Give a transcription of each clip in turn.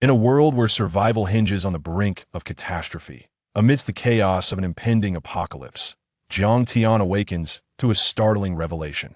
In a world where survival hinges on the brink of catastrophe, amidst the chaos of an impending apocalypse, Jiang Tian awakens to a startling revelation.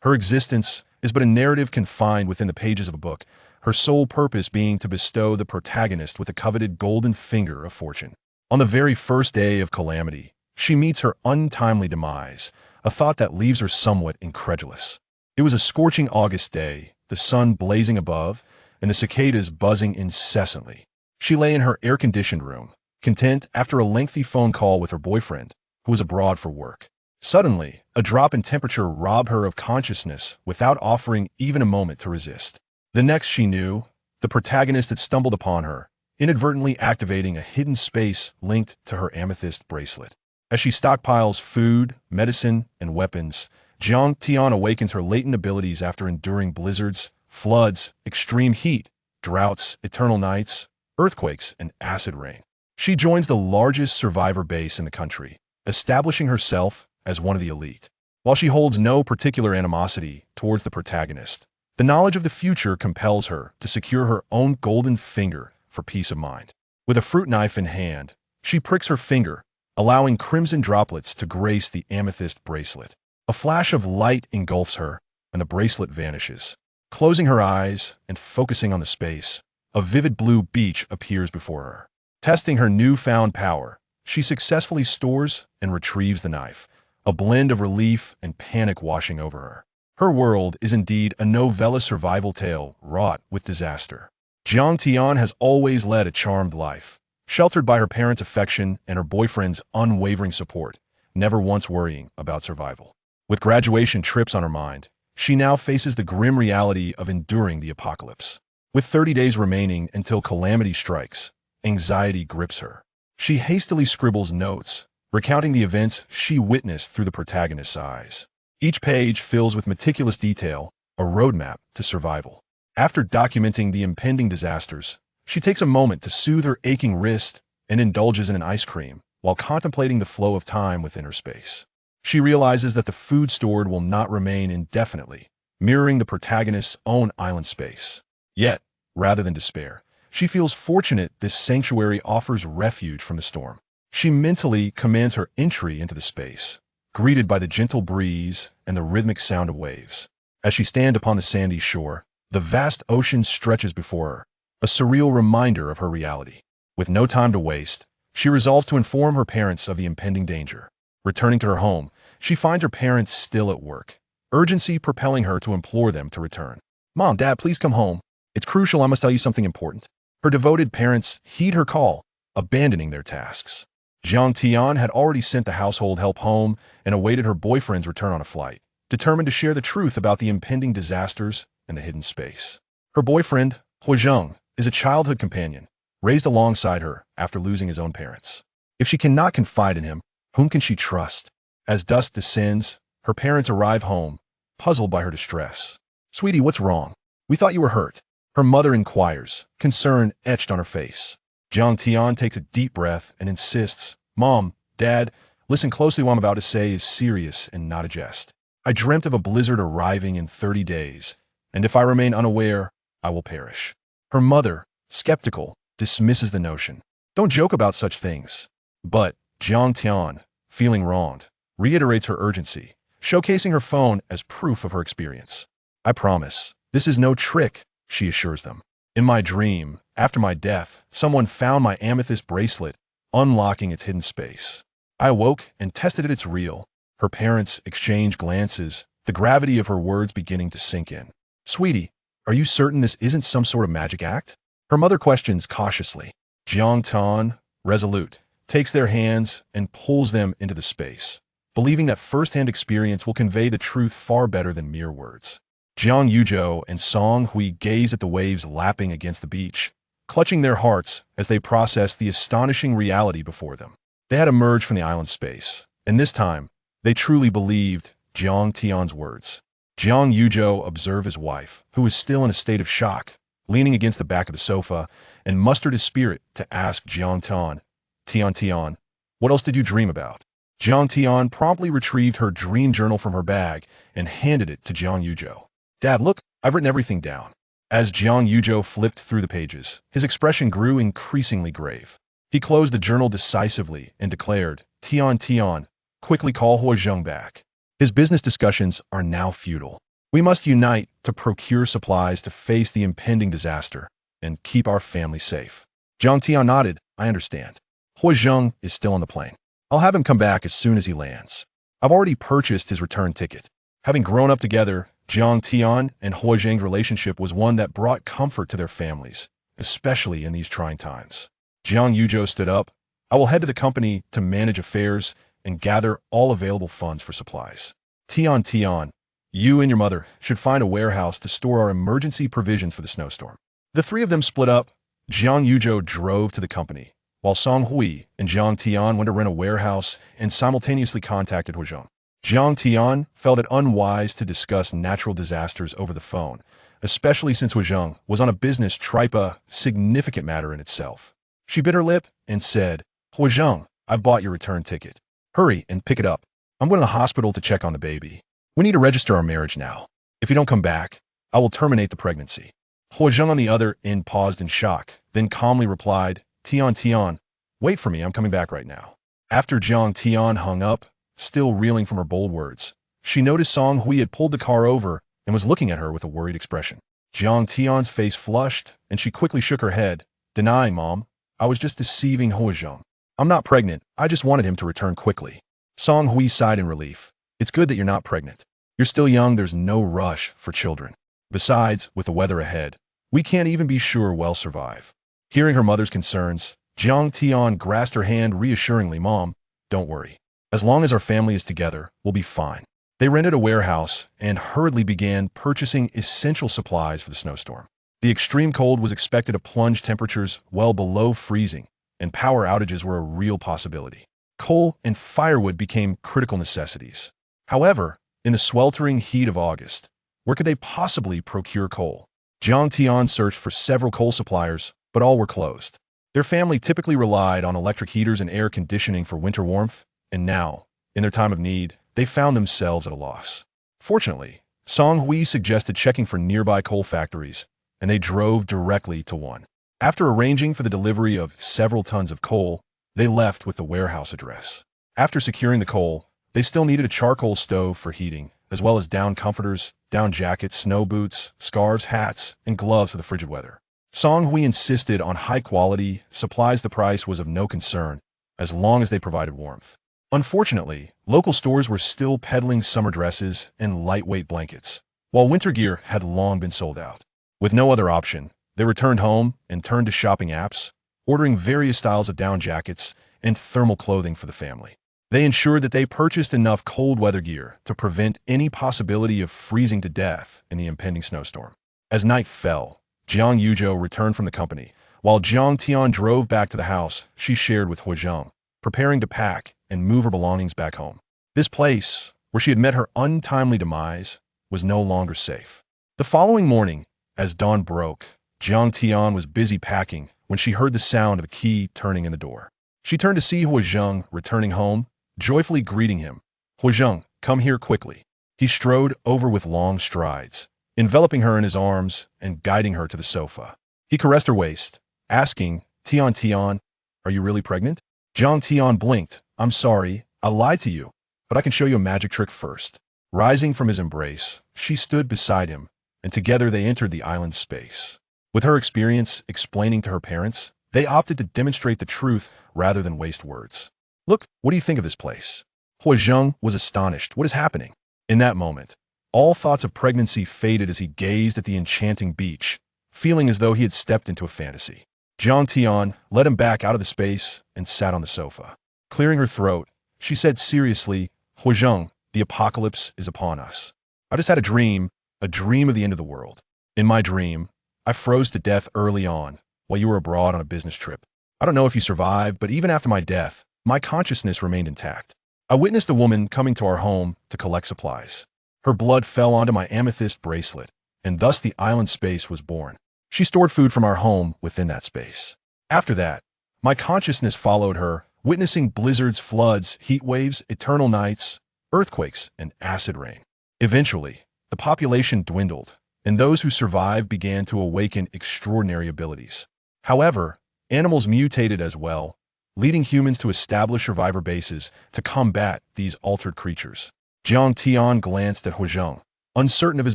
Her existence is but a narrative confined within the pages of a book, her sole purpose being to bestow the protagonist with the coveted golden finger of fortune. On the very first day of calamity, she meets her untimely demise, a thought that leaves her somewhat incredulous. It was a scorching August day, the sun blazing above, and the cicadas buzzing incessantly. She lay in her air-conditioned room, content after a lengthy phone call with her boyfriend, who was abroad for work. Suddenly, a drop in temperature robbed her of consciousness without offering even a moment to resist. The next she knew, the protagonist had stumbled upon her, inadvertently activating a hidden space linked to her amethyst bracelet. As she stockpiles food, medicine, and weapons, Jiang Tian awakens her latent abilities after enduring blizzards, floods, extreme heat, droughts, eternal nights, earthquakes, and acid rain. She joins the largest survivor base in the country, establishing herself as one of the elite. While she holds no particular animosity towards the protagonist, the knowledge of the future compels her to secure her own golden finger for peace of mind. With a fruit knife in hand, she pricks her finger, allowing crimson droplets to grace the amethyst bracelet. A flash of light engulfs her, and the bracelet vanishes. Closing her eyes and focusing on the space, a vivid blue beach appears before her. Testing her newfound power, she successfully stores and retrieves the knife, a blend of relief and panic washing over her. Her world is indeed a novella survival tale wrought with disaster. Jiang Tian has always led a charmed life, sheltered by her parents' affection and her boyfriend's unwavering support, never once worrying about survival. With graduation trips on her mind, she now faces the grim reality of enduring the apocalypse. With 30 days remaining until calamity strikes, anxiety grips her. She hastily scribbles notes, recounting the events she witnessed through the protagonist's eyes. Each page fills with meticulous detail, a roadmap to survival. After documenting the impending disasters, she takes a moment to soothe her aching wrist and indulges in an ice cream while contemplating the flow of time within her space. She realizes that the food stored will not remain indefinitely, mirroring the protagonist's own island space. Yet, rather than despair, she feels fortunate this sanctuary offers refuge from the storm. She mentally commands her entry into the space, greeted by the gentle breeze and the rhythmic sound of waves. As she stands upon the sandy shore, the vast ocean stretches before her, a surreal reminder of her reality. With no time to waste, she resolves to inform her parents of the impending danger. Returning to her home, she finds her parents still at work, urgency propelling her to implore them to return. "Mom, Dad, please come home. It's crucial, I must tell you something important." Her devoted parents heed her call, abandoning their tasks. Jiang Tian had already sent the household help home and awaited her boyfriend's return on a flight, determined to share the truth about the impending disasters and the hidden space. Her boyfriend, Huazheng, is a childhood companion, raised alongside her after losing his own parents. If she cannot confide in him, whom can she trust? As dusk descends, her parents arrive home, puzzled by her distress. "Sweetie, what's wrong? We thought you were hurt." Her mother inquires, concern etched on her face. Jiang Tian takes a deep breath and insists, "Mom, Dad, listen closely, what I'm about to say is serious and not a jest. I dreamt of a blizzard arriving in 30 days, and if I remain unaware, I will perish." Her mother, skeptical, dismisses the notion. "Don't joke about such things." But Jiang Tian, feeling wronged, reiterates her urgency, showcasing her phone as proof of her experience. "I promise, this is no trick," she assures them. "In my dream, after my death, someone found my amethyst bracelet, unlocking its hidden space. I awoke and tested it, it's real." Her parents exchange glances, the gravity of her words beginning to sink in. "Sweetie, are you certain this isn't some sort of magic act?" Her mother questions cautiously. Jiang Tian, resolute, takes their hands and pulls them into the space, believing that first-hand experience will convey the truth far better than mere words. Jiang Yuzhou and Song Hui gaze at the waves lapping against the beach, clutching their hearts as they process the astonishing reality before them. They had emerged from the island space, and this time, they truly believed Jiang Tian's words. Jiang Yuzhou observed his wife, who was still in a state of shock, leaning against the back of the sofa, and mustered his spirit to ask Jiang Tian, "What else did you dream about?" Jiang Tian promptly retrieved her dream journal from her bag and handed it to Jiang Yuzhou. "Dad, look, I've written everything down. As Jiang Yuzhou flipped through the pages, his expression grew increasingly grave. He closed the journal decisively and declared, Tian, quickly call Huozheng back. His business discussions are now futile. We must unite to procure supplies to face the impending disaster and keep our family safe. Jiang Tian nodded. I understand. Huozheng is still on the plane. I'll have him come back as soon as he lands. I've already purchased his return ticket. Having grown up together, Jiang Tian and Huozheng's relationship was one that brought comfort to their families, especially in these trying times. Jiang Yuzhou stood up. I will head to the company to manage affairs and gather all available funds for supplies. Tian, you and your mother should find a warehouse to store our emergency provisions for the snowstorm. The three of them split up. Jiang Yuzhou drove to the company, while Song Hui and Jiang Tian went to rent a warehouse and simultaneously contacted Huozheng. Jiang Tian felt it unwise to discuss natural disasters over the phone, especially since Huozheng was on a business trip, a significant matter in itself. She bit her lip and said, Huozheng, I've bought your return ticket. Hurry and pick it up. I'm going to the hospital to check on the baby. We need to register our marriage now. If you don't come back, I will terminate the pregnancy. Huozheng on the other end paused in shock, then calmly replied, Tian, wait for me, I'm coming back right now. After Jiang Tian hung up, still reeling from her bold words, she noticed Song Hui had pulled the car over and was looking at her with a worried expression. Jiang Tian's face flushed, and she quickly shook her head, denying, Mom, I was just deceiving Huozheng. I'm not pregnant, I just wanted him to return quickly. Song Hui sighed in relief. It's good that you're not pregnant. You're still young, there's no rush for children. Besides, with the weather ahead, we can't even be sure we'll survive. Hearing her mother's concerns, Jiang Tian grasped her hand reassuringly. Mom, don't worry. As long as our family is together, we'll be fine. They rented a warehouse and hurriedly began purchasing essential supplies for the snowstorm. The extreme cold was expected to plunge temperatures well below freezing, and power outages were a real possibility. Coal and firewood became critical necessities. However, in the sweltering heat of August, where could they possibly procure coal? Jiang Tian searched for several coal suppliers, but all were closed. Their family typically relied on electric heaters and air conditioning for winter warmth, and now, in their time of need, they found themselves at a loss. Fortunately, Song Hui suggested checking for nearby coal factories, and they drove directly to one. After arranging for the delivery of several tons of coal, they left with the warehouse address. After securing the coal, they still needed a charcoal stove for heating, as well as down comforters, down jackets, snow boots, scarves, hats, and gloves for the frigid weather. Song Hui insisted on high-quality supplies. The price was of no concern, as long as they provided warmth. Unfortunately, local stores were still peddling summer dresses and lightweight blankets, while winter gear had long been sold out. With no other option, they returned home and turned to shopping apps, ordering various styles of down jackets and thermal clothing for the family. They ensured that they purchased enough cold weather gear to prevent any possibility of freezing to death in the impending snowstorm. As night fell, Jiang Yuzhou returned from the company. While Jiang Tian drove back to the house she shared with Huozheng, preparing to pack and move her belongings back home. This place, where she had met her untimely demise, was no longer safe. The following morning, as dawn broke, Jiang Tian was busy packing when she heard the sound of a key turning in the door. She turned to see Huozheng returning home, joyfully greeting him. Huozheng, come here quickly. He strode over with long strides, enveloping her in his arms and guiding her to the sofa. He caressed her waist, asking, Tian, are you really pregnant? Jiang Tian blinked. I'm sorry, I lied to you, but I can show you a magic trick first. Rising from his embrace, she stood beside him, and together they entered the island's space. With her experience explaining to her parents, they opted to demonstrate the truth rather than waste words. Look, what do you think of this place? Huozheng was astonished. What is happening? In that moment, all thoughts of pregnancy faded as he gazed at the enchanting beach, feeling as though he had stepped into a fantasy. Jiang Tian led him back out of the space and sat on the sofa. Clearing her throat, she said seriously, Huozheng, the apocalypse is upon us. I just had a dream of the end of the world. In my dream, I froze to death early on while you were abroad on a business trip. I don't know if you survived, but even after my death, my consciousness remained intact. I witnessed a woman coming to our home to collect supplies. Her blood fell onto my amethyst bracelet, and thus the island space was born. She stored food from our home within that space. After that, my consciousness followed her, witnessing blizzards, floods, heat waves, eternal nights, earthquakes, and acid rain. Eventually, the population dwindled, and those who survived began to awaken extraordinary abilities. However, animals mutated as well, leading humans to establish survivor bases to combat these altered creatures. Jiang Tian glanced at Huizheng, uncertain of his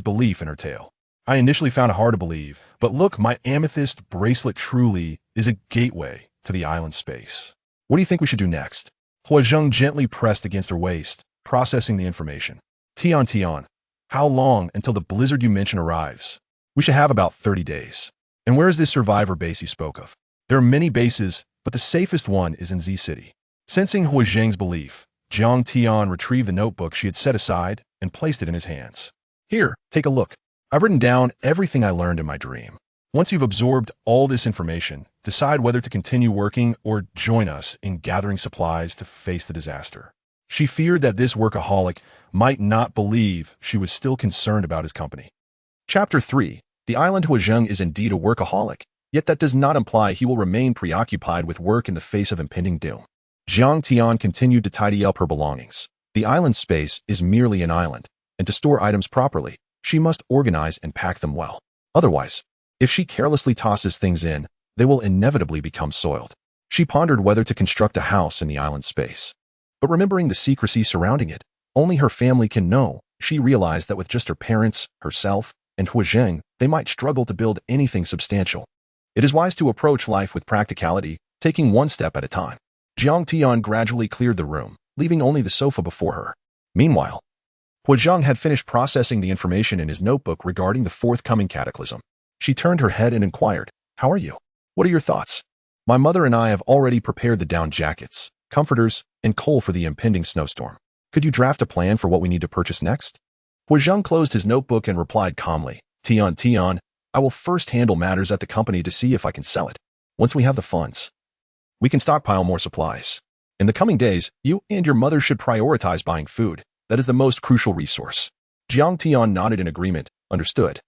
belief in her tale. I initially found it hard to believe, but look, my amethyst bracelet truly is a gateway to the island space. What do you think we should do next? Huizheng gently pressed against her waist, processing the information. Tian, how long until the blizzard you mentioned arrives? We should have about 30 days. And where is this survivor base you spoke of? There are many bases, but the safest one is in Z City. Sensing Huizheng's belief, Jiang Tian retrieved the notebook she had set aside and placed it in his hands. Here, take a look. I've written down everything I learned in my dream. Once you've absorbed all this information, decide whether to continue working or join us in gathering supplies to face the disaster. She feared that this workaholic might not believe she was still concerned about his company. Chapter 3. The island Huizheng is indeed a workaholic, yet that does not imply he will remain preoccupied with work in the face of impending doom. Jiang Tian continued to tidy up her belongings. The island space is merely an island, and to store items properly, she must organize and pack them well. Otherwise, if she carelessly tosses things in, they will inevitably become soiled. She pondered whether to construct a house in the island space. But remembering the secrecy surrounding it, only her family can know, she realized that with just her parents, herself, and Huizheng, they might struggle to build anything substantial. It is wise to approach life with practicality, taking one step at a time. Jiang Tian gradually cleared the room, leaving only the sofa before her. Meanwhile, Huizheng had finished processing the information in his notebook regarding the forthcoming cataclysm. She turned her head and inquired, "How are you? What are your thoughts?" "My mother and I have already prepared the down jackets, comforters, and coal for the impending snowstorm. Could you draft a plan for what we need to purchase next?" Huizheng closed his notebook and replied calmly, Tian, I will first handle matters at the company to see if I can sell it. Once we have the funds, we can stockpile more supplies. In the coming days, you and your mother should prioritize buying food. That is the most crucial resource." Jiang Tian nodded in agreement. Understood.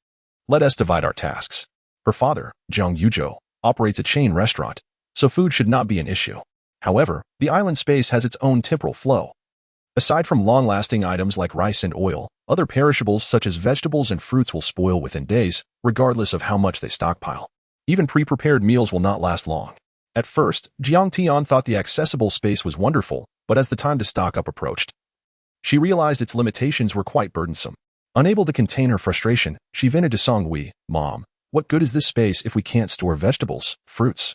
Let us divide our tasks. Her father, Jiang Yuzhou, operates a chain restaurant, so food should not be an issue. However, the island space has its own temporal flow. Aside from long-lasting items like rice and oil, other perishables such as vegetables and fruits will spoil within days, regardless of how much they stockpile. Even pre-prepared meals will not last long. At first, Jiang Tian thought the accessible space was wonderful, but as the time to stock up approached, she realized its limitations were quite burdensome. Unable to contain her frustration, she vented to Songhui, "Mom, what good is this space if we can't store vegetables, fruits,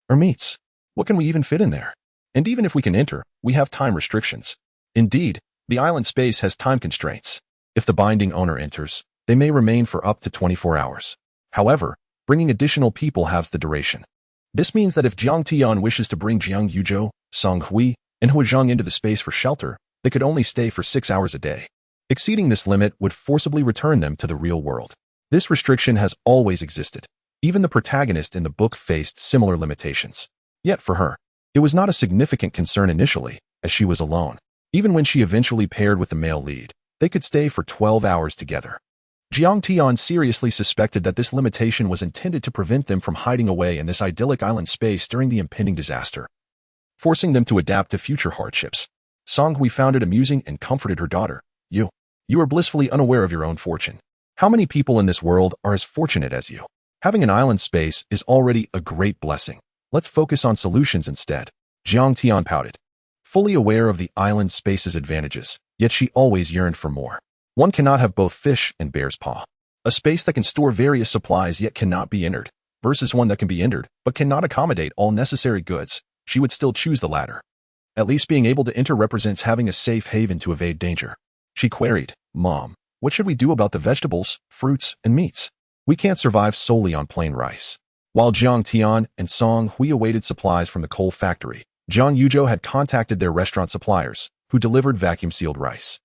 or meats? What can we even fit in there? And even if we can enter, we have time restrictions. Indeed, the island space has time constraints. If the binding owner enters, they may remain for up to 24 hours. However, bringing additional people halves the duration. This means that if Jiang Tian wishes to bring Jiang Yuzhou, Songhui, and Huizheng into the space for shelter, they could only stay for 6 hours a day. Exceeding this limit would forcibly return them to the real world. This restriction has always existed. Even the protagonist in the book faced similar limitations. Yet for her, it was not a significant concern initially, as she was alone. Even when she eventually paired with the male lead, they could stay for 12 hours together. Jiang Tian seriously suspected that this limitation was intended to prevent them from hiding away in this idyllic island space during the impending disaster, forcing them to adapt to future hardships. Songhui found it amusing and comforted her daughter. You are blissfully unaware of your own fortune. How many people in this world are as fortunate as you? Having an island space is already a great blessing. Let's focus on solutions instead." Jiang Tian pouted. Fully aware of the island space's advantages, yet she always yearned for more. One cannot have both fish and bear's paw. A space that can store various supplies yet cannot be entered, versus one that can be entered but cannot accommodate all necessary goods. She would still choose the latter. At least being able to enter represents having a safe haven to evade danger. She queried, "Mom, what should we do about the vegetables, fruits, and meats? We can't survive solely on plain rice." While Jiang Tian and Songhui awaited supplies from the coal factory, Jiang Yuzhou had contacted their restaurant suppliers, who delivered vacuum-sealed rice,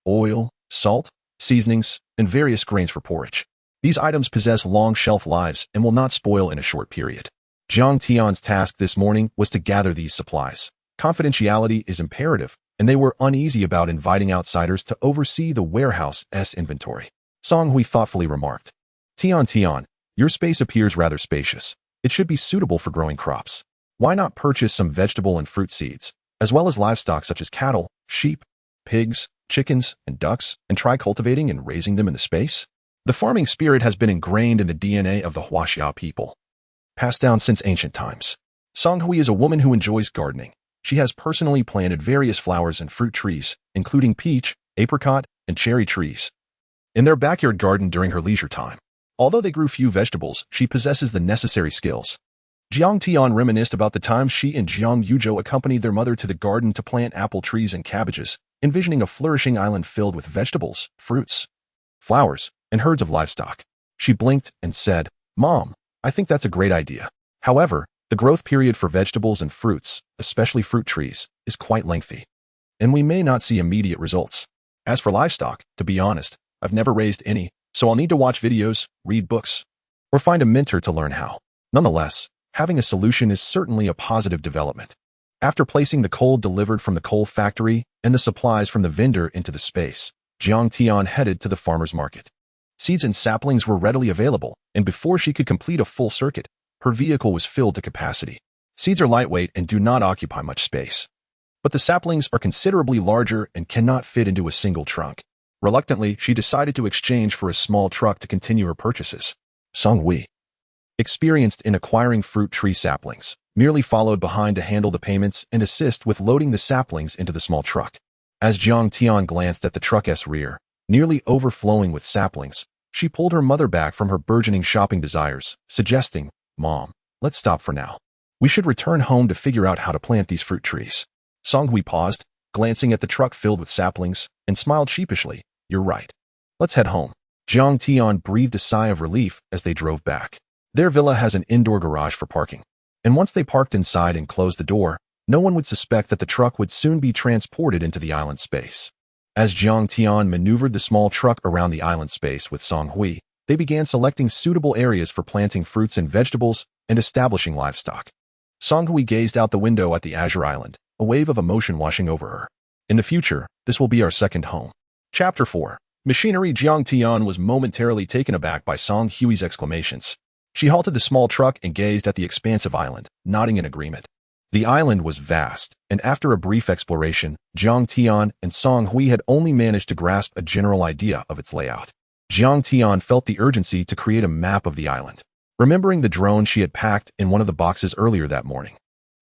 oil, salt, seasonings, and various grains for porridge. These items possess long shelf lives and will not spoil in a short period. Jiang Tian's task this morning was to gather these supplies. Confidentiality is imperative, and they were uneasy about inviting outsiders to oversee the warehouse's inventory. Songhui thoughtfully remarked, Tian, your space appears rather spacious. It should be suitable for growing crops. Why not purchase some vegetable and fruit seeds, as well as livestock such as cattle, sheep, pigs, chickens, and ducks, and try cultivating and raising them in the space? The farming spirit has been ingrained in the DNA of the Huaxia people, passed down since ancient times. Song Hui is a woman who enjoys gardening. She has personally planted various flowers and fruit trees, including peach, apricot, and cherry trees, in their backyard garden during her leisure time. Although they grew few vegetables, she possesses the necessary skills. Jiang Tian reminisced about the time she and Jiang Yuzhou accompanied their mother to the garden to plant apple trees and cabbages, envisioning a flourishing island filled with vegetables, fruits, flowers, and herds of livestock. She blinked and said, "Mom, I think that's a great idea. However, the growth period for vegetables and fruits, especially fruit trees, is quite lengthy, and we may not see immediate results. As for livestock, to be honest, I've never raised any, so I'll need to watch videos, read books, or find a mentor to learn how." Nonetheless, having a solution is certainly a positive development. After placing the coal delivered from the coal factory and the supplies from the vendor into the space, Jiang Tian headed to the farmer's market. Seeds and saplings were readily available, and before she could complete a full circuit, her vehicle was filled to capacity. Seeds are lightweight and do not occupy much space, but the saplings are considerably larger and cannot fit into a single trunk. Reluctantly, she decided to exchange for a small truck to continue her purchases. Song Hui, experienced in acquiring fruit tree saplings, merely followed behind to handle the payments and assist with loading the saplings into the small truck. As Jiang Tian glanced at the truck's rear, nearly overflowing with saplings, she pulled her mother back from her burgeoning shopping desires, suggesting, "Mom, let's stop for now. We should return home to figure out how to plant these fruit trees." Song Hui paused, glancing at the truck filled with saplings, and smiled sheepishly. "You're right. Let's head home." Jiang Tian breathed a sigh of relief as they drove back. Their villa has an indoor garage for parking, and once they parked inside and closed the door, no one would suspect that the truck would soon be transported into the island space. As Jiang Tian maneuvered the small truck around the island space with Song Hui, they began selecting suitable areas for planting fruits and vegetables and establishing livestock. Song Hui gazed out the window at the Azure Island, a wave of emotion washing over her. "In the future, this will be our second home." Chapter 4. Machinery. Jiang Tian was momentarily taken aback by Song Hui's exclamations. She halted the small truck and gazed at the expansive island, nodding in agreement. The island was vast, and after a brief exploration, Jiang Tian and Song Hui had only managed to grasp a general idea of its layout. Jiang Tian felt the urgency to create a map of the island, remembering the drone she had packed in one of the boxes earlier that morning.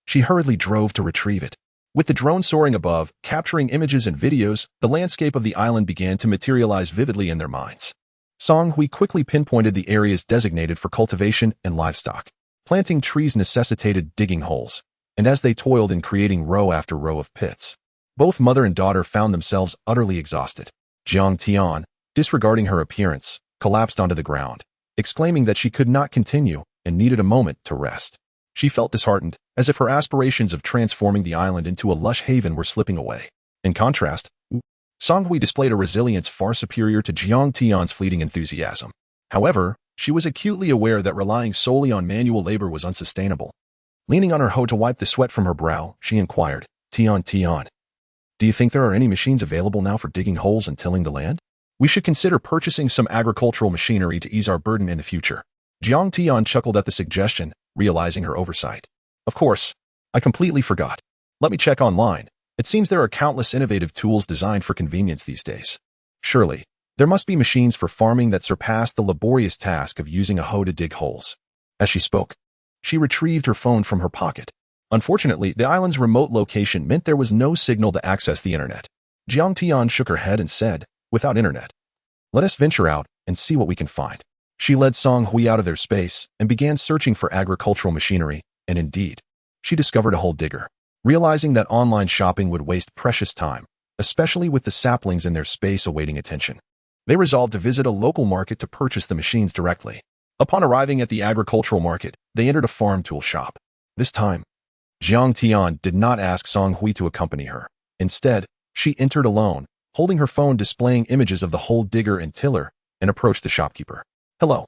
She hurriedly drove to retrieve it. With the drone soaring above, capturing images and videos, the landscape of the island began to materialize vividly in their minds. Song Hui quickly pinpointed the areas designated for cultivation and livestock. Planting trees necessitated digging holes, and as they toiled in creating row after row of pits, both mother and daughter found themselves utterly exhausted. Jiang Tian, disregarding her appearance, collapsed onto the ground, exclaiming that she could not continue and needed a moment to rest. She felt disheartened, as if her aspirations of transforming the island into a lush haven were slipping away. In contrast, Song Hui displayed a resilience far superior to Jiang Tian's fleeting enthusiasm. However, she was acutely aware that relying solely on manual labor was unsustainable. Leaning on her hoe to wipe the sweat from her brow, she inquired, Tian, do you think there are any machines available now for digging holes and tilling the land? We should consider purchasing some agricultural machinery to ease our burden in the future." Jiang Tian chuckled at the suggestion, realizing her oversight. "Of course, I completely forgot. Let me check online. It seems there are countless innovative tools designed for convenience these days. Surely, there must be machines for farming that surpass the laborious task of using a hoe to dig holes." As she spoke, she retrieved her phone from her pocket. Unfortunately, the island's remote location meant there was no signal to access the internet. Jiang Tian shook her head and said, "Without internet, let us venture out and see what we can find." She led Song Hui out of their space and began searching for agricultural machinery, and indeed, she discovered a hole digger. Realizing that online shopping would waste precious time, especially with the saplings in their space awaiting attention, they resolved to visit a local market to purchase the machines directly. Upon arriving at the agricultural market, they entered a farm tool shop. This time, Jiang Tian did not ask Song Hui to accompany her. Instead, she entered alone, holding her phone displaying images of the hole digger and tiller, and approached the shopkeeper. "Hello.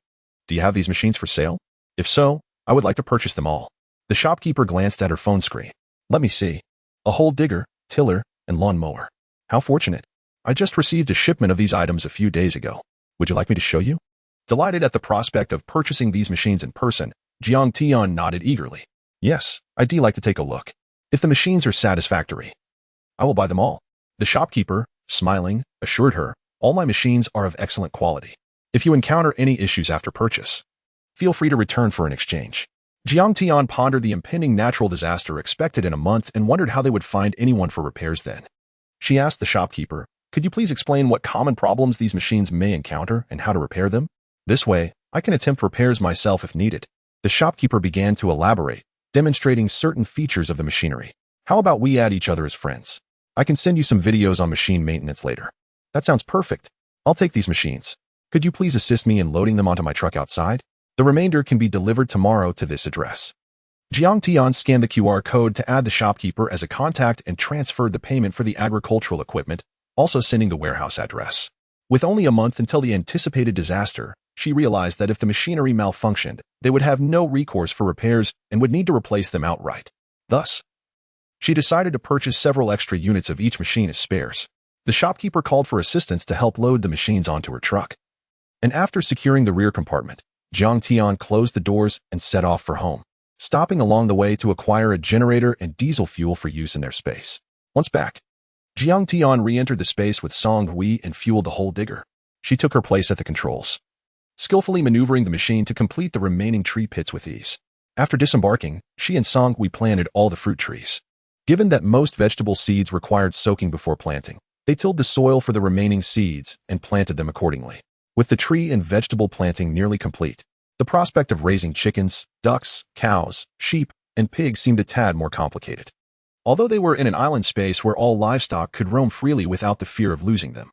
Do you have these machines for sale? If so, I would like to purchase them all." The shopkeeper glanced at her phone screen. "Let me see. A hole digger, tiller, and lawn mower. How fortunate. I just received a shipment of these items a few days ago. Would you like me to show you?" Delighted at the prospect of purchasing these machines in person, Jiang Tian nodded eagerly. "Yes, I'd like to take a look. If the machines are satisfactory, I will buy them all." The shopkeeper, smiling, assured her, "All my machines are of excellent quality. If you encounter any issues after purchase, feel free to return for an exchange. Jiang Tian pondered the impending natural disaster expected in a month and wondered how they would find anyone for repairs then. She asked the shopkeeper, "Could you please explain what common problems these machines may encounter and how to repair them? This way, I can attempt repairs myself if needed." The shopkeeper began to elaborate, demonstrating certain features of the machinery. "How about we add each other as friends? I can send you some videos on machine maintenance later." "That sounds perfect. I'll take these machines. Could you please assist me in loading them onto my truck outside? The remainder can be delivered tomorrow to this address." Jiang Tian scanned the QR code to add the shopkeeper as a contact and transferred the payment for the agricultural equipment, also sending the warehouse address. With only a month until the anticipated disaster, she realized that if the machinery malfunctioned, they would have no recourse for repairs and would need to replace them outright. Thus, she decided to purchase several extra units of each machine as spares. The shopkeeper called for assistance to help load the machines onto her truck. And after securing the rear compartment, Jiang Tian closed the doors and set off for home, stopping along the way to acquire a generator and diesel fuel for use in their space. Once back, Jiang Tian re-entered the space with Song Hui and fueled the hole digger. She took her place at the controls, skillfully maneuvering the machine to complete the remaining tree pits with ease. After disembarking, she and Song Hui planted all the fruit trees. Given that most vegetable seeds required soaking before planting, they tilled the soil for the remaining seeds and planted them accordingly. With the tree and vegetable planting nearly complete, the prospect of raising chickens, ducks, cows, sheep, and pigs seemed a tad more complicated. Although they were in an island space where all livestock could roam freely without the fear of losing them,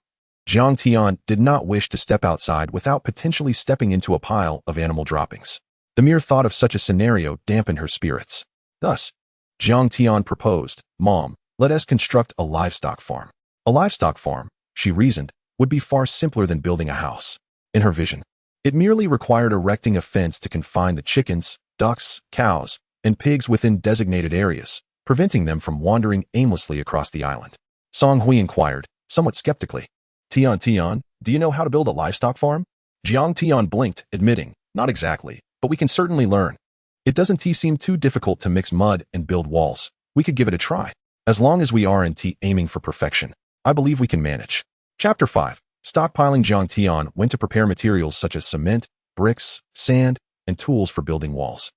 Jiang Tian did not wish to step outside without potentially stepping into a pile of animal droppings. The mere thought of such a scenario dampened her spirits. Thus, Jiang Tian proposed, "Mom, let us construct a livestock farm." A livestock farm, she reasoned, would be far simpler than building a house. In her vision, it merely required erecting a fence to confine the chickens, ducks, cows, and pigs within designated areas, preventing them from wandering aimlessly across the island. Song Hui inquired, somewhat skeptically, Tian, do you know how to build a livestock farm?" Jiang Tian blinked, admitting, "Not exactly, but we can certainly learn. It doesn't seem too difficult to mix mud and build walls. We could give it a try. As long as we aren't aiming for perfection, I believe we can manage." Chapter 5. Stockpiling. Jiang Tian went to prepare materials such as cement, bricks, sand, and tools for building walls.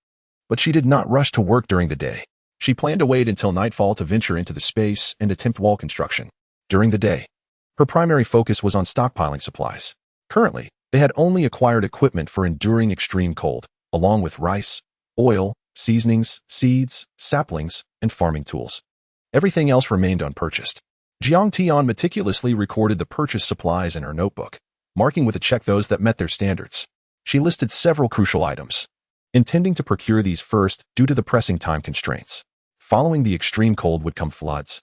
But she did not rush to work during the day. She planned to wait until nightfall to venture into the space and attempt wall construction. During the day, her primary focus was on stockpiling supplies. Currently, they had only acquired equipment for enduring extreme cold, along with rice, oil, seasonings, seeds, saplings, and farming tools. Everything else remained unpurchased. Jiang Tian meticulously recorded the purchased supplies in her notebook, marking with a check those that met their standards. She listed several crucial items, intending to procure these first due to the pressing time constraints. Following the extreme cold would come floods,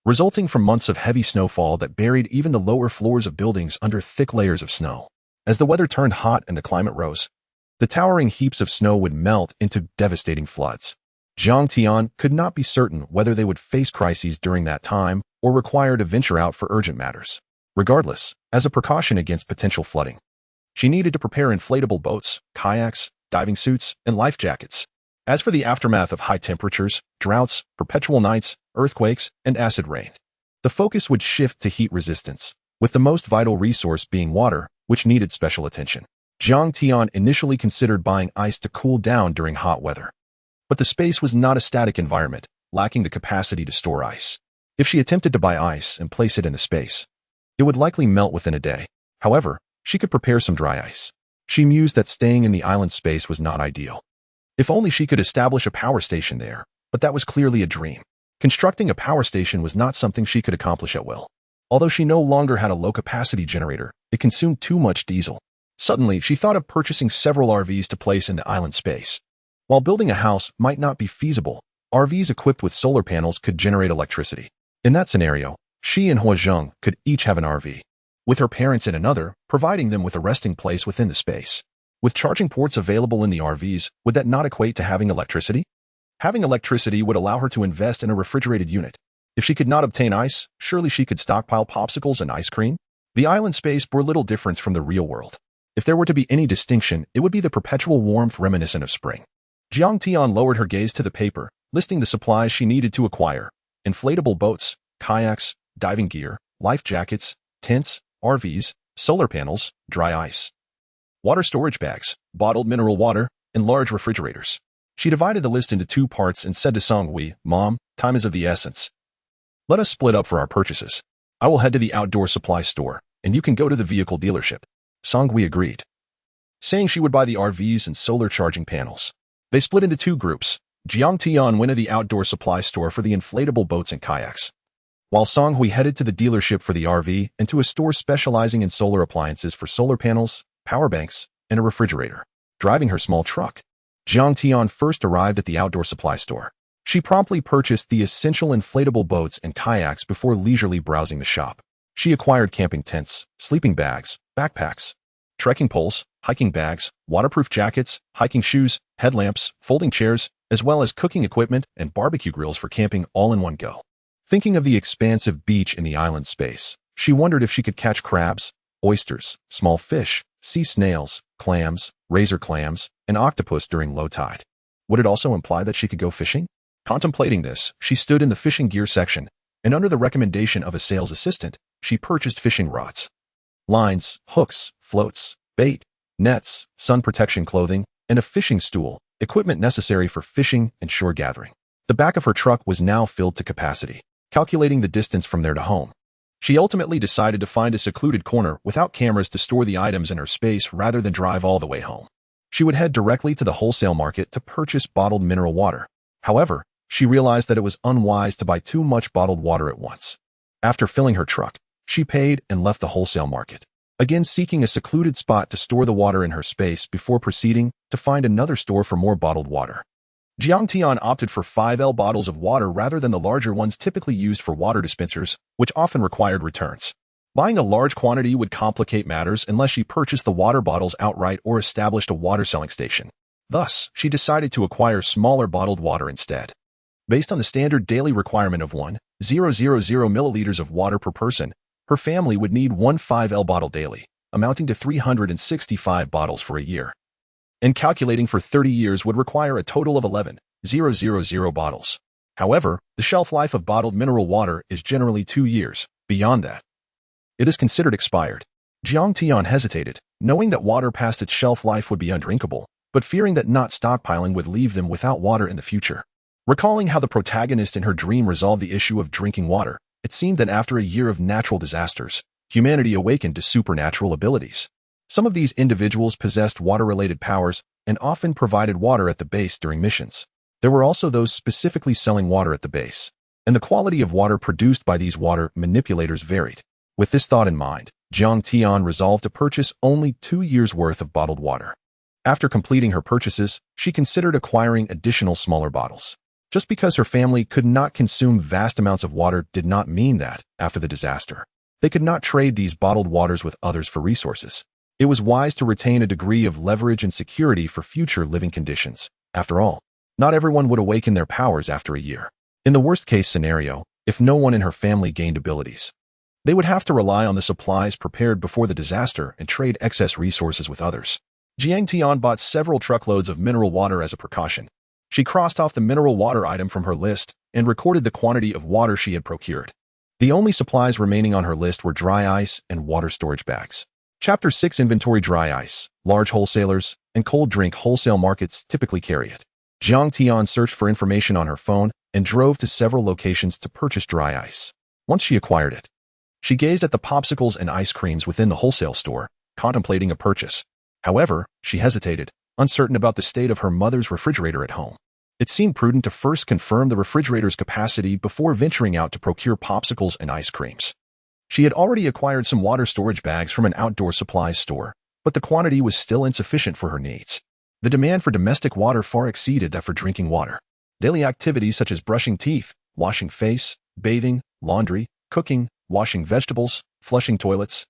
resulting from months of heavy snowfall that buried even the lower floors of buildings under thick layers of snow. As the weather turned hot and the climate rose, the towering heaps of snow would melt into devastating floods. Jiang Tian could not be certain whether they would face crises during that time or require to venture out for urgent matters. Regardless, as a precaution against potential flooding, she needed to prepare inflatable boats, kayaks, diving suits, and life jackets. As for the aftermath of high temperatures, droughts, perpetual nights, earthquakes, and acid rain, the focus would shift to heat resistance, with the most vital resource being water, which needed special attention. Jiang Tian initially considered buying ice to cool down during hot weather. But the space was not a static environment, lacking the capacity to store ice. If she attempted to buy ice and place it in the space, it would likely melt within a day. However, she could prepare some dry ice. She mused that staying in the island space was not ideal. If only she could establish a power station there, but that was clearly a dream. Constructing a power station was not something she could accomplish at will. Although she no longer had a low-capacity generator, it consumed too much diesel. Suddenly, she thought of purchasing several RVs to place in the island space. While building a house might not be feasible, RVs equipped with solar panels could generate electricity. In that scenario, she and Huazheng could each have an RV, with her parents in another, providing them with a resting place within the space. With charging ports available in the RVs, would that not equate to having electricity? Having electricity would allow her to invest in a refrigerated unit. If she could not obtain ice, surely she could stockpile popsicles and ice cream? The island space bore little difference from the real world. If there were to be any distinction, it would be the perpetual warmth reminiscent of spring. Jiang Tian lowered her gaze to the paper, listing the supplies she needed to acquire: inflatable boats, kayaks, diving gear, life jackets, tents, RVs, solar panels, dry ice. water storage bags, bottled mineral water, and large refrigerators. She divided the list into 2 parts and said to Songhui, "Mom, time is of the essence. Let us split up for our purchases. I will head to the outdoor supply store, and you can go to the vehicle dealership." Songhui agreed, saying she would buy the RVs and solar charging panels. They split into 2 groups. Jiang Tian went to the outdoor supply store for the inflatable boats and kayaks, while Songhui headed to the dealership for the RV and to a store specializing in solar appliances for solar panels, power banks, and a refrigerator. Driving her small truck, Jiang Tian first arrived at the outdoor supply store. She promptly purchased the essential inflatable boats and kayaks before leisurely browsing the shop. She acquired camping tents, sleeping bags, backpacks, trekking poles, hiking bags, waterproof jackets, hiking shoes, headlamps, folding chairs, as well as cooking equipment and barbecue grills for camping all in one go. Thinking of the expansive beach in the island space, she wondered if she could catch crabs, oysters, small fish, sea snails, clams, razor clams, and octopus during low tide. Would it also imply that she could go fishing? Contemplating this, she stood in the fishing gear section, and under the recommendation of a sales assistant, she purchased fishing rods, lines, hooks, floats, bait, nets, sun protection clothing, and a fishing stool, equipment necessary for fishing and shore gathering. The back of her truck was now filled to capacity. Calculating the distance from there to home, she ultimately decided to find a secluded corner without cameras to store the items in her space rather than drive all the way home. She would head directly to the wholesale market to purchase bottled mineral water. However, she realized that it was unwise to buy too much bottled water at once. After filling her truck, she paid and left the wholesale market, again seeking a secluded spot to store the water in her space before proceeding to find another store for more bottled water. Jiang Tian opted for 5L bottles of water rather than the larger ones typically used for water dispensers, which often required returns. Buying a large quantity would complicate matters unless she purchased the water bottles outright or established a water selling station. Thus, she decided to acquire smaller bottled water instead. Based on the standard daily requirement of 1,000 milliliters of water per person, her family would need 1 5L bottle daily, amounting to 365 bottles for a year. And calculating for 30 years would require a total of 11,000 bottles. However, the shelf life of bottled mineral water is generally 2 years. Beyond that, it is considered expired. Jiang Tian hesitated, knowing that water past its shelf life would be undrinkable, but fearing that not stockpiling would leave them without water in the future. Recalling how the protagonist in her dream resolved the issue of drinking water, it seemed that after a year of natural disasters, humanity awakened to supernatural abilities. Some of these individuals possessed water-related powers and often provided water at the base during missions. There were also those specifically selling water at the base, and the quality of water produced by these water manipulators varied. With this thought in mind, Jiang Tian resolved to purchase only 2 years' worth of bottled water. After completing her purchases, she considered acquiring additional smaller bottles. Just because her family could not consume vast amounts of water did not mean that, after the disaster, they could not trade these bottled waters with others for resources. It was wise to retain a degree of leverage and security for future living conditions. After all, not everyone would awaken their powers after a year. In the worst-case scenario, if no one in her family gained abilities, they would have to rely on the supplies prepared before the disaster and trade excess resources with others. Jiang Tian bought several truckloads of mineral water as a precaution. She crossed off the mineral water item from her list and recorded the quantity of water she had procured. The only supplies remaining on her list were dry ice and water storage bags. Chapter 6 Inventory. Dry ice. Large wholesalers and cold drink wholesale markets typically carry it. Jiang Tian searched for information on her phone and drove to several locations to purchase dry ice. Once she acquired it, she gazed at the popsicles and ice creams within the wholesale store, contemplating a purchase. However, she hesitated, uncertain about the state of her mother's refrigerator at home. It seemed prudent to first confirm the refrigerator's capacity before venturing out to procure popsicles and ice creams. She had already acquired some water storage bags from an outdoor supplies store, but the quantity was still insufficient for her needs. The demand for domestic water far exceeded that for drinking water. Daily activities such as brushing teeth, washing face, bathing, laundry, cooking, washing vegetables, flushing toilets,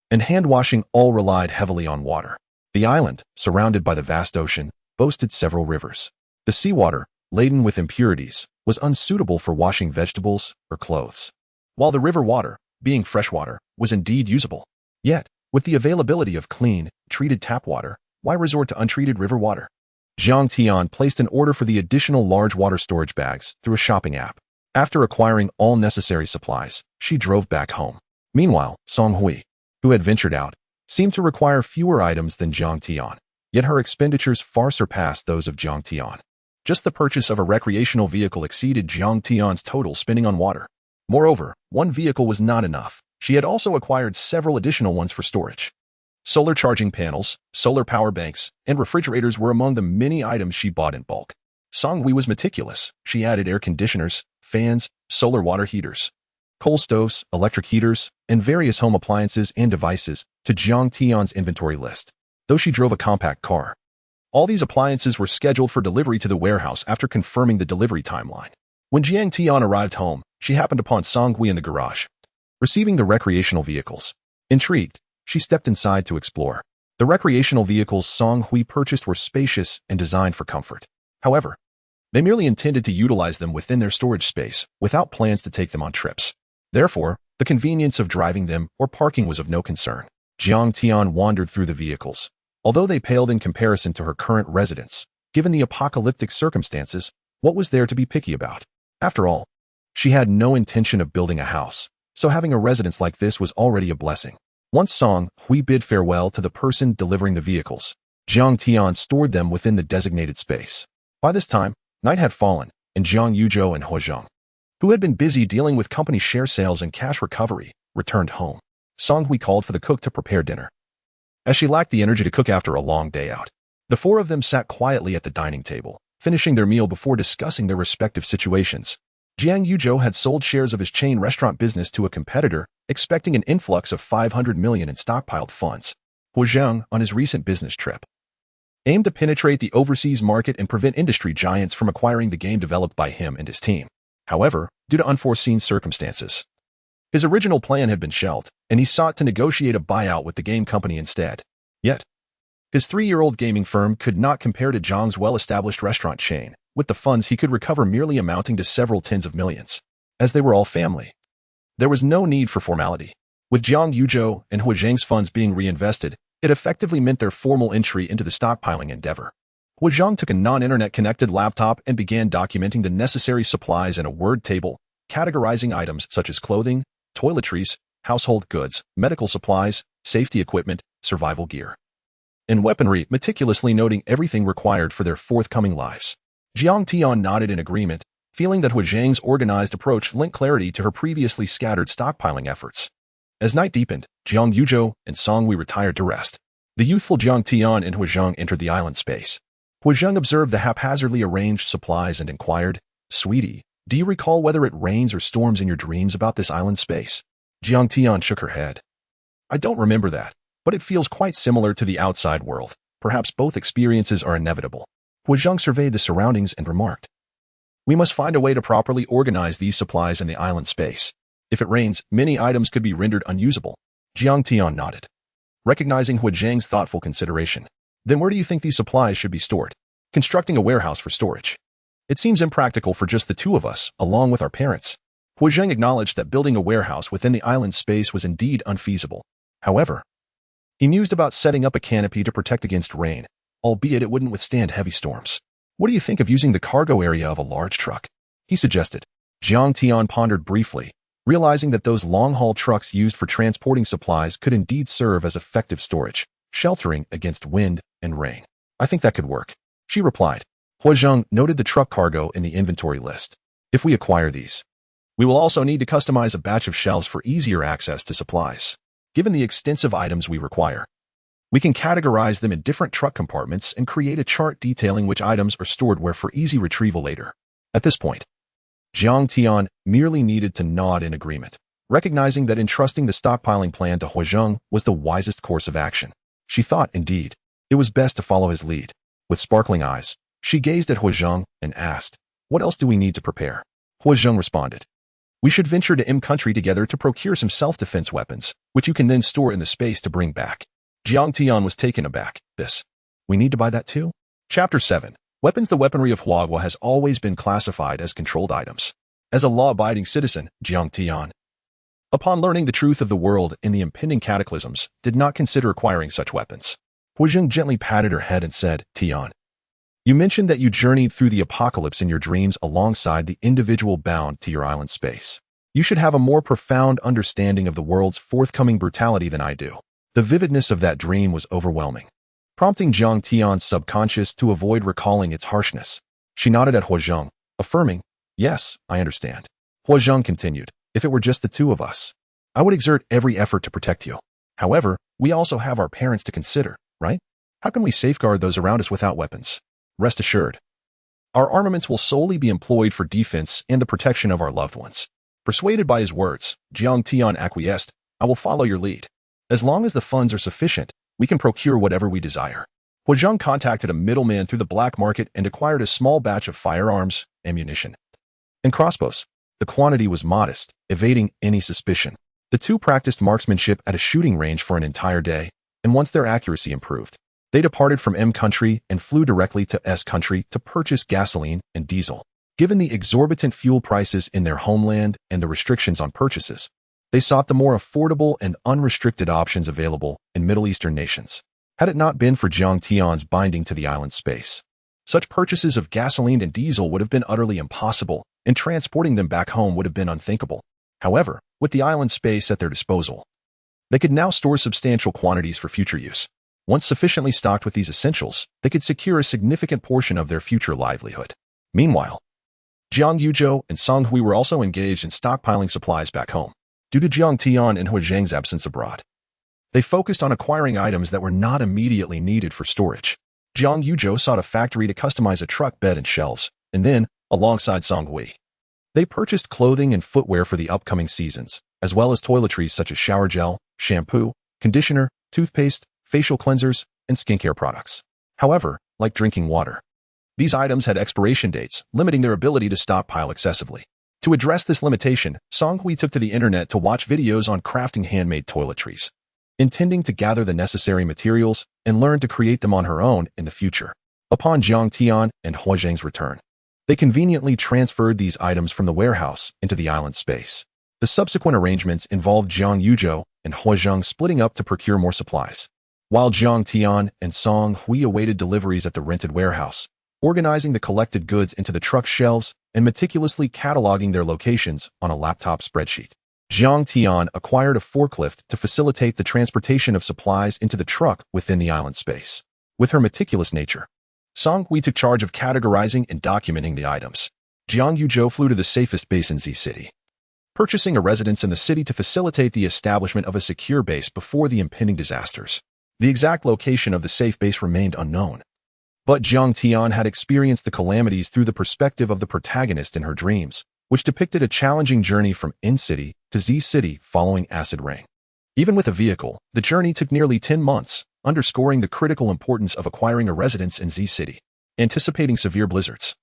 and hand washing all relied heavily on water. The island, surrounded by the vast ocean, boasted several rivers. The seawater, laden with impurities, was unsuitable for washing vegetables or clothes, while the river water, being freshwater, was indeed usable. Yet, with the availability of clean, treated tap water, why resort to untreated river water? Jiang Tian placed an order for the additional large water storage bags through a shopping app. After acquiring all necessary supplies, she drove back home. Meanwhile, Songhui, who had ventured out, seemed to require fewer items than Jiang Tian, yet her expenditures far surpassed those of Jiang Tian. Just the purchase of a recreational vehicle exceeded Jiang Tian's total spending on water. Moreover, one vehicle was not enough. She had also acquired several additional ones for storage. Solar charging panels, solar power banks, and refrigerators were among the many items she bought in bulk. Songhui was meticulous. She added air conditioners, fans, solar water heaters, coal stoves, electric heaters, and various home appliances and devices to Jiang Tian's inventory list, though she drove a compact car. All these appliances were scheduled for delivery to the warehouse after confirming the delivery timeline. When Jiang Tian arrived home, she happened upon Songhui in the garage, receiving the recreational vehicles. Intrigued, she stepped inside to explore. The recreational vehicles Songhui purchased were spacious and designed for comfort. However, they merely intended to utilize them within their storage space, without plans to take them on trips. Therefore, the convenience of driving them or parking was of no concern. Jiang Tian wandered through the vehicles. Although they paled in comparison to her current residence, given the apocalyptic circumstances, what was there to be picky about? After all, she had no intention of building a house, so having a residence like this was already a blessing. Once Songhui bid farewell to the person delivering the vehicles, Jiang Tian stored them within the designated space. By this time, night had fallen, and Jiang Yuzhou and Huazhang, who had been busy dealing with company share sales and cash recovery, returned home. Songhui called for the cook to prepare dinner, as she lacked the energy to cook after a long day out. The four of them sat quietly at the dining table, finishing their meal before discussing their respective situations. Jiang Yuzhou had sold shares of his chain restaurant business to a competitor, expecting an influx of 500 million in stockpiled funds. Huazhang, on his recent business trip, aimed to penetrate the overseas market and prevent industry giants from acquiring the game developed by him and his team. However, due to unforeseen circumstances, his original plan had been shelved, and he sought to negotiate a buyout with the game company instead. Yet, his 3-year-old gaming firm could not compare to Zhang's well-established restaurant chain, with the funds he could recover merely amounting to several tens of millions. As they were all family, there was no need for formality. With Jiang Yuzhou and Huazhang's funds being reinvested, it effectively meant their formal entry into the stockpiling endeavor. Huazhang took a non-internet connected laptop and began documenting the necessary supplies in a word table, categorizing items such as clothing, toiletries, household goods, medical supplies, safety equipment, survival gear, and weaponry, meticulously noting everything required for their forthcoming lives. Jiang Tian nodded in agreement, feeling that Huazhang's organized approach lent clarity to her previously scattered stockpiling efforts. As night deepened, Jiang Yuzhou and Songhui retired to rest. The youthful Jiang Tian and Huazhang entered the island space. Huazhang observed the haphazardly arranged supplies and inquired, "Sweetie, do you recall whether it rains or storms in your dreams about this island space?" Jiang Tian shook her head. "I don't remember that, but it feels quite similar to the outside world. Perhaps both experiences are inevitable." Huazhang surveyed the surroundings and remarked, "We must find a way to properly organize these supplies in the island space. If it rains, many items could be rendered unusable." Jiang Tian nodded, recognizing Huazhang's thoughtful consideration. "Then where do you think these supplies should be stored?" "Constructing a warehouse for storage. It seems impractical for just the two of us, along with our parents." Huazhang acknowledged that building a warehouse within the island space was indeed unfeasible. However, he mused about setting up a canopy to protect against rain, albeit it wouldn't withstand heavy storms. "What do you think of using the cargo area of a large truck?" he suggested. Jiang Tian pondered briefly, realizing that those long-haul trucks used for transporting supplies could indeed serve as effective storage, sheltering against wind and rain. "I think that could work," she replied. Huazhang noted the truck cargo in the inventory list. "If we acquire these, we will also need to customize a batch of shelves for easier access to supplies. Given the extensive items we require, we can categorize them in different truck compartments and create a chart detailing which items are stored where for easy retrieval later." At this point, Jiang Tian merely needed to nod in agreement, recognizing that entrusting the stockpiling plan to Huazhang was the wisest course of action. She thought, indeed, it was best to follow his lead. With sparkling eyes, she gazed at Huazhang and asked, "What else do we need to prepare?" Huazhang responded, "We should venture to M country together to procure some self-defense weapons, which you can then store in the space to bring back." Jiang Tian was taken aback. We need to buy that too?" Chapter 7. Weapons. The weaponry of Huagua has always been classified as controlled items. As a law-abiding citizen, Jiang Tian, upon learning the truth of the world and the impending cataclysms, did not consider acquiring such weapons. Huazhang gently patted her head and said, "Tian, you mentioned that you journeyed through the apocalypse in your dreams alongside the individual bound to your island space. You should have a more profound understanding of the world's forthcoming brutality than I do. The vividness of that dream was overwhelming, prompting Jiang Tian's subconscious to avoid recalling its harshness. She nodded at Huazheng, affirming, "Yes, I understand." Huazheng continued, "If it were just the two of us, I would exert every effort to protect you. However, we also have our parents to consider, right? How can we safeguard those around us without weapons? Rest assured, our armaments will solely be employed for defense and the protection of our loved ones." Persuaded by his words, Jiang Tian acquiesced, "I will follow your lead. As long as the funds are sufficient, we can procure whatever we desire." Huazheng contacted a middleman through the black market and acquired a small batch of firearms, ammunition, and crossbows. The quantity was modest, evading any suspicion. The two practiced marksmanship at a shooting range for an entire day, and once their accuracy improved, they departed from M country and flew directly to S country to purchase gasoline and diesel. Given the exorbitant fuel prices in their homeland and the restrictions on purchases, they sought the more affordable and unrestricted options available in Middle Eastern nations. Had it not been for Jiang Tian's binding to the island space, such purchases of gasoline and diesel would have been utterly impossible, and transporting them back home would have been unthinkable. However, with the island space at their disposal, they could now store substantial quantities for future use. Once sufficiently stocked with these essentials, they could secure a significant portion of their future livelihood. Meanwhile, Jiang Yuzhou and Song Hui were also engaged in stockpiling supplies back home. Due to Jiang Tian and Huazheng's absence abroad, they focused on acquiring items that were not immediately needed for storage. Jiang Yuzhou sought a factory to customize a truck bed and shelves, and then, alongside Song Hui, they purchased clothing and footwear for the upcoming seasons, as well as toiletries such as shower gel, shampoo, conditioner, toothpaste, facial cleansers, and skincare products. However, like drinking water, these items had expiration dates, limiting their ability to stockpile excessively. To address this limitation, Song Hui took to the internet to watch videos on crafting handmade toiletries, intending to gather the necessary materials and learn to create them on her own in the future. Upon Jiang Tian and Huazheng's return, they conveniently transferred these items from the warehouse into the island space. The subsequent arrangements involved Jiang Yuzhou and Huazheng splitting up to procure more supplies, while Jiang Tian and Song Hui awaited deliveries at the rented warehouse, organizing the collected goods into the truck shelves and meticulously cataloging their locations on a laptop spreadsheet. Jiang Tian acquired a forklift to facilitate the transportation of supplies into the truck within the island space. With her meticulous nature, Song Hui took charge of categorizing and documenting the items. Jiang Yuzhou flew to the safest base in Z City, purchasing a residence in the city to facilitate the establishment of a secure base before the impending disasters. The exact location of the safe base remained unknown, but Jiang Tian had experienced the calamities through the perspective of the protagonist in her dreams, which depicted a challenging journey from N City to Z City following acid rain. Even with a vehicle, the journey took nearly 10 months, underscoring the critical importance of acquiring a residence in Z City. Anticipating severe blizzards,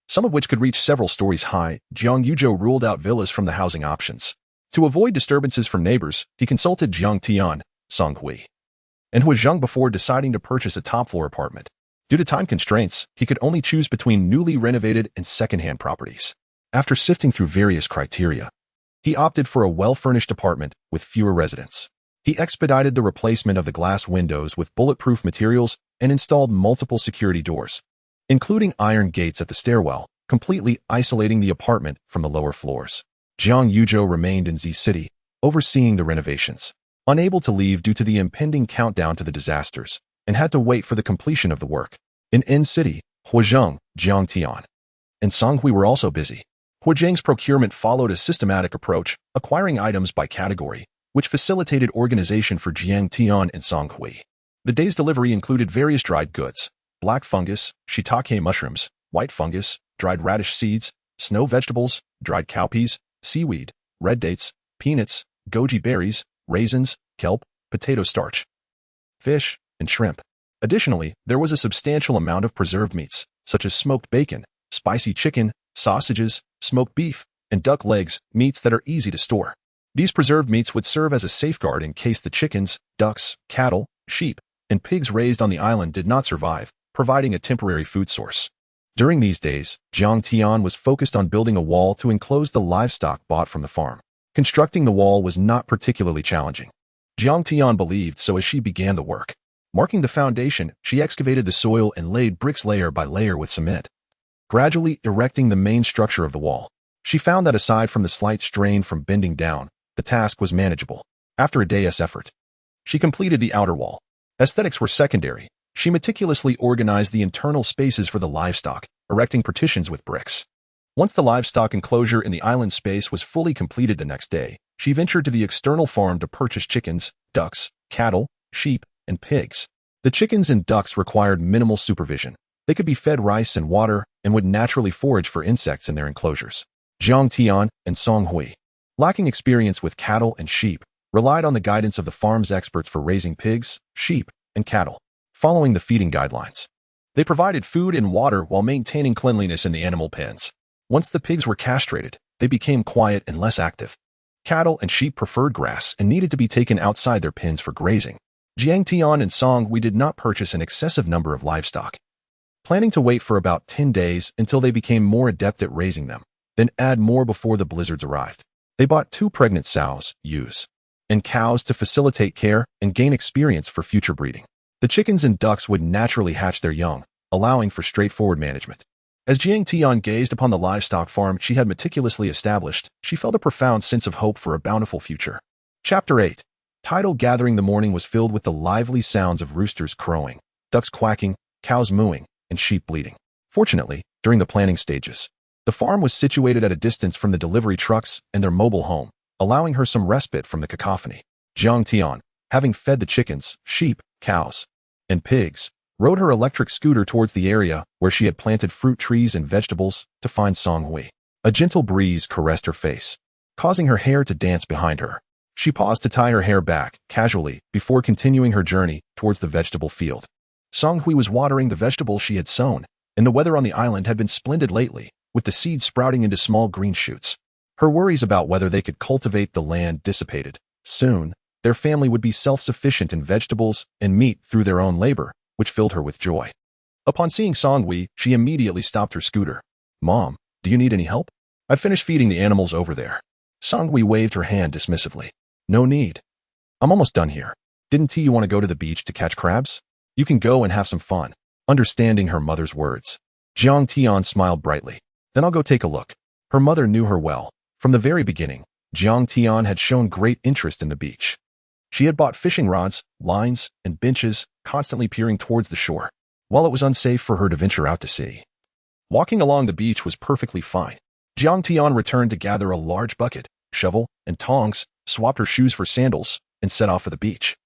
some of which could reach several stories high, Jiang Yuzhou ruled out villas from the housing options. To avoid disturbances from neighbors, he consulted Jiang Tian, Song Hui, and Huazheng before deciding to purchase a top-floor apartment. Due to time constraints, he could only choose between newly renovated and second-hand properties. After sifting through various criteria, he opted for a well-furnished apartment with fewer residents. He expedited the replacement of the glass windows with bulletproof materials and installed multiple security doors, including iron gates at the stairwell, completely isolating the apartment from the lower floors. Jiang Yuzhou remained in Z City, overseeing the renovations, unable to leave due to the impending countdown to the disasters, and had to wait for the completion of the work. In N City, Huazheng, Jiang Tian, and Song Hui were also busy. Huazheng's procurement followed a systematic approach, acquiring items by category, which facilitated organization for Jiang Tian and Song Hui. The day's delivery included various dried goods, black fungus, shiitake mushrooms, white fungus, dried radish seeds, snow vegetables, dried cowpeas, seaweed, red dates, peanuts, goji berries, raisins, kelp, potato starch, fish, and shrimp. Additionally, there was a substantial amount of preserved meats, such as smoked bacon, spicy chicken, sausages, smoked beef, and duck legs, meats that are easy to store. These preserved meats would serve as a safeguard in case the chickens, ducks, cattle, sheep, and pigs raised on the island did not survive, providing a temporary food source. During these days, Jiang Tian was focused on building a wall to enclose the livestock bought from the farm. Constructing the wall was not particularly challenging. Jiang Tian believed so as she began the work. Marking the foundation, she excavated the soil and laid bricks layer by layer with cement, gradually erecting the main structure of the wall. She found that aside from the slight strain from bending down, the task was manageable. After a day's effort, She completed the outer wall. Aesthetics were secondary. She meticulously organized the internal spaces for the livestock, erecting partitions with bricks. Once the livestock enclosure in the island space was fully completed the next day, she ventured to the external farm to purchase chickens, ducks, cattle, sheep, and pigs. The chickens and ducks required minimal supervision. They could be fed rice and water and would naturally forage for insects in their enclosures. Jiang Tian and Song Hui, lacking experience with cattle and sheep, relied on the guidance of the farm's experts for raising pigs, sheep, and cattle, following the feeding guidelines. They provided food and water while maintaining cleanliness in the animal pens. Once the pigs were castrated, they became quiet and less active. Cattle and sheep preferred grass and needed to be taken outside their pens for grazing. Jiang Tian and Song Hui did not purchase an excessive number of livestock, planning to wait for about 10 days until they became more adept at raising them, then add more before the blizzards arrived. They bought 2 pregnant sows, ewes, and cows to facilitate care and gain experience for future breeding. The chickens and ducks would naturally hatch their young, allowing for straightforward management. As Jiang Tian gazed upon the livestock farm she had meticulously established, she felt a profound sense of hope for a bountiful future. Chapter 8. Tidal gathering. The morning was filled with the lively sounds of roosters crowing, ducks quacking, cows mooing, and sheep bleating. Fortunately, during the planning stages, the farm was situated at a distance from the delivery trucks and their mobile home, allowing her some respite from the cacophony. Jiang Tian, having fed the chickens, sheep, cows, and pigs, rode her electric scooter towards the area where she had planted fruit trees and vegetables to find Song Hui. A gentle breeze caressed her face, causing her hair to dance behind her. She paused to tie her hair back, casually, before continuing her journey towards the vegetable field. Song Hui was watering the vegetables she had sown, and the weather on the island had been splendid lately, with the seeds sprouting into small green shoots. Her worries about whether they could cultivate the land dissipated. Soon, their family would be self-sufficient in vegetables and meat through their own labor, which filled her with joy. Upon seeing Song Hui, she immediately stopped her scooter. "Mom, do you need any help? I've finished feeding the animals over there." Song Hui waved her hand dismissively. "No need. I'm almost done here. Didn't you want to go to the beach to catch crabs? You can go and have some fun." Understanding her mother's words, Jiang Tian smiled brightly. "Then I'll go take a look." Her mother knew her well. From the very beginning, Jiang Tian had shown great interest in the beach. She had bought fishing rods, lines, and benches, constantly peering towards the shore, while it was unsafe for her to venture out to sea. Walking along the beach was perfectly fine. Jiang Tian returned to gather a large bucket, shovel, and tongs, swapped her shoes for sandals, and set off for the beach.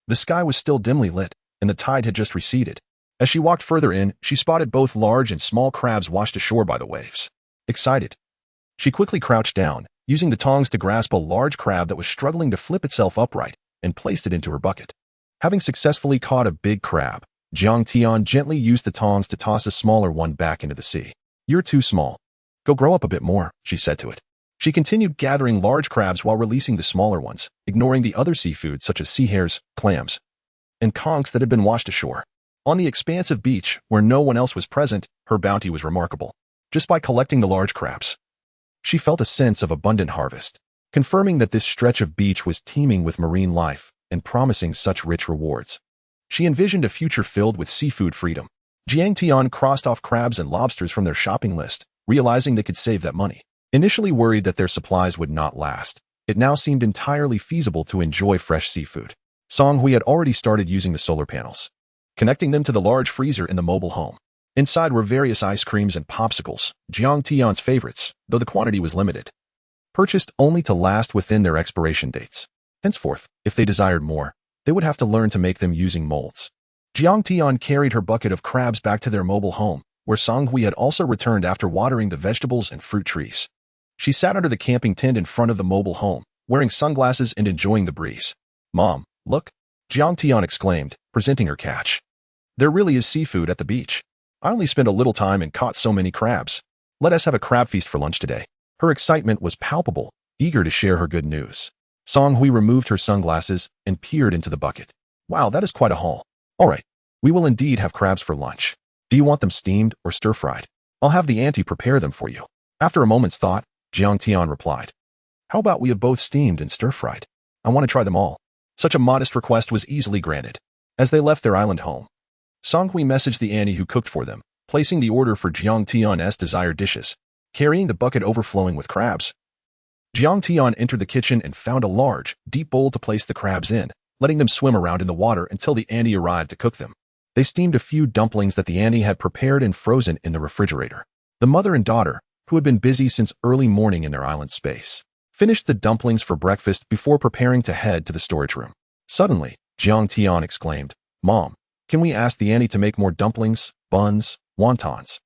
The sky was still dimly lit, and the tide had just receded. As she walked further in, she spotted both large and small crabs washed ashore by the waves. Excited, she quickly crouched down, using the tongs to grasp a large crab that was struggling to flip itself upright, and placed it into her bucket. Having successfully caught a big crab, Jiang Tian gently used the tongs to toss a smaller one back into the sea. "You're too small. Go grow up a bit more," she said to it. She continued gathering large crabs while releasing the smaller ones, ignoring the other seafood such as sea hares, clams, and conchs that had been washed ashore. On the expansive beach, where no one else was present, her bounty was remarkable. Just by collecting the large crabs, she felt a sense of abundant harvest, confirming that this stretch of beach was teeming with marine life and promising such rich rewards. She envisioned a future filled with seafood freedom. Jiang Tian crossed off crabs and lobsters from their shopping list, realizing they could save that money. Initially worried that their supplies would not last, it now seemed entirely feasible to enjoy fresh seafood. Song Hui had already started using the solar panels, connecting them to the large freezer in the mobile home. Inside were various ice creams and popsicles, Jiang Tian's favorites, though the quantity was limited, purchased only to last within their expiration dates. Henceforth, if they desired more, they would have to learn to make them using molds. Jiang Tian carried her bucket of crabs back to their mobile home, where Song Hui had also returned after watering the vegetables and fruit trees. She sat under the camping tent in front of the mobile home, wearing sunglasses and enjoying the breeze. "Mom, look," Jiang Tian exclaimed, presenting her catch. "There really is seafood at the beach. I only spent a little time and caught so many crabs. Let us have a crab feast for lunch today." Her excitement was palpable, eager to share her good news. Song Hui removed her sunglasses and peered into the bucket. "Wow, that is quite a haul. All right, we will indeed have crabs for lunch. Do you want them steamed or stir-fried? I'll have the auntie prepare them for you." After a moment's thought, Jiang Tian replied, "How about we have both steamed and stir-fried? I want to try them all." Such a modest request was easily granted. As they left their island home, Song Hui messaged the auntie who cooked for them, placing the order for Jiang Tian's desired dishes. Carrying the bucket overflowing with crabs, Jiang Tian entered the kitchen and found a large, deep bowl to place the crabs in, letting them swim around in the water until the auntie arrived to cook them. They steamed a few dumplings that the auntie had prepared and frozen in the refrigerator. The mother and daughter, who had been busy since early morning in their island space, finished the dumplings for breakfast before preparing to head to the storage room. Suddenly, Jiang Tian exclaimed, "Mom, can we ask the auntie to make more dumplings, buns, wontons,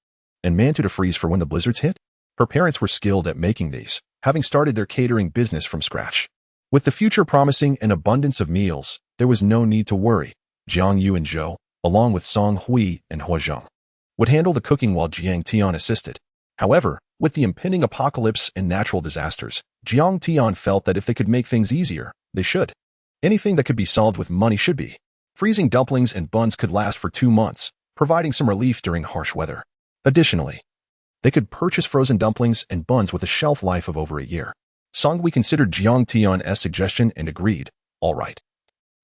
and mantou to freeze for when the blizzards hit?" Her parents were skilled at making these, having started their catering business from scratch. With the future promising an abundance of meals, there was no need to worry. Jiang Yu and Zhou, along with Song Hui and Hua Zheng, would handle the cooking while Jiang Tian assisted. However, with the impending apocalypse and natural disasters, Jiang Tian felt that if they could make things easier, they should. Anything that could be solved with money should be. Freezing dumplings and buns could last for 2 months, providing some relief during harsh weather. Additionally, they could purchase frozen dumplings and buns with a shelf life of over a year. Song Hui considered Jiang Tian's suggestion and agreed, "All right.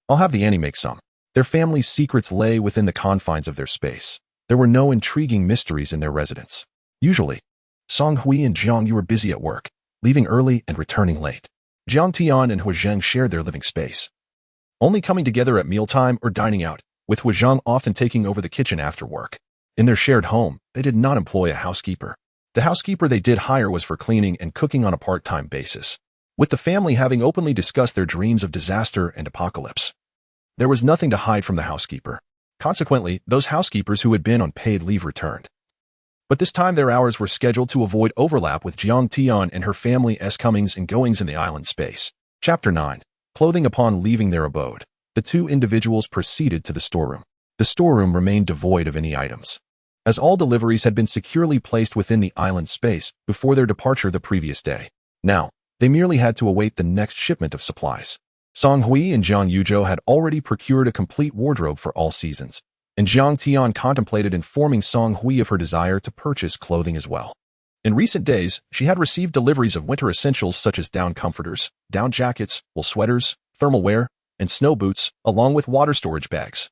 I'll have the auntie make some." Their family's secrets lay within the confines of their space. There were no intriguing mysteries in their residence. Usually, Song Hui and Jiang Yu were busy at work, leaving early and returning late. Jiang Tian and Hua Zheng shared their living space, only coming together at mealtime or dining out, with Hua Zheng often taking over the kitchen after work. In their shared home, they did not employ a housekeeper. The housekeeper they did hire was for cleaning and cooking on a part-time basis. With the family having openly discussed their dreams of disaster and apocalypse, there was nothing to hide from the housekeeper. Consequently, those housekeepers who had been on paid leave returned. But this time their hours were scheduled to avoid overlap with Jiang Tian and her family's comings and goings in the island space. Chapter 9. Clothing. Upon leaving their abode, the two individuals proceeded to the storeroom. The storeroom remained devoid of any items, as all deliveries had been securely placed within the island space before their departure the previous day. Now, they merely had to await the next shipment of supplies. Song Hui and Jiang Yuzhou had already procured a complete wardrobe for all seasons, and Jiang Tian contemplated informing Song Hui of her desire to purchase clothing as well. In recent days, she had received deliveries of winter essentials such as down comforters, down jackets, wool sweaters, thermal wear, and snow boots, along with water storage bags,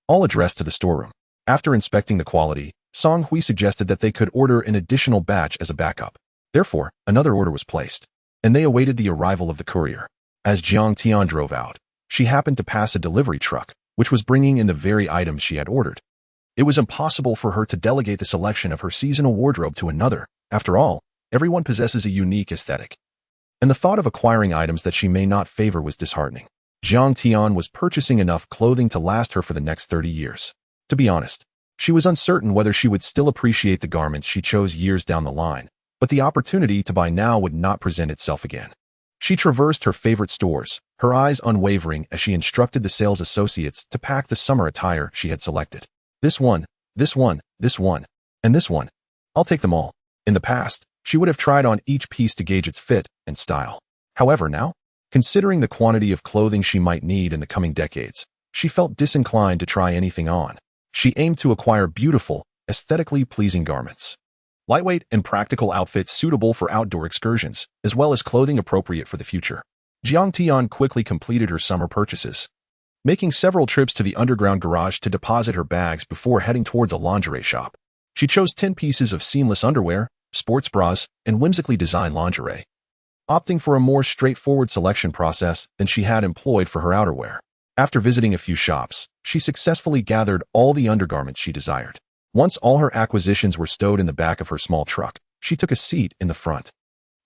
all addressed to the storeroom. After inspecting the quality, Song Hui suggested that they could order an additional batch as a backup. Therefore, another order was placed, and they awaited the arrival of the courier. As Jiang Tian drove out, she happened to pass a delivery truck, which was bringing in the very items she had ordered. It was impossible for her to delegate the selection of her seasonal wardrobe to another. After all, everyone possesses a unique aesthetic, and the thought of acquiring items that she may not favor was disheartening. Jiang Tian was purchasing enough clothing to last her for the next 30 years. To be honest, she was uncertain whether she would still appreciate the garments she chose years down the line, but the opportunity to buy now would not present itself again. She traversed her favorite stores, her eyes unwavering as she instructed the sales associates to pack the summer attire she had selected. This one, this one, this one, and this one. I'll take them all. In the past, she would have tried on each piece to gauge its fit and style. However, now, considering the quantity of clothing she might need in the coming decades, she felt disinclined to try anything on. She aimed to acquire beautiful, aesthetically pleasing garments, lightweight and practical outfits suitable for outdoor excursions, as well as clothing appropriate for the future. Jiang Tian quickly completed her summer purchases, making several trips to the underground garage to deposit her bags before heading towards a lingerie shop. She chose 10 pieces of seamless underwear, sports bras, and whimsically designed lingerie, opting for a more straightforward selection process than she had employed for her outerwear. After visiting a few shops, she successfully gathered all the undergarments she desired. Once all her acquisitions were stowed in the back of her small truck, she took a seat in the front,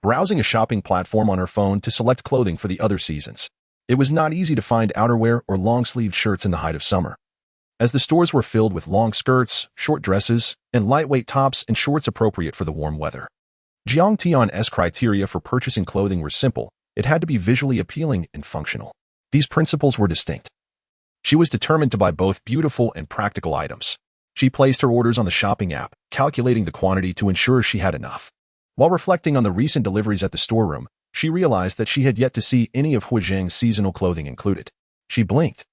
browsing a shopping platform on her phone to select clothing for the other seasons. It was not easy to find outerwear or long-sleeved shirts in the height of summer, as the stores were filled with long skirts, short dresses, and lightweight tops and shorts appropriate for the warm weather. Jiang Tian's criteria for purchasing clothing were simple. It had to be visually appealing and functional. These principles were distinct. She was determined to buy both beautiful and practical items. She placed her orders on the shopping app, calculating the quantity to ensure she had enough. While reflecting on the recent deliveries at the storeroom, she realized that she had yet to see any of Hua Zheng's seasonal clothing included. She blinked,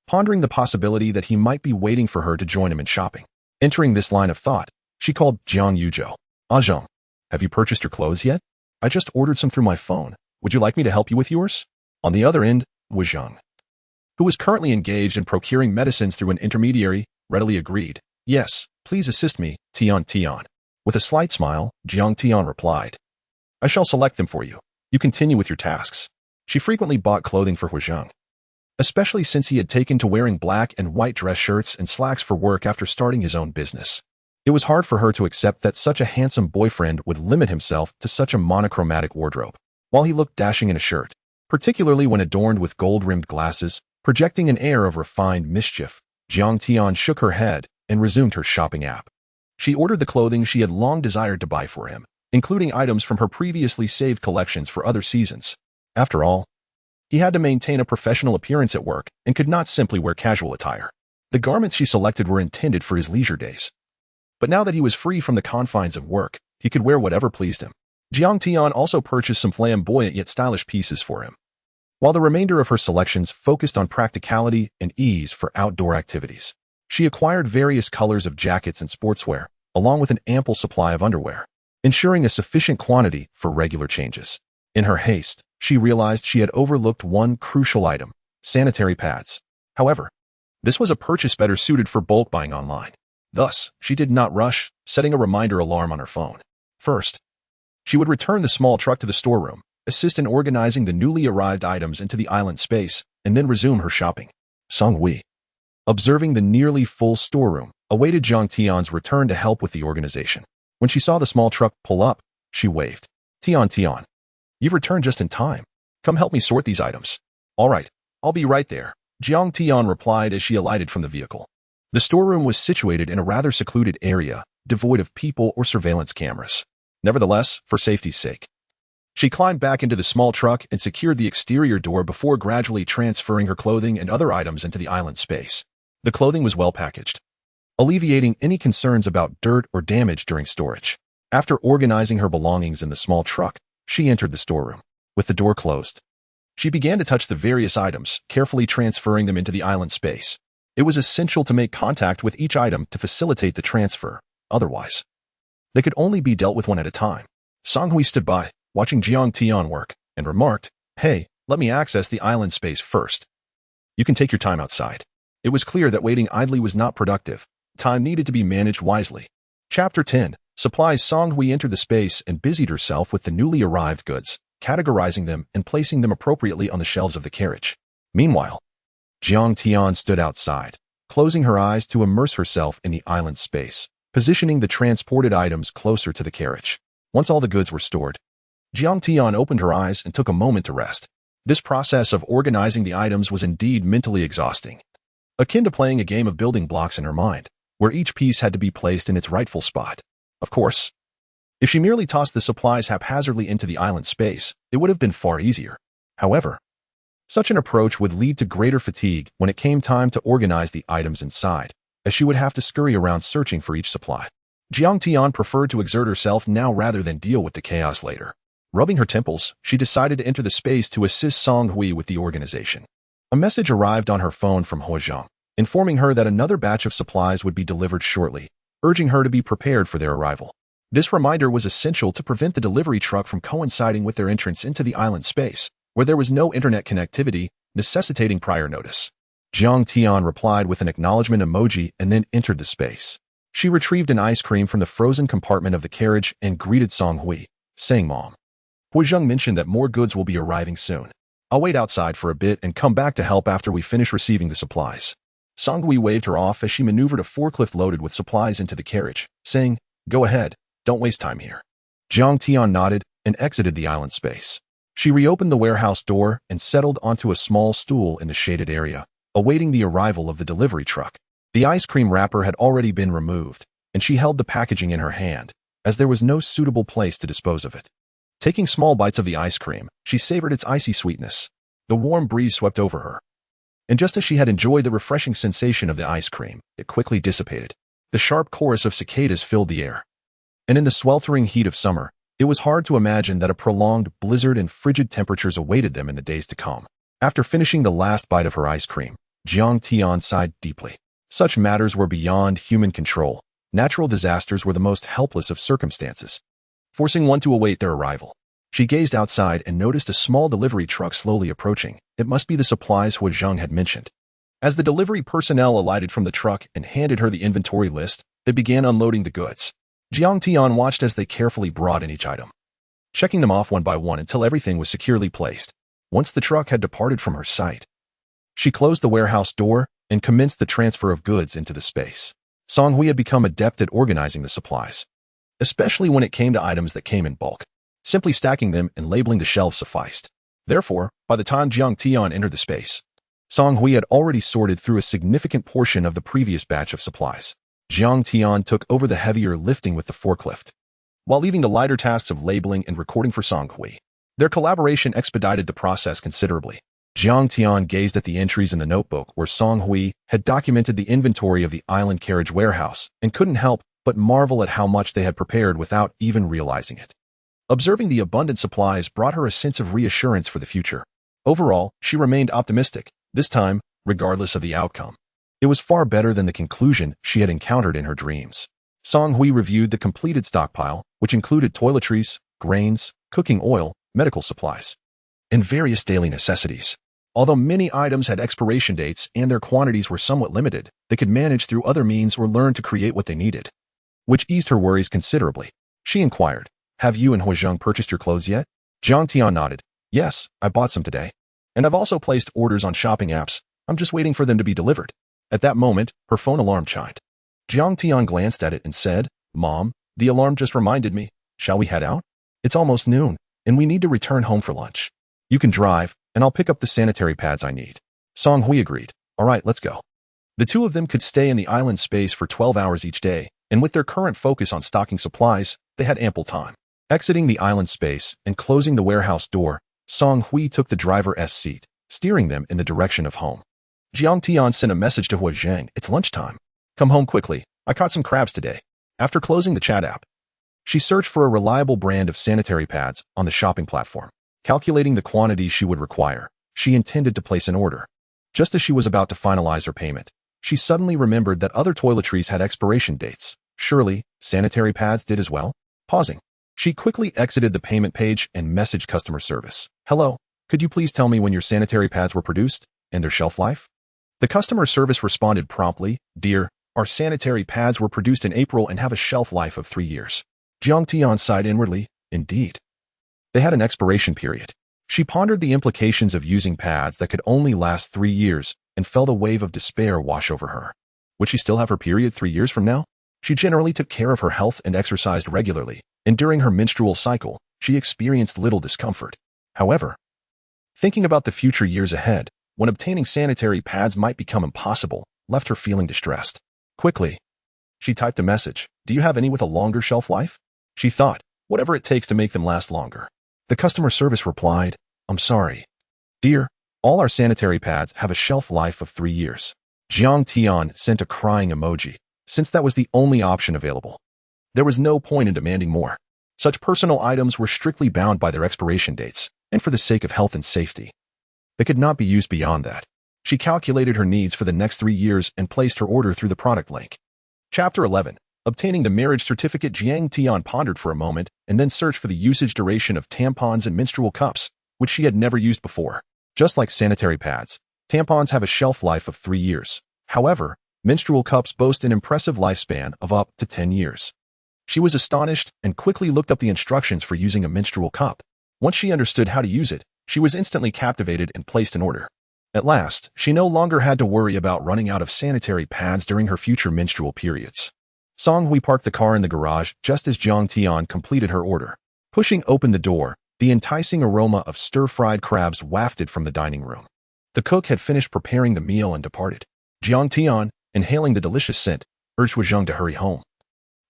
pondering the possibility that he might be waiting for her to join him in shopping. Entering this line of thought, she called Jiang Yuzhou. "Zheng, have you purchased your clothes yet? I just ordered some through my phone. Would you like me to help you with yours?" On the other end, Hua Zheng, who was currently engaged in procuring medicines through an intermediary, readily agreed. "Yes, please assist me, Tian Tian." With a slight smile, Jiang Tian replied, "I shall select them for you. You continue with your tasks." She frequently bought clothing for Hua Zheng, especially since he had taken to wearing black and white dress shirts and slacks for work after starting his own business. It was hard for her to accept that such a handsome boyfriend would limit himself to such a monochromatic wardrobe. While he looked dashing in a shirt, particularly when adorned with gold-rimmed glasses, projecting an air of refined mischief, Jiang Tian shook her head and resumed her shopping app. She ordered the clothing she had long desired to buy for him, including items from her previously saved collections for other seasons. After all, he had to maintain a professional appearance at work and could not simply wear casual attire. The garments she selected were intended for his leisure days. But now that he was free from the confines of work, he could wear whatever pleased him. Jiang Tian also purchased some flamboyant yet stylish pieces for him, while the remainder of her selections focused on practicality and ease for outdoor activities. She acquired various colors of jackets and sportswear, along with an ample supply of underwear, ensuring a sufficient quantity for regular changes. In her haste, she realized she had overlooked one crucial item: sanitary pads. However, this was a purchase better suited for bulk buying online. Thus, she did not rush, setting a reminder alarm on her phone. First, she would return the small truck to the storeroom, assist in organizing the newly arrived items into the island space, and then resume her shopping. Song Hui, observing the nearly full storeroom, awaited Jiang Tian's return to help with the organization. When she saw the small truck pull up, she waved. Tian, you've returned just in time. Come help me sort these items. All right, I'll be right there, Jiang Tian replied as she alighted from the vehicle. The storeroom was situated in a rather secluded area, devoid of people or surveillance cameras. Nevertheless, for safety's sake, she climbed back into the small truck and secured the exterior door before gradually transferring her clothing and other items into the island space. The clothing was well packaged, alleviating any concerns about dirt or damage during storage. After organizing her belongings in the small truck, she entered the storeroom. With the door closed, she began to touch the various items, carefully transferring them into the island space. It was essential to make contact with each item to facilitate the transfer. Otherwise, they could only be dealt with one at a time. Song Hui stood by, watching Jiang Tian work, and remarked, "Hey, let me access the island space first. You can take your time outside." It was clear that waiting idly was not productive. Time needed to be managed wisely. Chapter 10. Supplies. Song Hui entered the space and busied herself with the newly arrived goods, categorizing them and placing them appropriately on the shelves of the carriage. Meanwhile, Jiang Tian stood outside, closing her eyes to immerse herself in the island space, positioning the transported items closer to the carriage. Once all the goods were stored, Jiang Tian opened her eyes and took a moment to rest. This process of organizing the items was indeed mentally exhausting, akin to playing a game of building blocks in her mind, where each piece had to be placed in its rightful spot. Of course, if she merely tossed the supplies haphazardly into the island space, it would have been far easier. However, such an approach would lead to greater fatigue when it came time to organize the items inside, as she would have to scurry around searching for each supply. Jiang Tian preferred to exert herself now rather than deal with the chaos later. Rubbing her temples, she decided to enter the space to assist Song Hui with the organization. A message arrived on her phone from Huozhang, informing her that another batch of supplies would be delivered shortly, urging her to be prepared for their arrival. This reminder was essential to prevent the delivery truck from coinciding with their entrance into the island space, where there was no internet connectivity, necessitating prior notice. Jiang Tian replied with an acknowledgement emoji and then entered the space. She retrieved an ice cream from the frozen compartment of the carriage and greeted Song Hui, saying, "Mom, Huozhang mentioned that more goods will be arriving soon. I'll wait outside for a bit and come back to help after we finish receiving the supplies." Song Hui waved her off as she maneuvered a forklift loaded with supplies into the carriage, saying, "Go ahead, don't waste time here." Jiang Tian nodded and exited the island space. She reopened the warehouse door and settled onto a small stool in the shaded area, awaiting the arrival of the delivery truck. The ice cream wrapper had already been removed, and she held the packaging in her hand, as there was no suitable place to dispose of it. Taking small bites of the ice cream, she savored its icy sweetness. The warm breeze swept over her, and just as she had enjoyed the refreshing sensation of the ice cream, it quickly dissipated. The sharp chorus of cicadas filled the air, and in the sweltering heat of summer, it was hard to imagine that a prolonged blizzard and frigid temperatures awaited them in the days to come. After finishing the last bite of her ice cream, Jiang Tian sighed deeply. Such matters were beyond human control. Natural disasters were the most helpless of circumstances, forcing one to await their arrival. She gazed outside and noticed a small delivery truck slowly approaching. It must be the supplies Huozhang had mentioned. As the delivery personnel alighted from the truck and handed her the inventory list, they began unloading the goods. Jiang Tian watched as they carefully brought in each item, checking them off one by one until everything was securely placed. Once the truck had departed from her sight, She closed the warehouse door and commenced the transfer of goods into the space. Song Hui had become adept at organizing the supplies, especially when it came to items that came in bulk. Simply stacking them and labeling the shelves sufficed. Therefore, by the time Jiang Tian entered the space, Song Hui had already sorted through a significant portion of the previous batch of supplies. Jiang Tian took over the heavier lifting with the forklift, while leaving the lighter tasks of labeling and recording for Song Hui. Their collaboration expedited the process considerably. Jiang Tian gazed at the entries in the notebook where Song Hui had documented the inventory of the island carriage warehouse and couldn't help but marvel at how much they had prepared without even realizing it. Observing the abundant supplies brought her a sense of reassurance for the future. Overall, she remained optimistic, this time, regardless of the outcome. It was far better than the conclusion she had encountered in her dreams. Song Hui reviewed the completed stockpile, which included toiletries, grains, cooking oil, medical supplies, and various daily necessities. Although many items had expiration dates and their quantities were somewhat limited, they could manage through other means or learn to create what they needed, which eased her worries considerably. She inquired, "Have you and Huizheng purchased your clothes yet?" Jiang Tian nodded. "Yes, I bought some today. And I've also placed orders on shopping apps. I'm just waiting for them to be delivered." At that moment, her phone alarm chimed. Jiang Tian glanced at it and said, "Mom, the alarm just reminded me. Shall we head out? It's almost noon, and we need to return home for lunch. You can drive, and I'll pick up the sanitary pads I need." Song Hui agreed. "All right, let's go." The two of them could stay in the island space for 12 hours each day, and with their current focus on stocking supplies, they had ample time. Exiting the island space and closing the warehouse door, Song Hui took the driver's seat, steering them in the direction of home. Jiang Tian sent a message to Huizheng, "It's lunchtime. Come home quickly. I caught some crabs today." After closing the chat app, she searched for a reliable brand of sanitary pads on the shopping platform. Calculating the quantities she would require, she intended to place an order. Just as she was about to finalize her payment, she suddenly remembered that other toiletries had expiration dates. Surely, sanitary pads did as well? Pausing, she quickly exited the payment page and messaged customer service. "Hello, could you please tell me when your sanitary pads were produced and their shelf life?" The customer service responded promptly, "Dear, our sanitary pads were produced in April and have a shelf life of 3 years." Jiang Tian sighed inwardly. Indeed, they had an expiration period. She pondered the implications of using pads that could only last 3 years and felt a wave of despair wash over her. Would she still have her period 3 years from now? She generally took care of her health and exercised regularly, and during her menstrual cycle, she experienced little discomfort. However, thinking about the future years ahead, when obtaining sanitary pads might become impossible, left her feeling distressed. Quickly, she typed a message. "Do you have any with a longer shelf life?" She thought, whatever it takes to make them last longer. The customer service replied, "I'm sorry. Dear, all our sanitary pads have a shelf life of 3 years." Jiang Tian sent a crying emoji, since that was the only option available. There was no point in demanding more. Such personal items were strictly bound by their expiration dates, and for the sake of health and safety, they could not be used beyond that. She calculated her needs for the next 3 years and placed her order through the product link. Chapter 11. Obtaining the marriage certificate. Jiang Tian pondered for a moment and then searched for the usage duration of tampons and menstrual cups, which she had never used before. Just like sanitary pads, tampons have a shelf life of 3 years. However, menstrual cups boast an impressive lifespan of up to 10 years. She was astonished and quickly looked up the instructions for using a menstrual cup. Once she understood how to use it, she was instantly captivated and placed an order. At last, she no longer had to worry about running out of sanitary pads during her future menstrual periods. Song Hui parked the car in the garage just as Jiang Tian completed her order. Pushing open the door, the enticing aroma of stir-fried crabs wafted from the dining room. The cook had finished preparing the meal and departed. Jiang Tian, inhaling the delicious scent, urged Huizheng to hurry home,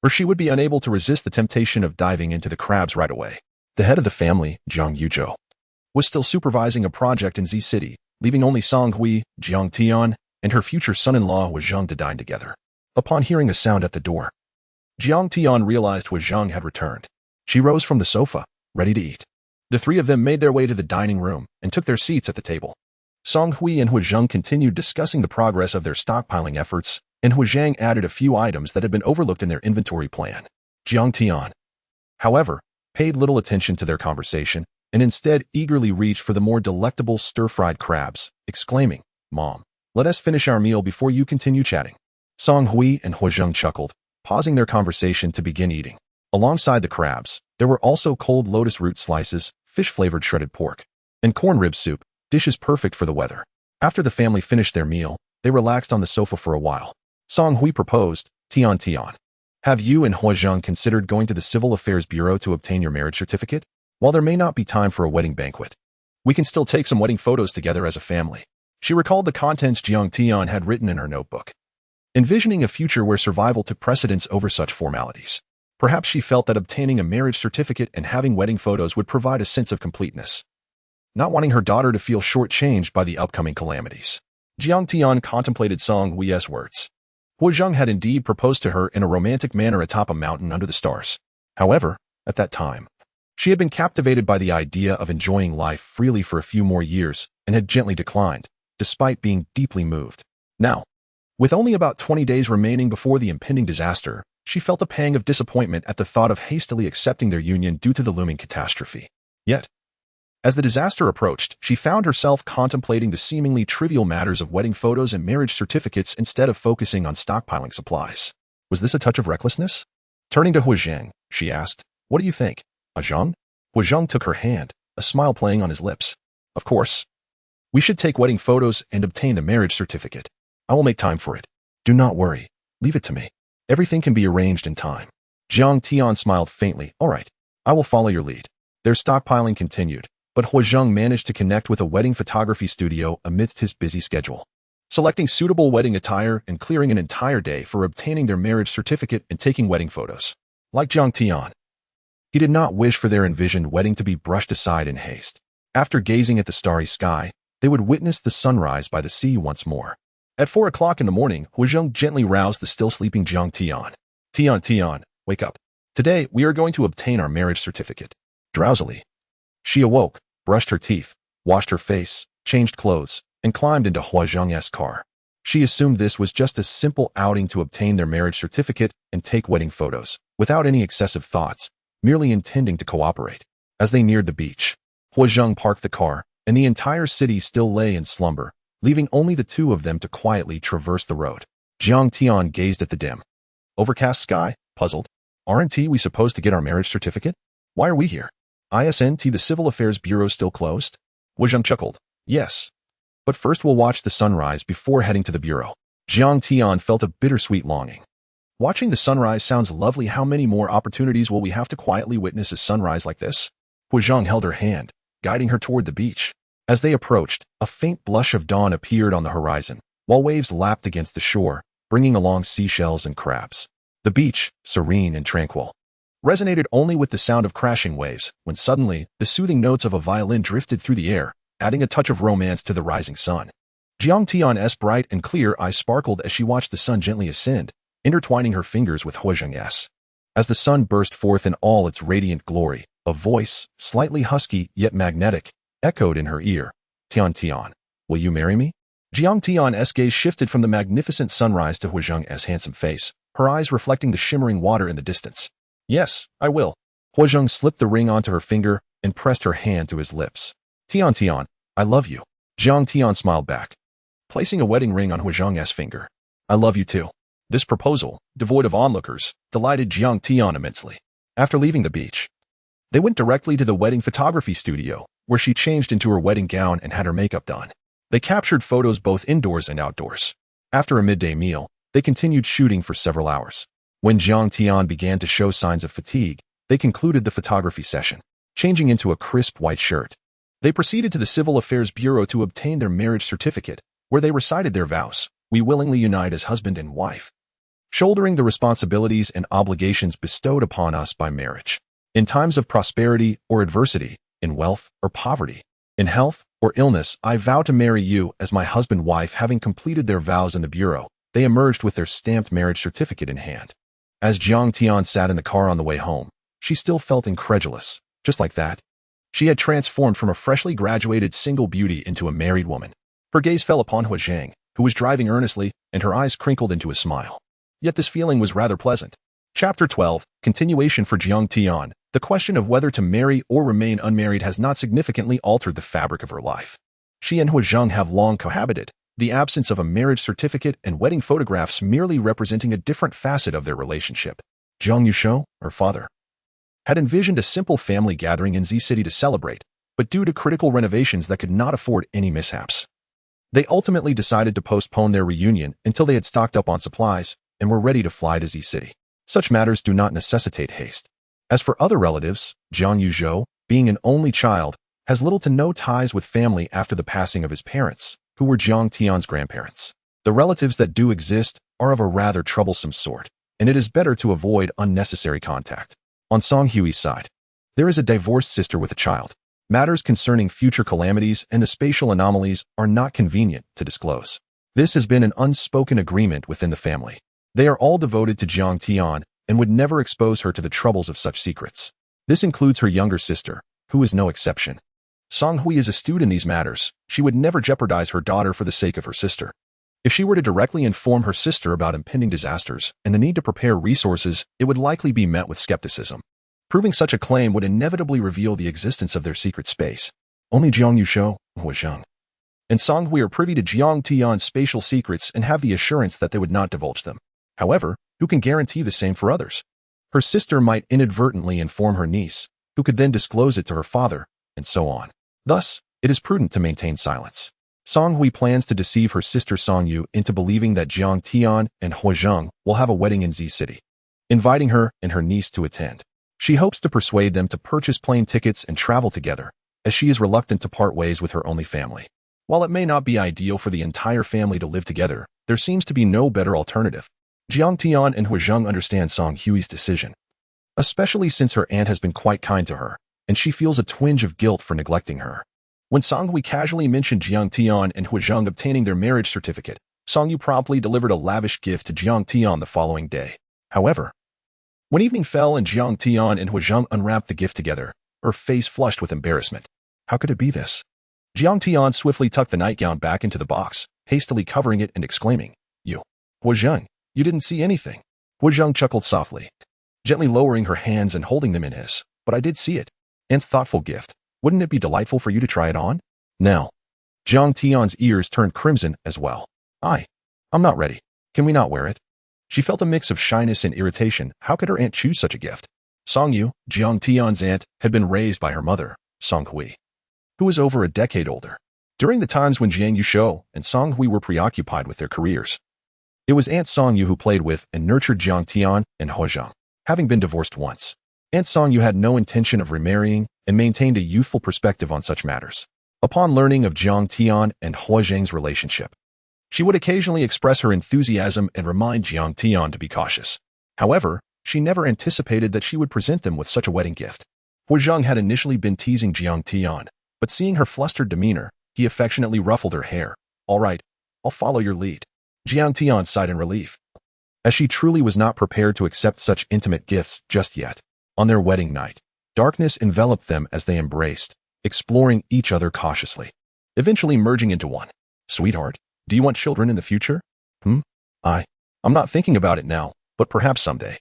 or she would be unable to resist the temptation of diving into the crabs right away. The head of the family, Zhang Yuzhou, was still supervising a project in Z City, leaving only Song Hui, Jiang Tian, and her future son-in-law Huizheng to dine together. Upon hearing a sound at the door, Jiang Tian realized Huizheng had returned. She rose from the sofa, ready to eat. The three of them made their way to the dining room and took their seats at the table. Song Hui and Huizheng continued discussing the progress of their stockpiling efforts, and Huizheng added a few items that had been overlooked in their inventory plan. Jiang Tian, however, paid little attention to their conversation and instead eagerly reached for the more delectable stir-fried crabs, exclaiming, "Mom, let us finish our meal before you continue chatting." Song Hui and Huizheng chuckled, pausing their conversation to begin eating. Alongside the crabs, there were also cold lotus root slices, fish-flavored shredded pork, and corn rib soup, dishes perfect for the weather. After the family finished their meal, they relaxed on the sofa for a while. Song Hui proposed, Tian Tian. Have you and Huazhang considered going to the Civil Affairs Bureau to obtain your marriage certificate? While there may not be time for a wedding banquet, we can still take some wedding photos together as a family. She recalled the contents Jiang Tian had written in her notebook, envisioning a future where survival took precedence over such formalities. Perhaps she felt that obtaining a marriage certificate and having wedding photos would provide a sense of completeness, not wanting her daughter to feel shortchanged by the upcoming calamities. Jiang Tian contemplated Song Hui's words. Huazhang had indeed proposed to her in a romantic manner atop a mountain under the stars. However, at that time, she had been captivated by the idea of enjoying life freely for a few more years and had gently declined, despite being deeply moved. Now, with only about 20 days remaining before the impending disaster, she felt a pang of disappointment at the thought of hastily accepting their union due to the looming catastrophe. Yet, as the disaster approached, she found herself contemplating the seemingly trivial matters of wedding photos and marriage certificates instead of focusing on stockpiling supplies. Was this a touch of recklessness? Turning to Huazhang, she asked, "What do you think, Huazhang?" Huazhang took her hand, a smile playing on his lips. "Of course. We should take wedding photos and obtain the marriage certificate. I will make time for it. Do not worry. Leave it to me. Everything can be arranged in time." Jiang Tian smiled faintly. "All right. I will follow your lead." Their stockpiling continued, but Huazhang managed to connect with a wedding photography studio amidst his busy schedule, selecting suitable wedding attire and clearing an entire day for obtaining their marriage certificate and taking wedding photos. Like Jiang Tian, he did not wish for their envisioned wedding to be brushed aside in haste. After gazing at the starry sky, they would witness the sunrise by the sea once more. At 4 o'clock in the morning, Huazhang gently roused the still sleeping Jiang Tian. "Tian Tian, wake up. Today, we are going to obtain our marriage certificate." Drowsily, she awoke, brushed her teeth, washed her face, changed clothes, and climbed into Huazhang's car. She assumed this was just a simple outing to obtain their marriage certificate and take wedding photos, without any excessive thoughts, merely intending to cooperate. As they neared the beach, Huazhang parked the car, and the entire city still lay in slumber, leaving only the two of them to quietly traverse the road. Jiang Tian gazed at the dim, overcast sky, puzzled. "Aren't we supposed to get our marriage certificate? Why are we here? Isn't the Civil Affairs Bureau still closed?" Huazhang chuckled. "Yes. But first we'll watch the sunrise before heading to the bureau." Jiang Tian felt a bittersweet longing. Watching the sunrise sounds lovely. How many more opportunities will we have to quietly witness a sunrise like this? Huazhang held her hand, guiding her toward the beach. As they approached, a faint blush of dawn appeared on the horizon, while waves lapped against the shore, bringing along seashells and crabs. The beach, serene and tranquil, resonated only with the sound of crashing waves, when suddenly, the soothing notes of a violin drifted through the air, adding a touch of romance to the rising sun. Jiang Tian's bright and clear eyes sparkled as she watched the sun gently ascend, intertwining her fingers with Huazhang's. As the sun burst forth in all its radiant glory, a voice, slightly husky yet magnetic, echoed in her ear. "Tian Tian, will you marry me?" Jiang Tian's gaze shifted from the magnificent sunrise to Huazhang's handsome face, her eyes reflecting the shimmering water in the distance. "Yes, I will." Huazhang slipped the ring onto her finger and pressed her hand to his lips. "Tian Tian, I love you." Jiang Tian smiled back, placing a wedding ring on Huazhang's finger. "I love you too." This proposal, devoid of onlookers, delighted Jiang Tian immensely. After leaving the beach, they went directly to the wedding photography studio, where she changed into her wedding gown and had her makeup done. They captured photos both indoors and outdoors. After a midday meal, they continued shooting for several hours. When Jiang Tian began to show signs of fatigue, they concluded the photography session, changing into a crisp white shirt. They proceeded to the Civil Affairs Bureau to obtain their marriage certificate, where they recited their vows. "We willingly unite as husband and wife, shouldering the responsibilities and obligations bestowed upon us by marriage. In times of prosperity or adversity, in wealth or poverty, in health or illness, I vow to marry you as my husband-wife." Having completed their vows in the bureau, they emerged with their stamped marriage certificate in hand. As Jiang Tian sat in the car on the way home, she still felt incredulous. Just like that, she had transformed from a freshly graduated single beauty into a married woman. Her gaze fell upon Huazhang, who was driving earnestly, and her eyes crinkled into a smile. Yet this feeling was rather pleasant. Chapter 12, Continuation. For Jiang Tian, the question of whether to marry or remain unmarried has not significantly altered the fabric of her life. She and Huazhang have long cohabited, the absence of a marriage certificate and wedding photographs merely representing a different facet of their relationship. Zhang Yusho, her father, had envisioned a simple family gathering in Z City to celebrate, but due to critical renovations that could not afford any mishaps, They ultimately decided to postpone their reunion until they had stocked up on supplies and were ready to fly to Z City. Such matters do not necessitate haste. As for other relatives, Jiang Yuzhou, being an only child, has little to no ties with family after the passing of his parents, who were Jiang Tian's grandparents. The relatives that do exist are of a rather troublesome sort, and it is better to avoid unnecessary contact. On Song Hui's side, there is a divorced sister with a child. Matters concerning future calamities and the spatial anomalies are not convenient to disclose. This has been an unspoken agreement within the family. They are all devoted to Jiang Tian and would never expose her to the troubles of such secrets. This includes her younger sister, who is no exception. Song Hui is astute in these matters. She would never jeopardize her daughter for the sake of her sister. If she were to directly inform her sister about impending disasters and the need to prepare resources, it would likely be met with skepticism. Proving such a claim would inevitably reveal the existence of their secret space. Only Jiang Yuzhou, Huazheng, and Song Hui are privy to Jiang Tian's spatial secrets and have the assurance that they would not divulge them. However, who can guarantee the same for others? Her sister might inadvertently inform her niece, who could then disclose it to her father, and so on. Thus, it is prudent to maintain silence. Song Hui plans to deceive her sister Song Yu into believing that Jiang Tian and Huazheng will have a wedding in Z City, inviting her and her niece to attend. She hopes to persuade them to purchase plane tickets and travel together, as she is reluctant to part ways with her only family. While it may not be ideal for the entire family to live together, there seems to be no better alternative. Jiang Tian and Huazheng understand Song Hui's decision, especially since her aunt has been quite kind to her, and she feels a twinge of guilt for neglecting her. When Song Hui casually mentioned Jiang Tian and Huazheng obtaining their marriage certificate, Song Yu promptly delivered a lavish gift to Jiang Tian the following day. However, when evening fell and Jiang Tian and Huazheng unwrapped the gift together, her face flushed with embarrassment. How could it be this? Jiang Tian swiftly tucked the nightgown back into the box, hastily covering it and exclaiming, "You, Huazheng, you didn't see anything." Huazheng chuckled softly, gently lowering her hands and holding them in his. "But I did see it. Aunt's thoughtful gift. Wouldn't it be delightful for you to try it on?" Now, Jiang Tian's ears turned crimson as well. I'm not ready. Can we not wear it?" She felt a mix of shyness and irritation. How could her aunt choose such a gift? Song Yu, Jiang Tian's aunt, had been raised by her mother, Song Hui, who was over a decade older. During the times when Jiang Yuzhou and Song Hui were preoccupied with their careers, it was Aunt Song Yu who played with and nurtured Jiang Tian and Huazheng. Having been divorced once, Aunt Song Yu had no intention of remarrying and maintained a youthful perspective on such matters. Upon learning of Jiang Tian and Huazheng's relationship, she would occasionally express her enthusiasm and remind Jiang Tian to be cautious. However, she never anticipated that she would present them with such a wedding gift. Huazheng had initially been teasing Jiang Tian, but seeing her flustered demeanor, he affectionately ruffled her hair. "All right, I'll follow your lead." Jiang Tian sighed in relief, as she truly was not prepared to accept such intimate gifts just yet. On their wedding night, darkness enveloped them as they embraced, exploring each other cautiously, eventually merging into one. "Sweetheart, do you want children in the future?" I'm not thinking about it now, but perhaps someday.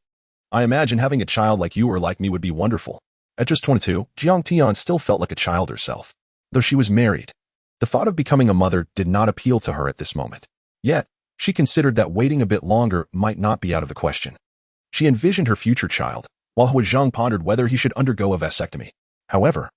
I imagine having a child like you or like me would be wonderful." At just 22, Jiang Tian still felt like a child herself. Though she was married, the thought of becoming a mother did not appeal to her at this moment. Yet, she considered that waiting a bit longer might not be out of the question. She envisioned her future child, while Huazheng pondered whether he should undergo a vasectomy. However,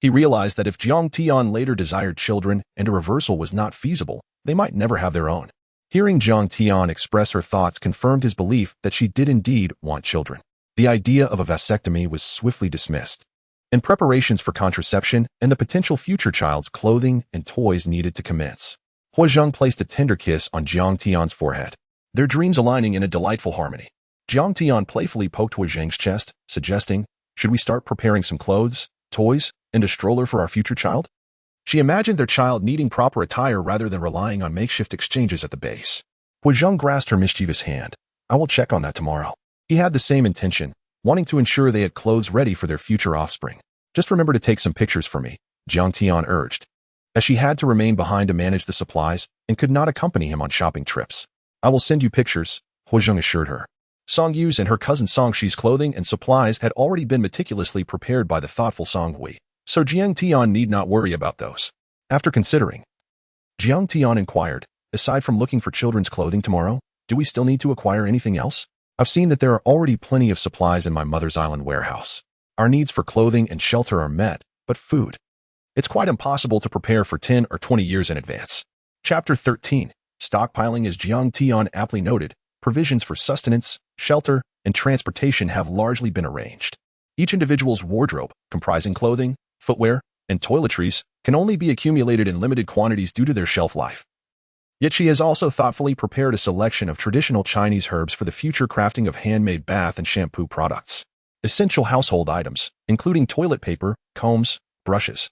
he realized that if Jiang Tian later desired children and a reversal was not feasible, they might never have their own. Hearing Jiang Tian express her thoughts confirmed his belief that she did indeed want children. The idea of a vasectomy was swiftly dismissed, and preparations for contraception and the potential future child's clothing and toys needed to commence. Huazheng placed a tender kiss on Jiang Tian's forehead, their dreams aligning in a delightful harmony. Jiang Tian playfully poked Huazheng's chest, suggesting, "Should we start preparing some clothes, toys, and a stroller for our future child?" She imagined their child needing proper attire rather than relying on makeshift exchanges at the base. Huazheng grasped her mischievous hand. "I will check on that tomorrow." He had the same intention, wanting to ensure they had clothes ready for their future offspring. "Just remember to take some pictures for me," Jiang Tian urged, as she had to remain behind to manage the supplies and could not accompany him on shopping trips. "I will send you pictures," Huazheng assured her. Song Yu's and her cousin Song Shi's clothing and supplies had already been meticulously prepared by the thoughtful Song Hui, so Jiang Tian need not worry about those. After considering, Jiang Tian inquired, "Aside from looking for children's clothing tomorrow, do we still need to acquire anything else? I've seen that there are already plenty of supplies in my mother's island warehouse. Our needs for clothing and shelter are met, but food, it's quite impossible to prepare for 10 or 20 years in advance." Chapter 13. Stockpiling. As Jiang Tian aptly noted, provisions for sustenance, shelter, and transportation have largely been arranged. Each individual's wardrobe, comprising clothing, footwear, and toiletries, can only be accumulated in limited quantities due to their shelf life. Yet she has also thoughtfully prepared a selection of traditional Chinese herbs for the future crafting of handmade bath and shampoo products. Essential household items, including toilet paper, combs, brushes,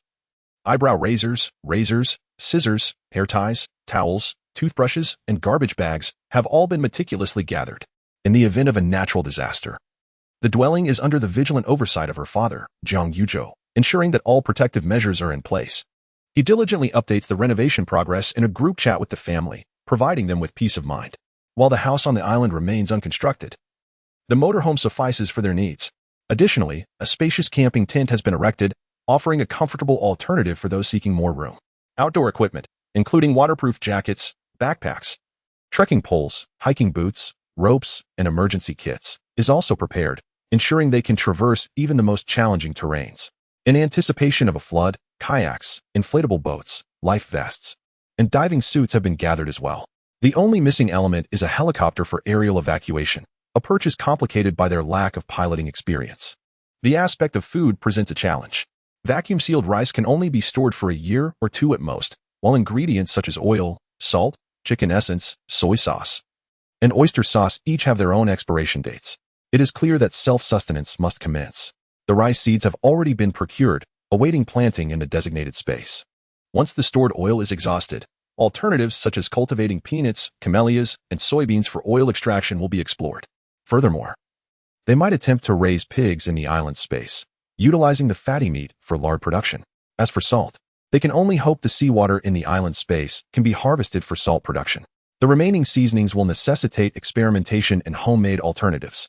eyebrow razors, scissors, hair ties, towels, toothbrushes, and garbage bags, have all been meticulously gathered. In the event of a natural disaster, the dwelling is under the vigilant oversight of her father, Jiang Yuzhou, ensuring that all protective measures are in place. He diligently updates the renovation progress in a group chat with the family, providing them with peace of mind. While the house on the island remains unconstructed, the motorhome suffices for their needs. Additionally, a spacious camping tent has been erected, offering a comfortable alternative for those seeking more room. Outdoor equipment, including waterproof jackets, backpacks, trekking poles, hiking boots, ropes, and emergency kits, is also prepared, ensuring they can traverse even the most challenging terrains. In anticipation of a flood, kayaks, inflatable boats, life vests, and diving suits have been gathered as well. The only missing element is a helicopter for aerial evacuation, a purchase complicated by their lack of piloting experience. The aspect of food presents a challenge. Vacuum-sealed rice can only be stored for a year or two at most, while ingredients such as oil, salt, chicken essence, soy sauce, and oyster sauce each have their own expiration dates. It is clear that self-sustenance must commence. The rice seeds have already been procured, awaiting planting in the designated space. Once the stored oil is exhausted, alternatives such as cultivating peanuts, camellias, and soybeans for oil extraction will be explored. Furthermore, they might attempt to raise pigs in the island space, utilizing the fatty meat for lard production. As for salt, they can only hope the seawater in the island space can be harvested for salt production. The remaining seasonings will necessitate experimentation and homemade alternatives.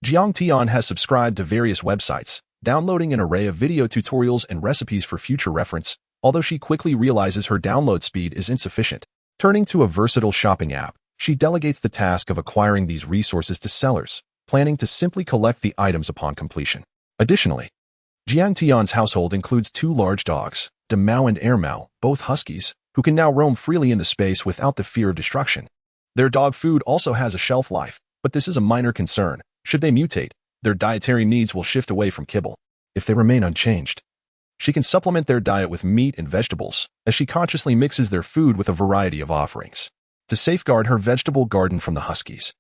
Jiang Tian has subscribed to various websites, downloading an array of video tutorials and recipes for future reference, although she quickly realizes her download speed is insufficient. Turning to a versatile shopping app, she delegates the task of acquiring these resources to sellers, planning to simply collect the items upon completion. Additionally, Jiang Tian's household includes 2 large dogs, Demao and Airmao, both huskies, who can now roam freely in the space without the fear of destruction. Their dog food also has a shelf life, but this is a minor concern. Should they mutate, their dietary needs will shift away from kibble. If they remain unchanged, she can supplement their diet with meat and vegetables, as she consciously mixes their food with a variety of offerings. To safeguard her vegetable garden from the huskies,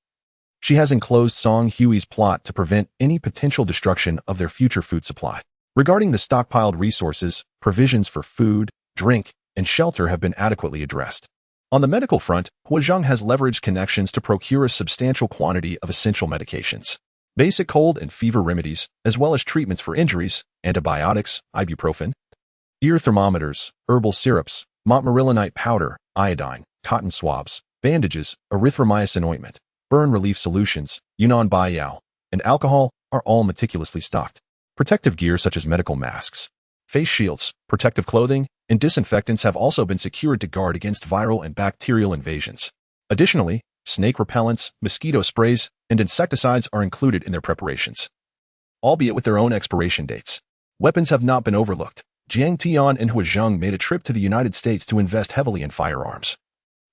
she has enclosed Song Hui's plot to prevent any potential destruction of their future food supply. Regarding the stockpiled resources, provisions for food, drink, and shelter have been adequately addressed. On the medical front, Huazheng has leveraged connections to procure a substantial quantity of essential medications, basic cold and fever remedies, as well as treatments for injuries, antibiotics, ibuprofen, ear thermometers, herbal syrups, montmorillonite powder, iodine, cotton swabs, bandages, erythromycin ointment, burn relief solutions, Yunnan Baiyao, and alcohol are all meticulously stocked. Protective gear such as medical masks, face shields, protective clothing, and disinfectants have also been secured to guard against viral and bacterial invasions. Additionally, snake repellents, mosquito sprays, and insecticides are included in their preparations, albeit with their own expiration dates. Weapons have not been overlooked. Jiang Tian and Huazheng made a trip to the United States to invest heavily in firearms,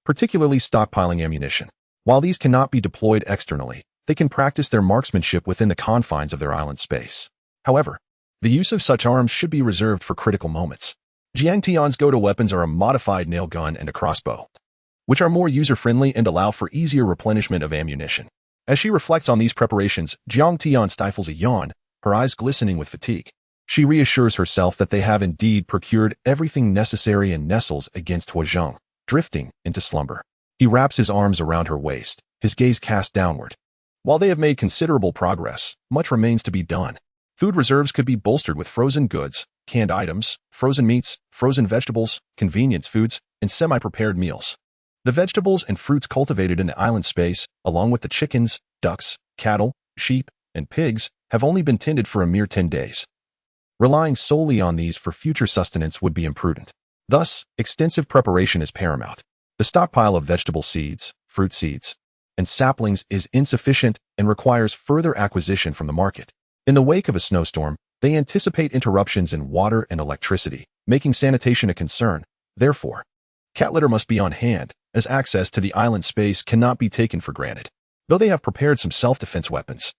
particularly stockpiling ammunition. While these cannot be deployed externally, they can practice their marksmanship within the confines of their island space. However, the use of such arms should be reserved for critical moments. Jiang Tian's go-to weapons are a modified nail gun and a crossbow, which are more user-friendly and allow for easier replenishment of ammunition. As she reflects on these preparations, Jiang Tian stifles a yawn, her eyes glistening with fatigue. She reassures herself that they have indeed procured everything necessary and nestles against Huazheng, drifting into slumber. He wraps his arms around her waist, his gaze cast downward. While they have made considerable progress, much remains to be done. Food reserves could be bolstered with frozen goods, canned items, frozen meats, frozen vegetables, convenience foods, and semi-prepared meals. The vegetables and fruits cultivated in the island space, along with the chickens, ducks, cattle, sheep, and pigs, have only been tended for a mere 10 days. Relying solely on these for future sustenance would be imprudent. Thus, extensive preparation is paramount. The stockpile of vegetable seeds, fruit seeds, and saplings is insufficient and requires further acquisition from the market. In the wake of a snowstorm, they anticipate interruptions in water and electricity, making sanitation a concern. Therefore, Cat litter must be on hand, as access to the island space cannot be taken for granted. Though they have prepared some self-defense weapons,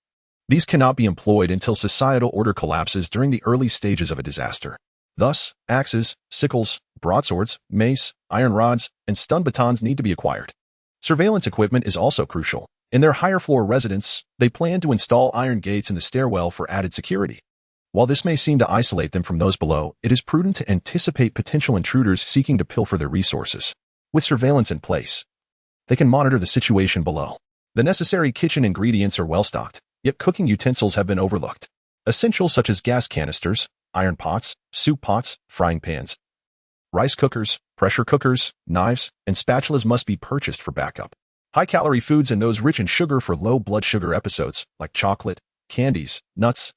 these cannot be employed until societal order collapses during the early stages of a disaster. Thus, axes, sickles, broadswords, mace, iron rods, and stun batons need to be acquired. Surveillance equipment is also crucial. In their higher-floor residence, they plan to install iron gates in the stairwell for added security. While this may seem to isolate them from those below, it is prudent to anticipate potential intruders seeking to pilfer their resources. With surveillance in place, they can monitor the situation below. The necessary kitchen ingredients are well-stocked, yet cooking utensils have been overlooked. Essentials such as gas canisters, iron pots, soup pots, frying pans, rice cookers, pressure cookers, knives, and spatulas must be purchased for backup. High-calorie foods and those rich in sugar for low blood sugar episodes, like chocolate, candies, nuts,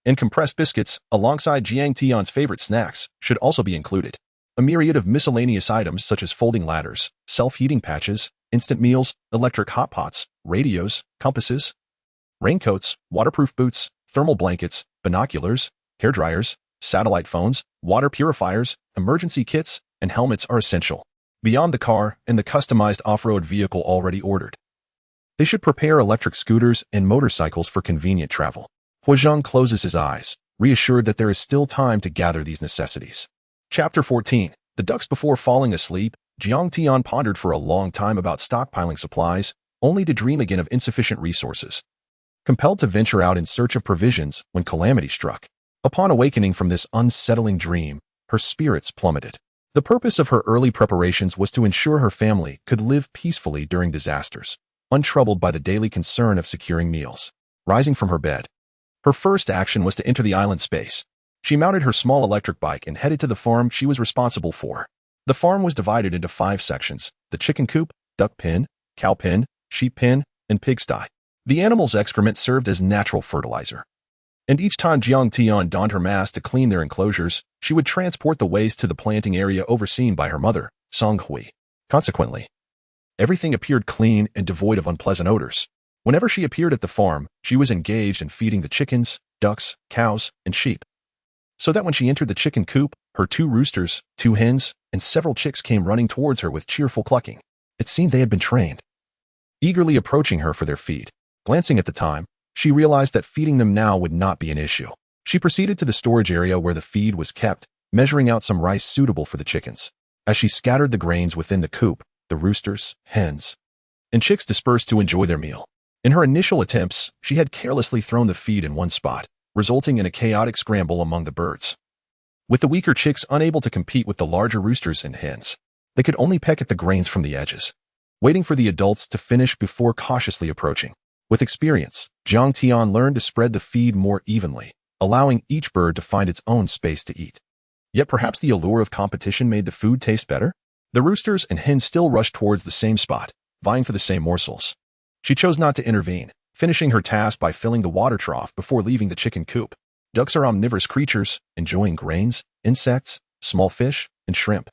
and compressed biscuits, alongside Jiang Tian's favorite snacks, should also be included. A myriad of miscellaneous items such as folding ladders, self-heating patches, instant meals, electric hot pots, radios, compasses, raincoats, waterproof boots, thermal blankets, binoculars, hairdryers, satellite phones, water purifiers, emergency kits, and helmets are essential. Beyond the car and the customized off-road vehicle already ordered, they should prepare electric scooters and motorcycles for convenient travel. Huazhang closes his eyes, reassured that there is still time to gather these necessities. Chapter 14. The ducks. Before falling asleep, Jiang Tian pondered for a long time about stockpiling supplies, only to dream again of insufficient resources. Compelled to venture out in search of provisions when calamity struck. Upon awakening from this unsettling dream, her spirits plummeted. The purpose of her early preparations was to ensure her family could live peacefully during disasters, untroubled by the daily concern of securing meals. Rising from her bed, her first action was to enter the island space. She mounted her small electric bike and headed to the farm she was responsible for. The farm was divided into 5 sections: the chicken coop, duck pen, cow pen, sheep pen, and pigsty. The animals' excrement served as natural fertilizer. And each time Jiang Tian donned her mask to clean their enclosures, she would transport the waste to the planting area overseen by her mother, Song Hui. Consequently, everything appeared clean and devoid of unpleasant odors. Whenever she appeared at the farm, she was engaged in feeding the chickens, ducks, cows, and sheep. So that when she entered the chicken coop, her 2 roosters, 2 hens, and several chicks came running towards her with cheerful clucking. It seemed they had been trained, eagerly approaching her for their feed. Glancing at the time, she realized that feeding them now would not be an issue. She proceeded to the storage area where the feed was kept, measuring out some rice suitable for the chickens. As she scattered the grains within the coop, the roosters, hens, and chicks dispersed to enjoy their meal. In her initial attempts, she had carelessly thrown the feed in one spot, resulting in a chaotic scramble among the birds. With the weaker chicks unable to compete with the larger roosters and hens, they could only peck at the grains from the edges, waiting for the adults to finish before cautiously approaching. With experience, Jiang Tian learned to spread the feed more evenly, allowing each bird to find its own space to eat. Yet perhaps the allure of competition made the food taste better? The roosters and hens still rushed towards the same spot, vying for the same morsels. She chose not to intervene, finishing her task by filling the water trough before leaving the chicken coop. Ducks are omnivorous creatures, enjoying grains, insects, small fish, and shrimp.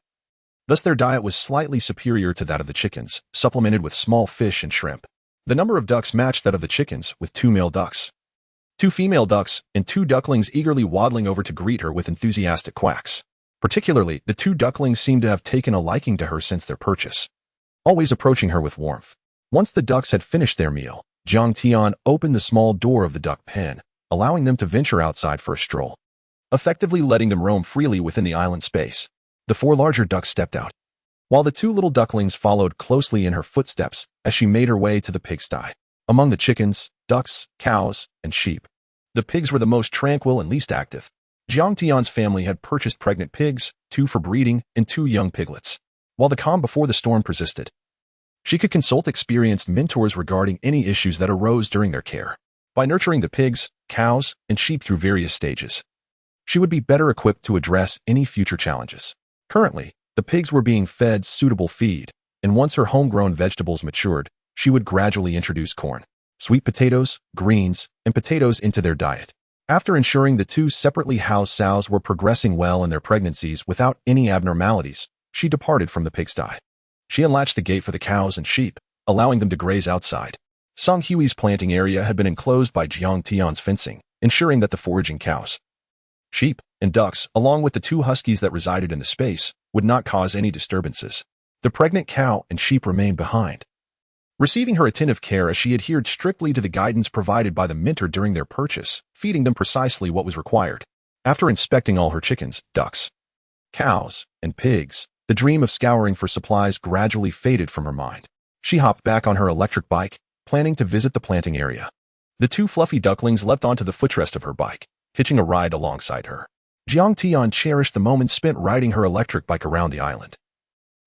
Thus their diet was slightly superior to that of the chickens, supplemented with small fish and shrimp. The number of ducks matched that of the chickens, with 2 male ducks, 2 female ducks, and 2 ducklings eagerly waddling over to greet her with enthusiastic quacks. Particularly, the 2 ducklings seemed to have taken a liking to her since their purchase, always approaching her with warmth. Once the ducks had finished their meal, Jiang Tian opened the small door of the duck pen, allowing them to venture outside for a stroll, effectively letting them roam freely within the island space. The 4 larger ducks stepped out, while the 2 little ducklings followed closely in her footsteps as she made her way to the pigsty. Among the chickens, ducks, cows, and sheep, the pigs were the most tranquil and least active. Jiang Tian's family had purchased pregnant pigs, 2 for breeding, and 2 young piglets. While the calm before the storm persisted, she could consult experienced mentors regarding any issues that arose during their care. By nurturing the pigs, cows, and sheep through various stages, she would be better equipped to address any future challenges. Currently, the pigs were being fed suitable feed, and once her homegrown vegetables matured, she would gradually introduce corn, sweet potatoes, greens, and potatoes into their diet. After ensuring the 2 separately housed sows were progressing well in their pregnancies without any abnormalities, she departed from the pigsty. She unlatched the gate for the cows and sheep, allowing them to graze outside. Song Hui's planting area had been enclosed by Jiang Tian's fencing, ensuring that the foraging cows, sheep, and ducks, along with the 2 huskies that resided in the space, would not cause any disturbances. The pregnant cow and sheep remained behind, receiving her attentive care as she adhered strictly to the guidance provided by the minter during their purchase, feeding them precisely what was required. After inspecting all her chickens, ducks, cows, and pigs, the dream of scouring for supplies gradually faded from her mind. She hopped back on her electric bike, planning to visit the planting area. The two fluffy ducklings leapt onto the footrest of her bike, hitching a ride alongside her. Jiang Tian cherished the moments spent riding her electric bike around the island,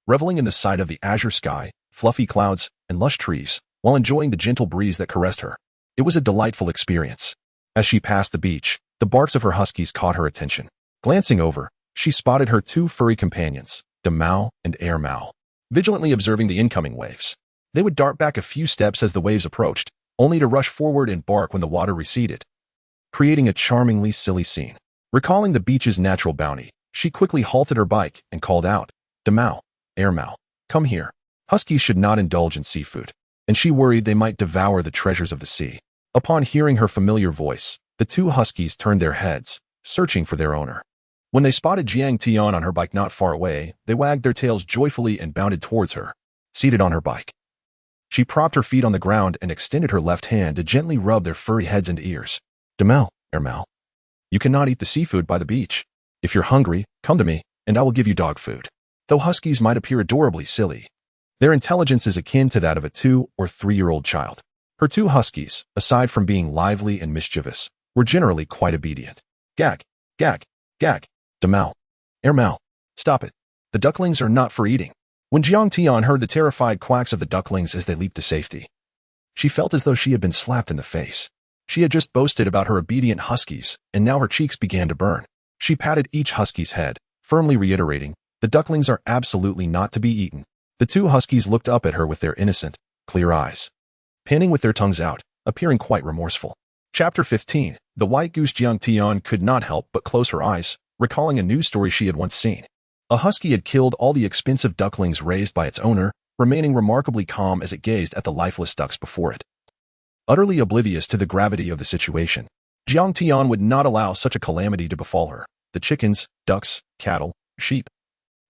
reveling in the sight of the azure sky, fluffy clouds, and lush trees, while enjoying the gentle breeze that caressed her. It was a delightful experience. As she passed the beach, the barks of her huskies caught her attention. Glancing over, she spotted her two furry companions, Mao and Mao, vigilantly observing the incoming waves. They would dart back a few steps as the waves approached, only to rush forward and bark when the water receded, creating a charmingly silly scene. Recalling the beach's natural bounty, she quickly halted her bike and called out, Mao, Mao, come here. Huskies should not indulge in seafood, and she worried they might devour the treasures of the sea. Upon hearing her familiar voice, the two huskies turned their heads, searching for their owner. When they spotted Jiang Tian on her bike not far away, they wagged their tails joyfully and bounded towards her. Seated on her bike, she propped her feet on the ground and extended her left hand to gently rub their furry heads and ears. Mao, Mao, you cannot eat the seafood by the beach. If you're hungry, come to me, and I will give you dog food. Though huskies might appear adorably silly, their intelligence is akin to that of a 2- or 3-year-old child. Her two huskies, aside from being lively and mischievous, were generally quite obedient. Gag, gag, gag. Mao, Mao, stop it. The ducklings are not for eating. When Jiang Tian heard the terrified quacks of the ducklings as they leaped to safety, she felt as though she had been slapped in the face. She had just boasted about her obedient huskies, and now her cheeks began to burn. She patted each husky's head, firmly reiterating, the ducklings are absolutely not to be eaten. The two huskies looked up at her with their innocent, clear eyes, panting with their tongues out, appearing quite remorseful. Chapter 15. The white goose. Jiang Tian could not help but close her eyes, recalling a news story she had once seen. A husky had killed all the expensive ducklings raised by its owner, remaining remarkably calm as it gazed at the lifeless ducks before it. Utterly oblivious to the gravity of the situation, Jiang Tian would not allow such a calamity to befall her. The chickens, ducks, cattle, sheep,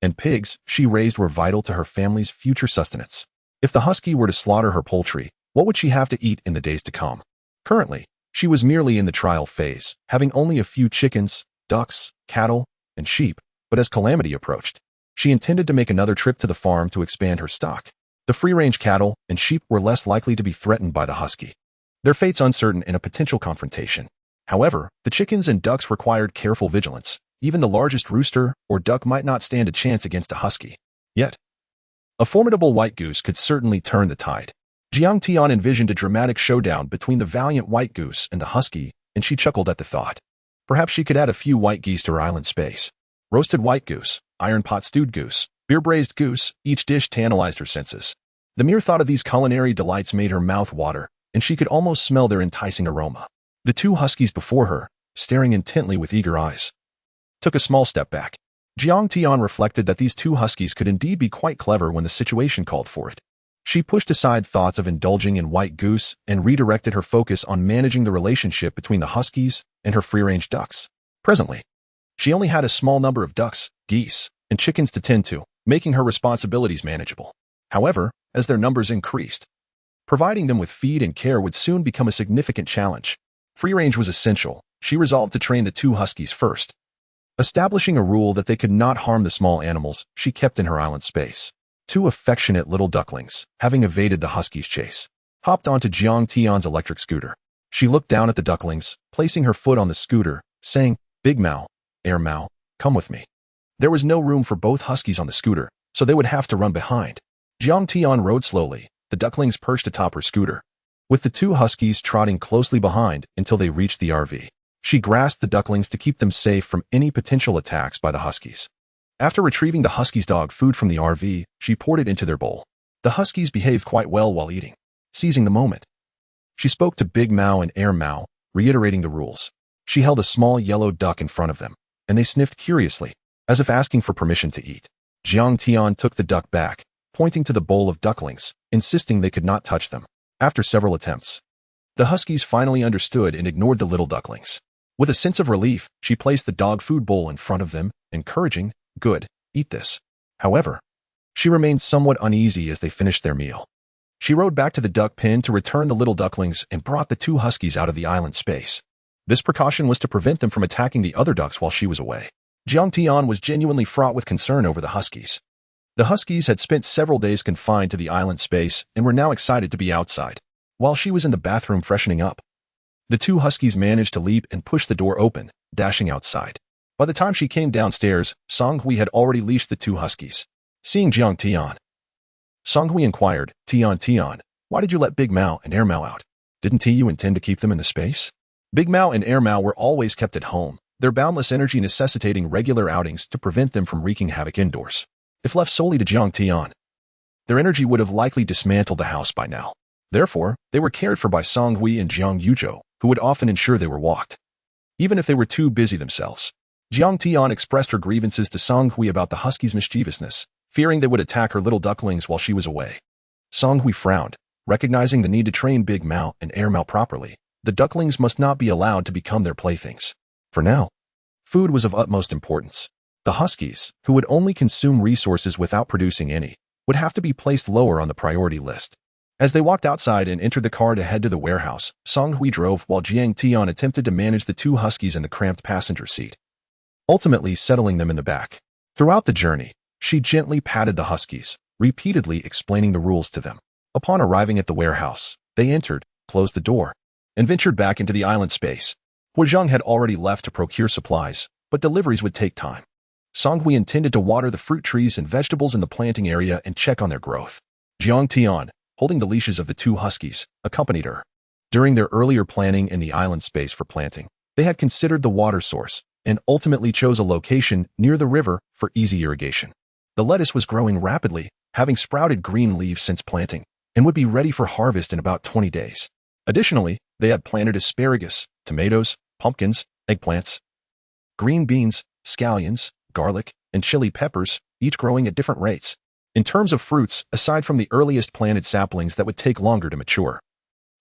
and pigs she raised were vital to her family's future sustenance. If the husky were to slaughter her poultry, what would she have to eat in the days to come? Currently, she was merely in the trial phase, having only a few chickens, ducks, cattle, and sheep, but as calamity approached, she intended to make another trip to the farm to expand her stock. The free-range cattle and sheep were less likely to be threatened by the husky, their fates uncertain in a potential confrontation. However, the chickens and ducks required careful vigilance. Even the largest rooster or duck might not stand a chance against a husky. Yet, a formidable white goose could certainly turn the tide. Jiang Tian envisioned a dramatic showdown between the valiant white goose and the husky, and she chuckled at the thought. Perhaps she could add a few white geese to her island space. Roasted white goose, iron pot stewed goose, beer-braised goose, each dish tantalized her senses. The mere thought of these culinary delights made her mouth water, and she could almost smell their enticing aroma. The two huskies before her, staring intently with eager eyes, took a small step back. Jiang Tian reflected that these two huskies could indeed be quite clever when the situation called for it. She pushed aside thoughts of indulging in white goose and redirected her focus on managing the relationship between the huskies and her free-range ducks. Presently, she only had a small number of ducks, geese, and chickens to tend to, making her responsibilities manageable. However, as their numbers increased, providing them with feed and care would soon become a significant challenge. Free-range was essential. She resolved to train the two huskies first, establishing a rule that they could not harm the small animals she kept in her island space. Two affectionate little ducklings, having evaded the husky's chase, hopped onto Jiang Tian's electric scooter. She looked down at the ducklings, placing her foot on the scooter, saying, Big Mao, Mao, come with me. There was no room for both huskies on the scooter, so they would have to run behind. Jiang Tian rode slowly, the ducklings perched atop her scooter, with the two huskies trotting closely behind until they reached the RV. She grasped the ducklings to keep them safe from any potential attacks by the huskies. After retrieving the huskies' dog food from the RV, she poured it into their bowl. The huskies behaved quite well while eating. Seizing the moment, she spoke to Big Mao and Mao, reiterating the rules. She held a small yellow duck in front of them, and they sniffed curiously, as if asking for permission to eat. Jiang Tian took the duck back, pointing to the bowl of ducklings, insisting they could not touch them. After several attempts, the huskies finally understood and ignored the little ducklings. With a sense of relief, she placed the dog food bowl in front of them, encouraging, Good, eat this. However, She remained somewhat uneasy as they finished their meal. She rode back to the duck pen to return the little ducklings and brought the 2 huskies out of the island space. This precaution was to prevent them from attacking the other ducks while she was away. Jiang Tian was genuinely fraught with concern over the huskies. The huskies had spent several days confined to the island space and were now excited to be outside. While she was in the bathroom freshening up, the 2 huskies managed to leap and push the door open, dashing outside. By the time she came downstairs, Song Hui had already leashed the 2 huskies. Seeing Jiang Tian, Song Hui inquired, Tian, why did you let Big Mao and Air Mao out? Didn't you intend to keep them in the space? Big Mao and Air Mao were always kept at home, their boundless energy necessitating regular outings to prevent them from wreaking havoc indoors. If left solely to Jiang Tian, their energy would have likely dismantled the house by now. Therefore, they were cared for by Song Hui and Jiang Yuzhou, who would often ensure they were walked, even if they were too busy themselves. Jiang Tian expressed her grievances to Song Hui about the huskies' mischievousness, fearing they would attack her little ducklings while she was away. Song Hui frowned, recognizing the need to train Big Mao and Air Mao properly. The ducklings must not be allowed to become their playthings. For now, food was of utmost importance. The huskies, who would only consume resources without producing any, would have to be placed lower on the priority list. As they walked outside and entered the car to head to the warehouse, Song Hui drove while Jiang Tian attempted to manage the 2 huskies in the cramped passenger seat, ultimately settling them in the back. Throughout the journey, she gently patted the huskies, repeatedly explaining the rules to them. Upon arriving at the warehouse, they entered, closed the door, and ventured back into the island space. Hu Zhang had already left to procure supplies, but deliveries would take time. Song Hui intended to water the fruit trees and vegetables in the planting area and check on their growth. Jiang Tian, holding the leashes of the 2 huskies, accompanied her. During their earlier planning in the island space for planting, they had considered the water source and ultimately chose a location near the river for easy irrigation. The lettuce was growing rapidly, having sprouted green leaves since planting, and would be ready for harvest in about 20 days. Additionally, they had planted asparagus, tomatoes, pumpkins, eggplants, green beans, scallions, garlic, and chili peppers, each growing at different rates. In terms of fruits, aside from the earliest planted saplings that would take longer to mature,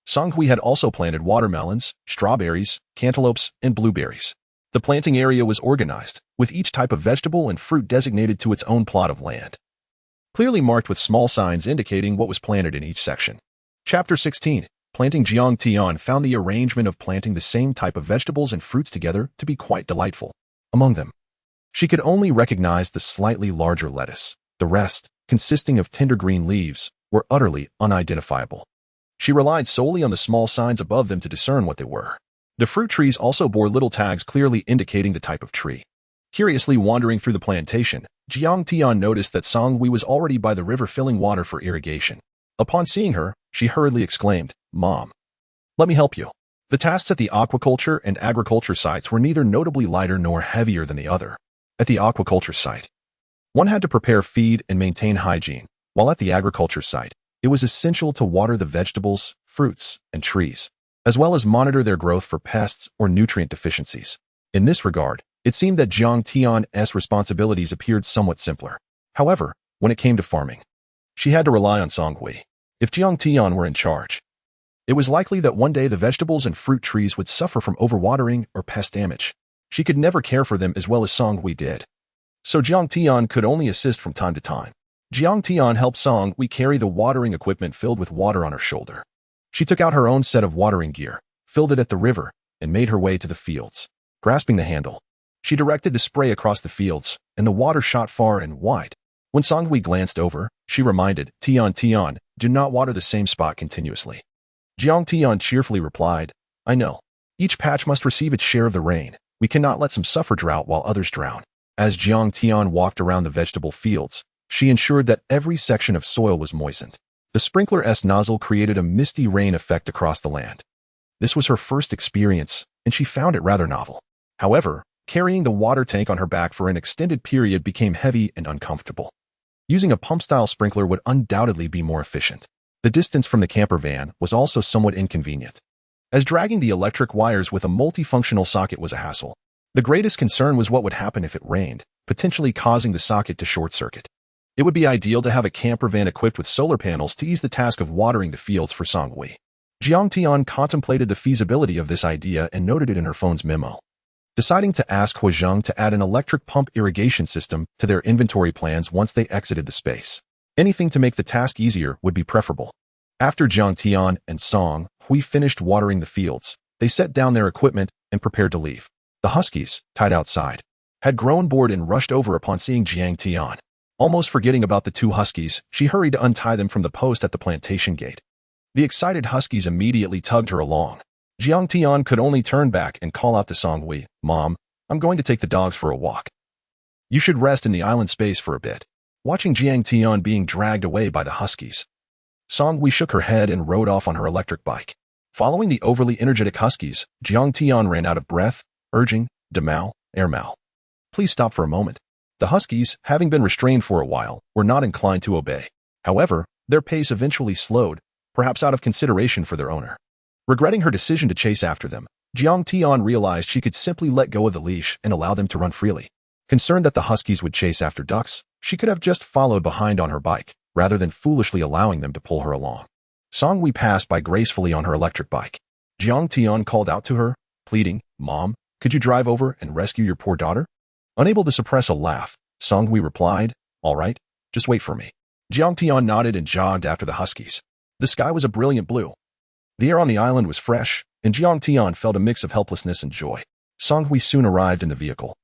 Song Hui had also planted watermelons, strawberries, cantaloupes, and blueberries. The planting area was organized, with each type of vegetable and fruit designated to its own plot of land, clearly marked with small signs indicating what was planted in each section. Chapter 16. Planting. Jiang Tian found the arrangement of planting the same type of vegetables and fruits together to be quite delightful. Among them, she could only recognize the slightly larger lettuce. The rest, consisting of tender green leaves, were utterly unidentifiable. She relied solely on the small signs above them to discern what they were. The fruit trees also bore little tags clearly indicating the type of tree. Curiously wandering through the plantation, Jiang Tian noticed that Song Hui was already by the river filling water for irrigation. Upon seeing her, she hurriedly exclaimed, "Mom, let me help you." The tasks at the aquaculture and agriculture sites were neither notably lighter nor heavier than the other. At the aquaculture site, one had to prepare feed and maintain hygiene, while at the agriculture site, it was essential to water the vegetables, fruits, and trees, as well as monitor their growth for pests or nutrient deficiencies. In this regard, it seemed that Jiang Tian's responsibilities appeared somewhat simpler. However, when it came to farming, she had to rely on Song Hui. If Jiang Tian were in charge, it was likely that one day the vegetables and fruit trees would suffer from overwatering or pest damage. She could never care for them as well as Song Hui did, so Jiang Tian could only assist from time to time. Jiang Tian helped Song Hui carry the watering equipment filled with water on her shoulder. She took out her own set of watering gear, filled it at the river, and made her way to the fields. Grasping the handle, she directed the spray across the fields, and the water shot far and wide. When Song Hui glanced over, she reminded Tian, "Do not water the same spot continuously." Jiang Tian cheerfully replied, "I know. Each patch must receive its share of the rain. We cannot let some suffer drought while others drown." As Jiang Tian walked around the vegetable fields, she ensured that every section of soil was moistened. The sprinkler's nozzle created a misty rain effect across the land. This was her first experience, and she found it rather novel. However, carrying the water tank on her back for an extended period became heavy and uncomfortable. Using a pump-style sprinkler would undoubtedly be more efficient. The distance from the camper van was also somewhat inconvenient, as dragging the electric wires with a multifunctional socket was a hassle. The greatest concern was what would happen if it rained, potentially causing the socket to short-circuit. It would be ideal to have a camper van equipped with solar panels to ease the task of watering the fields for Song Hui. Jiang Tian contemplated the feasibility of this idea and noted it in her phone's memo. deciding to ask Huizheng to add an electric pump irrigation system to their inventory plans once they exited the space. Anything to make the task easier would be preferable. After Jiang Tian and Song Hui finished watering the fields, they set down their equipment and prepared to leave. The huskies, tied outside, had grown bored and rushed over upon seeing Jiang Tian. Almost forgetting about the two huskies, she hurried to untie them from the post at the plantation gate. The excited huskies immediately tugged her along. Jiang Tian could only turn back and call out to Song Hui, "Mom, I'm going to take the dogs for a walk. You should rest in the island space for a bit." Watching Jiang Tian being dragged away by the huskies, Song Hui shook her head and rode off on her electric bike. Following the overly energetic huskies, Jiang Tian ran out of breath, urging, "Demao, Airmao, please stop for a moment." The huskies, having been restrained for a while, were not inclined to obey. However, their pace eventually slowed, perhaps out of consideration for their owner. Regretting her decision to chase after them, Jiang Tian realized she could simply let go of the leash and allow them to run freely. Concerned that the huskies would chase after ducks, she could have just followed behind on her bike, rather than foolishly allowing them to pull her along. Song Hui passed by gracefully on her electric bike. Jiang Tian called out to her, pleading, "Mom, could you drive over and rescue your poor daughter?" Unable to suppress a laugh, Song Hui replied, "All right, just wait for me." Jiang Tian nodded and jogged after the huskies. The sky was a brilliant blue. The air on the island was fresh, and Jiang Tian felt a mix of helplessness and joy. Song Hui soon arrived in the vehicle,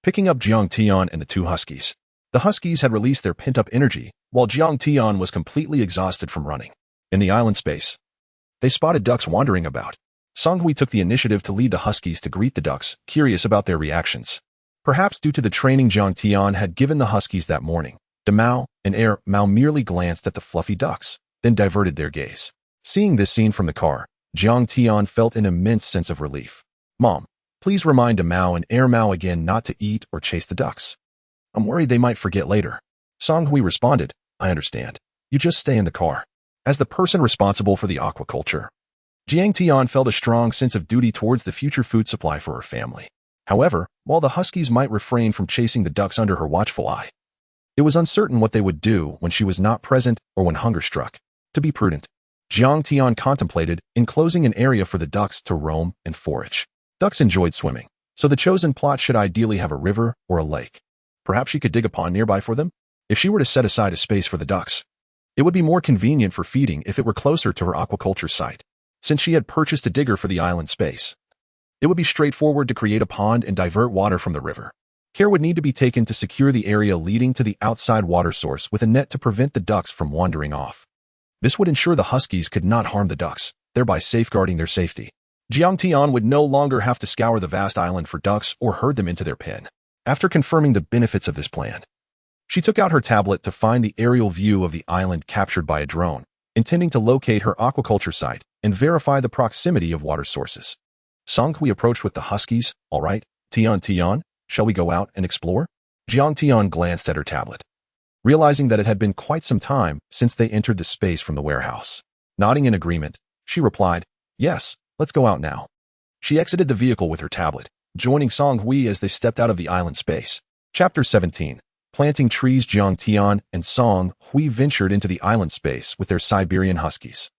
picking up Jiang Tian and the two huskies. The huskies had released their pent-up energy, while Jiang Tian was completely exhausted from running. In the island space, they spotted ducks wandering about. Song Hui took the initiative to lead the huskies to greet the ducks, curious about their reactions. Perhaps due to the training Jiang Tian had given the huskies that morning, Demao and Airmao merely glanced at the fluffy ducks, then diverted their gaze. Seeing this scene from the car, Jiang Tian felt an immense sense of relief. "Mom, please remind Demao and Airmao again not to eat or chase the ducks. I'm worried they might forget later." Song Hui responded, "I understand. You just stay in the car." As the person responsible for the aquaculture, Jiang Tian felt a strong sense of duty towards the future food supply for her family. However, while the huskies might refrain from chasing the ducks under her watchful eye, it was uncertain what they would do when she was not present or when hunger struck. To be prudent, Jiang Tian contemplated enclosing an area for the ducks to roam and forage. Ducks enjoyed swimming, so the chosen plot should ideally have a river or a lake. Perhaps she could dig a pond nearby for them? If she were to set aside a space for the ducks, it would be more convenient for feeding if it were closer to her aquaculture site. Since she had purchased a digger for the island space, it would be straightforward to create a pond and divert water from the river. Care would need to be taken to secure the area leading to the outside water source with a net to prevent the ducks from wandering off. This would ensure the huskies could not harm the ducks, thereby safeguarding their safety. Jiang Tian would no longer have to scour the vast island for ducks or herd them into their pen. After confirming the benefits of this plan, she took out her tablet to find the aerial view of the island captured by a drone, intending to locate her aquaculture site and verify the proximity of water sources. Song Hui approached with the huskies. "All right, Tian, shall we go out and explore?" Jiang Tian glanced at her tablet, realizing that it had been quite some time since they entered the space from the warehouse. Nodding in agreement, she replied, "Yes, let's go out now." She exited the vehicle with her tablet, joining Song Hui as they stepped out of the island space. Chapter 17. Planting trees. Jiang Tian and Song Hui ventured into the island space with their Siberian huskies.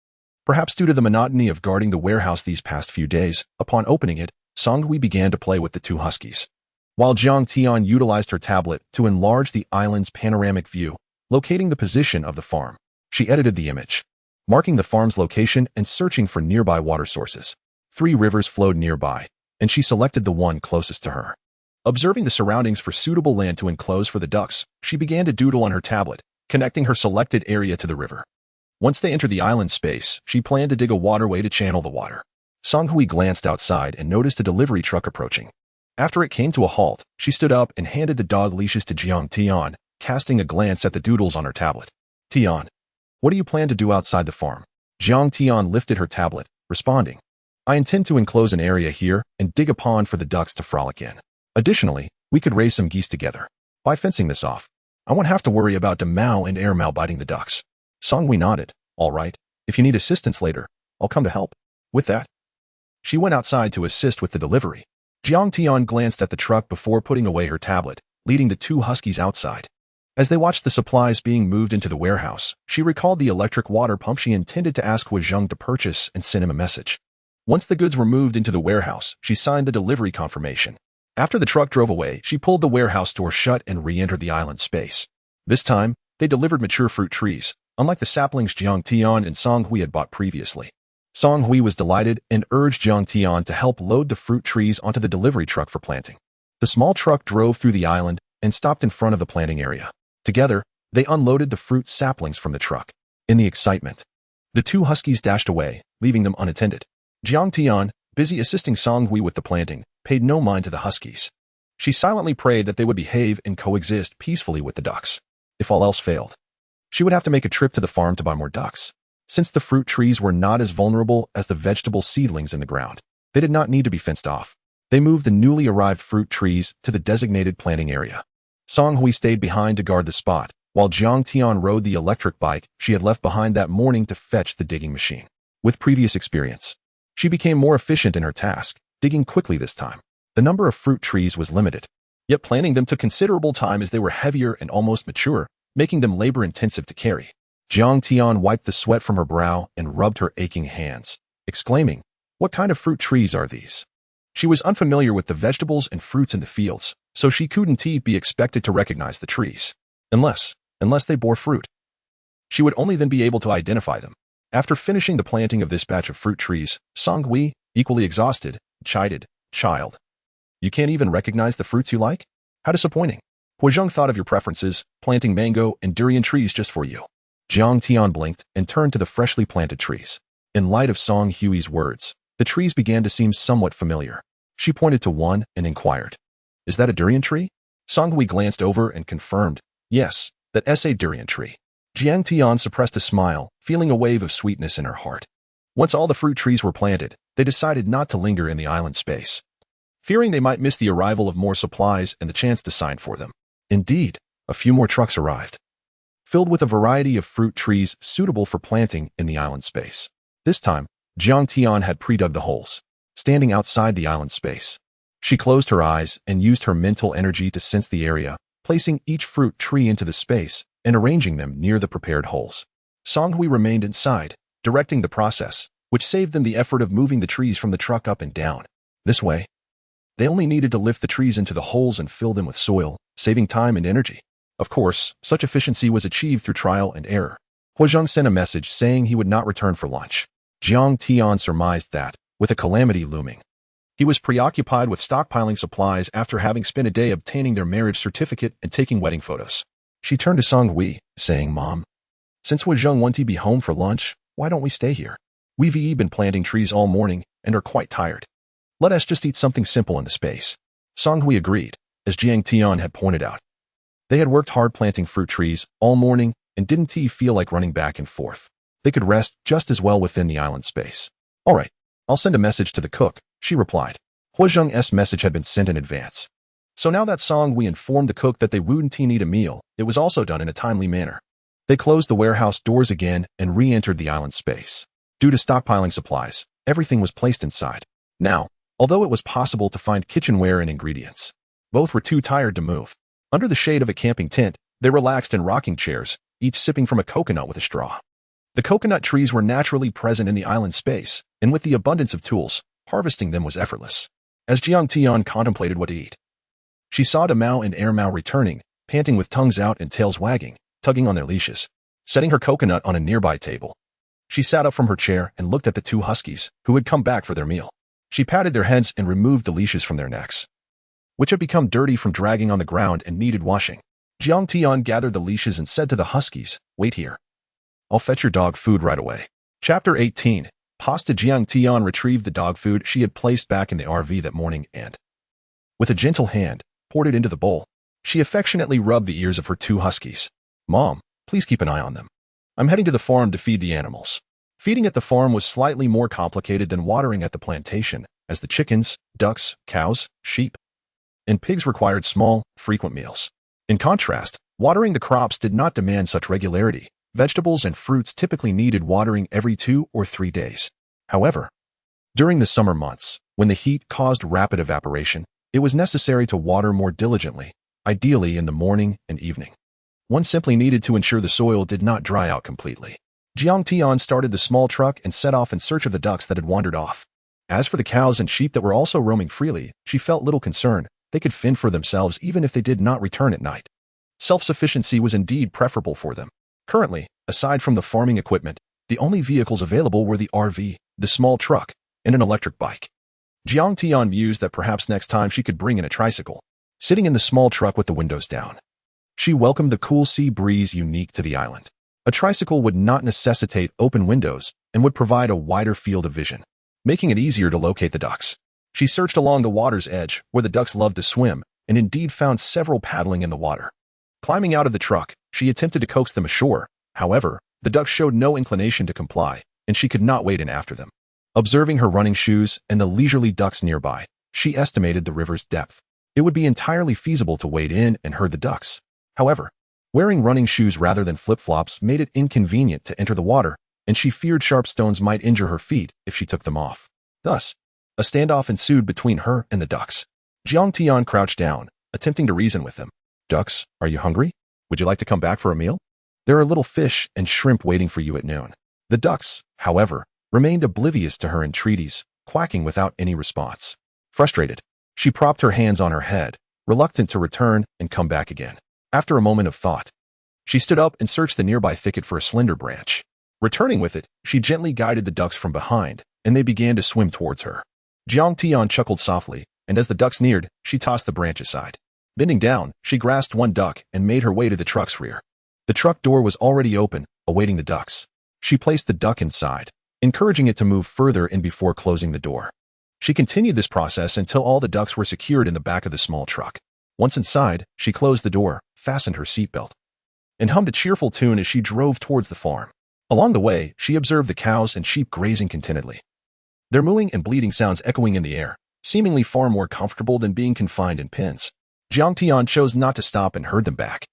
Perhaps due to the monotony of guarding the warehouse these past few days, upon opening it, Song Hui began to play with the two huskies, while Jiang Tian utilized her tablet to enlarge the island's panoramic view, locating the position of the farm. She edited the image, marking the farm's location and searching for nearby water sources. 3 rivers flowed nearby, and she selected the one closest to her. Observing the surroundings for suitable land to enclose for the ducks, she began to doodle on her tablet, connecting her selected area to the river. Once they entered the island space, she planned to dig a waterway to channel the water. Song Hui glanced outside and noticed a delivery truck approaching. After it came to a halt, she stood up and handed the dog leashes to Jiang Tian, casting a glance at the doodles on her tablet. "Tian, what do you plan to do outside the farm?" Jiang Tian lifted her tablet, responding, "I intend to enclose an area here and dig a pond for the ducks to frolic in. Additionally, we could raise some geese together. By fencing this off, I won't have to worry about Demao and Airmao biting the ducks." Song Hui nodded. "All right, if you need assistance later, I'll come to help." With that, she went outside to assist with the delivery. Jiang Tian glanced at the truck before putting away her tablet, leading the two huskies outside. As they watched the supplies being moved into the warehouse, she recalled the electric water pump she intended to ask Huizheng to purchase and sent him a message. Once the goods were moved into the warehouse, she signed the delivery confirmation, After the truck drove away, she pulled the warehouse door shut and re-entered the island space. This time, they delivered mature fruit trees, unlike the saplings Jiang Tian and Song Hui had bought previously. Song Hui was delighted and urged Jiang Tian to help load the fruit trees onto the delivery truck for planting. The small truck drove through the island and stopped in front of the planting area. Together, they unloaded the fruit saplings from the truck. In the excitement, the two huskies dashed away, leaving them unattended. Jiang Tian, busy assisting Song Hui with the planting, paid no mind to the huskies. She silently prayed that they would behave and coexist peacefully with the ducks. If all else failed, she would have to make a trip to the farm to buy more ducks. Since the fruit trees were not as vulnerable as the vegetable seedlings in the ground, they did not need to be fenced off. They moved the newly arrived fruit trees to the designated planting area. Song Hui stayed behind to guard the spot, while Jiang Tian rode the electric bike she had left behind that morning to fetch the digging machine. With previous experience, she became more efficient in her task, digging quickly this time. The number of fruit trees was limited, yet planting them took considerable time as they were heavier and almost mature, making them labor-intensive to carry. Jiang Tian wiped the sweat from her brow and rubbed her aching hands, exclaiming, "What kind of fruit trees are these?" She was unfamiliar with the vegetables and fruits in the fields, so she couldn't be expected to recognize the trees. Unless they bore fruit. She would only then be able to identify them. After finishing the planting of this batch of fruit trees, Song Hui, equally exhausted, chided, "Child, you can't even recognize the fruits you like? How disappointing. Huazheng thought of your preferences, planting mango and durian trees just for you." Jiang Tian blinked and turned to the freshly planted trees. In light of Song Hui's words, the trees began to seem somewhat familiar. She pointed to one and inquired, "Is that a durian tree?" Song Hui glanced over and confirmed, "Yes, that's a durian tree." Jiang Tian suppressed a smile, feeling a wave of sweetness in her heart. Once all the fruit trees were planted, they decided not to linger in the island space, fearing they might miss the arrival of more supplies and the chance to sign for them. Indeed, a few more trucks arrived, filled with a variety of fruit trees suitable for planting in the island space. This time, Jiang Tian had pre-dug the holes, standing outside the island space. She closed her eyes and used her mental energy to sense the area, placing each fruit tree into the space and arranging them near the prepared holes. Song Hui remained inside, directing the process, which saved them the effort of moving the trees from the truck up and down. This way, they only needed to lift the trees into the holes and fill them with soil, saving time and energy. Of course, such efficiency was achieved through trial and error. Huazheng sent a message saying he would not return for lunch. Jiang Tian surmised that, with a calamity looming, he was preoccupied with stockpiling supplies after having spent a day obtaining their marriage certificate and taking wedding photos. She turned to Song Hui, saying, "Mom, since Huazheng won't be home for lunch, why don't we stay here? We've been planting trees all morning and are quite tired. Let us just eat something simple in the space." Song Hui agreed, as Jiang Tian had pointed out. They had worked hard planting fruit trees all morning and didn't feel like running back and forth. They could rest just as well within the island space. "All right, I'll send a message to the cook," she replied. Huazheng's message had been sent in advance. So now that Song Hui informed the cook that they wouldn't need a meal, it was also done in a timely manner. They closed the warehouse doors again and re-entered the island space. Due to stockpiling supplies, everything was placed inside. Now, although it was possible to find kitchenware and ingredients, both were too tired to move. Under the shade of a camping tent, they relaxed in rocking chairs, each sipping from a coconut with a straw. The coconut trees were naturally present in the island space, and with the abundance of tools, harvesting them was effortless. As Jiang Tian contemplated what to eat, she saw Mao and Mao returning, panting with tongues out and tails wagging, tugging on their leashes. Setting her coconut on a nearby table, she sat up from her chair and looked at the two huskies, who had come back for their meal. She patted their heads and removed the leashes from their necks, which had become dirty from dragging on the ground and needed washing. Jiang Tian gathered the leashes and said to the huskies, "Wait here. I'll fetch your dog food right away." Chapter 18. Pasta. Jiang Tian retrieved the dog food she had placed back in the RV that morning and, with a gentle hand, poured it into the bowl. She affectionately rubbed the ears of her two huskies. "Mom, please keep an eye on them. I'm heading to the farm to feed the animals." Feeding at the farm was slightly more complicated than watering at the plantation, as the chickens, ducks, cows, sheep, and pigs required small, frequent meals. In contrast, watering the crops did not demand such regularity. Vegetables and fruits typically needed watering every 2 or 3 days. However, during the summer months, when the heat caused rapid evaporation, it was necessary to water more diligently, ideally in the morning and evening. One simply needed to ensure the soil did not dry out completely. Jiang Tian started the small truck and set off in search of the ducks that had wandered off. As for the cows and sheep that were also roaming freely, she felt little concern, They could fend for themselves even if they did not return at night. Self-sufficiency was indeed preferable for them. Currently, aside from the farming equipment, the only vehicles available were the RV, the small truck, and an electric bike. Jiang Tian mused that perhaps next time she could bring in a tricycle. Sitting in the small truck with the windows down, she welcomed the cool sea breeze unique to the island. A tricycle would not necessitate open windows and would provide a wider field of vision, making it easier to locate the ducks. She searched along the water's edge where the ducks loved to swim and indeed found several paddling in the water. Climbing out of the truck, she attempted to coax them ashore. However, the ducks showed no inclination to comply, and she could not wade in after them. Observing her running shoes and the leisurely ducks nearby, she estimated the river's depth. It would be entirely feasible to wade in and herd the ducks. However, wearing running shoes rather than flip-flops made it inconvenient to enter the water, and she feared sharp stones might injure her feet if she took them off. Thus, a standoff ensued between her and the ducks. Jiang Tian crouched down, attempting to reason with them. Ducks, are you hungry? Would you like to come back for a meal? There are little fish and shrimp waiting for you at noon. The ducks, however, remained oblivious to her entreaties, quacking without any response. Frustrated, she propped her hands on her head, reluctant to return and come back again. After a moment of thought, she stood up and searched the nearby thicket for a slender branch. Returning with it, she gently guided the ducks from behind, and they began to swim towards her. Jiang Tian chuckled softly, and as the ducks neared, she tossed the branch aside. Bending down, she grasped one duck and made her way to the truck's rear. The truck door was already open, awaiting the ducks. She placed the duck inside, encouraging it to move further in before closing the door. She continued this process until all the ducks were secured in the back of the small truck. Once inside, she closed the door, fastened her seatbelt, and hummed a cheerful tune as she drove towards the farm. Along the way, she observed the cows and sheep grazing contentedly, their mooing and bleating sounds echoing in the air, seemingly far more comfortable than being confined in pens. Jiang Tian chose not to stop and herd them back.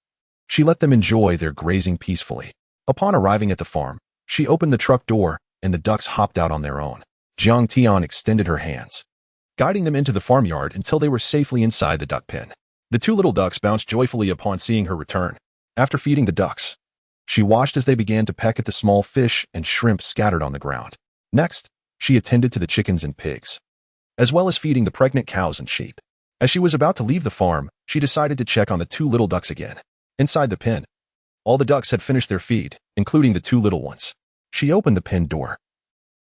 She let them enjoy their grazing peacefully. Upon arriving at the farm, she opened the truck door, and the ducks hopped out on their own. Jiang Tian extended her hands, guiding them into the farmyard until they were safely inside the duck pen. The two little ducks bounced joyfully upon seeing her return. After feeding the ducks, she watched as they began to peck at the small fish and shrimp scattered on the ground. Next, she attended to the chickens and pigs, as well as feeding the pregnant cows and sheep. As she was about to leave the farm, she decided to check on the two little ducks again. Inside the pen, all the ducks had finished their feed, including the two little ones. She opened the pen door,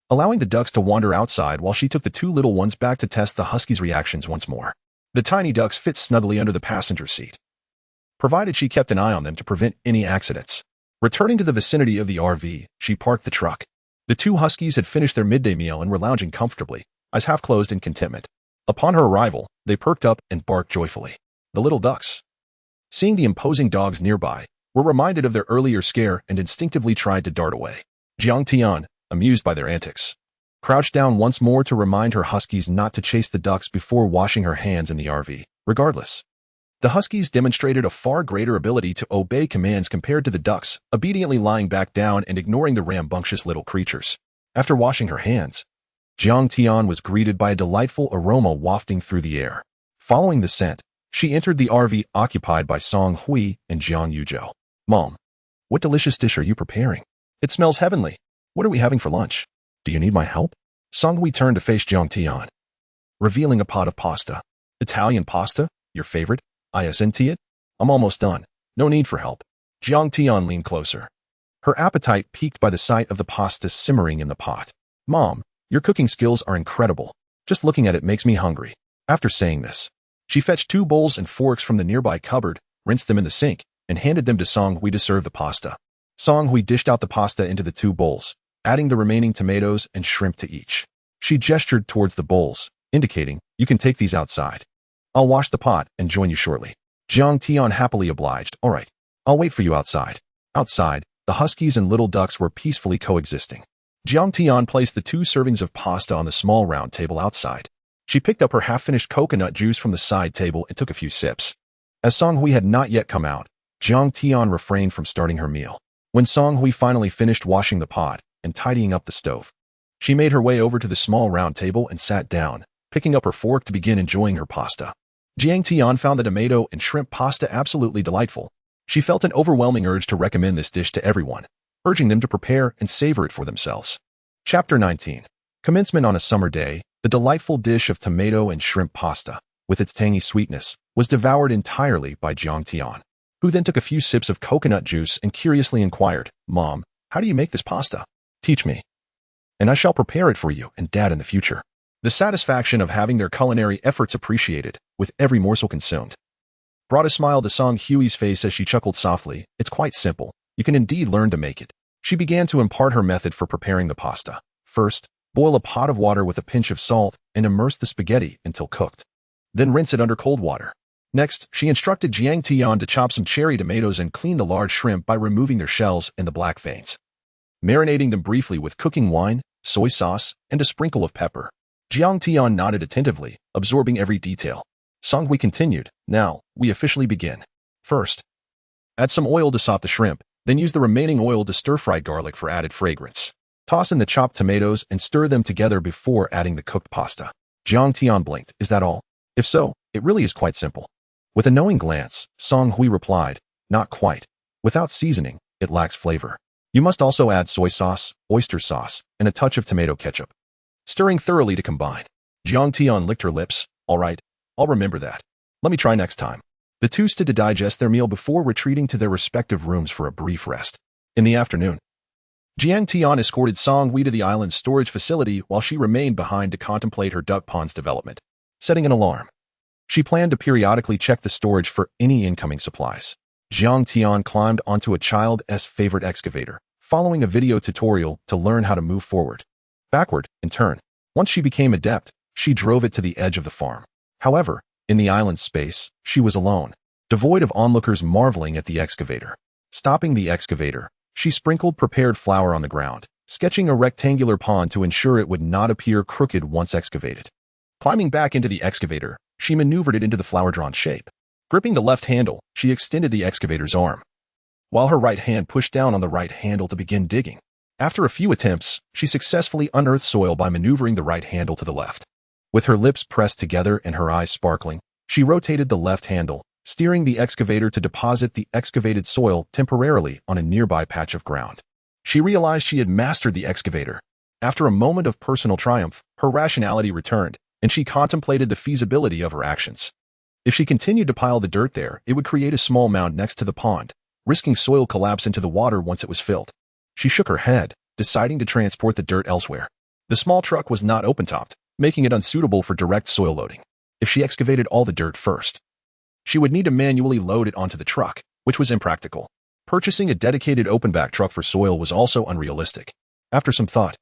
allowing the ducks to wander outside while she took the two little ones back to test the huskies' reactions once more. The tiny ducks fit snugly under the passenger seat, provided she kept an eye on them to prevent any accidents. Returning to the vicinity of the RV, she parked the truck. The two huskies had finished their midday meal and were lounging comfortably, eyes half closed in contentment. Upon her arrival, they perked up and barked joyfully. The little ducks, seeing the imposing dogs nearby, were reminded of their earlier scare and instinctively tried to dart away. Jiang Tian, amused by their antics, crouched down once more to remind her huskies not to chase the ducks before washing her hands in the RV. Regardless, the huskies demonstrated a far greater ability to obey commands compared to the ducks, obediently lying back down and ignoring the rambunctious little creatures. After washing her hands, Jiang Tian was greeted by a delightful aroma wafting through the air. Following the scent, she entered the RV occupied by Song Hui and Jiang Yuzhou. Mom, what delicious dish are you preparing? It smells heavenly. What are we having for lunch? Do you need my help? Song Hui turned to face Jiang Tian, revealing a pot of pasta. Italian pasta? Your favorite? Isn't it? I'm almost done. No need for help. Jiang Tian leaned closer, her appetite piqued by the sight of the pasta simmering in the pot. Mom, your cooking skills are incredible. Just looking at it makes me hungry. After saying this, she fetched 2 bowls and forks from the nearby cupboard, rinsed them in the sink, and handed them to Song Hui to serve the pasta. Song Hui dished out the pasta into the 2 bowls, adding the remaining tomatoes and shrimp to each. She gestured towards the bowls, indicating, you can take these outside. I'll wash the pot and join you shortly. Jiang Tian happily obliged. All right, I'll wait for you outside. Outside, the huskies and little ducks were peacefully coexisting. Jiang Tian placed the 2 servings of pasta on the small round table outside. She picked up her half-finished coconut juice from the side table and took a few sips. As Song Hui had not yet come out, Jiang Tian refrained from starting her meal. When Song Hui finally finished washing the pot and tidying up the stove, she made her way over to the small round table and sat down, picking up her fork to begin enjoying her pasta. Jiang Tian found the tomato and shrimp pasta absolutely delightful. She felt an overwhelming urge to recommend this dish to everyone, urging them to prepare and savor it for themselves. Chapter 19. Commencement. On a summer day, the delightful dish of tomato and shrimp pasta with its tangy sweetness, was devoured entirely by Jiang Tian, who then took a few sips of coconut juice and curiously inquired, "Mom, how do you make this pasta? Teach me, and I shall prepare it for you and Dad in the future." The satisfaction of having their culinary efforts appreciated, with every morsel consumed, brought a smile to Song Hui's face as she chuckled softly. "It's quite simple. You can indeed learn to make it." She began to impart her method for preparing the pasta. First, boil a pot of water with a pinch of salt and immerse the spaghetti until cooked. Then rinse it under cold water. Next, she instructed Jiang Tian to chop some cherry tomatoes and clean the large shrimp by removing their shells and the black veins, marinating them briefly with cooking wine, soy sauce, and a sprinkle of pepper. Jiang Tian nodded attentively, absorbing every detail. Song Hui continued, "Now, we officially begin. First, add some oil to saute the shrimp, then use the remaining oil to stir-fry garlic for added fragrance. Toss in the chopped tomatoes and stir them together before adding the cooked pasta." Jiang Tian blinked. "Is that all?" "If so, it really is quite simple." With a knowing glance, Song Hui replied, "Not quite. Without seasoning, it lacks flavor. You must also add soy sauce, oyster sauce, and a touch of tomato ketchup, stirring thoroughly to combine." Jiang Tian licked her lips. "All right, I'll remember that. Let me try next time." The two stood to digest their meal before retreating to their respective rooms for a brief rest. In the afternoon, Jiang Tian escorted Song Hui to the island's storage facility while she remained behind to contemplate her duck pond's development, setting an alarm. She planned to periodically check the storage for any incoming supplies. Jiang Tian climbed onto a child's favorite excavator, following a video tutorial to learn how to move forward, backward, and turn. Once she became adept, she drove it to the edge of the farm. However, in the island's space, she was alone, devoid of onlookers marveling at the excavator. Stopping the excavator, she sprinkled prepared flour on the ground, sketching a rectangular pond to ensure it would not appear crooked once excavated. Climbing back into the excavator, she maneuvered it into the flower-drawn shape. Gripping the left handle, she extended the excavator's arm, while her right hand pushed down on the right handle to begin digging. After a few attempts, she successfully unearthed soil by maneuvering the right handle to the left. With her lips pressed together and her eyes sparkling, she rotated the left handle, steering the excavator to deposit the excavated soil temporarily on a nearby patch of ground. She realized she had mastered the excavator. After a moment of personal triumph, her rationality returned, and she contemplated the feasibility of her actions. If she continued to pile the dirt there, it would create a small mound next to the pond, risking soil collapse into the water once it was filled. She shook her head, deciding to transport the dirt elsewhere. The small truck was not open-topped, making it unsuitable for direct soil loading. If she excavated all the dirt first, she would need to manually load it onto the truck, which was impractical. Purchasing a dedicated open-back truck for soil was also unrealistic. After some thought,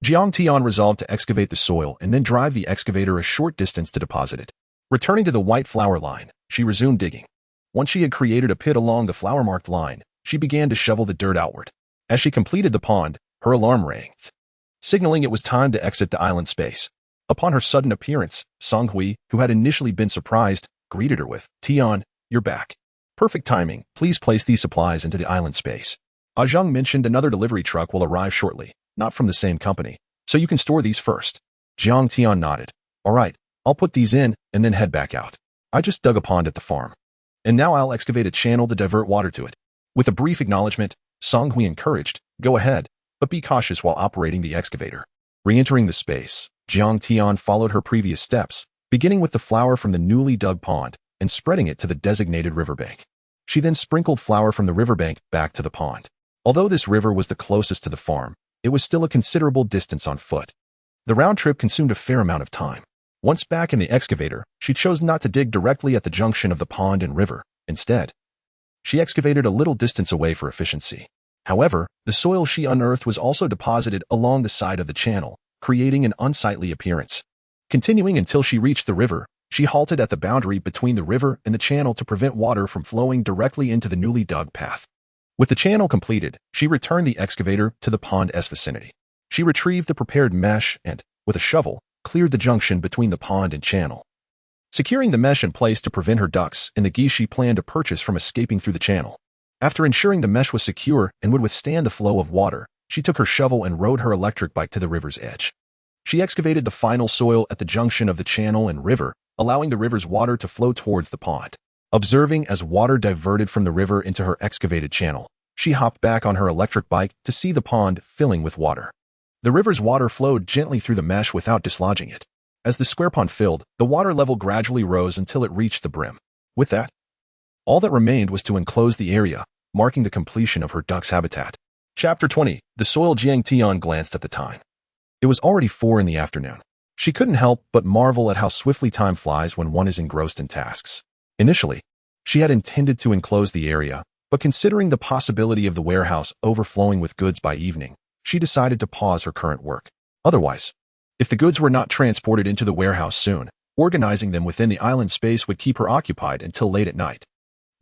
Jiang Tian resolved to excavate the soil and then drive the excavator a short distance to deposit it. Returning to the white flower line, she resumed digging. Once she had created a pit along the flower-marked line, she began to shovel the dirt outward. As she completed the pond, her alarm rang, signaling it was time to exit the island space. Upon her sudden appearance, Song Hui, who had initially been surprised, greeted her with, "Tian, you're back. Perfect timing. Please place these supplies into the island space. Zhang mentioned another delivery truck will arrive shortly, not from the same company, so you can store these first." Jiang Tian nodded. "All right, I'll put these in and then head back out. I just dug a pond at the farm, and now I'll excavate a channel to divert water to it." With a brief acknowledgement, Song Hui encouraged, "Go ahead, but be cautious while operating the excavator." Re-entering the space, Jiang Tian followed her previous steps, beginning with the flour from the newly dug pond and spreading it to the designated riverbank. She then sprinkled flour from the riverbank back to the pond. Although this river was the closest to the farm, it was still a considerable distance on foot. The round trip consumed a fair amount of time. Once back in the excavator, she chose not to dig directly at the junction of the pond and river. Instead, she excavated a little distance away for efficiency. However, the soil she unearthed was also deposited along the side of the channel, creating an unsightly appearance. Continuing until she reached the river, she halted at the boundary between the river and the channel to prevent water from flowing directly into the newly dug path. With the channel completed, she returned the excavator to the pond's vicinity. She retrieved the prepared mesh and, with a shovel, cleared the junction between the pond and channel, securing the mesh in place to prevent her ducks and the geese she planned to purchase from escaping through the channel. After ensuring the mesh was secure and would withstand the flow of water, she took her shovel and rode her electric bike to the river's edge. She excavated the final soil at the junction of the channel and river, allowing the river's water to flow towards the pond. Observing as water diverted from the river into her excavated channel, she hopped back on her electric bike to see the pond filling with water. The river's water flowed gently through the mesh without dislodging it. As the square pond filled, the water level gradually rose until it reached the brim. With that, all that remained was to enclose the area, marking the completion of her duck's habitat. Chapter 20. The soiled Jiang Tian glanced at the time. It was already 4 in the afternoon. She couldn't help but marvel at how swiftly time flies when one is engrossed in tasks. Initially, she had intended to enclose the area, but considering the possibility of the warehouse overflowing with goods by evening, she decided to pause her current work. Otherwise, if the goods were not transported into the warehouse soon, organizing them within the island space would keep her occupied until late at night.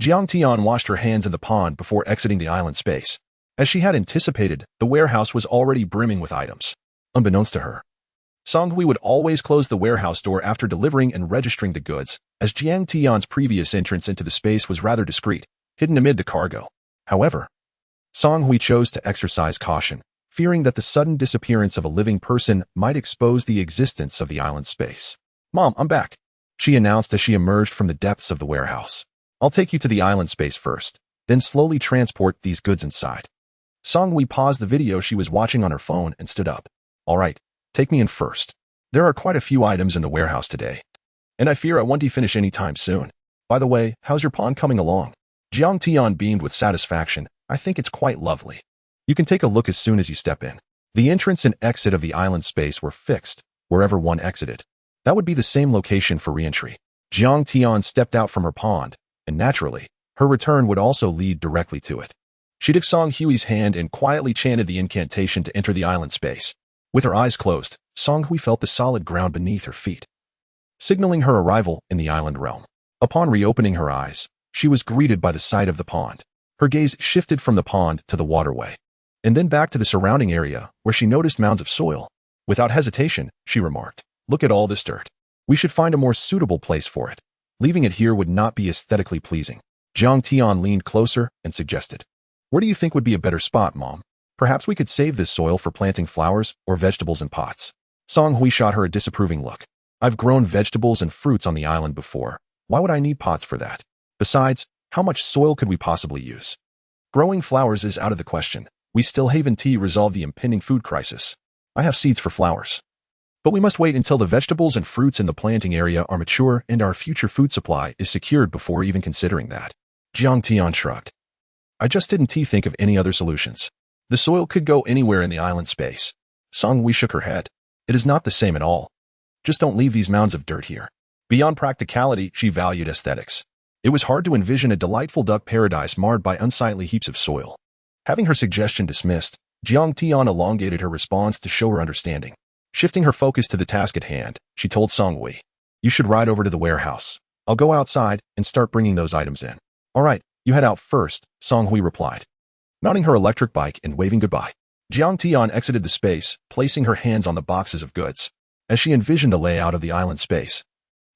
Jiang Tian washed her hands in the pond before exiting the island space. As she had anticipated, the warehouse was already brimming with items. Unbeknownst to her, Songhui would always close the warehouse door after delivering and registering the goods, as Jiang Tian's previous entrance into the space was rather discreet, hidden amid the cargo. However, Songhui chose to exercise caution, fearing that the sudden disappearance of a living person might expose the existence of the island space. "Mom, I'm back," she announced as she emerged from the depths of the warehouse. "I'll take you to the island space first, then slowly transport these goods inside." Songhui paused the video she was watching on her phone and stood up. "All right, take me in first. There are quite a few items in the warehouse today, and I fear I won't finish any time soon. By the way, how's your pond coming along?" Jiang Tian beamed with satisfaction. "I think it's quite lovely. You can take a look as soon as you step in." The entrance and exit of the island space were fixed, wherever one exited. That would be the same location for re-entry. Jiang Tian stepped out from her pond, and naturally, her return would also lead directly to it. She took Songhui's hand and quietly chanted the incantation to enter the island space. With her eyes closed, Songhui felt the solid ground beneath her feet, signaling her arrival in the island realm. Upon reopening her eyes, she was greeted by the sight of the pond. Her gaze shifted from the pond to the waterway, and then back to the surrounding area, where she noticed mounds of soil. Without hesitation, she remarked, "Look at all this dirt. We should find a more suitable place for it. Leaving it here would not be aesthetically pleasing." Jiang Tian leaned closer and suggested, "Where do you think would be a better spot, Mom? Perhaps we could save this soil for planting flowers or vegetables in pots." Songhui shot her a disapproving look. "I've grown vegetables and fruits on the island before. Why would I need pots for that? Besides, how much soil could we possibly use? Growing flowers is out of the question. We still haven't resolved the impending food crisis. I have seeds for flowers, but we must wait until the vegetables and fruits in the planting area are mature and our future food supply is secured before even considering that." Jiang Tian shrugged. "I just didn't think of any other solutions. The soil could go anywhere in the island space." Songhui shook her head. "It is not the same at all. Just don't leave these mounds of dirt here." Beyond practicality, she valued aesthetics. It was hard to envision a delightful duck paradise marred by unsightly heaps of soil. Having her suggestion dismissed, Jiang Tian elongated her response to show her understanding. Shifting her focus to the task at hand, she told Songhui, "You should ride over to the warehouse. I'll go outside and start bringing those items in." "All right, you head out first," Songhui replied, mounting her electric bike and waving goodbye. Jiang Tian exited the space, placing her hands on the boxes of goods. As she envisioned the layout of the island space,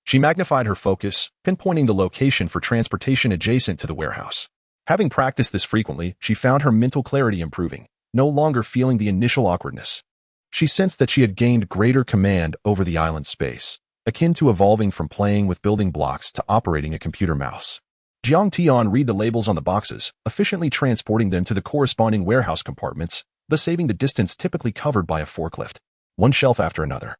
she magnified her focus, pinpointing the location for transportation adjacent to the warehouse. Having practiced this frequently, she found her mental clarity improving, no longer feeling the initial awkwardness. She sensed that she had gained greater command over the island space, akin to evolving from playing with building blocks to operating a computer mouse. Jiang Tian read the labels on the boxes, efficiently transporting them to the corresponding warehouse compartments, thus saving the distance typically covered by a forklift, one shelf after another.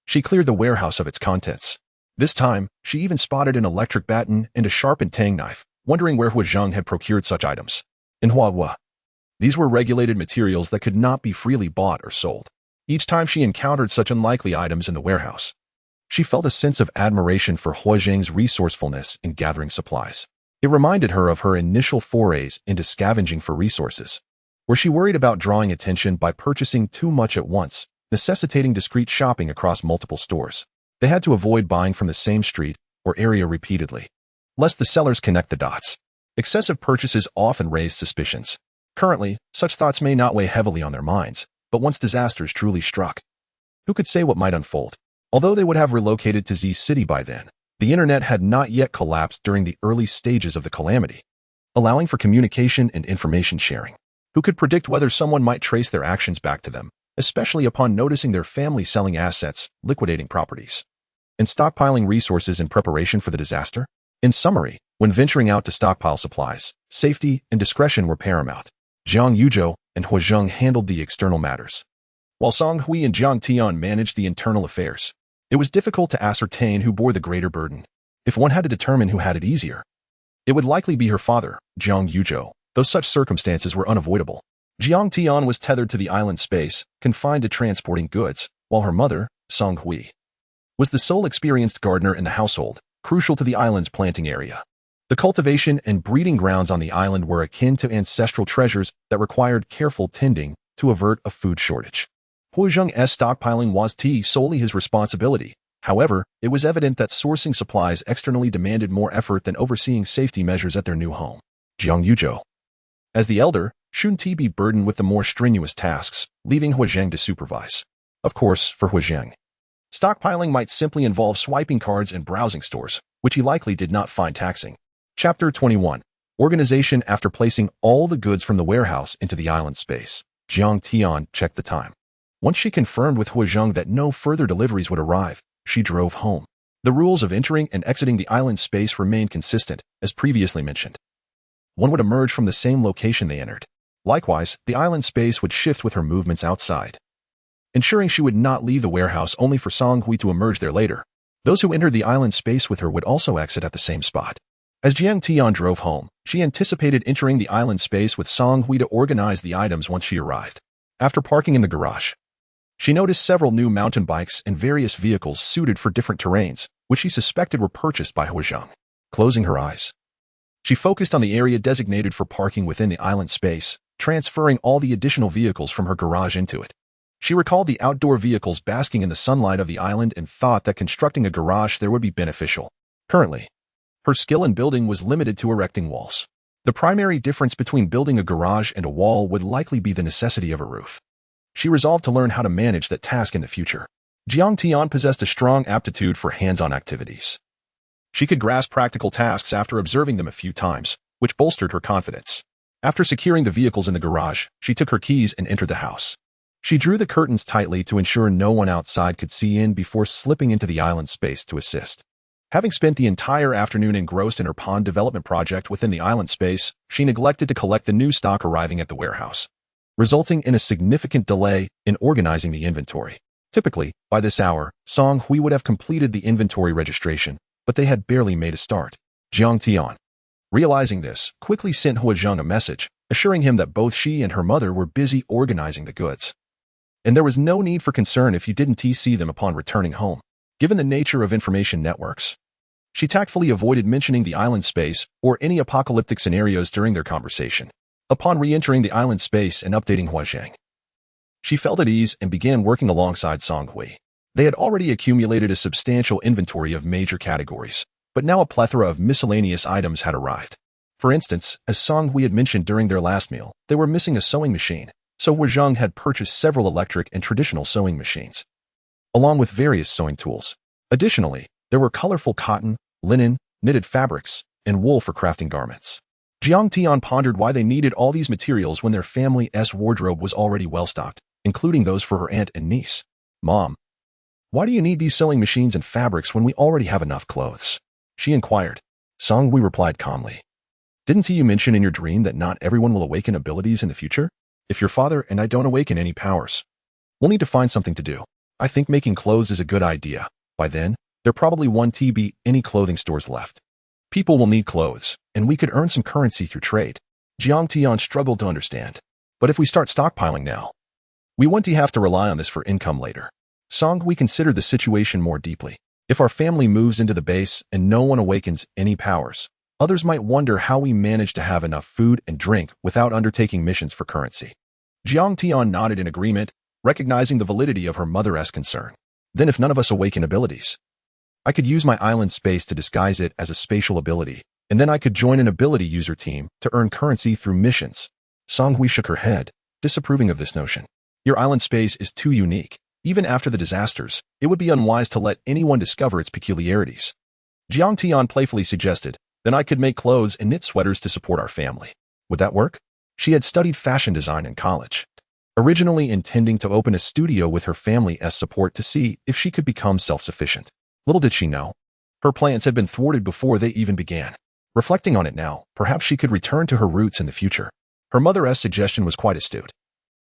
She cleared the warehouse of its contents. This time, she even spotted an electric baton and a sharpened tang knife, wondering where Hua Zheng had procured such items. In Hua, these were regulated materials that could not be freely bought or sold. Each time she encountered such unlikely items in the warehouse, she felt a sense of admiration for Hua Zheng's resourcefulness in gathering supplies. It reminded her of her initial forays into scavenging for resources, where she worried about drawing attention by purchasing too much at once, necessitating discreet shopping across multiple stores. They had to avoid buying from the same street or area repeatedly, lest the sellers connect the dots. Excessive purchases often raised suspicions. Currently, such thoughts may not weigh heavily on their minds, but once disasters truly struck, who could say what might unfold? Although they would have relocated to Z City by then, the internet had not yet collapsed during the early stages of the calamity, allowing for communication and information sharing. Who could predict whether someone might trace their actions back to them, especially upon noticing their family selling assets, liquidating properties, and stockpiling resources in preparation for the disaster? In summary, when venturing out to stockpile supplies, safety and discretion were paramount. Jiang Yuzhou and Hua Zheng handled the external matters, while Songhui and Jiang Tian managed the internal affairs. It was difficult to ascertain who bore the greater burden. If one had to determine who had it easier, it would likely be her father, Jiang Yuzhou, though such circumstances were unavoidable. Jiang Tian was tethered to the island space, confined to transporting goods, while her mother, Song Hui, was the sole experienced gardener in the household, crucial to the island's planting area. The cultivation and breeding grounds on the island were akin to ancestral treasures that required careful tending to avert a food shortage. Huazheng's stockpiling was solely his responsibility. However, it was evident that sourcing supplies externally demanded more effort than overseeing safety measures at their new home. Jiang Yuzhou, as the elder, shouldn't he be burdened with the more strenuous tasks, leaving Huazheng to supervise? Of course, for Huazheng, stockpiling might simply involve swiping cards and browsing stores, which he likely did not find taxing. Chapter 21. Organization. After placing all the goods from the warehouse into the island space, Jiang Tian checked the time. Once she confirmed with Huazheng that no further deliveries would arrive, she drove home. The rules of entering and exiting the island space remained consistent, as previously mentioned. One would emerge from the same location they entered. Likewise, the island space would shift with her movements outside, ensuring she would not leave the warehouse only for Song Hui to emerge there later. Those who entered the island space with her would also exit at the same spot. As Jiang Tian drove home, she anticipated entering the island space with Song Hui to organize the items once she arrived. After parking in the garage, she noticed several new mountain bikes and various vehicles suited for different terrains, which she suspected were purchased by Huazheng. Closing her eyes, she focused on the area designated for parking within the island space, transferring all the additional vehicles from her garage into it. She recalled the outdoor vehicles basking in the sunlight of the island and thought that constructing a garage there would be beneficial. Currently, her skill in building was limited to erecting walls. The primary difference between building a garage and a wall would likely be the necessity of a roof. She resolved to learn how to manage that task in the future. Jiang Tian possessed a strong aptitude for hands-on activities. She could grasp practical tasks after observing them a few times, which bolstered her confidence. After securing the vehicles in the garage, she took her keys and entered the house. She drew the curtains tightly to ensure no one outside could see in before slipping into the island space to assist. Having spent the entire afternoon engrossed in her pond development project within the island space, she neglected to collect the new stock arriving at the warehouse, resulting in a significant delay in organizing the inventory. Typically, by this hour, Song Hui would have completed the inventory registration, but they had barely made a start. Jiang Tian, realizing this, quickly sent Huazheng a message, assuring him that both she and her mother were busy organizing the goods, and there was no need for concern if he didn't see them upon returning home. Given the nature of information networks, she tactfully avoided mentioning the island space or any apocalyptic scenarios during their conversation. Upon re-entering the island space and updating Huazheng, she felt at ease and began working alongside Song Hui. They had already accumulated a substantial inventory of major categories, but now a plethora of miscellaneous items had arrived. For instance, as Song Hui had mentioned during their last meal, they were missing a sewing machine, so Huazheng had purchased several electric and traditional sewing machines, along with various sewing tools. Additionally, there were colorful cotton, linen, knitted fabrics, and wool for crafting garments. Jiang Tian pondered why they needed all these materials when their family's wardrobe was already well-stocked, including those for her aunt and niece. "Mom, why do you need these sewing machines and fabrics when we already have enough clothes?" she inquired. Song Hui replied calmly. "Didn't you mention in your dream that not everyone will awaken abilities in the future? If your father and I don't awaken any powers, we'll need to find something to do. I think making clothes is a good idea. By then, there probably won't be any clothing stores left. People will need clothes, and we could earn some currency through trade." Jiang Tian struggled to understand. "But if we start stockpiling now, we won't have to rely on this for income later." Song Hui considered the situation more deeply. If our family moves into the base and no one awakens any powers, others might wonder how we manage to have enough food and drink without undertaking missions for currency. Jiang Tian nodded in agreement, recognizing the validity of her mother's concern. "Then if none of us awaken abilities, I could use my island space to disguise it as a spatial ability, and then I could join an ability user team to earn currency through missions." Song Hui shook her head, disapproving of this notion. "Your island space is too unique. Even after the disasters, it would be unwise to let anyone discover its peculiarities." Jiang Tian playfully suggested, "Then I could make clothes and knit sweaters to support our family. Would that work?" She had studied fashion design in college, originally intending to open a studio with her family's support to see if she could become self-sufficient. Little did she know, her plans had been thwarted before they even began. Reflecting on it now, perhaps she could return to her roots in the future. Her mother's suggestion was quite astute.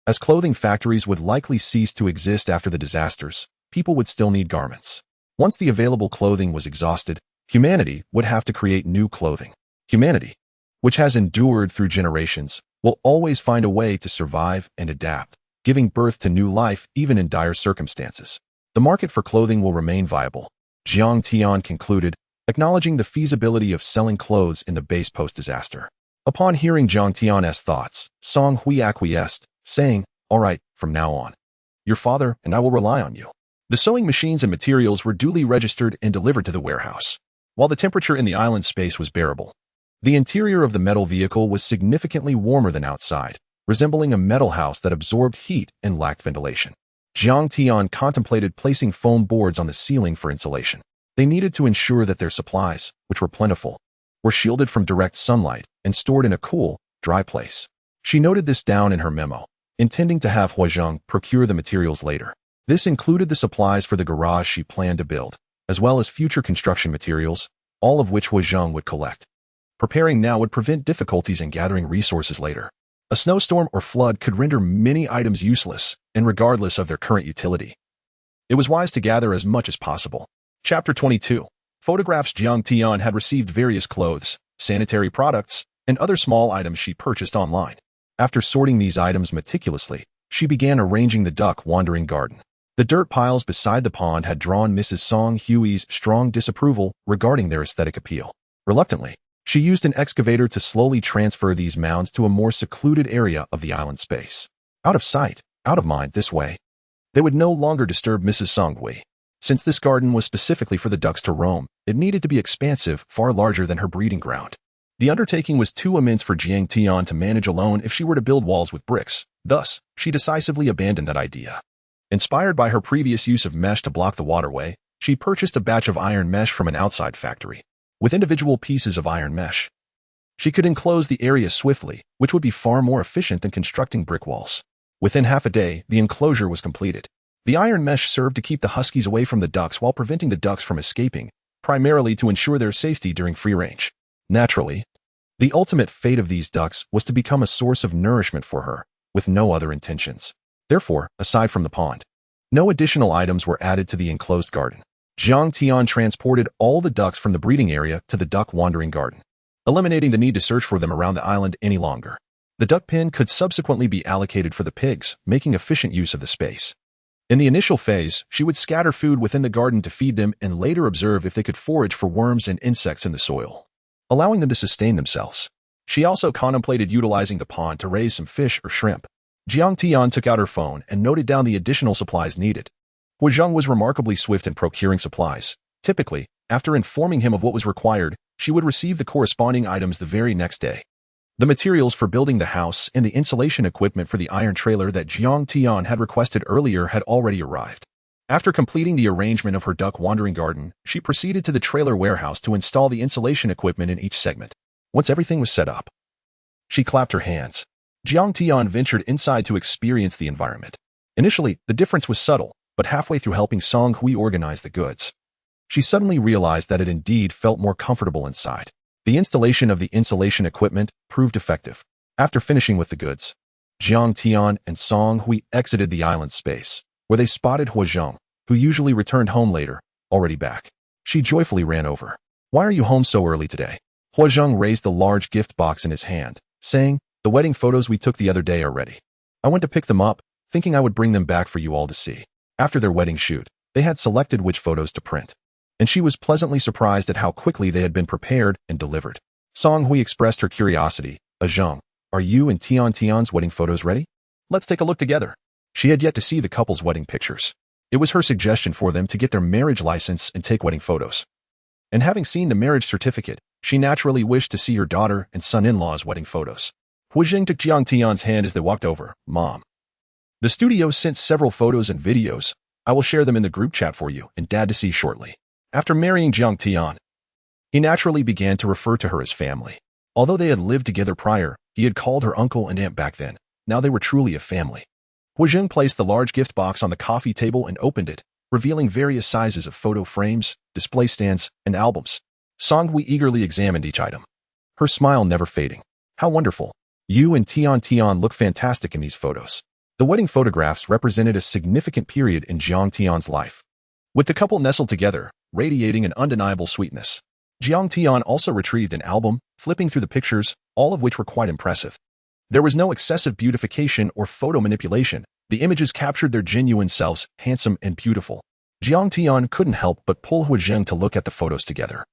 As clothing factories would likely cease to exist after the disasters, people would still need garments. Once the available clothing was exhausted, humanity would have to create new clothing. Humanity, which has endured through generations, will always find a way to survive and adapt, giving birth to new life even in dire circumstances. The market for clothing will remain viable, Jiang Tian concluded, acknowledging the feasibility of selling clothes in the base post-disaster. Upon hearing Jiang Tian's thoughts, Song Hui acquiesced, saying, "All right, from now on, your father and I will rely on you." The sewing machines and materials were duly registered and delivered to the warehouse. While the temperature in the island space was bearable, the interior of the metal vehicle was significantly warmer than outside, resembling a metal house that absorbed heat and lacked ventilation. Jiang Tian contemplated placing foam boards on the ceiling for insulation. They needed to ensure that their supplies, which were plentiful, were shielded from direct sunlight and stored in a cool, dry place. She noted this down in her memo, intending to have Huazheng procure the materials later. This included the supplies for the garage she planned to build, as well as future construction materials, all of which Huazheng would collect. Preparing now would prevent difficulties in gathering resources later. A snowstorm or flood could render many items useless, and regardless of their current utility. It was wise to gather as much as possible. Chapter 22. Photographs. Jiang Tian had received various clothes, sanitary products, and other small items she purchased online. After sorting these items meticulously, she began arranging the duck wandering garden. The dirt piles beside the pond had drawn Mrs. Song Hui's strong disapproval regarding their aesthetic appeal. Reluctantly, she used an excavator to slowly transfer these mounds to a more secluded area of the island space. Out of sight, out of mind. This way, they would no longer disturb Mrs. Song Hui. Since this garden was specifically for the ducks to roam, it needed to be expansive, far larger than her breeding ground. The undertaking was too immense for Jiang Tian to manage alone if she were to build walls with bricks. Thus, she decisively abandoned that idea. Inspired by her previous use of mesh to block the waterway, she purchased a batch of iron mesh from an outside factory. With individual pieces of iron mesh, she could enclose the area swiftly, which would be far more efficient than constructing brick walls. Within half a day, the enclosure was completed. The iron mesh served to keep the huskies away from the ducks while preventing the ducks from escaping, primarily to ensure their safety during free range. Naturally, the ultimate fate of these ducks was to become a source of nourishment for her, with no other intentions. Therefore, aside from the pond, no additional items were added to the enclosed garden. Jiang Tian transported all the ducks from the breeding area to the duck wandering garden, eliminating the need to search for them around the island any longer. The duck pen could subsequently be allocated for the pigs, making efficient use of the space. In the initial phase, she would scatter food within the garden to feed them and later observe if they could forage for worms and insects in the soil, allowing them to sustain themselves. She also contemplated utilizing the pond to raise some fish or shrimp. Jiang Tian took out her phone and noted down the additional supplies needed. Huazheng was remarkably swift in procuring supplies. Typically, after informing him of what was required, she would receive the corresponding items the very next day. The materials for building the house and the insulation equipment for the iron trailer that Jiang Tian had requested earlier had already arrived. After completing the arrangement of her duck wandering garden, she proceeded to the trailer warehouse to install the insulation equipment in each segment. Once everything was set up, she clapped her hands. Jiang Tian ventured inside to experience the environment. Initially, the difference was subtle, but halfway through helping Song Hui organize the goods, she suddenly realized that it indeed felt more comfortable inside. The installation of the insulation equipment proved effective. After finishing with the goods, Jiang Tian and Song Hui exited the island space, where they spotted Huazheng, who usually returned home later, already back. She joyfully ran over. "Why are you home so early today?" Huazheng raised the large gift box in his hand, saying, "The wedding photos we took the other day are ready. I went to pick them up, thinking I would bring them back for you all to see." After their wedding shoot, they had selected which photos to print, and she was pleasantly surprised at how quickly they had been prepared and delivered. Song Hui expressed her curiosity. "Zheng, are you and Tian's wedding photos ready? Let's take a look together." She had yet to see the couple's wedding pictures. It was her suggestion for them to get their marriage license and take wedding photos. And having seen the marriage certificate, she naturally wished to see her daughter and son-in-law's wedding photos. Huazheng took Jiang Tian's hand as they walked over. "Mom, the studio sent several photos and videos. I will share them in the group chat for you and Dad to see shortly." After marrying Jiang Tian, he naturally began to refer to her as family. Although they had lived together prior, he had called her uncle and aunt back then. Now they were truly a family. Huazheng placed the large gift box on the coffee table and opened it, revealing various sizes of photo frames, display stands, and albums. Song Hui eagerly examined each item, her smile never fading. "How wonderful. You and Tian look fantastic in these photos." The wedding photographs represented a significant period in Jiang Tian's life, with the couple nestled together, radiating an undeniable sweetness. Jiang Tian also retrieved an album, flipping through the pictures, all of which were quite impressive. There was no excessive beautification or photo manipulation. The images captured their genuine selves, handsome and beautiful. Jiang Tian couldn't help but pull Huazheng to look at the photos together.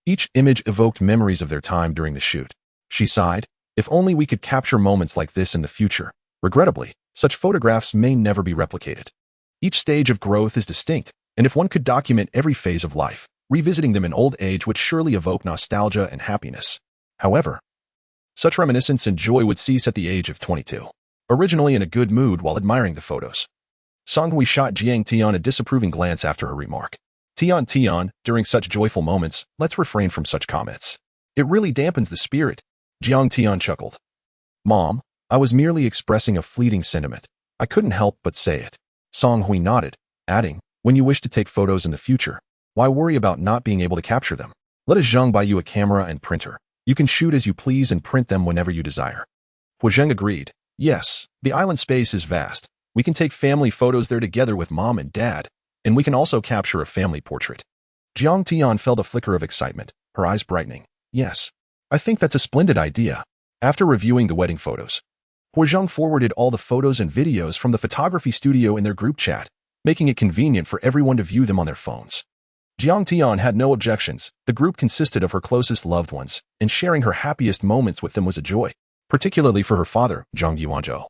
Each image evoked memories of their time during the shoot. She sighed, if only we could capture moments like this in the future. Regrettably, such photographs may never be replicated. Each stage of growth is distinct, and if one could document every phase of life, revisiting them in old age would surely evoke nostalgia and happiness. However, such reminiscence and joy would cease at the age of 22. Originally in a good mood while admiring the photos, Song Hui shot Jiang Tian a disapproving glance after her remark. Tian, during such joyful moments, let's refrain from such comments. It really dampens the spirit. Jiang Tian chuckled. Mom, I was merely expressing a fleeting sentiment. I couldn't help but say it. Song Hui nodded, adding, when you wish to take photos in the future, why worry about not being able to capture them? Let Zheng buy you a camera and printer. You can shoot as you please and print them whenever you desire. Huazheng agreed. Yes, the island space is vast. We can take family photos there together with mom and dad, and we can also capture a family portrait. Jiang Tian felt a flicker of excitement, her eyes brightening. Yes, I think that's a splendid idea. After reviewing the wedding photos, Huazheng forwarded all the photos and videos from the photography studio in their group chat, making it convenient for everyone to view them on their phones. Jiang Tian had no objections. The group consisted of her closest loved ones, and sharing her happiest moments with them was a joy, particularly for her father, Zhang Yuanzhou,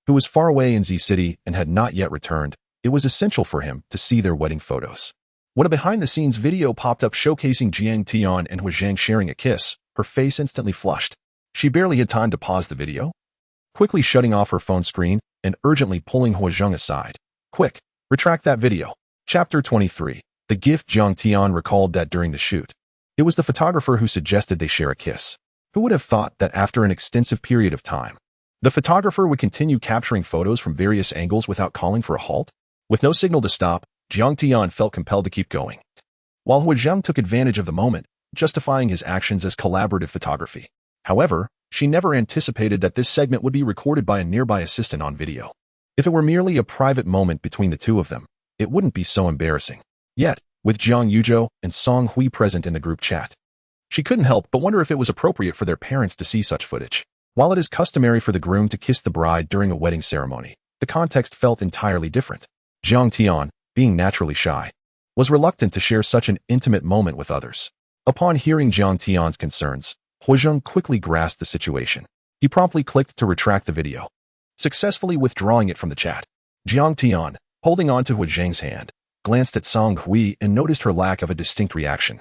who was far away in Z City and had not yet returned. It was essential for him to see their wedding photos. When a behind-the-scenes video popped up showcasing Jiang Tian and Huazheng sharing a kiss, her face instantly flushed. She barely had time to pause the video, quickly shutting off her phone screen and urgently pulling Huazheng aside. Quick, retract that video. Chapter 23. The gift. Jiang Tian recalled that during the shoot, it was the photographer who suggested they share a kiss. Who would have thought that after an extensive period of time, the photographer would continue capturing photos from various angles without calling for a halt? With no signal to stop, Jiang Tian felt compelled to keep going, while Huazheng took advantage of the moment, justifying his actions as collaborative photography. However, she never anticipated that this segment would be recorded by a nearby assistant on video. If it were merely a private moment between the two of them, it wouldn't be so embarrassing. Yet, with Jiang Yuzhou and Song Hui present in the group chat, she couldn't help but wonder if it was appropriate for their parents to see such footage. While it is customary for the groom to kiss the bride during a wedding ceremony, the context felt entirely different. Jiang Tian, being naturally shy, was reluctant to share such an intimate moment with others. Upon hearing Jiang Tian's concerns, Huazheng quickly grasped the situation. He promptly clicked to retract the video, successfully withdrawing it from the chat. Jiang Tian, holding on to Huazheng's hand, glanced at Song Hui and noticed her lack of a distinct reaction,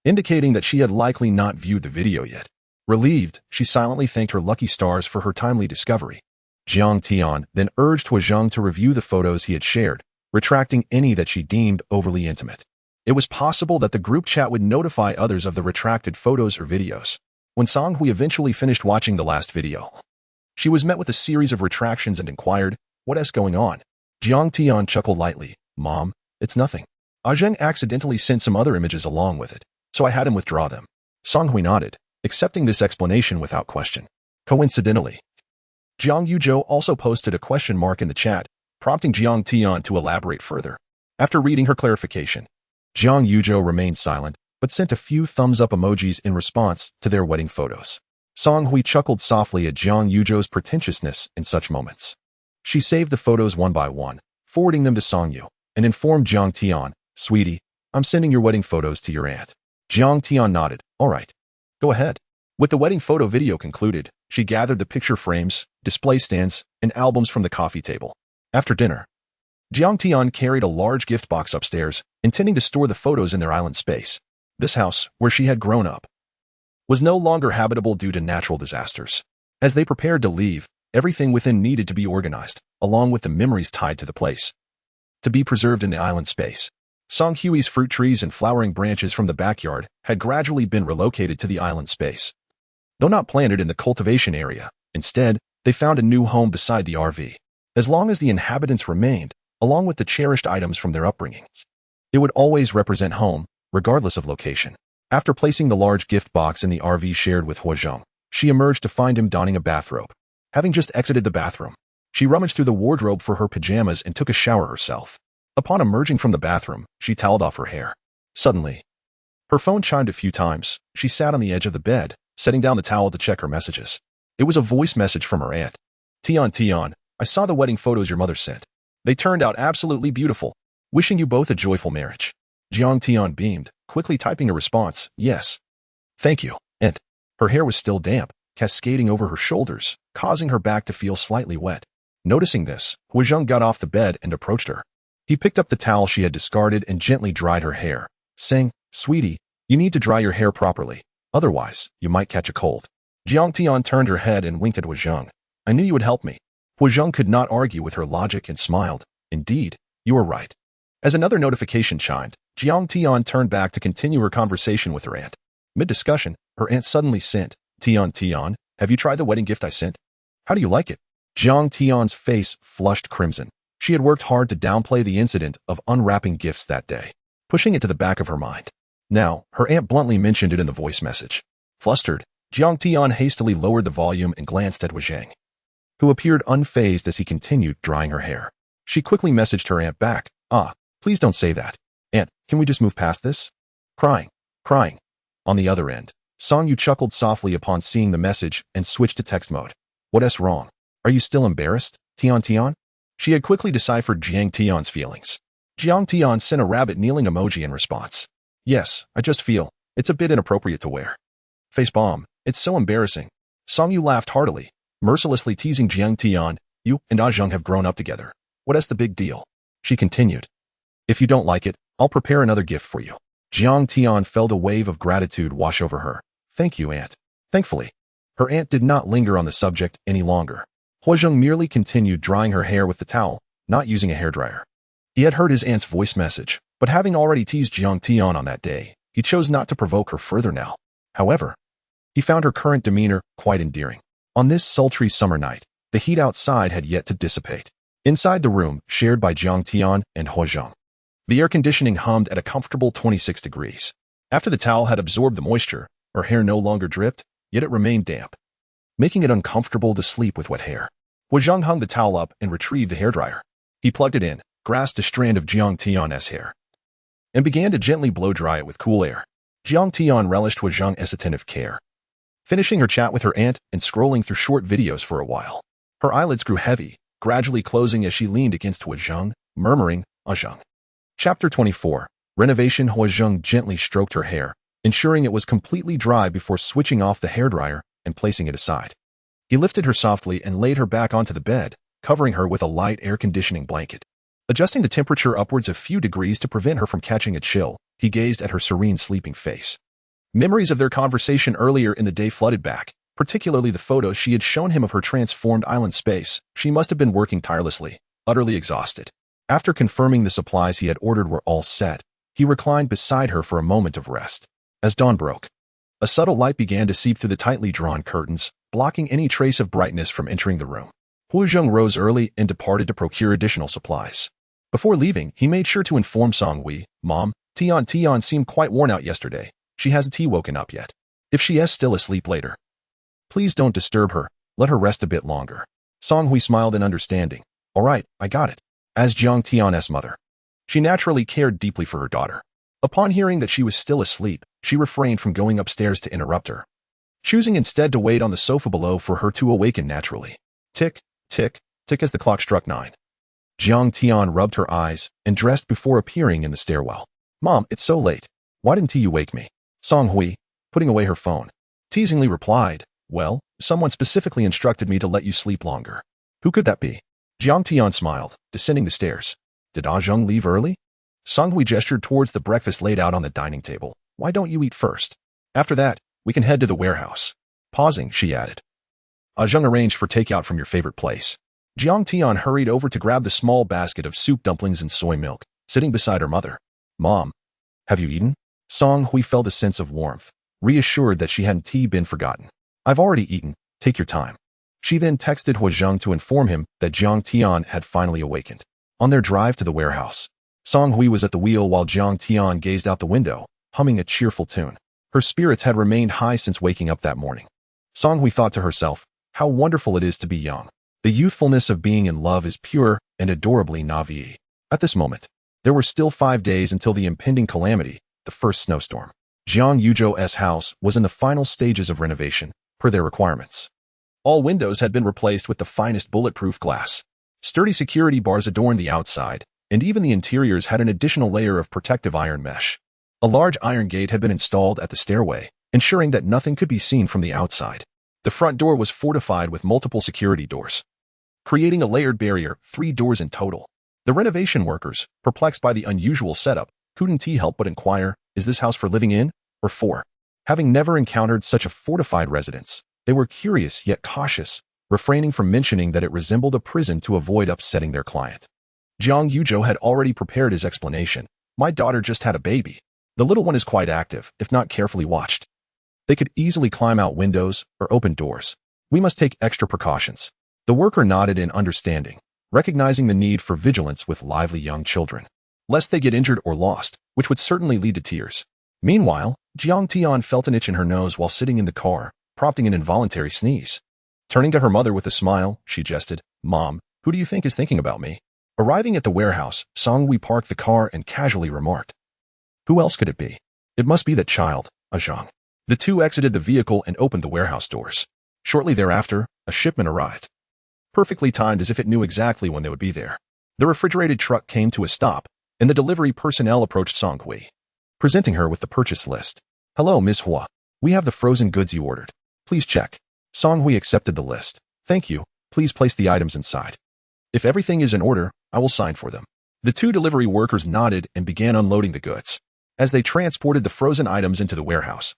indicating that she had likely not viewed the video yet. Relieved, she silently thanked her lucky stars for her timely discovery. Jiang Tian then urged Huazheng to review the photos he had shared, retracting any that she deemed overly intimate. It was possible that the group chat would notify others of the retracted photos or videos. When Song Hui eventually finished watching the last video, she was met with a series of retractions and inquired, "What is going on?" Jiang Tian chuckled lightly. "Mom, it's nothing. Zheng accidentally sent some other images along with it, so I had him withdraw them." Song Hui nodded, accepting this explanation without question. Coincidentally, Jiang Yuzhou also posted a question mark in the chat, prompting Jiang Tian to elaborate further. After reading her clarification, Jiang Yuzhou remained silent, but sent a few thumbs-up emojis in response to their wedding photos. Song Hui chuckled softly at Jiang Yuzhou's pretentiousness in such moments. She saved the photos one by one, forwarding them to Song Yu, and informed Jiang Tian, "Sweetie, I'm sending your wedding photos to your aunt." Jiang Tian nodded. "All right. Go ahead." With the wedding photo video concluded, she gathered the picture frames, display stands, and albums from the coffee table. After dinner, Jiang Tian carried a large gift box upstairs, intending to store the photos in their island space. This house, where she had grown up, was no longer habitable due to natural disasters. As they prepared to leave, everything within needed to be organized, along with the memories tied to the place, to be preserved in the island space. Song Hui's fruit trees and flowering branches from the backyard had gradually been relocated to the island space. Though not planted in the cultivation area, instead, they found a new home beside the RV. As long as the inhabitants remained, along with the cherished items from their upbringing, it would always represent home, regardless of location. After placing the large gift box in the RV shared with Huazheng, she emerged to find him donning a bathrobe. Having just exited the bathroom, she rummaged through the wardrobe for her pajamas and took a shower herself. Upon emerging from the bathroom, she toweled off her hair. Suddenly, her phone chimed a few times. She sat on the edge of the bed, setting down the towel to check her messages. It was a voice message from her aunt. Tion, I saw the wedding photos your mother sent. They turned out absolutely beautiful. Wishing you both a joyful marriage. Tion beamed, quickly typing a response, yes. Thank you, Aunt. Her hair was still damp, cascading over her shoulders, causing her back to feel slightly wet. Noticing this, Huizheng got off the bed and approached her. He picked up the towel she had discarded and gently dried her hair, saying, Sweetie, you need to dry your hair properly. Otherwise, you might catch a cold. Jiang turned her head and winked at Huizheng. I knew you would help me. Huizheng could not argue with her logic and smiled. Indeed, you were right. As another notification chimed, Jiang turned back to continue her conversation with her aunt. Mid-discussion, her aunt suddenly sent, Tian, have you tried the wedding gift I sent? How do you like it? Jiang face flushed crimson. She had worked hard to downplay the incident of unwrapping gifts that day, pushing it to the back of her mind. Now, her aunt bluntly mentioned it in the voice message. Flustered, Jiang hastily lowered the volume and glanced at Huizheng, who appeared unfazed as he continued drying her hair. She quickly messaged her aunt back, please don't say that. Aunt, can we just move past this? Crying. On the other end, Song Yu chuckled softly upon seeing the message and switched to text mode. What's wrong? Are you still embarrassed, Tian? She had quickly deciphered Jiang Tian's feelings. Jiang Tian sent a rabbit kneeling emoji in response. Yes, I just feel it's a bit inappropriate to wear. Facepalm, it's so embarrassing. Song Yu laughed heartily, mercilessly teasing Jiang Tian. You and Zheng have grown up together. What's the big deal? She continued. If you don't like it, I'll prepare another gift for you. Jiang Tian felt a wave of gratitude wash over her. Thank you, Aunt. Thankfully, her aunt did not linger on the subject any longer. Huizheng merely continued drying her hair with the towel, not using a hairdryer. He had heard his aunt's voice message, but having already teased Jiang Tian on that day, he chose not to provoke her further now. However, he found her current demeanor quite endearing. On this sultry summer night, the heat outside had yet to dissipate. Inside the room, shared by Jiang Tian and Huizheng, the air conditioning hummed at a comfortable 26 degrees. After the towel had absorbed the moisture, her hair no longer dripped, yet it remained damp, making it uncomfortable to sleep with wet hair. Huizheng hung the towel up and retrieved the hairdryer. He plugged it in, grasped a strand of Jiang Tian's hair, and began to gently blow-dry it with cool air. Jiang Tian relished Huizheng's attentive care, finishing her chat with her aunt and scrolling through short videos for a while. Her eyelids grew heavy, gradually closing as she leaned against Huizheng, murmuring, Zheng. Chapter 24. Renovation. Huizheng gently stroked her hair, ensuring it was completely dry before switching off the hairdryer and placing it aside. He lifted her softly and laid her back onto the bed, covering her with a light air conditioning blanket. Adjusting the temperature upwards a few degrees to prevent her from catching a chill, he gazed at her serene sleeping face. Memories of their conversation earlier in the day flooded back, particularly the photos she had shown him of her transformed island space. She must have been working tirelessly, utterly exhausted. After confirming the supplies he had ordered were all set, he reclined beside her for a moment of rest. As dawn broke, a subtle light began to seep through the tightly drawn curtains, blocking any trace of brightness from entering the room. Huizheng rose early and departed to procure additional supplies. Before leaving, he made sure to inform Songhui, Mom, Tian seemed quite worn out yesterday. She hasn't woken up yet. If she is still asleep later, please don't disturb her, let her rest a bit longer. Songhui smiled in understanding. All right, I got it. As Jiang Tian's mother, she naturally cared deeply for her daughter. Upon hearing that she was still asleep, she refrained from going upstairs to interrupt her, choosing instead to wait on the sofa below for her to awaken naturally. Tick, tick, tick as the clock struck 9. Jiang Tian rubbed her eyes and dressed before appearing in the stairwell. Mom, it's so late. Why didn't you wake me? Songhui, putting away her phone, teasingly replied, Well, someone specifically instructed me to let you sleep longer. Who could that be? Jiang Tian smiled, descending the stairs. Did Zheng leave early? Songhui gestured towards the breakfast laid out on the dining table. Why don't you eat first? After that, we can head to the warehouse. Pausing, she added. Zheng arranged for takeout from your favorite place. Jiang Tian hurried over to grab the small basket of soup dumplings and soy milk, sitting beside her mother. Mom, have you eaten? Songhui felt a sense of warmth, reassured that she hadn't been forgotten. I've already eaten, take your time. She then texted Huizheng to inform him that Jiang Tian had finally awakened. On their drive to the warehouse, Songhui was at the wheel while Jiang Tian gazed out the window, humming a cheerful tune. Her spirits had remained high since waking up that morning. Songhui thought to herself, how wonderful it is to be young. The youthfulness of being in love is pure and adorably naive. At this moment, There were still 5 days until the impending calamity, the first snowstorm. Jiang Yuzhou's house was in the final stages of renovation, per their requirements. All windows had been replaced with the finest bulletproof glass. Sturdy security bars adorned the outside, and even the interiors had an additional layer of protective iron mesh. A large iron gate had been installed at the stairway, ensuring that nothing could be seen from the outside. The front door was fortified with multiple security doors, creating a layered barrier, 3 doors in total. The renovation workers, perplexed by the unusual setup, couldn't help but inquire, is this house for living in, or for? Having never encountered such a fortified residence, they were curious yet cautious, refraining from mentioning that it resembled a prison to avoid upsetting their client. Jiang Yuzhou had already prepared his explanation. My daughter just had a baby. The little one is quite active, if not carefully watched. They could easily climb out windows or open doors. We must take extra precautions. The worker nodded in understanding, recognizing the need for vigilance with lively young children, lest they get injured or lost, which would certainly lead to tears. Meanwhile, Jiang Tian felt an itch in her nose while sitting in the car, prompting an involuntary sneeze. Turning to her mother with a smile, she jested, "Mom, who do you think is thinking about me?" Arriving at the warehouse, Songhui parked the car and casually remarked, "Who else could it be? It must be that child, Zhang." The two exited the vehicle and opened the warehouse doors. Shortly thereafter, a shipment arrived, perfectly timed as if it knew exactly when they would be there. The refrigerated truck came to a stop, and the delivery personnel approached Songhui, presenting her with the purchase list. "Hello, Ms. Hua. We have the frozen goods you ordered. Please check." Songhui accepted the list. "Thank you. Please place the items inside. If everything is in order, I will sign for them." The two delivery workers nodded and began unloading the goods. As they transported the frozen items into the warehouse,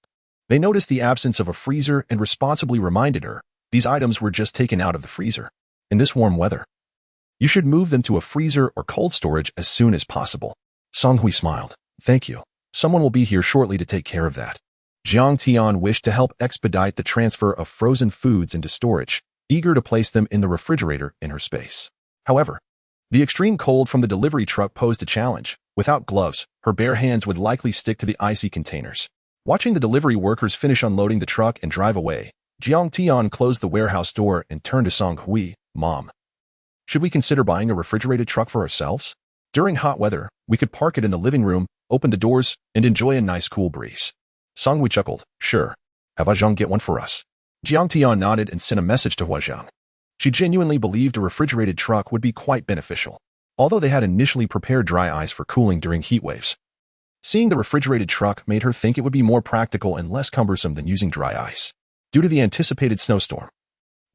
they noticed the absence of a freezer and responsibly reminded her, these items were just taken out of the freezer. In this warm weather, you should move them to a freezer or cold storage as soon as possible. Songhui smiled. "Thank you. Someone will be here shortly to take care of that." Jiang Tian wished to help expedite the transfer of frozen foods into storage, eager to place them in the refrigerator in her space. However, the extreme cold from the delivery truck posed a challenge. Without gloves, her bare hands would likely stick to the icy containers. Watching the delivery workers finish unloading the truck and drive away, Jiang Tian closed the warehouse door and turned to Songhui, "Mom, should we consider buying a refrigerated truck for ourselves? During hot weather, we could park it in the living room, open the doors, and enjoy a nice cool breeze." Songhui chuckled. "Sure. Have Zhang get one for us." Jiang Tian nodded and sent a message to Zhang. She genuinely believed a refrigerated truck would be quite beneficial, although they had initially prepared dry ice for cooling during heat waves. Seeing the refrigerated truck made her think it would be more practical and less cumbersome than using dry ice. Due to the anticipated snowstorm,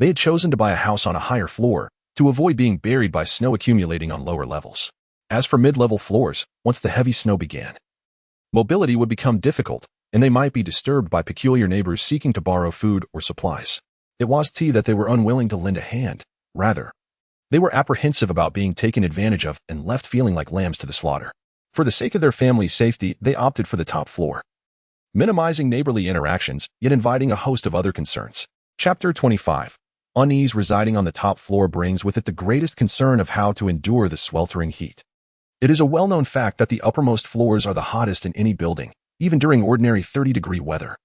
they had chosen to buy a house on a higher floor to avoid being buried by snow accumulating on lower levels. As for mid-level floors, once the heavy snow began, mobility would become difficult, and they might be disturbed by peculiar neighbors seeking to borrow food or supplies. It was that they were unwilling to lend a hand. Rather, they were apprehensive about being taken advantage of and left feeling like lambs to the slaughter. For the sake of their family's safety, they opted for the top floor, minimizing neighborly interactions, yet inviting a host of other concerns. Chapter 25. Unease residing on the top floor brings with it the greatest concern of how to endure the sweltering heat. It is a well-known fact that the uppermost floors are the hottest in any building, even during ordinary 30-degree weather.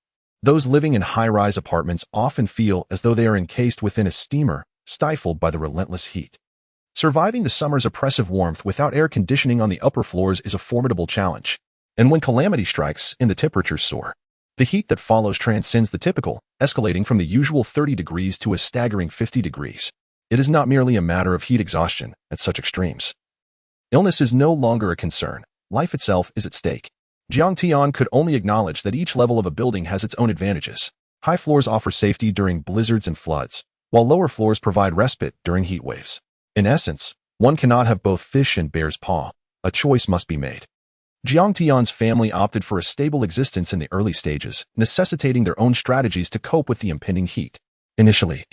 Those living in high-rise apartments often feel as though they are encased within a steamer, stifled by the relentless heat. Surviving the summer's oppressive warmth without air conditioning on the upper floors is a formidable challenge. And when calamity strikes and the temperatures soar, the heat that follows transcends the typical, escalating from the usual 30 degrees to a staggering 50 degrees. It is not merely a matter of heat exhaustion at such extremes. Illness is no longer a concern. Life itself is at stake. Jiang Tian could only acknowledge that each level of a building has its own advantages. High floors offer safety during blizzards and floods, while lower floors provide respite during heat waves. In essence, one cannot have both fish and bear's paw. A choice must be made. Jiang Tian's family opted for a stable existence in the early stages, necessitating their own strategies to cope with the impending heat. Initially,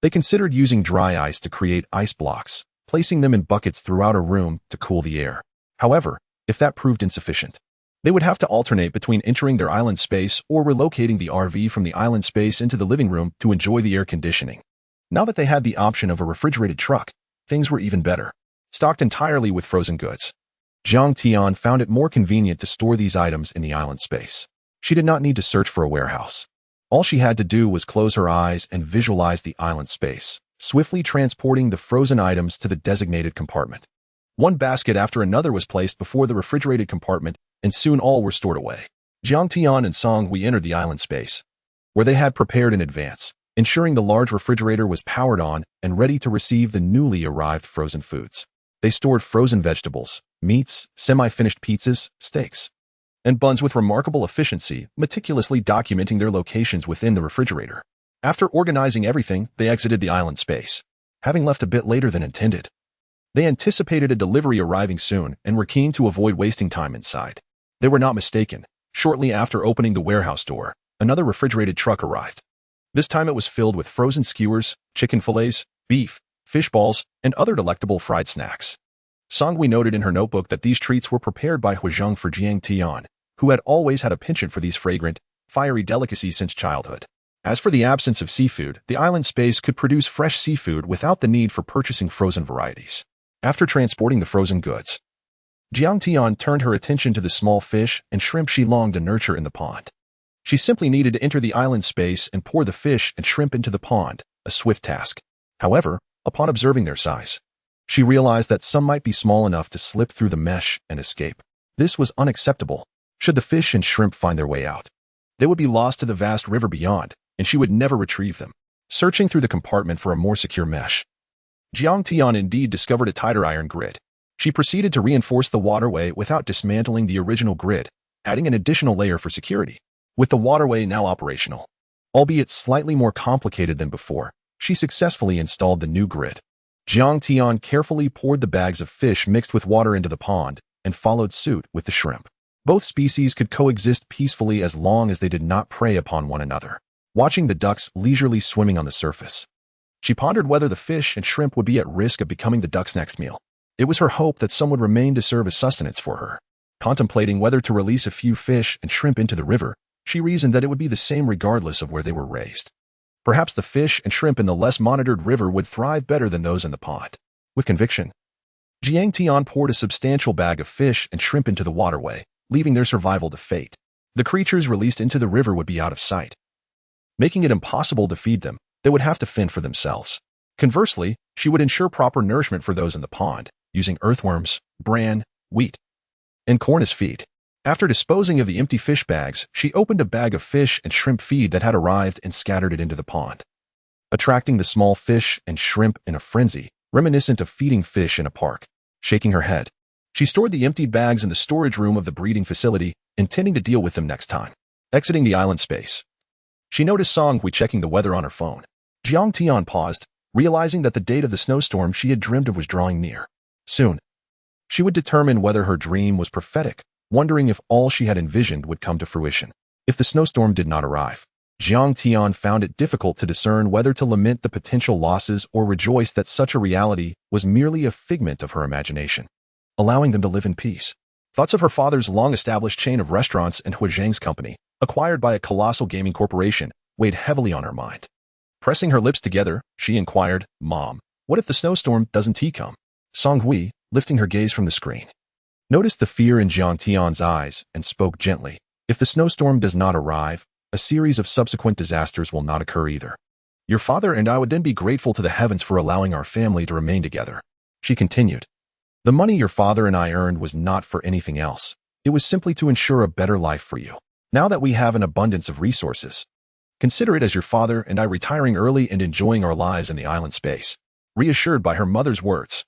they considered using dry ice to create ice blocks, placing them in buckets throughout a room to cool the air. However, if that proved insufficient, they would have to alternate between entering their island space or relocating the RV from the island space into the living room to enjoy the air conditioning. Now that they had the option of a refrigerated truck, things were even better. Stocked entirely with frozen goods, Jiang Tian found it more convenient to store these items in the island space. She did not need to search for a warehouse. All she had to do was close her eyes and visualize the island space, swiftly transporting the frozen items to the designated compartment. One basket after another was placed before the refrigerated compartment, and soon all were stored away. Jiang Tian and Song Hui entered the island space, where they had prepared in advance, ensuring the large refrigerator was powered on and ready to receive the newly arrived frozen foods. They stored frozen vegetables, meats, semi-finished pizzas, steaks, and buns with remarkable efficiency, meticulously documenting their locations within the refrigerator. After organizing everything, they exited the island space, having left a bit later than intended. They anticipated a delivery arriving soon and were keen to avoid wasting time inside. They were not mistaken. Shortly after opening the warehouse door, another refrigerated truck arrived. This time it was filled with frozen skewers, chicken fillets, beef, fish balls, and other delectable fried snacks. Song Hui noted in her notebook that these treats were prepared by Huizheng for Jiang Tian, who had always had a penchant for these fragrant, fiery delicacies since childhood. As for the absence of seafood, the island space could produce fresh seafood without the need for purchasing frozen varieties. After transporting the frozen goods, Jiang Tian turned her attention to the small fish and shrimp she longed to nurture in the pond. She simply needed to enter the island space and pour the fish and shrimp into the pond, a swift task. However, upon observing their size, she realized that some might be small enough to slip through the mesh and escape. This was unacceptable. Should the fish and shrimp find their way out, they would be lost to the vast river beyond, and she would never retrieve them. Searching through the compartment for a more secure mesh, Jiang Tian indeed discovered a tighter iron grid. She proceeded to reinforce the waterway without dismantling the original grid, adding an additional layer for security. With the waterway now operational, albeit slightly more complicated than before, she successfully installed the new grid. Jiang Tian carefully poured the bags of fish mixed with water into the pond and followed suit with the shrimp. Both species could coexist peacefully as long as they did not prey upon one another. Watching the ducks leisurely swimming on the surface, she pondered whether the fish and shrimp would be at risk of becoming the duck's next meal. It was her hope that some would remain to serve as sustenance for her. Contemplating whether to release a few fish and shrimp into the river, she reasoned that it would be the same regardless of where they were raised. Perhaps the fish and shrimp in the less monitored river would thrive better than those in the pond. With conviction, Jiang Tian poured a substantial bag of fish and shrimp into the waterway, leaving their survival to fate. The creatures released into the river would be out of sight, making it impossible to feed them. They would have to fend for themselves. Conversely, she would ensure proper nourishment for those in the pond, using earthworms, bran, wheat, and corn as feed. After disposing of the empty fish bags, she opened a bag of fish and shrimp feed that had arrived and scattered it into the pond, attracting the small fish and shrimp in a frenzy, reminiscent of feeding fish in a park. Shaking her head, she stored the emptied bags in the storage room of the breeding facility, intending to deal with them next time. Exiting the island space, she noticed Song Hui checking the weather on her phone. Jiang Tian paused, realizing that the date of the snowstorm she had dreamed of was drawing near. Soon, she would determine whether her dream was prophetic, wondering if all she had envisioned would come to fruition. If the snowstorm did not arrive, Jiang Tian found it difficult to discern whether to lament the potential losses or rejoice that such a reality was merely a figment of her imagination, allowing them to live in peace. Thoughts of her father's long-established chain of restaurants and Huizheng's company, acquired by a colossal gaming corporation, weighed heavily on her mind. Pressing her lips together, she inquired, "Mom, what if the snowstorm doesn't come?" Song Hui, lifting her gaze from the screen, noticed the fear in Jiang Tian's eyes and spoke gently. "If the snowstorm does not arrive, a series of subsequent disasters will not occur either. Your father and I would then be grateful to the heavens for allowing our family to remain together." She continued, "The money your father and I earned was not for anything else. It was simply to ensure a better life for you. Now that we have an abundance of resources, consider it as your father and I retiring early and enjoying our lives in the island space." Reassured by her mother's words,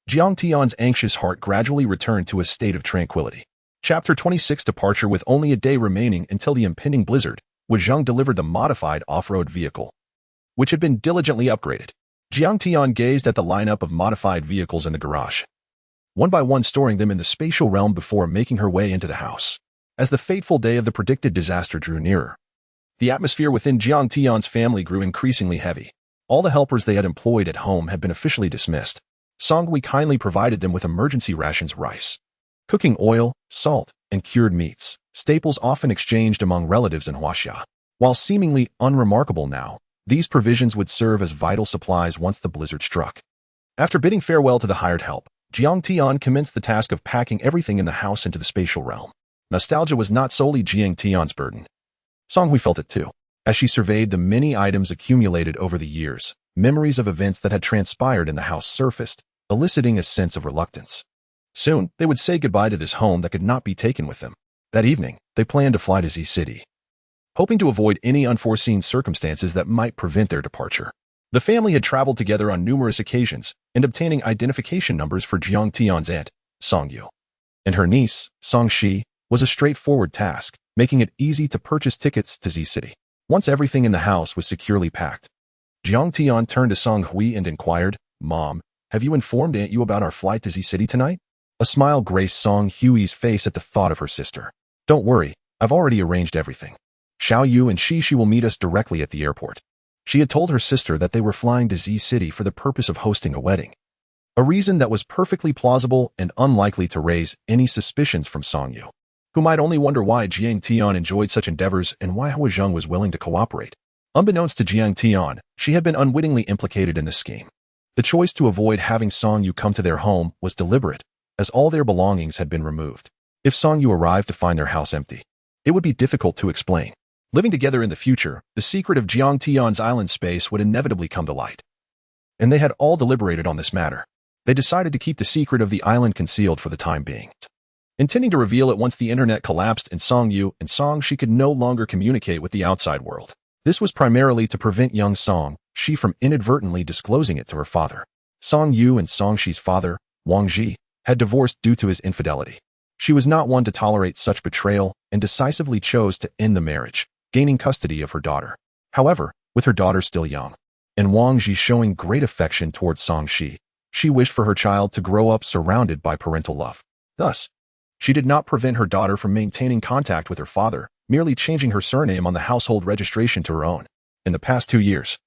Jiang Tian's anxious heart gradually returned to a state of tranquility. Chapter 26 Departure. With only a day remaining until the impending blizzard, Huizheng delivered the modified off-road vehicle, which had been diligently upgraded. Jiang Tian gazed at the lineup of modified vehicles in the garage, one by one storing them in the spatial realm before making her way into the house. As the fateful day of the predicted disaster drew nearer, the atmosphere within Jiang Tian's family grew increasingly heavy. All the helpers they had employed at home had been officially dismissed. Song Hui kindly provided them with emergency rations: rice, cooking oil, salt, and cured meats, staples often exchanged among relatives in Huaxia. While seemingly unremarkable now, these provisions would serve as vital supplies once the blizzard struck. After bidding farewell to the hired help, Jiang Tian commenced the task of packing everything in the house into the spatial realm. Nostalgia was not solely Jiang Tian's burden. Song Hui felt it too. As she surveyed the many items accumulated over the years, memories of events that had transpired in the house surfaced, eliciting a sense of reluctance. Soon, they would say goodbye to this home that could not be taken with them. That evening, they planned to fly to Z City, hoping to avoid any unforeseen circumstances that might prevent their departure. The family had traveled together on numerous occasions and obtaining identification numbers for Jiang Tian's aunt, Song Yu, and her niece, Song Shi, was a straightforward task, making it easy to purchase tickets to Z City. Once everything in the house was securely packed, Jiang Tian turned to Song Hui and inquired, "Mom, have you informed Aunt Yu about our flight to Z City tonight?" A smile graced Song Hui's face at the thought of her sister. "Don't worry, I've already arranged everything. Xiao Yu and Shi will meet us directly at the airport." She had told her sister that they were flying to Z City for the purpose of hosting a wedding, a reason that was perfectly plausible and unlikely to raise any suspicions from Song Yu, who might only wonder why Jiang Tian enjoyed such endeavors and why Hua Zheng was willing to cooperate. Unbeknownst to Jiang Tian, she had been unwittingly implicated in the scheme. The choice to avoid having Song Yu come to their home was deliberate, as all their belongings had been removed. If Song Yu arrived to find their house empty, it would be difficult to explain. Living together in the future, the secret of Jiang Tian's island space would inevitably come to light. And they had all deliberated on this matter. They decided to keep the secret of the island concealed for the time being, intending to reveal it once the internet collapsed and Song Yu and Song Shi could no longer communicate with the outside world. This was primarily to prevent young Song Shi from inadvertently disclosing it to her father. Song Yu and Song Shi's father, Wang Ji, had divorced due to his infidelity. She was not one to tolerate such betrayal and decisively chose to end the marriage, gaining custody of her daughter. However, with her daughter still young, and Wang Ji showing great affection towards Song Shi, she wished for her child to grow up surrounded by parental love. Thus, she did not prevent her daughter from maintaining contact with her father, merely changing her surname on the household registration to her own. In the past 2 years,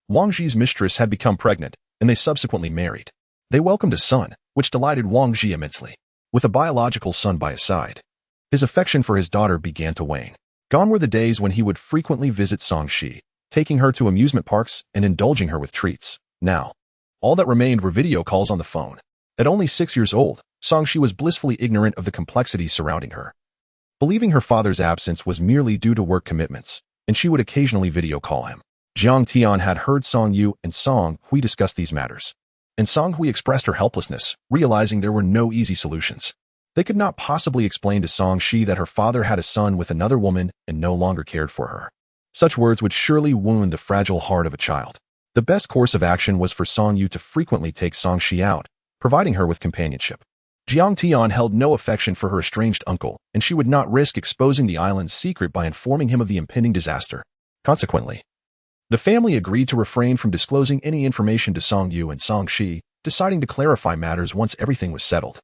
Wang Ji's mistress had become pregnant, and they subsequently married. They welcomed a son, which delighted Wang Ji immensely. With a biological son by his side, his affection for his daughter began to wane. Gone were the days when he would frequently visit Song Shi, taking her to amusement parks and indulging her with treats. Now, all that remained were video calls on the phone. At only 6 years old, Song Shi was blissfully ignorant of the complexities surrounding her, believing her father's absence was merely due to work commitments, and she would occasionally video call him. Jiang Tian had heard Song Yu and Song Hui discuss these matters, and Song Hui expressed her helplessness, realizing there were no easy solutions. They could not possibly explain to Song Shi that her father had a son with another woman and no longer cared for her. Such words would surely wound the fragile heart of a child. The best course of action was for Song Yu to frequently take Song Shi out, providing her with companionship. Jiang Tian held no affection for her estranged uncle, and she would not risk exposing the island's secret by informing him of the impending disaster. Consequently, the family agreed to refrain from disclosing any information to Song Yu and Song Shi, deciding to clarify matters once everything was settled.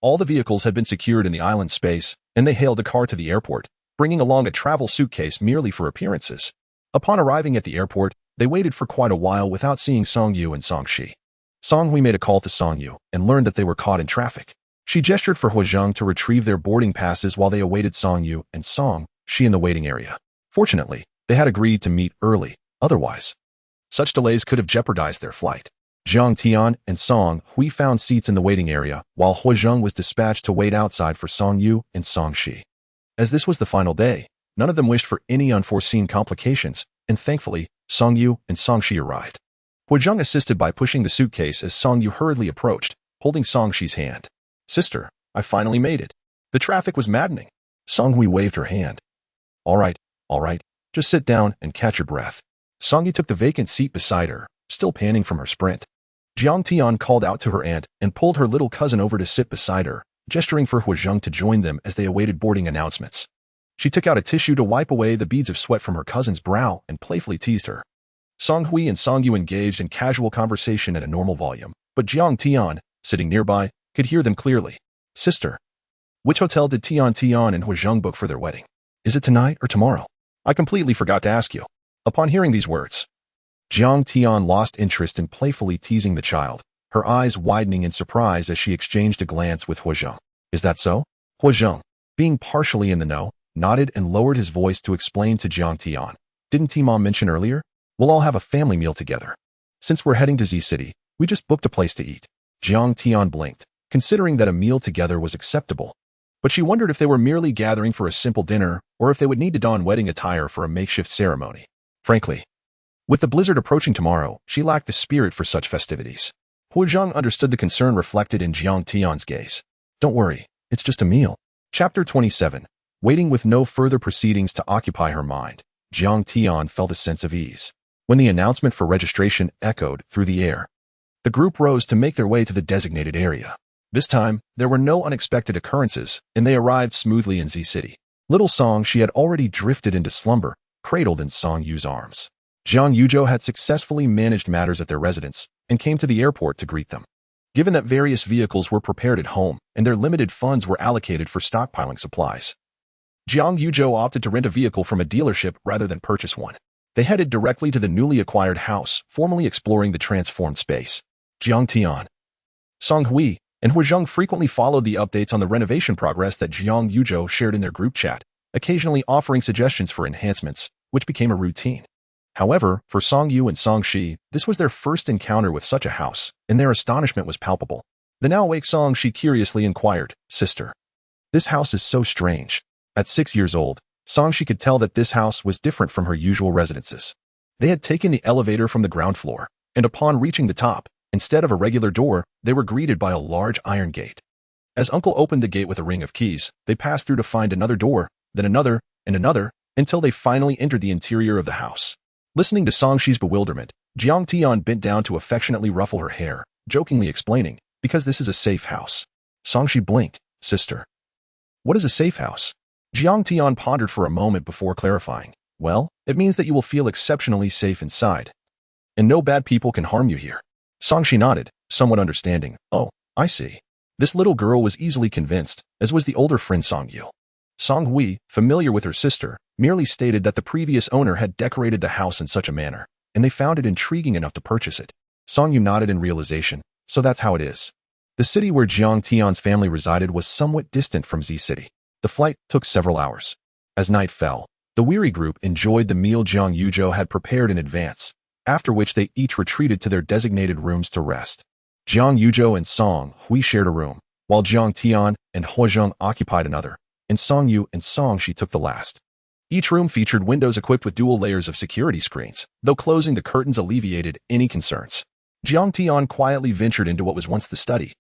All the vehicles had been secured in the island space, and they hailed a car to the airport, bringing along a travel suitcase merely for appearances. Upon arriving at the airport, they waited for quite a while without seeing Song Yu and Song Shi. Song Hui made a call to Song Yu and learned that they were caught in traffic. She gestured for Hua Zheng to retrieve their boarding passes while they awaited Song Yu and Song Shi in the waiting area. Fortunately, they had agreed to meet early, otherwise, such delays could have jeopardized their flight. Jiang Tian and Song Hui found seats in the waiting area, while Hua Zheng was dispatched to wait outside for Song Yu and Song Shi. As this was the final day, none of them wished for any unforeseen complications, and thankfully, Song Yu and Song Shi arrived. Hua Zheng assisted by pushing the suitcase as Song Yu hurriedly approached, holding Song Shi's hand. "Sister, I finally made it. The traffic was maddening." Song Hui waved her hand. All right, just sit down and catch your breath." Song Yu took the vacant seat beside her, still panting from her sprint. Jiang Tian called out to her aunt and pulled her little cousin over to sit beside her, gesturing for Hua Zheng to join them as they awaited boarding announcements. She took out a tissue to wipe away the beads of sweat from her cousin's brow and playfully teased her. Song Hui and Song Yu engaged in casual conversation at a normal volume, but Jiang Tian, sitting nearby, could hear them clearly. "Sister, which hotel did Tian and Hua Zheng book for their wedding? Is it tonight or tomorrow? I completely forgot to ask you." Upon hearing these words, Jiang Tian lost interest in playfully teasing the child, her eyes widening in surprise as she exchanged a glance with Hua Zheng. "Is that so?" Hua Zheng, being partially in the know, nodded and lowered his voice to explain to Jiang Tian. "Didn't T-Mom mention earlier? We'll all have a family meal together. Since we're heading to Z City, we just booked a place to eat." Jiang Tian blinked, considering that a meal together was acceptable, but she wondered if they were merely gathering for a simple dinner or if they would need to don wedding attire for a makeshift ceremony. Frankly, with the blizzard approaching tomorrow, she lacked the spirit for such festivities. Zhang understood the concern reflected in Jiang Tian's gaze. Don't worry, it's just a meal. Chapter 27. Waiting with no further proceedings to occupy her mind, Jiang Tian felt a sense of ease. When the announcement for registration echoed through the air, the group rose to make their way to the designated area. This time, there were no unexpected occurrences, and they arrived smoothly in Z City. Little Song Shi had already drifted into slumber, cradled in Song Yu's arms. Jiang Yuzhou had successfully managed matters at their residence and came to the airport to greet them. Given that various vehicles were prepared at home and their limited funds were allocated for stockpiling supplies, Jiang Yuzhou opted to rent a vehicle from a dealership rather than purchase one. They headed directly to the newly acquired house, formally exploring the transformed space. Jiang Tian, Song Hui, and Zhang frequently followed the updates on the renovation progress that Jiang Yuzhou shared in their group chat, occasionally offering suggestions for enhancements, which became a routine. However, for Song Yu and Song Shi, this was their first encounter with such a house, and their astonishment was palpable. The now awake Song Shi curiously inquired, "Sister, this house is so strange." At 6 years old, Song Shi could tell that this house was different from her usual residences. They had taken the elevator from the ground floor, and upon reaching the top, instead of a regular door, they were greeted by a large iron gate. As Uncle opened the gate with a ring of keys, they passed through to find another door, then another, and another, until they finally entered the interior of the house. Listening to Song Shi's bewilderment, Jiang Tian bent down to affectionately ruffle her hair, jokingly explaining, "Because this is a safe house." Song Shi blinked. "Sister, what is a safe house?" Jiang Tian pondered for a moment before clarifying. "Well, it means that you will feel exceptionally safe inside, and no bad people can harm you here." Song Shi nodded, somewhat understanding. "Oh, I see." This little girl was easily convinced, as was the older friend Song Yu. Song Hui, familiar with her sister, merely stated that the previous owner had decorated the house in such a manner, and they found it intriguing enough to purchase it. Song Yu nodded in realization, so that's how it is. The city where Jiang Tian's family resided was somewhat distant from Z City. The flight took several hours. As night fell, the weary group enjoyed the meal Jiang Yuzhou had prepared in advance, after which they each retreated to their designated rooms to rest. Jiang Yuzhou and Song Hui shared a room, while Jiang Tian and Zhang occupied another, and Song Yu and Song Shi took the last. Each room featured windows equipped with dual layers of security screens, though closing the curtains alleviated any concerns. Jiang Tian quietly ventured into what was once the study,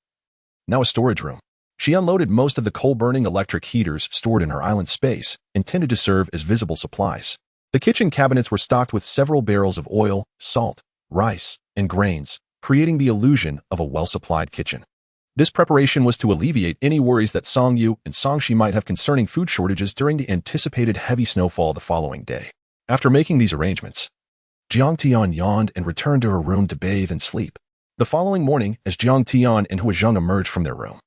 now a storage room. She unloaded most of the coal-burning electric heaters stored in her island space, intended to serve as visible supplies. The kitchen cabinets were stocked with several barrels of oil, salt, rice, and grains, creating the illusion of a well-supplied kitchen. This preparation was to alleviate any worries that Song Yu and Song Shi might have concerning food shortages during the anticipated heavy snowfall the following day. After making these arrangements, Jiang Tian yawned and returned to her room to bathe and sleep. The following morning, as Jiang Tian and Zhang emerged from their room,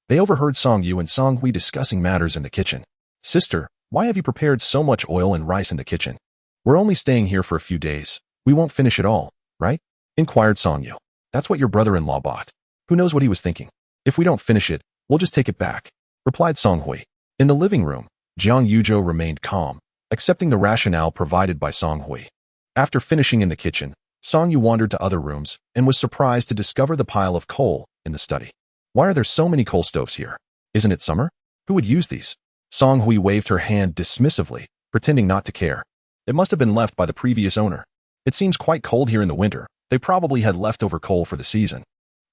they overheard Song Yu and Song Hui discussing matters in the kitchen. "Sister, why have you prepared so much oil and rice in the kitchen? We're only staying here for a few days. We won't finish it all, right?" inquired Song Yu. "That's what your brother-in-law bought. Who knows what he was thinking? If we don't finish it, we'll just take it back," replied Song Hui. In the living room, Jiang Yuzhou remained calm, accepting the rationale provided by Song Hui. After finishing in the kitchen, Song Yu wandered to other rooms and was surprised to discover the pile of coal in the study. "Why are there so many coal stoves here? Isn't it summer? Who would use these?" Song Hui waved her hand dismissively, pretending not to care. "It must have been left by the previous owner. It seems quite cold here in the winter. They probably had leftover coal for the season.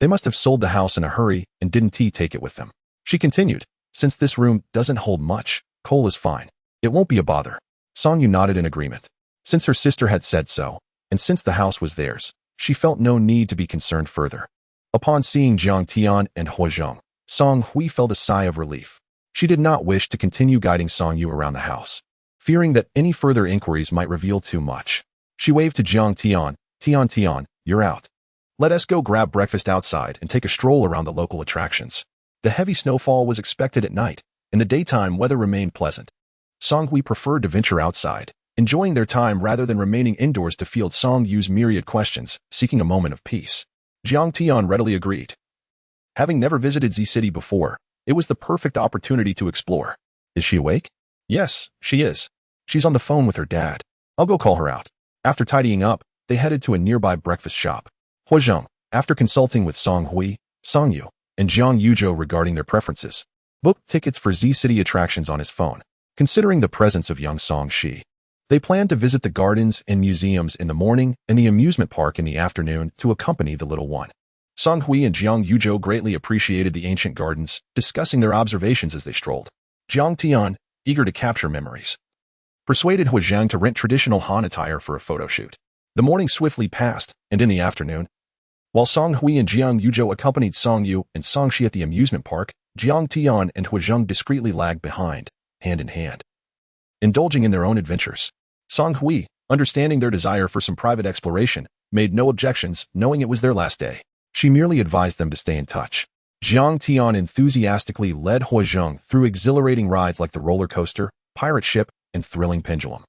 They must have sold the house in a hurry and didn't take it with them." She continued, "Since this room doesn't hold much, coal is fine. It won't be a bother." Song Yu nodded in agreement. Since her sister had said so, and since the house was theirs, she felt no need to be concerned further. Upon seeing Jiang Tian and Zhang, Song Hui felt a sigh of relief. She did not wish to continue guiding Song Yu around the house, fearing that any further inquiries might reveal too much. She waved to Jiang Tian, Tian, "You're out. Let us go grab breakfast outside and take a stroll around the local attractions." The heavy snowfall was expected at night. In the daytime, weather remained pleasant. Song Hui preferred to venture outside, enjoying their time rather than remaining indoors to field Song Yu's myriad questions, seeking a moment of peace. Jiang Tian readily agreed. Having never visited Z City before, it was the perfect opportunity to explore. "Is she awake?" "Yes, she is. She's on the phone with her dad. I'll go call her out." After tidying up, they headed to a nearby breakfast shop. Zhang, after consulting with Song Hui, Song Yu, and Jiang Yuzhou regarding their preferences, booked tickets for Z City attractions on his phone. Considering the presence of young Song Shi, they planned to visit the gardens and museums in the morning and the amusement park in the afternoon to accompany the little one. Song Hui and Jiang Yuzhou greatly appreciated the ancient gardens, discussing their observations as they strolled. Jiang Tian, eager to capture memories, persuaded Hu Zhang to rent traditional Han attire for a photo shoot. The morning swiftly passed, and in the afternoon, while Song Hui and Jiang Yuzhou accompanied Song Yu and Song Shi at the amusement park, Jiang Tian and Hu Zhang discreetly lagged behind, hand in hand, indulging in their own adventures. Song Hui, understanding their desire for some private exploration, made no objections, knowing it was their last day. She merely advised them to stay in touch. Jiang Tian enthusiastically led Hu Zhang through exhilarating rides like the roller coaster, pirate ship, and thrilling pendulum,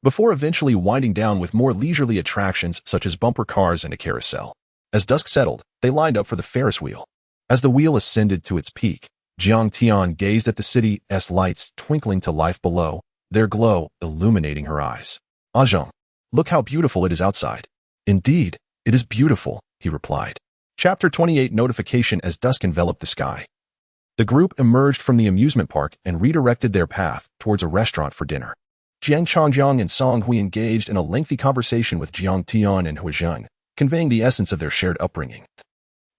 before eventually winding down with more leisurely attractions such as bumper cars and a carousel. As dusk settled, they lined up for the Ferris wheel. As the wheel ascended to its peak, Jiang Tian gazed at the city's lights twinkling to life below, their glow illuminating her eyes. "Ah Zhang, look how beautiful it is outside." "Indeed, it is beautiful," he replied. Chapter 28 Notification. As dusk enveloped the sky, the group emerged from the amusement park and redirected their path towards a restaurant for dinner. Jiang Changjiang and Song Hui engaged in a lengthy conversation with Jiang Tian and Hu Zhang, conveying the essence of their shared upbringing,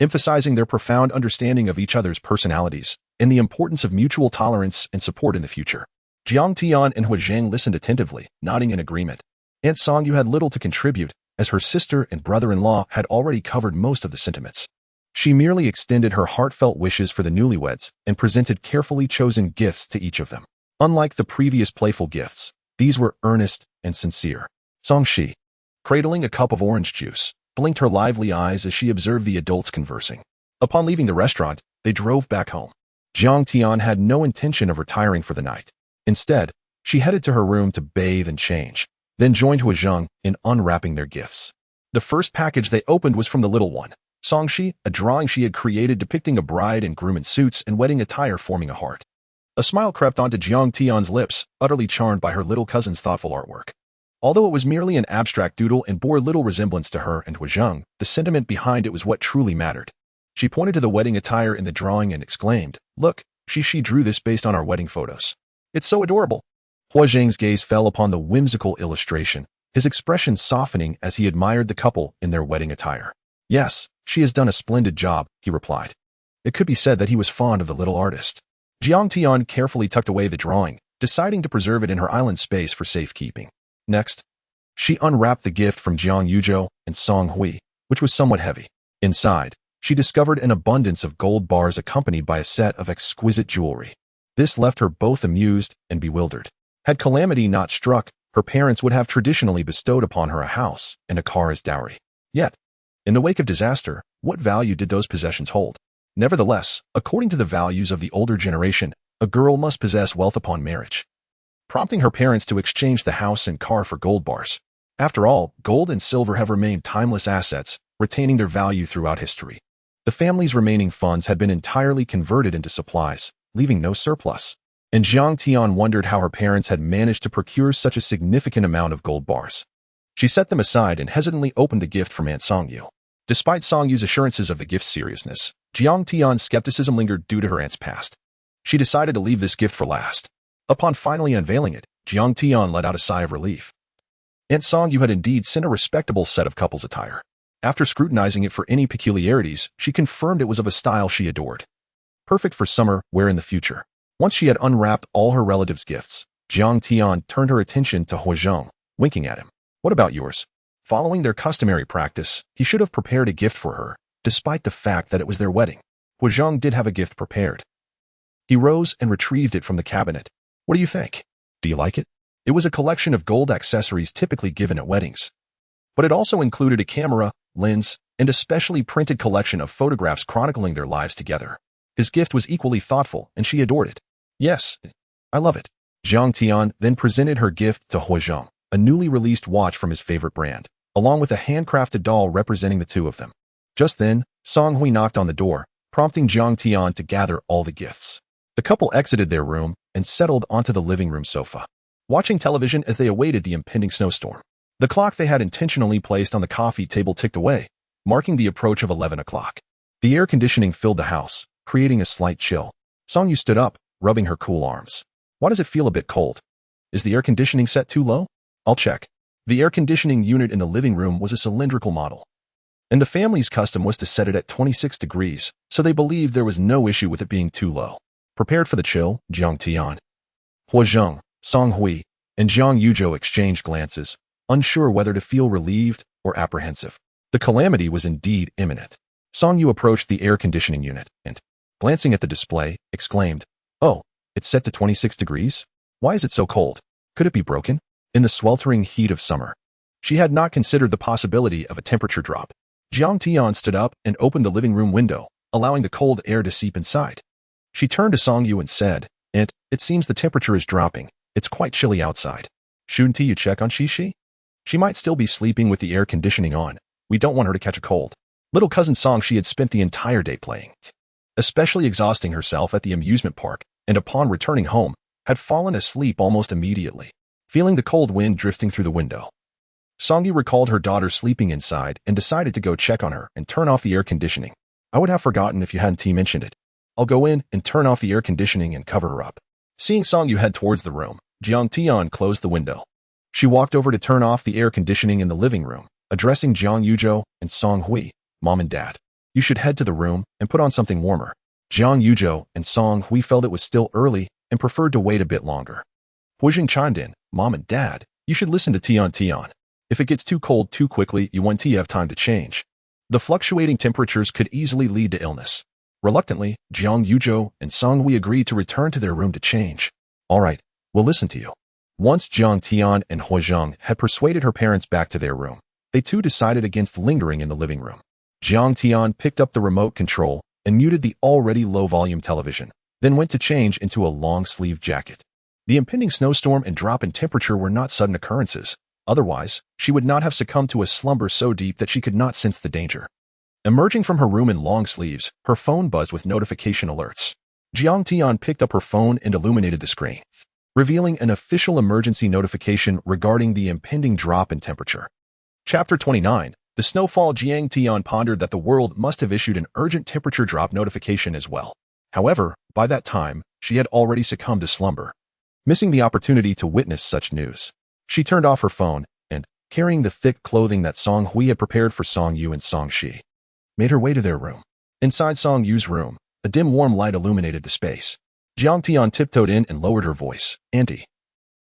emphasizing their profound understanding of each other's personalities and the importance of mutual tolerance and support in the future. Jiang Tian and Hu Zhang listened attentively, nodding in agreement. Aunt Song Yu had little to contribute, as her sister and brother-in-law had already covered most of the sentiments. She merely extended her heartfelt wishes for the newlyweds and presented carefully chosen gifts to each of them. Unlike the previous playful gifts, these were earnest and sincere. Song Shi, cradling a cup of orange juice, blinked her lively eyes as she observed the adults conversing. Upon leaving the restaurant, they drove back home. Jiang Tian had no intention of retiring for the night. Instead, she headed to her room to bathe and change, then joined Hu Zhang in unwrapping their gifts. The first package they opened was from the little one, Song Shi, a drawing she had created depicting a bride and groom in suits and wedding attire forming a heart. A smile crept onto Jiang Tian's lips, utterly charmed by her little cousin's thoughtful artwork. Although it was merely an abstract doodle and bore little resemblance to her and Hu Zhang, the sentiment behind it was what truly mattered. She pointed to the wedding attire in the drawing and exclaimed, "Look, she drew this based on our wedding photos. It's so adorable." Hu Zhang's gaze fell upon the whimsical illustration, his expression softening as he admired the couple in their wedding attire. "Yes, she has done a splendid job," he replied. It could be said that he was fond of the little artist. Jiang Tian carefully tucked away the drawing, deciding to preserve it in her island space for safekeeping. Next, she unwrapped the gift from Jiang Yuzhou and Song Hui, which was somewhat heavy. Inside, she discovered an abundance of gold bars accompanied by a set of exquisite jewelry. This left her both amused and bewildered. Had calamity not struck, her parents would have traditionally bestowed upon her a house and a car as dowry. Yet, in the wake of disaster, what value did those possessions hold? Nevertheless, according to the values of the older generation, a girl must possess wealth upon marriage, prompting her parents to exchange the house and car for gold bars. After all, gold and silver have remained timeless assets, retaining their value throughout history. The family's remaining funds had been entirely converted into supplies, leaving no surplus. And Jiang Tian wondered how her parents had managed to procure such a significant amount of gold bars. She set them aside and hesitantly opened the gift from Aunt Song Yu. Despite Song Yu's assurances of the gift's seriousness, Jiang Tian's skepticism lingered due to her aunt's past. She decided to leave this gift for last. Upon finally unveiling it, Jiang Tian let out a sigh of relief. Aunt Song Yu had indeed sent a respectable set of couple's attire. After scrutinizing it for any peculiarities, she confirmed it was of a style she adored, perfect for summer wear in the future. Once she had unwrapped all her relatives' gifts, Jiang Tian turned her attention to Hu Zhang, winking at him. "What about yours?" Following their customary practice, he should have prepared a gift for her, despite the fact that it was their wedding. Hu Zhang did have a gift prepared. He rose and retrieved it from the cabinet. "What do you think? Do you like it?" It was a collection of gold accessories typically given at weddings. But it also included a camera, lens, and a specially printed collection of photographs chronicling their lives together. His gift was equally thoughtful, and she adored it. "Yes, I love it." Jiang Tian then presented her gift to Hu Zhang, a newly released watch from his favorite brand, along with a handcrafted doll representing the two of them. Just then, Song Hui knocked on the door, prompting Jiang Tian to gather all the gifts. The couple exited their room and settled onto the living room sofa, watching television as they awaited the impending snowstorm. The clock they had intentionally placed on the coffee table ticked away, marking the approach of 11 o'clock. The air conditioning filled the house, creating a slight chill. Song Yu stood up, rubbing her cool arms. "Why does it feel a bit cold? Is the air conditioning set too low?" "I'll check." The air conditioning unit in the living room was a cylindrical model, and the family's custom was to set it at 26 degrees, so they believed there was no issue with it being too low. Prepared for the chill, Jiang Tian, Huazheng, Song Hui, and Jiang Yuzhou exchanged glances, unsure whether to feel relieved or apprehensive. The calamity was indeed imminent. Song Yu approached the air conditioning unit and, glancing at the display, exclaimed, "Oh, it's set to 26 degrees? Why is it so cold? Could it be broken?" In the sweltering heat of summer, she had not considered the possibility of a temperature drop. Jiang Tian stood up and opened the living room window, allowing the cold air to seep inside. She turned to Song Yu and said, "It seems the temperature is dropping. It's quite chilly outside. Shouldn't you check on Shishi? She might still be sleeping with the air conditioning on. We don't want her to catch a cold." Little cousin Song Shi had spent the entire day playing, especially exhausting herself at the amusement park, and upon returning home, had fallen asleep almost immediately, feeling the cold wind drifting through the window. Song Yu recalled her daughter sleeping inside and decided to go check on her and turn off the air conditioning. "I would have forgotten if you hadn't mentioned it. I'll go in and turn off the air conditioning and cover her up." Seeing Song Yu head towards the room, Jiang Tian closed the window. She walked over to turn off the air conditioning in the living room, addressing Jiang Yuzhou and Song Hui, "Mom and Dad, you should head to the room and put on something warmer." Jiang Yuzhou and Song Hui felt it was still early and preferred to wait a bit longer. Huijing chimed in, "Mom and Dad, you should listen to Tian Tian. If it gets too cold too quickly, you want to have time to change. The fluctuating temperatures could easily lead to illness." Reluctantly, Jiang Yuzhou and Song Hui agreed to return to their room to change. "All right, we'll listen to you." Once Jiang Tian and Huizheng had persuaded her parents back to their room, they too decided against lingering in the living room. Jiang Tian picked up the remote control and muted the already low-volume television, then went to change into a long-sleeved jacket. The impending snowstorm and drop in temperature were not sudden occurrences. Otherwise, she would not have succumbed to a slumber so deep that she could not sense the danger. Emerging from her room in long sleeves, her phone buzzed with notification alerts. Jiang Tian picked up her phone and illuminated the screen, revealing an official emergency notification regarding the impending drop in temperature. Chapter 29. The snowfall. Jiang Tian pondered that the world must have issued an urgent temperature drop notification as well. However, by that time, she had already succumbed to slumber, missing the opportunity to witness such news. She turned off her phone and, carrying the thick clothing that Song Hui had prepared for Song Yu and Song Shi, made her way to their room. Inside Song Yu's room, a dim warm light illuminated the space. Jiang Tian tiptoed in and lowered her voice. "Auntie,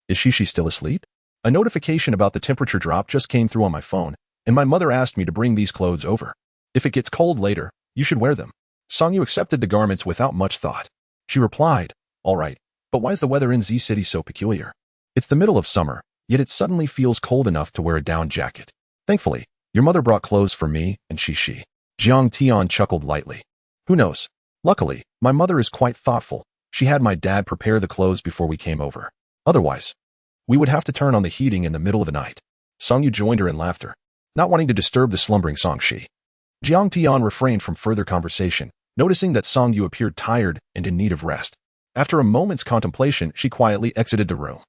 is Shishi still asleep? A notification about the temperature drop just came through on my phone, and my mother asked me to bring these clothes over. If it gets cold later, you should wear them." Song Yu accepted the garments without much thought. She replied, "All right, but why is the weather in Z City so peculiar? It's the middle of summer, yet it suddenly feels cold enough to wear a down jacket. Thankfully, your mother brought clothes for me and Shishi." Jiang Tian chuckled lightly. "Who knows? Luckily, my mother is quite thoughtful. She had my dad prepare the clothes before we came over. Otherwise, we would have to turn on the heating in the middle of the night." Song Yu joined her in laughter, not wanting to disturb the slumbering Song Shi. Jiang Tian refrained from further conversation, noticing that Song Yu appeared tired and in need of rest. After a moment's contemplation, she quietly exited the room,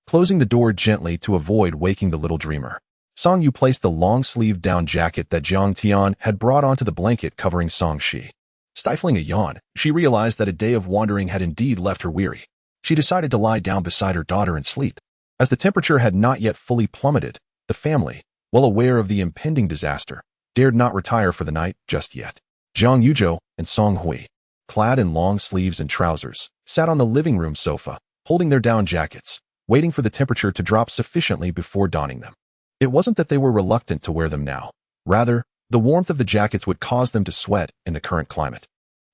closing the door gently to avoid waking the little dreamer. Song Yu placed the long-sleeved down jacket that Jiang Tian had brought onto the blanket covering Song Shi. Stifling a yawn, she realized that a day of wandering had indeed left her weary. She decided to lie down beside her daughter and sleep. As the temperature had not yet fully plummeted, the family, well aware of the impending disaster, dared not retire for the night just yet. Jiang Yuzhou and Song Hui, clad in long sleeves and trousers, sat on the living room sofa, holding their down jackets, waiting for the temperature to drop sufficiently before donning them. It wasn't that they were reluctant to wear them now. Rather, the warmth of the jackets would cause them to sweat in the current climate.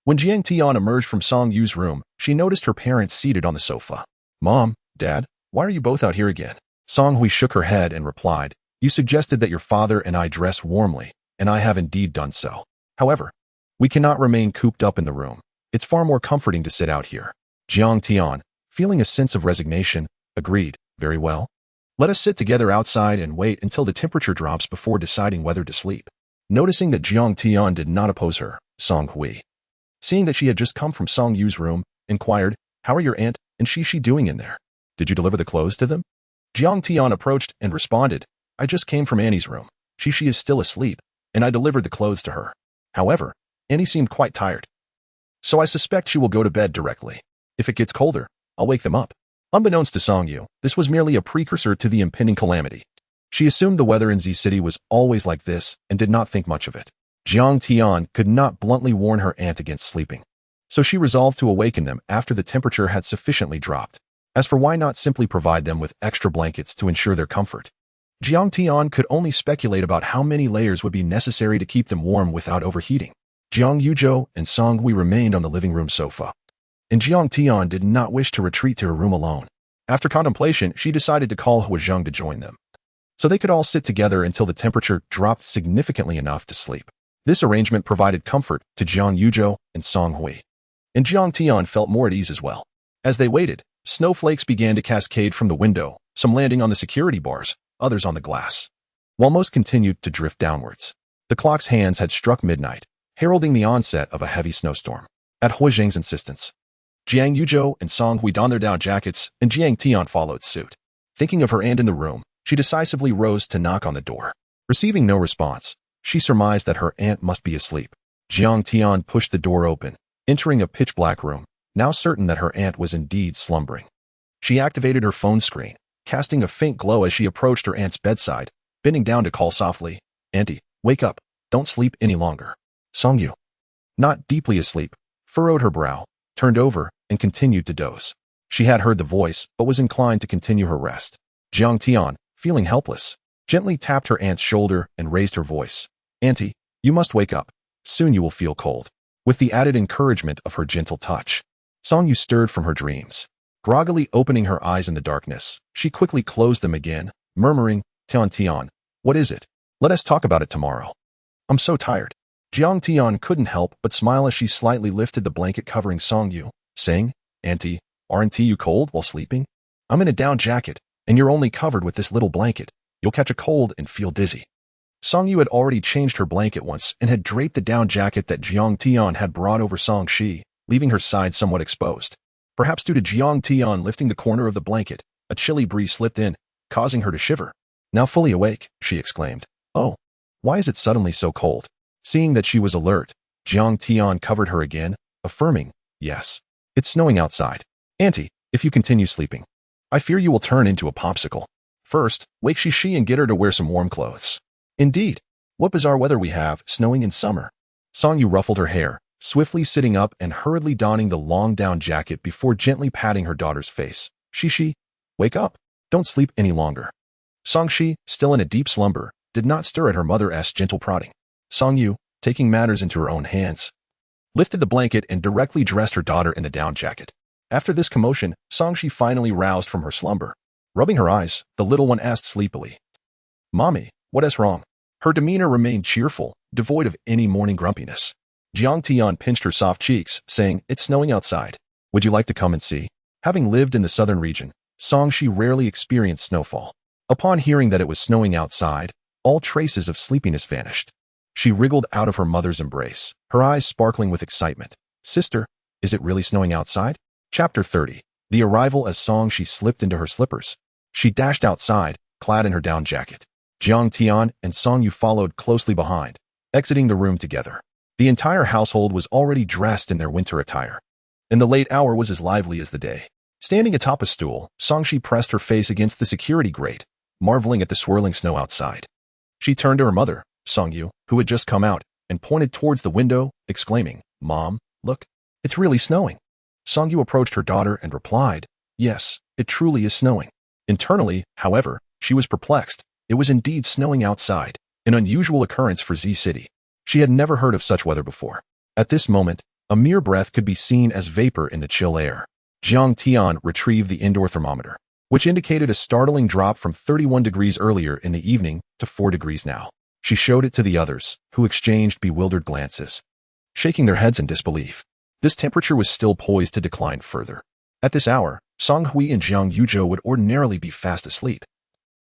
When Jiang Tian emerged from Song Yu's room, she noticed her parents seated on the sofa. "Mom, Dad, why are you both out here again?" Song Hui shook her head and replied, "You suggested that your father and I dress warmly, and I have indeed done so. However, we cannot remain cooped up in the room. It's far more comforting to sit out here." Jiang Tian, feeling a sense of resignation, agreed, "Very well. Let us sit together outside and wait until the temperature drops before deciding whether to sleep." Noticing that Jiang Tian did not oppose her, Song Hui, seeing that she had just come from Song Yu's room, inquired, "How are your aunt and Shishi doing in there? Did you deliver the clothes to them?" Jiang Tian approached and responded, "I just came from Annie's room. Shishi is still asleep, and I delivered the clothes to her. However, Annie seemed quite tired, so I suspect she will go to bed directly. If it gets colder, I'll wake them up." Unbeknownst to Song Yu, this was merely a precursor to the impending calamity. She assumed the weather in Z City was always like this and did not think much of it. Jiang Tian could not bluntly warn her aunt against sleeping, so she resolved to awaken them after the temperature had sufficiently dropped. As for why not simply provide them with extra blankets to ensure their comfort, Jiang Tian could only speculate about how many layers would be necessary to keep them warm without overheating. Jiang Yuzhou and Song Hui remained on the living room sofa, and Jiang Tian did not wish to retreat to her room alone. After contemplation, she decided to call Hua Zheng to join them, so they could all sit together until the temperature dropped significantly enough to sleep. This arrangement provided comfort to Jiang Yuzhou and Song Hui, and Jiang Tian felt more at ease as well. As they waited, snowflakes began to cascade from the window, some landing on the security bars, others on the glass, while most continued to drift downwards. The clock's hands had struck midnight, heralding the onset of a heavy snowstorm. At Hua Zheng's insistence, Jiang Yuzhou and Song Hui donned their down jackets, and Jiang Tian followed suit. Thinking of her aunt in the room, she decisively rose to knock on the door. Receiving no response, she surmised that her aunt must be asleep. Jiang Tian pushed the door open, entering a pitch-black room, now certain that her aunt was indeed slumbering. She activated her phone screen, casting a faint glow as she approached her aunt's bedside, bending down to call softly, "Auntie, wake up, don't sleep any longer." Song Yu, not deeply asleep, furrowed her brow, turned over, and continued to doze. She had heard the voice, but was inclined to continue her rest. Jiang Tian, feeling helpless, gently tapped her aunt's shoulder and raised her voice. "Auntie, you must wake up. Soon you will feel cold." With the added encouragement of her gentle touch, Song Yu stirred from her dreams. Groggily opening her eyes in the darkness, she quickly closed them again, murmuring, "Tian Tian, what is it? Let us talk about it tomorrow. I'm so tired." Jiang Tian couldn't help but smile as she slightly lifted the blanket covering Song Yu, saying, "Auntie, aren't you cold while sleeping? I'm in a down jacket, and you're only covered with this little blanket. You'll catch a cold and feel dizzy." Song Yu had already changed her blanket once and had draped the down jacket that Jiang Tian had brought over Song Shi, leaving her side somewhat exposed. Perhaps due to Jiang Tian lifting the corner of the blanket, a chilly breeze slipped in, causing her to shiver. Now fully awake, she exclaimed, "Oh, why is it suddenly so cold?" Seeing that she was alert, Jiang Tian covered her again, affirming, "Yes, it's snowing outside. Auntie, if you continue sleeping, I fear you will turn into a popsicle. First, wake Shishi and get her to wear some warm clothes." "Indeed, what bizarre weather we have, snowing in summer." Song Yu ruffled her hair, swiftly sitting up and hurriedly donning the long down jacket before gently patting her daughter's face. "Shishi, wake up. Don't sleep any longer." Song Shi, still in a deep slumber, did not stir at her mother's gentle prodding. Song Yu, taking matters into her own hands, lifted the blanket and directly dressed her daughter in the down jacket. After this commotion, Song Shi finally roused from her slumber. Rubbing her eyes, the little one asked sleepily, "Mommy, what is wrong?" Her demeanor remained cheerful, devoid of any morning grumpiness. Jiang Tian pinched her soft cheeks, saying, "It's snowing outside. Would you like to come and see?" Having lived in the southern region, Song Shi rarely experienced snowfall. Upon hearing that it was snowing outside, all traces of sleepiness vanished. She wriggled out of her mother's embrace, her eyes sparkling with excitement. "Sister, is it really snowing outside?" Chapter 30. The arrival as Song Shi slipped into her slippers. She dashed outside, clad in her down jacket. Jiang Tian and Song Yu followed closely behind, exiting the room together. The entire household was already dressed in their winter attire, and the late hour was as lively as the day. Standing atop a stool, Song Shi pressed her face against the security grate, marveling at the swirling snow outside. She turned to her mother, Song Yu, who had just come out, and pointed towards the window, exclaiming, "Mom, look, it's really snowing." Song Yu approached her daughter and replied, "Yes, it truly is snowing." Internally, however, she was perplexed. It was indeed snowing outside, an unusual occurrence for Z City. She had never heard of such weather before. At this moment, a mere breath could be seen as vapor in the chill air. Jiang Tian retrieved the indoor thermometer, which indicated a startling drop from 31 degrees earlier in the evening to 4 degrees now. She showed it to the others, who exchanged bewildered glances, shaking their heads in disbelief. This temperature was still poised to decline further. At this hour, Song Hui and Jiang Yuzhou would ordinarily be fast asleep.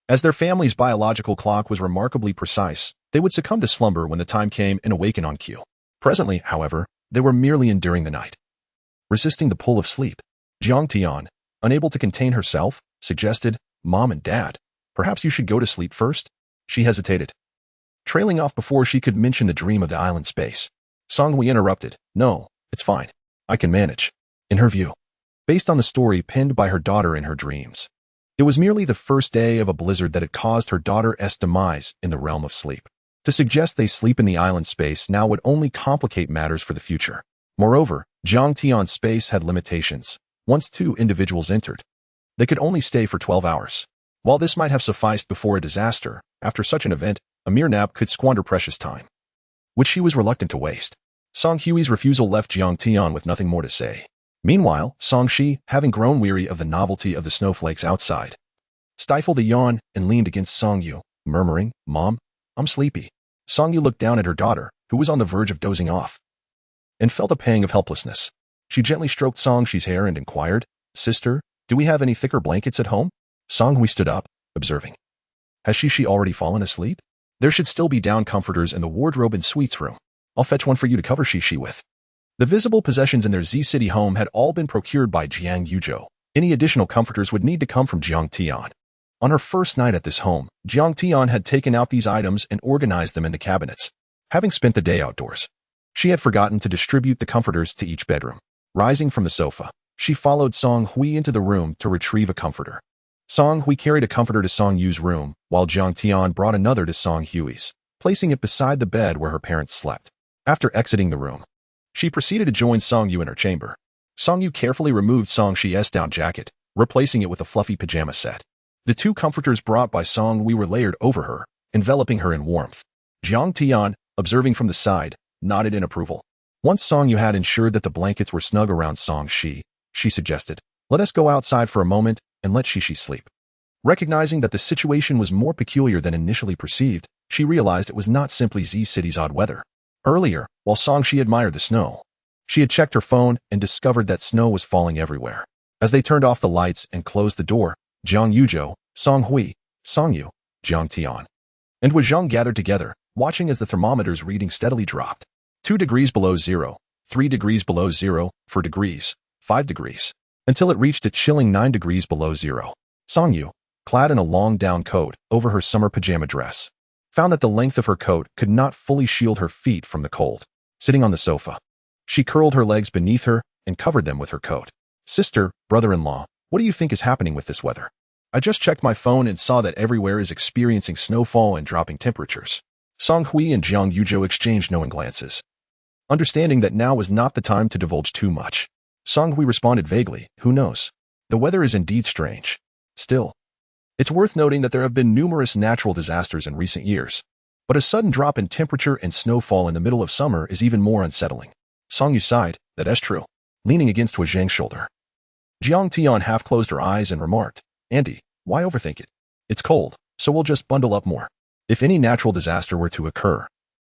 As their family's biological clock was remarkably precise, they would succumb to slumber when the time came and awaken on cue. Presently, however, they were merely enduring the night, resisting the pull of sleep. Jiang Tian, unable to contain herself, suggested, "Mom and Dad, perhaps you should go to sleep first?" She hesitated, trailing off before she could mention the dream of the island space. Song Hui interrupted, "No, it's fine. I can manage." In her view, based on the story penned by her daughter in her dreams, It was merely the first day of a blizzard that had caused her daughter's demise in the realm of sleep. To suggest they sleep in the island space now would only complicate matters for the future. Moreover, Jiang Tian's space had limitations. Once 2 individuals entered, they could only stay for 12 hours. While this might have sufficed before a disaster, after such an event, a mere nap could squander precious time, which she was reluctant to waste. Song Hui's refusal left Jiang Tian with nothing more to say. Meanwhile, Song Shi, having grown weary of the novelty of the snowflakes outside, stifled a yawn and leaned against Song Yu, murmuring, "Mom, I'm sleepy." Song Yu looked down at her daughter, who was on the verge of dozing off, and felt a pang of helplessness. She gently stroked Song Shi's hair and inquired, "Sister, do we have any thicker blankets at home?" Song Hui stood up, observing, "Has Shi already fallen asleep? There should still be down comforters in the wardrobe and suites room. I'll fetch one for you to cover Shi with." The visible possessions in their Z-City home had all been procured by Jiang Yuzhou. Any additional comforters would need to come from Jiang Tian. On her first night at this home, Jiang Tian had taken out these items and organized them in the cabinets. Having spent the day outdoors, she had forgotten to distribute the comforters to each bedroom. Rising from the sofa, she followed Song Hui into the room to retrieve a comforter. Song Hui carried a comforter to Song Yu's room, while Jiang Tian brought another to Song Hui's, placing it beside the bed where her parents slept. After exiting the room, she proceeded to join Song Yu in her chamber. Song Yu carefully removed Song Shi's down jacket, replacing it with a fluffy pajama set. The 2 comforters brought by Song Hui were layered over her, enveloping her in warmth. Jiang Tian, observing from the side, nodded in approval. Once Song Yu had ensured that the blankets were snug around Song Shi, she suggested, "Let us go outside for a moment and let Shi sleep." Recognizing that the situation was more peculiar than initially perceived, she realized it was not simply Z-City's odd weather. Earlier, while Song Shi admired the snow, she had checked her phone and discovered that snow was falling everywhere. As they turned off the lights and closed the door, Jiang Yuzhou, Song Hui, Song Yu, Jiang Tian, and Wei Zhang gathered together, watching as the thermometer's reading steadily dropped. 2 degrees below zero, 3 degrees below zero, 4 degrees, 5 degrees, until it reached a chilling 9 degrees below zero. Song Yu, clad in a long down coat over her summer pajama dress, found that the length of her coat could not fully shield her feet from the cold. Sitting on the sofa, she curled her legs beneath her and covered them with her coat. "Sister, brother-in-law, what do you think is happening with this weather? I just checked my phone and saw that everywhere is experiencing snowfall and dropping temperatures." Song Hui and Jiang Yuzhou exchanged knowing glances. Understanding that now was not the time to divulge too much, Song Hui responded vaguely, "Who knows? The weather is indeed strange. Still, it's worth noting that there have been numerous natural disasters in recent years, but a sudden drop in temperature and snowfall in the middle of summer is even more unsettling." Song Yu sighed, "That is true," leaning against Wei Zhang's shoulder. Jiang Tian half closed her eyes and remarked, "Andy, why overthink it? It's cold, so we'll just bundle up more. If any natural disaster were to occur,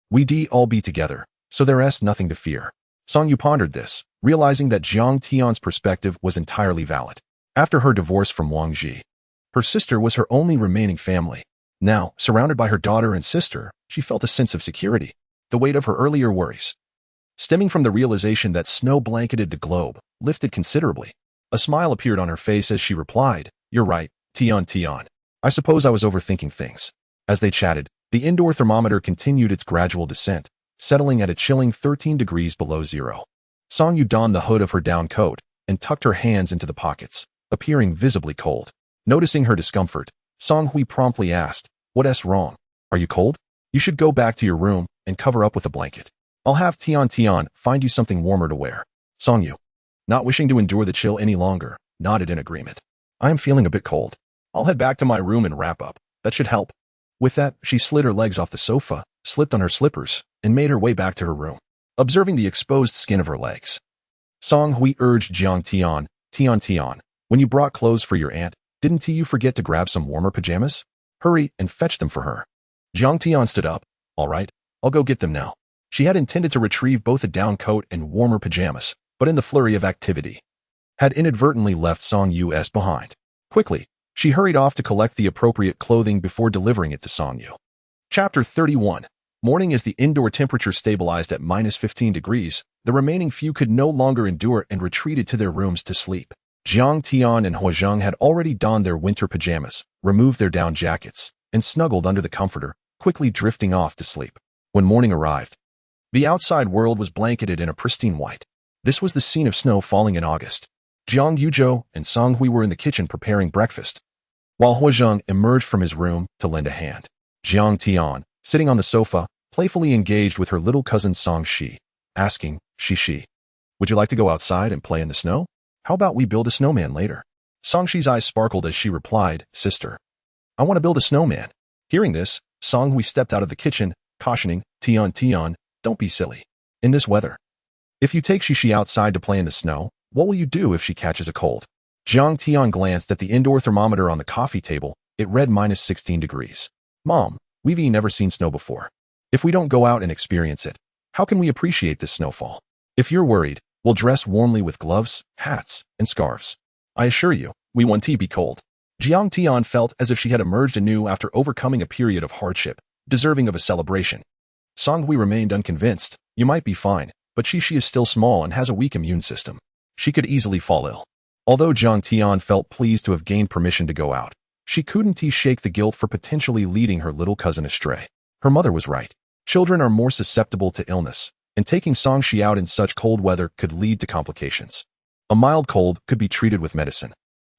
we'd all be together, so there's nothing to fear." Song Yu pondered this, realizing that Jiang Tian's perspective was entirely valid. After her divorce from Wang Ji, her sister was her only remaining family. Now, surrounded by her daughter and sister, she felt a sense of security. The weight of her earlier worries, stemming from the realization that snow blanketed the globe, lifted considerably. A smile appeared on her face as she replied, "You're right, Tian. I suppose I was overthinking things." As they chatted, the indoor thermometer continued its gradual descent, settling at a chilling 13 degrees below zero. Song Yu donned the hood of her down coat and tucked her hands into the pockets, appearing visibly cold. Noticing her discomfort, Song Hui promptly asked, "What's wrong? Are you cold? You should go back to your room and cover up with a blanket. I'll have Tian find you something warmer to wear." Song Yu, not wishing to endure the chill any longer, nodded in agreement. "I am feeling a bit cold. I'll head back to my room and wrap up. That should help." With that, she slid her legs off the sofa, slipped on her slippers, and made her way back to her room. Observing the exposed skin of her legs, Song Hui urged Jiang Tian, "When you brought clothes for your aunt, didn't you forget to grab some warmer pajamas? Hurry and fetch them for her." Jiang Tian stood up. "All right, I'll go get them now." She had intended to retrieve both a down coat and warmer pajamas, but in the flurry of activity, had inadvertently left Song Yu's behind. Quickly, she hurried off to collect the appropriate clothing before delivering it to Song Yu. Chapter 31. Morning. As the indoor temperature stabilized at -15 degrees, the remaining few could no longer endure and retreated to their rooms to sleep. Jiang Tian and Wei Zhang had already donned their winter pajamas, removed their down jackets, and snuggled under the comforter, quickly drifting off to sleep. When morning arrived, the outside world was blanketed in a pristine white. This was the scene of snow falling in August. Jiang Yuzhou and Song Hui were in the kitchen preparing breakfast. while Huazheng emerged from his room to lend a hand. Jiang Tian, sitting on the sofa, playfully engaged with her little cousin Song Shi, asking, Shi, would you like to go outside and play in the snow? How about we build a snowman later? Song Shi's eyes sparkled as she replied, Sister, I want to build a snowman. Hearing this, Song Hui stepped out of the kitchen, cautioning, Tian, don't be silly. In this weather. If you take Shi outside to play in the snow, what will you do if she catches a cold? Jiang Tian glanced at the indoor thermometer on the coffee table. It read -16 degrees. Mom, we've never seen snow before. If we don't go out and experience it, how can we appreciate this snowfall? If you're worried, we'll dress warmly with gloves, hats, and scarves. I assure you, we won't be cold. Jiang Tian felt as if she had emerged anew after overcoming a period of hardship, deserving of a celebration. Song Hui remained unconvinced. You might be fine, but Shi is still small and has a weak immune system. She could easily fall ill. Although Jiang Tian felt pleased to have gained permission to go out, she couldn't shake the guilt for potentially leading her little cousin astray. Her mother was right. Children are more susceptible to illness, and taking Song Shi out in such cold weather could lead to complications. A mild cold could be treated with medicine,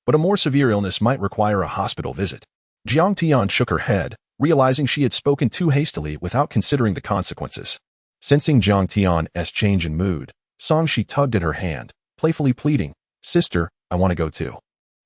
but a more severe illness might require a hospital visit. Jiang Tian shook her head, realizing she had spoken too hastily without considering the consequences. Sensing Jiang Tian's change in mood, Song Shi tugged at her hand, playfully pleading, Sister, I want to go too.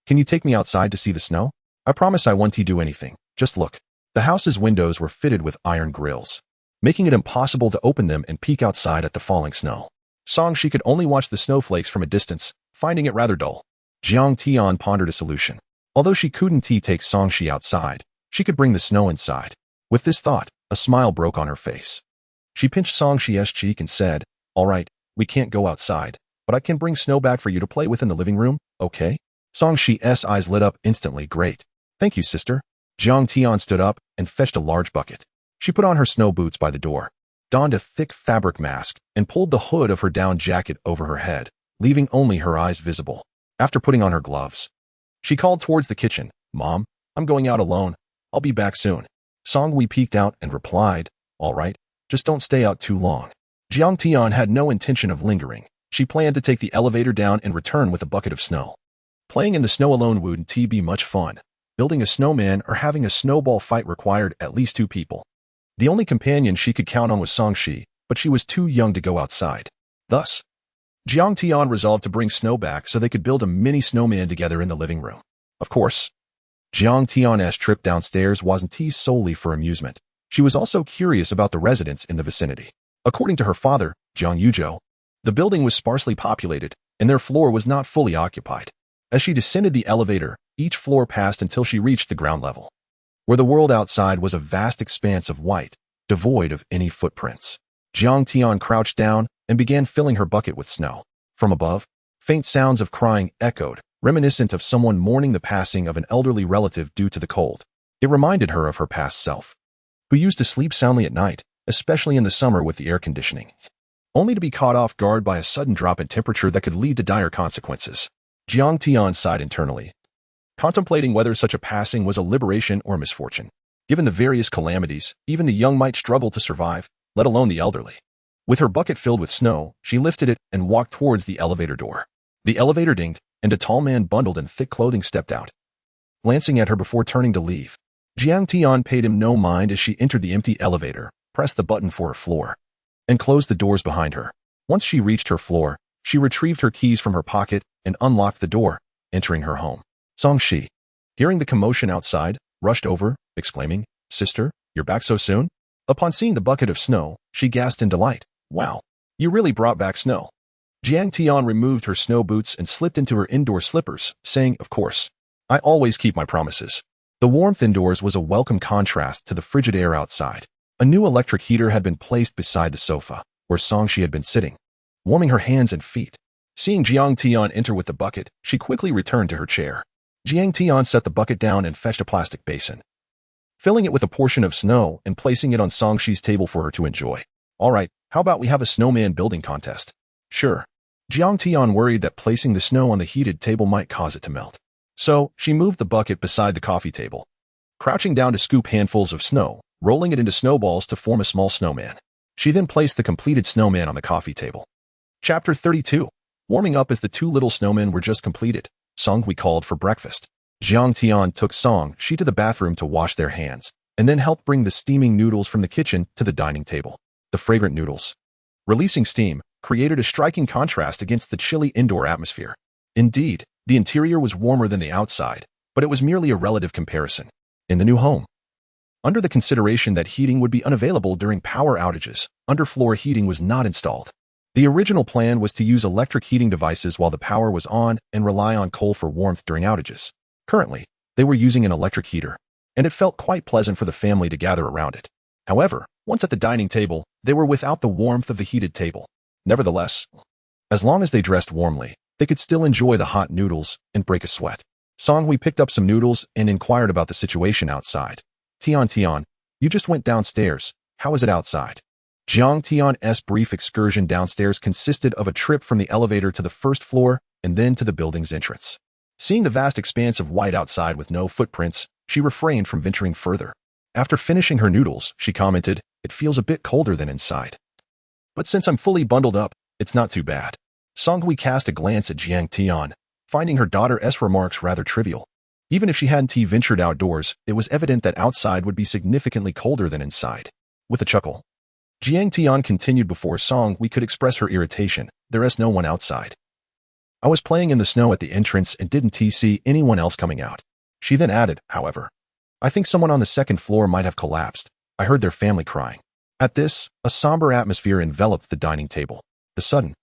Can you take me outside to see the snow? I promise I won't do anything, just look. The house's windows were fitted with iron grills, making it impossible to open them and peek outside at the falling snow. Song Shi could only watch the snowflakes from a distance, finding it rather dull. Jiang Tian pondered a solution. Although she couldn't take Song Shi outside, she could bring the snow inside. With this thought, a smile broke on her face. She pinched Song Shi's cheek and said, All right, we can't go outside, but I can bring snow back for you to play with in the living room, okay? Song Shi's eyes lit up instantly. Great. Thank you, sister. Jiang Tian stood up and fetched a large bucket. She put on her snow boots by the door, donned a thick fabric mask, and pulled the hood of her down jacket over her head, leaving only her eyes visible. After putting on her gloves, she called towards the kitchen, Mom, I'm going out alone. I'll be back soon. Song Hui peeked out and replied, All right, just don't stay out too long. Jiang Tian had no intention of lingering. She planned to take the elevator down and return with a bucket of snow. Playing in the snow alone wouldn't be much fun. Building a snowman or having a snowball fight required at least 2 people. The only companion she could count on was Song Shi, but she was too young to go outside. Thus, Jiang Tian resolved to bring snow back so they could build a mini snowman together in the living room. Of course, Jiang Tian's trip downstairs wasn't solely for amusement. She was also curious about the residents in the vicinity. According to her father, Jiang Yuzhou, the building was sparsely populated, and their floor was not fully occupied. As she descended the elevator, each floor passed until she reached the ground level, where the world outside was a vast expanse of white, devoid of any footprints. Jiang Tian crouched down and began filling her bucket with snow. From above, faint sounds of crying echoed, reminiscent of someone mourning the passing of an elderly relative due to the cold. It reminded her of her past self, who used to sleep soundly at night, especially in the summer with the air conditioning, only to be caught off guard by a sudden drop in temperature that could lead to dire consequences. Jiang Tian sighed internally, contemplating whether such a passing was a liberation or misfortune. Given the various calamities, even the young might struggle to survive, let alone the elderly. With her bucket filled with snow, she lifted it and walked towards the elevator door. The elevator dinged, and a tall man bundled in thick clothing stepped out, glancing at her before turning to leave. Jiang Tian paid him no mind as she entered the empty elevator, pressed the button for her floor, and closed the doors behind her. Once she reached her floor, she retrieved her keys from her pocket and unlocked the door, entering her home. Song Shi, hearing the commotion outside, rushed over, exclaiming, Sister, you're back so soon? Upon seeing the bucket of snow, she gasped in delight. Wow, you really brought back snow. Jiang Tian removed her snow boots and slipped into her indoor slippers, saying, Of course, I always keep my promises. The warmth indoors was a welcome contrast to the frigid air outside. A new electric heater had been placed beside the sofa, where Song Shi had been sitting, warming her hands and feet. Seeing Jiang Tian enter with the bucket, she quickly returned to her chair. Jiang Tian set the bucket down and fetched a plastic basin, filling it with a portion of snow and placing it on Song Shi's table for her to enjoy. All right, how about we have a snowman building contest? Sure. Jiang Tian worried that placing the snow on the heated table might cause it to melt. So, she moved the bucket beside the coffee table, crouching down to scoop handfuls of snow, rolling it into snowballs to form a small snowman. She then placed the completed snowman on the coffee table. Chapter 32. Warming up as the 2 little snowmen were just completed, Song Hui called for breakfast. Jiang Tian took Song-shi to the bathroom to wash their hands, and then helped bring the steaming noodles from the kitchen to the dining table. The fragrant noodles, releasing steam, created a striking contrast against the chilly indoor atmosphere. Indeed, the interior was warmer than the outside, but it was merely a relative comparison. In the new home, under the consideration that heating would be unavailable during power outages, underfloor heating was not installed. The original plan was to use electric heating devices while the power was on and rely on coal for warmth during outages. Currently, they were using an electric heater, and it felt quite pleasant for the family to gather around it. However, once at the dining table, they were without the warmth of the heated table. Nevertheless, as long as they dressed warmly, they could still enjoy the hot noodles and break a sweat. Song-hui picked up some noodles and inquired about the situation outside. Tian, you just went downstairs. How is it outside? Jiang Tian's brief excursion downstairs consisted of a trip from the elevator to the first floor and then to the building's entrance. Seeing the vast expanse of white outside with no footprints, she refrained from venturing further. After finishing her noodles, she commented, "It feels a bit colder than inside. But since I'm fully bundled up, it's not too bad." Song-hui cast a glance at Jiang Tian, finding her daughter's remarks rather trivial. Even if she hadn't ventured outdoors, it was evident that outside would be significantly colder than inside. With a chuckle, Jiang Tian continued before Song-hui could express her irritation. There's no one outside. I was playing in the snow at the entrance and didn't see anyone else coming out. She then added, however, I think someone on the second floor might have collapsed. I heard their family crying. At this, a somber atmosphere enveloped the dining table. The sudden,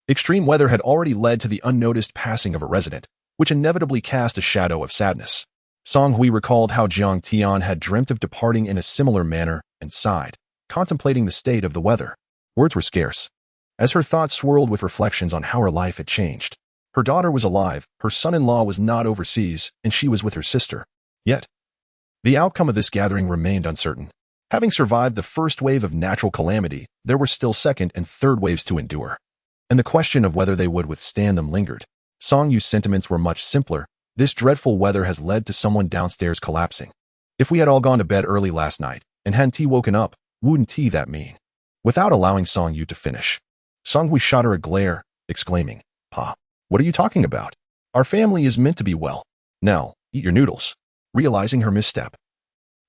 extreme weather had already led to the unnoticed passing of a resident, which inevitably cast a shadow of sadness. Song-hui recalled how Jiang Tian had dreamt of departing in a similar manner and sighed, contemplating the state of the weather. Words were scarce, as her thoughts swirled with reflections on how her life had changed. Her daughter was alive, her son-in-law was not overseas, and she was with her sister. Yet, the outcome of this gathering remained uncertain. Having survived the first wave of natural calamity, there were still second and third waves to endure, and the question of whether they would withstand them lingered. Song-yu's sentiments were much simpler. This dreadful weather has led to someone downstairs collapsing. If we had all gone to bed early last night and hadn't woken up, wouldn't that mean? Without allowing Song-yu to finish, Song-hui shot her a glare, exclaiming, Pa, what are you talking about? Our family is meant to be well. Now, eat your noodles. Realizing her misstep,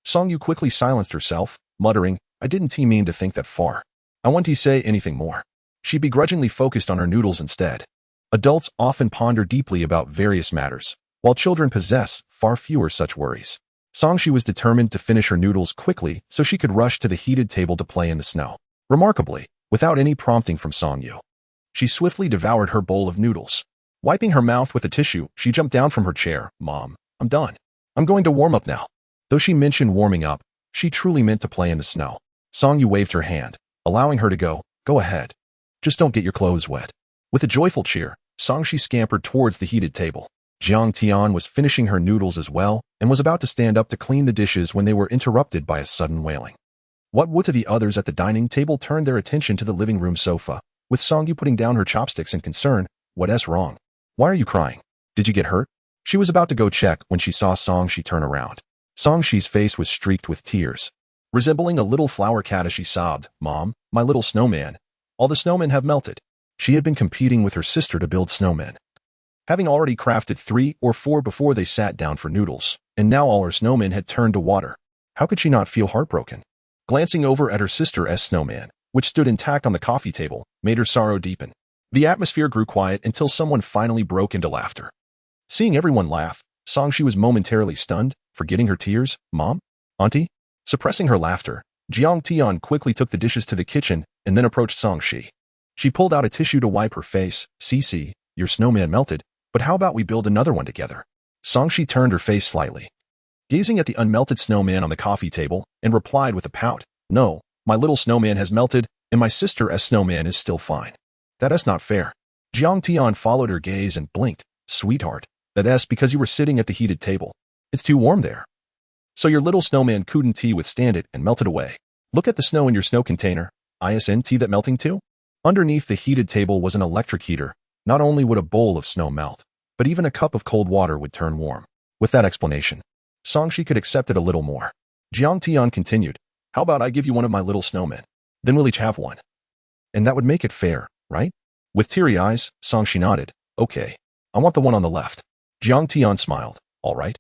Song-yu quickly silenced herself, muttering, I didn't mean to think that far. I won't say anything more. She begrudgingly focused on her noodles instead. Adults often ponder deeply about various matters, while children possess far fewer such worries. Song-shi was determined to finish her noodles quickly so she could rush to the heated table to play in the snow. Remarkably, without any prompting from Song-yu, she swiftly devoured her bowl of noodles. Wiping her mouth with a tissue, she jumped down from her chair. Mom, I'm done. I'm going to warm up now. Though she mentioned warming up, she truly meant to play in the snow. Song-yu waved her hand, allowing her to go. Go ahead. Just don't get your clothes wet. With a joyful cheer, Song-shi scampered towards the heated table. Jiang Tian was finishing her noodles as well and was about to stand up to clean the dishes when they were interrupted by a sudden wailing. What would to the others at the dining table turned their attention to the living room sofa, with Song-yu putting down her chopsticks in concern. What's wrong? Why are you crying? Did you get hurt? She was about to go check when she saw Song-shi turn around. Song-shi's face was streaked with tears, resembling a little flower cat as she sobbed, Mom, my little snowman. All the snowmen have melted. She had been competing with her sister to build snowmen, having already crafted 3 or 4 before they sat down for noodles, and now all her snowmen had turned to water. How could she not feel heartbroken? Glancing over at her sister's snowman, which stood intact on the coffee table, made her sorrow deepen. The atmosphere grew quiet until someone finally broke into laughter. Seeing everyone laugh, Song-shi was momentarily stunned, forgetting her tears. Mom? Auntie? Suppressing her laughter, Jiang Tian quickly took the dishes to the kitchen and then approached Song-shi. She pulled out a tissue to wipe her face. See, your snowman melted, but how about we build another one together? Song-shi turned her face slightly, gazing at the unmelted snowman on the coffee table, and replied with a pout, No, my little snowman has melted, and my sister's snowman is still fine. That's not fair. Jiang Tian followed her gaze and blinked. Sweetheart, that's because you were sitting at the heated table. It's too warm there. So your little snowman couldn't withstand it and melted away. Look at the snow in your snow container. Isn't that melting too? Underneath the heated table was an electric heater. Not only would a bowl of snow melt, but even a cup of cold water would turn warm. With that explanation, Song-shi could accept it a little more. Jiang Tian continued, How about I give you one of my little snowmen? Then we'll each have one. And that would make it fair, right? With teary eyes, Song-shi nodded. Okay. I want the one on the left. Jiang Tian smiled. All right.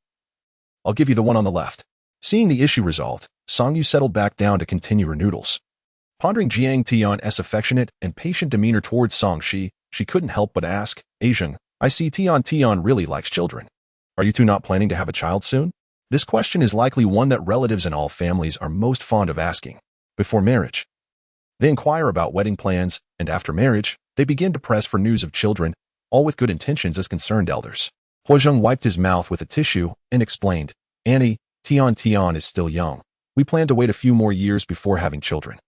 I'll give you the one on the left. Seeing the issue resolved, Songyu settled back down to continue her noodles. Pondering Jiang Tian's affectionate and patient demeanor towards Song, she couldn't help but ask, Asian, I see Tian really likes children. Are you two not planning to have a child soon? This question is likely one that relatives in all families are most fond of asking. Before marriage, they inquire about wedding plans, and after marriage, they begin to press for news of children, all with good intentions as concerned elders. Huozheng wiped his mouth with a tissue and explained, Annie, Tian is still young. We plan to wait a few more years before having children.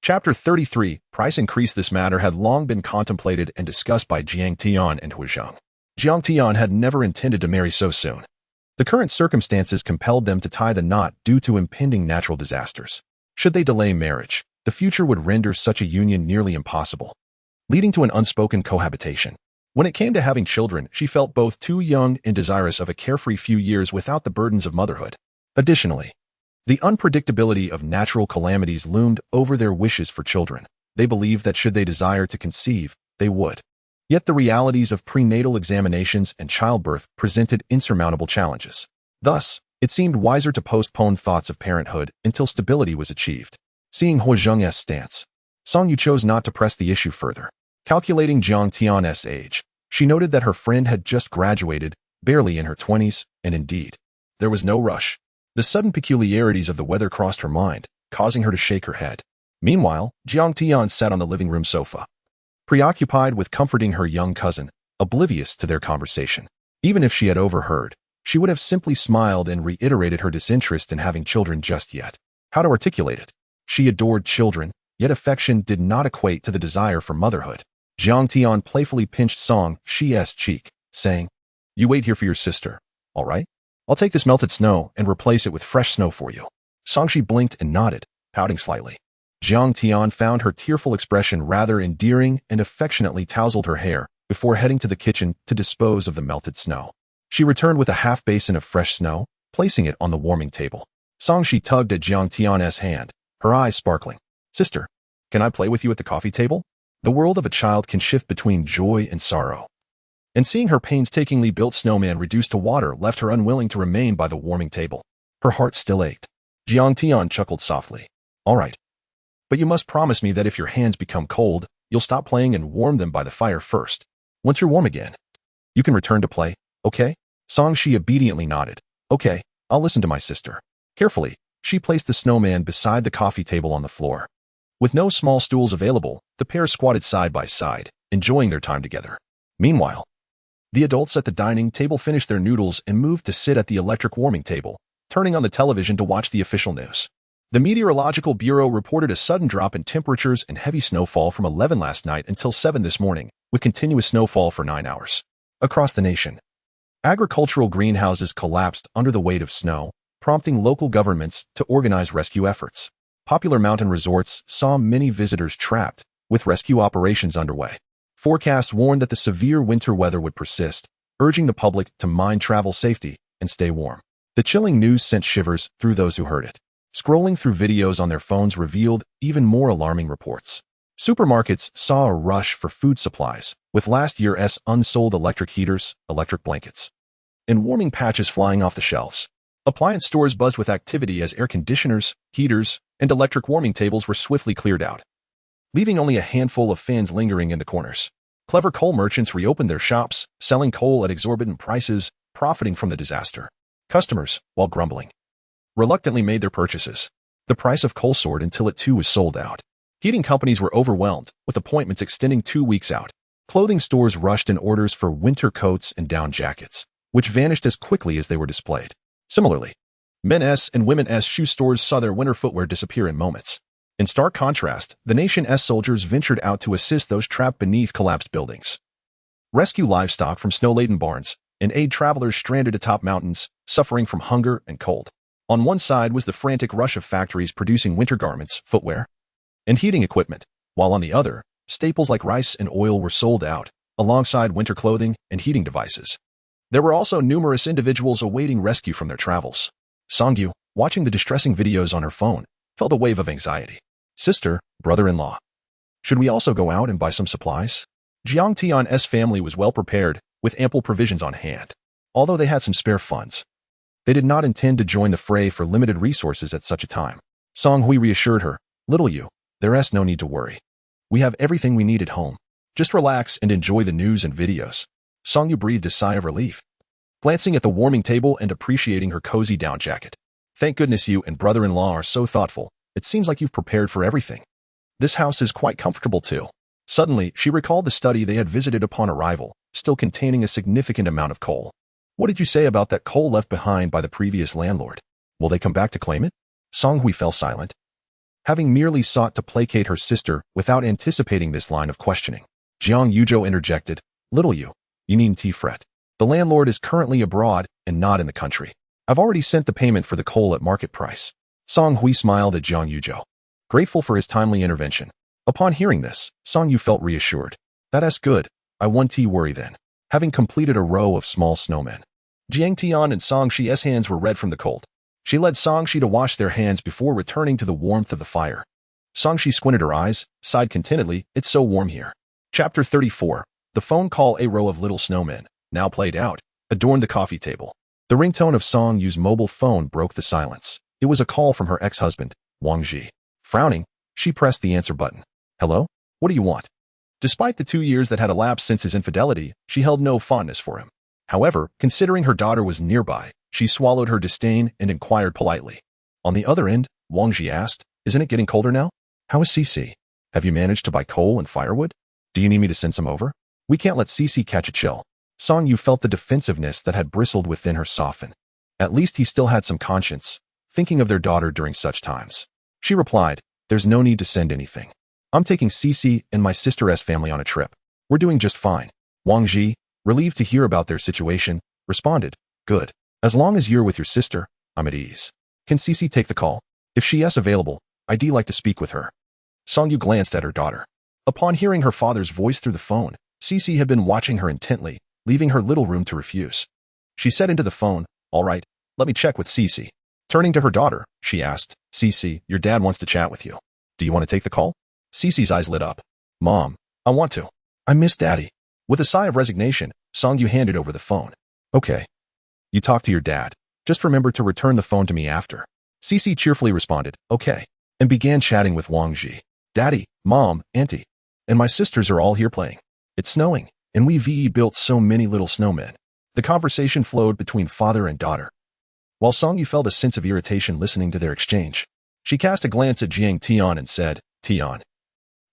Chapter 33, Price Increase. This matter had long been contemplated and discussed by Jiang Tian and Huozheng. Jiang Tian had never intended to marry so soon. The current circumstances compelled them to tie the knot due to impending natural disasters. Should they delay marriage, the future would render such a union nearly impossible, leading to an unspoken cohabitation. When it came to having children, she felt both too young and desirous of a carefree few years without the burdens of motherhood. Additionally, the unpredictability of natural calamities loomed over their wishes for children. They believed that should they desire to conceive, they would. Yet the realities of prenatal examinations and childbirth presented insurmountable challenges. Thus, it seemed wiser to postpone thoughts of parenthood until stability was achieved. Seeing Huozheng's stance, Songyu chose not to press the issue further. Calculating Jiang Tian's age, she noted that her friend had just graduated, barely in her 20s, and indeed, there was no rush. The sudden peculiarities of the weather crossed her mind, causing her to shake her head. Meanwhile, Jiang Tian sat on the living room sofa, preoccupied with comforting her young cousin, oblivious to their conversation. Even if she had overheard, she would have simply smiled and reiterated her disinterest in having children just yet. How to articulate it? She adored children, yet affection did not equate to the desire for motherhood. Jiang Tian playfully pinched Song Shi's cheek, saying, You wait here for your sister, all right? I'll take this melted snow and replace it with fresh snow for you. Songshi blinked and nodded, pouting slightly. Jiang Tian found her tearful expression rather endearing and affectionately tousled her hair before heading to the kitchen to dispose of the melted snow. She returned with a half basin of fresh snow, placing it on the warming table. Songshi tugged at Jiang Tian's hand, her eyes sparkling. Sister, can I play with you at the coffee table? The world of a child can shift between joy and sorrow. And seeing her painstakingly built snowman reduced to water left her unwilling to remain by the warming table. Her heart still ached. Jiang Tian chuckled softly. All right. But you must promise me that if your hands become cold, you'll stop playing and warm them by the fire first. Once you're warm again, you can return to play, okay? Songshi obediently nodded. Okay, I'll listen to my sister. Carefully, she placed the snowman beside the coffee table on the floor. With no small stools available, the pair squatted side by side, enjoying their time together. Meanwhile, the adults at the dining table finished their noodles and moved to sit at the electric warming table, turning on the television to watch the official news. The Meteorological Bureau reported a sudden drop in temperatures and heavy snowfall from 11 last night until 7 this morning, with continuous snowfall for 9 hours. Across the nation, agricultural greenhouses collapsed under the weight of snow, prompting local governments to organize rescue efforts. Popular mountain resorts saw many visitors trapped, with rescue operations underway. Forecasts warned that the severe winter weather would persist, urging the public to mind travel safety and stay warm. The chilling news sent shivers through those who heard it. Scrolling through videos on their phones revealed even more alarming reports. Supermarkets saw a rush for food supplies, with last year's unsold electric heaters, electric blankets, and warming patches flying off the shelves. Appliance stores buzzed with activity as air conditioners, heaters, and electric warming tables were swiftly cleared out, leaving only a handful of fans lingering in the corners. Clever coal merchants reopened their shops, selling coal at exorbitant prices, profiting from the disaster. Customers, while grumbling, reluctantly made their purchases. The price of coal soared until it too was sold out. Heating companies were overwhelmed, with appointments extending 2 weeks out. Clothing stores rushed in orders for winter coats and down jackets, which vanished as quickly as they were displayed. Similarly, men's and women's shoe stores saw their winter footwear disappear in moments. In stark contrast, the nation's soldiers ventured out to assist those trapped beneath collapsed buildings, rescue livestock from snow-laden barns, and aid travelers stranded atop mountains, suffering from hunger and cold. On one side was the frantic rush of factories producing winter garments, footwear, and heating equipment, while on the other, staples like rice and oil were sold out, alongside winter clothing and heating devices. There were also numerous individuals awaiting rescue from their travels. Songyu, watching the distressing videos on her phone, felt a wave of anxiety. Sister, brother-in-law. Should we also go out and buy some supplies? Jiang Tian's family was well prepared, with ample provisions on hand. although they had some spare funds. They did not intend to join the fray for limited resources at such a time. Song Hui reassured her, "Little you, there's no need to worry. We have everything we need at home. Just relax and enjoy the news and videos." Song Yu breathed a sigh of relief, glancing at the warming table and appreciating her cozy down jacket. "Thank goodness you and brother-in-law are so thoughtful. It seems like you've prepared for everything. This house is quite comfortable too." Suddenly, she recalled the study they had visited upon arrival, still containing a significant amount of coal. "What did you say about that coal left behind by the previous landlord? Will they come back to claim it?" Song Hui fell silent, having merely sought to placate her sister without anticipating this line of questioning. Jiang Yuzhou interjected, "Little you needn't fret. The landlord is currently abroad and not in the country. I've already sent the payment for the coal at market price." Song Hui smiled at Jiang Yuzhou, grateful for his timely intervention. Upon hearing this, Song Yu felt reassured. "That's good. I won't worry then." Having completed a row of small snowmen, Jiang Tian and Song Shi's hands were red from the cold. She led Song Shi to wash their hands before returning to the warmth of the fire. Song Shi squinted her eyes, sighed contentedly, "It's so warm here." Chapter 34. The phone call. A row of little snowmen, now played out, adorned the coffee table. The ringtone of Song Yu's mobile phone broke the silence. It was a call from her ex-husband, Wang Ji. Frowning, she pressed the answer button. "Hello? What do you want?" Despite the 2 years that had elapsed since his infidelity, she held no fondness for him. However, considering her daughter was nearby, she swallowed her disdain and inquired politely. On the other end, Wang Ji asked, "Isn't it getting colder now? How is Cici? Have you managed to buy coal and firewood? Do you need me to send some over? We can't let Cici catch a chill." Song Yu felt the defensiveness that had bristled within her soften. At least he still had some conscience, thinking of their daughter during such times. She replied, "There's no need to send anything. I'm taking Cici and my sister's family on a trip. We're doing just fine." Wang Ji, relieved to hear about their situation, responded, "Good. As long as you're with your sister, I'm at ease. Can Cici take the call? If she is available, I'd like to speak with her." Song Yu glanced at her daughter. Upon hearing her father's voice through the phone, Cici had been watching her intently, leaving her little room to refuse. She said into the phone, "All right, let me check with Cici." Turning to her daughter, she asked, "Cici, your dad wants to chat with you. Do you want to take the call?" Cici's eyes lit up. "Mom, I want to. I miss Daddy." With a sigh of resignation, Song Yu handed over the phone. "Okay. You talk to your dad. Just remember to return the phone to me after." Cici cheerfully responded, "Okay," and began chatting with Wang Ji. "Daddy, Mom, Auntie, and my sisters are all here playing. It's snowing, and we've built so many little snowmen." The conversation flowed between father and daughter, while Song Yu felt a sense of irritation listening to their exchange. She cast a glance at Jiang Tian and said, "Tian,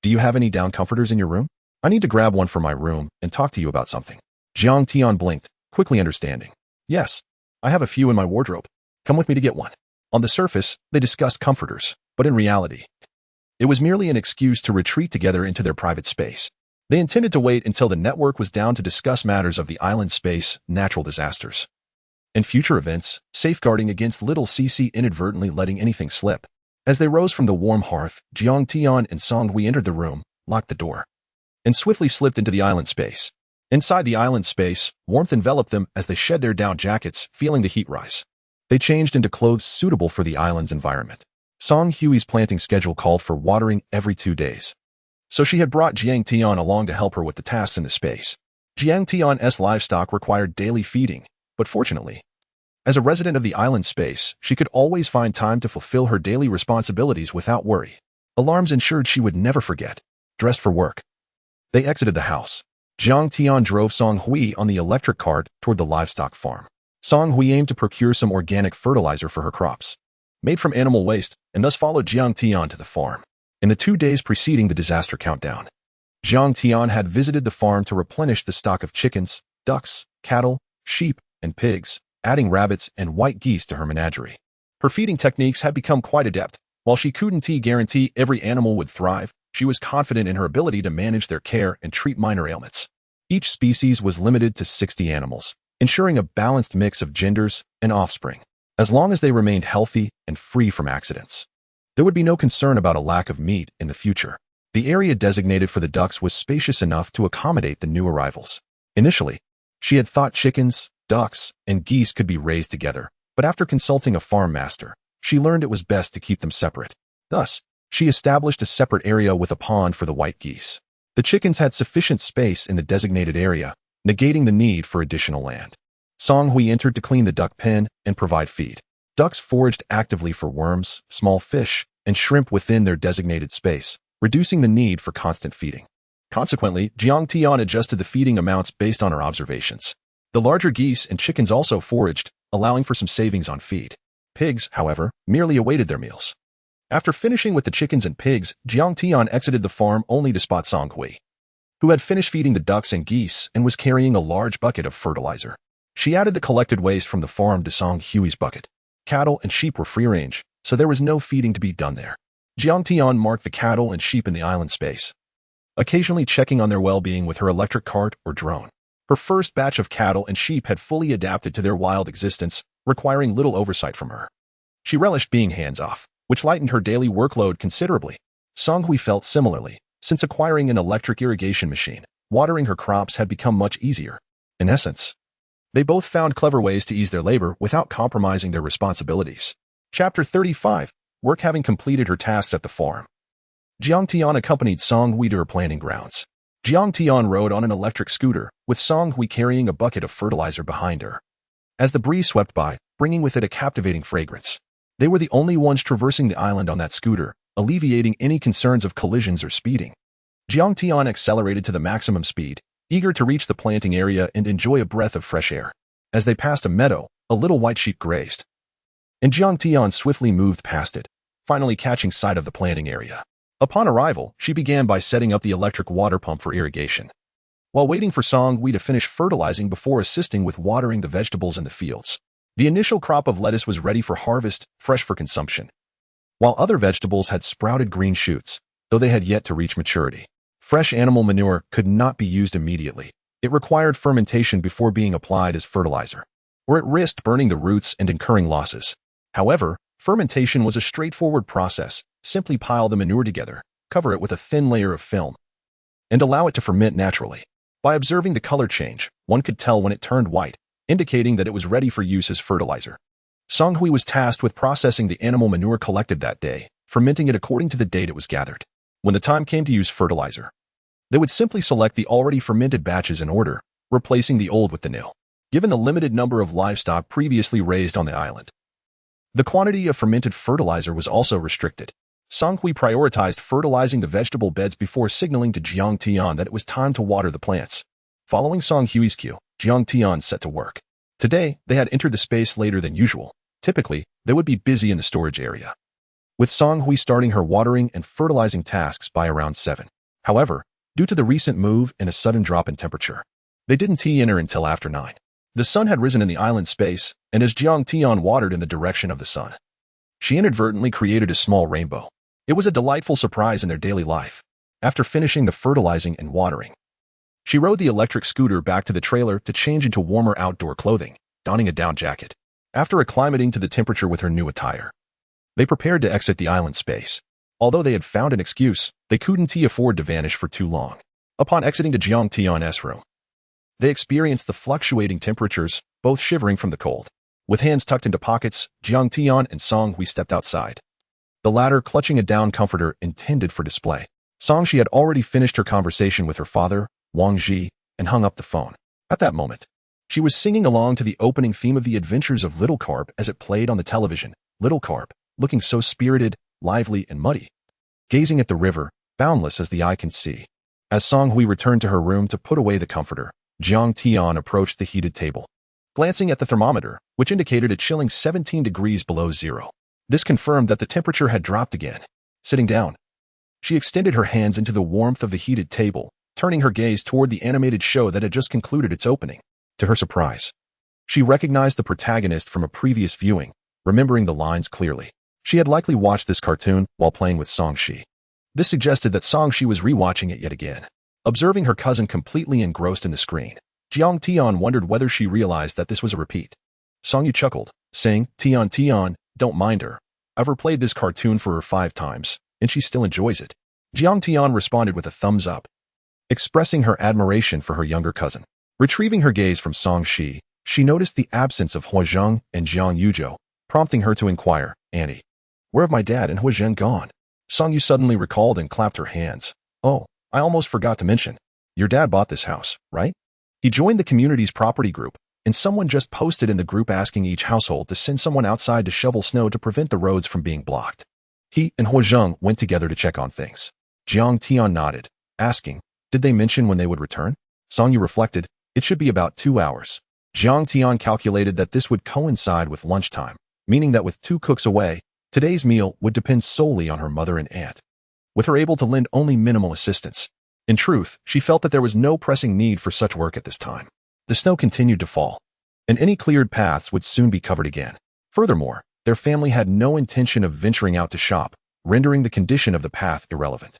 do you have any down comforters in your room? I need to grab one for my room and talk to you about something." Jiang Tian blinked, quickly understanding. "Yes, I have a few in my wardrobe. Come with me to get one." On the surface, they discussed comforters, but in reality, it was merely an excuse to retreat together into their private space. They intended to wait until the network was down to discuss matters of the island space, natural disasters, and future events, safeguarding against little Cici inadvertently letting anything slip. As they rose from the warm hearth, Jiang Tian and Song Hui entered the room, locked the door, and swiftly slipped into the island space. Inside the island space, warmth enveloped them as they shed their down jackets, feeling the heat rise. They changed into clothes suitable for the island's environment. Song Hui's planting schedule called for watering every 2 days, so she had brought Jiang Tian along to help her with the tasks in the space. Jiang Tian's livestock required daily feeding, but fortunately, as a resident of the island space, she could always find time to fulfill her daily responsibilities without worry. Alarms ensured she would never forget. Dressed for work, they exited the house. Jiang Tian drove Song Hui on the electric cart toward the livestock farm. Song Hui aimed to procure some organic fertilizer for her crops, made from animal waste, and thus followed Jiang Tian to the farm. In the 2 days preceding the disaster countdown, Jiang Tian had visited the farm to replenish the stock of chickens, ducks, cattle, sheep, and pigs, adding rabbits and white geese to her menagerie. Her feeding techniques had become quite adept. While she couldn't guarantee every animal would thrive, she was confident in her ability to manage their care and treat minor ailments. Each species was limited to 60 animals, ensuring a balanced mix of genders and offspring. As long as they remained healthy and free from accidents, there would be no concern about a lack of meat in the future. The area designated for the ducks was spacious enough to accommodate the new arrivals. Initially, she had thought chickens, ducks, and geese could be raised together, but after consulting a farm master, she learned it was best to keep them separate. Thus, she established a separate area with a pond for the white geese. The chickens had sufficient space in the designated area, negating the need for additional land. Song Hui entered to clean the duck pen and provide feed. Ducks foraged actively for worms, small fish, and shrimp within their designated space, reducing the need for constant feeding. Consequently, Jiang Tian adjusted the feeding amounts based on her observations. The larger geese and chickens also foraged, allowing for some savings on feed. Pigs, however, merely awaited their meals. After finishing with the chickens and pigs, Jiang Tian exited the farm only to spot Song Hui, who had finished feeding the ducks and geese and was carrying a large bucket of fertilizer. She added the collected waste from the farm to Song Hui's bucket. Cattle and sheep were free-range, so there was no feeding to be done there. Jiang Tian marked the cattle and sheep in the island space, occasionally checking on their well-being with her electric cart or drone. Her first batch of cattle and sheep had fully adapted to their wild existence, requiring little oversight from her. She relished being hands-off, which lightened her daily workload considerably. Song Hui felt similarly. Since acquiring an electric irrigation machine, watering her crops had become much easier. In essence, they both found clever ways to ease their labor without compromising their responsibilities. Chapter 35. Work having completed her tasks at the farm, Jiang Tian accompanied Song Hui to her planting grounds. Jiang Tian rode on an electric scooter, with Song Hui carrying a bucket of fertilizer behind her. As the breeze swept by, bringing with it a captivating fragrance, they were the only ones traversing the island on that scooter, alleviating any concerns of collisions or speeding. Jiang Tian accelerated to the maximum speed, eager to reach the planting area and enjoy a breath of fresh air. As they passed a meadow, a little white sheep grazed, and Jiang Tian swiftly moved past it, finally catching sight of the planting area. Upon arrival, she began by setting up the electric water pump for irrigation, while waiting for Song Hui to finish fertilizing before assisting with watering the vegetables in the fields. The initial crop of lettuce was ready for harvest, fresh for consumption, while other vegetables had sprouted green shoots, though they had yet to reach maturity. Fresh animal manure could not be used immediately. It required fermentation before being applied as fertilizer, or it risked burning the roots and incurring losses. However, fermentation was a straightforward process. Simply pile the manure together, cover it with a thin layer of film, and allow it to ferment naturally. By observing the color change, one could tell when it turned white, indicating that it was ready for use as fertilizer. Song Hui was tasked with processing the animal manure collected that day, fermenting it according to the date it was gathered. When the time came to use fertilizer, they would simply select the already fermented batches in order, replacing the old with the new. Given the limited number of livestock previously raised on the island, the quantity of fermented fertilizer was also restricted. Song Hui prioritized fertilizing the vegetable beds before signaling to Jiang Tian that it was time to water the plants. Following Song Hui's cue, Jiang Tian set to work. Today, they had entered the space later than usual. Typically, they would be busy in the storage area, with Song Hui starting her watering and fertilizing tasks by around 7. However, due to the recent move and a sudden drop in temperature, they didn't tee in her until after 9. The sun had risen in the island space, and as Jiang Tian watered in the direction of the sun, she inadvertently created a small rainbow. It was a delightful surprise in their daily life. After finishing the fertilizing and watering, she rode the electric scooter back to the trailer to change into warmer outdoor clothing, donning a down jacket. After acclimating to the temperature with her new attire, they prepared to exit the island space. Although they had found an excuse, they couldn't afford to vanish for too long. Upon exiting to Jiang Tian's room, they experienced the fluctuating temperatures, both shivering from the cold. With hands tucked into pockets, Jiang Tian and Song Hui stepped outside, the latter clutching a down comforter intended for display. Song Hui had already finished her conversation with her father, Wang Ji, and hung up the phone. At that moment, she was singing along to the opening theme of The Adventures of Little Carp as it played on the television. Little Carp, looking so spirited, lively, and muddy, gazing at the river, boundless as the eye can see. As Song Hui returned to her room to put away the comforter, Jiang Tian approached the heated table, glancing at the thermometer, which indicated a chilling 17 degrees below zero. This confirmed that the temperature had dropped again. Sitting down, she extended her hands into the warmth of the heated table, turning her gaze toward the animated show that had just concluded its opening. To her surprise, she recognized the protagonist from a previous viewing, remembering the lines clearly. She had likely watched this cartoon while playing with Song Hui. This suggested that Song Hui was rewatching it yet again. Observing her cousin completely engrossed in the screen, Jiang Tian wondered whether she realized that this was a repeat. Song Hui chuckled, saying, Tian, don't mind her. I've replayed this cartoon for her 5 times, and she still enjoys it. Jiang Tian responded with a thumbs up, expressing her admiration for her younger cousin. Retrieving her gaze from Song Hui, she noticed the absence of Huazheng and Jiang Yuzhou, prompting her to inquire, Auntie, where have my dad and Huazheng gone? Song Hui suddenly recalled and clapped her hands. Oh, I almost forgot to mention. Your dad bought this house, right? He joined the community's property group, and someone just posted in the group asking each household to send someone outside to shovel snow to prevent the roads from being blocked. He and Huazheng went together to check on things. Jiang Tian nodded, asking, "Did they mention when they would return?" Song Yu reflected, "It should be about 2 hours." Jiang Tian calculated that this would coincide with lunchtime, meaning that with 2 cooks away, today's meal would depend solely on her mother and aunt, with her able to lend only minimal assistance. In truth, she felt that there was no pressing need for such work at this time. The snow continued to fall, and any cleared paths would soon be covered again. Furthermore, their family had no intention of venturing out to shop, rendering the condition of the path irrelevant.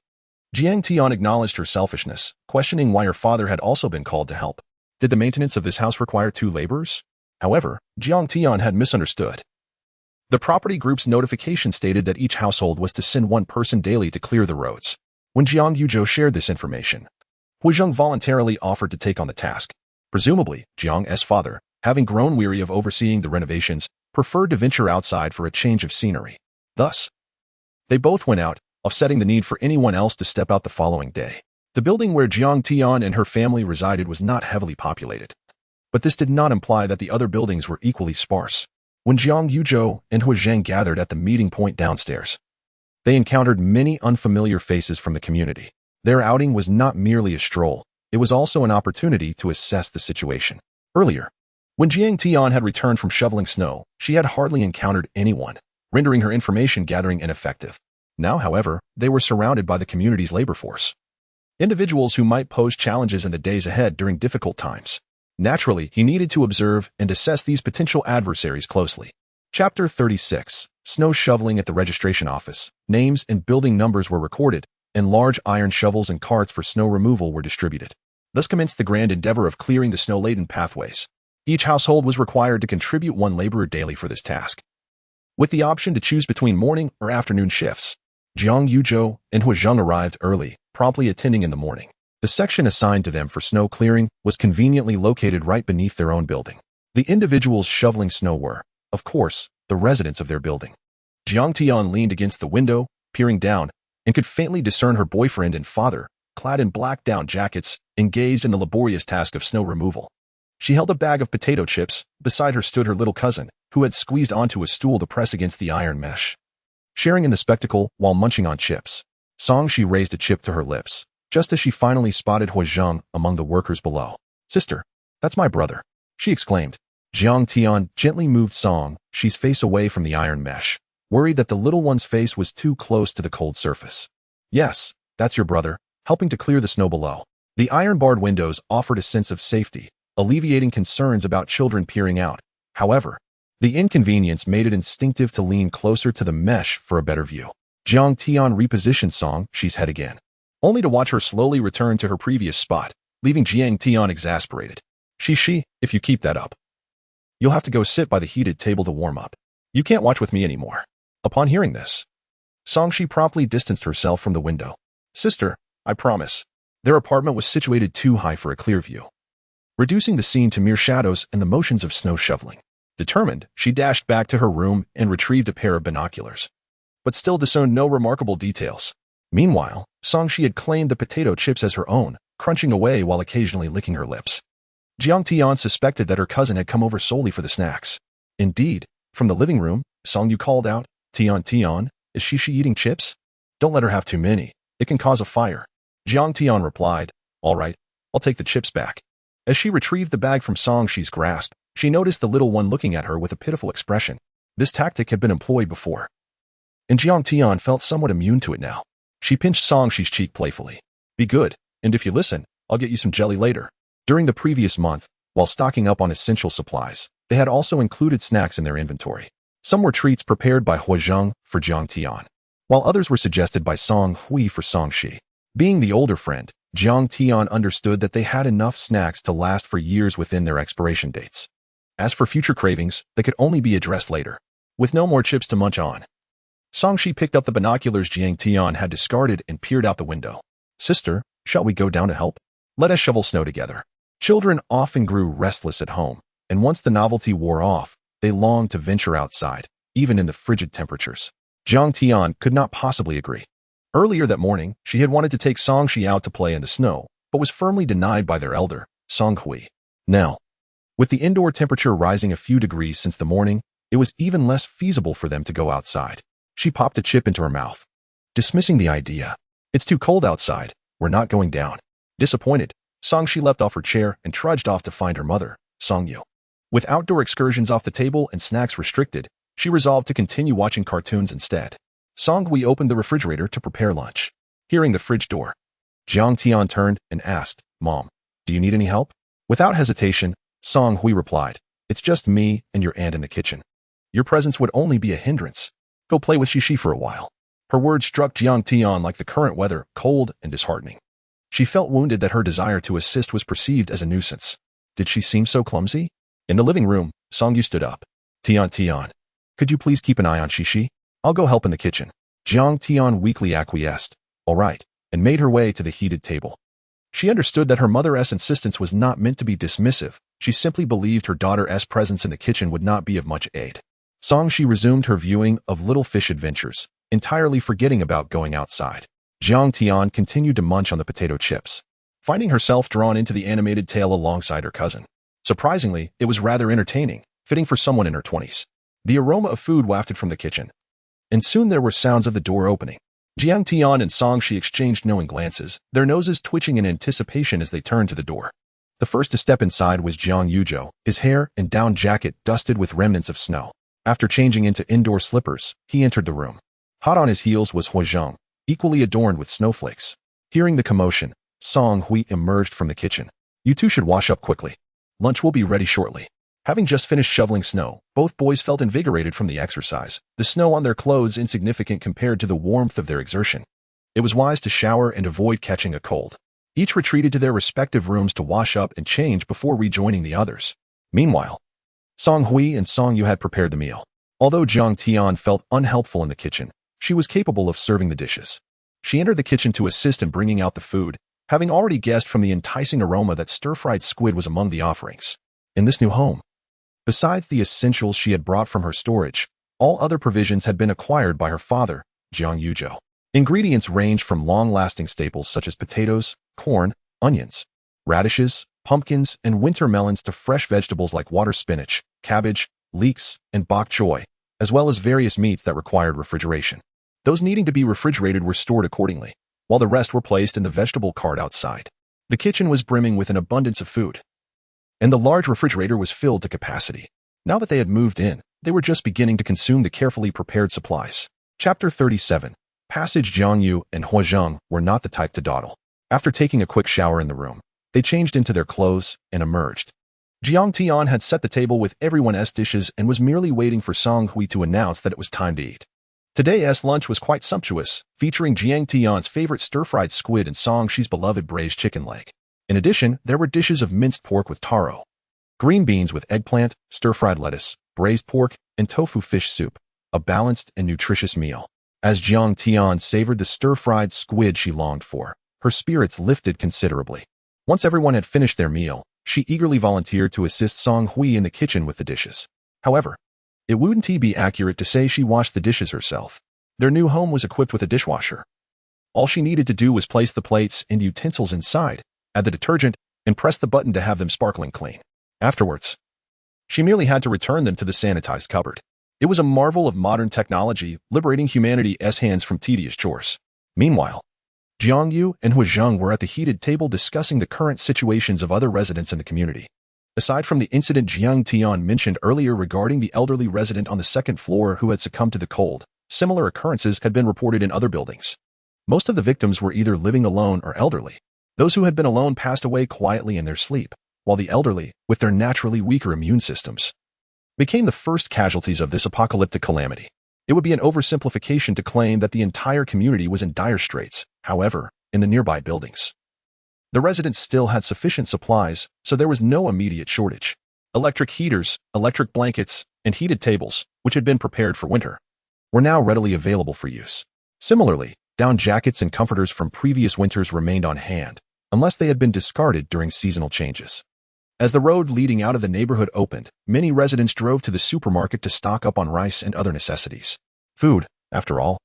Jiang Tian acknowledged her selfishness, questioning why her father had also been called to help. Did the maintenance of this house require 2 laborers? However, Jiang Tian had misunderstood. The property group's notification stated that each household was to send 1 person daily to clear the roads. When Jiang Yuzhou shared this information, Huazheng voluntarily offered to take on the task. Presumably, Jiang's father, having grown weary of overseeing the renovations, preferred to venture outside for a change of scenery. Thus, they both went out, offsetting the need for anyone else to step out the following day. The building where Jiang Tian and her family resided was not heavily populated, but this did not imply that the other buildings were equally sparse. When Jiang Yuzhou and Huazheng gathered at the meeting point downstairs, they encountered many unfamiliar faces from the community. Their outing was not merely a stroll, it was also an opportunity to assess the situation. Earlier, when Jiang Tian had returned from shoveling snow, she had hardly encountered anyone, rendering her information gathering ineffective. Now, however, they were surrounded by the community's labor force, individuals who might pose challenges in the days ahead during difficult times. Naturally, he needed to observe and assess these potential adversaries closely. Chapter 36. Snow shoveling at the registration office. Names and building numbers were recorded, and large iron shovels and carts for snow removal were distributed. Thus commenced the grand endeavor of clearing the snow-laden pathways. Each household was required to contribute 1 laborer daily for this task, with the option to choose between morning or afternoon shifts. Jiang Yuzhou and Huazheng arrived early, promptly attending in the morning. The section assigned to them for snow clearing was conveniently located right beneath their own building. The individuals shoveling snow were, of course, the residents of their building. Jiang Tian leaned against the window, peering down, and could faintly discern her boyfriend and father, clad in black down jackets, engaged in the laborious task of snow removal. She held a bag of potato chips. Beside her stood her little cousin, who had squeezed onto a stool to press against the iron mesh. Sharing in the spectacle while munching on chips, She raised a chip to her lips, just as she finally spotted Huazheng among the workers below. "Sister, that's my brother," she exclaimed. Jiang Tian gently moved She's face away from the iron mesh, worried that the little one's face was too close to the cold surface. "Yes, that's your brother," helping to clear the snow below. The iron-barred windows offered a sense of safety, alleviating concerns about children peering out. However, the inconvenience made it instinctive to lean closer to the mesh for a better view. Jiang Tian repositioned She's head again, only to watch her slowly return to her previous spot, leaving Jiang Tian exasperated. If you keep that up, you'll have to go sit by the heated table to warm up. You can't watch with me anymore." Upon hearing this, She promptly distanced herself from the window. "Sister, I promise." Their apartment was situated too high for a clear view, reducing the scene to mere shadows and the motions of snow shoveling. Determined, she dashed back to her room and retrieved a pair of binoculars, but still discerned no remarkable details. Meanwhile, She had claimed the potato chips as her own, crunching away while occasionally licking her lips. Jiang Tian suspected that her cousin had come over solely for the snacks. Indeed, from the living room, Yu called out, Tian, is she eating chips? Don't let her have too many. It can cause a fire." Jiang Tian replied, "All right, I'll take the chips back." As she retrieved the bag from She's grasp, she noticed the little one looking at her with a pitiful expression. This tactic had been employed before, and Jiang Tian felt somewhat immune to it now. She pinched She's cheek playfully. "Be good, and if you listen, I'll get you some jelly later." During the previous month, while stocking up on essential supplies, they had also included snacks in their inventory. Some were treats prepared by Huazheng for Jiang Tian, while others were suggested by Song Hui for Shi. Being the older friend, Jiang Tian understood that they had enough snacks to last for years within their expiration dates. As for future cravings, they could only be addressed later. With no more chips to munch on, Shi picked up the binoculars Jiang Tian had discarded and peered out the window. "Sister, shall we go down to help? Let us shovel snow together." Children often grew restless at home, and once the novelty wore off, they longed to venture outside, even in the frigid temperatures. Jiang Tian could not possibly agree. Earlier that morning, she had wanted to take Shi out to play in the snow, but was firmly denied by their elder, Song Hui. Now, With the indoor temperature rising a few degrees since the morning, it was even less feasible for them to go outside. She popped a chip into her mouth, dismissing the idea. It's too cold outside. We're not going down. Disappointed, Songshi leapt off her chair and trudged off to find her mother, Songyu. With outdoor excursions off the table and snacks restricted, she resolved to continue watching cartoons instead. Songhui opened the refrigerator to prepare lunch. Hearing the fridge door, Jiang Tian turned and asked, Mom, do you need any help? Without hesitation, Songhui replied, It's just me and your aunt in the kitchen. Your presence would only be a hindrance. Go play with Shishi for a while. Her words struck Jiang Tian like the current weather, cold and disheartening. She felt wounded that her desire to assist was perceived as a nuisance. Did she seem so clumsy? In the living room, Songyu stood up. Tian, could you please keep an eye on Shishi? I'll go help in the kitchen. Jiang Tian weakly acquiesced. All right, and made her way to the heated table. She understood that her mother's insistence was not meant to be dismissive. She simply believed her daughter's presence in the kitchen would not be of much aid. Songshi resumed her viewing of Little Fish Adventures, entirely forgetting about going outside. Jiang Tian continued to munch on the potato chips, finding herself drawn into the animated tale alongside her cousin. Surprisingly, it was rather entertaining, fitting for someone in her 20s. The aroma of food wafted from the kitchen, and soon there were sounds of the door opening. Jiang Tian and Songshi exchanged knowing glances, their noses twitching in anticipation as they turned to the door. The first to step inside was Jiang Yuzhou, his hair and down jacket dusted with remnants of snow. After changing into indoor slippers, he entered the room. Hot on his heels was Huazhang, equally adorned with snowflakes. Hearing the commotion, Song Hui emerged from the kitchen. You two should wash up quickly. Lunch will be ready shortly. Having just finished shoveling snow, both boys felt invigorated from the exercise, the snow on their clothes insignificant compared to the warmth of their exertion. It was wise to shower and avoid catching a cold. Each retreated to their respective rooms to wash up and change before rejoining the others. Meanwhile, Song Hui and Song Yu had prepared the meal. Although Jiang Tian felt unhelpful in the kitchen, she was capable of serving the dishes. She entered the kitchen to assist in bringing out the food, having already guessed from the enticing aroma that stir-fried squid was among the offerings. In this new home, besides the essentials she had brought from her storage, all other provisions had been acquired by her father, Jiang Yuzhou. Ingredients ranged from long-lasting staples such as potatoes, corn, onions, radishes, pumpkins, and winter melons to fresh vegetables like water spinach, cabbage, leeks, and bok choy, as well as various meats that required refrigeration. Those needing to be refrigerated were stored accordingly, while the rest were placed in the vegetable cart outside. The kitchen was brimming with an abundance of food, and the large refrigerator was filled to capacity. Now that they had moved in, they were just beginning to consume the carefully prepared supplies. Chapter 37. Passage. Jiang Yu and Huazhang were not the type to dawdle. After taking a quick shower in the room, they changed into their clothes and emerged. Jiang Tian had set the table with everyone's dishes and was merely waiting for Song Hui to announce that it was time to eat. Today's lunch was quite sumptuous, featuring Jiang Tian's favorite stir-fried squid and Song Shi's beloved braised chicken leg. In addition, there were dishes of minced pork with taro, green beans with eggplant, stir-fried lettuce, braised pork, and tofu fish soup, a balanced and nutritious meal. As Jiang Tian savored the stir-fried squid she longed for, her spirits lifted considerably. Once everyone had finished their meal, she eagerly volunteered to assist Song Hui in the kitchen with the dishes. However, it wouldn't be accurate to say she washed the dishes herself. Their new home was equipped with a dishwasher. All she needed to do was place the plates and utensils inside, add the detergent, and press the button to have them sparkling clean. Afterwards, she merely had to return them to the sanitized cupboard. It was a marvel of modern technology, liberating humanity's hands from tedious chores. Meanwhile, Jiang Yu and Huazhang were at the heated table discussing the current situations of other residents in the community. Aside from the incident Jiang Tian mentioned earlier regarding the elderly resident on the second floor who had succumbed to the cold, similar occurrences had been reported in other buildings. Most of the victims were either living alone or elderly. Those who had been alone passed away quietly in their sleep, while the elderly, with their naturally weaker immune systems, became the first casualties of this apocalyptic calamity. It would be an oversimplification to claim that the entire community was in dire straits, however, in the nearby buildings. The residents still had sufficient supplies, so there was no immediate shortage. Electric heaters, electric blankets, and heated tables, which had been prepared for winter, were now readily available for use. Similarly, down jackets and comforters from previous winters remained on hand, unless they had been discarded during seasonal changes. As the road leading out of the neighborhood opened, many residents drove to the supermarket to stock up on rice and other necessities. Food, after all,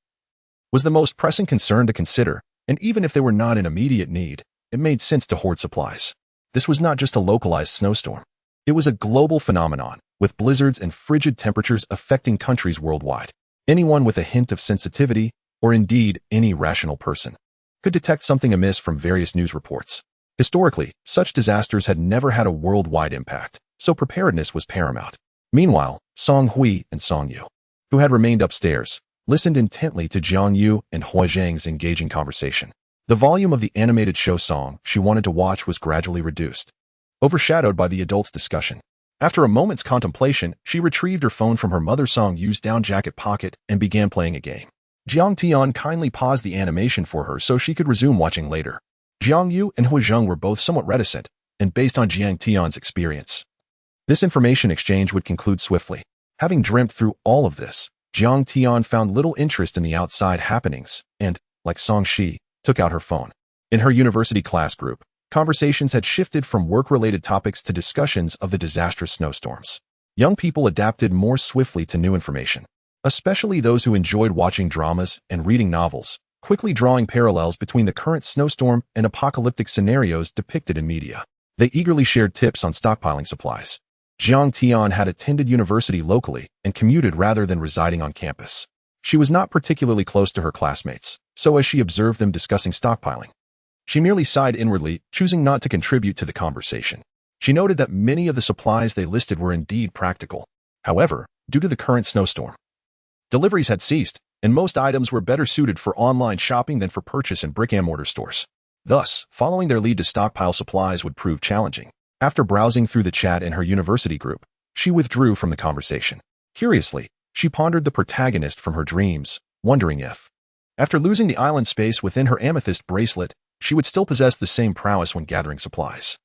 was the most pressing concern to consider, and even if they were not in immediate need, it made sense to hoard supplies. This was not just a localized snowstorm. It was a global phenomenon, with blizzards and frigid temperatures affecting countries worldwide. Anyone with a hint of sensitivity, or indeed any rational person, could detect something amiss from various news reports. Historically, such disasters had never had a worldwide impact, so preparedness was paramount. Meanwhile, Song Hui and Song Yu, who had remained upstairs, listened intently to Jiang Yu and Hua Zhang's engaging conversation. The volume of the animated show song she wanted to watch was gradually reduced, overshadowed by the adults' discussion. After a moment's contemplation, she retrieved her phone from her mother Song Yu's down jacket pocket and began playing a game. Jiang Tian kindly paused the animation for her so she could resume watching later. Jiang Yu and Hua Zhang were both somewhat reticent, and based on Jiang Tian's experience, this information exchange would conclude swiftly. Having dreamt through all of this, Jiang Tian found little interest in the outside happenings and, like Song Shi, took out her phone. In her university class group, conversations had shifted from work-related topics to discussions of the disastrous snowstorms. Young people adapted more swiftly to new information, especially those who enjoyed watching dramas and reading novels, quickly drawing parallels between the current snowstorm and apocalyptic scenarios depicted in media. They eagerly shared tips on stockpiling supplies. Jiang Tian had attended university locally and commuted rather than residing on campus. She was not particularly close to her classmates, so as she observed them discussing stockpiling, she merely sighed inwardly, choosing not to contribute to the conversation. She noted that many of the supplies they listed were indeed practical. However, due to the current snowstorm, deliveries had ceased, and most items were better suited for online shopping than for purchase in brick-and-mortar stores. Thus, following their lead to stockpile supplies would prove challenging. After browsing through the chat in her university group, she withdrew from the conversation. Curiously, she pondered the protagonist from her dreams, wondering if, after losing the island space within her amethyst bracelet, she would still possess the same prowess when gathering supplies.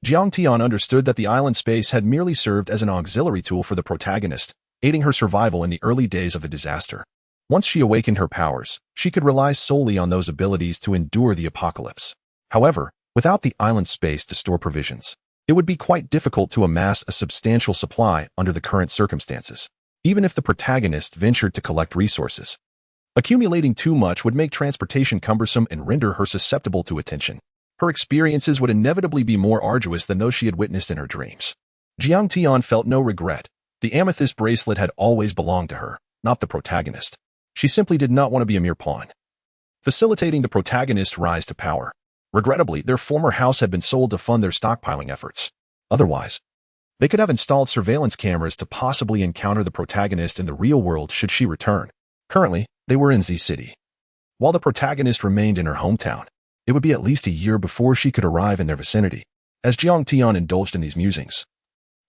Jiang Tian understood that the island space had merely served as an auxiliary tool for the protagonist, aiding her survival in the early days of the disaster. Once she awakened her powers, she could rely solely on those abilities to endure the apocalypse. However, without the island space to store provisions, it would be quite difficult to amass a substantial supply under the current circumstances, even if the protagonist ventured to collect resources. Accumulating too much would make transportation cumbersome and render her susceptible to attention. Her experiences would inevitably be more arduous than those she had witnessed in her dreams. Jiang Tian felt no regret. The amethyst bracelet had always belonged to her, not the protagonist. She simply did not want to be a mere pawn, facilitating the protagonist's rise to power. Regrettably, their former house had been sold to fund their stockpiling efforts. Otherwise, they could have installed surveillance cameras to possibly encounter the protagonist in the real world should she return. Currently, they were in Z City. While the protagonist remained in her hometown, it would be at least a year before she could arrive in their vicinity. As Jiang Tian indulged in these musings,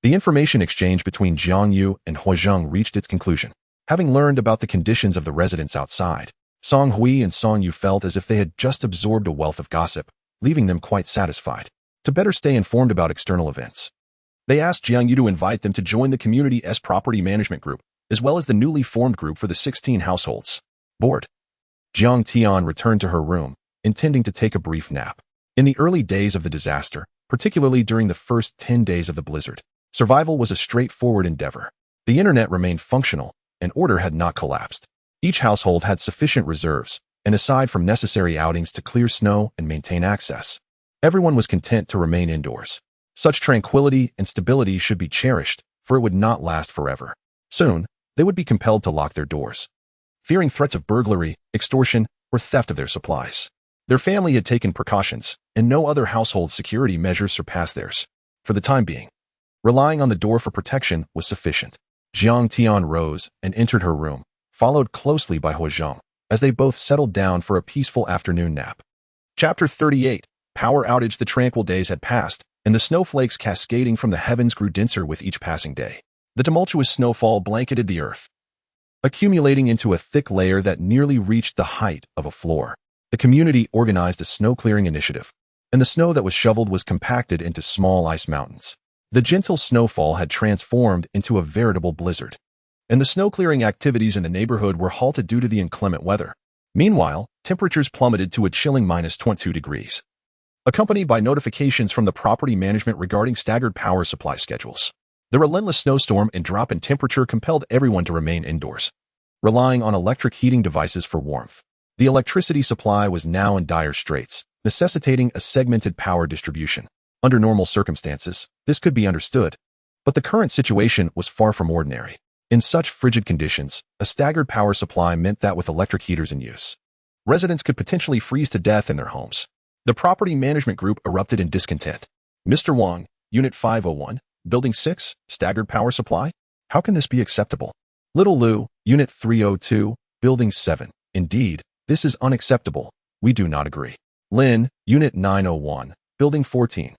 the information exchange between Jiang Yu and Hua Zhang reached its conclusion. Having learned about the conditions of the residents outside, Song Hui and Song Yu felt as if they had just absorbed a wealth of gossip, leaving them quite satisfied. To better stay informed about external events, they asked Jiang Yu to invite them to join the community's property management group, as well as the newly formed group for the 16 households. Bored, Jiang Tian returned to her room, intending to take a brief nap. In the early days of the disaster, particularly during the first 10 days of the blizzard, survival was a straightforward endeavor. The internet remained functional, and order had not collapsed. Each household had sufficient reserves, and aside from necessary outings to clear snow and maintain access, everyone was content to remain indoors. Such tranquility and stability should be cherished, for it would not last forever. Soon, they would be compelled to lock their doors, fearing threats of burglary, extortion, or theft of their supplies. Their family had taken precautions, and no other household security measures surpassed theirs. For the time being, relying on the door for protection was sufficient. Jiang Tian rose and entered her room, followed closely by Hua Zhang, as they both settled down for a peaceful afternoon nap. Chapter 38. Power outage. The tranquil days had passed, and the snowflakes cascading from the heavens grew denser with each passing day. The tumultuous snowfall blanketed the earth, accumulating into a thick layer that nearly reached the height of a floor. The community organized a snow-clearing initiative, and the snow that was shoveled was compacted into small ice mountains. The gentle snowfall had transformed into a veritable blizzard, and the snow-clearing activities in the neighborhood were halted due to the inclement weather. Meanwhile, temperatures plummeted to a chilling -22 degrees, accompanied by notifications from the property management regarding staggered power supply schedules. The relentless snowstorm and drop in temperature compelled everyone to remain indoors, relying on electric heating devices for warmth. The electricity supply was now in dire straits, necessitating a segmented power distribution. Under normal circumstances, this could be understood, But the current situation was far from ordinary. In such frigid conditions, a staggered power supply meant that with electric heaters in use, residents could potentially freeze to death in their homes. The property management group erupted in discontent. Mr. Wang, Unit 501, Building 6, staggered power supply? How can this be acceptable? Little Lou, Unit 302, Building 7. Indeed, this is unacceptable. We do not agree. Lin, Unit 901, Building 14.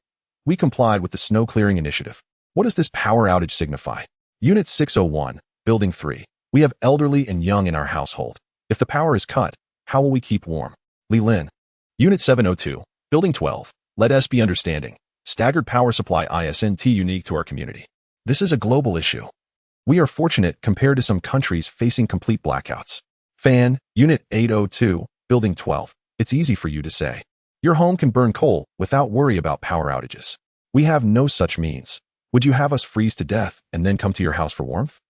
We complied with the snow clearing initiative. What does this power outage signify? Unit 601, Building 3. We have elderly and young in our household. If the power is cut, how will we keep warm? Li Lin. Unit 702, Building 12. Let us be understanding. Staggered power supply isn't unique to our community. This is a global issue. We are fortunate compared to some countries facing complete blackouts. Fan, Unit 802, Building 12. It's easy for you to say. Your home can burn coal without worry about power outages. We have no such means. Would you have us freeze to death and then come to your house for warmth?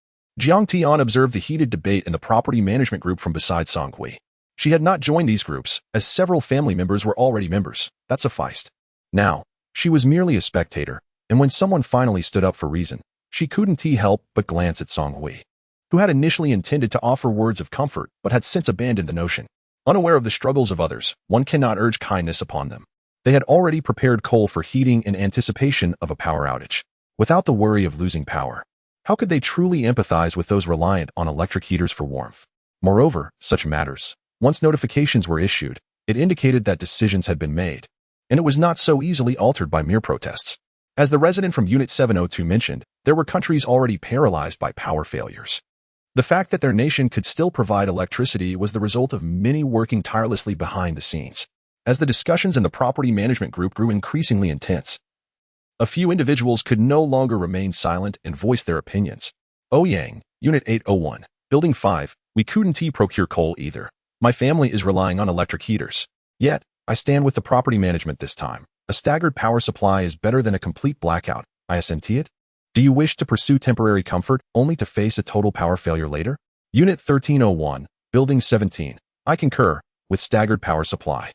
Jiang Tian observed the heated debate in the property management group from beside Song Hui. She had not joined these groups, as several family members were already members. That sufficed. Now, she was merely a spectator, and when someone finally stood up for reason, she couldn't help but glance at Song Hui, who had initially intended to offer words of comfort but had since abandoned the notion. Unaware of the struggles of others, one cannot urge kindness upon them. They had already prepared coal for heating in anticipation of a power outage, without the worry of losing power. How could they truly empathize with those reliant on electric heaters for warmth? Moreover, such matters, once notifications were issued, it indicated that decisions had been made, and it was not so easily altered by mere protests. As the resident from Unit 702 mentioned, there were countries already paralyzed by power failures. The fact that their nation could still provide electricity was the result of many working tirelessly behind the scenes. As the discussions in the property management group grew increasingly intense, a few individuals could no longer remain silent and voice their opinions. Ouyang, Unit 801, Building 5, we couldn't procure coal either. My family is relying on electric heaters. Yet, I stand with the property management this time. A staggered power supply is better than a complete blackout. Isn't it? Do you wish to pursue temporary comfort only to face a total power failure later? Unit 1301, Building 17. I concur, with staggered power supply.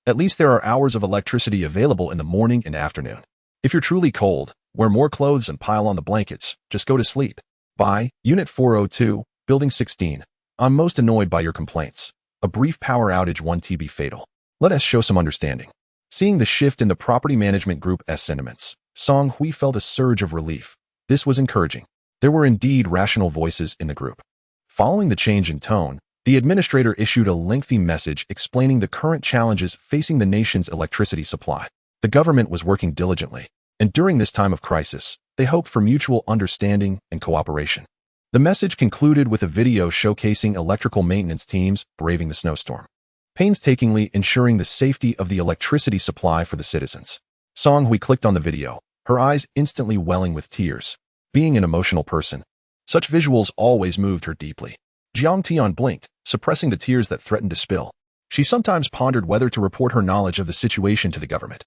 At least there are hours of electricity available in the morning and afternoon. If you're truly cold, wear more clothes and pile on the blankets. Just go to sleep. Bye. Unit 402, Building 16. I'm most annoyed by your complaints. A brief power outage won't be fatal. Let us show some understanding. Seeing the shift in the property management group's sentiments, Song Hui felt a surge of relief. This was encouraging. There were indeed rational voices in the group. Following the change in tone, the administrator issued a lengthy message explaining the current challenges facing the nation's electricity supply. The government was working diligently, and during this time of crisis, they hoped for mutual understanding and cooperation. The message concluded with a video showcasing electrical maintenance teams braving the snowstorm, painstakingly ensuring the safety of the electricity supply for the citizens. Song Hui clicked on the video, her eyes instantly welling with tears. Being an emotional person, such visuals always moved her deeply. Jiang Tian blinked, suppressing the tears that threatened to spill. She sometimes pondered whether to report her knowledge of the situation to the government,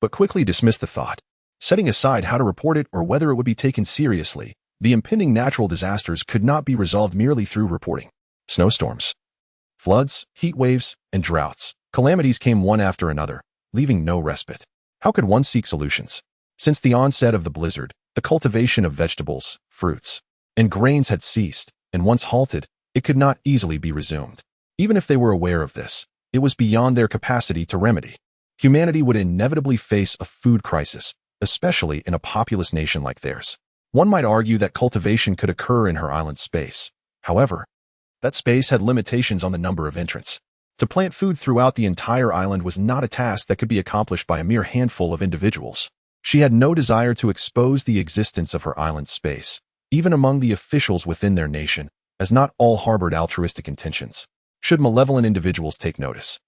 but quickly dismissed the thought. Setting aside how to report it or whether it would be taken seriously, the impending natural disasters could not be resolved merely through reporting. Snowstorms, floods, heat waves, and droughts. Calamities came one after another, leaving no respite. How could one seek solutions? Since the onset of the blizzard, the cultivation of vegetables, fruits, and grains had ceased, and once halted, it could not easily be resumed. Even if they were aware of this, it was beyond their capacity to remedy. Humanity would inevitably face a food crisis, especially in a populous nation like theirs. One might argue that cultivation could occur in her island space. However, that space had limitations on the number of entrants. To plant food throughout the entire island was not a task that could be accomplished by a mere handful of individuals. She had no desire to expose the existence of her island space, even among the officials within their nation, as not all harbored altruistic intentions. Should malevolent individuals take notice,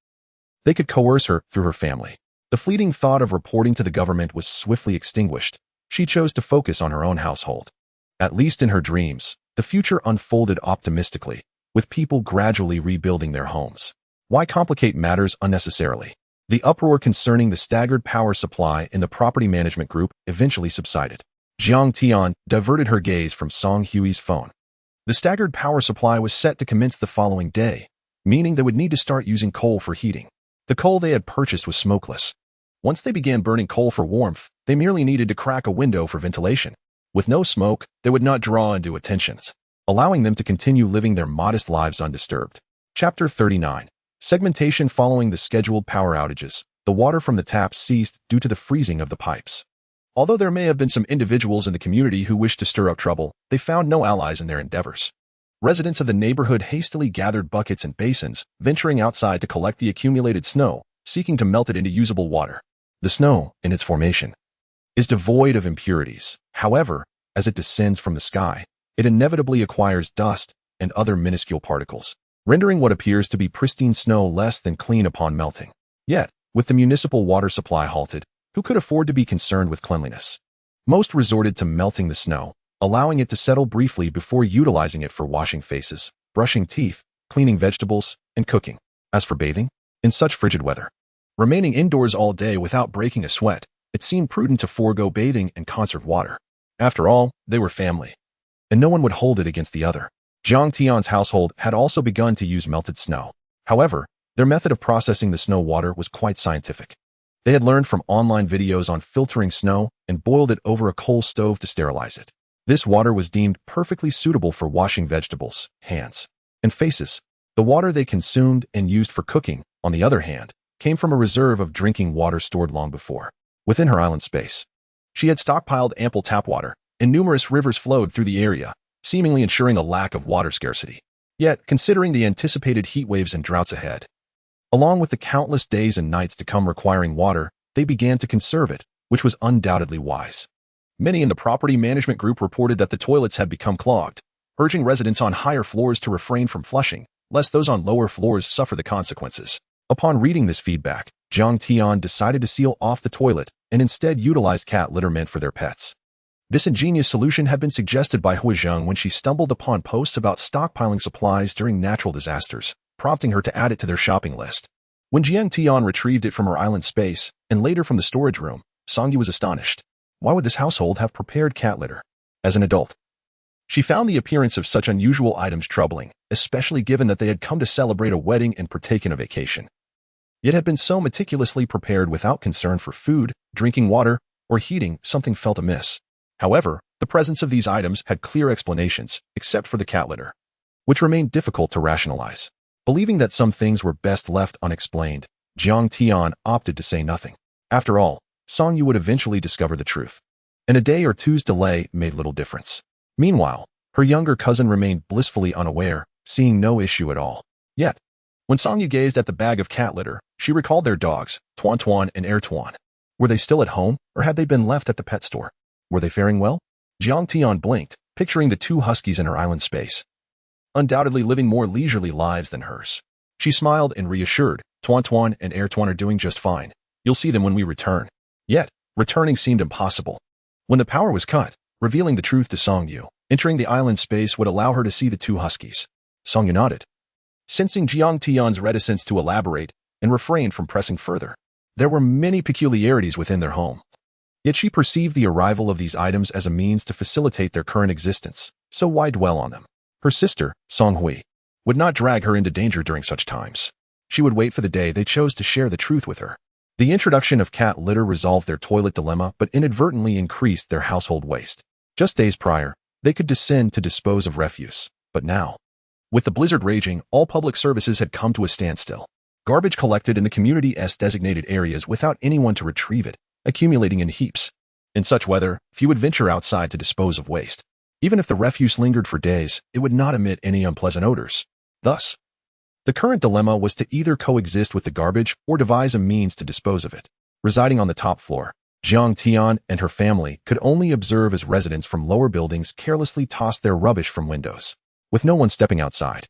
they could coerce her through her family. The fleeting thought of reporting to the government was swiftly extinguished. She chose to focus on her own household. At least in her dreams, the future unfolded optimistically, with people gradually rebuilding their homes. Why complicate matters unnecessarily? The uproar concerning the staggered power supply in the property management group eventually subsided. Jiang Tian diverted her gaze from Song Hui's phone. The staggered power supply was set to commence the following day, meaning they would need to start using coal for heating. The coal they had purchased was smokeless. Once they began burning coal for warmth, they merely needed to crack a window for ventilation. With no smoke, they would not draw undue attention, allowing them to continue living their modest lives undisturbed. Chapter 39. Segmentation. Following the scheduled power outages, the water from the taps ceased due to the freezing of the pipes. Although there may have been some individuals in the community who wished to stir up trouble, they found no allies in their endeavors. Residents of the neighborhood hastily gathered buckets and basins, venturing outside to collect the accumulated snow, seeking to melt it into usable water. The snow, in its formation, is devoid of impurities. However, as it descends from the sky, it inevitably acquires dust and other minuscule particles, rendering what appears to be pristine snow less than clean upon melting. Yet, with the municipal water supply halted, who could afford to be concerned with cleanliness? Most resorted to melting the snow, allowing it to settle briefly before utilizing it for washing faces, brushing teeth, cleaning vegetables, and cooking. As for bathing, in such frigid weather, remaining indoors all day without breaking a sweat, it seemed prudent to forego bathing and conserve water. After all, they were family, and no one would hold it against the other. Jiang Tian's household had also begun to use melted snow. However, their method of processing the snow water was quite scientific. They had learned from online videos on filtering snow and boiled it over a coal stove to sterilize it. This water was deemed perfectly suitable for washing vegetables, hands, and faces. The water they consumed and used for cooking, on the other hand, came from a reserve of drinking water stored long before. Within her island space, she had stockpiled ample tap water, and numerous rivers flowed through the area, seemingly ensuring a lack of water scarcity. Yet, considering the anticipated heat waves and droughts ahead, along with the countless days and nights to come requiring water, they began to conserve it, which was undoubtedly wise. Many in the property management group reported that the toilets had become clogged, urging residents on higher floors to refrain from flushing, lest those on lower floors suffer the consequences. Upon reading this feedback, Jiang Tian decided to seal off the toilet and instead utilized cat litter meant for their pets. This ingenious solution had been suggested by Hui Zheng when she stumbled upon posts about stockpiling supplies during natural disasters, prompting her to add it to their shopping list. When Jiang Tian retrieved it from her island space, and later from the storage room, Songyu was astonished. Why would this household have prepared cat litter? As an adult, she found the appearance of such unusual items troubling, especially given that they had come to celebrate a wedding and partake in a vacation. Yet had been so meticulously prepared without concern for food, drinking water, or heating, something felt amiss. However, the presence of these items had clear explanations, except for the cat litter, which remained difficult to rationalize. Believing that some things were best left unexplained, Jiang Tian opted to say nothing. After all, Songyu would eventually discover the truth, and a day or two's delay made little difference. Meanwhile, her younger cousin remained blissfully unaware, seeing no issue at all. Yet, when Songyu gazed at the bag of cat litter, she recalled their dogs, Tuan Tuan and Air Tuan. Were they still at home, or had they been left at the pet store? Were they faring well? Jiang Tian blinked, picturing the two huskies in her island space, undoubtedly living more leisurely lives than hers. She smiled and reassured, Tuan Tuan and Air Tuan are doing just fine. You'll see them when we return. Yet, returning seemed impossible. When the power was cut, revealing the truth to Songyu, entering the island space would allow her to see the two huskies. Songyu nodded, sensing Jiang Tian's reticence to elaborate, and refrained from pressing further. There were many peculiarities within their home. Yet she perceived the arrival of these items as a means to facilitate their current existence, so why dwell on them? Her sister, Song Hui, would not drag her into danger during such times. She would wait for the day they chose to share the truth with her. The introduction of cat litter resolved their toilet dilemma but inadvertently increased their household waste. Just days prior, they could descend to dispose of refuse, but now, with the blizzard raging, all public services had come to a standstill. Garbage collected in the community's designated areas without anyone to retrieve it, accumulating in heaps. In such weather, few would venture outside to dispose of waste. Even if the refuse lingered for days, it would not emit any unpleasant odors. Thus, the current dilemma was to either coexist with the garbage or devise a means to dispose of it. Residing on the top floor, Jiang Tian and her family could only observe as residents from lower buildings carelessly tossed their rubbish from windows, with no one stepping outside.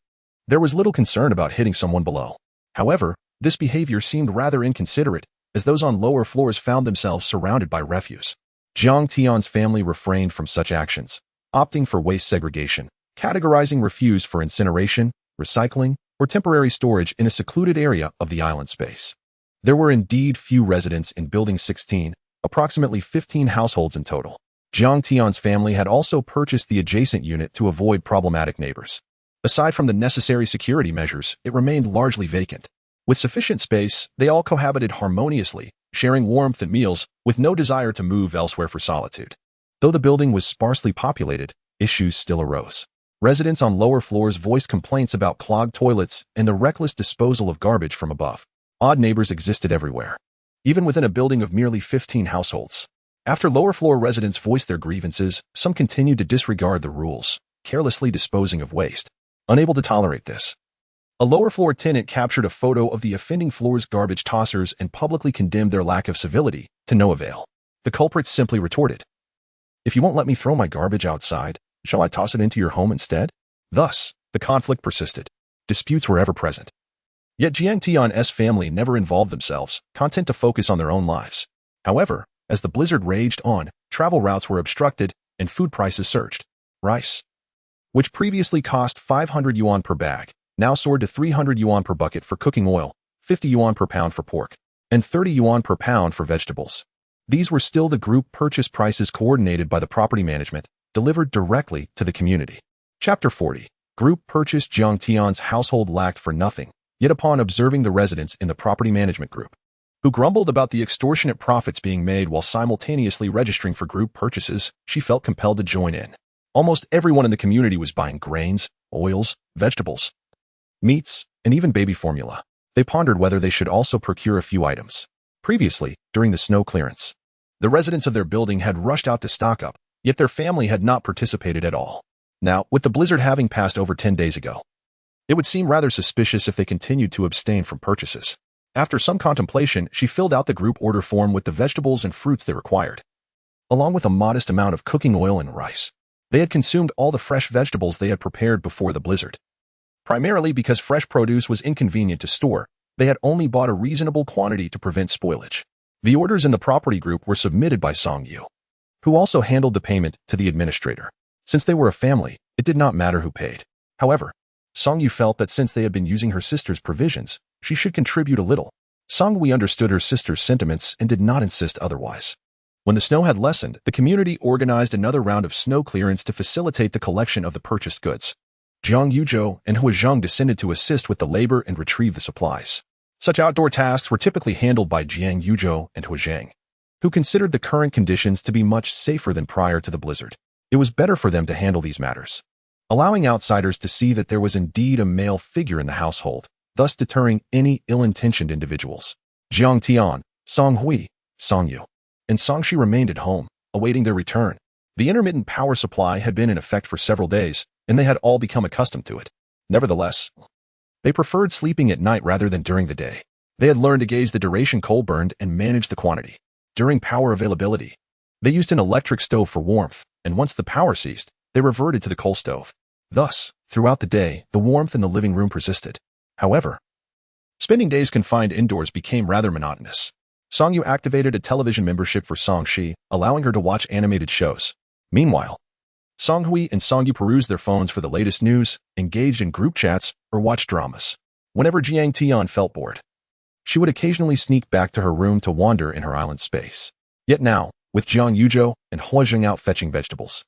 There was little concern about hitting someone below. However, this behavior seemed rather inconsiderate, as those on lower floors found themselves surrounded by refuse. Jiang Tian's family refrained from such actions, opting for waste segregation, categorizing refuse for incineration, recycling, or temporary storage in a secluded area of the island space. There were indeed few residents in Building 16, approximately 15 households in total. Jiang Tian's family had also purchased the adjacent unit to avoid problematic neighbors. Aside from the necessary security measures, it remained largely vacant. With sufficient space, they all cohabited harmoniously, sharing warmth and meals, with no desire to move elsewhere for solitude. Though the building was sparsely populated, issues still arose. Residents on lower floors voiced complaints about clogged toilets and the reckless disposal of garbage from above. Odd neighbors existed everywhere, even within a building of merely 15 households. After lower floor residents voiced their grievances, some continued to disregard the rules, carelessly disposing of waste. Unable to tolerate this, a lower floor tenant captured a photo of the offending floor's garbage tossers and publicly condemned their lack of civility, to no avail. The culprits simply retorted, "If you won't let me throw my garbage outside, shall I toss it into your home instead?" Thus, the conflict persisted. Disputes were ever present. Yet Jiang Tian's family never involved themselves, content to focus on their own lives. However, as the blizzard raged on, travel routes were obstructed and food prices surged. Rice, which previously cost 500 yuan per bag, now soared to 300 yuan per bucket for cooking oil, 50 yuan per pound for pork, and 30 yuan per pound for vegetables. These were still the group purchase prices coordinated by the property management, delivered directly to the community. Chapter 40. Group purchase. Jiang Tian's household lacked for nothing, yet upon observing the residents in the property management group, who grumbled about the extortionate profits being made while simultaneously registering for group purchases, she felt compelled to join in. Almost everyone in the community was buying grains, oils, vegetables, meats, and even baby formula. They pondered whether they should also procure a few items. Previously, during the snow clearance, the residents of their building had rushed out to stock up, yet their family had not participated at all. Now, with the blizzard having passed over 10 days ago, it would seem rather suspicious if they continued to abstain from purchases. After some contemplation, she filled out the group order form with the vegetables and fruits they required, along with a modest amount of cooking oil and rice. They had consumed all the fresh vegetables they had prepared before the blizzard. Primarily because fresh produce was inconvenient to store, they had only bought a reasonable quantity to prevent spoilage. The orders in the property group were submitted by Song Yu, who also handled the payment to the administrator. Since they were a family, it did not matter who paid. However, Song Yu felt that since they had been using her sister's provisions, she should contribute a little. Song Hui understood her sister's sentiments and did not insist otherwise. When the snow had lessened, the community organized another round of snow clearance to facilitate the collection of the purchased goods. Jiang Yuzhou and Hua Zheng descended to assist with the labor and retrieve the supplies. Such outdoor tasks were typically handled by Jiang Yuzhou and Hua Zheng, who considered the current conditions to be much safer than prior to the blizzard. It was better for them to handle these matters, allowing outsiders to see that there was indeed a male figure in the household, thus deterring any ill-intentioned individuals. Jiang Tian, Song Hui, Song Yu, and Song Shi remained at home, awaiting their return. The intermittent power supply had been in effect for several days, and they had all become accustomed to it. Nevertheless, they preferred sleeping at night rather than during the day. They had learned to gauge the duration coal burned and manage the quantity. During power availability, they used an electric stove for warmth, and once the power ceased, they reverted to the coal stove. Thus, throughout the day, the warmth in the living room persisted. However, spending days confined indoors became rather monotonous. Song Yu activated a television membership for Song Shi, allowing her to watch animated shows. Meanwhile, Song Hui and Song Yu perused their phones for the latest news, engaged in group chats, or watched dramas. Whenever Jiang Tian felt bored, she would occasionally sneak back to her room to wander in her island space. Yet now, with Jiang Yuzhou and Hua Zheng out fetching vegetables,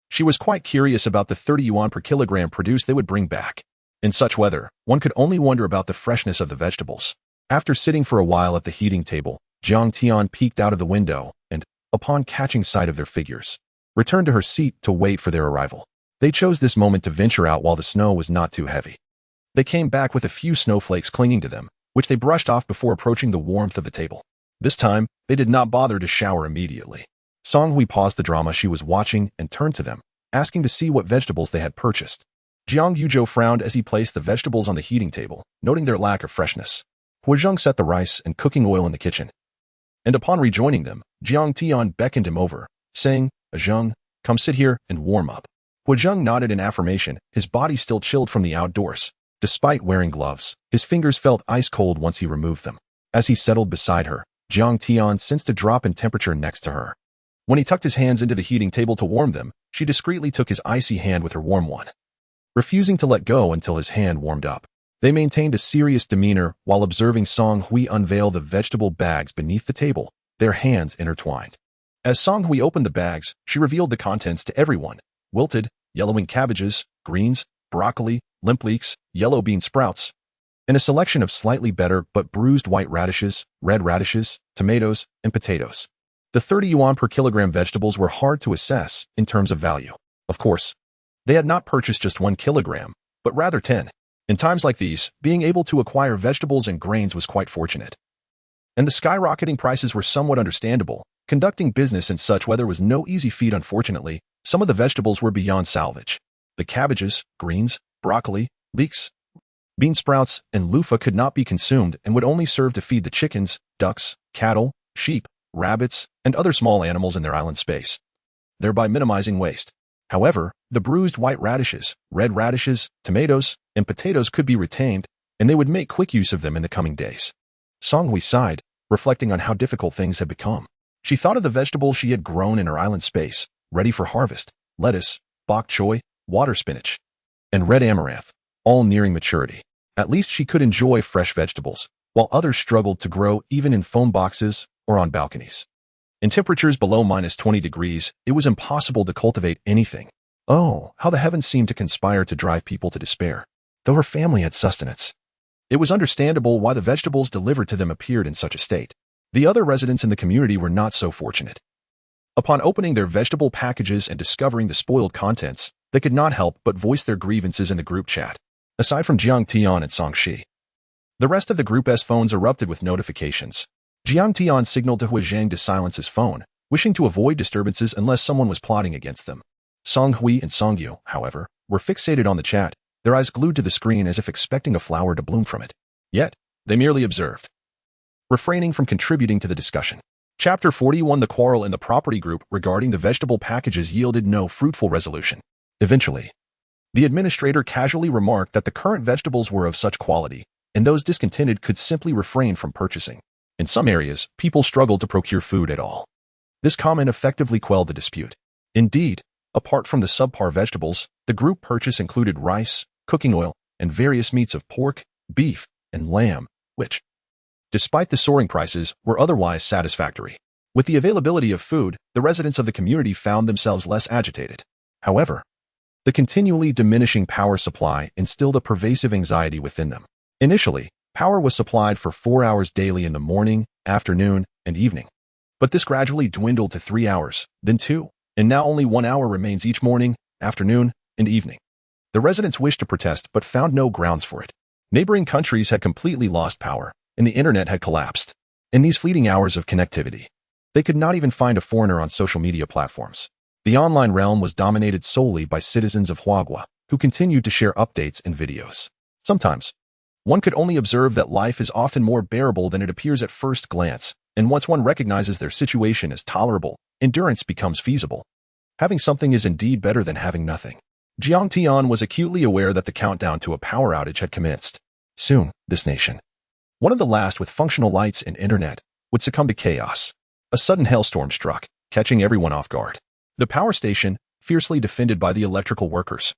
she was quite curious about the 30 yuan per kilogram produce they would bring back. In such weather, one could only wonder about the freshness of the vegetables. After sitting for a while at the heating table, Jiang Tian peeked out of the window and, upon catching sight of their figures, returned to her seat to wait for their arrival. They chose this moment to venture out while the snow was not too heavy. They came back with a few snowflakes clinging to them, which they brushed off before approaching the warmth of the table. This time, they did not bother to shower immediately. Song Hui paused the drama she was watching and turned to them, asking to see what vegetables they had purchased. Jiang Yuzhou frowned as he placed the vegetables on the heating table, noting their lack of freshness. Hua Zheng set the rice and cooking oil in the kitchen, and upon rejoining them, Jiang Tian beckoned him over, saying, "Zheng, come sit here and warm up." Hua Zheng nodded in affirmation, his body still chilled from the outdoors. Despite wearing gloves, his fingers felt ice cold once he removed them. As he settled beside her, Jiang Tian sensed a drop in temperature next to her. When he tucked his hands into the heating table to warm them, she discreetly took his icy hand with her warm one, refusing to let go until his hand warmed up. They maintained a serious demeanor while observing Song Hui unveil the vegetable bags beneath the table, their hands intertwined. As Song Hui opened the bags, she revealed the contents to everyone: wilted, yellowing cabbages, greens, broccoli, limp leeks, yellow bean sprouts, and a selection of slightly better but bruised white radishes, red radishes, tomatoes, and potatoes. The 30 yuan per kilogram vegetables were hard to assess in terms of value. Of course, they had not purchased just 1 kilogram, but rather 10. In times like these, being able to acquire vegetables and grains was quite fortunate. And the skyrocketing prices were somewhat understandable. Conducting business in such weather was no easy feat. Unfortunately, some of the vegetables were beyond salvage. The cabbages, greens, broccoli, leeks, bean sprouts, and loofah could not be consumed and would only serve to feed the chickens, ducks, cattle, sheep, rabbits, and other small animals in their island space, thereby minimizing waste. However, the bruised white radishes, red radishes, tomatoes, and potatoes could be retained, and they would make quick use of them in the coming days. Songhui sighed, reflecting on how difficult things had become. She thought of the vegetables she had grown in her island space, ready for harvest: lettuce, bok choy, water spinach, and red amaranth, all nearing maturity. At least she could enjoy fresh vegetables, while others struggled to grow even in foam boxes or on balconies. In temperatures below -20 degrees, it was impossible to cultivate anything. Oh, how the heavens seemed to conspire to drive people to despair, though her family had sustenance. It was understandable why the vegetables delivered to them appeared in such a state. The other residents in the community were not so fortunate. Upon opening their vegetable packages and discovering the spoiled contents, they could not help but voice their grievances in the group chat. Aside from Jiang Tian and Song Shi, the rest of the group's phones erupted with notifications. Jiang Tian signaled to Hua Zhang to silence his phone, wishing to avoid disturbances unless someone was plotting against them. Song Hui and Song Yu, however, were fixated on the chat, their eyes glued to the screen as if expecting a flower to bloom from it. Yet, they merely observed, refraining from contributing to the discussion. Chapter 41. The quarrel in the property group regarding the vegetable packages yielded no fruitful resolution. Eventually, the administrator casually remarked that the current vegetables were of such quality, and those discontented could simply refrain from purchasing. In some areas, people struggled to procure food at all. This comment effectively quelled the dispute. Indeed, apart from the subpar vegetables, the group purchase included rice, cooking oil, and various meats of pork, beef, and lamb, which, despite the soaring prices, were otherwise satisfactory. With the availability of food, the residents of the community found themselves less agitated. However, the continually diminishing power supply instilled a pervasive anxiety within them. Initially, power was supplied for 4 hours daily in the morning, afternoon, and evening. But this gradually dwindled to 3 hours, then 2, and now only 1 hour remains each morning, afternoon, and evening. The residents wished to protest but found no grounds for it. Neighboring countries had completely lost power, and the internet had collapsed. In these fleeting hours of connectivity, they could not even find a foreigner on social media platforms. The online realm was dominated solely by citizens of Huagua, who continued to share updates and videos. Sometimes, one could only observe that life is often more bearable than it appears at first glance, and once one recognizes their situation as tolerable, endurance becomes feasible. Having something is indeed better than having nothing. Jiang Tian was acutely aware that the countdown to a power outage had commenced. Soon, this nation, one of the last with functional lights and internet, would succumb to chaos. A sudden hailstorm struck, catching everyone off guard. The power station, fiercely defended by the electrical workers,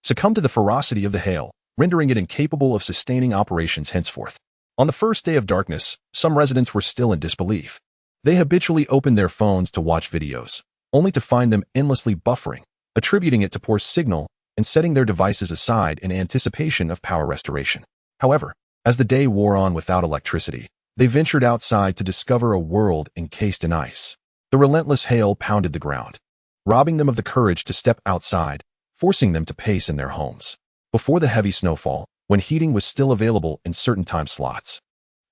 succumbed to the ferocity of the hail, rendering it incapable of sustaining operations henceforth. On the first day of darkness, some residents were still in disbelief. They habitually opened their phones to watch videos, only to find them endlessly buffering, attributing it to poor signal and setting their devices aside in anticipation of power restoration. However, as the day wore on without electricity, they ventured outside to discover a world encased in ice. The relentless hail pounded the ground, robbing them of the courage to step outside, forcing them to pace in their homes. Before the heavy snowfall, when heating was still available in certain time slots,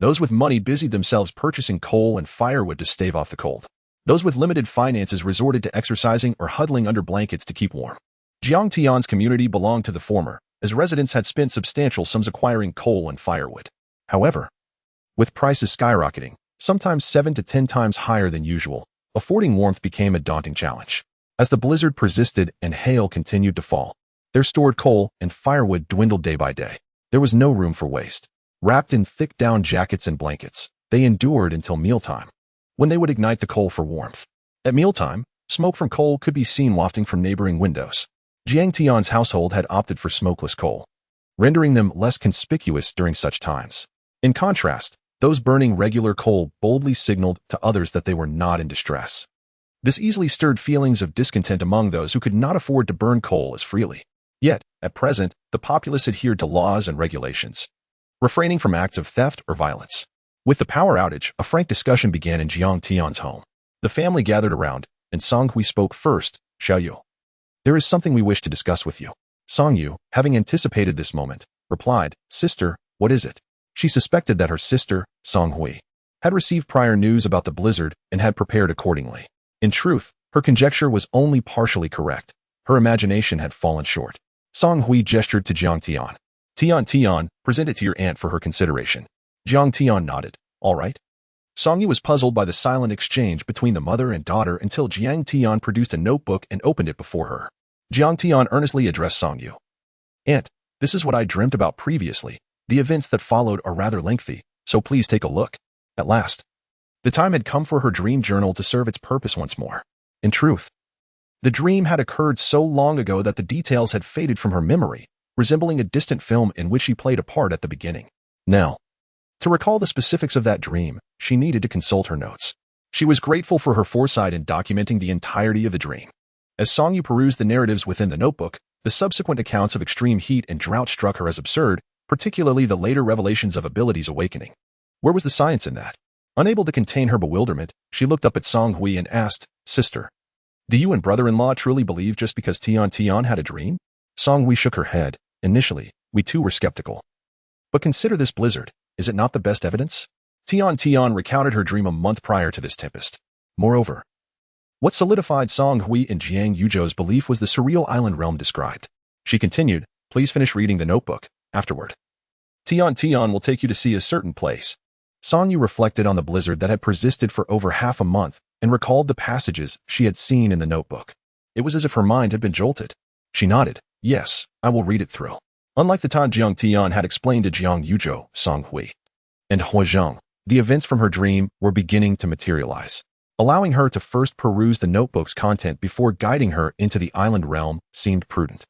those with money busied themselves purchasing coal and firewood to stave off the cold. Those with limited finances resorted to exercising or huddling under blankets to keep warm. Jiang Tian's community belonged to the former, as residents had spent substantial sums acquiring coal and firewood. However, with prices skyrocketing, sometimes 7 to 10 times higher than usual, affording warmth became a daunting challenge. As the blizzard persisted and hail continued to fall, their stored coal and firewood dwindled day by day. There was no room for waste. Wrapped in thick down jackets and blankets, they endured until mealtime, when they would ignite the coal for warmth. At mealtime, smoke from coal could be seen wafting from neighboring windows. Jiang Tian's household had opted for smokeless coal, rendering them less conspicuous during such times. In contrast, those burning regular coal boldly signaled to others that they were not in distress. This easily stirred feelings of discontent among those who could not afford to burn coal as freely. Yet, at present, the populace adhered to laws and regulations, refraining from acts of theft or violence. With the power outage, a frank discussion began in Jiang Tian's home. The family gathered around, and Song-hui spoke first. Xiaoyu, there is something we wish to discuss with you. Song-yu, having anticipated this moment, replied, Sister, what is it? She suspected that her sister, Song-hui, had received prior news about the blizzard and had prepared accordingly. In truth, her conjecture was only partially correct. Her imagination had fallen short. Song-hui gestured to Jiang Tian. Tian, present it to your aunt for her consideration. Jiang Tian nodded. All right. Song-yu was puzzled by the silent exchange between the mother and daughter until Jiang Tian produced a notebook and opened it before her. Jiang Tian earnestly addressed Song-yu. Aunt, this is what I dreamt about previously. The events that followed are rather lengthy, so please take a look. At last, the time had come for her dream journal to serve its purpose once more. In truth, the dream had occurred so long ago that the details had faded from her memory, resembling a distant film in which she played a part at the beginning. Now, to recall the specifics of that dream, she needed to consult her notes. She was grateful for her foresight in documenting the entirety of the dream. As Song-yu perused the narratives within the notebook, the subsequent accounts of extreme heat and drought struck her as absurd, particularly the later revelations of abilities awakening. Where was the science in that? Unable to contain her bewilderment, she looked up at Song-hui and asked, Sister, do you and brother-in-law truly believe just because Tian had a dream? Song-hui shook her head. Initially, we too were skeptical. But consider this blizzard. Is it not the best evidence? Tian recounted her dream a month prior to this tempest. Moreover, what solidified Song-hui and Jiang Yuzhou's belief was the surreal island realm described. She continued, please finish reading the notebook. Afterward, Tian will take you to see a certain place. Song-yu reflected on the blizzard that had persisted for over half a month and recalled the passages she had seen in the notebook. It was as if her mind had been jolted. She nodded. Yes, I will read it through. Unlike the time Jiang Tian had explained to Jiang Yuzhou, Song-hui, and Huazhong, the events from her dream were beginning to materialize. Allowing her to first peruse the notebook's content before guiding her into the island realm seemed prudent.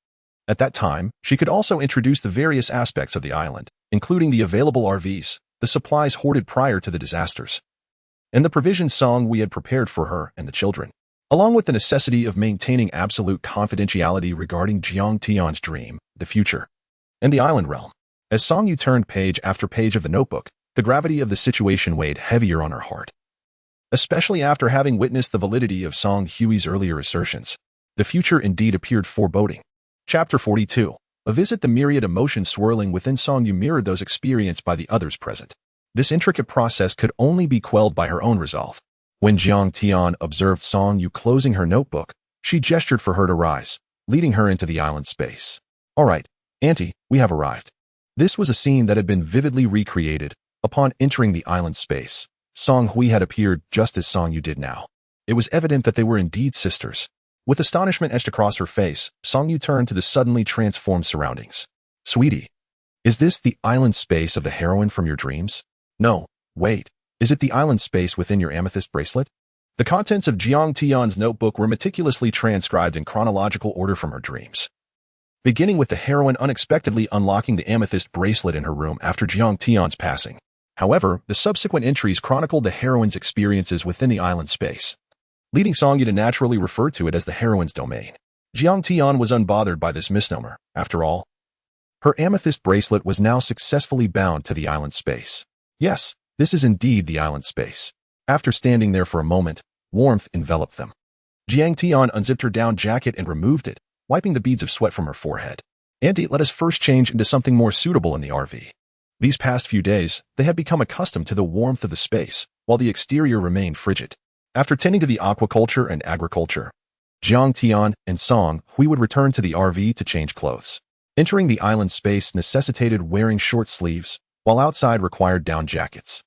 At that time, she could also introduce the various aspects of the island, including the available RVs, the supplies hoarded prior to the disasters, and the provisions Song-hui had prepared for her and the children, along with the necessity of maintaining absolute confidentiality regarding Jiang Tian's dream, the future, and the island realm. As Song-yu turned page after page of the notebook, the gravity of the situation weighed heavier on her heart. Especially after having witnessed the validity of Song-hui's earlier assertions, the future indeed appeared foreboding. Chapter 42. A visit. The myriad emotions swirling within Song-yu mirrored those experienced by the others present. This intricate process could only be quelled by her own resolve. When Jiang Tian observed Song-yu closing her notebook, she gestured for her to rise, leading her into the island space. All right, Auntie, we have arrived. This was a scene that had been vividly recreated. Upon entering the island space, Song-hui had appeared just as Song-yu did now. It was evident that they were indeed sisters. With astonishment etched across her face, Song-yu turned to the suddenly transformed surroundings. Sweetie, is this the island space of the heroine from your dreams? No, wait, is it the island space within your amethyst bracelet? The contents of Jiang Tian's notebook were meticulously transcribed in chronological order from her dreams, beginning with the heroine unexpectedly unlocking the amethyst bracelet in her room after Jiang Tian's passing. However, the subsequent entries chronicled the heroine's experiences within the island space, leading Song-yu to naturally refer to it as the heroine's domain. Jiang Tian was unbothered by this misnomer. After all, her amethyst bracelet was now successfully bound to the island space. Yes, this is indeed the island space. After standing there for a moment, warmth enveloped them. Jiang Tian unzipped her down jacket and removed it, wiping the beads of sweat from her forehead. Auntie, let us first change into something more suitable in the RV. These past few days, they had become accustomed to the warmth of the space, while the exterior remained frigid. After tending to the aquaculture and agriculture, Jiang Tian and Song-hui would return to the RV to change clothes. Entering the island space necessitated wearing short sleeves, while outside required down jackets.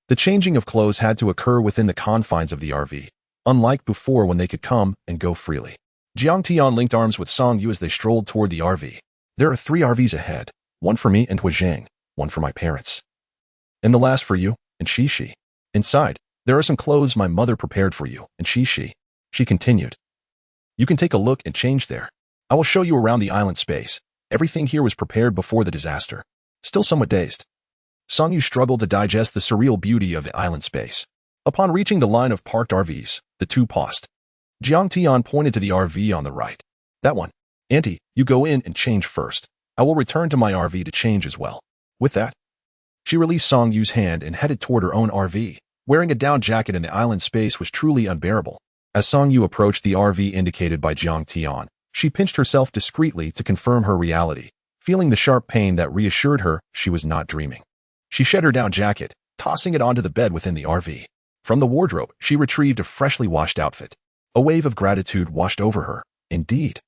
The changing of clothes had to occur within the confines of the RV, unlike before when they could come and go freely. Jiang Tian linked arms with Song-yu as they strolled toward the RV. There are 3 RVs ahead, one for me and Huazhang, one for my parents, and the last for you and Shishi. Inside, there are some clothes my mother prepared for you and Shishi. She continued. You can take a look and change there. I will show you around the island space. Everything here was prepared before the disaster. Still somewhat dazed, Song-yu struggled to digest the surreal beauty of the island space. Upon reaching the line of parked RVs, the two paused. Jiang Tian pointed to the RV on the right. That one. Auntie, you go in and change first. I will return to my RV to change as well. With that, she released Song-yu's hand and headed toward her own RV, Wearing a down jacket in the island space was truly unbearable. As Song Yu approached the RV indicated by Jiang Tian, she pinched herself discreetly to confirm her reality, feeling the sharp pain that reassured her she was not dreaming. She shed her down jacket, tossing it onto the bed within the RV. From the wardrobe, she retrieved a freshly washed outfit. A wave of gratitude washed over her. Indeed,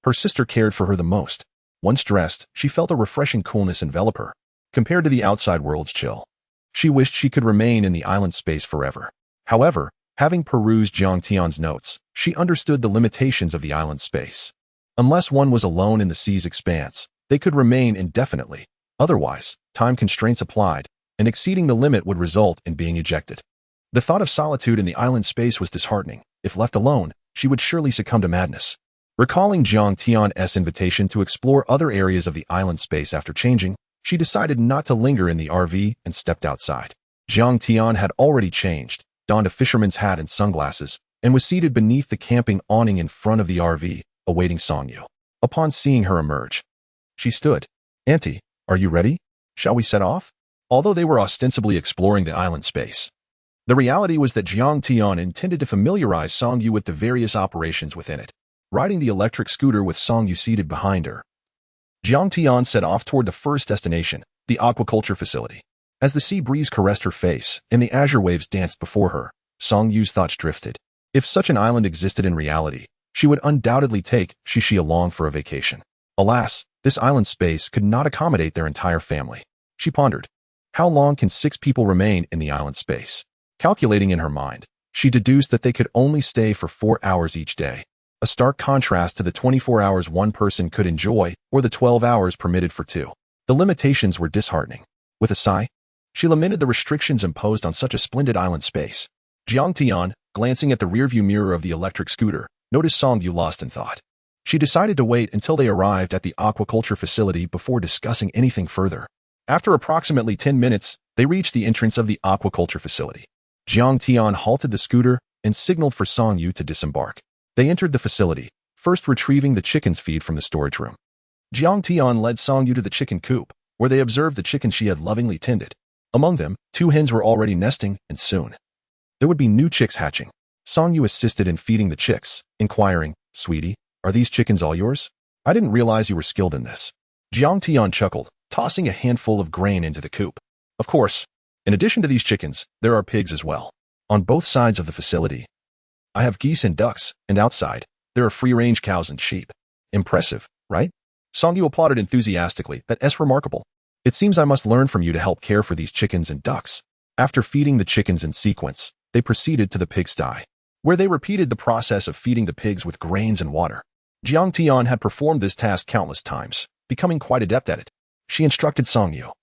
her sister cared for her the most. Once dressed, she felt a refreshing coolness envelop her. Compared to the outside world's chill, she wished she could remain in the island space forever. However, having perused Jiang Tian's notes, she understood the limitations of the island space. Unless one was alone in the sea's expanse, they could remain indefinitely. Otherwise, time constraints applied, and exceeding the limit would result in being ejected. The thought of solitude in the island space was disheartening. If left alone, she would surely succumb to madness. Recalling Jiang Tian's invitation to explore other areas of the island space after changing, she decided not to linger in the RV and stepped outside. Jiang Tian had already changed, donned a fisherman's hat and sunglasses, and was seated beneath the camping awning in front of the RV, awaiting Song Yu. Upon seeing her emerge, she stood. "Auntie, are you ready? Shall we set off?" Although they were ostensibly exploring the island space, the reality was that Jiang Tian intended to familiarize Song Yu with the various operations within it. Riding the electric scooter with Song Yu seated behind her, Jiang Tian set off toward the first destination, the aquaculture facility. As the sea breeze caressed her face and the azure waves danced before her, Song Yu's thoughts drifted. If such an island existed in reality, she would undoubtedly take Shishi along for a vacation. Alas, this island space could not accommodate their entire family. She pondered, how long can 6 people remain in the island space? Calculating in her mind, she deduced that they could only stay for 4 hours each day. A stark contrast to the 24 hours one person could enjoy or the 12 hours permitted for 2. The limitations were disheartening. With a sigh, she lamented the restrictions imposed on such a splendid island space. Jiang Tian, glancing at the rearview mirror of the electric scooter, noticed Song Yu lost in thought. She decided to wait until they arrived at the aquaculture facility before discussing anything further. After approximately 10 minutes, they reached the entrance of the aquaculture facility. Jiang Tian halted the scooter and signaled for Song Yu to disembark. They entered the facility, first retrieving the chicken's feed from the storage room. Jiang Tian led Song Yu to the chicken coop, where they observed the chickens she had lovingly tended. Among them, 2 hens were already nesting, and soon there would be new chicks hatching. Song Yu assisted in feeding the chicks, inquiring, "Sweetie, are these chickens all yours? I didn't realize you were skilled in this." Jiang Tian chuckled, tossing a handful of grain into the coop. "Of course, in addition to these chickens, there are pigs as well. On both sides of the facility, I have geese and ducks, and outside, there are free-range cows and sheep." "Impressive, right?" Song Yu applauded enthusiastically. "That's remarkable. It seems I must learn from you to help care for these chickens and ducks." After feeding the chickens in sequence, they proceeded to the pigsty, where they repeated the process of feeding the pigs with grains and water. Jiang Tian had performed this task countless times, becoming quite adept at it. She instructed Song Yu,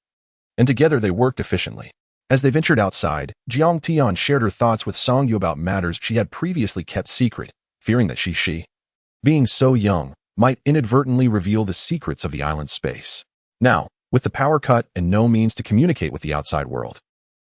and together they worked efficiently. As they ventured outside, Jiang Tian shared her thoughts with Song Yu about matters she had previously kept secret, fearing that she, being so young, might inadvertently reveal the secrets of the island space. Now, with the power cut and no means to communicate with the outside world,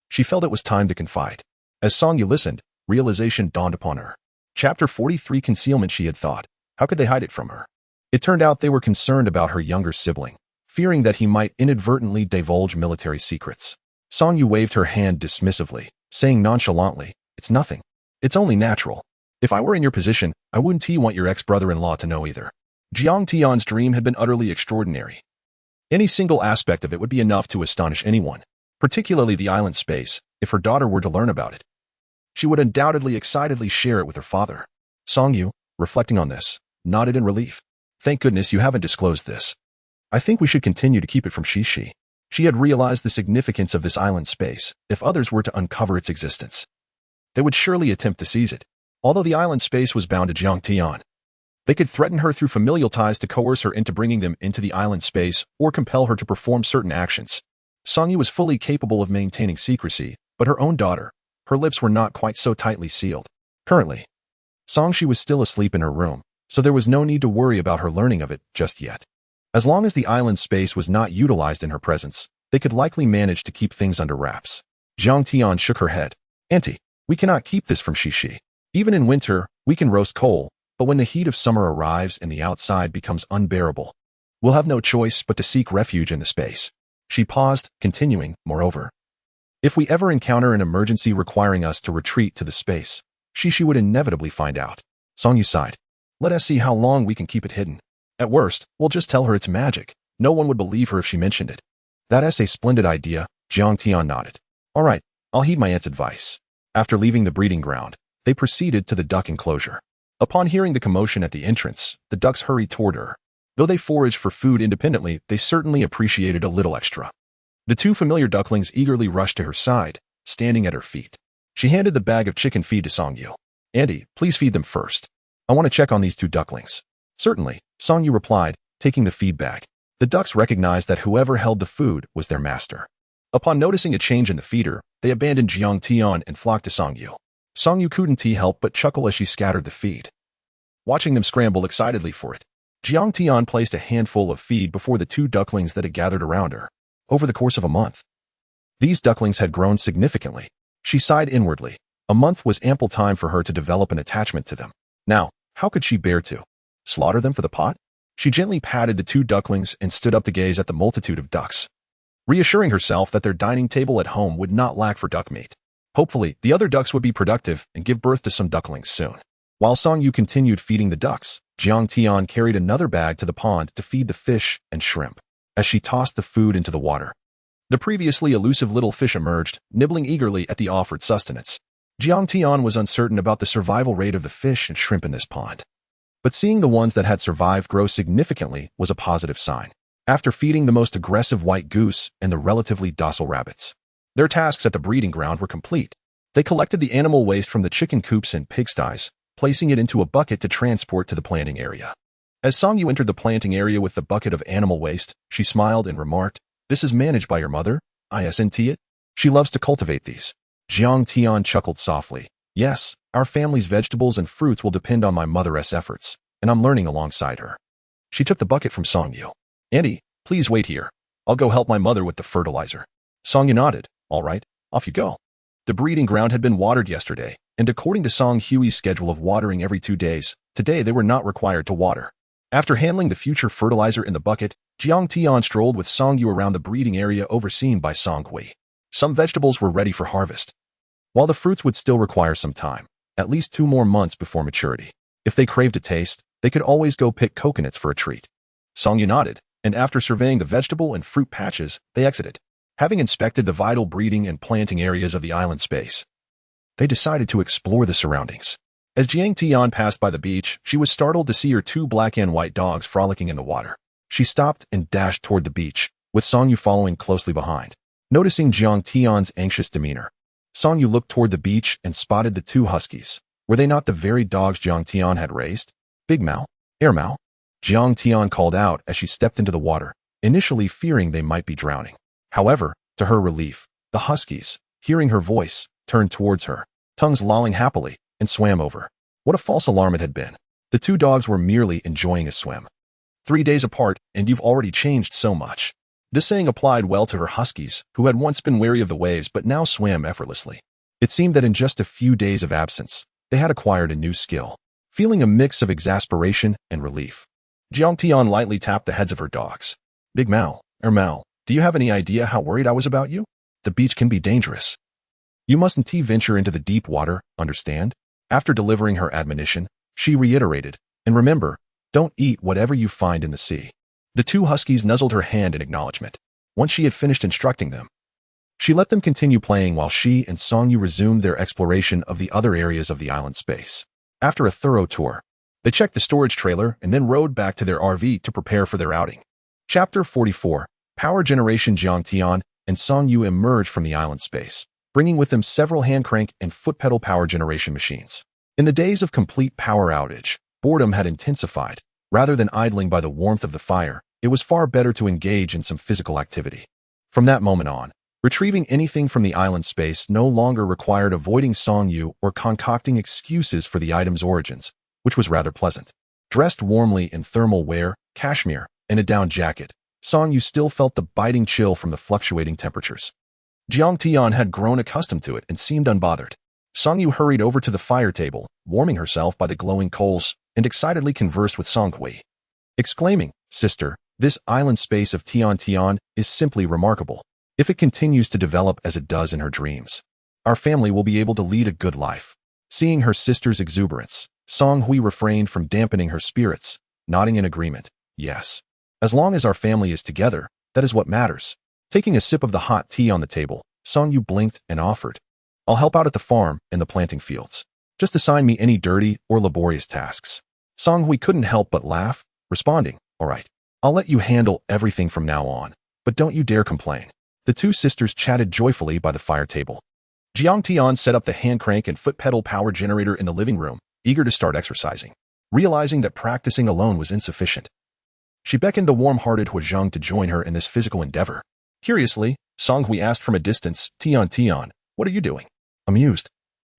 she felt it was time to confide. As Song Yu listened, realization dawned upon her. Chapter 43 Concealment. She had thought, how could they hide it from her? It turned out they were concerned about her younger sibling, fearing that he might inadvertently divulge military secrets. Song Yu waved her hand dismissively, saying nonchalantly, "It's nothing. It's only natural. If I were in your position, I wouldn't want your ex-brother-in-law to know either." Jiang Tian's dream had been utterly extraordinary. Any single aspect of it would be enough to astonish anyone, particularly the island space. If her daughter were to learn about it, she would undoubtedly excitedly share it with her father. Song Yu, reflecting on this, nodded in relief. "Thank goodness you haven't disclosed this. I think we should continue to keep it from Shishi." She had realized the significance of this island space. If others were to uncover its existence, they would surely attempt to seize it. Although the island space was bound to Jiang Tian, they could threaten her through familial ties to coerce her into bringing them into the island space or compel her to perform certain actions. Song Yu was fully capable of maintaining secrecy, but her own daughter, her lips were not quite so tightly sealed. Currently, Song Shi was still asleep in her room, so there was no need to worry about her learning of it just yet. As long as the island space was not utilized in her presence, they could likely manage to keep things under wraps. Jiang Tian shook her head. "Auntie, we cannot keep this from Shishi. Even in winter, we can roast coal, but when the heat of summer arrives and the outside becomes unbearable, we'll have no choice but to seek refuge in the space." She paused, continuing, "Moreover, If we ever encounter an emergency requiring us to retreat to the space, she would inevitably find out. Songyu sighed. Let us see how long we can keep it hidden. At worst, we'll just tell her it's magic. No one would believe her if she mentioned it. That's a splendid idea, Jiang Tian nodded. All right, I'll heed my aunt's advice. After leaving the breeding ground, they proceeded to the duck enclosure. Upon hearing the commotion at the entrance, the ducks hurried toward her. Though they foraged for food independently, they certainly appreciated a little extra. The two familiar ducklings eagerly rushed to her side, standing at her feet. She handed the bag of chicken feed to Songyu. Andy, please feed them first. I want to check on these two ducklings. Certainly, Songyu replied, taking the feed bag. The ducks recognized that whoever held the food was their master. Upon noticing a change in the feeder, they abandoned Jiang Tian and flocked to Songyu. Songyu couldn't help but chuckle as she scattered the feed. Watching them scramble excitedly for it, Jiang Tian placed a handful of feed before the two ducklings that had gathered around her. Over the course of a month, these ducklings had grown significantly. She sighed inwardly. A month was ample time for her to develop an attachment to them. Now, how could she bear to slaughter them for the pot? She gently patted the two ducklings and stood up to gaze at the multitude of ducks, reassuring herself that their dining table at home would not lack for duck meat. Hopefully, the other ducks would be productive and give birth to some ducklings soon. While Songyu continued feeding the ducks, Jiang Tian carried another bag to the pond to feed the fish and shrimp. As she tossed the food into the water, the previously elusive little fish emerged, nibbling eagerly at the offered sustenance. Jiang Tian was uncertain about the survival rate of the fish and shrimp in this pond, but seeing the ones that had survived grow significantly was a positive sign. After feeding the most aggressive white goose and the relatively docile rabbits, their tasks at the breeding ground were complete. They collected the animal waste from the chicken coops and pigsties, placing it into a bucket to transport to the planting area. As Songyu entered the planting area with the bucket of animal waste, she smiled and remarked, "This is managed by your mother, isn't it? She loves to cultivate these." Jiang Tian chuckled softly. "Yes, our family's vegetables and fruits will depend on my mother's efforts, and I'm learning alongside her." She took the bucket from Songyu. "Andy, please wait here. I'll go help my mother with the fertilizer." Songyu nodded. "All right, off you go." The breeding ground had been watered yesterday, and according to Song Hui's schedule of watering every 2 days, today they were not required to water. After handling the future fertilizer in the bucket, Jiang Tian strolled with Songyu around the breeding area overseen by Song Hui. Some vegetables were ready for harvest, while the fruits would still require some time, at least 2 more months before maturity. If they craved a taste, they could always go pick coconuts for a treat. Songyu nodded, and after surveying the vegetable and fruit patches, they exited. Having inspected the vital breeding and planting areas of the island space, they decided to explore the surroundings. As Jiang Tian passed by the beach, she was startled to see her 2 black and white dogs frolicking in the water. She stopped and dashed toward the beach, with Songyu following closely behind. Noticing Jiang Tian's anxious demeanor, Songyu looked toward the beach and spotted the 2 huskies. Were they not the very dogs Jiang Tian had raised? "Big Mao, Air Mao," Jiang Tian called out as she stepped into the water, initially fearing they might be drowning. However, to her relief, the huskies, hearing her voice, turned towards her, tongues lolling happily, and swam over. What a false alarm it had been. The 2 dogs were merely enjoying a swim. 3 days apart, and you've already changed so much. This saying applied well to her huskies, who had once been wary of the waves but now swam effortlessly. It seemed that in just a few days of absence, they had acquired a new skill. Feeling a mix of exasperation and relief, Jiang Tian lightly tapped the heads of her dogs. "Big Mao, Mao, do you have any idea how worried I was about you? The beach can be dangerous. You mustn't venture into the deep water, understand?" After delivering her admonition, she reiterated, "And remember, don't eat whatever you find in the sea." The 2 huskies nuzzled her hand in acknowledgement. Once she had finished instructing them, she let them continue playing while she and Songyu resumed their exploration of the other areas of the island space. After a thorough tour, they checked the storage trailer and then rode back to their RV to prepare for their outing. Chapter 44. Power Generation. Jiang Tian and Songyu emerged from the island space, bringing with them several hand-crank and foot-pedal power generation machines. In the days of complete power outage, boredom had intensified. Rather than idling by the warmth of the fire, it was far better to engage in some physical activity. From that moment on, retrieving anything from the island space no longer required avoiding Songyu or concocting excuses for the item's origins, which was rather pleasant. Dressed warmly in thermal wear, cashmere, and a down jacket, Songyu still felt the biting chill from the fluctuating temperatures. Jiang Tian had grown accustomed to it and seemed unbothered. Songyu hurried over to the fire table, warming herself by the glowing coals, and excitedly conversed with Song Hui, exclaiming, "Sister, this island space of Tian Tian is simply remarkable. If it continues to develop as it does in her dreams, our family will be able to lead a good life. Seeing her sister's exuberance, Song Hui refrained from dampening her spirits, nodding in agreement. Yes. As long as our family is together, that is what matters. Taking a sip of the hot tea on the table, Song Yu blinked and offered, I'll help out at the farm and the planting fields. Just assign me any dirty or laborious tasks. Song Hui couldn't help but laugh, responding, all right. I'll let you handle everything from now on, but don't you dare complain. The two sisters chatted joyfully by the fire table. Jiang Tian set up the hand crank and foot pedal power generator in the living room, eager to start exercising. Realizing that practicing alone was insufficient, she beckoned the warm-hearted Huazheng to join her in this physical endeavor. Curiously, Song Hui asked from a distance, Tian, what are you doing? Amused,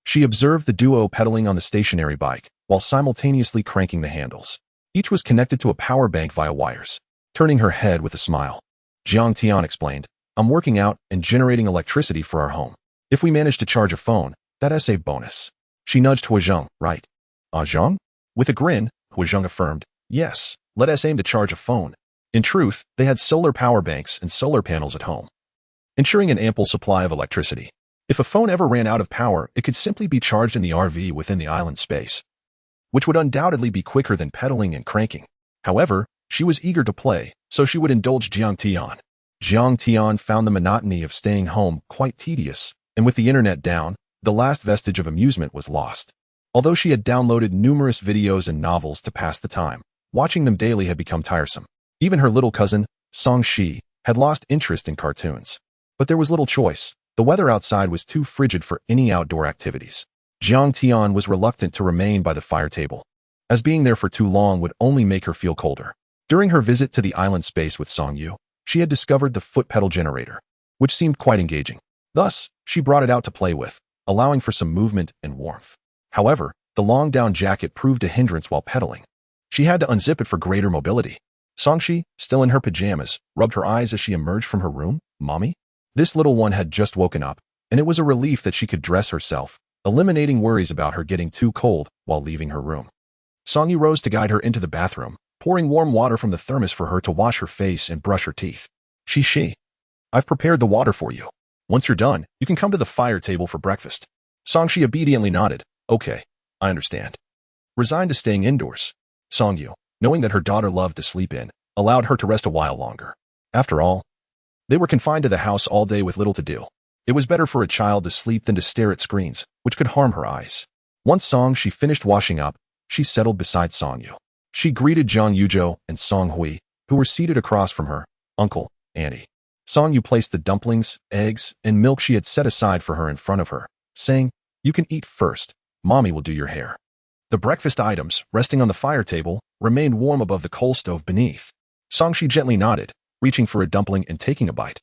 she observed the duo pedaling on the stationary bike, while simultaneously cranking the handles. Each was connected to a power bank via wires. Turning her head with a smile, Jiang Tian explained, I'm working out and generating electricity for our home. If we manage to charge a phone, that's a bonus. She nudged Huazheng, right? Zhang? With a grin, Huazheng affirmed, yes, let us aim to charge a phone. In truth, they had solar power banks and solar panels at home, ensuring an ample supply of electricity. If a phone ever ran out of power, it could simply be charged in the RV within the island space, which would undoubtedly be quicker than pedaling and cranking. However, she was eager to play, so she would indulge Jiang Tian. Jiang Tian found the monotony of staying home quite tedious, and with the internet down, the last vestige of amusement was lost. Although she had downloaded numerous videos and novels to pass the time, watching them daily had become tiresome. Even her little cousin, Song Shi, had lost interest in cartoons. But there was little choice. The weather outside was too frigid for any outdoor activities. Jiang Tian was reluctant to remain by the fire table, as being there for too long would only make her feel colder. During her visit to the island space with Song Yu, she had discovered the foot pedal generator, which seemed quite engaging. Thus, she brought it out to play with, allowing for some movement and warmth. However, the long down jacket proved a hindrance while pedaling. She had to unzip it for greater mobility. Songshi, still in her pajamas, rubbed her eyes as she emerged from her room. Mommy? This little one had just woken up, and it was a relief that she could dress herself, eliminating worries about her getting too cold while leaving her room. Songyu rose to guide her into the bathroom, pouring warm water from the thermos for her to wash her face and brush her teeth. I've prepared the water for you. Once you're done, you can come to the fire table for breakfast. Songshi obediently nodded. Okay, I understand. Resigned to staying indoors, Songyu, knowing that her daughter loved to sleep in, allowed her to rest a while longer. After all, they were confined to the house all day with little to do. It was better for a child to sleep than to stare at screens, which could harm her eyes. Once Songshi finished washing up, she settled beside Songyu. She greeted Zhang Yuzhou and Song Hui, who were seated across from her, Uncle, Auntie. Songyu placed the dumplings, eggs, and milk she had set aside for her in front of her, saying, You can eat first. Mommy will do your hair. The breakfast items, resting on the fire table, remained warm above the coal stove beneath. Songshi gently nodded, reaching for a dumpling and taking a bite,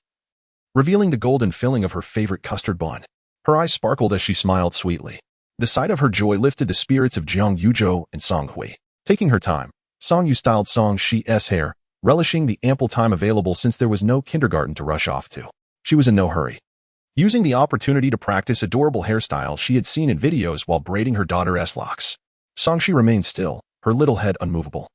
revealing the golden filling of her favorite custard bun. Her eyes sparkled as she smiled sweetly. The sight of her joy lifted the spirits of Jiang Yuzhou and Song Hui. Taking her time, Song Yu styled Song Shi's hair, relishing the ample time available since there was no kindergarten to rush off to. She was in no hurry, using the opportunity to practice adorable hairstyles she had seen in videos while braiding her daughter's locks. Songshi remained still, her little head unmovable,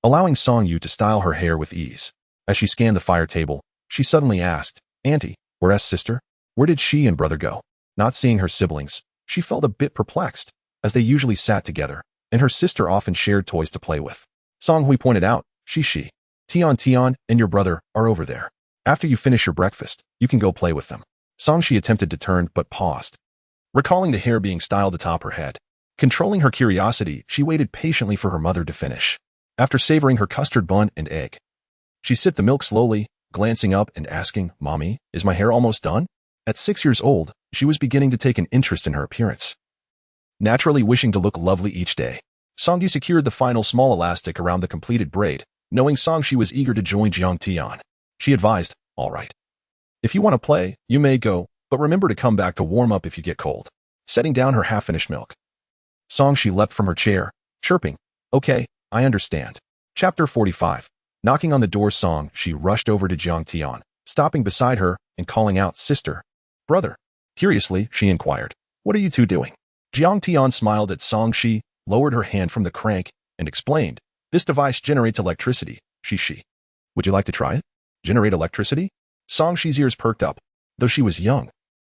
allowing Song Yu to style her hair with ease. As she scanned the fire table, she suddenly asked, Auntie, where's sister? Where did she and brother go? Not seeing her siblings, she felt a bit perplexed, as they usually sat together, and her sister often shared toys to play with. Song Hui pointed out, Tian and your brother are over there. After you finish your breakfast, you can go play with them. Songshi attempted to turn but paused, recalling the hair being styled atop her head. Controlling her curiosity, she waited patiently for her mother to finish. After savoring her custard bun and egg, she sipped the milk slowly, glancing up and asking, Mommy, is my hair almost done? At 6 years old, she was beginning to take an interest in her appearance, naturally wishing to look lovely each day. Songyu secured the final small elastic around the completed braid, knowing Songshi was eager to join Jiang Tian. She advised, all right. If you want to play, you may go, but remember to come back to warm up if you get cold. Setting down her half-finished milk, Songshi leapt from her chair, chirping, Okay, I understand. Chapter 45. Knocking on the door. She rushed over to Jiang Tian, stopping beside her and calling out, Sister, brother. Curiously, she inquired, What are you two doing? Jiang Tian smiled at Songshi, lowered her hand from the crank, and explained, This device generates electricity, Shi. Would you like to try it? Generate electricity? Songxi's ears perked up. Though she was young,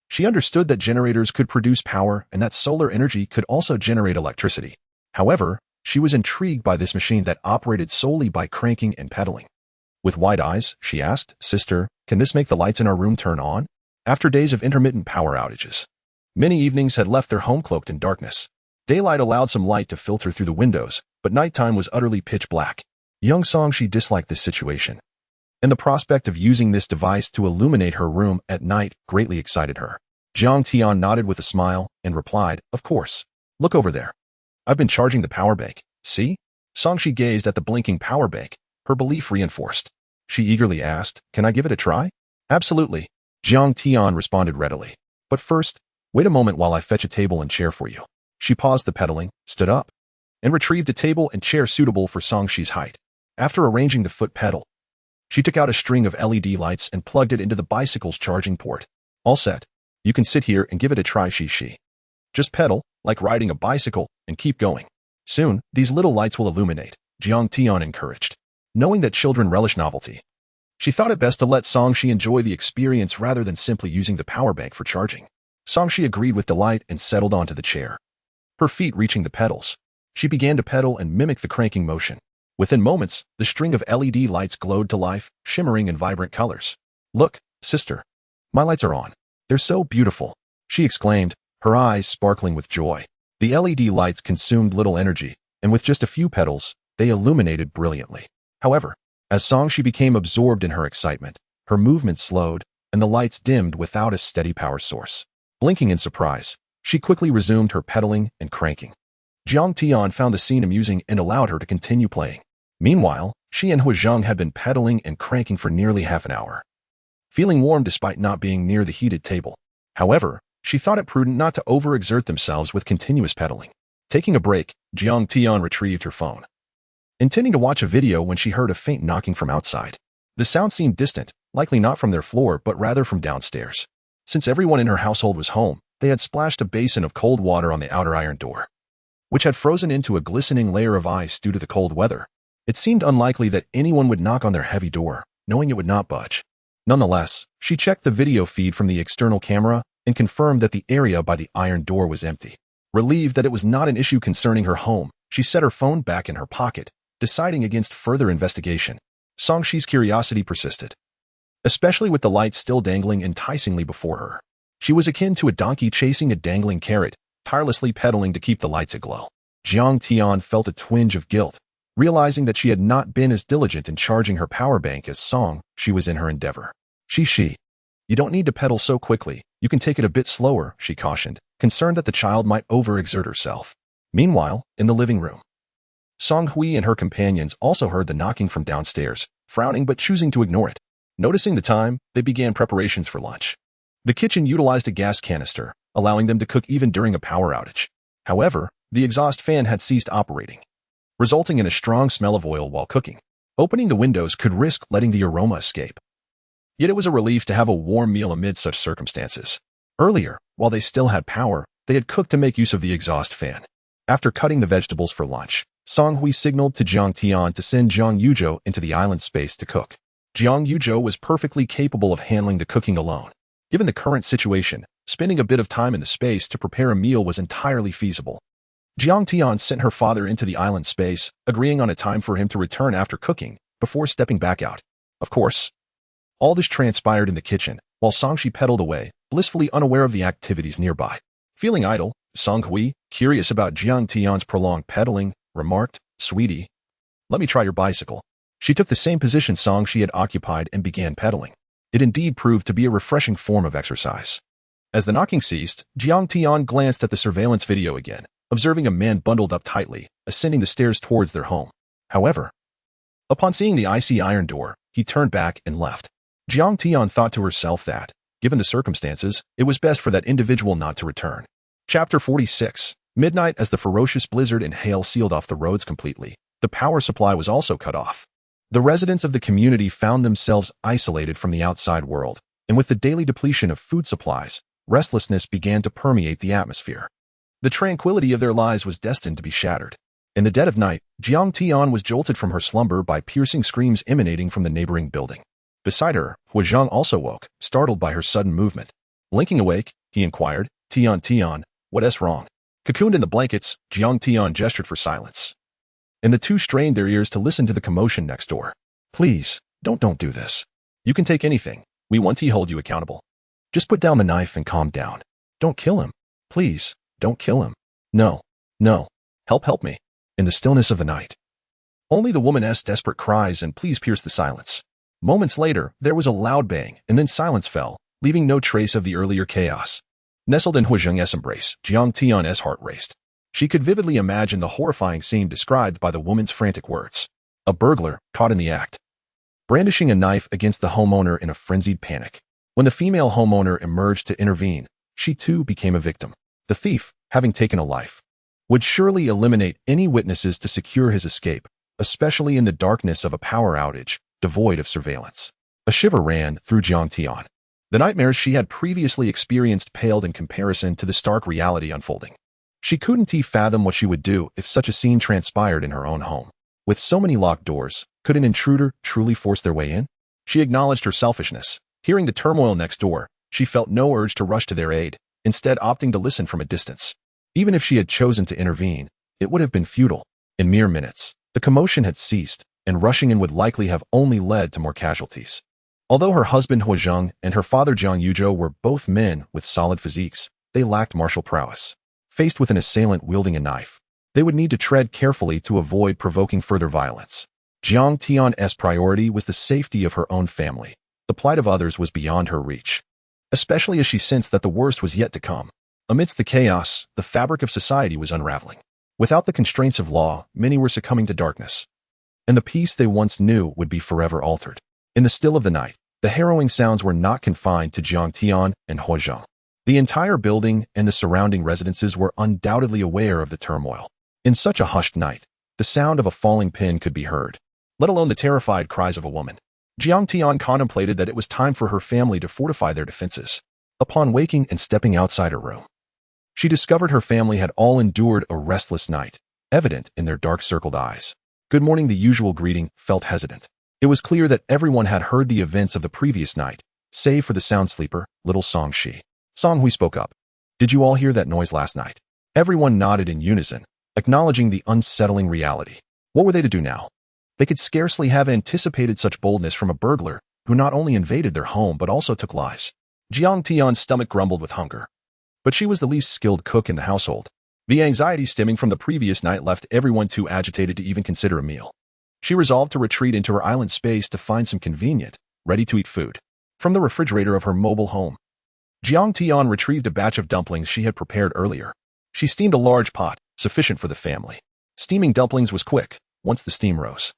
she understood that generators could produce power and that solar energy could also generate electricity. However, she was intrigued by this machine that operated solely by cranking and pedaling. With wide eyes, she asked, "Sister, can this make the lights in our room turn on?" After days of intermittent power outages, many evenings had left their home cloaked in darkness. Daylight allowed some light to filter through the windows, but nighttime was utterly pitch black. Young Songxi disliked this situation, and the prospect of using this device to illuminate her room at night greatly excited her. Jiang Tian nodded with a smile and replied, "Of course. Look over there. I've been charging the power bank. See?" Songxi gazed at the blinking power bank, her belief reinforced. She eagerly asked, "Can I give it a try?" "Absolutely," Jiang Tian responded readily. "But first, wait a moment while I fetch a table and chair for you." She paused the pedaling, stood up, and retrieved a table and chair suitable for Songxi's height. After arranging the foot pedal, she took out a string of LED lights and plugged it into the bicycle's charging port. "All set. You can sit here and give it a try, Shi. Just pedal, like riding a bicycle, and keep going. Soon, these little lights will illuminate," Jiang Tian encouraged. Knowing that children relish novelty, she thought it best to let Songxi enjoy the experience rather than simply using the power bank for charging. Songxi agreed with delight and settled onto the chair, her feet reaching the pedals. She began to pedal and mimic the cranking motion. Within moments, the string of LED lights glowed to life, shimmering in vibrant colors. "Look, sister. My lights are on. They're so beautiful," she exclaimed, her eyes sparkling with joy. The LED lights consumed little energy, and with just a few pedals, they illuminated brilliantly. However, as Songxi became absorbed in her excitement, her movement slowed, and the lights dimmed without a steady power source. Blinking in surprise, she quickly resumed her pedaling and cranking. Jiang Tian found the scene amusing and allowed her to continue playing. Meanwhile, she and Huizheng had been pedaling and cranking for nearly half an hour, feeling warm despite not being near the heated table. However, she thought it prudent not to overexert themselves with continuous pedaling. Taking a break, Jiang Tian retrieved her phone, intending to watch a video when she heard a faint knocking from outside. The sound seemed distant, likely not from their floor but rather from downstairs. Since everyone in her household was home, they had splashed a basin of cold water on the outer iron door, which had frozen into a glistening layer of ice due to the cold weather. It seemed unlikely that anyone would knock on their heavy door, knowing it would not budge. Nonetheless, she checked the video feed from the external camera and confirmed that the area by the iron door was empty. Relieved that it was not an issue concerning her home, she set her phone back in her pocket, deciding against further investigation. Songxi's curiosity persisted, especially with the light still dangling enticingly before her. She was akin to a donkey chasing a dangling carrot, tirelessly pedaling to keep the lights aglow. Jiang Tian felt a twinge of guilt, realizing that she had not been as diligent in charging her power bank as Songxi was in her endeavor. She, you don't need to pedal so quickly. You can take it a bit slower," she cautioned, concerned that the child might overexert herself. Meanwhile, in the living room, Songhui and her companions also heard the knocking from downstairs, frowning but choosing to ignore it. Noticing the time, they began preparations for lunch. The kitchen utilized a gas canister, allowing them to cook even during a power outage. However, the exhaust fan had ceased operating, resulting in a strong smell of oil while cooking. Opening the windows could risk letting the aroma escape. Yet it was a relief to have a warm meal amid such circumstances. Earlier, while they still had power, they had cooked to make use of the exhaust fan. After cutting the vegetables for lunch, Songhui signaled to Jiang Tian to send Jiang Yuzhou into the island space to cook. Jiang Yuzhou was perfectly capable of handling the cooking alone. Given the current situation, spending a bit of time in the space to prepare a meal was entirely feasible. Jiang Tian sent her father into the island space, agreeing on a time for him to return after cooking, before stepping back out. Of course, all this transpired in the kitchen, while Songxi pedaled away, blissfully unaware of the activities nearby. Feeling idle, Songhui, curious about Jiang Tian's prolonged pedaling, remarked, "Sweetie, let me try your bicycle." She took the same position Songxi had occupied and began pedaling. It indeed proved to be a refreshing form of exercise. As the knocking ceased, Jiang Tian glanced at the surveillance video again, observing a man bundled up tightly, ascending the stairs towards their home. However, upon seeing the icy iron door, he turned back and left. Jiang Tian thought to herself that, given the circumstances, it was best for that individual not to return. Chapter 46. Midnight. As the ferocious blizzard and hail sealed off the roads completely, the power supply was also cut off. The residents of the community found themselves isolated from the outside world, and with the daily depletion of food supplies, restlessness began to permeate the atmosphere. The tranquility of their lives was destined to be shattered. In the dead of night, Jiang Tian was jolted from her slumber by piercing screams emanating from the neighboring building. Beside her, Huazhang also woke, startled by her sudden movement. Blinking awake, he inquired, Tian, what's wrong? Cocooned in the blankets, Jiang Tian gestured for silence. And the two strained their ears to listen to the commotion next door. Please, don't do this. You can take anything. We want to hold you accountable. Just put down the knife and calm down. Don't kill him. Please, don't kill him. No. Help me. In the stillness of the night. Only the woman's desperate cries and pleas pierced the silence. Moments later, there was a loud bang, and then silence fell, leaving no trace of the earlier chaos. Nestled in Huazhang's embrace, Jiang Tian's heart raced. She could vividly imagine the horrifying scene described by the woman's frantic words. A burglar, caught in the act. Brandishing a knife against the homeowner in a frenzied panic. When the female homeowner emerged to intervene, she too became a victim. The thief, having taken a life, would surely eliminate any witnesses to secure his escape, especially in the darkness of a power outage, devoid of surveillance. A shiver ran through Jiang Tian. The nightmares she had previously experienced paled in comparison to the stark reality unfolding. She couldn't fathom what she would do if such a scene transpired in her own home. With so many locked doors, could an intruder truly force their way in? She acknowledged her selfishness. Hearing the turmoil next door, she felt no urge to rush to their aid, instead opting to listen from a distance. Even if she had chosen to intervene, it would have been futile. In mere minutes, the commotion had ceased, and rushing in would likely have only led to more casualties. Although her husband Huazhang and her father Jiang Yuzhou were both men with solid physiques, they lacked martial prowess. Faced with an assailant wielding a knife, they would need to tread carefully to avoid provoking further violence. Jiang Tian's priority was the safety of her own family. The plight of others was beyond her reach, especially as she sensed that the worst was yet to come. Amidst the chaos, the fabric of society was unraveling. Without the constraints of law, many were succumbing to darkness, and the peace they once knew would be forever altered. In the still of the night, the harrowing sounds were not confined to Jiang Tian and Huazhang. The entire building and the surrounding residences were undoubtedly aware of the turmoil. In such a hushed night, the sound of a falling pin could be heard, let alone the terrified cries of a woman. Jiang Tian contemplated that it was time for her family to fortify their defenses. Upon waking and stepping outside her room, she discovered her family had all endured a restless night, evident in their dark-circled eyes. Good morning, the usual greeting, felt hesitant. It was clear that everyone had heard the events of the previous night, save for the sound sleeper, little Song Shi. Song Hui spoke up. Did you all hear that noise last night? Everyone nodded in unison, acknowledging the unsettling reality. What were they to do now? They could scarcely have anticipated such boldness from a burglar who not only invaded their home but also took lives. Jiang Tian's stomach grumbled with hunger, but she was the least skilled cook in the household. The anxiety stemming from the previous night left everyone too agitated to even consider a meal. She resolved to retreat into her island space to find some convenient, ready-to-eat food from the refrigerator of her mobile home. Jiang Tian retrieved a batch of dumplings she had prepared earlier. She steamed a large pot, sufficient for the family. Steaming dumplings was quick, once the steam rose.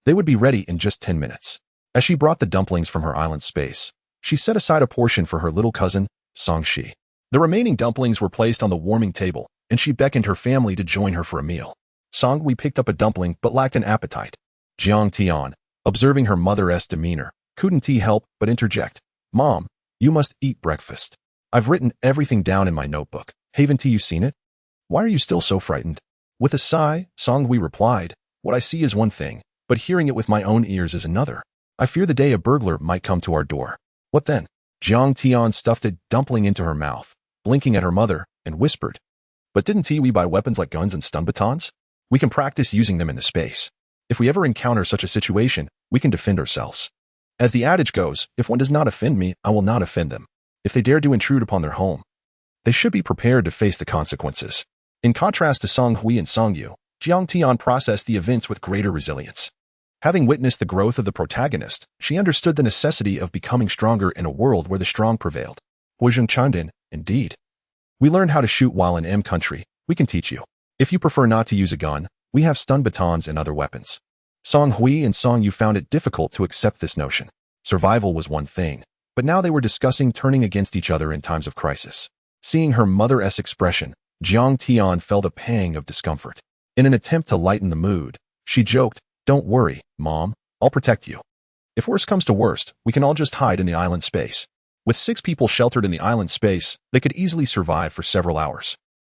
They would be ready in just 10 minutes. As she brought the dumplings from her island space, she set aside a portion for her little cousin, Song Shi. The remaining dumplings were placed on the warming table, and she beckoned her family to join her for a meal. Song Hui picked up a dumpling but lacked an appetite. Jiang Tian, observing her mother's demeanor, couldn't help but interject. Mom, you must eat breakfast. I've written everything down in my notebook. Haven't you seen it? Why are you still so frightened? With a sigh, Song Hui replied, what I see is one thing, but hearing it with my own ears is another. I fear the day a burglar might come to our door. What then? Jiang Tian stuffed a dumpling into her mouth, blinking at her mother, and whispered, but didn't we buy weapons like guns and stun batons? We can practice using them in the space. If we ever encounter such a situation, we can defend ourselves. As the adage goes, if one does not offend me, I will not offend them. If they dare to intrude upon their home, they should be prepared to face the consequences. In contrast to Song Hui and Song Yu, Jiang Tian processed the events with greater resilience. Having witnessed the growth of the protagonist, she understood the necessity of becoming stronger in a world where the strong prevailed. Huazhang chimed in, indeed. We learned how to shoot while in M country. We can teach you. If you prefer not to use a gun, we have stun batons and other weapons. Song Hui and Song Yu found it difficult to accept this notion. Survival was one thing, but now they were discussing turning against each other in times of crisis. Seeing her mother's expression, Jiang Tian felt a pang of discomfort. In an attempt to lighten the mood, she joked, don't worry, Mom, I'll protect you. If worst comes to worst, we can all just hide in the island space. With 6 people sheltered in the island space, they could easily survive for several hours.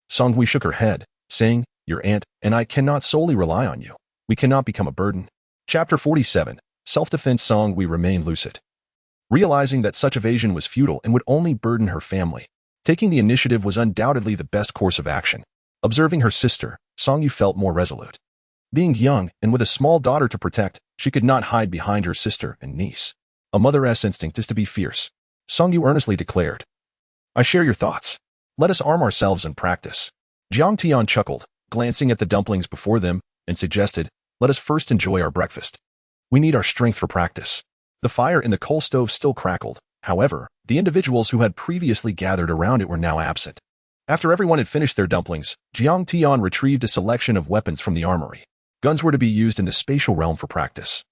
Song Hui shook her head, saying, your aunt and I cannot solely rely on you. We cannot become a burden. Chapter 47. Self-defense Song we remain lucid. Realizing that such evasion was futile and would only burden her family, taking the initiative was undoubtedly the best course of action. Observing her sister, Song Yu felt more resolute. Being young and with a small daughter to protect, she could not hide behind her sister and niece. A mother's instinct is to be fierce. Song Yu earnestly declared, "I share your thoughts. Let us arm ourselves and practice." Jiang Tian chuckled, glancing at the dumplings before them, and suggested, "Let us first enjoy our breakfast. We need our strength for practice." The fire in the coal stove still crackled. However, the individuals who had previously gathered around it were now absent. After everyone had finished their dumplings, Jiang Tian retrieved a selection of weapons from the armory. Guns were to be used in the spatial realm for practice.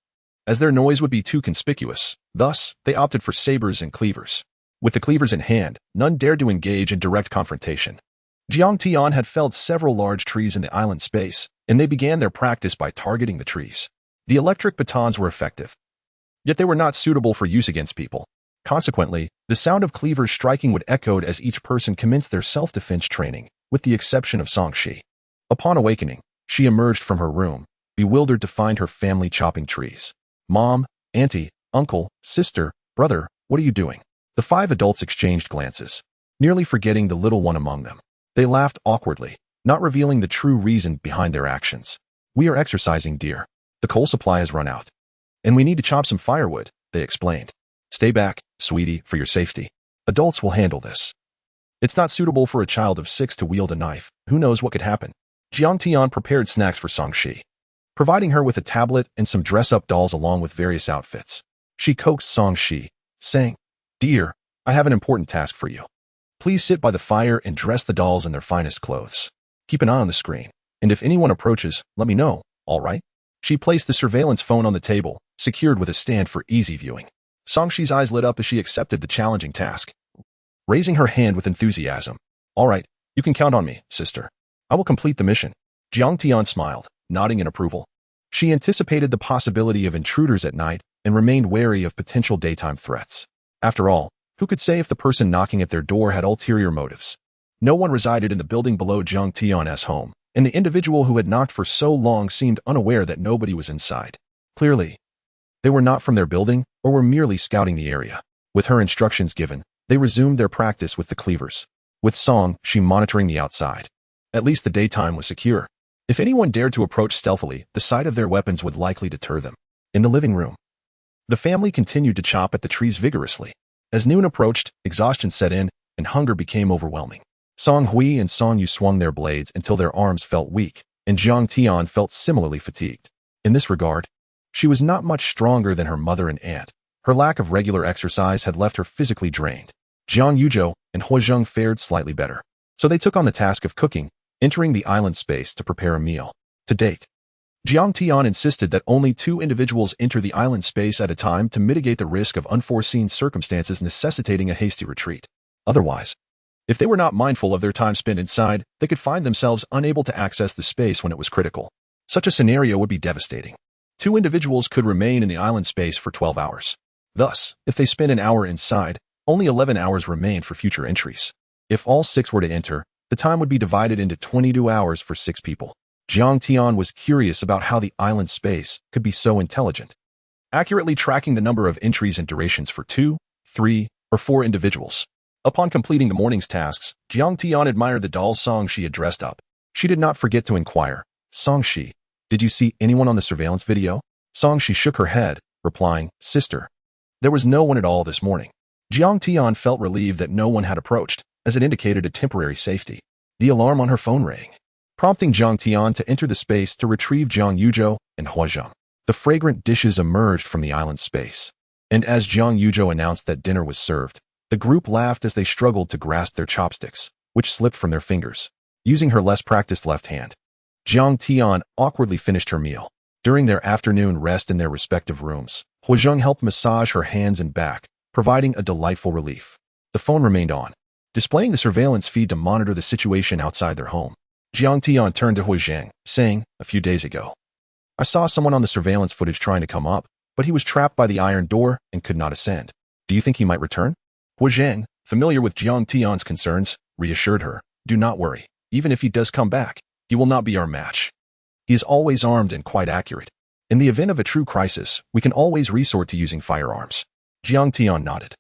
As their noise would be too conspicuous, thus, they opted for sabers and cleavers. With the cleavers in hand, none dared to engage in direct confrontation. Jiang Tian had felled several large trees in the island space, and they began their practice by targeting the trees. The electric batons were effective, yet they were not suitable for use against people. Consequently, the sound of cleavers striking would echoed as each person commenced their self-defense training, with the exception of Song Shi. Upon awakening, she emerged from her room, bewildered to find her family chopping trees. "Mom, auntie, uncle, sister, brother, what are you doing?" The 5 adults exchanged glances, nearly forgetting the little one among them. They laughed awkwardly, not revealing the true reason behind their actions. "We are exercising, dear. The coal supply has run out, and we need to chop some firewood," they explained. "Stay back, sweetie, for your safety. Adults will handle this. It's not suitable for a child of 6 to wield a knife. Who knows what could happen?" Jiang Tian prepared snacks for Song Shi, providing her with a tablet and some dress-up dolls along with various outfits. She coaxed Song Shi, saying, "Dear, I have an important task for you. Please sit by the fire and dress the dolls in their finest clothes. Keep an eye on the screen, and if anyone approaches, let me know, all right?" She placed the surveillance phone on the table, secured with a stand for easy viewing. Song Shi's eyes lit up as she accepted the challenging task, raising her hand with enthusiasm. "All right, you can count on me, sister. I will complete the mission." Jiang Tian smiled, nodding in approval. She anticipated the possibility of intruders at night and remained wary of potential daytime threats. After all, who could say if the person knocking at their door had ulterior motives? No one resided in the building below Jiang Tian's home, and the individual who had knocked for so long seemed unaware that nobody was inside. Clearly, they were not from their building or were merely scouting the area. With her instructions given, they resumed their practice with the cleavers, with Song Shi monitoring the outside. At least the daytime was secure. If anyone dared to approach stealthily, the sight of their weapons would likely deter them. In the living room, the family continued to chop at the trees vigorously. As noon approached, exhaustion set in, and hunger became overwhelming. Song Hui and Song Yu swung their blades until their arms felt weak, and Jiang Tian felt similarly fatigued. In this regard, she was not much stronger than her mother and aunt. Her lack of regular exercise had left her physically drained. Jiang Yuzhou and Huazheng fared slightly better, so they took on the task of cooking, entering the island space to prepare a meal. To date, Jiang Tian insisted that only 2 individuals enter the island space at a time to mitigate the risk of unforeseen circumstances necessitating a hasty retreat. Otherwise, if they were not mindful of their time spent inside, they could find themselves unable to access the space when it was critical. Such a scenario would be devastating. 2 individuals could remain in the island space for 12 hours. Thus, if they spent an hour inside, only 11 hours remained for future entries. If all 6 were to enter, the time would be divided into 22 hours for 6 people. Jiang Tian was curious about how the island space could be so intelligent, accurately tracking the number of entries and durations for 2, 3, or 4 individuals. Upon completing the morning's tasks, Jiang Tian admired the doll Song Shi had dressed up. She did not forget to inquire, "Song Shi, did you see anyone on the surveillance video?" Song Shi shook her head, replying, "Sister, there was no one at all this morning." Jiang Tian felt relieved that no one had approached, as it indicated a temporary safety. The alarm on her phone rang, prompting Jiang Tian to enter the space to retrieve Jiang Yuzhou and Huazheng. The fragrant dishes emerged from the island space, and as Jiang Yuzhou announced that dinner was served, the group laughed as they struggled to grasp their chopsticks, which slipped from their fingers. Using her less practiced left hand, Jiang Tian awkwardly finished her meal. During their afternoon rest in their respective rooms, Huazheng helped massage her hands and back, providing a delightful relief. The phone remained on, displaying the surveillance feed to monitor the situation outside their home. Jiang Tian turned to Huazheng, saying, "A few days ago, I saw someone on the surveillance footage trying to come up, but he was trapped by the iron door and could not ascend. Do you think he might return?" Huazheng, familiar with Jiang Tian's concerns, reassured her, "Do not worry. Even if he does come back, he will not be our match. He is always armed and quite accurate." In the event of a true crisis, we can always resort to using firearms. Jiang Tian nodded,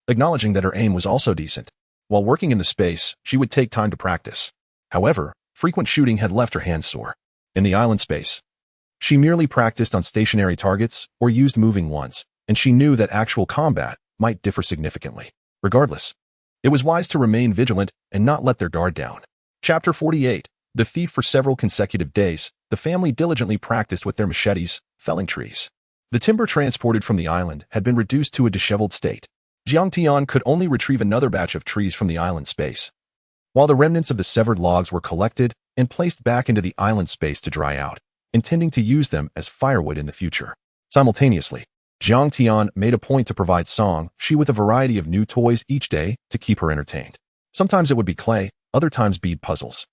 acknowledging that her aim was also decent. While working in the space, she would take time to practice. However, frequent shooting had left her hands sore. In the island space, she merely practiced on stationary targets or used moving ones, and she knew that actual combat might differ significantly. Regardless, it was wise to remain vigilant and not let their guard down. Chapter 48. The Thief. For several consecutive days, the family diligently practiced with their machetes, felling trees. The timber transported from the island had been reduced to a disheveled state. Jiang Tian could only retrieve another batch of trees from the island space, while the remnants of the severed logs were collected and placed back into the island space to dry out, intending to use them as firewood in the future. Simultaneously, Jiang Tian made a point to provide Song-Shi with a variety of new toys each day to keep her entertained. Sometimes it would be clay, other times bead puzzles,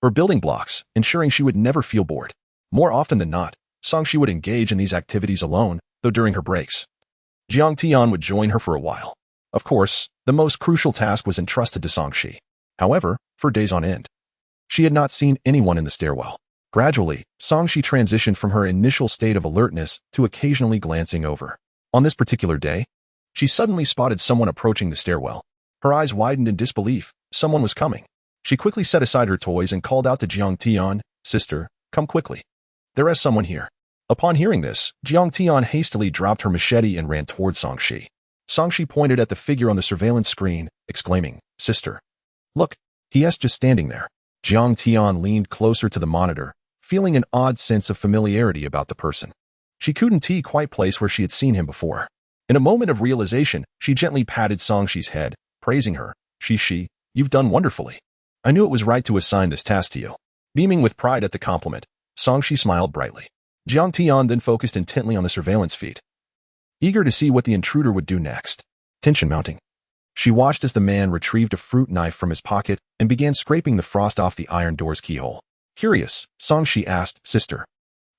or building blocks, ensuring she would never feel bored. More often than not, Song-Shi would engage in these activities alone, though during her breaks, Jiang Tian would join her for a while. Of course, the most crucial task was entrusted to Song-Shi. However, for days on end, she had not seen anyone in the stairwell. Gradually, Song-Shi transitioned from her initial state of alertness to occasionally glancing over. On this particular day, she suddenly spotted someone approaching the stairwell. Her eyes widened in disbelief. Someone was coming. She quickly set aside her toys and called out to Jiang Tian, "Sister, come quickly. There is someone here." Upon hearing this, Jiang Tian hastily dropped her machete and ran towards Song-Shi. Song-Shi pointed at the figure on the surveillance screen, exclaiming, "Sister, look, he is just standing there." Jiang Tian leaned closer to the monitor, feeling an odd sense of familiarity about the person. She couldn't quite place where she had seen him before. In a moment of realization, she gently patted Song-Shi's head, praising her. "Shi, you've done wonderfully. I knew it was right to assign this task to you." Beaming with pride at the compliment, Song-Shi smiled brightly. Jiang Tian then focused intently on the surveillance feed, eager to see what the intruder would do next. Tension mounting, she watched as the man retrieved a fruit knife from his pocket and began scraping the frost off the iron door's keyhole. Curious, Song-Shi asked, "Sister,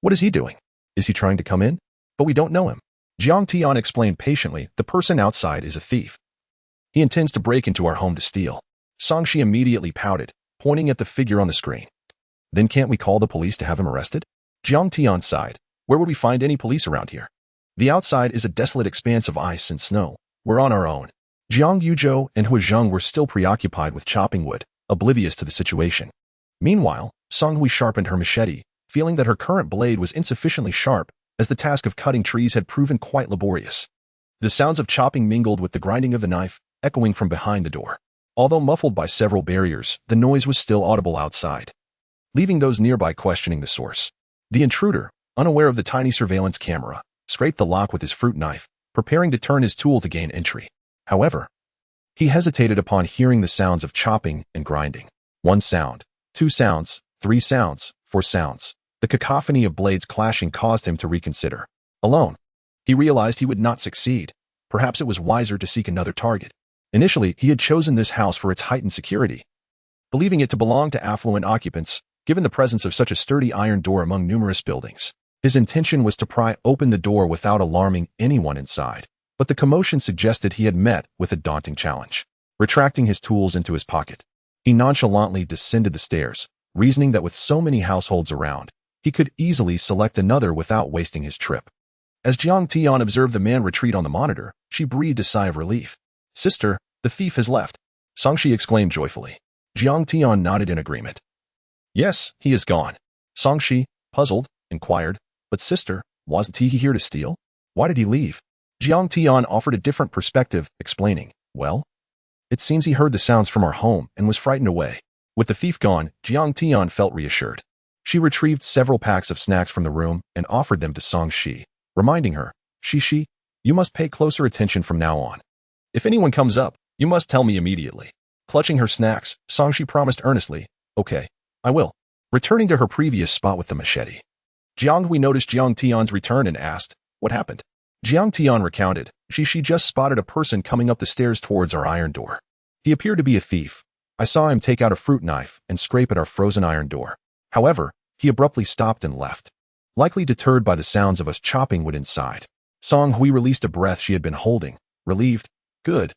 what is he doing? Is he trying to come in? But we don't know him." Jiang Tian explained patiently, "The person outside is a thief. He intends to break into our home to steal." Song-Shi immediately pouted, pointing at the figure on the screen. "Then can't we call the police to have him arrested?" Jiang Tian sighed. "Where would we find any police around here? The outside is a desolate expanse of ice and snow. We're on our own." Jiang Yuzhou and Hu Zheng were still preoccupied with chopping wood, oblivious to the situation. Meanwhile, Song Hui sharpened her machete, feeling that her current blade was insufficiently sharp, as the task of cutting trees had proven quite laborious. The sounds of chopping mingled with the grinding of the knife, echoing from behind the door. Although muffled by several barriers, the noise was still audible outside, leaving those nearby questioning the source. The intruder, unaware of the tiny surveillance camera, scraped the lock with his fruit knife, preparing to turn his tool to gain entry. However, he hesitated upon hearing the sounds of chopping and grinding. One sound, two sounds, three sounds, four sounds. The cacophony of blades clashing caused him to reconsider. Alone, he realized he would not succeed. Perhaps it was wiser to seek another target. Initially, he had chosen this house for its heightened security, believing it to belong to affluent occupants, given the presence of such a sturdy iron door among numerous buildings. His intention was to pry open the door without alarming anyone inside, but the commotion suggested he had met with a daunting challenge. Retracting his tools into his pocket, he nonchalantly descended the stairs, reasoning that with so many households around, he could easily select another without wasting his trip. As Jiang Tian observed the man retreat on the monitor, she breathed a sigh of relief. "Sister, the thief has left," Song-Shi exclaimed joyfully. Jiang Tian nodded in agreement. "Yes, he is gone." Song-Shi, puzzled, inquired, "But sister, wasn't he here to steal? Why did he leave?" Jiang Tian offered a different perspective, explaining, "Well, it seems he heard the sounds from our home and was frightened away." With the thief gone, Jiang Tian felt reassured. She retrieved several packs of snacks from the room and offered them to Song-Shi, reminding her, "Shi, you must pay closer attention from now on. If anyone comes up, you must tell me immediately." Clutching her snacks, Song-Shi promised earnestly, "Okay, I will." Returning to her previous spot with the machete, Jiang Hui noticed Jiang Tian's return and asked, "What happened?" Jiang Tian recounted, She just spotted a person coming up the stairs towards our iron door. He appeared to be a thief. I saw him take out a fruit knife and scrape at our frozen iron door. However, he abruptly stopped and left, likely deterred by the sounds of us chopping wood inside." Song Hui released a breath she had been holding, relieved. Good.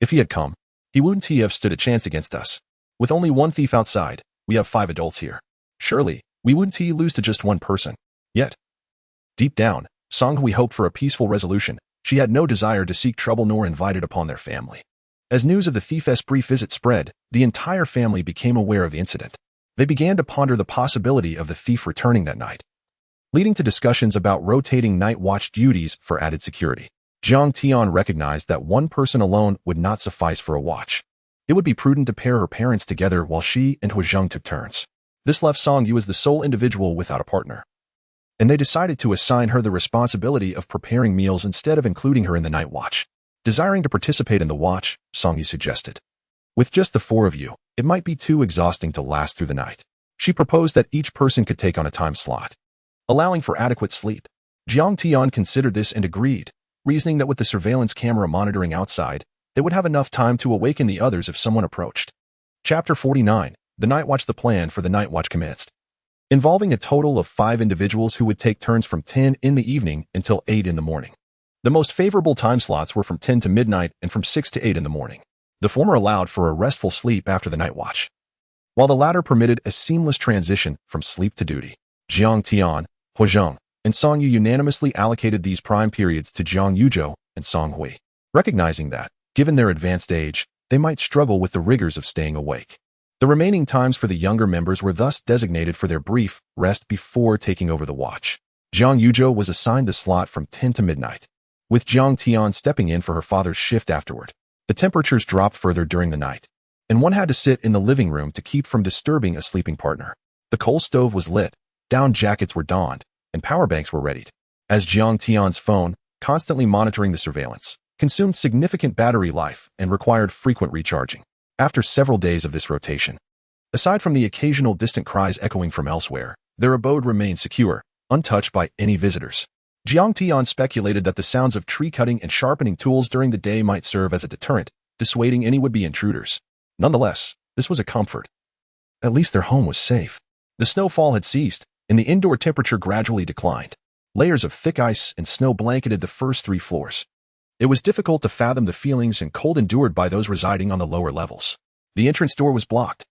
If he had come, he wouldn't have stood a chance against us. With only one thief outside, we have 5 adults here. Surely, we wouldn't lose to just one person. Yet, Deep down, Song Hui hoped for a peaceful resolution. She had no desire to seek trouble nor invite it upon their family. As news of the thief's brief visit spread, the entire family became aware of the incident. They began to ponder the possibility of the thief returning that night, leading to discussions about rotating night watch duties for added security. Jiang Tian recognized that one person alone would not suffice for a watch. It would be prudent to pair her parents together while she and Huizheng took turns. This left Song Yu as the sole individual without a partner, and they decided to assign her the responsibility of preparing meals instead of including her in the night watch. Desiring to participate in the watch, Song Yu suggested, with just the four of you, it might be too exhausting to last through the night. She proposed that each person could take on a time slot, allowing for adequate sleep. Jiang Tian considered this and agreed, reasoning that with the surveillance camera monitoring outside, they would have enough time to awaken the others if someone approached. Chapter 49, The Night Watch. The plan for the night watch commenced, involving a total of 5 individuals who would take turns from 10 in the evening until 8 in the morning. The most favorable time slots were from 10 to midnight and from 6 to 8 in the morning. The former allowed for a restful sleep after the night watch, while the latter permitted a seamless transition from sleep to duty. Jiang Tian, Huizheng, and Song Yu unanimously allocated these prime periods to Jiang Yuzhou and Song Hui, recognizing that, given their advanced age, they might struggle with the rigors of staying awake. The remaining times for the younger members were thus designated for their brief rest before taking over the watch. Jiang Yuzhou was assigned the slot from 10 to midnight, with Jiang Tian stepping in for her father's shift afterward. The temperatures dropped further during the night, and one had to sit in the living room to keep from disturbing a sleeping partner. The coal stove was lit, down jackets were donned, and power banks were readied. As Jiang Tian's phone, constantly monitoring the surveillance, consumed significant battery life and required frequent recharging. After several days of this rotation, aside from the occasional distant cries echoing from elsewhere, their abode remained secure, untouched by any visitors. Jiang Tian speculated that the sounds of tree cutting and sharpening tools during the day might serve as a deterrent, dissuading any would-be intruders. Nonetheless, this was a comfort. At least their home was safe. The snowfall had ceased, and the indoor temperature gradually declined. Layers of thick ice and snow blanketed the first 3 floors. It was difficult to fathom the feelings and cold endured by those residing on the lower levels. The entrance door was blocked,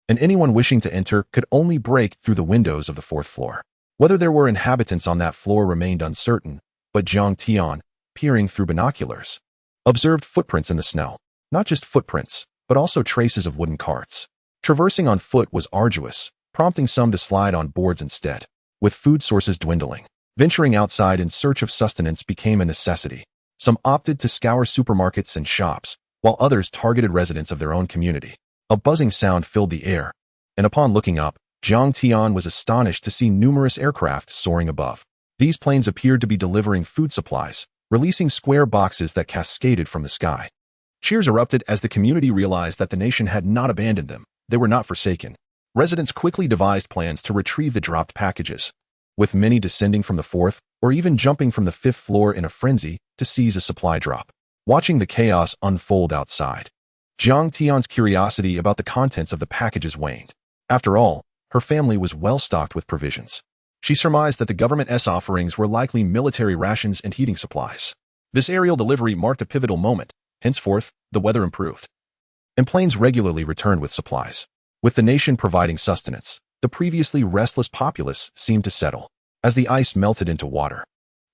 and anyone wishing to enter could only break through the windows of the 4th floor. Whether there were inhabitants on that floor remained uncertain, but Jiang Tian, peering through binoculars, observed footprints in the snow. Not just footprints, but also traces of wooden carts. Traversing on foot was arduous, prompting some to slide on boards instead. With food sources dwindling, venturing outside in search of sustenance became a necessity. Some opted to scour supermarkets and shops, while others targeted residents of their own community. A buzzing sound filled the air, and upon looking up, Jiang Tian was astonished to see numerous aircraft soaring above. These planes appeared to be delivering food supplies, releasing square boxes that cascaded from the sky. Cheers erupted as the community realized that the nation had not abandoned them. They were not forsaken. Residents quickly devised plans to retrieve the dropped packages, with many descending from the 4th or even jumping from the 5th floor in a frenzy to seize a supply drop. Watching the chaos unfold outside, Jiang Tian's curiosity about the contents of the packages waned. After all, her family was well stocked with provisions. She surmised that the government's offerings were likely military rations and heating supplies. This aerial delivery marked a pivotal moment. Henceforth, the weather improved, and planes regularly returned with supplies. With the nation providing sustenance, the previously restless populace seemed to settle. As the ice melted into water,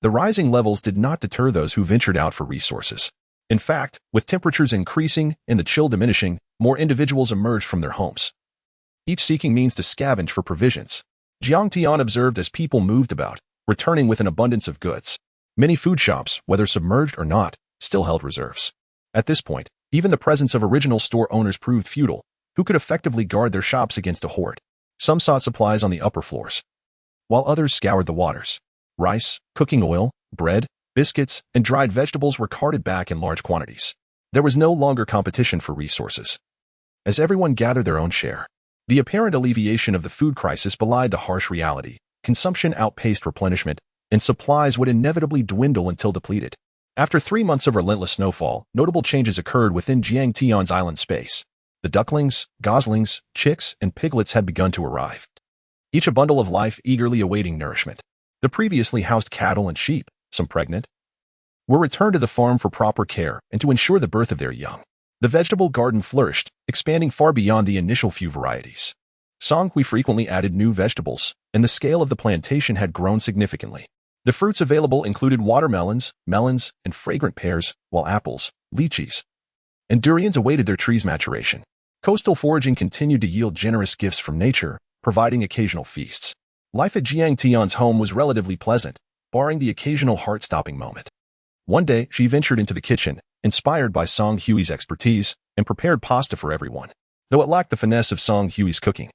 the rising levels did not deter those who ventured out for resources. In fact, with temperatures increasing and the chill diminishing, more individuals emerged from their homes, each seeking means to scavenge for provisions. Jiang Tian observed as people moved about, returning with an abundance of goods. Many food shops, whether submerged or not, still held reserves. At this point, even the presence of original store owners proved futile, who could effectively guard their shops against a horde. Some sought supplies on the upper floors, while others scoured the waters. Rice, cooking oil, bread, biscuits, and dried vegetables were carted back in large quantities. There was no longer competition for resources, as everyone gathered their own share. The apparent alleviation of the food crisis belied the harsh reality. Consumption outpaced replenishment, and supplies would inevitably dwindle until depleted. After 3 months of relentless snowfall, notable changes occurred within Jiang Tian's island space. The ducklings, goslings, chicks, and piglets had begun to arrive, each a bundle of life eagerly awaiting nourishment. The previously housed cattle and sheep, some pregnant, were returned to the farm for proper care and to ensure the birth of their young. The vegetable garden flourished, expanding far beyond the initial few varieties. Song Hui frequently added new vegetables, and the scale of the plantation had grown significantly. The fruits available included watermelons, melons, and fragrant pears, while apples, lychees, and durians awaited their trees' maturation. Coastal foraging continued to yield generous gifts from nature, providing occasional feasts. Life at Jiang Tian's home was relatively pleasant, barring the occasional heart-stopping moment. One day, she ventured into the kitchen, inspired by Song Hui's expertise, and prepared pasta for everyone. Though it lacked the finesse of Song Hui's cooking,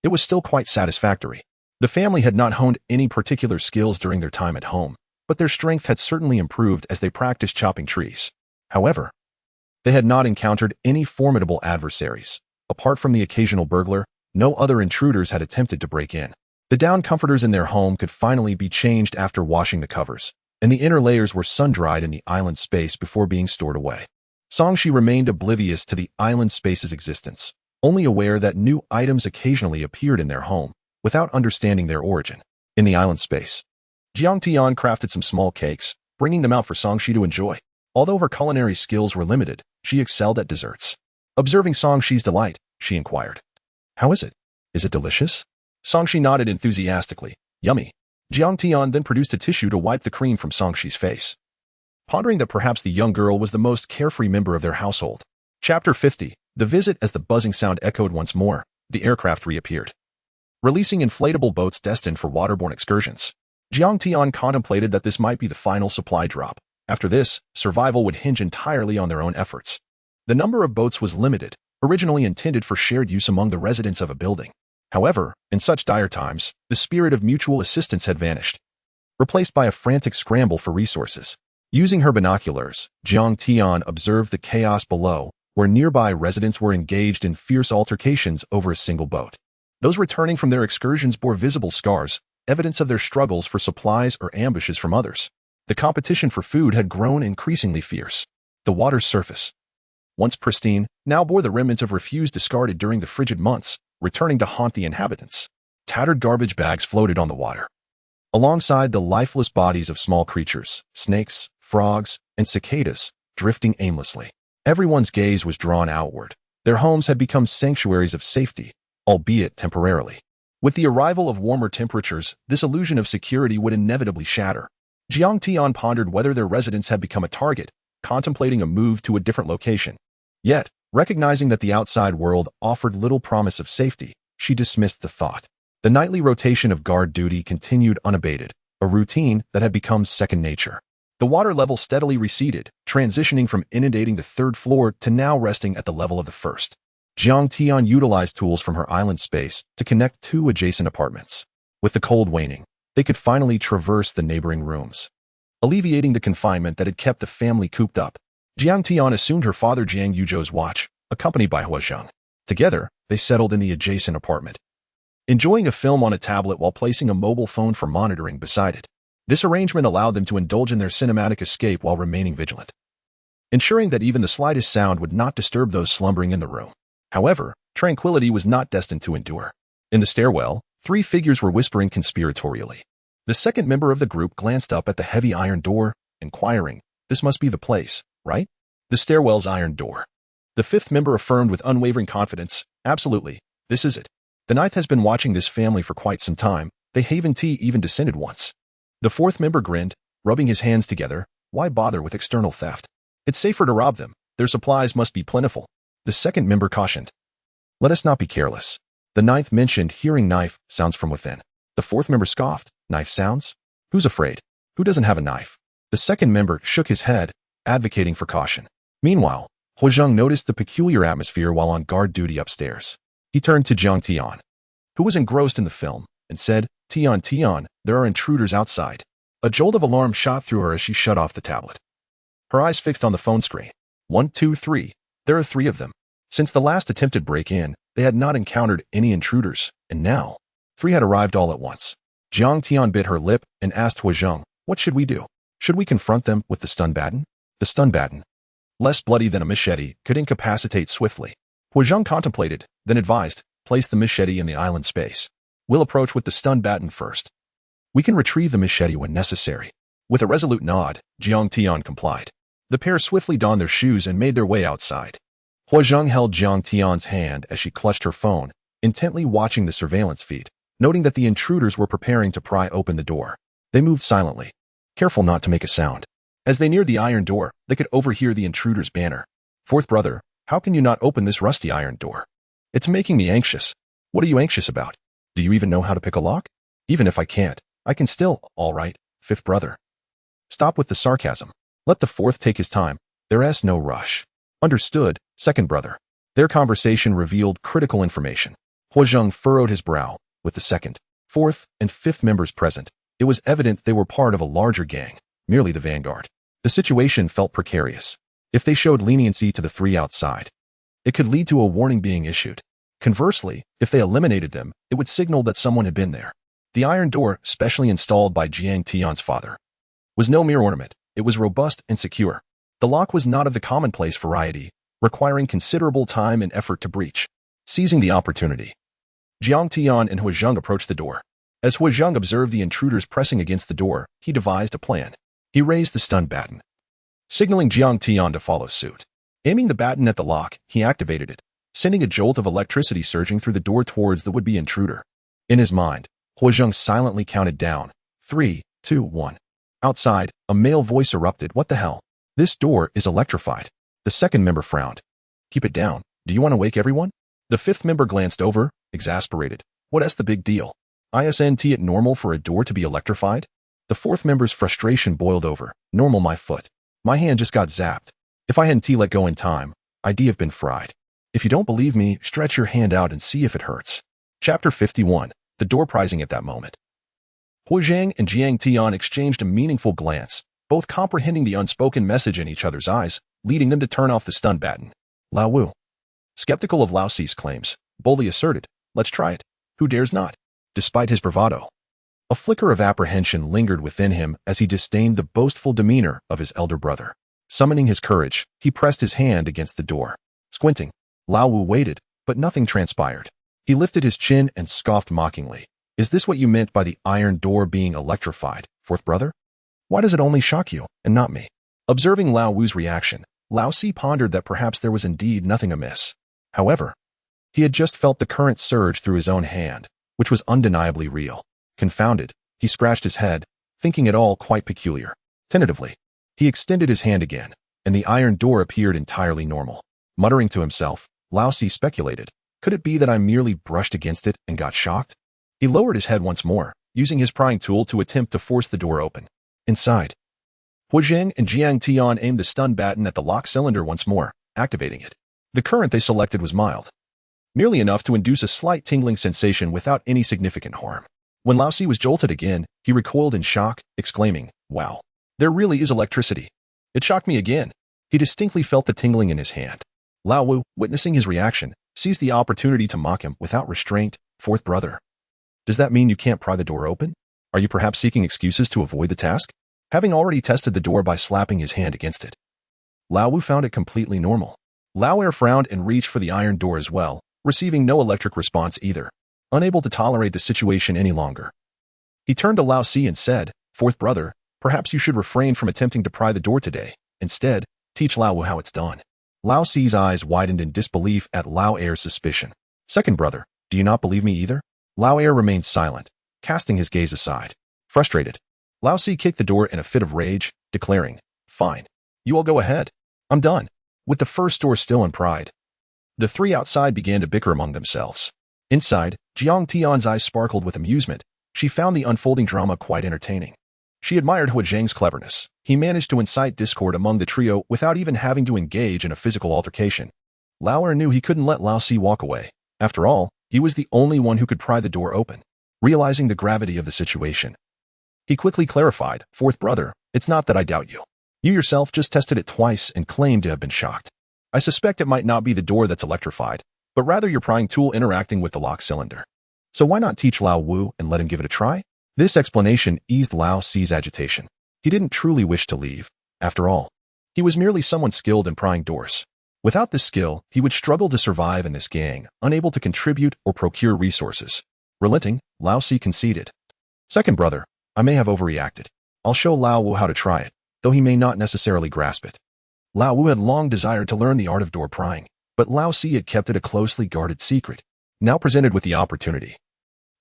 it was still quite satisfactory. The family had not honed any particular skills during their time at home, but their strength had certainly improved as they practiced chopping trees. However, they had not encountered any formidable adversaries. Apart from the occasional burglar, no other intruders had attempted to break in. The down comforters in their home could finally be changed after washing the covers, and the inner layers were sun-dried in the island space before being stored away. Songshi remained oblivious to the island space's existence, only aware that new items occasionally appeared in their home, without understanding their origin. In the island space, Jiang Tian crafted some small cakes, bringing them out for Songshi to enjoy. Although her culinary skills were limited, she excelled at desserts. Observing Songshi's delight, she inquired, "How is it? Is it delicious?" Songshi nodded enthusiastically. "Yummy." Jiang Tian then produced a tissue to wipe the cream from Songshi's face, pondering that perhaps the young girl was the most carefree member of their household. Chapter 50. The visit. As the buzzing sound echoed once more, the aircraft reappeared, releasing inflatable boats destined for waterborne excursions. Jiang Tian contemplated that this might be the final supply drop. After this, survival would hinge entirely on their own efforts. The number of boats was limited, originally intended for shared use among the residents of a building. However, in such dire times, the spirit of mutual assistance had vanished, replaced by a frantic scramble for resources. Using her binoculars, Jiang Tian observed the chaos below, where nearby residents were engaged in fierce altercations over a single boat. Those returning from their excursions bore visible scars, evidence of their struggles for supplies or ambushes from others. The competition for food had grown increasingly fierce. The water's surface, once pristine, now bore the remnants of refuse discarded during the frigid months, returning to haunt the inhabitants. Tattered garbage bags floated on the water, alongside the lifeless bodies of small creatures, snakes, frogs, and cicadas, drifting aimlessly. Everyone's gaze was drawn outward. Their homes had become sanctuaries of safety, albeit temporarily. With the arrival of warmer temperatures, this illusion of security would inevitably shatter. Jiang Tian pondered whether their residence had become a target, contemplating a move to a different location. Yet, recognizing that the outside world offered little promise of safety, she dismissed the thought. The nightly rotation of guard duty continued unabated, a routine that had become second nature. The water level steadily receded, transitioning from inundating the third floor to now resting at the level of the first. Jiang Tian utilized tools from her island space to connect two adjacent apartments. With the cold waning, they could finally traverse the neighboring rooms, alleviating the confinement that had kept the family cooped up. Jiang Tian assumed her father Jiang Yuzhou's watch, accompanied by Hua Zheng. Together, they settled in the adjacent apartment, enjoying a film on a tablet while placing a mobile phone for monitoring beside it. This arrangement allowed them to indulge in their cinematic escape while remaining vigilant, ensuring that even the slightest sound would not disturb those slumbering in the room. However, tranquility was not destined to endure. In the stairwell, three figures were whispering conspiratorially. The second member of the group glanced up at the heavy iron door, inquiring, "This must be the place, right?" The stairwell's iron door. The fifth member affirmed with unwavering confidence, "Absolutely, this is it. The ninth has been watching this family for quite some time. They haven't even descended once." The fourth member grinned, rubbing his hands together. "Why bother with external theft? It's safer to rob them. Their supplies must be plentiful." The second member cautioned, "Let us not be careless." The ninth mentioned hearing knife sounds from within. The fourth member scoffed, "Knife sounds? Who's afraid? Who doesn't have a knife?" The second member shook his head, advocating for caution. Meanwhile, Hua Zheng noticed the peculiar atmosphere while on guard duty upstairs. He turned to Jiang Tian, who was engrossed in the film, and said, Tian, there are intruders outside." A jolt of alarm shot through her as she shut off the tablet, her eyes fixed on the phone screen. 1, 2, 3. There are 3 of them. Since the last attempted break-in, they had not encountered any intruders, and now 3 had arrived all at once. Jiang Tian bit her lip and asked Hua Zheng, "What should we do? Should we confront them with the stun baton?" The stun baton, less bloody than a machete, could incapacitate swiftly. Hua Zheng contemplated, then advised, "Place the machete in the island space. We'll approach with the stun baton first. We can retrieve the machete when necessary." With a resolute nod, Jiang Tian complied. The pair swiftly donned their shoes and made their way outside. Hua Zheng held Jiang Tian's hand as she clutched her phone, intently watching the surveillance feed, noting that the intruders were preparing to pry open the door. They moved silently, careful not to make a sound. As they neared the iron door, they could overhear the intruder's banner. "Fourth brother, how can you not open this rusty iron door? It's making me anxious." "What are you anxious about? Do you even know how to pick a lock?" "Even if I can't, I can still." "All right, fifth brother. Stop with the sarcasm. Let the fourth take his time. There's no rush." "Understood, second brother." Their conversation revealed critical information. Huazheng furrowed his brow. With the second, fourth, and fifth members present, it was evident they were part of a larger gang, merely the vanguard. The situation felt precarious. If they showed leniency to the three outside, it could lead to a warning being issued. Conversely, if they eliminated them, it would signal that someone had been there. The iron door, specially installed by Jiang Tian's father, was no mere ornament. It was robust and secure. The lock was not of the commonplace variety, requiring considerable time and effort to breach. Seizing the opportunity, Jiang Tian and Huazheng approached the door. As Huazheng observed the intruders pressing against the door, he devised a plan. He raised the stun baton, signaling Jiang Tian to follow suit. Aiming the baton at the lock, he activated it, sending a jolt of electricity surging through the door towards the would-be intruder. In his mind, Huazheng silently counted down. 3, 2, 1. Outside, a male voice erupted. "What the hell? This door is electrified." The second member frowned. "Keep it down. Do you want to wake everyone?" The fifth member glanced over, exasperated. "What's the big deal? Isn't it normal for a door to be electrified?" The fourth member's frustration boiled over. "Normal my foot. My hand just got zapped. If I hadn't let go in time, I'd have been fried. If you don't believe me, stretch your hand out and see if it hurts." Chapter 51. The door prizing at that moment. Huazheng and Jiang Tian exchanged a meaningful glance, both comprehending the unspoken message in each other's eyes, leading them to turn off the stun baton. Lao Wu, skeptical of Lao Si's claims, boldly asserted, "Let's try it. Who dares not?" Despite his bravado, a flicker of apprehension lingered within him as he disdained the boastful demeanor of his elder brother. Summoning his courage, he pressed his hand against the door. Squinting, Lao Wu waited, but nothing transpired. He lifted his chin and scoffed mockingly. "Is this what you meant by the iron door being electrified, fourth brother? Why does it only shock you, and not me?" Observing Lao Wu's reaction, Lao Si pondered that perhaps there was indeed nothing amiss. However, he had just felt the current surge through his own hand, which was undeniably real. Confounded, he scratched his head, thinking it all quite peculiar. Tentatively, he extended his hand again, and the iron door appeared entirely normal. Muttering to himself, Lao Si speculated, "Could it be that I merely brushed against it and got shocked?" He lowered his head once more, using his prying tool to attempt to force the door open. Inside, Huazheng and Jiang Tian aimed the stun baton at the lock cylinder once more, activating it. The current they selected was mild, merely enough to induce a slight tingling sensation without any significant harm. When Lao Si was jolted again, he recoiled in shock, exclaiming, "Wow, there really is electricity." It shocked me again. He distinctly felt the tingling in his hand. Lao Wu, witnessing his reaction, seized the opportunity to mock him without restraint. "Fourth brother, does that mean you can't pry the door open? Are you perhaps seeking excuses to avoid the task?" Having already tested the door by slapping his hand against it, Lao Wu found it completely normal. Lao Er frowned and reached for the iron door as well, receiving no electric response either. Unable to tolerate the situation any longer, he turned to Lao Si and said, "Fourth brother, perhaps you should refrain from attempting to pry the door today. Instead, teach Lao Wu how it's done." Lao Si's eyes widened in disbelief at Lao Er's suspicion. "Second brother, do you not believe me either?" Lao Er remained silent, casting his gaze aside. Frustrated, Lao Si kicked the door in a fit of rage, declaring, "Fine. You all go ahead. I'm done." With the first door still unpried, the three outside began to bicker among themselves. Inside, Jiang Tian's eyes sparkled with amusement. She found the unfolding drama quite entertaining. She admired Huazheng's cleverness. He managed to incite discord among the trio without even having to engage in a physical altercation. Lao Er knew he couldn't let Lao Si walk away. After all, he was the only one who could pry the door open. Realizing the gravity of the situation, he quickly clarified, "Fourth brother, it's not that I doubt you. You yourself just tested it twice and claimed to have been shocked. I suspect it might not be the door that's electrified, but rather your prying tool interacting with the lock cylinder. So why not teach Lao Wu and let him give it a try?" This explanation eased Lao Si's agitation. He didn't truly wish to leave. After all, he was merely someone skilled in prying doors. Without this skill, he would struggle to survive in this gang, unable to contribute or procure resources. Relenting, Lao Si conceded. "Second brother, I may have overreacted. I'll show Lao Wu how to try it, though he may not necessarily grasp it." Lao Wu had long desired to learn the art of door prying, but Lao Si had kept it a closely guarded secret. Now presented with the opportunity,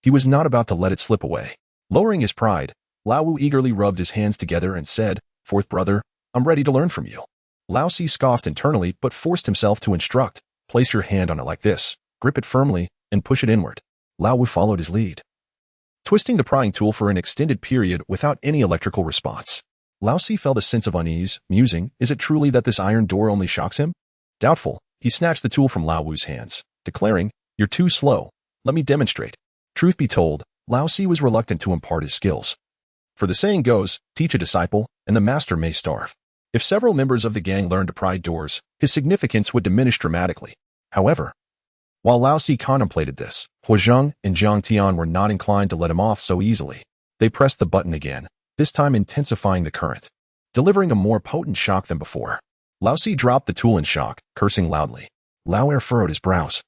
he was not about to let it slip away. Lowering his pride, Lao Wu eagerly rubbed his hands together and said, "Fourth brother, I'm ready to learn from you." Lao Si scoffed internally but forced himself to instruct. "Place your hand on it like this, grip it firmly, and push it inward." Lao Wu followed his lead, twisting the prying tool for an extended period without any electrical response. Lao Si felt a sense of unease, musing, is it truly that this iron door only shocks him? Doubtful, he snatched the tool from Lao Wu's hands, declaring, "You're too slow. Let me demonstrate." Truth be told, Lao Si was reluctant to impart his skills. For the saying goes, teach a disciple, and the master may starve. If several members of the gang learned to pry doors, his significance would diminish dramatically. However, while Lao Si contemplated this, Huazheng and Jiang Tian were not inclined to let him off so easily. They pressed the button again, this time intensifying the current, delivering a more potent shock than before. Lao Si dropped the tool in shock, cursing loudly. Lao Er furrowed his brows,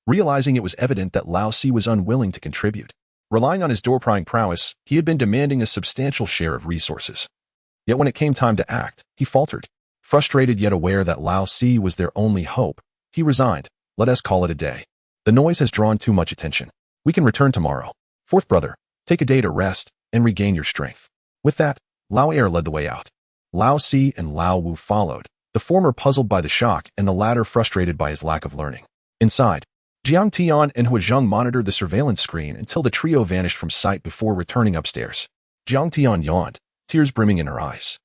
realizing it was evident that Lao Si was unwilling to contribute. Relying on his door-prying prowess, he had been demanding a substantial share of resources. Yet when it came time to act, he faltered. Frustrated yet aware that Lao Si was their only hope, he resigned. "Let us call it a day. The noise has drawn too much attention. We can return tomorrow. Fourth brother, take a day to rest and regain your strength." With that, Lao Er led the way out. Lao Si and Lao Wu followed, the former puzzled by the shock and the latter frustrated by his lack of learning. Inside, Jiang Tian and Huazheng monitored the surveillance screen until the trio vanished from sight before returning upstairs. Jiang Tian yawned, tears brimming in her eyes.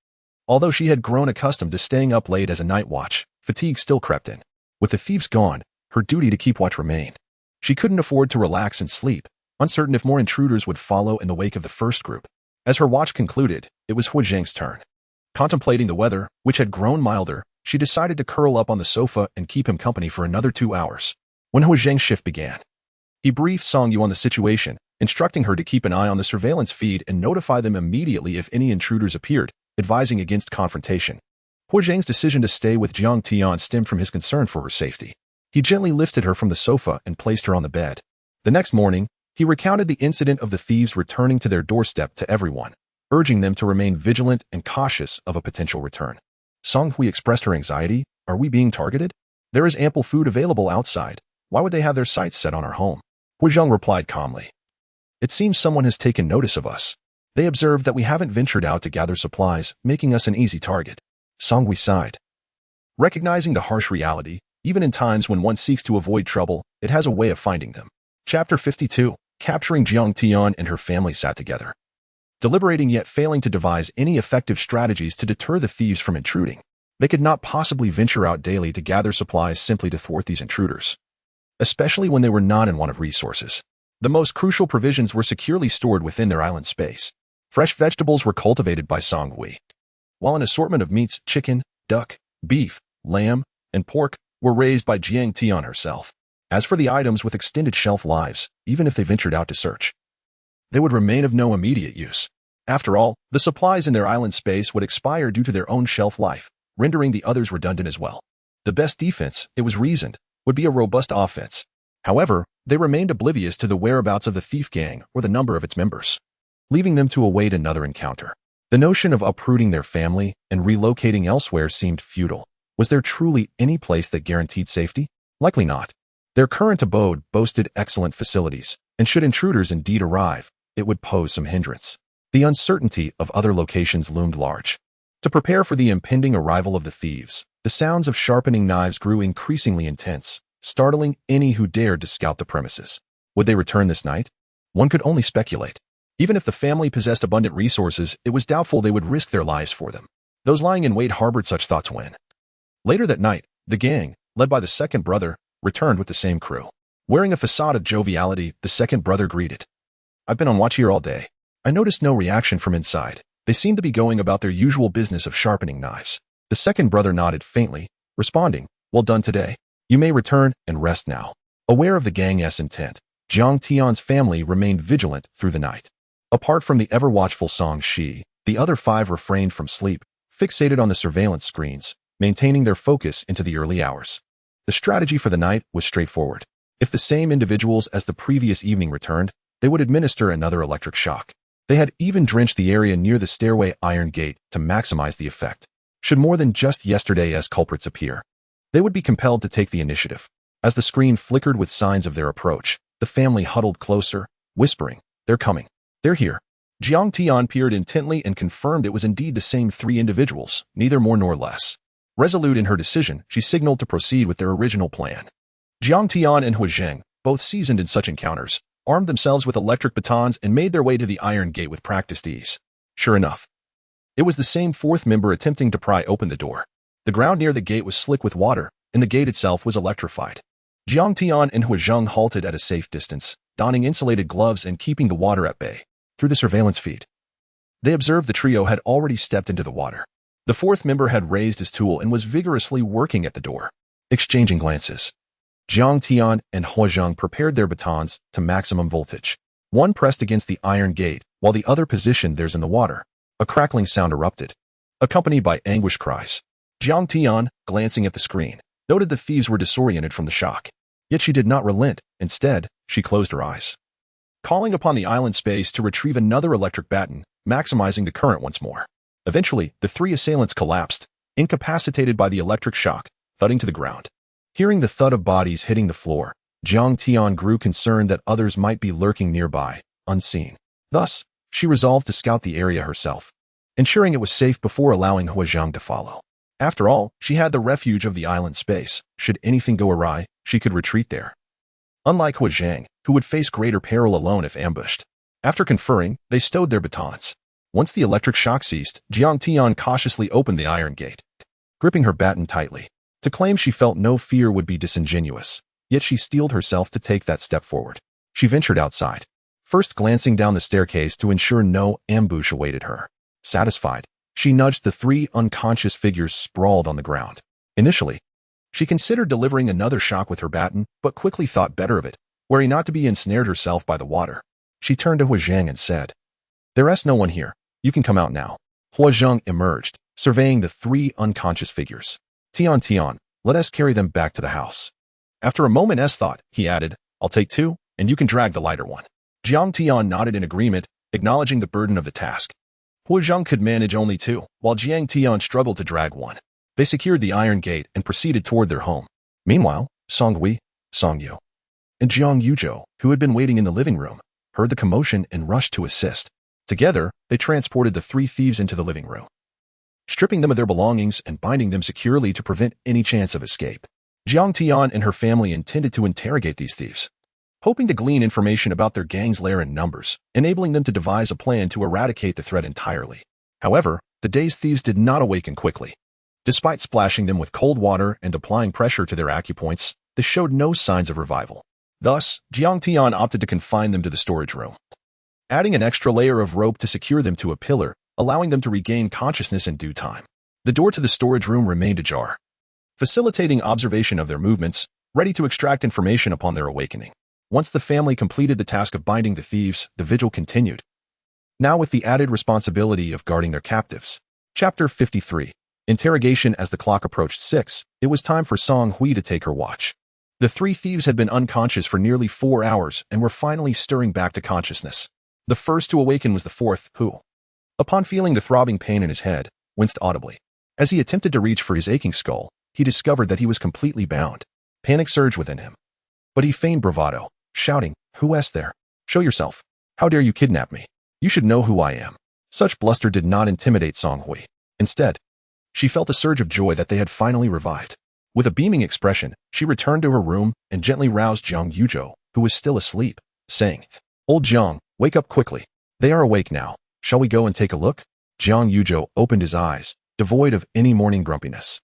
Although she had grown accustomed to staying up late as a night watch, fatigue still crept in. With the thieves gone, her duty to keep watch remained. She couldn't afford to relax and sleep, uncertain if more intruders would follow in the wake of the first group. As her watch concluded, it was Huazheng's turn. Contemplating the weather, which had grown milder, she decided to curl up on the sofa and keep him company for another 2 hours. When Huazheng's shift began, he briefed Song Yu on the situation, instructing her to keep an eye on the surveillance feed and notify them immediately if any intruders appeared, advising against confrontation. Huazheng's decision to stay with Jiang Tian stemmed from his concern for her safety. He gently lifted her from the sofa and placed her on the bed. The next morning, he recounted the incident of the thieves returning to their doorstep to everyone, urging them to remain vigilant and cautious of a potential return. Song Hui expressed her anxiety. "Are we being targeted? There is ample food available outside. Why would they have their sights set on our home?" Huazheng replied calmly. "It seems someone has taken notice of us. They observed that we haven't ventured out to gather supplies, making us an easy target." Song Hui sighed. Recognizing the harsh reality, even in times when one seeks to avoid trouble, it has a way of finding them. Chapter 52. Capturing Jiang Tian and her family sat together, deliberating yet failing to devise any effective strategies to deter the thieves from intruding. They could not possibly venture out daily to gather supplies simply to thwart these intruders, especially when they were not in want of resources. The most crucial provisions were securely stored within their island space. Fresh vegetables were cultivated by Song Hui, while an assortment of meats, chicken, duck, beef, lamb, and pork, were raised by Jiang Tian herself. As for the items with extended shelf lives, even if they ventured out to search, they would remain of no immediate use. After all, the supplies in their island space would expire due to their own shelf life, rendering the others redundant as well. The best defense, it was reasoned, would be a robust offense. However, they remained oblivious to the whereabouts of the thief gang or the number of its members, leaving them to await another encounter. The notion of uprooting their family and relocating elsewhere seemed futile. Was there truly any place that guaranteed safety? Likely not. Their current abode boasted excellent facilities, and should intruders indeed arrive, it would pose some hindrance. The uncertainty of other locations loomed large. To prepare for the impending arrival of the thieves, the sounds of sharpening knives grew increasingly intense, startling any who dared to scout the premises. Would they return this night? One could only speculate. Even if the family possessed abundant resources, it was doubtful they would risk their lives for them. Those lying in wait harbored such thoughts when, later that night, the gang, led by the second brother, returned with the same crew. Wearing a facade of joviality, the second brother greeted. "I've been on watch here all day. I noticed no reaction from inside. They seemed to be going about their usual business of sharpening knives." The second brother nodded faintly, responding, "Well done today. You may return and rest now." Aware of the gang's intent, Jiang Tian's family remained vigilant through the night. Apart from the ever-watchful Song Shi, the other 5 refrained from sleep, fixated on the surveillance screens, maintaining their focus into the early hours. The strategy for the night was straightforward. If the same individuals as the previous evening returned, they would administer another electric shock. They had even drenched the area near the stairway iron gate to maximize the effect. Should more than just yesterday as culprits appear, they would be compelled to take the initiative. As the screen flickered with signs of their approach, the family huddled closer, whispering, "They're coming. They're here." Jiang Tian peered intently and confirmed it was indeed the same three individuals, neither more nor less. Resolute in her decision, she signaled to proceed with their original plan. Jiang Tian and Hu Zheng, both seasoned in such encounters, armed themselves with electric batons and made their way to the iron gate with practiced ease. Sure enough, it was the same fourth member attempting to pry open the door. The ground near the gate was slick with water, and the gate itself was electrified. Jiang Tian and Hu Zheng halted at a safe distance, donning insulated gloves and keeping the water at bay. Through the surveillance feed, they observed the trio had already stepped into the water. The fourth member had raised his tool and was vigorously working at the door. Exchanging glances, Jiang Tian and Hu Zheng prepared their batons to maximum voltage. One pressed against the iron gate, while the other positioned theirs in the water. A crackling sound erupted, accompanied by anguished cries. Jiang Tian, glancing at the screen, noted the thieves were disoriented from the shock. Yet she did not relent. Instead, she closed her eyes, calling upon the island space to retrieve another electric baton, maximizing the current once more. Eventually, the three assailants collapsed, incapacitated by the electric shock, thudding to the ground. Hearing the thud of bodies hitting the floor, Jiang Tian grew concerned that others might be lurking nearby, unseen. Thus, she resolved to scout the area herself, ensuring it was safe before allowing Hu Zheng to follow. After all, she had the refuge of the island space. Should anything go awry, she could retreat there. Unlike Hu Zheng, who would face greater peril alone if ambushed. After conferring, they stowed their batons. Once the electric shock ceased, Jiang Tian cautiously opened the iron gate, gripping her baton tightly. To claim she felt no fear would be disingenuous, yet she steeled herself to take that step forward. She ventured outside, first glancing down the staircase to ensure no ambush awaited her. Satisfied, she nudged the three unconscious figures sprawled on the ground. Initially, she considered delivering another shock with her baton, but quickly thought better of it, worrying not to be ensnared herself by the water. She turned to Hu Zheng and said, "There is no one here. You can come out now." Hu Zheng emerged, surveying the three unconscious figures. Tian, let us carry them back to the house." After a moment's thought, he added, "I'll take two, and you can drag the lighter one." Jiang Tian nodded in agreement, acknowledging the burden of the task. Hu Zheng could manage only two, while Jiang Tian struggled to drag one. They secured the iron gate and proceeded toward their home. Meanwhile, Song Hui, Song Yu, and Jiang Yuzhou, who had been waiting in the living room, heard the commotion and rushed to assist. Together, they transported the three thieves into the living room, stripping them of their belongings and binding them securely to prevent any chance of escape. Jiang Tian and her family intended to interrogate these thieves, hoping to glean information about their gang's lair and numbers, enabling them to devise a plan to eradicate the threat entirely. However, the dazed thieves did not awaken quickly. Despite splashing them with cold water and applying pressure to their acupoints, they showed no signs of revival. Thus, Jiang Tian opted to confine them to the storage room, adding an extra layer of rope to secure them to a pillar, allowing them to regain consciousness in due time. The door to the storage room remained ajar, facilitating observation of their movements, ready to extract information upon their awakening. Once the family completed the task of binding the thieves, the vigil continued, now with the added responsibility of guarding their captives. Chapter 53. Interrogation. As the clock approached 6, it was time for Song Hui to take her watch. The three thieves had been unconscious for nearly 4 hours and were finally stirring back to consciousness. The first to awaken was the fourth, who, upon feeling the throbbing pain in his head, winced audibly. As he attempted to reach for his aching skull, he discovered that he was completely bound. Panic surged within him, but he feigned bravado, shouting, "Who is there? Show yourself. How dare you kidnap me? You should know who I am." Such bluster did not intimidate Song Hui. Instead, she felt a surge of joy that they had finally revived. With a beaming expression, she returned to her room and gently roused Jiang Yuzhou, who was still asleep, saying, "Old Jiang, wake up quickly. They are awake now. Shall we go and take a look?" Jiang Yuzhou opened his eyes, devoid of any morning grumpiness.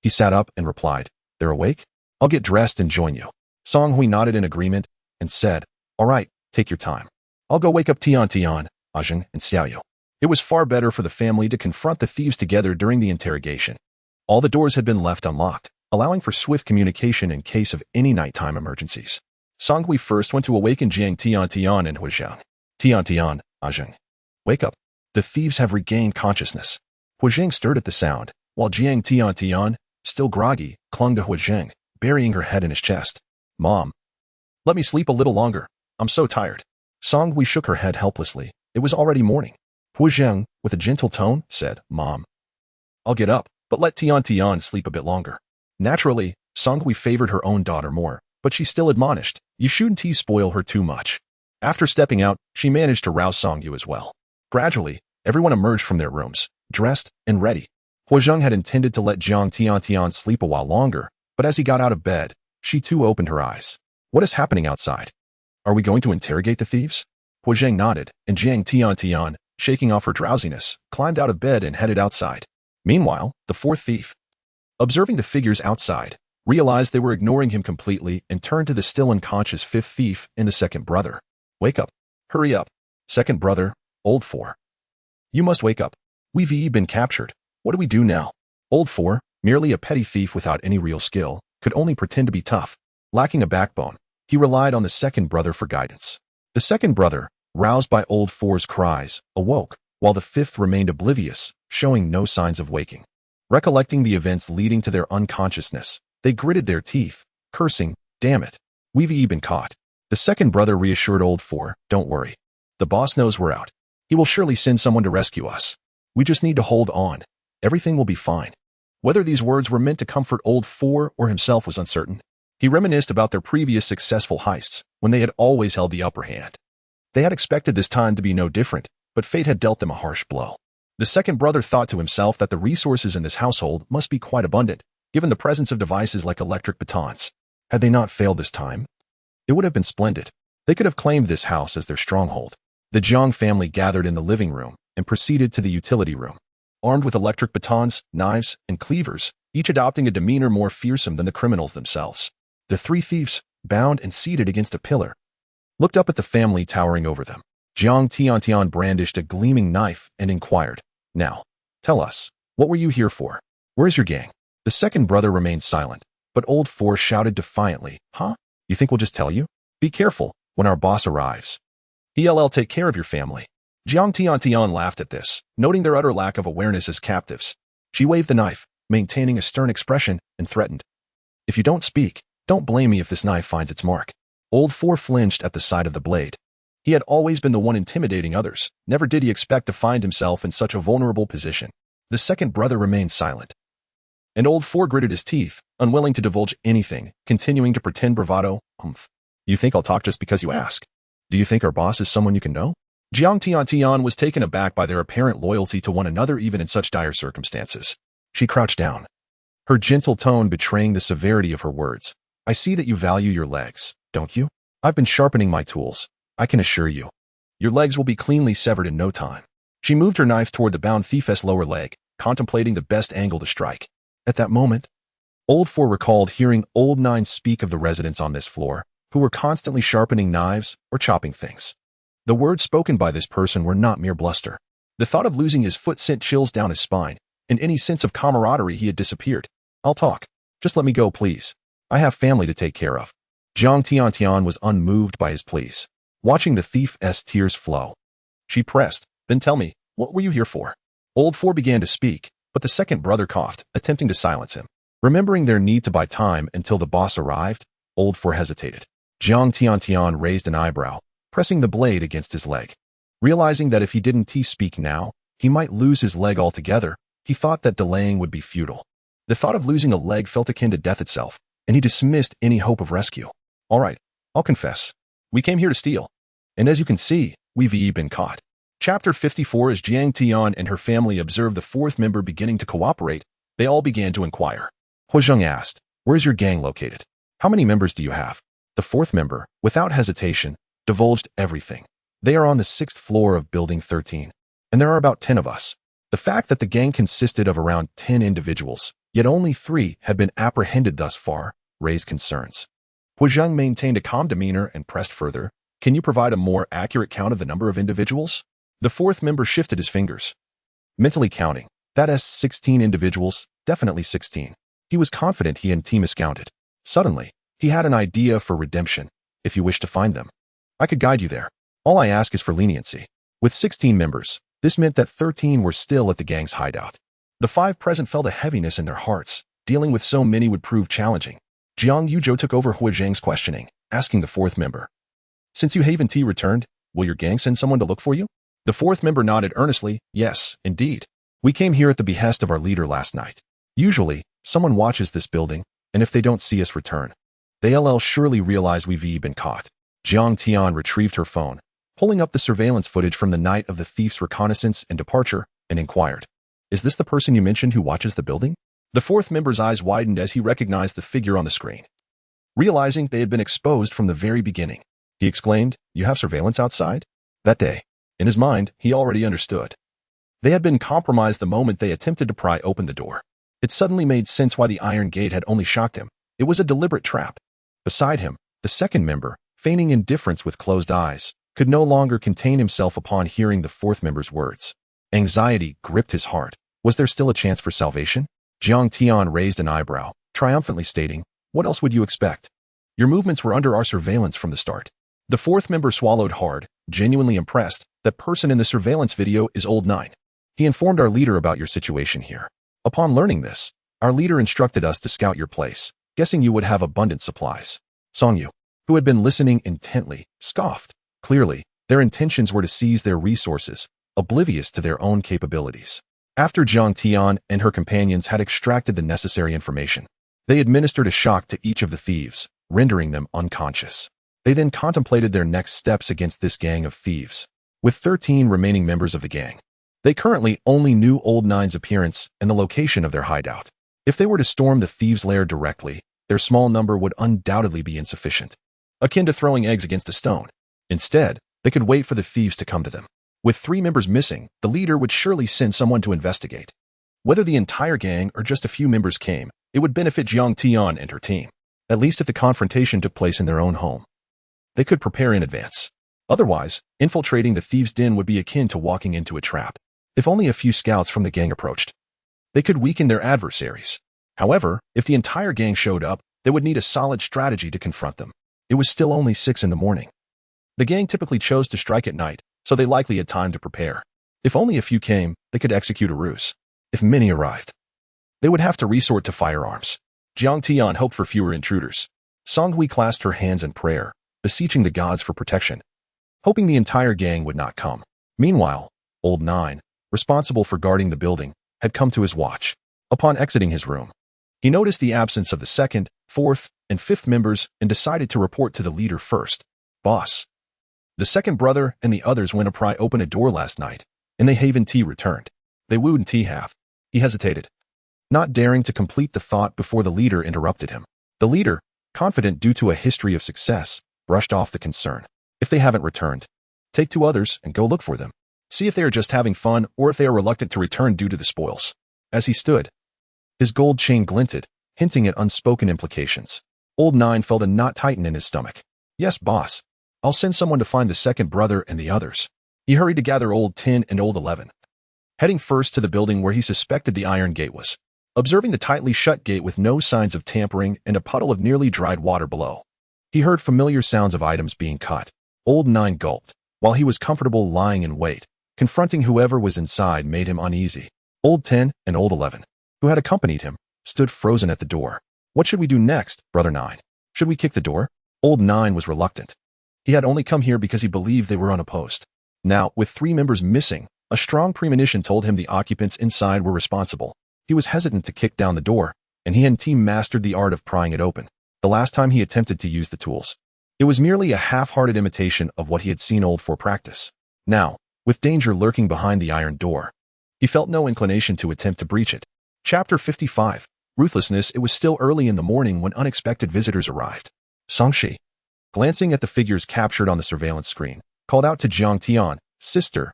He sat up and replied, "They're awake? I'll get dressed and join you." Song Hui nodded in agreement and said, "All right, take your time. I'll go wake up Tian, Ajeng, and Xiaoyu." It was far better for the family to confront the thieves together during the interrogation. All the doors had been left unlocked, allowing for swift communication in case of any nighttime emergencies. Song Hui first went to awaken Jiang Tian and Hu Zheng. Tian, Ajeng, wake up. The thieves have regained consciousness." Hu Zheng stirred at the sound, while Jiang Tian, still groggy, clung to Hu Zheng, burying her head in his chest. "Mom, let me sleep a little longer. I'm so tired." Song Hui shook her head helplessly. It was already morning. Hu Zheng, with a gentle tone, said, "Mom, I'll get up, but let Tian sleep a bit longer." Naturally, Song Hui favored her own daughter more, but she still admonished, "You shouldn't spoil her too much." After stepping out, she managed to rouse Song Yu as well. Gradually, everyone emerged from their rooms, dressed and ready. Huazheng had intended to let Jiang Tiantian sleep a while longer, but as he got out of bed, she too opened her eyes. What is happening outside? Are we going to interrogate the thieves? Huazheng nodded, and Jiang Tiantian, shaking off her drowsiness, climbed out of bed and headed outside. Meanwhile, the fourth thief, observing the figures outside, realized they were ignoring him completely and turned to the still unconscious fifth thief and the second brother. Wake up. Hurry up. Second brother, Old Four. You must wake up. We've been captured. What do we do now? Old Four, merely a petty thief without any real skill, could only pretend to be tough. Lacking a backbone, he relied on the second brother for guidance. The second brother, roused by Old Four's cries, awoke, while the fifth remained oblivious, showing no signs of waking. Recollecting the events leading to their unconsciousness, they gritted their teeth, cursing, "Damn it. We've been caught." The second brother reassured Old Four, "Don't worry. The boss knows we're out. He will surely send someone to rescue us. We just need to hold on. Everything will be fine." Whether these words were meant to comfort Old Four or himself was uncertain. He reminisced about their previous successful heists, when they had always held the upper hand. They had expected this time to be no different, but fate had dealt them a harsh blow. The second brother thought to himself that the resources in this household must be quite abundant, given the presence of devices like electric batons. Had they not failed this time? It would have been splendid. They could have claimed this house as their stronghold. The Jiang family gathered in the living room and proceeded to the utility room. Armed with electric batons, knives, and cleavers, each adopting a demeanor more fearsome than the criminals themselves. The three thieves, bound and seated against a pillar, looked up at the family towering over them. Jiang Tiantian brandished a gleaming knife and inquired, "Now, tell us, what were you here for? Where's your gang?" The second brother remained silent, but Old Four shouted defiantly, "Huh? You think we'll just tell you? Be careful when our boss arrives. He'll take care of your family." Jiang Tiantian laughed at this, noting their utter lack of awareness as captives. She waved the knife, maintaining a stern expression, and threatened, "If you don't speak, don't blame me if this knife finds its mark." Old Four flinched at the sight of the blade. He had always been the one intimidating others. Never did he expect to find himself in such a vulnerable position. The second brother remained silent, and Old Four gritted his teeth, unwilling to divulge anything, continuing to pretend bravado. "Pfft. You think I'll talk just because you ask? Do you think our boss is someone you can know?" Jiang Tiantian was taken aback by their apparent loyalty to one another even in such dire circumstances. She crouched down, her gentle tone betraying the severity of her words. "I see that you value your legs, don't you? I've been sharpening my tools. I can assure you, your legs will be cleanly severed in no time." She moved her knife toward the bound thief's lower leg, contemplating the best angle to strike. At that moment, Old Four recalled hearing Old Nine speak of the residents on this floor, who were constantly sharpening knives or chopping things. The words spoken by this person were not mere bluster. The thought of losing his foot sent chills down his spine, and any sense of camaraderie he had disappeared. "I'll talk. Just let me go, please. I have family to take care of." Jiang Tiantian was unmoved by his pleas, watching the thief's tears flow. She pressed, "Then tell me, what were you here for?" Old Four began to speak, but the second brother coughed, attempting to silence him. Remembering their need to buy time until the boss arrived, Old Four hesitated. Jiang Tiantian raised an eyebrow, pressing the blade against his leg. Realizing that if he didn't speak now, he might lose his leg altogether, he thought that delaying would be futile. The thought of losing a leg felt akin to death itself, and he dismissed any hope of rescue. "All right, I'll confess. We came here to steal. And as you can see, we've been caught." Chapter 54. As Jiang Tian and her family observed the fourth member beginning to cooperate, they all began to inquire. Huazheng asked, "Where's your gang located? How many members do you have?" The fourth member, without hesitation, divulged everything. "They are on the 6th floor of Building 13, and there are about 10 of us." The fact that the gang consisted of around 10 individuals, yet only 3 had been apprehended thus far, raised concerns. Huazheng maintained a calm demeanor and pressed further, "Can you provide a more accurate count of the number of individuals?" The fourth member shifted his fingers, mentally counting. "That is 16 individuals, definitely 16. He was confident he and team miscounted. Suddenly, he had an idea for redemption. "If you wish to find them, I could guide you there. All I ask is for leniency." With 16 members, this meant that 13 were still at the gang's hideout. The 5 present felt a heaviness in their hearts. Dealing with so many would prove challenging. Jiang Yuzhou took over Huazheng's questioning, asking the fourth member, "Since you haven't returned, will your gang send someone to look for you?" The fourth member nodded earnestly, "Yes, indeed. We came here at the behest of our leader last night. Usually, someone watches this building, and if they don't see us return, they'll surely realize we've been caught." Jiang Tian retrieved her phone, pulling up the surveillance footage from the night of the thief's reconnaissance and departure, and inquired, "Is this the person you mentioned who watches the building?" The fourth member's eyes widened as he recognized the figure on the screen. Realizing they had been exposed from the very beginning, he exclaimed, "You have surveillance outside?" That day, in his mind, he already understood. They had been compromised the moment they attempted to pry open the door. It suddenly made sense why the iron gate had only shocked him. It was a deliberate trap. Beside him, the second member, feigning indifference with closed eyes, could no longer contain himself upon hearing the fourth member's words. Anxiety gripped his heart. Was there still a chance for salvation? Jiang Tian raised an eyebrow, triumphantly stating, "What else would you expect? Your movements were under our surveillance from the start." The fourth member swallowed hard, genuinely impressed. "That person in the surveillance video is Old 9. He informed our leader about your situation here. Upon learning this, our leader instructed us to scout your place, guessing you would have abundant supplies." Songyu, who had been listening intently, scoffed. Clearly, their intentions were to seize their resources, oblivious to their own capabilities. After Jiang Tian and her companions had extracted the necessary information, they administered a shock to each of the thieves, rendering them unconscious. They then contemplated their next steps against this gang of thieves. With 13 remaining members of the gang, they currently only knew Old 9's appearance and the location of their hideout. If they were to storm the thieves' lair directly, their small number would undoubtedly be insufficient, akin to throwing eggs against a stone. Instead, they could wait for the thieves to come to them. With 3 members missing, the leader would surely send someone to investigate. Whether the entire gang or just a few members came, it would benefit Jiang Tian and her team, at least if the confrontation took place in their own home. They could prepare in advance. Otherwise, infiltrating the thieves' den would be akin to walking into a trap. If only a few scouts from the gang approached, they could weaken their adversaries. However, if the entire gang showed up, they would need a solid strategy to confront them. It was still only 6 in the morning. The gang typically chose to strike at night, so they likely had time to prepare. If only a few came, they could execute a ruse. If many arrived, they would have to resort to firearms. Jiang Tian hoped for fewer intruders. Songhui clasped her hands in prayer, beseeching the gods for protection, hoping the entire gang would not come. Meanwhile, Old 9, responsible for guarding the building, had come to his watch. Upon exiting his room, he noticed the absence of the second, fourth, and fifth members and decided to report to the leader first. "Boss, the second brother and the others went to pry open a door last night, and they haven't returned. They wouldn't have." He hesitated, not daring to complete the thought before the leader interrupted him. The leader, confident due to a history of success, brushed off the concern. "If they haven't returned, take 2 others and go look for them. See if they are just having fun or if they are reluctant to return due to the spoils." As he stood, his gold chain glinted, hinting at unspoken implications. Old 9 felt a knot tighten in his stomach. "Yes, boss. I'll send someone to find the second brother and the others." He hurried to gather Old 10 and Old 11, heading first to the building where he suspected the iron gate was. Observing the tightly shut gate with no signs of tampering and a puddle of nearly dried water below, he heard familiar sounds of items being cut. Old 9 gulped. While he was comfortable lying in wait, confronting whoever was inside made him uneasy. Old 10 and Old 11, who had accompanied him, stood frozen at the door. "What should we do next, Brother 9? Should we kick the door?" Old 9 was reluctant. He had only come here because he believed they were unopposed. Now, with 3 members missing, a strong premonition told him the occupants inside were responsible. He was hesitant to kick down the door, and he and team mastered the art of prying it open. The last time he attempted to use the tools, it was merely a half-hearted imitation of what he had seen Old 4 practice. Now, with danger lurking behind the iron door, he felt no inclination to attempt to breach it. Chapter 55. Ruthlessness. It was still early in the morning when unexpected visitors arrived. Songshi, glancing at the figures captured on the surveillance screen, called out to Jiang Tian, Sister,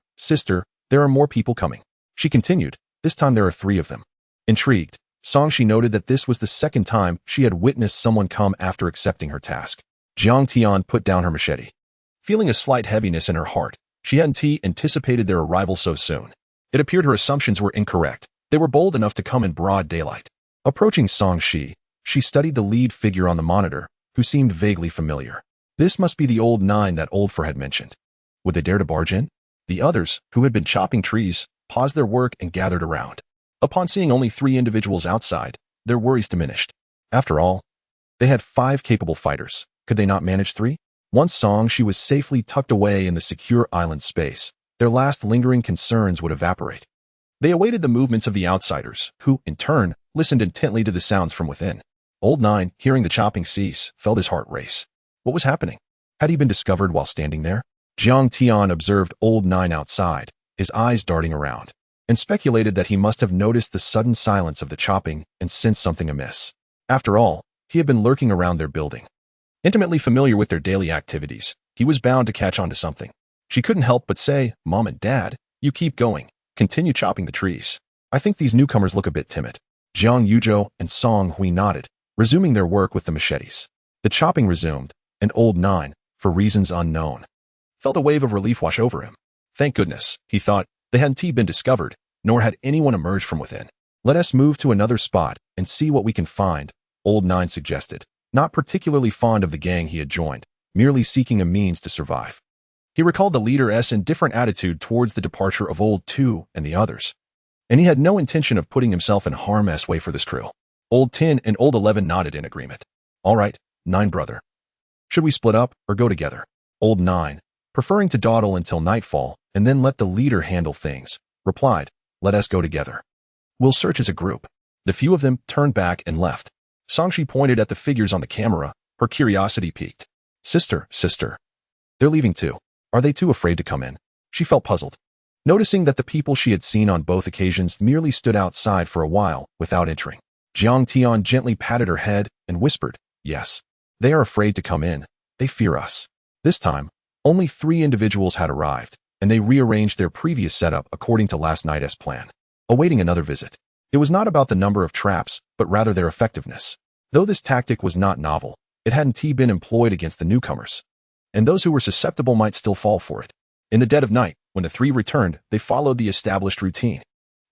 there are more people coming." She continued, "This time there are 3 of them." Intrigued, Songshi noted that this was the second time she had witnessed someone come after accepting her task. Jiang Tian put down her machete. Feeling a slight heaviness in her heart, she hadn't anticipated their arrival so soon. It appeared her assumptions were incorrect. They were bold enough to come in broad daylight. Approaching Songshi, she studied the lead figure on the monitor, who seemed vaguely familiar. This must be the Old 9 that Old 4 had mentioned. Would they dare to barge in? The others, who had been chopping trees, paused their work and gathered around. Upon seeing only 3 individuals outside, their worries diminished. After all, they had 5 capable fighters. Could they not manage 3? Once Songshi was safely tucked away in the secure island space, their last lingering concerns would evaporate. They awaited the movements of the outsiders, who, in turn, listened intently to the sounds from within. Old 9, hearing the chopping cease, felt his heart race. What was happening? Had he been discovered while standing there? Jiang Tian observed old 9 outside, his eyes darting around, and speculated that he must have noticed the sudden silence of the chopping and sensed something amiss. After all, he had been lurking around their building. Intimately familiar with their daily activities, he was bound to catch on to something. She couldn't help but say, "Mom and Dad, you keep going. Continue chopping the trees. I think these newcomers look a bit timid." Jiang Yuzhou and Song Hui nodded, resuming their work with the machetes. The chopping resumed, and old 9, for reasons unknown, felt a wave of relief wash over him. Thank goodness, he thought, they hadn't been discovered, nor had anyone emerged from within. Let us move to another spot and see what we can find, old 9 suggested, not particularly fond of the gang he had joined, merely seeking a means to survive. He recalled the leader's indifferent attitude towards the departure of old 2 and the others, and he had no intention of putting himself in harm's way for this crew. Old 10 and old 11 nodded in agreement. All right, 9 brother. Should we split up or go together? Old 9, preferring to dawdle until nightfall and then let the leader handle things, replied, let us go together. We'll search as a group. The few of them turned back and left. Songshi pointed at the figures on the camera, her curiosity piqued. Sister. They're leaving too. Are they too afraid to come in? She felt puzzled, noticing that the people she had seen on both occasions merely stood outside for a while without entering. Jiang Tian gently patted her head and whispered, yes, they are afraid to come in. They fear us. This time, only 3 individuals had arrived, and they rearranged their previous setup according to last night's plan, awaiting another visit. It was not about the number of traps, but rather their effectiveness. Though this tactic was not novel, it hadn't been employed against the newcomers, and those who were susceptible might still fall for it. In the dead of night, when the 3 returned, they followed the established routine.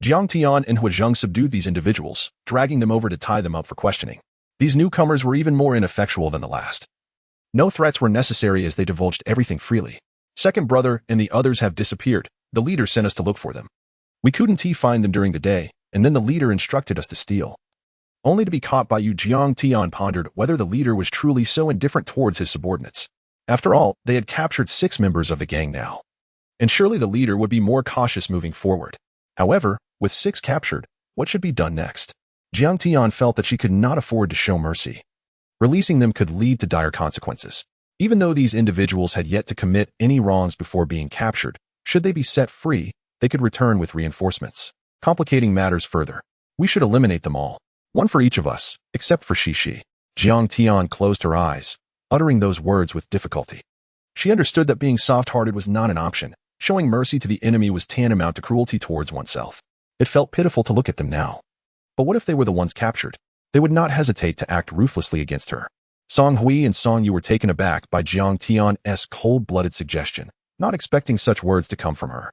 Jiang Tian and Huazheng subdued these individuals, dragging them over to tie them up for questioning. These newcomers were even more ineffectual than the last. No threats were necessary as they divulged everything freely. Second brother and the others have disappeared. The leader sent us to look for them. We couldn't find them during the day, and then the leader instructed us to steal. Only to be caught by you. Jiang Tian pondered whether the leader was truly so indifferent towards his subordinates. After all, they had captured 6 members of the gang now, and surely the leader would be more cautious moving forward. However, with 6 captured, what should be done next? Jiang Tian felt that she could not afford to show mercy. Releasing them could lead to dire consequences. Even though these individuals had yet to commit any wrongs before being captured, should they be set free, they could return with reinforcements, complicating matters further. We should eliminate them all, one for each of us, except for Shishi. Jiang Tian closed her eyes, uttering those words with difficulty. She understood that being soft-hearted was not an option. Showing mercy to the enemy was tantamount to cruelty towards oneself. It felt pitiful to look at them now. But what if they were the ones captured? They would not hesitate to act ruthlessly against her. Song Hui and Song Yu were taken aback by Jiang Tian's cold-blooded suggestion, not expecting such words to come from her.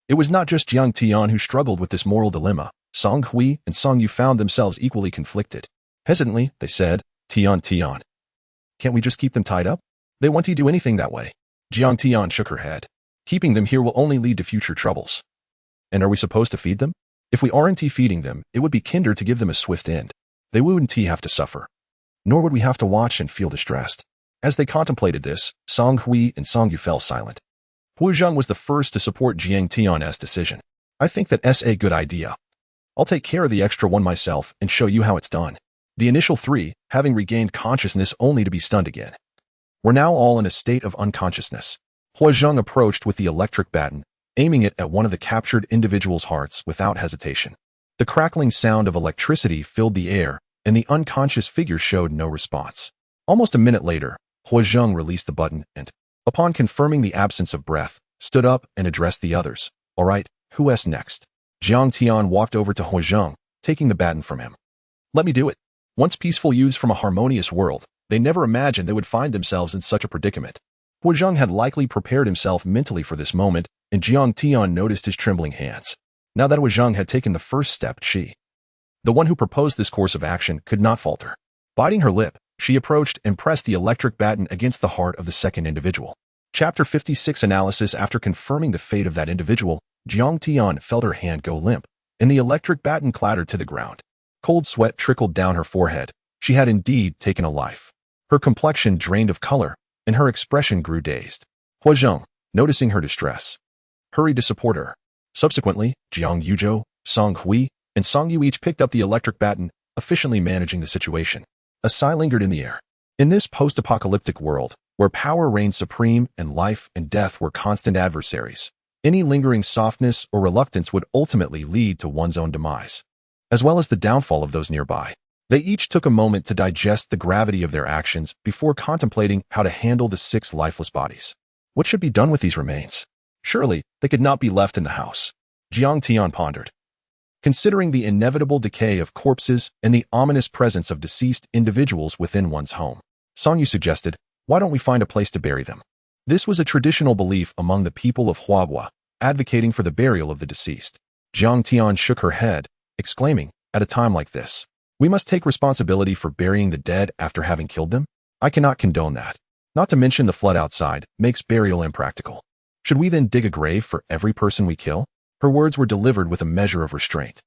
It was not just Jiang Tian who struggled with this moral dilemma. Song Hui and Song Yu found themselves equally conflicted. Hesitantly, they said, Tian, can't we just keep them tied up? They won't do anything that way. Jiang Tian shook her head. Keeping them here will only lead to future troubles. And are we supposed to feed them? If we aren't feeding them, it would be kinder to give them a swift end. They wouldn't have to suffer. Nor would we have to watch and feel distressed. As they contemplated this, Song Hui and Song Yu fell silent. Huazheng was the first to support Jiang Tian's decision. I think that's a good idea. I'll take care of the extra one myself and show you how it's done. The initial 3, having regained consciousness only to be stunned again, were now all in a state of unconsciousness. Huazheng approached with the electric baton, aiming it at one of the captured individuals' hearts without hesitation. The crackling sound of electricity filled the air, and the unconscious figure showed no response. Almost a minute later, Huazheng released the button and, upon confirming the absence of breath, stood up and addressed the others. All right, who's next? Jiang Tian walked over to Huazheng, taking the baton from him. Let me do it. Once peaceful youths from a harmonious world, they never imagined they would find themselves in such a predicament. Huazheng had likely prepared himself mentally for this moment, and Jiang Tian noticed his trembling hands. Now that Huazheng had taken the first step, she, the one who proposed this course of action, could not falter. Biting her lip, she approached and pressed the electric baton against the heart of the second individual. Chapter 56 Analysis. After confirming the fate of that individual, Jiang Tian felt her hand go limp, and the electric baton clattered to the ground. Cold sweat trickled down her forehead. She had indeed taken a life. Her complexion drained of color, and her expression grew dazed. Huazheng, noticing her distress, hurried to support her. Subsequently, Jiang Yuzhou, Song Hui, and Song Yu each picked up the electric baton, efficiently managing the situation. A sigh lingered in the air. In this post-apocalyptic world, where power reigned supreme and life and death were constant adversaries, any lingering softness or reluctance would ultimately lead to one's own demise, as well as the downfall of those nearby. They each took a moment to digest the gravity of their actions before contemplating how to handle the 6 lifeless bodies. What should be done with these remains? Surely, they could not be left in the house. Jiang Tian pondered. Considering the inevitable decay of corpses and the ominous presence of deceased individuals within one's home, Song Yu suggested, why don't we find a place to bury them? This was a traditional belief among the people of Huahua, advocating for the burial of the deceased. Jiang Tian shook her head, exclaiming, at a time like this, we must take responsibility for burying the dead after having killed them? I cannot condone that. Not to mention the flood outside makes burial impractical. Should we then dig a grave for every person we kill? Her words were delivered with a measure of restraint.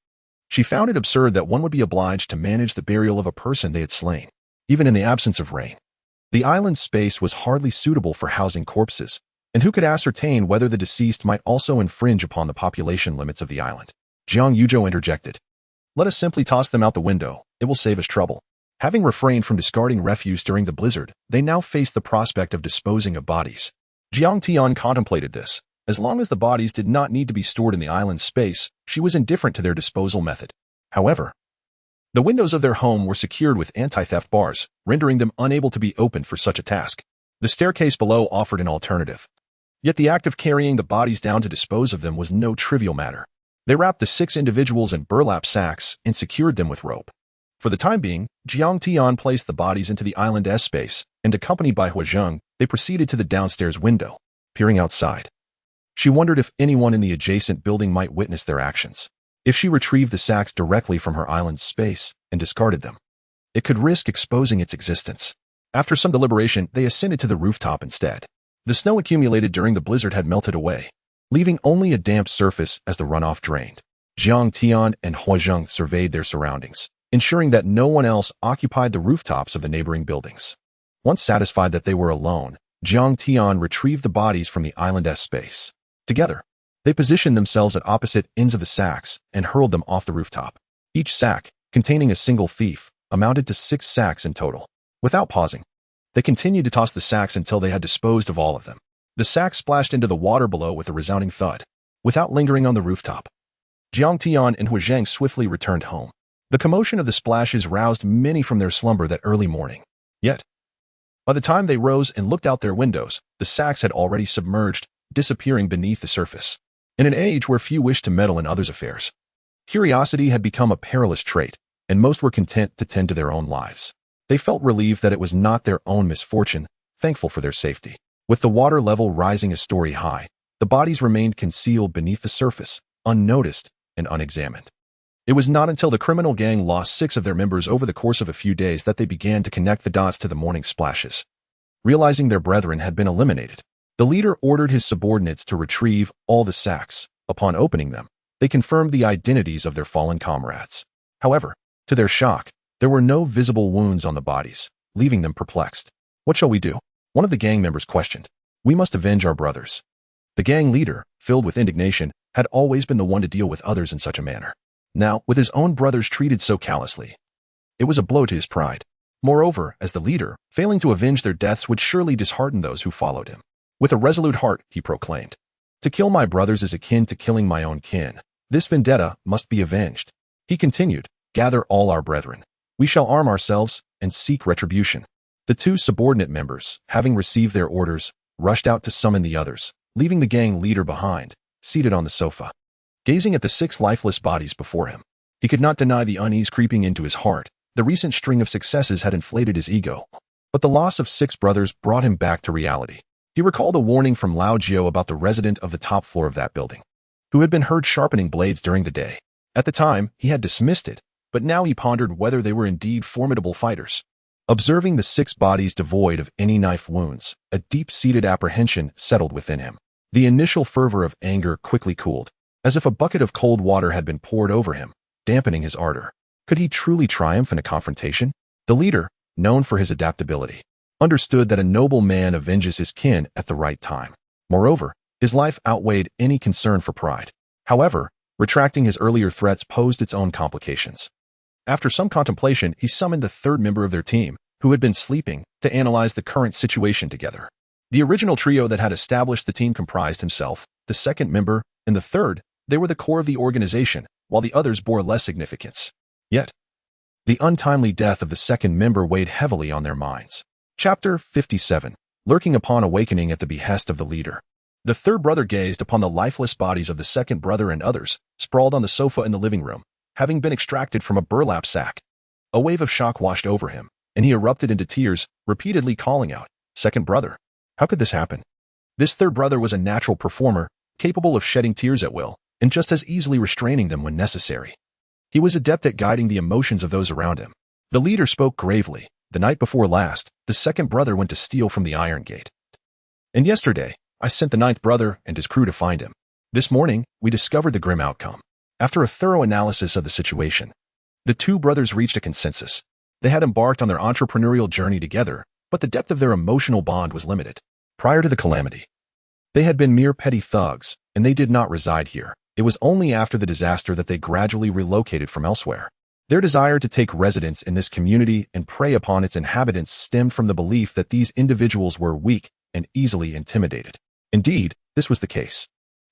She found it absurd that one would be obliged to manage the burial of a person they had slain, even in the absence of rain. The island's space was hardly suitable for housing corpses, and who could ascertain whether the deceased might also infringe upon the population limits of the island? Jiang Yuzhou interjected. Let us simply toss them out the window. It will save us trouble. Having refrained from discarding refuse during the blizzard, they now faced the prospect of disposing of bodies. Jiang Tian contemplated this. As long as the bodies did not need to be stored in the island's space, she was indifferent to their disposal method. However, the windows of their home were secured with anti-theft bars, rendering them unable to be opened for such a task. The staircase below offered an alternative. Yet the act of carrying the bodies down to dispose of them was no trivial matter. They wrapped the 6 individuals in burlap sacks and secured them with rope. For the time being, Jiang Tian placed the bodies into the island S-space, and accompanied by Hua Zheng, they proceeded to the downstairs window, peering outside. She wondered if anyone in the adjacent building might witness their actions. If she retrieved the sacks directly from her island's space and discarded them, it could risk exposing its existence. After some deliberation, they ascended to the rooftop instead. The snow accumulated during the blizzard had melted away, leaving only a damp surface as the runoff drained. Jiang Tian and Hua Zheng surveyed their surroundings, ensuring that no one else occupied the rooftops of the neighboring buildings. Once satisfied that they were alone, Jiang Tian retrieved the bodies from the island S space. Together, they positioned themselves at opposite ends of the sacks and hurled them off the rooftop. Each sack, containing a single thief, amounted to 6 sacks in total. Without pausing, they continued to toss the sacks until they had disposed of all of them. The sacks splashed into the water below with a resounding thud. Without lingering on the rooftop, Jiang Tian and Hua Zheng swiftly returned home. The commotion of the splashes roused many from their slumber that early morning. Yet, by the time they rose and looked out their windows, the sacks had already submerged, disappearing beneath the surface. In an age where few wished to meddle in others' affairs, curiosity had become a perilous trait, and most were content to tend to their own lives. They felt relieved that it was not their own misfortune, thankful for their safety. With the water level rising a story high, the bodies remained concealed beneath the surface, unnoticed and unexamined. It was not until the criminal gang lost 6 of their members over the course of a few days that they began to connect the dots to the morning splashes. Realizing their brethren had been eliminated, the leader ordered his subordinates to retrieve all the sacks. Upon opening them, they confirmed the identities of their fallen comrades. However, to their shock, there were no visible wounds on the bodies, leaving them perplexed. What shall we do? One of the gang members questioned. We must avenge our brothers. The gang leader, filled with indignation, had always been the one to deal with others in such a manner. Now, with his own brothers treated so callously, it was a blow to his pride. Moreover, as the leader, failing to avenge their deaths would surely dishearten those who followed him. With a resolute heart, he proclaimed, to kill my brothers is akin to killing my own kin. This vendetta must be avenged. He continued, gather all our brethren. We shall arm ourselves and seek retribution. The 2 subordinate members, having received their orders, rushed out to summon the others, leaving the gang leader behind, seated on the sofa. Gazing at the 6 lifeless bodies before him, he could not deny the unease creeping into his heart. The recent string of successes had inflated his ego, but the loss of 6 brothers brought him back to reality. He recalled a warning from Lao Jiao about the resident of the top floor of that building, who had been heard sharpening blades during the day. At the time, he had dismissed it, but now he pondered whether they were indeed formidable fighters. Observing the 6 bodies devoid of any knife wounds, a deep-seated apprehension settled within him. The initial fervor of anger quickly cooled, as if a bucket of cold water had been poured over him, dampening his ardor. Could he truly triumph in a confrontation? The leader, known for his adaptability, understood that a noble man avenges his kin at the right time. Moreover, his life outweighed any concern for pride. However, retracting his earlier threats posed its own complications. After some contemplation, he summoned the 3rd member of their team, who had been sleeping, to analyze the current situation together. The original trio that had established the team comprised himself, the second member, and the third. They were the core of the organization, while the others bore less significance. Yet, the untimely death of the second member weighed heavily on their minds. Chapter 57. Lurking upon awakening at the behest of the leader. The third brother gazed upon the lifeless bodies of the second brother and others, sprawled on the sofa in the living room, having been extracted from a burlap sack. A wave of shock washed over him, and he erupted into tears, repeatedly calling out, "Second brother, how could this happen?" This third brother was a natural performer, capable of shedding tears at will, and just as easily restraining them when necessary. He was adept at guiding the emotions of those around him. The leader spoke gravely. The night before last, the second brother went to steal from the Iron Gate. And yesterday, I sent the ninth brother and his crew to find him. This morning, we discovered the grim outcome. After a thorough analysis of the situation, the two brothers reached a consensus. They had embarked on their entrepreneurial journey together, but the depth of their emotional bond was limited. Prior to the calamity, they had been mere petty thugs, and they did not reside here. It was only after the disaster that they gradually relocated from elsewhere. Their desire to take residence in this community and prey upon its inhabitants stemmed from the belief that these individuals were weak and easily intimidated. Indeed, this was the case.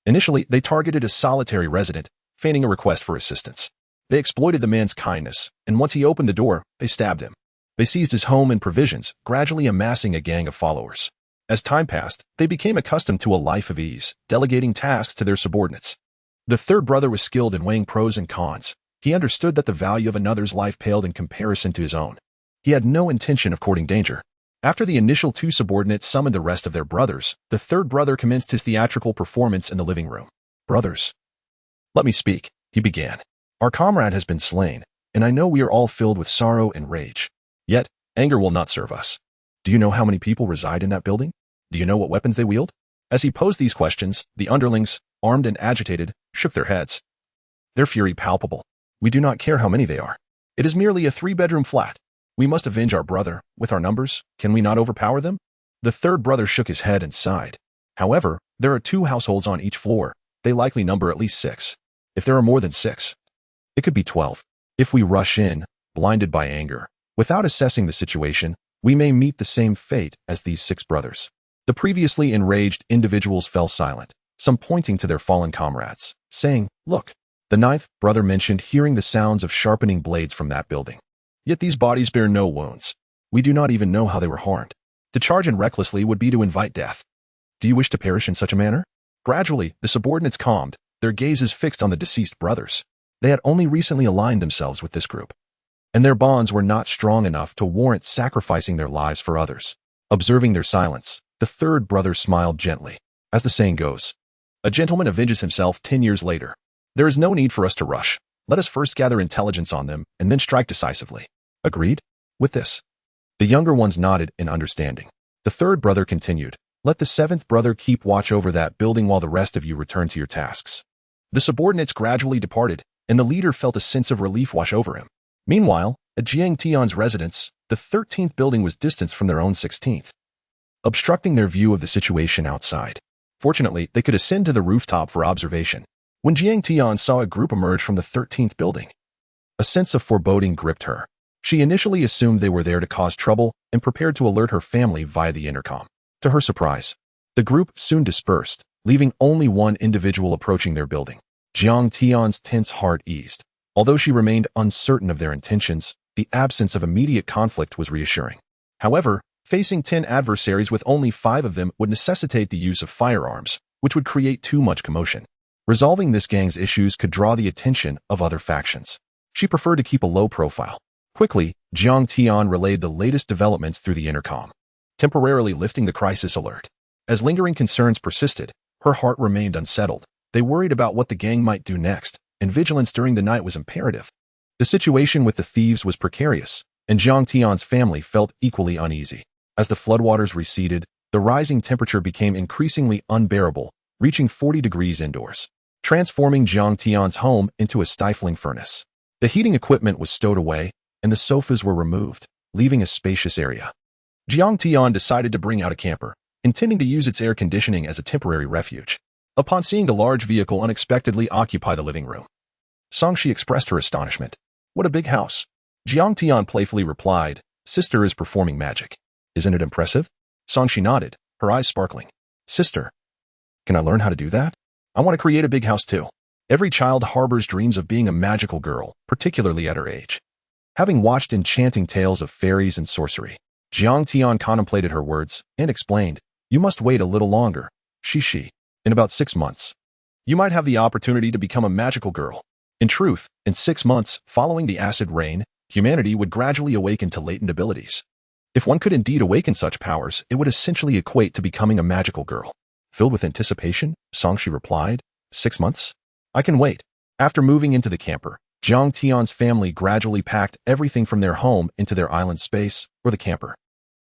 Initially, they targeted a solitary resident, feigning a request for assistance. They exploited the man's kindness, and once he opened the door, they stabbed him. They seized his home and provisions, gradually amassing a gang of followers. As time passed, they became accustomed to a life of ease, delegating tasks to their subordinates. The third brother was skilled in weighing pros and cons. He understood that the value of another's life paled in comparison to his own. He had no intention of courting danger. After the initial two subordinates summoned the rest of their brothers, the third brother commenced his theatrical performance in the living room. "Brothers, let me speak," he began. "Our comrade has been slain, and I know we are all filled with sorrow and rage. Yet, anger will not serve us. Do you know how many people reside in that building? Do you know what weapons they wield?" As he posed these questions, the underlings, armed and agitated, shook their heads. Their fury palpable. "We do not care how many they are. It is merely a 3-bedroom flat. We must avenge our brother. With our numbers, can we not overpower them?" The third brother shook his head and sighed. "However, there are 2 households on each floor. They likely number at least 6. If there are more than 6, it could be 12. If we rush in, blinded by anger, without assessing the situation, we may meet the same fate as these 6 brothers." The previously enraged individuals fell silent, some pointing to their fallen comrades, saying, "Look." The 9th brother mentioned hearing the sounds of sharpening blades from that building. "Yet these bodies bear no wounds. We do not even know how they were harmed. To charge in recklessly would be to invite death. Do you wish to perish in such a manner?" Gradually, the subordinates calmed, their gazes fixed on the deceased brothers. They had only recently aligned themselves with this group, and their bonds were not strong enough to warrant sacrificing their lives for others. Observing their silence, the third brother smiled gently. As the saying goes, a gentleman avenges himself 10 years later. There is no need for us to rush. Let us first gather intelligence on them and then strike decisively. Agreed? With this, the younger ones nodded in understanding. The third brother continued, "Let the 7th brother keep watch over that building while the rest of you return to your tasks." The subordinates gradually departed, and the leader felt a sense of relief wash over him. Meanwhile, at Jiang Tian's residence, the 13th building was distanced from their own 16th, obstructing their view of the situation outside. Fortunately, they could ascend to the rooftop for observation. When Jiang Tian saw a group emerge from the 13th building, a sense of foreboding gripped her. She initially assumed they were there to cause trouble and prepared to alert her family via the intercom. To her surprise, the group soon dispersed, leaving only one individual approaching their building. Jiang Tian's tense heart eased. Although she remained uncertain of their intentions, the absence of immediate conflict was reassuring. However, facing 10 adversaries with only 5 of them would necessitate the use of firearms, which would create too much commotion. Resolving this gang's issues could draw the attention of other factions. She preferred to keep a low profile. Quickly, Jiang Tian relayed the latest developments through the intercom, temporarily lifting the crisis alert. As lingering concerns persisted, her heart remained unsettled. They worried about what the gang might do next, and vigilance during the night was imperative. The situation with the thieves was precarious, and Jiang Tian's family felt equally uneasy. As the floodwaters receded, the rising temperature became increasingly unbearable, reaching 40 degrees indoors, transforming Jiang Tian's home into a stifling furnace. The heating equipment was stowed away, and the sofas were removed, leaving a spacious area. Jiang Tian decided to bring out a camper, intending to use its air conditioning as a temporary refuge. Upon seeing the large vehicle unexpectedly occupy the living room, Songshi expressed her astonishment. "What a big house!" Jiang Tian playfully replied, Sister is performing magic. Isn't it impressive? Sangshi nodded, her eyes sparkling. Sister, can I learn how to do that? I want to create a big house too. Every child harbors dreams of being a magical girl, particularly at her age. Having watched enchanting tales of fairies and sorcery, Jiang Tian contemplated her words and explained, you must wait a little longer, Shishi. In about 6 months, you might have the opportunity to become a magical girl. In truth, in 6 months following the acid rain, humanity would gradually awaken to latent abilities. If one could indeed awaken such powers, it would essentially equate to becoming a magical girl. Filled with anticipation, Sangshi replied, 6 months? I can wait. After moving into the camper, Jiang Tian's family gradually packed everything from their home into their island space, or the camper.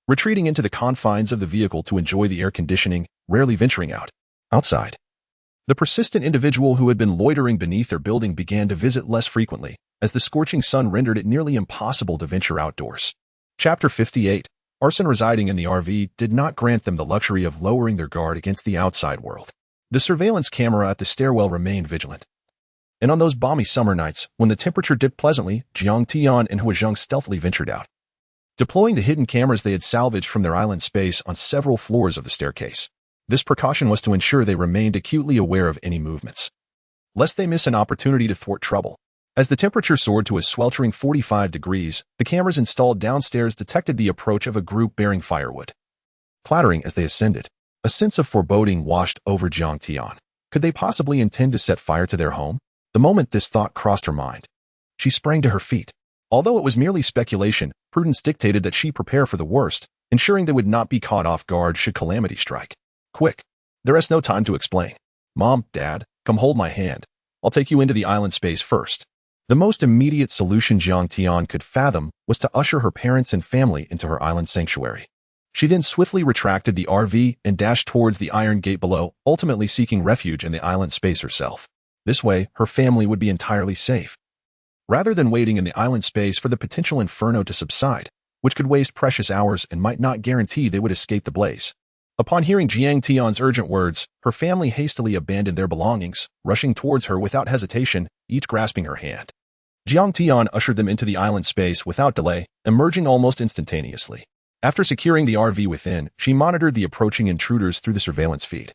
Retreating into the confines of the vehicle to enjoy the air conditioning, rarely venturing outside. The persistent individual who had been loitering beneath their building began to visit less frequently, as the scorching sun rendered it nearly impossible to venture outdoors. Chapter 58. Arson residing in the RV did not grant them the luxury of lowering their guard against the outside world. The surveillance camera at the stairwell remained vigilant. And on those balmy summer nights, when the temperature dipped pleasantly, Jiang Tian and Huazheng stealthily ventured out, deploying the hidden cameras they had salvaged from their island space on several floors of the staircase. This precaution was to ensure they remained acutely aware of any movements, lest they miss an opportunity to thwart trouble. As the temperature soared to a sweltering 45 degrees, the cameras installed downstairs detected the approach of a group bearing firewood. Clattering as they ascended, a sense of foreboding washed over Jiang Tian. Could they possibly intend to set fire to their home? The moment this thought crossed her mind, she sprang to her feet. Although it was merely speculation, prudence dictated that she prepare for the worst, ensuring they would not be caught off guard should calamity strike. Quick! There is no time to explain. Mom, Dad, come hold my hand. I'll take you into the island space first. The most immediate solution Jiang Tian could fathom was to usher her parents and family into her island sanctuary. She then swiftly retracted the RV and dashed towards the iron gate below, ultimately seeking refuge in the island space herself. This way, her family would be entirely safe. Rather than waiting in the island space for the potential inferno to subside, which could waste precious hours and might not guarantee they would escape the blaze. Upon hearing Jiang Tian's urgent words, her family hastily abandoned their belongings, rushing towards her without hesitation, each grasping her hand. Jiang Tian ushered them into the island space without delay, emerging almost instantaneously. After securing the RV within, she monitored the approaching intruders through the surveillance feed,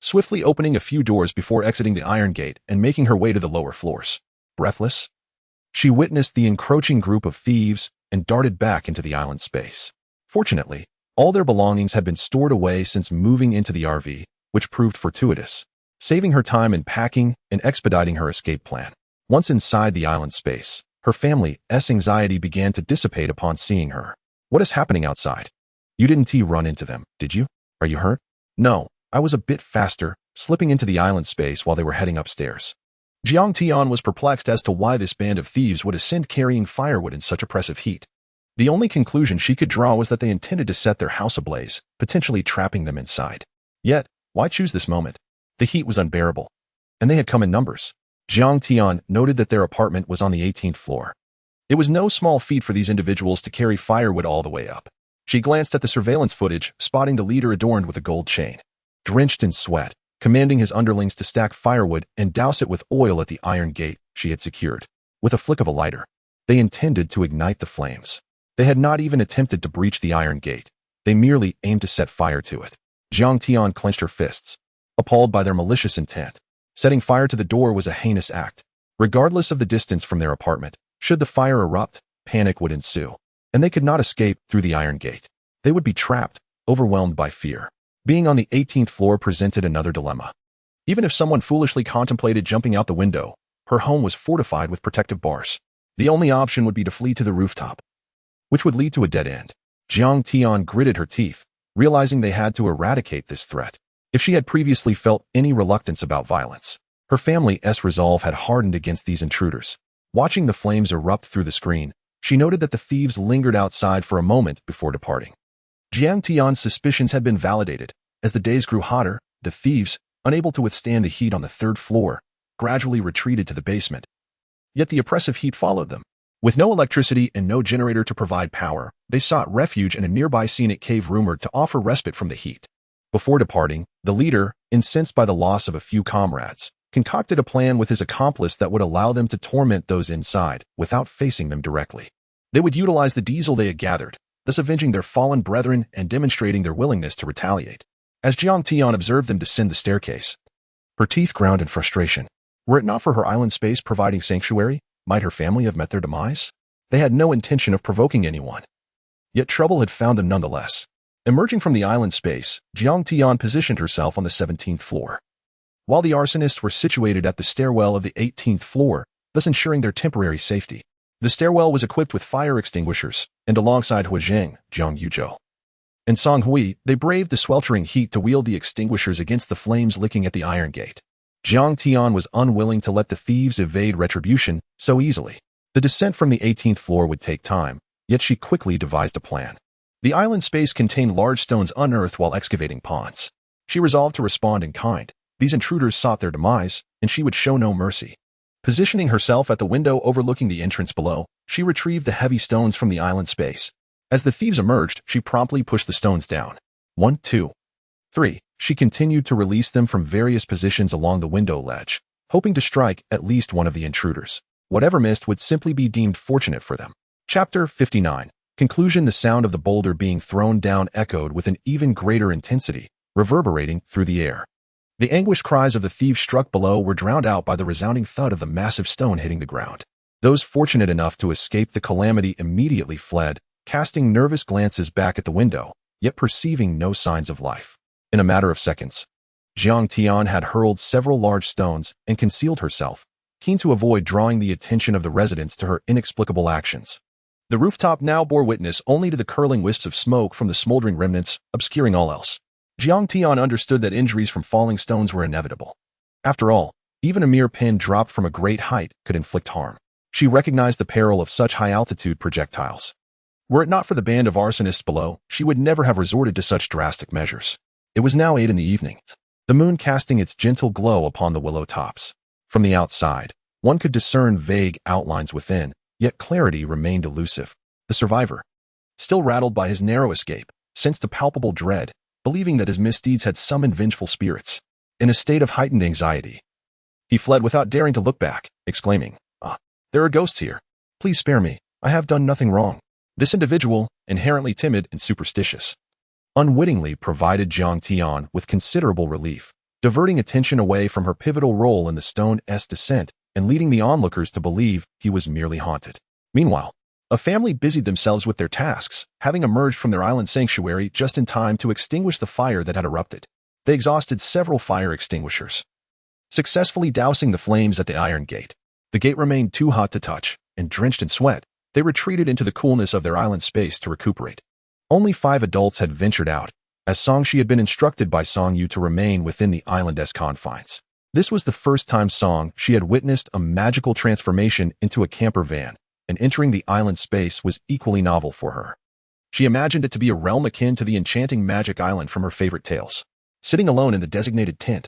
swiftly opening a few doors before exiting the iron gate and making her way to the lower floors. Breathless, she witnessed the encroaching group of thieves and darted back into the island space. Fortunately, all their belongings had been stored away since moving into the RV, which proved fortuitous, saving her time in packing and expediting her escape plan. Once inside the island space, her family's anxiety began to dissipate upon seeing her. What is happening outside? You didn't run into them, did you? Are you hurt? No, I was a bit faster, slipping into the island space while they were heading upstairs. Jiang Tian was perplexed as to why this band of thieves would ascend carrying firewood in such oppressive heat. The only conclusion she could draw was that they intended to set their house ablaze, potentially trapping them inside. Yet, why choose this moment? The heat was unbearable, and they had come in numbers. Jiang Tian noted that their apartment was on the 18th floor. It was no small feat for these individuals to carry firewood all the way up. She glanced at the surveillance footage, spotting the leader adorned with a gold chain, drenched in sweat, commanding his underlings to stack firewood and douse it with oil at the iron gate she had secured. With a flick of a lighter, they intended to ignite the flames. They had not even attempted to breach the iron gate. They merely aimed to set fire to it. Jiang Tian clenched her fists, appalled by their malicious intent. Setting fire to the door was a heinous act. Regardless of the distance from their apartment, should the fire erupt, panic would ensue, and they could not escape through the iron gate. They would be trapped, overwhelmed by fear. Being on the 18th floor presented another dilemma. Even if someone foolishly contemplated jumping out the window, her home was fortified with protective bars. The only option would be to flee to the rooftop, which would lead to a dead end. Jiang Tian gritted her teeth, realizing they had to eradicate this threat. If she had previously felt any reluctance about violence, her family's resolve had hardened against these intruders. Watching the flames erupt through the screen, she noted that the thieves lingered outside for a moment before departing. Jiang Tian's suspicions had been validated. As the days grew hotter, the thieves, unable to withstand the heat on the 3rd floor, gradually retreated to the basement. Yet the oppressive heat followed them. With no electricity and no generator to provide power, they sought refuge in a nearby scenic cave rumored to offer respite from the heat. Before departing, the leader, incensed by the loss of a few comrades, concocted a plan with his accomplice that would allow them to torment those inside without facing them directly. They would utilize the diesel they had gathered, thus avenging their fallen brethren and demonstrating their willingness to retaliate. As Jiang Tian observed them descend the staircase, her teeth ground in frustration. Were it not for her island space providing sanctuary, might her family have met their demise? They had no intention of provoking anyone. Yet trouble had found them nonetheless. Emerging from the island space, Jiang Tian positioned herself on the 17th floor, while the arsonists were situated at the stairwell of the 18th floor, thus ensuring their temporary safety. The stairwell was equipped with fire extinguishers, and alongside Hua Zheng, Zhang Yuzhou, and Song Hui, they braved the sweltering heat to wield the extinguishers against the flames licking at the iron gate. Jiang Tian was unwilling to let the thieves evade retribution so easily. The descent from the 18th floor would take time, yet she quickly devised a plan. The island space contained large stones unearthed while excavating ponds. She resolved to respond in kind. These intruders sought their demise, and she would show no mercy. Positioning herself at the window overlooking the entrance below, she retrieved the heavy stones from the island space. As the thieves emerged, she promptly pushed the stones down. 1, 2, 3. She continued to release them from various positions along the window ledge, hoping to strike at least one of the intruders. Whatever missed would simply be deemed fortunate for them. Chapter 59. Conclusion. The sound of the boulder being thrown down echoed with an even greater intensity, reverberating through the air. The anguished cries of the thieves struck below were drowned out by the resounding thud of the massive stone hitting the ground. Those fortunate enough to escape the calamity immediately fled, casting nervous glances back at the window, yet perceiving no signs of life. In a matter of seconds, Jiang Tian had hurled several large stones and concealed herself, keen to avoid drawing the attention of the residents to her inexplicable actions. The rooftop now bore witness only to the curling wisps of smoke from the smoldering remnants, obscuring all else. Jiang Tian understood that injuries from falling stones were inevitable. After all, even a mere pin dropped from a great height could inflict harm. She recognized the peril of such high-altitude projectiles. Were it not for the band of arsonists below, she would never have resorted to such drastic measures. It was now 8 in the evening, the moon casting its gentle glow upon the willow tops. From the outside, one could discern vague outlines within, yet clarity remained elusive. The survivor, still rattled by his narrow escape, sensed a palpable dread, believing that his misdeeds had summoned vengeful spirits. In a state of heightened anxiety, he fled without daring to look back, exclaiming, there are ghosts here. Please spare me. I have done nothing wrong. This individual, inherently timid and superstitious, unwittingly provided Jiang Tian with considerable relief, diverting attention away from her pivotal role in the stone's descent and leading the onlookers to believe he was merely haunted. Meanwhile, a family busied themselves with their tasks, having emerged from their island sanctuary just in time to extinguish the fire that had erupted. They exhausted several fire extinguishers, successfully dousing the flames at the iron gate. The gate remained too hot to touch, and drenched in sweat, they retreated into the coolness of their island space to recuperate. Only 5 adults had ventured out, as Song-Shi had been instructed by Song-Yu to remain within the island's confines. This was the first time Song-Shi had witnessed a magical transformation into a camper van, and entering the island space was equally novel for her. She imagined it to be a realm akin to the enchanting magic island from her favorite tales. Sitting alone in the designated tent,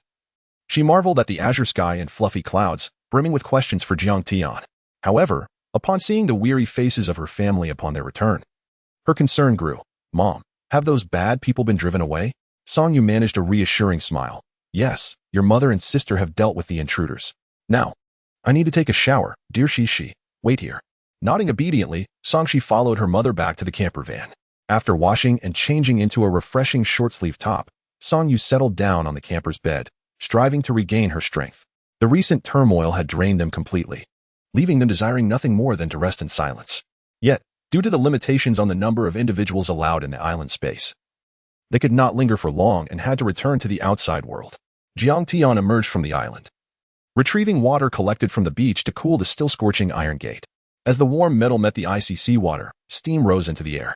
she marveled at the azure sky and fluffy clouds, brimming with questions for Jiang Tian. However, upon seeing the weary faces of her family upon their return, her concern grew. Mom, have those bad people been driven away? Song-Yu managed a reassuring smile. Yes, your mother and sister have dealt with the intruders. Now, I need to take a shower, dear Shishi. Wait here. Nodding obediently, Song-Shi followed her mother back to the camper van. After washing and changing into a refreshing short-sleeve top, Song-Yu settled down on the camper's bed, striving to regain her strength. The recent turmoil had drained them completely, leaving them desiring nothing more than to rest in silence. Yet, due to the limitations on the number of individuals allowed in the island space, they could not linger for long and had to return to the outside world. Jiang Tian emerged from the island, retrieving water collected from the beach to cool the still scorching iron gate. As the warm metal met the icy seawater, steam rose into the air.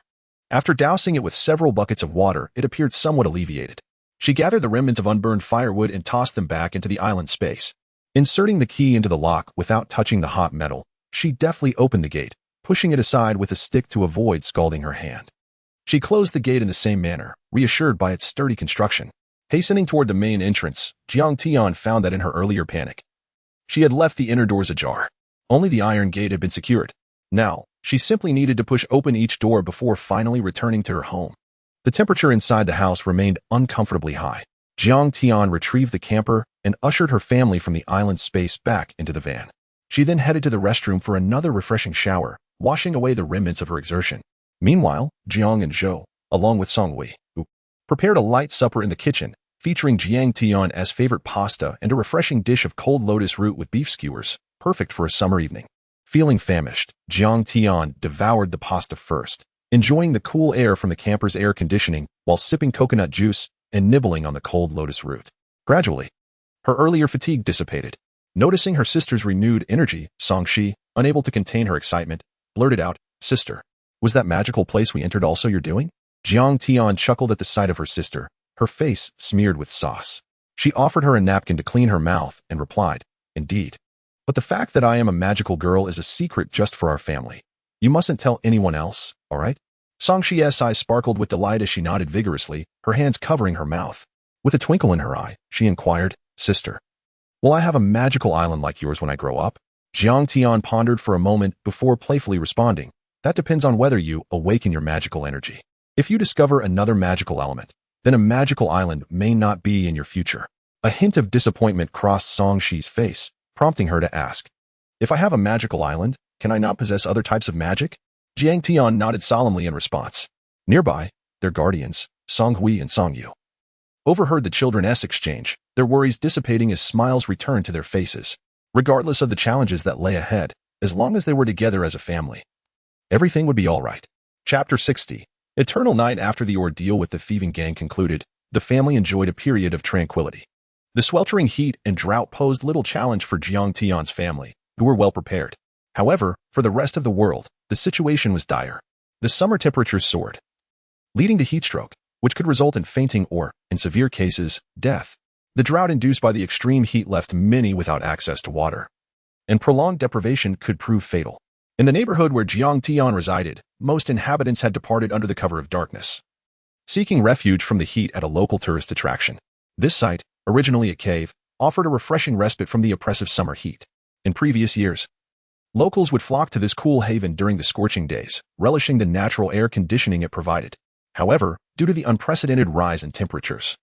After dousing it with several buckets of water, it appeared somewhat alleviated. She gathered the remnants of unburned firewood and tossed them back into the island space. Inserting the key into the lock without touching the hot metal, she deftly opened the gate, pushing it aside with a stick to avoid scalding her hand. She closed the gate in the same manner, reassured by its sturdy construction. Hastening toward the main entrance, Jiang Tian found that in her earlier panic, she had left the inner doors ajar. Only the iron gate had been secured. Now, she simply needed to push open each door before finally returning to her home. The temperature inside the house remained uncomfortably high. Jiang Tian retrieved the camper and ushered her family from the island space back into the van. She then headed to the restroom for another refreshing shower, washing away the remnants of her exertion. Meanwhile, Jiang and Zhou, along with Song Wei, who prepared a light supper in the kitchen, featuring Jiang Tian's favorite pasta and a refreshing dish of cold lotus root with beef skewers, perfect for a summer evening. Feeling famished, Jiang Tian devoured the pasta first, enjoying the cool air from the camper's air conditioning while sipping coconut juice and nibbling on the cold lotus root. Gradually, her earlier fatigue dissipated. Noticing her sister's renewed energy, Song Shi, unable to contain her excitement, blurted out, "Sister, was that magical place we entered also your doing?" Jiang Tian chuckled at the sight of her sister, her face smeared with sauce. She offered her a napkin to clean her mouth and replied, "Indeed. But the fact that I am a magical girl is a secret just for our family. You mustn't tell anyone else, all right?" Song Shi's eyes sparkled with delight as she nodded vigorously, her hands covering her mouth. With a twinkle in her eye, she inquired, "Sister, will I have a magical island like yours when I grow up?" Jiang Tian pondered for a moment before playfully responding, "That depends on whether you awaken your magical energy. If you discover another magical element, then a magical island may not be in your future." A hint of disappointment crossed Song Shi's face, prompting her to ask, "If I have a magical island, can I not possess other types of magic?" Jiang Tian nodded solemnly in response. Nearby, their guardians, Song Hui and Song Yu, overheard the children's exchange, their worries dissipating as smiles returned to their faces. Regardless of the challenges that lay ahead, as long as they were together as a family, everything would be all right. Chapter 60. Eternal night. After the ordeal with the thieving gang concluded, the family enjoyed a period of tranquility. The sweltering heat and drought posed little challenge for Jiang Tian's family, who were well prepared. However, for the rest of the world, the situation was dire. The summer temperatures soared, leading to heatstroke, which could result in fainting or, in severe cases, death. The drought induced by the extreme heat left many without access to water, and prolonged deprivation could prove fatal. In the neighborhood where Jiang Tian resided, most inhabitants had departed under the cover of darkness, seeking refuge from the heat at a local tourist attraction. This site, originally a cave, offered a refreshing respite from the oppressive summer heat. In previous years, locals would flock to this cool haven during the scorching days, relishing the natural air conditioning it provided. However, due to the unprecedented rise in temperatures,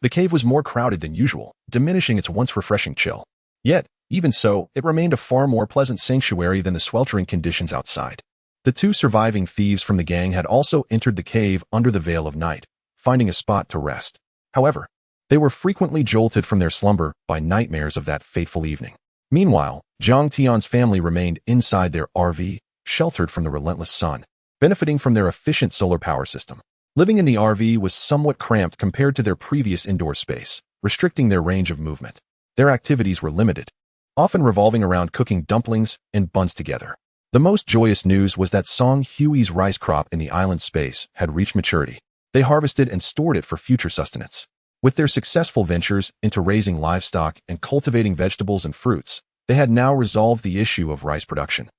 the cave was more crowded than usual, diminishing its once refreshing chill. Yet, even so, it remained a far more pleasant sanctuary than the sweltering conditions outside. The two surviving thieves from the gang had also entered the cave under the veil of night, finding a spot to rest. However, they were frequently jolted from their slumber by nightmares of that fateful evening. Meanwhile, Jiang Tian's family remained inside their RV, sheltered from the relentless sun, benefiting from their efficient solar power system. Living in the RV was somewhat cramped compared to their previous indoor space, restricting their range of movement. Their activities were limited, often revolving around cooking dumplings and buns together. The most joyous news was that Song Hui's rice crop in the island space had reached maturity. They harvested and stored it for future sustenance. With their successful ventures into raising livestock and cultivating vegetables and fruits, they had now resolved the issue of rice production,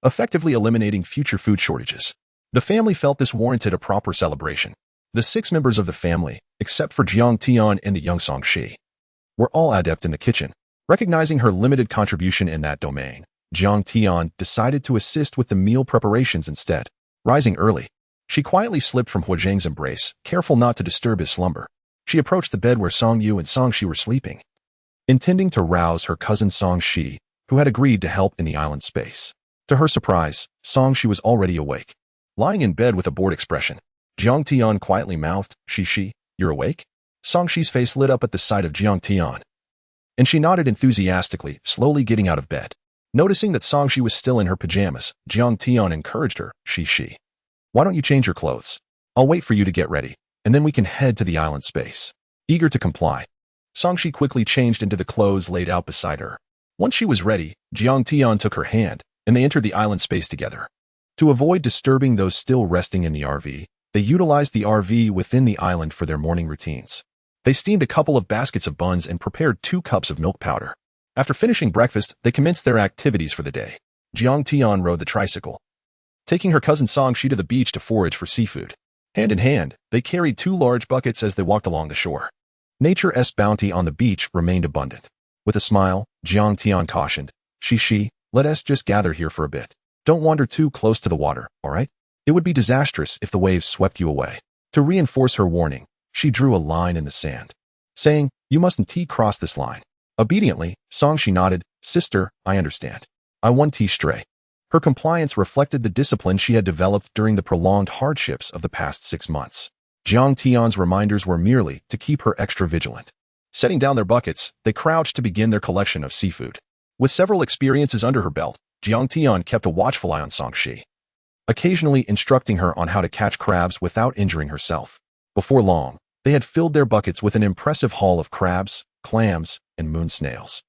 effectively eliminating future food shortages. The family felt this warranted a proper celebration. The 6 members of the family, except for Jiang Tian and the young Song Shi, were all adept in the kitchen. Recognizing her limited contribution in that domain, Jiang Tian decided to assist with the meal preparations instead. Rising early, she quietly slipped from Huazhang's embrace, careful not to disturb his slumber. She approached the bed where Song Yu and Song Shi were sleeping, intending to rouse her cousin Song Shi, who had agreed to help in the island space. To her surprise, Song Shi was already awake. Lying in bed with a bored expression, Jiang Tian quietly mouthed, Shi, you're awake?" Song Shi's face lit up at the sight of Jiang Tian, and she nodded enthusiastically, slowly getting out of bed. Noticing that Song Shi was still in her pajamas, Jiang Tian encouraged her, Shi, why don't you change your clothes? I'll wait for you to get ready, and then we can head to the island space. Eager to comply, Song Shi quickly changed into the clothes laid out beside her. Once she was ready, Jiang Tian took her hand, and they entered the island space together. To avoid disturbing those still resting in the RV, they utilized the RV within the island for their morning routines. They steamed a couple of baskets of buns and prepared 2 cups of milk powder. After finishing breakfast, they commenced their activities for the day. Jiang Tian rode the tricycle, taking her cousin Song Shi to the beach to forage for seafood. Hand in hand, they carried 2 large buckets as they walked along the shore. Nature's bounty on the beach remained abundant. With a smile, Jiang Tian cautioned, Shi, let us just gather here for a bit. Don't wander too close to the water, all right? It would be disastrous if the waves swept you away. To reinforce her warning, she drew a line in the sand, saying, you mustn't cross this line. Obediently, Song Shi nodded, Sister, I understand. I won't stray. Her compliance reflected the discipline she had developed during the prolonged hardships of the past 6 months. Jiang Tian's reminders were merely to keep her extra vigilant. Setting down their buckets, they crouched to begin their collection of seafood. With several experiences under her belt, Jiang Tian kept a watchful eye on Songshi, occasionally instructing her on how to catch crabs without injuring herself. Before long, they had filled their buckets with an impressive haul of crabs, clams, and moon snails.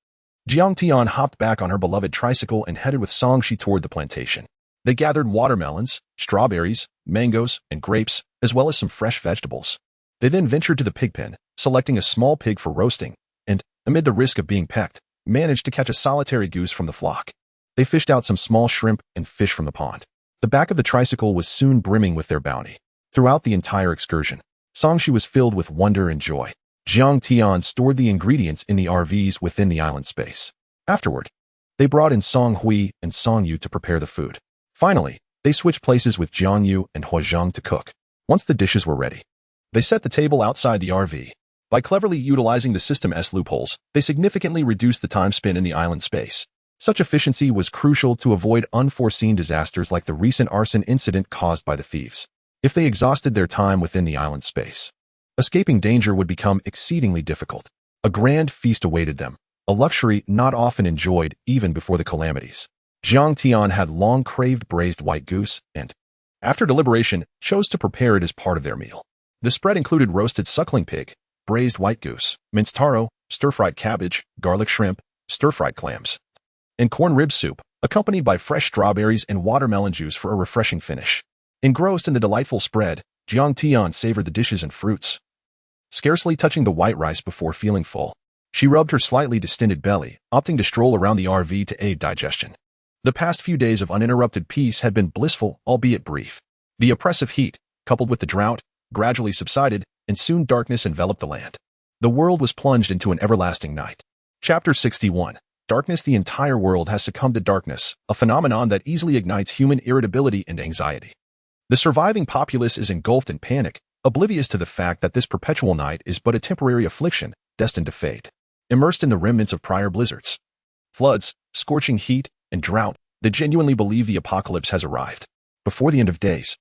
Jiang Tian hopped back on her beloved tricycle and headed with Songshi toward the plantation. They gathered watermelons, strawberries, mangoes, and grapes, as well as some fresh vegetables. They then ventured to the pig pen, selecting a small pig for roasting, and, amid the risk of being pecked, managed to catch a solitary goose from the flock. They fished out some small shrimp and fish from the pond. The back of the tricycle was soon brimming with their bounty. Throughout the entire excursion, Songshi was filled with wonder and joy. Jiang Tian stored the ingredients in the RVs within the island space. Afterward, they brought in Song Hui and Song Yu to prepare the food. Finally, they switched places with Jiang Yu and Hua Zhang to cook. Once the dishes were ready, they set the table outside the RV. By cleverly utilizing the system's loopholes, they significantly reduced the time spent in the island space. Such efficiency was crucial to avoid unforeseen disasters like the recent arson incident caused by the thieves. If they exhausted their time within the island space, escaping danger would become exceedingly difficult. A grand feast awaited them, a luxury not often enjoyed even before the calamities. Jiang Tian had long craved braised white goose and, after deliberation, chose to prepare it as part of their meal. The spread included roasted suckling pig, braised white goose, minced taro, stir-fried cabbage, garlic shrimp, stir-fried clams, and corn rib soup, accompanied by fresh strawberries and watermelon juice for a refreshing finish. Engrossed in the delightful spread, Jiang Tian savored the dishes and fruits, scarcely touching the white rice before feeling full. She rubbed her slightly distended belly, opting to stroll around the RV to aid digestion. The past few days of uninterrupted peace had been blissful, albeit brief. The oppressive heat, coupled with the drought, gradually subsided, and soon darkness enveloped the land. The world was plunged into an everlasting night. Chapter 61. Darkness. The entire world has succumbed to darkness, a phenomenon that easily ignites human irritability and anxiety. The surviving populace is engulfed in panic, oblivious to the fact that this perpetual night is but a temporary affliction, destined to fade. Immersed in the remnants of prior blizzards, floods, scorching heat, and drought, they genuinely believe the apocalypse has arrived. Before the end of days,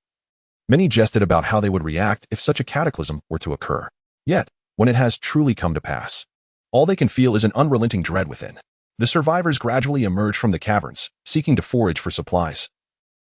many jested about how they would react if such a cataclysm were to occur. Yet, when it has truly come to pass, all they can feel is an unrelenting dread within. The survivors gradually emerge from the caverns, seeking to forage for supplies,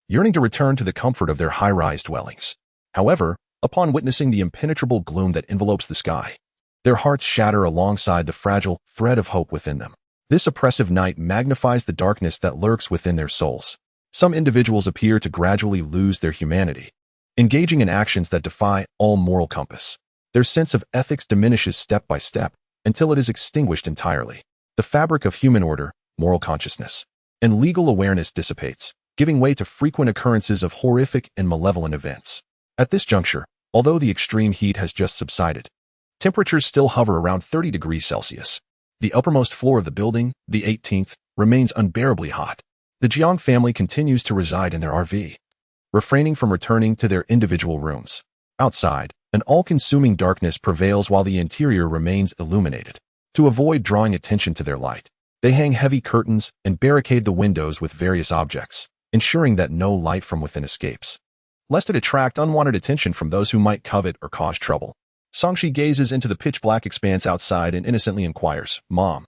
yearning to return to the comfort of their high-rise dwellings. However, upon witnessing the impenetrable gloom that envelopes the sky, their hearts shatter alongside the fragile thread of hope within them. This oppressive night magnifies the darkness that lurks within their souls. Some individuals appear to gradually lose their humanity, engaging in actions that defy all moral compass. Their sense of ethics diminishes step by step until it is extinguished entirely. The fabric of human order, moral consciousness, and legal awareness dissipates, giving way to frequent occurrences of horrific and malevolent events. At this juncture, although the extreme heat has just subsided, temperatures still hover around 30 degrees Celsius. The uppermost floor of the building, the 18th, remains unbearably hot. The Jiang family continues to reside in their RV, refraining from returning to their individual rooms. Outside, an all-consuming darkness prevails while the interior remains illuminated. To avoid drawing attention to their light, they hang heavy curtains and barricade the windows with various objects, ensuring that no light from within escapes, lest it attract unwanted attention from those who might covet or cause trouble. Songshi gazes into the pitch-black expanse outside and innocently inquires, "Mom,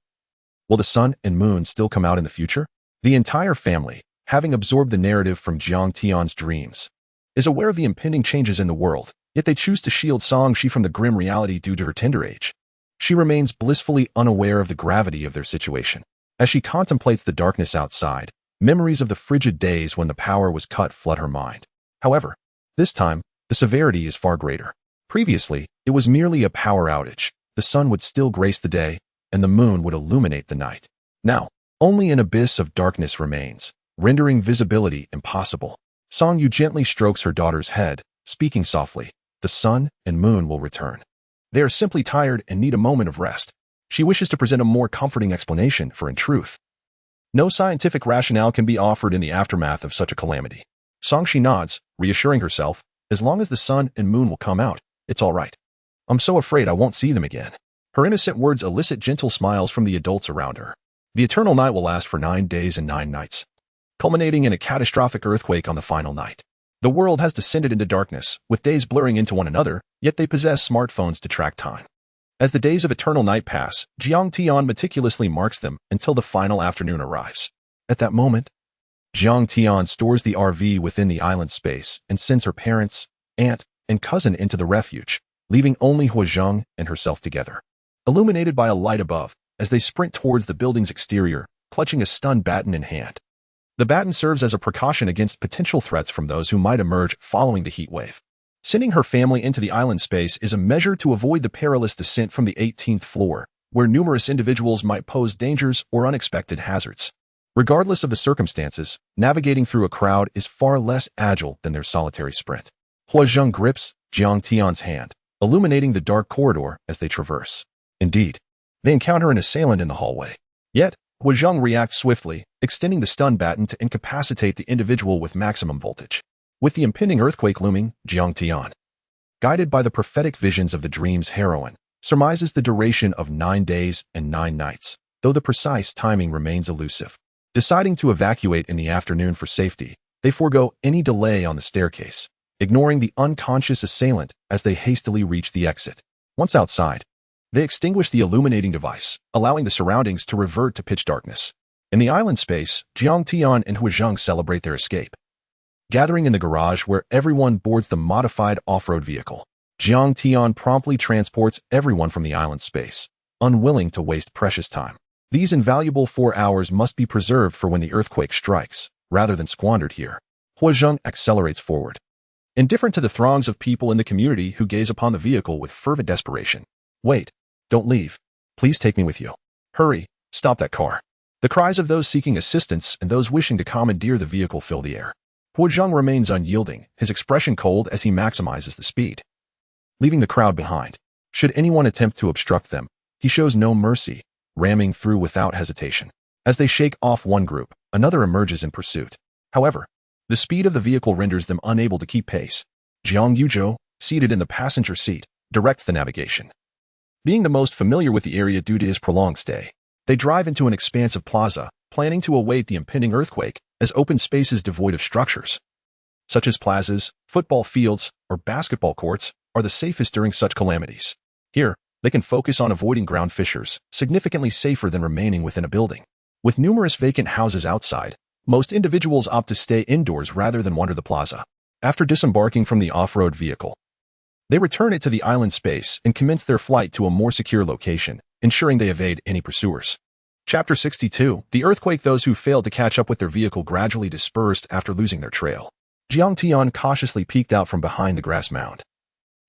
will the sun and moon still come out in the future?" The entire family, having absorbed the narrative from Jiang Tian's dreams, is aware of the impending changes in the world, yet they choose to shield Songshi from the grim reality due to her tender age. She remains blissfully unaware of the gravity of their situation. As she contemplates the darkness outside, memories of the frigid days when the power was cut flood her mind. However, this time, the severity is far greater. Previously, it was merely a power outage. The sun would still grace the day, and the moon would illuminate the night. Now, only an abyss of darkness remains, rendering visibility impossible. Song Yu gently strokes her daughter's head, speaking softly, "The sun and moon will return. They are simply tired and need a moment of rest." She wishes to present a more comforting explanation, for in truth, no scientific rationale can be offered in the aftermath of such a calamity. Songshi nods, reassuring herself, "As long as the sun and moon will come out, it's all right. I'm so afraid I won't see them again." Her innocent words elicit gentle smiles from the adults around her. The eternal night will last for 9 days and 9 nights. culminating in a catastrophic earthquake on the final night. The world has descended into darkness, with days blurring into one another, yet they possess smartphones to track time. As the days of eternal night pass, Jiang Tian meticulously marks them until the final afternoon arrives. At that moment, Jiang Tian stores the RV within the island space and sends her parents, aunt, and cousin into the refuge, leaving only Huazheng and herself together. Illuminated by a light above, as they sprint towards the building's exterior, clutching a stun baton in hand. The baton serves as a precaution against potential threats from those who might emerge following the heatwave. Sending her family into the island space is a measure to avoid the perilous descent from the 18th floor, where numerous individuals might pose dangers or unexpected hazards. Regardless of the circumstances, navigating through a crowd is far less agile than their solitary sprint. Huazheng grips Jiang Tian's hand, illuminating the dark corridor as they traverse. Indeed, they encounter an assailant in the hallway. Yet, Huazheng reacts swiftly, extending the stun baton to incapacitate the individual with maximum voltage. With the impending earthquake looming, Jiang Tian, guided by the prophetic visions of the dream's heroine, surmises the duration of 9 days and 9 nights, though the precise timing remains elusive. Deciding to evacuate in the afternoon for safety, they forego any delay on the staircase, ignoring the unconscious assailant as they hastily reach the exit. Once outside, they extinguish the illuminating device, allowing the surroundings to revert to pitch darkness. In the island space, Jiang Tian and Huazheng celebrate their escape. Gathering in the garage where everyone boards the modified off-road vehicle, Jiang Tian promptly transports everyone from the island space, unwilling to waste precious time. These invaluable 4 hours must be preserved for when the earthquake strikes, rather than squandered here. Huazheng accelerates forward, indifferent to the throngs of people in the community who gaze upon the vehicle with fervent desperation. Wait, don't leave. Please take me with you. Hurry, stop that car. The cries of those seeking assistance and those wishing to commandeer the vehicle fill the air. Huazheng remains unyielding, his expression cold as he maximizes the speed. Leaving the crowd behind, should anyone attempt to obstruct them, he shows no mercy, ramming through without hesitation. As they shake off one group, another emerges in pursuit. However, the speed of the vehicle renders them unable to keep pace. Jiang Yuzhou, seated in the passenger seat, directs the navigation. Being the most familiar with the area due to his prolonged stay, they drive into an expansive plaza, planning to await the impending earthquake, as open spaces devoid of structures, such as plazas, football fields, or basketball courts, are the safest during such calamities. Here, they can focus on avoiding ground fissures, significantly safer than remaining within a building. With numerous vacant houses outside, most individuals opt to stay indoors rather than wander the plaza. After disembarking from the off-road vehicle, they return it to the island space and commence their flight to a more secure location, ensuring they evade any pursuers. Chapter 62. The earthquake. Those who failed to catch up with their vehicle gradually dispersed after losing their trail. Jiang Tian cautiously peeked out from behind the grass mound.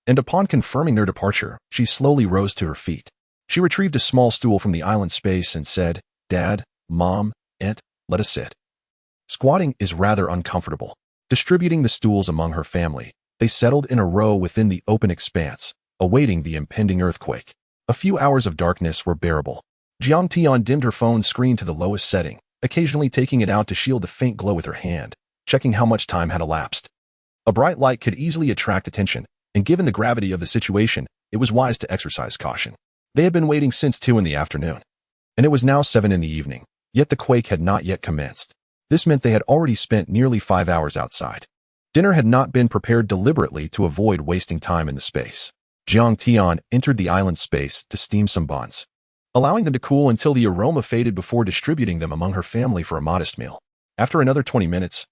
And upon confirming their departure, she slowly rose to her feet. She retrieved a small stool from the island space and said, "Dad, Mom, Aunt, let us sit." Squatting is rather uncomfortable. Distributing the stools among her family, they settled in a row within the open expanse, awaiting the impending earthquake. A few hours of darkness were bearable. Jiang Tian dimmed her phone screen to the lowest setting, occasionally taking it out to shield the faint glow with her hand, checking how much time had elapsed. A bright light could easily attract attention, and given the gravity of the situation, it was wise to exercise caution. They had been waiting since 2 in the afternoon, and it was now 7 in the evening, yet the quake had not yet commenced. This meant they had already spent nearly 5 hours outside. Dinner had not been prepared deliberately to avoid wasting time in the space. Jiang Tian entered the island space to steam some buns, allowing them to cool until the aroma faded before distributing them among her family for a modest meal. After another 20 minutes,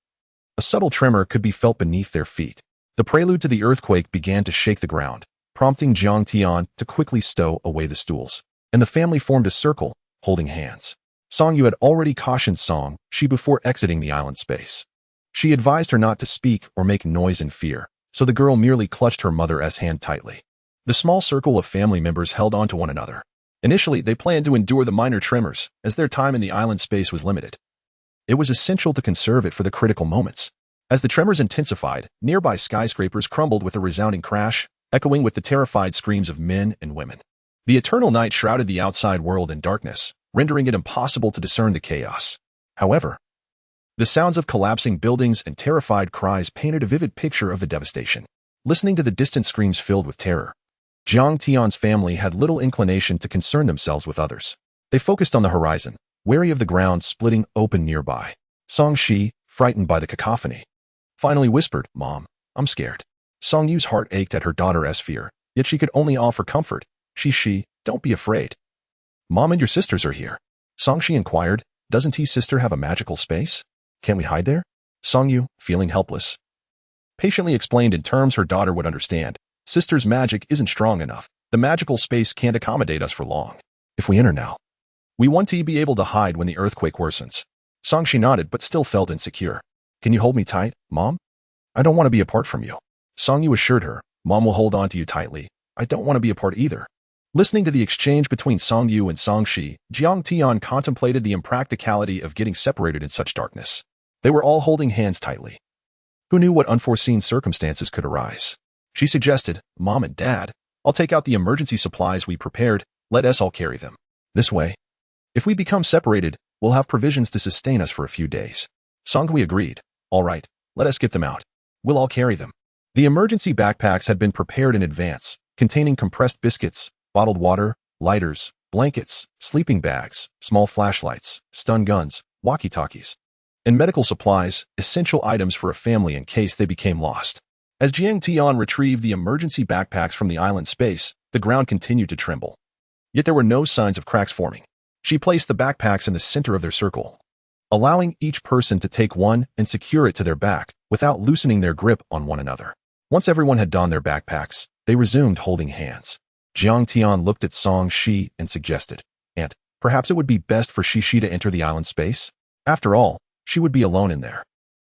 a subtle tremor could be felt beneath their feet. The prelude to the earthquake began to shake the ground, prompting Jiang Tian to quickly stow away the stools, and the family formed a circle, holding hands. Song Yu had already cautioned Song Shi before exiting the island space. She advised her not to speak or make noise in fear, so the girl merely clutched her mother's hand tightly. The small circle of family members held on to one another. Initially, they planned to endure the minor tremors, as their time in the island space was limited. It was essential to conserve it for the critical moments. As the tremors intensified, nearby skyscrapers crumbled with a resounding crash, echoing with the terrified screams of men and women. The eternal night shrouded the outside world in darkness, rendering it impossible to discern the chaos. However, the sounds of collapsing buildings and terrified cries painted a vivid picture of the devastation. Listening to the distant screams filled with terror, Jiang Tian's family had little inclination to concern themselves with others. They focused on the horizon, wary of the ground splitting open nearby. Song Shi, frightened by the cacophony, finally whispered, "Mom, I'm scared." Song Yu's heart ached at her daughter's fear, yet she could only offer comfort. Shi, don't be afraid. Mom and your sisters are here. Song Shi inquired, doesn't his sister have a magical space? Can't we hide there? Song Yu, feeling helpless, patiently explained in terms her daughter would understand. Sister's magic isn't strong enough. The magical space can't accommodate us for long. If we enter now, we want to be able to hide when the earthquake worsens. Song Shi nodded but still felt insecure. Can you hold me tight, Mom? I don't want to be apart from you. Song Yu assured her, Mom will hold on to you tightly. I don't want to be apart either. Listening to the exchange between Song Yu and Song Shi, Jiang Tian contemplated the impracticality of getting separated in such darkness. They were all holding hands tightly. Who knew what unforeseen circumstances could arise? She suggested, Mom and Dad, I'll take out the emergency supplies we prepared, let us all carry them. This way, if we become separated, we'll have provisions to sustain us for a few days. Song Hui agreed. All right, let us get them out. We'll all carry them. The emergency backpacks had been prepared in advance, containing compressed biscuits, bottled water, lighters, blankets, sleeping bags, small flashlights, stun guns, walkie-talkies, and medical supplies, essential items for a family in case they became lost. As Jiang Tian retrieved the emergency backpacks from the island space, the ground continued to tremble. Yet there were no signs of cracks forming. She placed the backpacks in the center of their circle, allowing each person to take one and secure it to their back without loosening their grip on one another. Once everyone had donned their backpacks, they resumed holding hands. Jiang Tian looked at Song Shi and suggested, Aunt, perhaps it would be best for Shi to enter the island space. After all, she would be alone in there.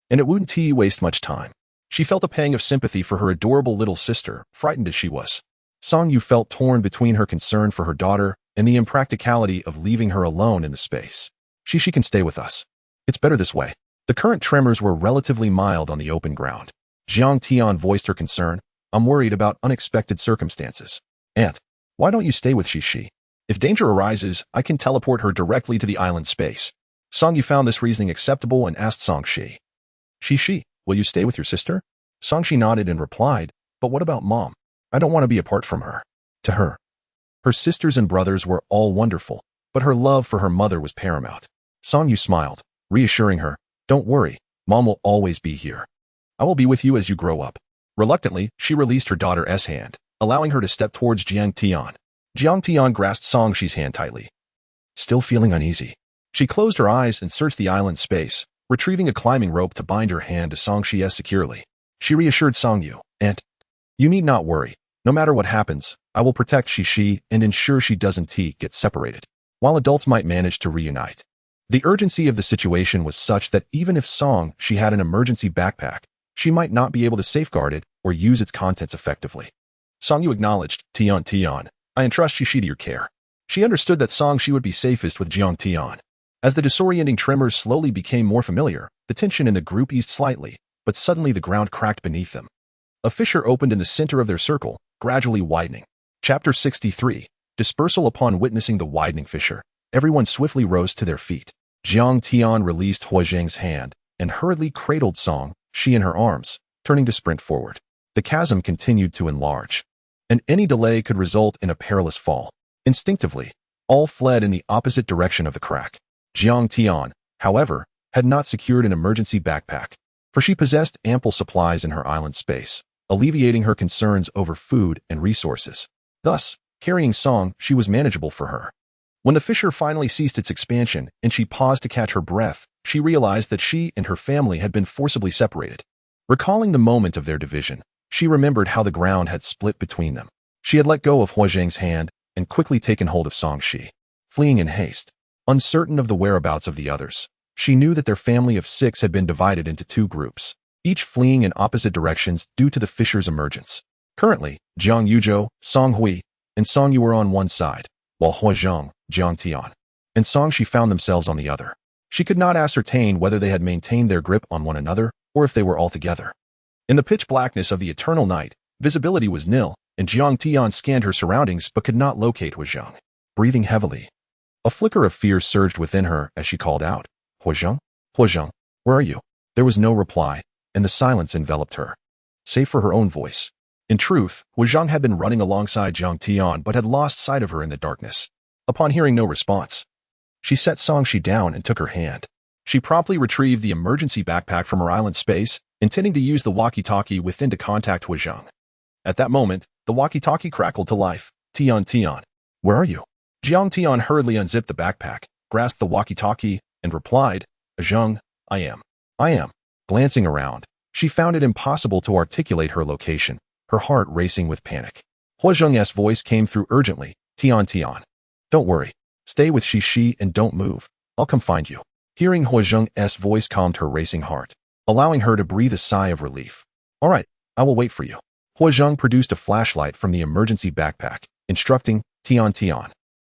And it wouldn't waste much time. She felt a pang of sympathy for her adorable little sister, frightened as she was. Song Yu felt torn between her concern for her daughter and the impracticality of leaving her alone in the space. She can stay with us. It's better this way. The current tremors were relatively mild on the open ground. Jiang Tian voiced her concern. I'm worried about unexpected circumstances. Aunt, why don't you stay with Shi? If danger arises, I can teleport her directly to the island space. Song Yu found this reasoning acceptable and asked Song Shi. Shi, will you stay with your sister? Song Shi nodded and replied, but what about Mom? I don't want to be apart from her. To her, her sisters and brothers were all wonderful, but her love for her mother was paramount. Song Yu smiled, reassuring her, don't worry, Mom will always be here. I will be with you as you grow up. Reluctantly, she released her daughter's hand, allowing her to step towards Jiang Tian. Jiang Tian grasped Song Shi's hand tightly. Still feeling uneasy, she closed her eyes and searched the island space, retrieving a climbing rope to bind her hand to Song Shi securely. She reassured Song Yu, Aunt, you need not worry. No matter what happens, I will protect Shi and ensure she doesn't get separated, while adults might manage to reunite. The urgency of the situation was such that even if Song Shi had an emergency backpack, she might not be able to safeguard it or use its contents effectively. Song Yu acknowledged, Tian, I entrust Shi to your care. She understood that Song Shi would be safest with Jiang Tian. As the disorienting tremors slowly became more familiar, the tension in the group eased slightly, but suddenly the ground cracked beneath them. A fissure opened in the center of their circle, gradually widening. Chapter 63. Dispersal. Upon witnessing the widening fissure, everyone swiftly rose to their feet. Jiang Tian released Hua Zhang's hand and hurriedly cradled Song Shi in her arms, turning to sprint forward. The chasm continued to enlarge, and any delay could result in a perilous fall. Instinctively, all fled in the opposite direction of the crack. Jiang Tian, however, had not secured an emergency backpack, for she possessed ample supplies in her island space, alleviating her concerns over food and resources. Thus, carrying Song Shi was manageable for her. When the fissure finally ceased its expansion and she paused to catch her breath, she realized that she and her family had been forcibly separated. Recalling the moment of their division, she remembered how the ground had split between them. She had let go of Hua Zhang's hand and quickly taken hold of Song Shi, fleeing in haste. Uncertain of the whereabouts of the others, she knew that their family of 6 had been divided into 2 groups, each fleeing in opposite directions due to the fissure's emergence. Currently, Jiang Yuzhou, Song Hui, and Song Yu were on one side, while Hua Zhang, Jiang Tian, and Song Shi found themselves on the other. She could not ascertain whether they had maintained their grip on one another or if they were all together. In the pitch blackness of the eternal night, visibility was nil, and Jiang Tian scanned her surroundings but could not locate Hua Zhang. Breathing heavily, a flicker of fear surged within her as she called out, Hua Zhang? Hua Zhang, where are you? There was no reply, and the silence enveloped her, save for her own voice. In truth, Hua Zhang had been running alongside Jiang Tian but had lost sight of her in the darkness. Upon hearing no response, she set Song Shi down and took her hand. She promptly retrieved the emergency backpack from her island space, intending to use the walkie-talkie within to contact Huazhang. At that moment, the walkie-talkie crackled to life. Tian Tian, where are you? Jiang Tian hurriedly unzipped the backpack, grasped the walkie-talkie, and replied, Zhang, I am. Glancing around, she found it impossible to articulate her location, her heart racing with panic. Huazhang's voice came through urgently. Tian Tian, don't worry. Stay with Shi and don't move. I'll come find you. Hearing Huazhang's voice calmed her racing heart, allowing her to breathe a sigh of relief. All right, I will wait for you. Huazhang produced a flashlight from the emergency backpack, instructing Tian Tian.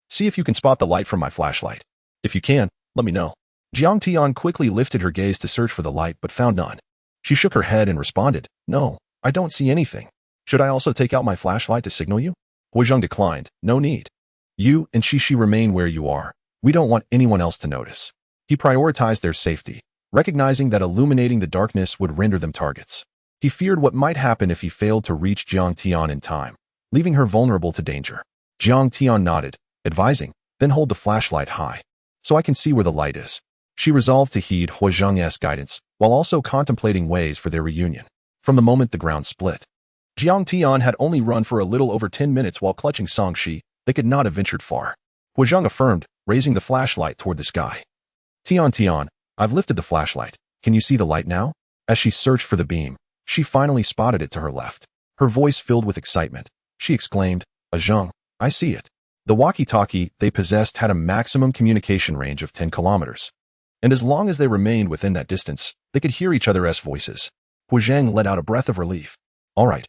See if you can spot the light from my flashlight. If you can, let me know. Jiang Tian quickly lifted her gaze to search for the light but found none. She shook her head and responded, No, I don't see anything. Should I also take out my flashlight to signal you? Huazhang declined, No need. You and Shi remain where you are. We don't want anyone else to notice. He prioritized their safety, recognizing that illuminating the darkness would render them targets. He feared what might happen if he failed to reach Jiang Tian in time, leaving her vulnerable to danger. Jiang Tian nodded, advising, then hold the flashlight high, so I can see where the light is. She resolved to heed Huazhang's guidance, while also contemplating ways for their reunion. From the moment the ground split, Jiang Tian had only run for a little over 10 minutes while clutching Songshi. They could not have ventured far. Huazhang affirmed, raising the flashlight toward the sky. Tian Tian, I've lifted the flashlight. Can you see the light now? As she searched for the beam, she finally spotted it to her left. Her voice filled with excitement. She exclaimed, Zhang, I see it. The walkie-talkie they possessed had a maximum communication range of 10 kilometers. And as long as they remained within that distance, they could hear each other's voices. Huazhang let out a breath of relief. All right.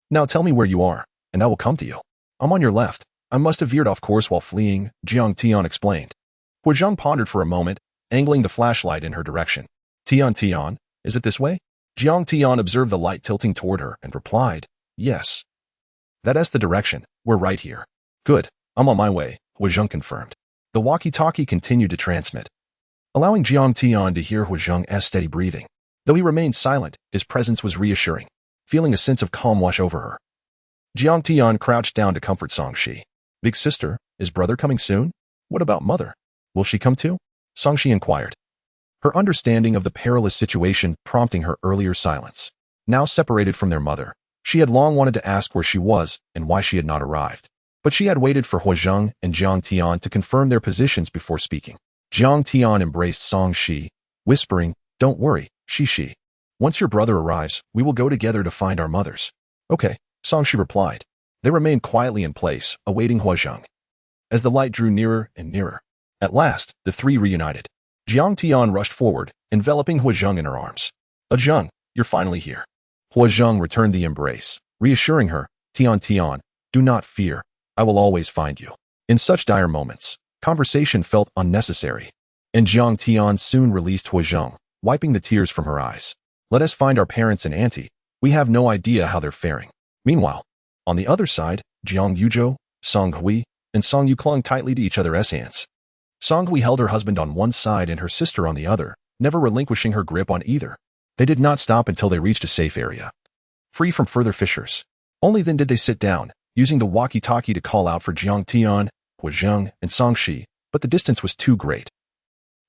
Now tell me where you are, and I will come to you. I'm on your left. I must have veered off course while fleeing, Jiang Tian explained. Huazhang pondered for a moment, angling the flashlight in her direction. Tian Tian, is it this way? Jiang Tian observed the light tilting toward her and replied, Yes. That's the direction. We're right here. Good. I'm on my way, Huazhang confirmed. The walkie-talkie continued to transmit, allowing Jiang Tian to hear Huazhang's steady breathing. Though he remained silent, his presence was reassuring, feeling a sense of calm wash over her. Jiang Tian crouched down to comfort Songshi. Big sister, is brother coming soon? What about mother? Will she come too? Songshi inquired, her understanding of the perilous situation prompting her earlier silence. Now separated from their mother, she had long wanted to ask where she was and why she had not arrived. But she had waited for Huazhang and Jiang Tian to confirm their positions before speaking. Jiang Tian embraced Songshi, whispering, Don't worry, Shi. Once your brother arrives, we will go together to find our mothers. Okay, Songshi replied. They remained quietly in place, awaiting Huazhang. As the light drew nearer and nearer, at last, the three reunited. Jiang Tian rushed forward, enveloping Huazhang in her arms. Zhang, you're finally here. Huazhang returned the embrace, reassuring her, Tian Tian, do not fear. I will always find you. In such dire moments, conversation felt unnecessary, and Jiang Tian soon released Huazhang, wiping the tears from her eyes. Let us find our parents and auntie. We have no idea how they're faring. Meanwhile, on the other side, Jiang Yuzhou, Song Hui, and Song Yu clung tightly to each other's hands. Song Hui held her husband on one side and her sister on the other, never relinquishing her grip on either. They did not stop until they reached a safe area, free from further fissures. Only then did they sit down, using the walkie-talkie to call out for Jiang Tian, Huazhang, and Songshi, but the distance was too great,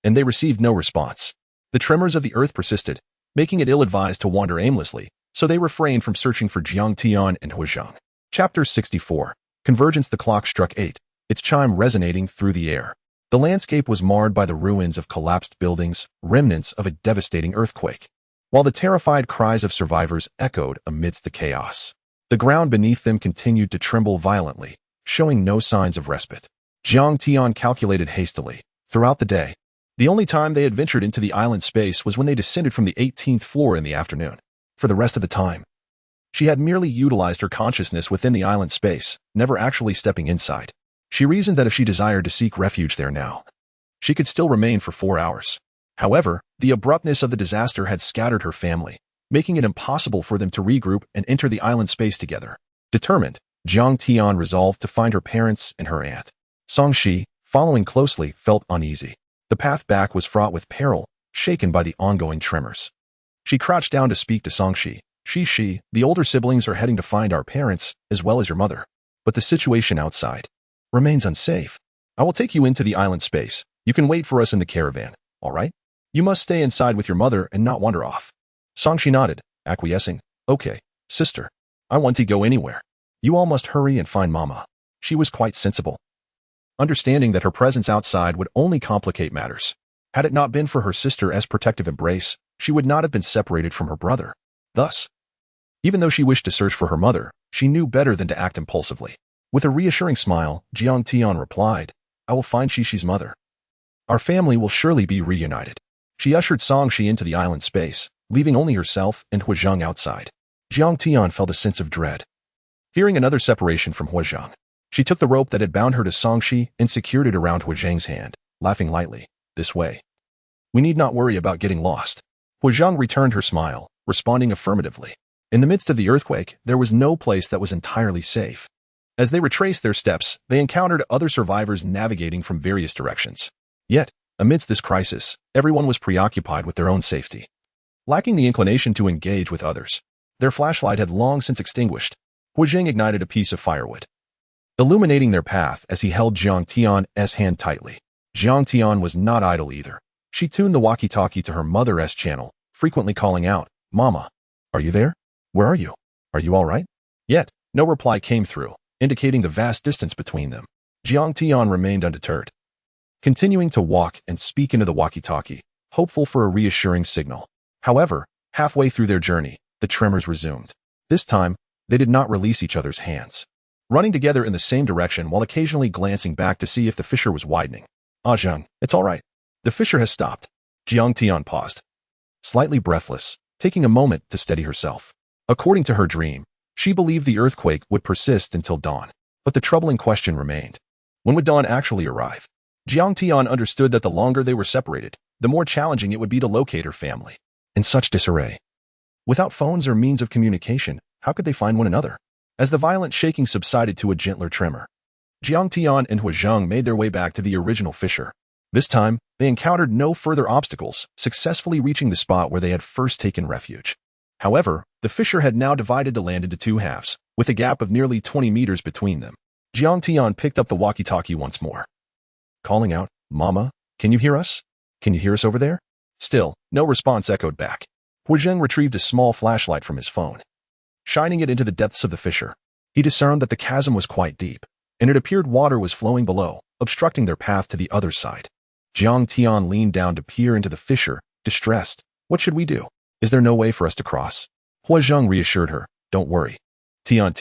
and they received no response. The tremors of the earth persisted, making it ill-advised to wander aimlessly, so they refrained from searching for Jiang Tian and Huazhang. Chapter 64. Convergence. The clock struck 8, its chime resonating through the air. The landscape was marred by the ruins of collapsed buildings, remnants of a devastating earthquake, while the terrified cries of survivors echoed amidst the chaos. The ground beneath them continued to tremble violently, showing no signs of respite. Jiang Tian calculated hastily. Throughout the day, the only time they had ventured into the island space was when they descended from the 18th floor in the afternoon. For the rest of the time, she had merely utilized her consciousness within the island space, never actually stepping inside. She reasoned that if she desired to seek refuge there now, she could still remain for 4 hours. However, the abruptness of the disaster had scattered her family, making it impossible for them to regroup and enter the island space together. Determined, Jiang Tian resolved to find her parents and her aunt. Songshi, following closely, felt uneasy. The path back was fraught with peril, shaken by the ongoing tremors. She crouched down to speak to Songshi. Shi, the older siblings are heading to find our parents, as well as your mother. But the situation outside remains unsafe. I will take you into the island space. You can wait for us in the caravan, all right? You must stay inside with your mother and not wander off. Songshi nodded, acquiescing. Okay, sister. I want to go anywhere. You all must hurry and find Mama. She was quite sensible, understanding that her presence outside would only complicate matters. Had it not been for her sister's protective embrace, she would not have been separated from her brother. Thus, even though she wished to search for her mother, she knew better than to act impulsively. With a reassuring smile, Jiang Tian replied, I will find Shishi's mother. Our family will surely be reunited. She ushered Songshi into the island space, leaving only herself and Huazhang outside. Jiang Tian felt a sense of dread. Fearing another separation from Huazhang, she took the rope that had bound her to Songshi and secured it around Huazhang's hand, laughing lightly. This way. We need not worry about getting lost. Huazhang returned her smile, responding affirmatively. In the midst of the earthquake, there was no place that was entirely safe. As they retraced their steps, they encountered other survivors navigating from various directions. Yet, amidst this crisis, everyone was preoccupied with their own safety. Lacking the inclination to engage with others, their flashlight had long since extinguished. Huazhang ignited a piece of firewood, illuminating their path as he held Jiang Tian's hand tightly. Jiang Tian was not idle either. She tuned the walkie-talkie to her mother's channel, frequently calling out, Mama, are you there? Where are you? Are you all right? Yet, no reply came through, indicating the vast distance between them. Jiang Tian remained undeterred, continuing to walk and speak into the walkie-talkie, hopeful for a reassuring signal. However, halfway through their journey, the tremors resumed. This time, they did not release each other's hands, running together in the same direction while occasionally glancing back to see if the fissure was widening. Ah, Zhang, it's all right. The fissure has stopped. Jiang Tian paused, slightly breathless, taking a moment to steady herself. According to her dream, she believed the earthquake would persist until dawn. But the troubling question remained. When would dawn actually arrive? Jiang Tian understood that the longer they were separated, the more challenging it would be to locate her family. In such disarray, without phones or means of communication, how could they find one another? As the violent shaking subsided to a gentler tremor, Jiang Tian and Huazhang made their way back to the original fissure. This time, they encountered no further obstacles, successfully reaching the spot where they had first taken refuge. However, the fissure had now divided the land into two halves, with a gap of nearly 20 meters between them. Jiang Tian picked up the walkie-talkie once more, calling out, Mama, can you hear us? Can you hear us over there? Still, no response echoed back. Huazhang retrieved a small flashlight from his phone. Shining it into the depths of the fissure, he discerned that the chasm was quite deep, and it appeared water was flowing below, obstructing their path to the other side. Jiang Tian leaned down to peer into the fissure, distressed. What should we do? Is there no way for us to cross? Huazhang reassured her. Don't worry. Tian,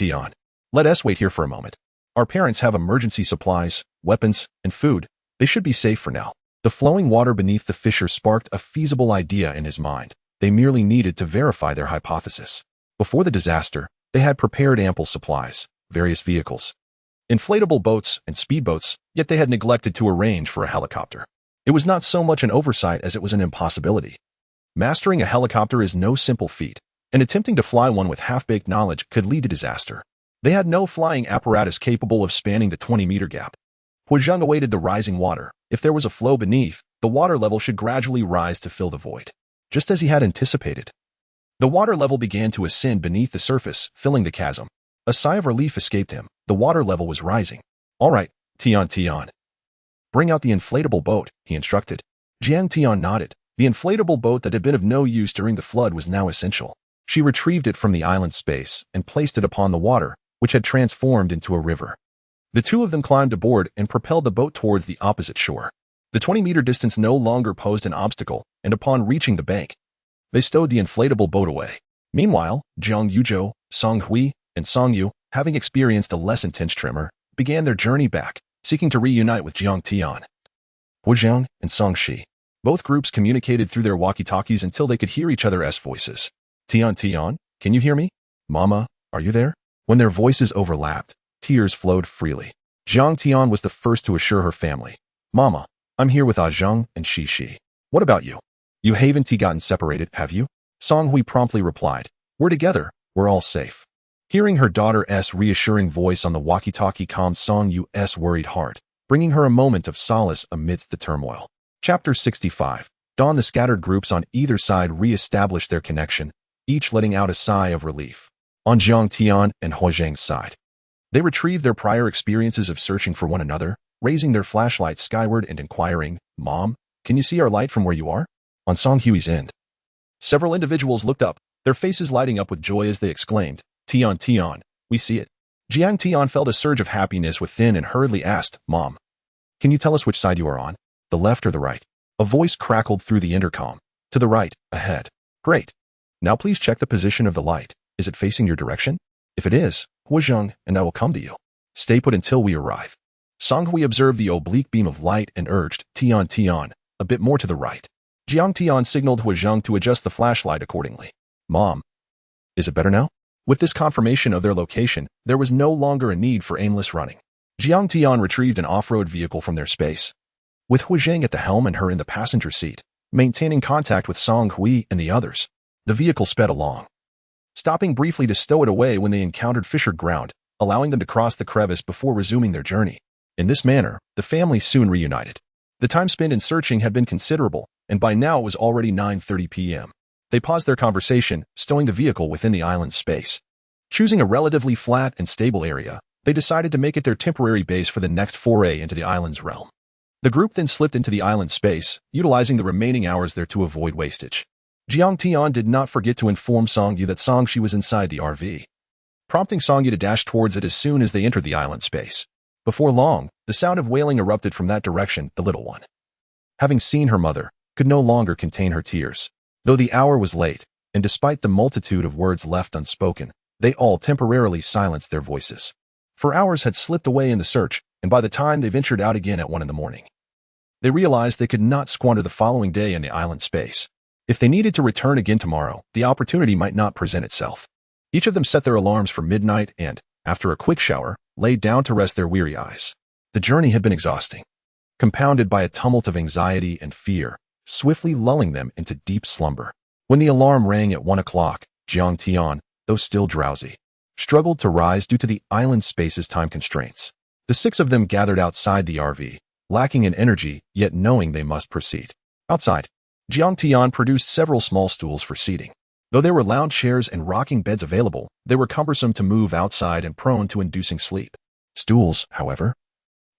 let us wait here for a moment. Our parents have emergency supplies, weapons, and food. They should be safe for now. The flowing water beneath the fissure sparked a feasible idea in his mind. They merely needed to verify their hypothesis. Before the disaster, they had prepared ample supplies, various vehicles, inflatable boats, and speedboats, yet they had neglected to arrange for a helicopter. It was not so much an oversight as it was an impossibility. Mastering a helicopter is no simple feat, and attempting to fly one with half-baked knowledge could lead to disaster. They had no flying apparatus capable of spanning the 20-meter gap. Huazhang awaited the rising water. If there was a flow beneath, the water level should gradually rise to fill the void. Just as he had anticipated, the water level began to ascend beneath the surface, filling the chasm. A sigh of relief escaped him. The water level was rising. All right, Tian. Bring out the inflatable boat, he instructed. Jiang Tian nodded. The inflatable boat that had been of no use during the flood was now essential. She retrieved it from the island space and placed it upon the water, which had transformed into a river. The two of them climbed aboard and propelled the boat towards the opposite shore. The 20-meter distance no longer posed an obstacle, and upon reaching the bank, they stowed the inflatable boat away. Meanwhile, Zhang Yuzhou, Song Hui, and Song Yu, having experienced a less intense tremor, began their journey back, seeking to reunite with Jiang Tian. Huazhang and Song Shi. Both groups communicated through their walkie-talkies until they could hear each other's voices. Tian, can you hear me? Mama, are you there? When their voices overlapped, tears flowed freely. Jiang Tian was the first to assure her family. Mama, I'm here with Zhang and Shi. What about you? You haven't gotten separated, have you? Song Hui promptly replied. We're together, we're all safe. Hearing her daughter's reassuring voice on the walkie-talkie calmed Song Yu's worried heart, bringing her a moment of solace amidst the turmoil. Chapter 65. Dawn. The scattered groups on either side re-established their connection, each letting out a sigh of relief. On Jiang Tian and Huazhang's side, they retrieved their prior experiences of searching for one another, raising their flashlights skyward and inquiring, Mom, can you see our light from where you are? On Song Hui's end. Several individuals looked up, their faces lighting up with joy as they exclaimed, Tian Tian, we see it. Jiang Tian felt a surge of happiness within and hurriedly asked, Mom, can you tell us which side you are on? The left or the right? A voice crackled through the intercom. To the right, ahead. Great. Now please check the position of the light. Is it facing your direction? If it is, Huazheng and I will come to you. Stay put until we arrive. Song Hui observed the oblique beam of light and urged, Tian Tian, a bit more to the right. Jiang Tian signaled Huazheng to adjust the flashlight accordingly. Mom, is it better now? With this confirmation of their location, there was no longer a need for aimless running. Jiang Tian retrieved an off-road vehicle from their space. With Huazheng at the helm and her in the passenger seat, maintaining contact with Song Hui and the others, the vehicle sped along, stopping briefly to stow it away when they encountered fissured ground, allowing them to cross the crevice before resuming their journey. In this manner, the family soon reunited. The time spent in searching had been considerable, and by now it was already 9:30 p.m. They paused their conversation, stowing the vehicle within the island's space. Choosing a relatively flat and stable area, they decided to make it their temporary base for the next foray into the island's realm. The group then slipped into the island space, utilizing the remaining hours there to avoid wastage. Jiang Tian did not forget to inform Song Yu that Song Shi was inside the RV, prompting Song Yu to dash towards it as soon as they entered the island space. Before long, the sound of wailing erupted from that direction, the little one, having seen her mother, could no longer contain her tears. Though the hour was late, and despite the multitude of words left unspoken, they all temporarily silenced their voices. For hours had slipped away in the search, and by the time they ventured out again at 1 a.m, they realized they could not squander the following day in the island space. If they needed to return again tomorrow, the opportunity might not present itself. Each of them set their alarms for midnight and, after a quick shower, laid down to rest their weary eyes. The journey had been exhausting, compounded by a tumult of anxiety and fear, swiftly lulling them into deep slumber. When the alarm rang at 1 o'clock, Jiang Tian, though still drowsy, struggled to rise due to the island space's time constraints. The 6 of them gathered outside the RV, lacking in energy, yet knowing they must proceed. Outside, Jiang Tian produced several small stools for seating. Though there were lounge chairs and rocking beds available, they were cumbersome to move outside and prone to inducing sleep. Stools, however,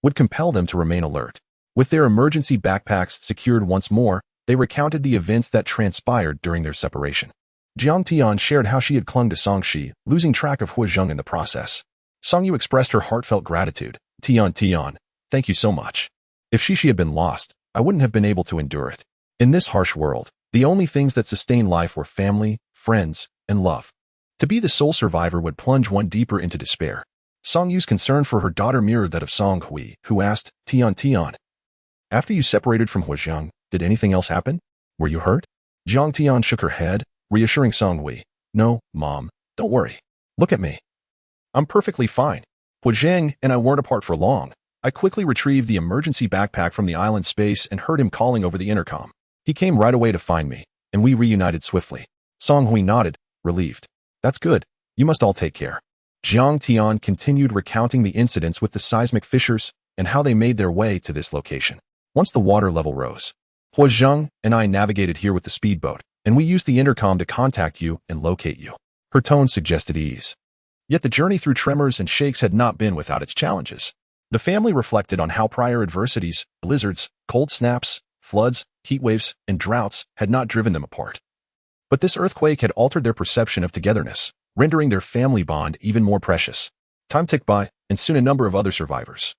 would compel them to remain alert. With their emergency backpacks secured once more, they recounted the events that transpired during their separation. Jiang Tian shared how she had clung to Song Shi, losing track of Huazheng in the process. Song Yu expressed her heartfelt gratitude. Tian Tian, thank you so much. If Shi had been lost, I wouldn't have been able to endure it. In this harsh world, the only things that sustain life were family, friends, and love. To be the sole survivor would plunge one deeper into despair. Song Yu's concern for her daughter mirrored that of Song Hui, who asked, Tian Tian, after you separated from Huazheng, did anything else happen? Were you hurt? Jiang Tian shook her head, reassuring Song Hui. No, Mom, don't worry. Look at me. I'm perfectly fine. Huazheng and I weren't apart for long. I quickly retrieved the emergency backpack from the island space and heard him calling over the intercom. He came right away to find me, and we reunited swiftly. Song Hui nodded, relieved. That's good. You must all take care. Jiang Tian continued recounting the incidents with the seismic fissures and how they made their way to this location. Once the water level rose, Huazheng and I navigated here with the speedboat, and we used the intercom to contact you and locate you. Her tone suggested ease. Yet the journey through tremors and shakes had not been without its challenges. The family reflected on how prior adversities, blizzards, cold snaps, floods, heat waves, and droughts had not driven them apart. But this earthquake had altered their perception of togetherness, rendering their family bond even more precious. Time ticked by, and soon a number of other survivors,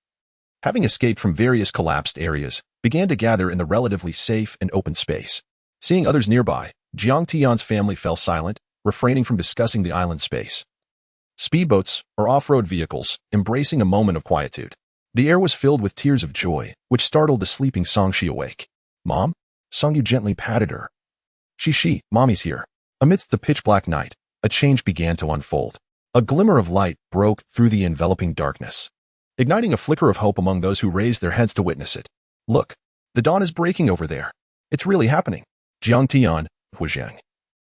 having escaped from various collapsed areas, began to gather in the relatively safe and open space. Seeing others nearby, Jiang Tian's family fell silent, refraining from discussing the island space. Speedboats, or off-road vehicles, embracing a moment of quietude. The air was filled with tears of joy, which startled the sleeping Song Shi awake. Mom? Song Yu gently patted her. Shi, Mommy's here. Amidst the pitch-black night, a change began to unfold. A glimmer of light broke through the enveloping darkness, igniting a flicker of hope among those who raised their heads to witness it. Look, the dawn is breaking over there. It's really happening. Jiang Tian, Huazheng,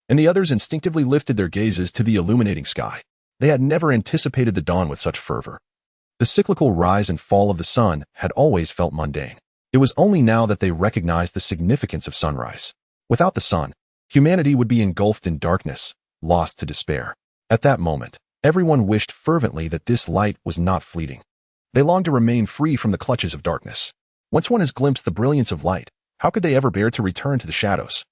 and the others instinctively lifted their gazes to the illuminating sky. They had never anticipated the dawn with such fervor. The cyclical rise and fall of the sun had always felt mundane. It was only now that they recognized the significance of sunrise. Without the sun, humanity would be engulfed in darkness, lost to despair. At that moment, everyone wished fervently that this light was not fleeting. They longed to remain free from the clutches of darkness. Once one has glimpsed the brilliance of light, How could they ever bear to return to the shadows?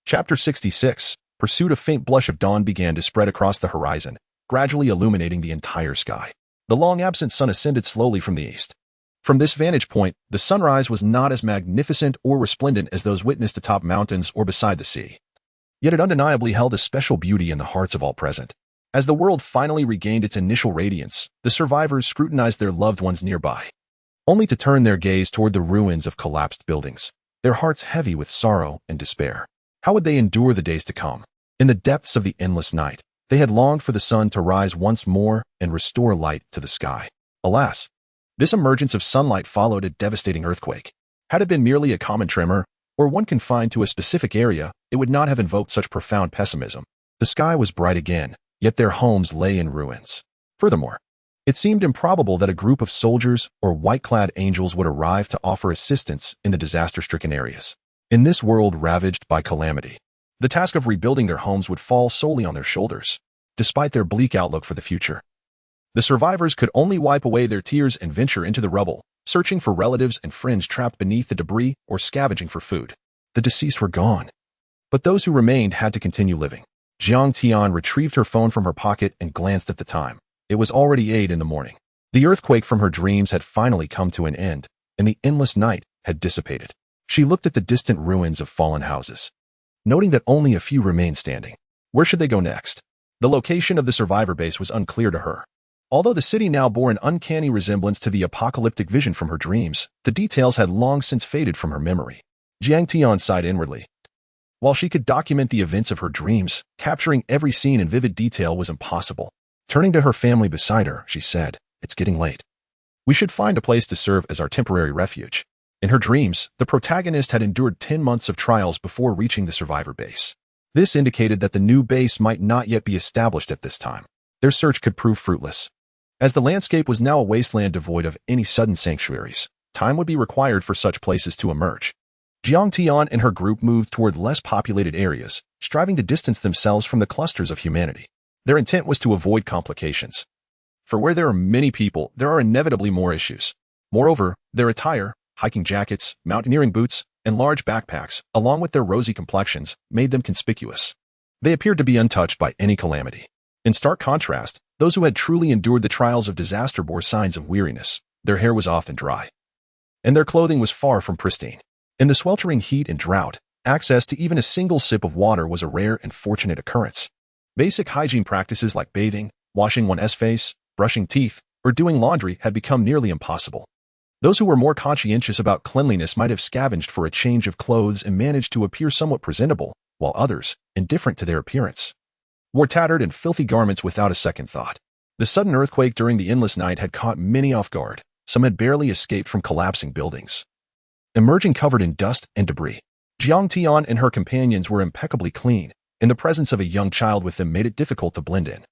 Chapter 66. Pursuit. A faint blush of dawn began to spread across the horizon, gradually illuminating the entire sky. The long-absent sun ascended slowly from the east. From this vantage point, the sunrise was not as magnificent or resplendent as those witnessed atop mountains or beside the sea. Yet it undeniably held a special beauty in the hearts of all present. As the world finally regained its initial radiance, the survivors scrutinized their loved ones nearby, only to turn their gaze toward the ruins of collapsed buildings, their hearts heavy with sorrow and despair. How would they endure the days to come? In the depths of the endless night, they had longed for the sun to rise once more and restore light to the sky. Alas, this emergence of sunlight followed a devastating earthquake. Had it been merely a common tremor, or one confined to a specific area, it would not have invoked such profound pessimism. The sky was bright again, yet their homes lay in ruins. Furthermore, it seemed improbable that a group of soldiers or white-clad angels would arrive to offer assistance in the disaster-stricken areas. In this world ravaged by calamity, the task of rebuilding their homes would fall solely on their shoulders, despite their bleak outlook for the future. The survivors could only wipe away their tears and venture into the rubble, searching for relatives and friends trapped beneath the debris or scavenging for food. The deceased were gone, but those who remained had to continue living. Jiang Tian retrieved her phone from her pocket and glanced at the time. It was already 8 in the morning. The earthquake from her dreams had finally come to an end, and the endless night had dissipated. She looked at the distant ruins of fallen houses, noting that only a few remained standing. Where should they go next? The location of the survivor base was unclear to her. Although the city now bore an uncanny resemblance to the apocalyptic vision from her dreams, the details had long since faded from her memory. Jiang Tian sighed inwardly. While she could document the events of her dreams, capturing every scene in vivid detail was impossible. Turning to her family beside her, she said, "It's getting late. We should find a place to serve as our temporary refuge." In her dreams, the protagonist had endured 10 months of trials before reaching the survivor base. This indicated that the new base might not yet be established at this time. Their search could prove fruitless. As the landscape was now a wasteland devoid of any sudden sanctuaries, time would be required for such places to emerge. Jiang Tian and her group moved toward less populated areas, striving to distance themselves from the clusters of humanity. Their intent was to avoid complications. For where there are many people, there are inevitably more issues. Moreover, their attire, hiking jackets, mountaineering boots, and large backpacks, along with their rosy complexions, made them conspicuous. They appeared to be untouched by any calamity. In stark contrast, those who had truly endured the trials of disaster bore signs of weariness. Their hair was often dry, and their clothing was far from pristine. In the sweltering heat and drought, access to even a single sip of water was a rare and fortunate occurrence. Basic hygiene practices like bathing, washing one's face, brushing teeth, or doing laundry had become nearly impossible. Those who were more conscientious about cleanliness might have scavenged for a change of clothes and managed to appear somewhat presentable, while others, indifferent to their appearance, wore tattered and filthy garments without a second thought. The sudden earthquake during the endless night had caught many off guard. Some had barely escaped from collapsing buildings, emerging covered in dust and debris. Jiang Tian and her companions were impeccably clean, and the presence of a young child with them made it difficult to blend in.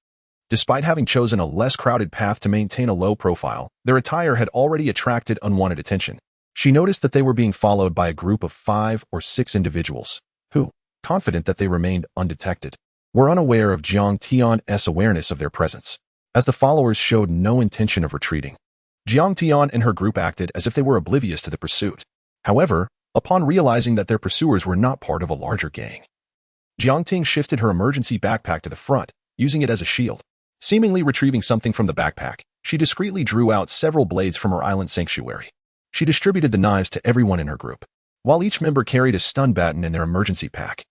Despite having chosen a less crowded path to maintain a low profile, their attire had already attracted unwanted attention. She noticed that they were being followed by a group of 5 or 6 individuals, who, confident that they remained undetected, were unaware of Jiang Tian's awareness of their presence. As the followers showed no intention of retreating, Jiang Tian and her group acted as if they were oblivious to the pursuit. However, upon realizing that their pursuers were not part of a larger gang, Jiang Ting shifted her emergency backpack to the front, using it as a shield. Seemingly retrieving something from the backpack, she discreetly drew out several blades from her island sanctuary. She distributed the knives to everyone in her group, while each member carried a stun baton in their emergency pack.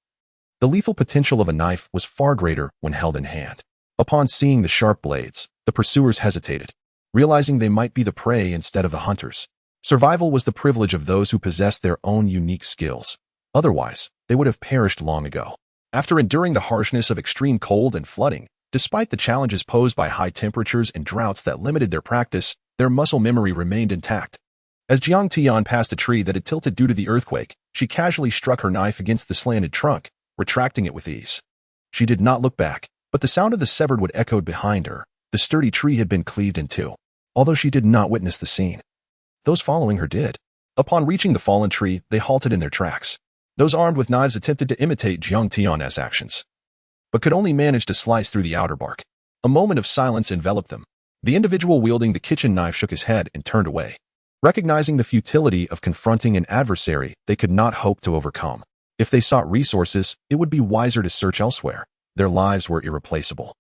The lethal potential of a knife was far greater when held in hand. Upon seeing the sharp blades, the pursuers hesitated, realizing they might be the prey instead of the hunters. Survival was the privilege of those who possessed their own unique skills. Otherwise, they would have perished long ago. After enduring the harshness of extreme cold and flooding, despite the challenges posed by high temperatures and droughts that limited their practice, their muscle memory remained intact. As Jiang Tian passed a tree that had tilted due to the earthquake, she casually struck her knife against the slanted trunk, retracting it with ease. She did not look back, but the sound of the severed wood echoed behind her. The sturdy tree had been cleaved in two, although she did not witness the scene. Those following her did. Upon reaching the fallen tree, they halted in their tracks. Those armed with knives attempted to imitate Jiang Tian's actions, but could only manage to slice through the outer bark. A moment of silence enveloped them. The individual wielding the kitchen knife shook his head and turned away. Recognizing the futility of confronting an adversary they could not hope to overcome. If they sought resources, it would be wiser to search elsewhere. Their lives were irreplaceable.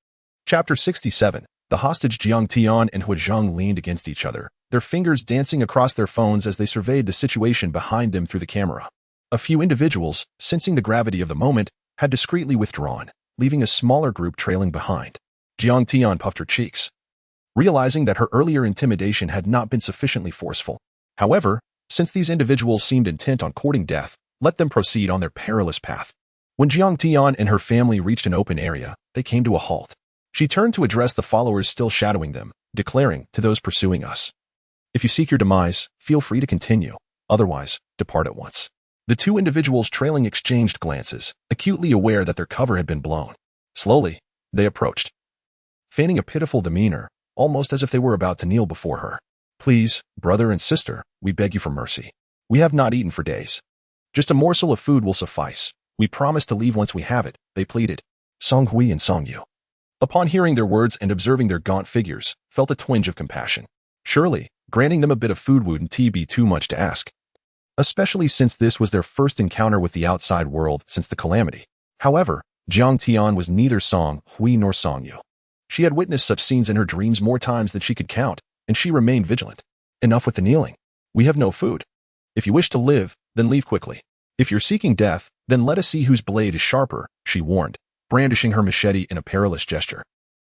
Chapter 67. The hostage Jiang Tian and Hu Zheng leaned against each other, their fingers dancing across their phones as they surveyed the situation behind them through the camera. A few individuals, sensing the gravity of the moment, had discreetly withdrawn, leaving a smaller group trailing behind. Jiang Tian puffed her cheeks, realizing that her earlier intimidation had not been sufficiently forceful. However, since these individuals seemed intent on courting death, let them proceed on their perilous path. When Jiang Tian and her family reached an open area, they came to a halt. She turned to address the followers still shadowing them, declaring to those pursuing us, "If you seek your demise, feel free to continue. Otherwise, depart at once." The two individuals trailing exchanged glances, acutely aware that their cover had been blown. Slowly, they approached, feigning a pitiful demeanor, almost as if they were about to kneel before her. "Please, brother and sister, we beg you for mercy. We have not eaten for days. Just a morsel of food will suffice. We promise to leave once we have it," they pleaded. Song Hui and Song Yu, upon hearing their words and observing their gaunt figures, felt a twinge of compassion. Surely, granting them a bit of food wouldn't be too much to ask, especially since this was their first encounter with the outside world since the calamity. However, Jiang Tian was neither Song Hui nor Song Yu. She had witnessed such scenes in her dreams more times than she could count, and she remained vigilant. "Enough with the kneeling. We have no food. If you wish to live, then leave quickly. If you're seeking death, then let us see whose blade is sharper," she warned, brandishing her machete in a perilous gesture.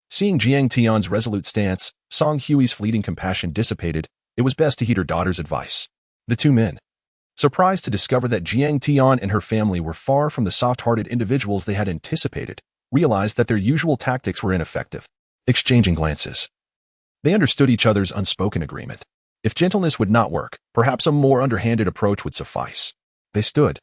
Seeing Jiang Tian's resolute stance, Song Hui's fleeting compassion dissipated. It was best to heed her daughter's advice. The two men, surprised to discover that Jiang Tian and her family were far from the soft-hearted individuals they had anticipated, realized that their usual tactics were ineffective. Exchanging glances, they understood each other's unspoken agreement. If gentleness would not work, perhaps a more underhanded approach would suffice. They stood,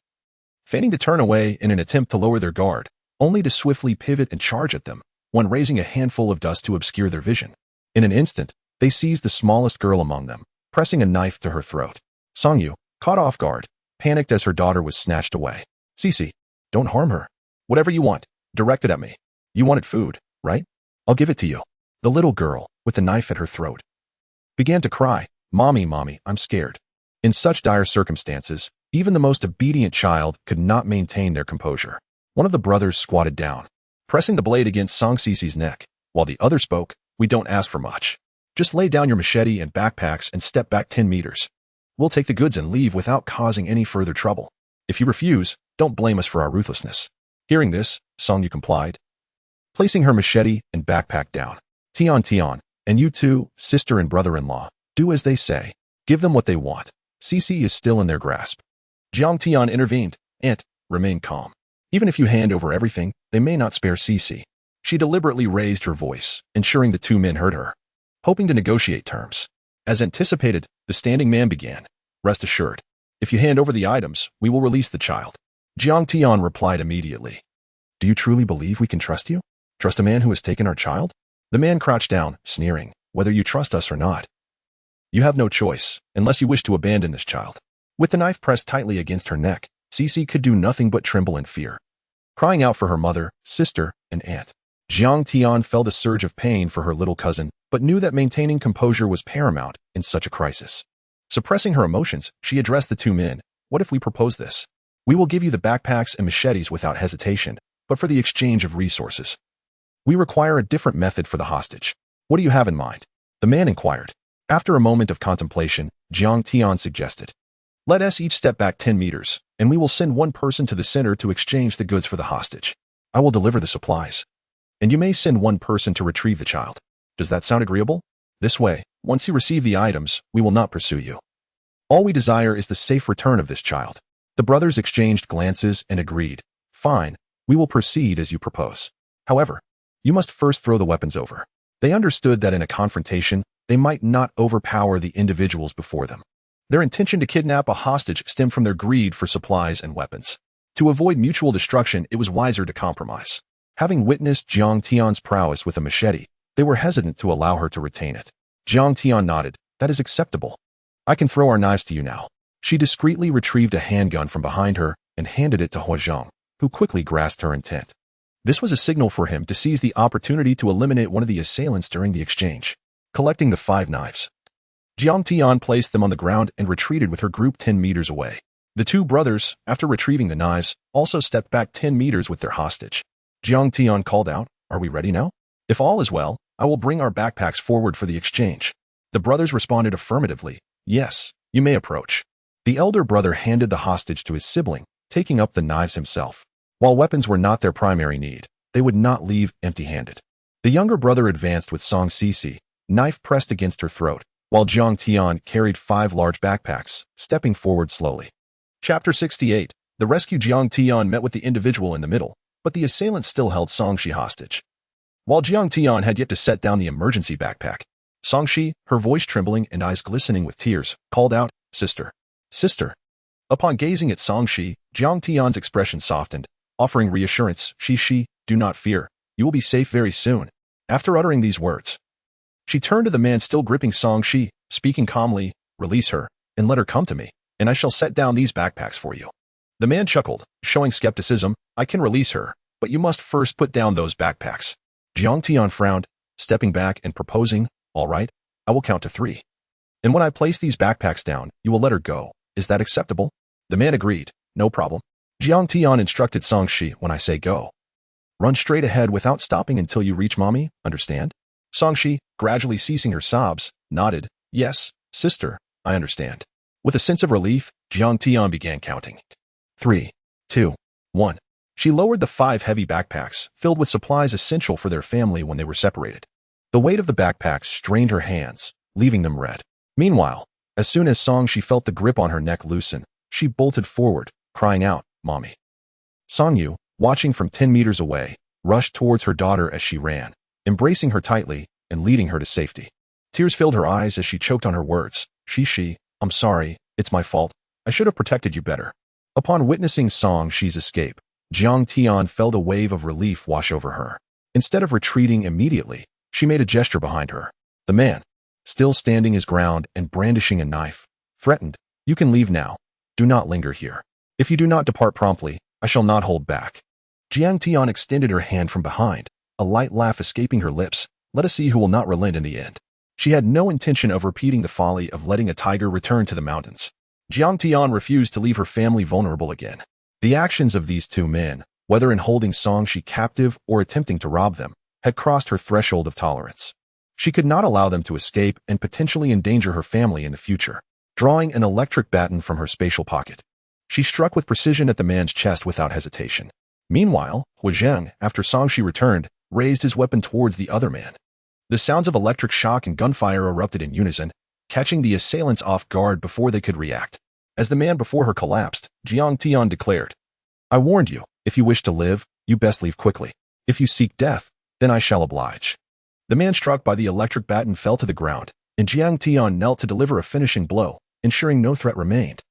feigning to turn away in an attempt to lower their guard, only to swiftly pivot and charge at them, one raising a handful of dust to obscure their vision. In an instant, they seized the smallest girl among them, pressing a knife to her throat. Song Yu, caught off guard, panicked as her daughter was snatched away. "Cece, don't harm her. Whatever you want, direct it at me. You wanted food, right? I'll give it to you." The little girl, with the knife at her throat, began to cry, "Mommy, mommy, I'm scared." In such dire circumstances, even the most obedient child could not maintain their composure. One of the brothers squatted down, pressing the blade against Song Cece's neck, while the other spoke, "We don't ask for much. Just lay down your machete and backpacks and step back 10 meters. We'll take the goods and leave without causing any further trouble. If you refuse, don't blame us for our ruthlessness." Hearing this, Song Yu complied, placing her machete and backpack down. Tian, and you two, sister and brother-in-law, do as they say. Give them what they want. Cece is still in their grasp. Jiang Tian intervened. "Aunt, remain calm. Even if you hand over everything, they may not spare Cece." She deliberately raised her voice, ensuring the two men heard her, hoping to negotiate terms. As anticipated, the standing man began. "Rest assured, if you hand over the items, we will release the child." Jiang Tian replied immediately. "Do you truly believe we can trust you? Trust a man who has taken our child?" The man crouched down, sneering, "Whether you trust us or not, you have no choice, unless you wish to abandon this child." With the knife pressed tightly against her neck, Cece could do nothing but tremble in fear, crying out for her mother, sister, and aunt. Jiang Tian felt a surge of pain for her little cousin, but knew that maintaining composure was paramount in such a crisis. Suppressing her emotions, she addressed the two men. "What if we propose this? We will give you the backpacks and machetes without hesitation, but for the exchange of resources, we require a different method for the hostage. What do you have in mind?" The man inquired. After a moment of contemplation, Jiang Tian suggested, "Let us each step back 10 meters, and we will send one person to the center to exchange the goods for the hostage. I will deliver the supplies, and you may send one person to retrieve the child. Does that sound agreeable? This way, once you receive the items, we will not pursue you. All we desire is the safe return of this child." The brothers exchanged glances and agreed. "Fine, we will proceed as you propose. However, you must first throw the weapons over." They understood that in a confrontation, they might not overpower the individuals before them. Their intention to kidnap a hostage stemmed from their greed for supplies and weapons. To avoid mutual destruction, it was wiser to compromise. Having witnessed Jiang Tian's prowess with a machete, they were hesitant to allow her to retain it. Jiang Tian nodded. "That is acceptable. I can throw our knives to you now." She discreetly retrieved a handgun from behind her and handed it to Hu Zheng, who quickly grasped her intent. This was a signal for him to seize the opportunity to eliminate one of the assailants during the exchange. Collecting the 5 knives, Jiang Tian placed them on the ground and retreated with her group 10 meters away. The two brothers, after retrieving the knives, also stepped back 10 meters with their hostage. Jiang Tian called out, "Are we ready now? If all is well, I will bring our backpacks forward for the exchange." The brothers responded affirmatively, "Yes, you may approach." The elder brother handed the hostage to his sibling, taking up the knives himself. While weapons were not their primary need, they would not leave empty-handed. The younger brother advanced with Song Sisi, knife pressed against her throat, while Jiang Tian carried 5 large backpacks, stepping forward slowly. Chapter 68. The rescued Jiang Tian met with the individual in the middle, but the assailant still held Songshi hostage. While Jiang Tian had yet to set down the emergency backpack, Songshi, her voice trembling and eyes glistening with tears, called out, "Sister! Sister!" Upon gazing at Songshi, Jiang Tian's expression softened, offering reassurance, She, do not fear. You will be safe very soon." After uttering these words, she turned to the man still gripping Songshi, speaking calmly, "Release her, and let her come to me, and I shall set down these backpacks for you." The man chuckled, showing skepticism, "I can release her, but you must first put down those backpacks." Jiang Tian frowned, stepping back and proposing, "All right, I will count to 3. And when I place these backpacks down, you will let her go. Is that acceptable?" The man agreed, "No problem." Jiang Tian instructed Songshi, "When I say go, run straight ahead without stopping until you reach mommy, understand?" Songshi, gradually ceasing her sobs, nodded, "Yes, sister, I understand." With a sense of relief, Jiang Tian began counting. 3, 2, 1. She lowered the 5 heavy backpacks, filled with supplies essential for their family when they were separated. The weight of the backpacks strained her hands, leaving them red. Meanwhile, as soon as Songshi felt the grip on her neck loosen, she bolted forward, crying out, "Mommy." Songyu, watching from 10 meters away, rushed towards her daughter as she ran, embracing her tightly and leading her to safety. Tears filled her eyes as she choked on her words, She, I'm sorry, it's my fault. I should have protected you better." Upon witnessing Songshi's escape, Jiang Tian felt a wave of relief wash over her. Instead of retreating immediately, she made a gesture behind her. The man, still standing his ground and brandishing a knife, threatened, "You can leave now. Do not linger here. If you do not depart promptly, I shall not hold back." Jiang Tian extended her hand from behind, a light laugh escaping her lips. "Let us see who will not relent in the end." She had no intention of repeating the folly of letting a tiger return to the mountains. Jiang Tian refused to leave her family vulnerable again. The actions of these two men, whether in holding Songshi captive or attempting to rob them, had crossed her threshold of tolerance. She could not allow them to escape and potentially endanger her family in the future. Drawing an electric baton from her spatial pocket, she struck with precision at the man's chest without hesitation. Meanwhile, Hu Zheng, after Songshi returned, raised his weapon towards the other man. The sounds of electric shock and gunfire erupted in unison, catching the assailants off guard before they could react. As the man before her collapsed, Jiang Tian declared, "I warned you, if you wish to live, you best leave quickly. If you seek death, then I shall oblige." The man struck by the electric baton fell to the ground, and Jiang Tian knelt to deliver a finishing blow, ensuring no threat remained.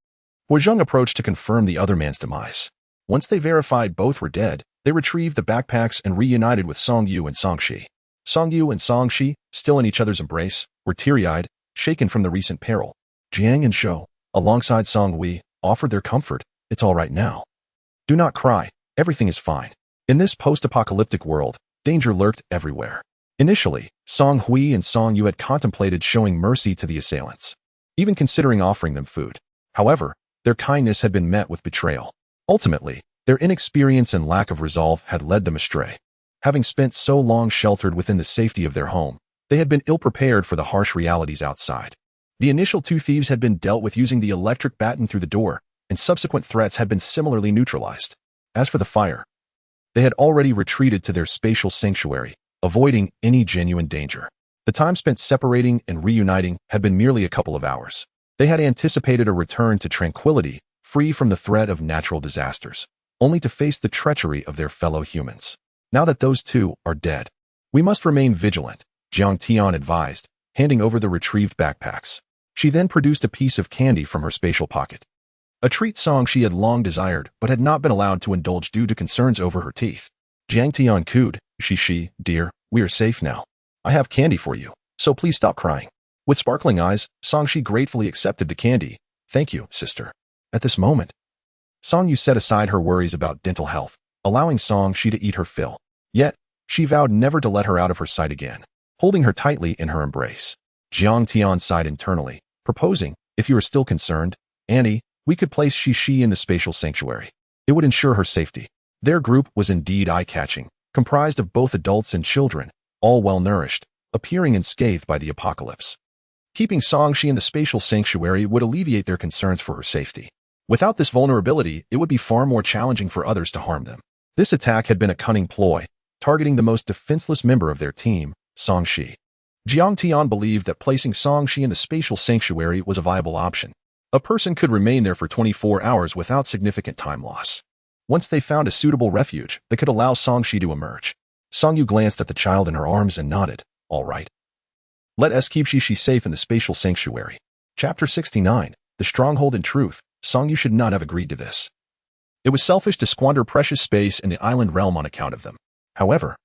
Hu Zheng approached to confirm the other man's demise. Once they verified both were dead, they retrieved the backpacks and reunited with Songyu and Songshi. Songyu and Songshi, still in each other's embrace, were teary-eyed, shaken from the recent peril. Jiang and Shou, alongside Songhui, offered their comfort. "It's all right now. Do not cry, everything is fine." In this post-apocalyptic world, danger lurked everywhere. Initially, Songhui and Songyu had contemplated showing mercy to the assailants, even considering offering them food. However, their kindness had been met with betrayal. Ultimately, their inexperience and lack of resolve had led them astray. Having spent so long sheltered within the safety of their home, they had been ill-prepared for the harsh realities outside. The initial 2 thieves had been dealt with using the electric baton through the door, and subsequent threats had been similarly neutralized. As for the fire, they had already retreated to their spatial sanctuary, avoiding any genuine danger. The time spent separating and reuniting had been merely a couple of hours. They had anticipated a return to tranquility, free from the threat of natural disasters, only to face the treachery of their fellow humans. Now that those two are dead, we must remain vigilant, Jiang Tian advised, handing over the retrieved backpacks. She then produced a piece of candy from her spatial pocket. A treat Song she had long desired but had not been allowed to indulge due to concerns over her teeth. Jiang Tian cooed, She, dear, we are safe now. I have candy for you, so please stop crying." With sparkling eyes, Songshi gratefully accepted the candy. "Thank you, sister." At this moment, Songyu set aside her worries about dental health, allowing Songshi to eat her fill. Yet, she vowed never to let her out of her sight again, holding her tightly in her embrace. Jiang Tian sighed internally, proposing, if you are still concerned, Annie, we could place Shishi in the spatial sanctuary. It would ensure her safety. Their group was indeed eye-catching, comprised of both adults and children, all well-nourished, appearing unscathed by the apocalypse. Keeping Songshi in the spatial sanctuary would alleviate their concerns for her safety. Without this vulnerability, it would be far more challenging for others to harm them. This attack had been a cunning ploy, targeting the most defenseless member of their team, Songshi. Jiang Tian believed that placing Songshi in the spatial sanctuary was a viable option. A person could remain there for 24 hours without significant time loss. Once they found a suitable refuge, they could allow Songshi to emerge. Songyu glanced at the child in her arms and nodded, all right. Let us keep Shishi safe in the spatial sanctuary. Chapter 69, The Stronghold. In truth, Songyu should not have agreed to this. It was selfish to squander precious space in the island realm on account of them. However,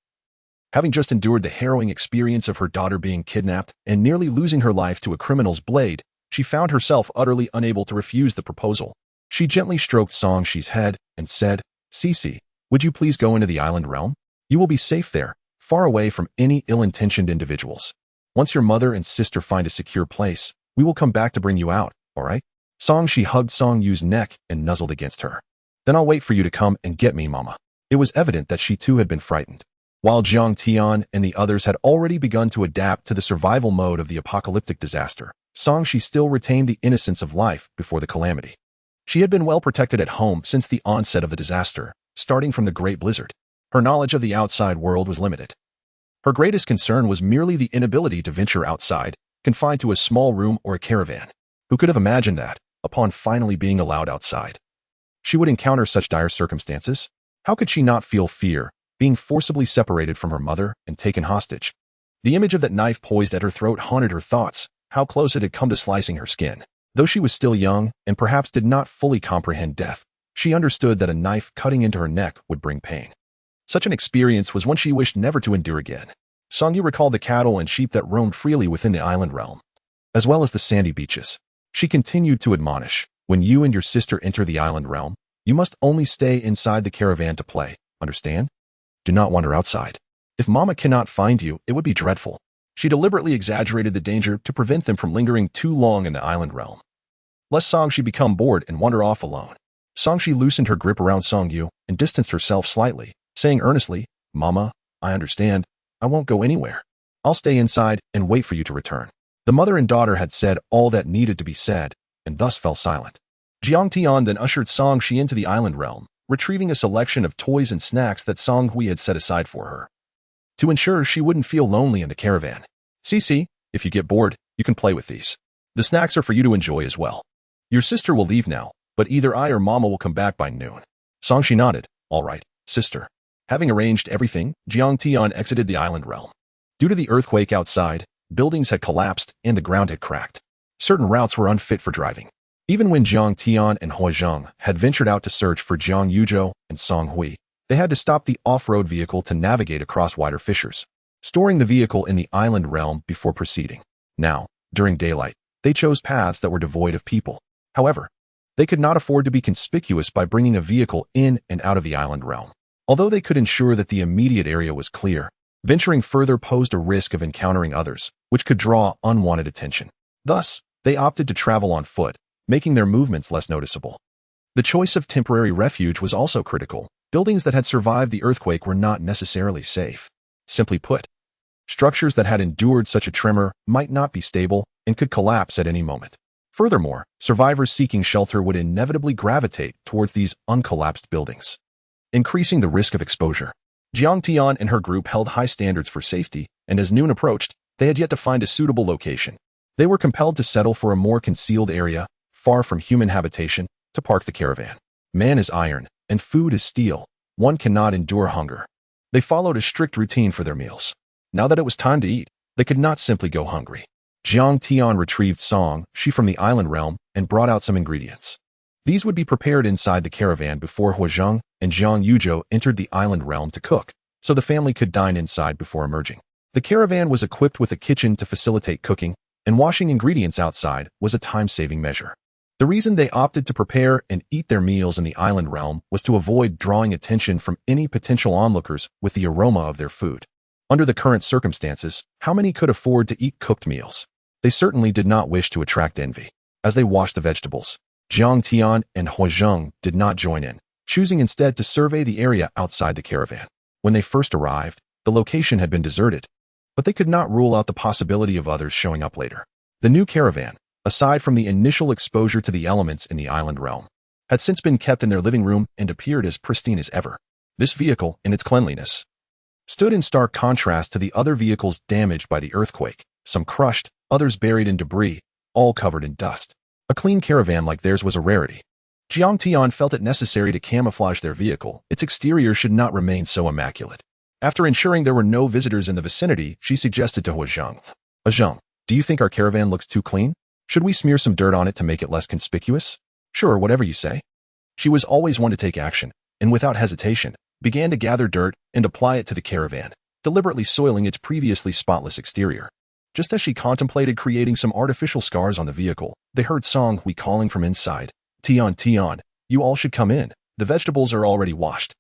having just endured the harrowing experience of her daughter being kidnapped and nearly losing her life to a criminal's blade, she found herself utterly unable to refuse the proposal. She gently stroked Songshi's head and said, Cece, would you please go into the island realm? You will be safe there, far away from any ill-intentioned individuals. Once your mother and sister find a secure place, we will come back to bring you out, all right? Songshi hugged Songyu's neck and nuzzled against her. Then I'll wait for you to come and get me, Mama. It was evident that she too had been frightened. While Jiang Tian and the others had already begun to adapt to the survival mode of the apocalyptic disaster, Songshi still retained the innocence of life before the calamity. She had been well protected at home since the onset of the disaster, starting from the Great Blizzard. Her knowledge of the outside world was limited. Her greatest concern was merely the inability to venture outside, confined to a small room or a caravan. Who could have imagined that, upon finally being allowed outside, she would encounter such dire circumstances? How could she not feel fear, being forcibly separated from her mother and taken hostage? The image of that knife poised at her throat haunted her thoughts, how close it had come to slicing her skin. Though she was still young and perhaps did not fully comprehend death, she understood that a knife cutting into her neck would bring pain. Such an experience was one she wished never to endure again. Songyu recalled the cattle and sheep that roamed freely within the island realm, as well as the sandy beaches. She continued to admonish, when you and your sister enter the island realm, you must only stay inside the caravan to play, understand? Do not wander outside. If Mama cannot find you, it would be dreadful. She deliberately exaggerated the danger to prevent them from lingering too long in the island realm, lest Songshi become bored and wander off alone. Songshi loosened her grip around Songyu and distanced herself slightly, saying earnestly, Mama, I understand. I won't go anywhere. I'll stay inside and wait for you to return. The mother and daughter had said all that needed to be said, and thus fell silent. Jiang Tian then ushered Songshi into the island realm, retrieving a selection of toys and snacks that Song Hui had set aside for her, to ensure she wouldn't feel lonely in the caravan. Cece, if you get bored, you can play with these. The snacks are for you to enjoy as well. Your sister will leave now, but either I or Mama will come back by noon. Songshi nodded. All right, sister. Having arranged everything, Jiang Tian exited the island realm. Due to the earthquake outside, buildings had collapsed and the ground had cracked. Certain routes were unfit for driving. Even when Jiang Tian and Huizheng had ventured out to search for Jiang Yuzhou and Song Hui, they had to stop the off-road vehicle to navigate across wider fissures, storing the vehicle in the island realm before proceeding. Now, during daylight, they chose paths that were devoid of people. However, they could not afford to be conspicuous by bringing a vehicle in and out of the island realm. Although they could ensure that the immediate area was clear, venturing further posed a risk of encountering others, which could draw unwanted attention. Thus, they opted to travel on foot, making their movements less noticeable. The choice of temporary refuge was also critical. Buildings that had survived the earthquake were not necessarily safe. Simply put, structures that had endured such a tremor might not be stable and could collapse at any moment. Furthermore, survivors seeking shelter would inevitably gravitate towards these uncollapsed buildings, increasing the risk of exposure. Jiang Tian and her group held high standards for safety, and as noon approached, they had yet to find a suitable location. They were compelled to settle for a more concealed area, far from human habitation, to park the caravan. Man is iron, and food is steel. One cannot endure hunger. They followed a strict routine for their meals. Now that it was time to eat, they could not simply go hungry. Jiang Tian retrieved Songshi from the island realm and brought out some ingredients. These would be prepared inside the caravan before Huizheng and Jiang Yuzhou entered the island realm to cook, so the family could dine inside before emerging. The caravan was equipped with a kitchen to facilitate cooking, and washing ingredients outside was a time-saving measure. The reason they opted to prepare and eat their meals in the island realm was to avoid drawing attention from any potential onlookers with the aroma of their food. Under the current circumstances, how many could afford to eat cooked meals? They certainly did not wish to attract envy. As they washed the vegetables, Jiang Tian and Huizheng did not join in, choosing instead to survey the area outside the caravan. When they first arrived, the location had been deserted, but they could not rule out the possibility of others showing up later. The new caravan, aside from the initial exposure to the elements in the island realm, had since been kept in their living room and appeared as pristine as ever. This vehicle, in its cleanliness, stood in stark contrast to the other vehicles damaged by the earthquake, some crushed, others buried in debris, all covered in dust. A clean caravan like theirs was a rarity. Jiang Tian felt it necessary to camouflage their vehicle. Its exterior should not remain so immaculate. After ensuring there were no visitors in the vicinity, she suggested to Huizheng, "Zheng, do you think our caravan looks too clean? Should we smear some dirt on it to make it less conspicuous?" "Sure, whatever you say." She was always one to take action, and without hesitation, began to gather dirt and apply it to the caravan, deliberately soiling its previously spotless exterior. Just as she contemplated creating some artificial scars on the vehicle, they heard Song Hui calling from inside, "Tian, Tian, you all should come in. The vegetables are already washed."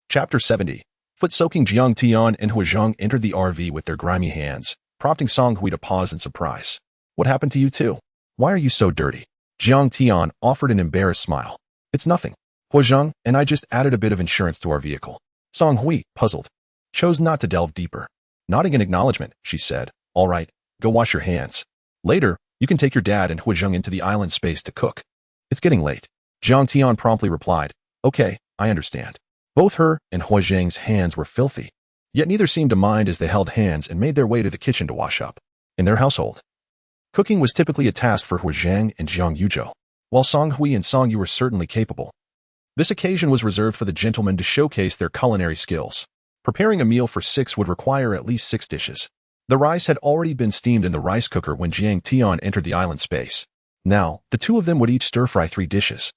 Chapter 70. Foot-soaking Jiang Tian and Huizheng entered the RV with their grimy hands, prompting Song Hui to pause in surprise. "What happened to you two? Why are you so dirty?" Jiang Tian offered an embarrassed smile. "It's nothing. Huizheng and I just added a bit of insurance to our vehicle." Song Hui, puzzled, chose not to delve deeper. Nodding in acknowledgement, she said, "All right, go wash your hands. Later, you can take your dad and Huizheng into the island space to cook." "It's getting late." Jiang Tian promptly replied, "Okay, I understand." Both her and Huizheng's hands were filthy, yet neither seemed to mind as they held hands and made their way to the kitchen to wash up. In their household, cooking was typically a task for Huizheng and Jiang Yuzhou, while Song Hui and Song Yu were certainly capable. This occasion was reserved for the gentlemen to showcase their culinary skills. Preparing a meal for 6 would require at least 6 dishes. The rice had already been steamed in the rice cooker when Jiang Tian entered the island space. Now, the two of them would each stir-fry 3 dishes,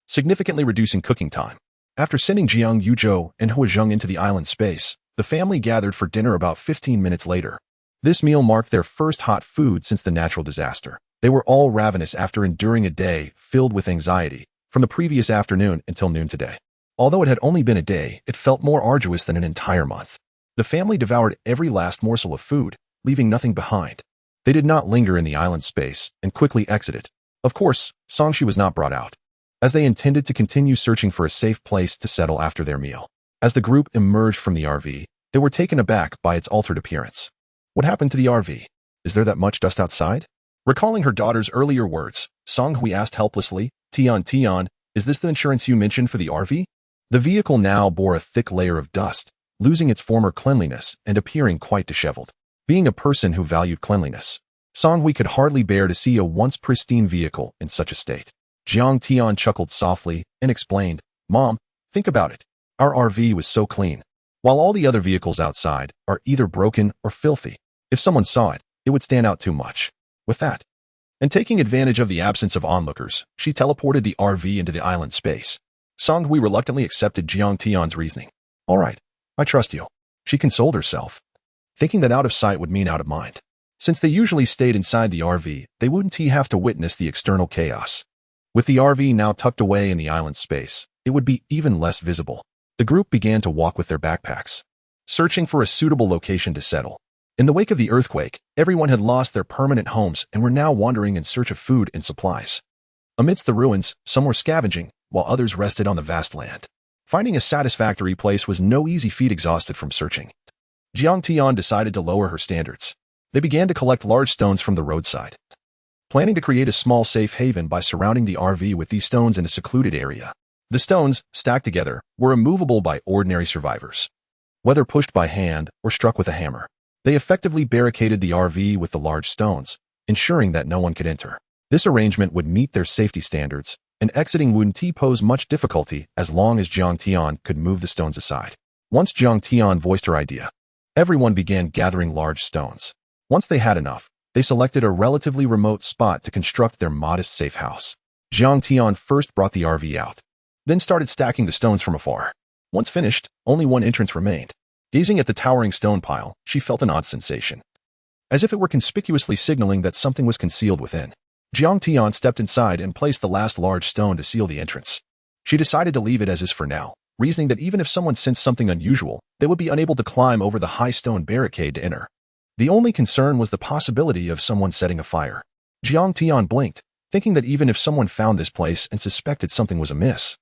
significantly reducing cooking time. After sending Jiang Yuzhou and Huizheng into the island space, the family gathered for dinner about 15 minutes later. This meal marked their first hot food since the natural disaster. They were all ravenous after enduring a day filled with anxiety, from the previous afternoon until noon today. Although it had only been a day, it felt more arduous than an entire month. The family devoured every last morsel of food, leaving nothing behind. They did not linger in the island space and quickly exited. Of course, Songshi was not brought out, as they intended to continue searching for a safe place to settle after their meal. As the group emerged from the RV, they were taken aback by its altered appearance. "What happened to the RV? Is there that much dust outside?" Recalling her daughter's earlier words, Song Hui asked helplessly, "Tian, Tian, is this the insurance you mentioned for the RV?" The vehicle now bore a thick layer of dust, losing its former cleanliness and appearing quite disheveled. Being a person who valued cleanliness, Song Hui could hardly bear to see a once pristine vehicle in such a state. Jiang Tian chuckled softly and explained, "Mom, think about it. Our RV was so clean, while all the other vehicles outside are either broken or filthy. If someone saw it, it would stand out too much." With that, and taking advantage of the absence of onlookers, she teleported the RV into the island space. Song Hui reluctantly accepted Jiang Tian's reasoning. "All right, I trust you." She consoled herself, thinking that out of sight would mean out of mind. Since they usually stayed inside the RV, they wouldn't have to witness the external chaos. With the RV now tucked away in the island space, it would be even less visible. The group began to walk with their backpacks, searching for a suitable location to settle. In the wake of the earthquake, everyone had lost their permanent homes and were now wandering in search of food and supplies. Amidst the ruins, some were scavenging, while others rested on the vast land. Finding a satisfactory place was no easy feat exhausted from searching. Jiang Tian decided to lower her standards. They began to collect large stones from the roadside, planning to create a small safe haven by surrounding the RV with these stones in a secluded area. The stones, stacked together, were immovable by ordinary survivors. Whether pushed by hand or struck with a hammer, they effectively barricaded the RV with the large stones, ensuring that no one could enter. This arrangement would meet their safety standards, and exiting wouldn't pose much difficulty as long as Jiang Tian could move the stones aside. Once Jiang Tian voiced her idea, everyone began gathering large stones. Once they had enough, they selected a relatively remote spot to construct their modest safe house. Jiang Tian first brought the RV out, then started stacking the stones from afar. Once finished, only one entrance remained. Gazing at the towering stone pile, she felt an odd sensation, as if it were conspicuously signaling that something was concealed within. Jiang Tian stepped inside and placed the last large stone to seal the entrance. She decided to leave it as is for now, reasoning that even if someone sensed something unusual, they would be unable to climb over the high stone barricade to enter. The only concern was the possibility of someone setting a fire. Jiang Tian blinked, thinking that even if someone found this place and suspected something was amiss,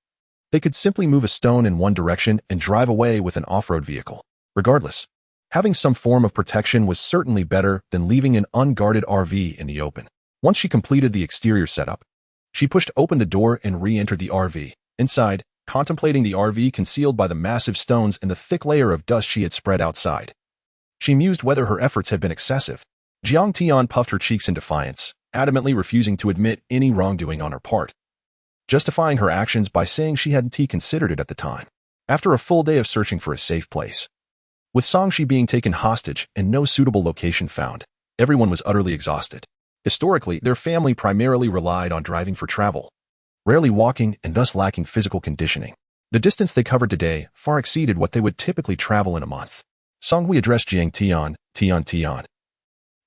they could simply move a stone in one direction and drive away with an off-road vehicle. Regardless, having some form of protection was certainly better than leaving an unguarded RV in the open. Once she completed the exterior setup, she pushed open the door and re-entered the RV. Inside, contemplating the RV concealed by the massive stones and the thick layer of dust she had spread outside, she mused whether her efforts had been excessive. Jiang Tian puffed her cheeks in defiance, adamantly refusing to admit any wrongdoing on her part, justifying her actions by saying she hadn't considered it at the time. After a full day of searching for a safe place, with Songshi being taken hostage and no suitable location found, everyone was utterly exhausted. Historically, their family primarily relied on driving for travel, rarely walking and thus lacking physical conditioning. The distance they covered today far exceeded what they would typically travel in a month. Songhui addressed Jiang Tian, Tian.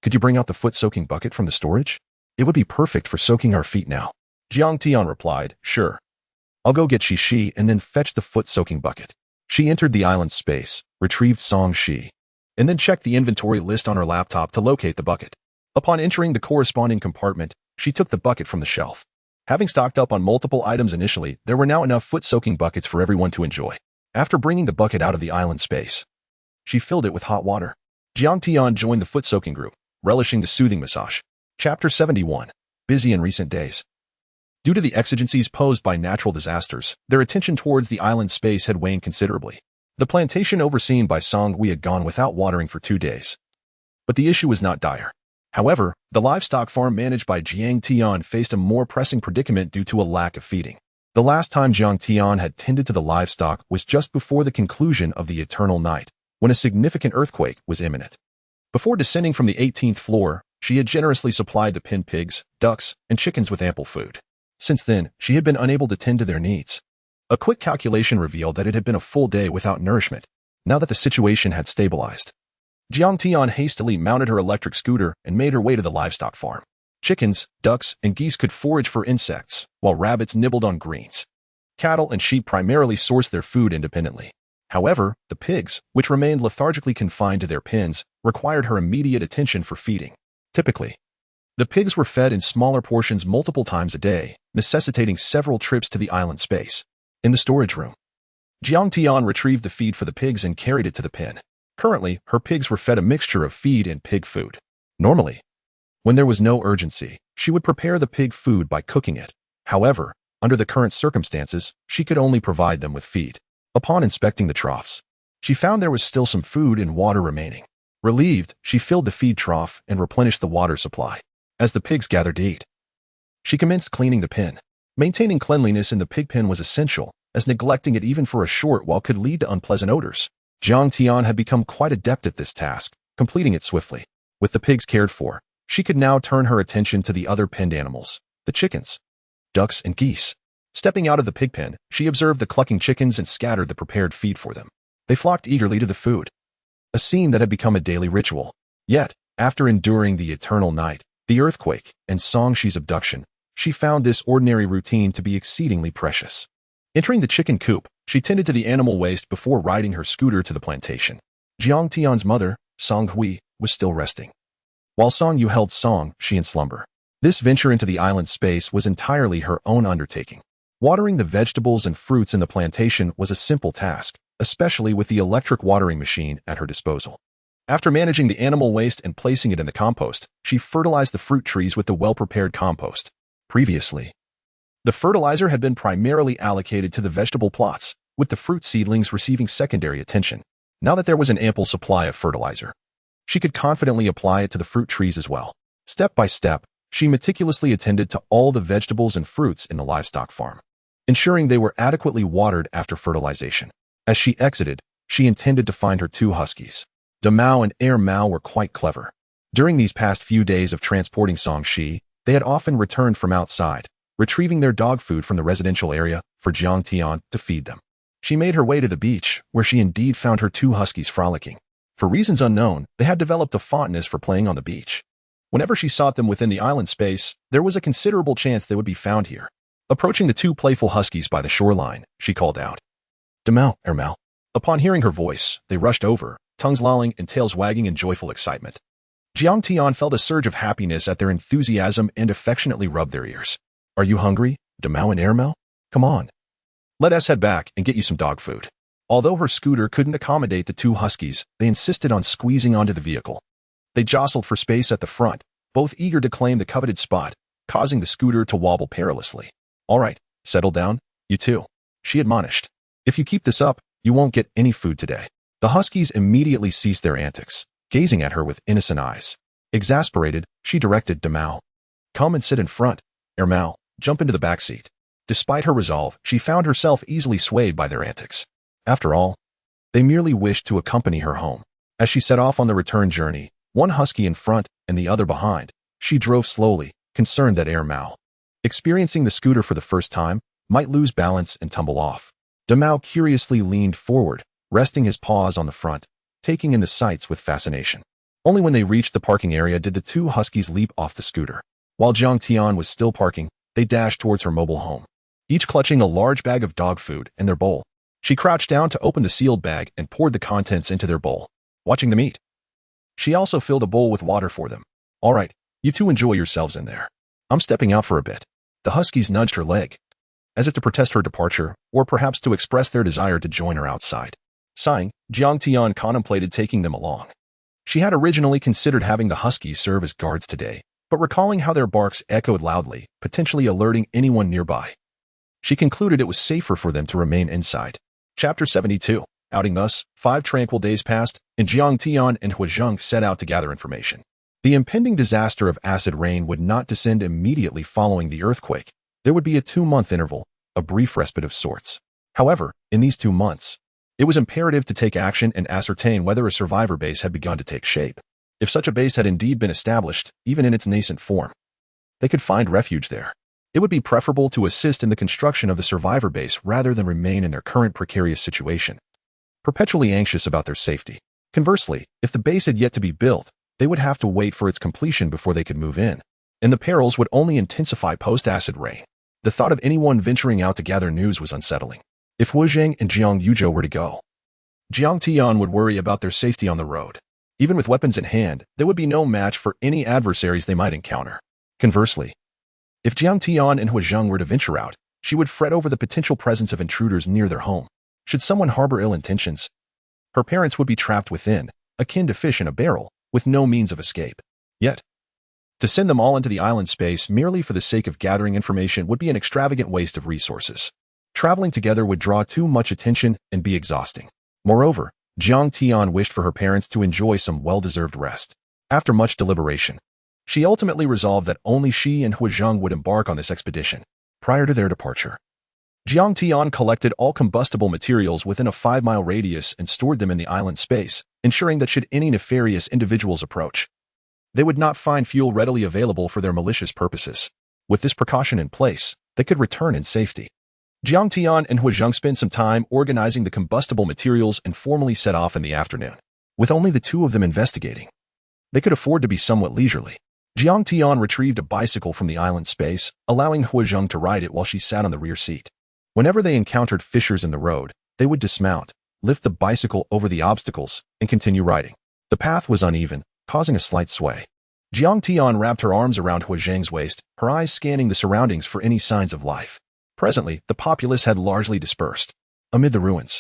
Could you bring out the foot-soaking bucket from the storage? It would be perfect for soaking our feet now. Jiang Tian replied, sure. I'll go get Shi and then fetch the foot-soaking bucket. She entered the island space, retrieved Songshi, and then checked the inventory list on her laptop to locate the bucket. Upon entering the corresponding compartment, she took the bucket from the shelf. Having stocked up on multiple items initially, there were now enough foot-soaking buckets for everyone to enjoy. After bringing the bucket out of the island space, she filled it with hot water. Jiang Tian joined the foot-soaking group, relishing the soothing massage. Chapter 71. Busy in recent days. Due to the exigencies posed by natural disasters, their attention towards the island space had waned considerably. The plantation overseen by Songhui had gone without watering for 2 days. But the issue was not dire. However, the livestock farm managed by Jiang Tian faced a more pressing predicament due to a lack of feeding. The last time Jiang Tian had tended to the livestock was just before the conclusion of the eternal night, when a significant earthquake was imminent. Before descending from the 18th floor, she had generously supplied the pinned pigs, ducks, and chickens with ample food. Since then, she had been unable to tend to their needs. A quick calculation revealed that it had been a full day without nourishment, now that the situation had stabilized. Jiang Tian hastily mounted her electric scooter and made her way to the livestock farm. Chickens, ducks, and geese could forage for insects, while rabbits nibbled on greens. Cattle and sheep primarily sourced their food independently. However, the pigs, which remained lethargically confined to their pens, required her immediate attention for feeding. Typically, the pigs were fed in smaller portions multiple times a day, necessitating several trips to the island space. In the storage room, Jiang Tian retrieved the feed for the pigs and carried it to the pen. Currently, her pigs were fed a mixture of feed and pig food. Normally, when there was no urgency, she would prepare the pig food by cooking it. However, under the current circumstances, she could only provide them with feed. Upon inspecting the troughs, she found there was still some food and water remaining. Relieved, she filled the feed trough and replenished the water supply. As the pigs gathered to eat, she commenced cleaning the pen. Maintaining cleanliness in the pig pen was essential, as neglecting it even for a short while could lead to unpleasant odors. Jiang Tian had become quite adept at this task, completing it swiftly. With the pigs cared for, she could now turn her attention to the other penned animals, the chickens, ducks, and geese. Stepping out of the pig pen, she observed the clucking chickens and scattered the prepared feed for them. They flocked eagerly to the food, a scene that had become a daily ritual. Yet, after enduring the eternal night, the earthquake, and Songshi's abduction, she found this ordinary routine to be exceedingly precious. Entering the chicken coop, she tended to the animal waste before riding her scooter to the plantation. Jiang Tian's mother, Songhui, was still resting, while Songyu held Songshi in slumber. This venture into the island space was entirely her own undertaking. Watering the vegetables and fruits in the plantation was a simple task, especially with the electric watering machine at her disposal. After managing the animal waste and placing it in the compost, she fertilized the fruit trees with the well-prepared compost. Previously, the fertilizer had been primarily allocated to the vegetable plots, with the fruit seedlings receiving secondary attention. Now that there was an ample supply of fertilizer, she could confidently apply it to the fruit trees as well. Step by step, she meticulously attended to all the vegetables and fruits in the livestock farm, ensuring they were adequately watered after fertilization. As she exited, she intended to find her 2 huskies. Damao and Air Mao were quite clever. During these past few days of transporting Songshi, they had often returned from outside, retrieving their dog food from the residential area for Jiang Tian to feed them. She made her way to the beach, where she indeed found her 2 huskies frolicking. For reasons unknown, they had developed a fondness for playing on the beach. Whenever she sought them within the island space, there was a considerable chance they would be found here. Approaching the 2 playful huskies by the shoreline, she called out, "Damao, Ermao." Upon hearing her voice, they rushed over, tongues lolling and tails wagging in joyful excitement. Jiang Tian felt a surge of happiness at their enthusiasm and affectionately rubbed their ears. Are you hungry, Demao and Airmao? Come on. Let us head back and get you some dog food. Although her scooter couldn't accommodate the two huskies, they insisted on squeezing onto the vehicle. They jostled for space at the front, both eager to claim the coveted spot, causing the scooter to wobble perilously. All right, settle down, you two, she admonished. If you keep this up, you won't get any food today. The huskies immediately ceased their antics, gazing at her with innocent eyes. Exasperated, she directed Demao. Come and sit in front. Airmao, jump into the back seat. Despite her resolve, she found herself easily swayed by their antics. After all, they merely wished to accompany her home. As she set off on the return journey, one husky in front and the other behind, she drove slowly, concerned that Airmao, experiencing the scooter for the first time, might lose balance and tumble off. Demao curiously leaned forward, resting his paws on the front, taking in the sights with fascination. Only when they reached the parking area did the two huskies leap off the scooter. While Jiang Tian was still parking, they dashed towards her mobile home, each clutching a large bag of dog food and their bowl. She crouched down to open the sealed bag and poured the contents into their bowl, watching them eat. She also filled a bowl with water for them. All right, you two enjoy yourselves in there. I'm stepping out for a bit. The huskies nudged her leg, as if to protest her departure, or perhaps to express their desire to join her outside. Sighing, Jiang Tian contemplated taking them along. She had originally considered having the huskies serve as guards today, but recalling how their barks echoed loudly, potentially alerting anyone nearby, she concluded it was safer for them to remain inside. Chapter 72. Outing. Thus, 5 tranquil days passed, and Jiang Tian and Huazheng set out to gather information. The impending disaster of acid rain would not descend immediately following the earthquake. There would be a 2-month interval, a brief respite of sorts. However, in these 2 months, it was imperative to take action and ascertain whether a survivor base had begun to take shape. If such a base had indeed been established, even in its nascent form, they could find refuge there. It would be preferable to assist in the construction of the survivor base rather than remain in their current precarious situation, perpetually anxious about their safety. Conversely, if the base had yet to be built, they would have to wait for its completion before they could move in, and the perils would only intensify post-acid rain. The thought of anyone venturing out to gather news was unsettling. If Huazheng and Jiang Yuzhou were to go, Jiang Tian would worry about their safety on the road. Even with weapons in hand, there would be no match for any adversaries they might encounter. Conversely, if Jiang Tian and Huazheng were to venture out, she would fret over the potential presence of intruders near their home. Should someone harbor ill intentions, her parents would be trapped within, akin to fish in a barrel, with no means of escape. Yet, to send them all into the island space merely for the sake of gathering information would be an extravagant waste of resources. Traveling together would draw too much attention and be exhausting. Moreover, Jiang Tian wished for her parents to enjoy some well-deserved rest. After much deliberation, she ultimately resolved that only she and Huazheng would embark on this expedition. Prior to their departure, Jiang Tian collected all combustible materials within a 5-mile radius and stored them in the island space, ensuring that should any nefarious individuals approach, they would not find fuel readily available for their malicious purposes. With this precaution in place, they could return in safety. Jiang Tian and Huazheng spent some time organizing the combustible materials and formally set off in the afternoon. With only the two of them investigating, they could afford to be somewhat leisurely. Jiang Tian retrieved a bicycle from the island space, allowing Huazheng to ride it while she sat on the rear seat. Whenever they encountered fissures in the road, they would dismount, lift the bicycle over the obstacles, and continue riding. The path was uneven, causing a slight sway. Jiang Tian wrapped her arms around Huazheng's waist, her eyes scanning the surroundings for any signs of life. Presently, the populace had largely dispersed. Amid the ruins,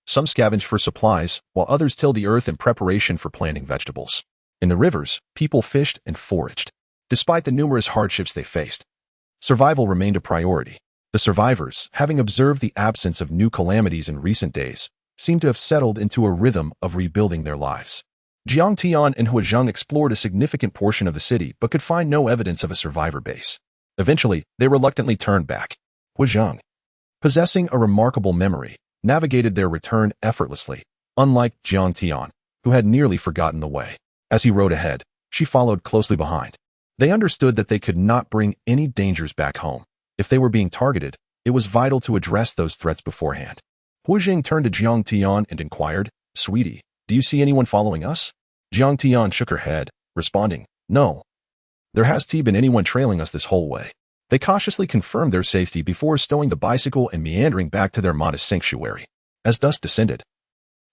some scavenged for supplies, while others tilled the earth in preparation for planting vegetables. In the rivers, people fished and foraged. Despite the numerous hardships they faced, survival remained a priority. The survivors, having observed the absence of new calamities in recent days, seemed to have settled into a rhythm of rebuilding their lives. Jiang Tian and Huazheng explored a significant portion of the city but could find no evidence of a survivor base. Eventually, they reluctantly turned back. Huazheng, possessing a remarkable memory, navigated their return effortlessly, unlike Jiang Tian, who had nearly forgotten the way. As he rode ahead, she followed closely behind. They understood that they could not bring any dangers back home. If they were being targeted, it was vital to address those threats beforehand. Huazheng turned to Jiang Tian and inquired, "Sweetie, do you see anyone following us?" Jiang Tian shook her head, responding, "No. There hasn't been anyone trailing us this whole way." They cautiously confirmed their safety before stowing the bicycle and meandering back to their modest sanctuary. As dusk descended,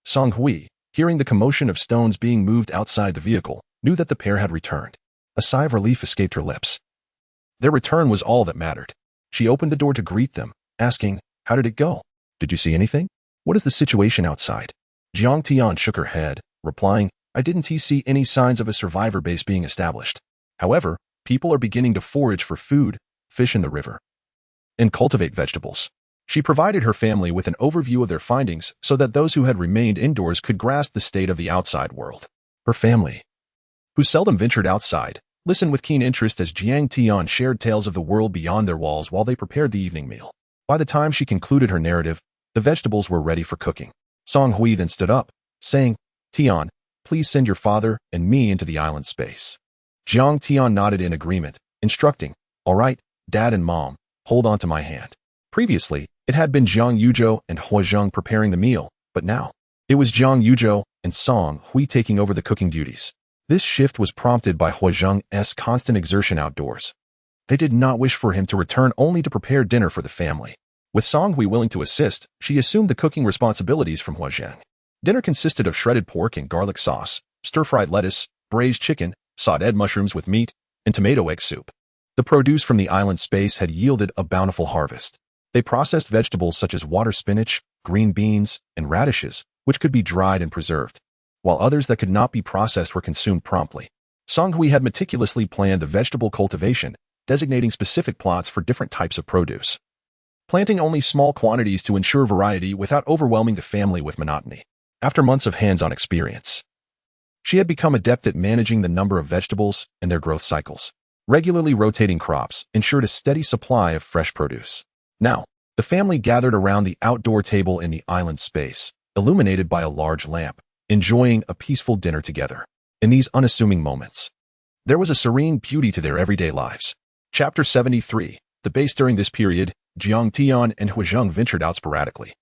Song Hui, hearing the commotion of stones being moved outside the vehicle, knew that the pair had returned. A sigh of relief escaped her lips. Their return was all that mattered. She opened the door to greet them, asking, "How did it go? Did you see anything? What is the situation outside?" Jiang Tian shook her head, replying, "I didn't see any signs of a survivor base being established. However, people are beginning to forage for food, fish in the river, and cultivate vegetables." She provided her family with an overview of their findings so that those who had remained indoors could grasp the state of the outside world. Her family, who seldom ventured outside, listened with keen interest as Jiang Tian shared tales of the world beyond their walls while they prepared the evening meal. By the time she concluded her narrative, the vegetables were ready for cooking. Song Hui then stood up, saying, "Tian, please send your father and me into the island space." Jiang Tian nodded in agreement, instructing, "All right, Dad and Mom, hold on to my hand." Previously, it had been Jiang Yuzhou and Hua Zheng preparing the meal, but now, it was Jiang Yuzhou and Song Hui taking over the cooking duties. This shift was prompted by Hua Zheng's constant exertion outdoors. They did not wish for him to return only to prepare dinner for the family. With Song Hui willing to assist, she assumed the cooking responsibilities from Hua Zheng. Dinner consisted of shredded pork and garlic sauce, stir-fried lettuce, braised chicken, sautéed mushrooms with meat, and tomato egg soup. The produce from the island space had yielded a bountiful harvest. They processed vegetables such as water spinach, green beans, and radishes, which could be dried and preserved, while others that could not be processed were consumed promptly. Song Hui had meticulously planned the vegetable cultivation, designating specific plots for different types of produce, planting only small quantities to ensure variety without overwhelming the family with monotony. After months of hands-on experience, she had become adept at managing the number of vegetables and their growth cycles. Regularly rotating crops ensured a steady supply of fresh produce. Now, the family gathered around the outdoor table in the island space, illuminated by a large lamp, enjoying a peaceful dinner together. In these unassuming moments, there was a serene beauty to their everyday lives. Chapter 73. The base. During this period, Jiang Tian and Hua Zheng ventured out sporadically,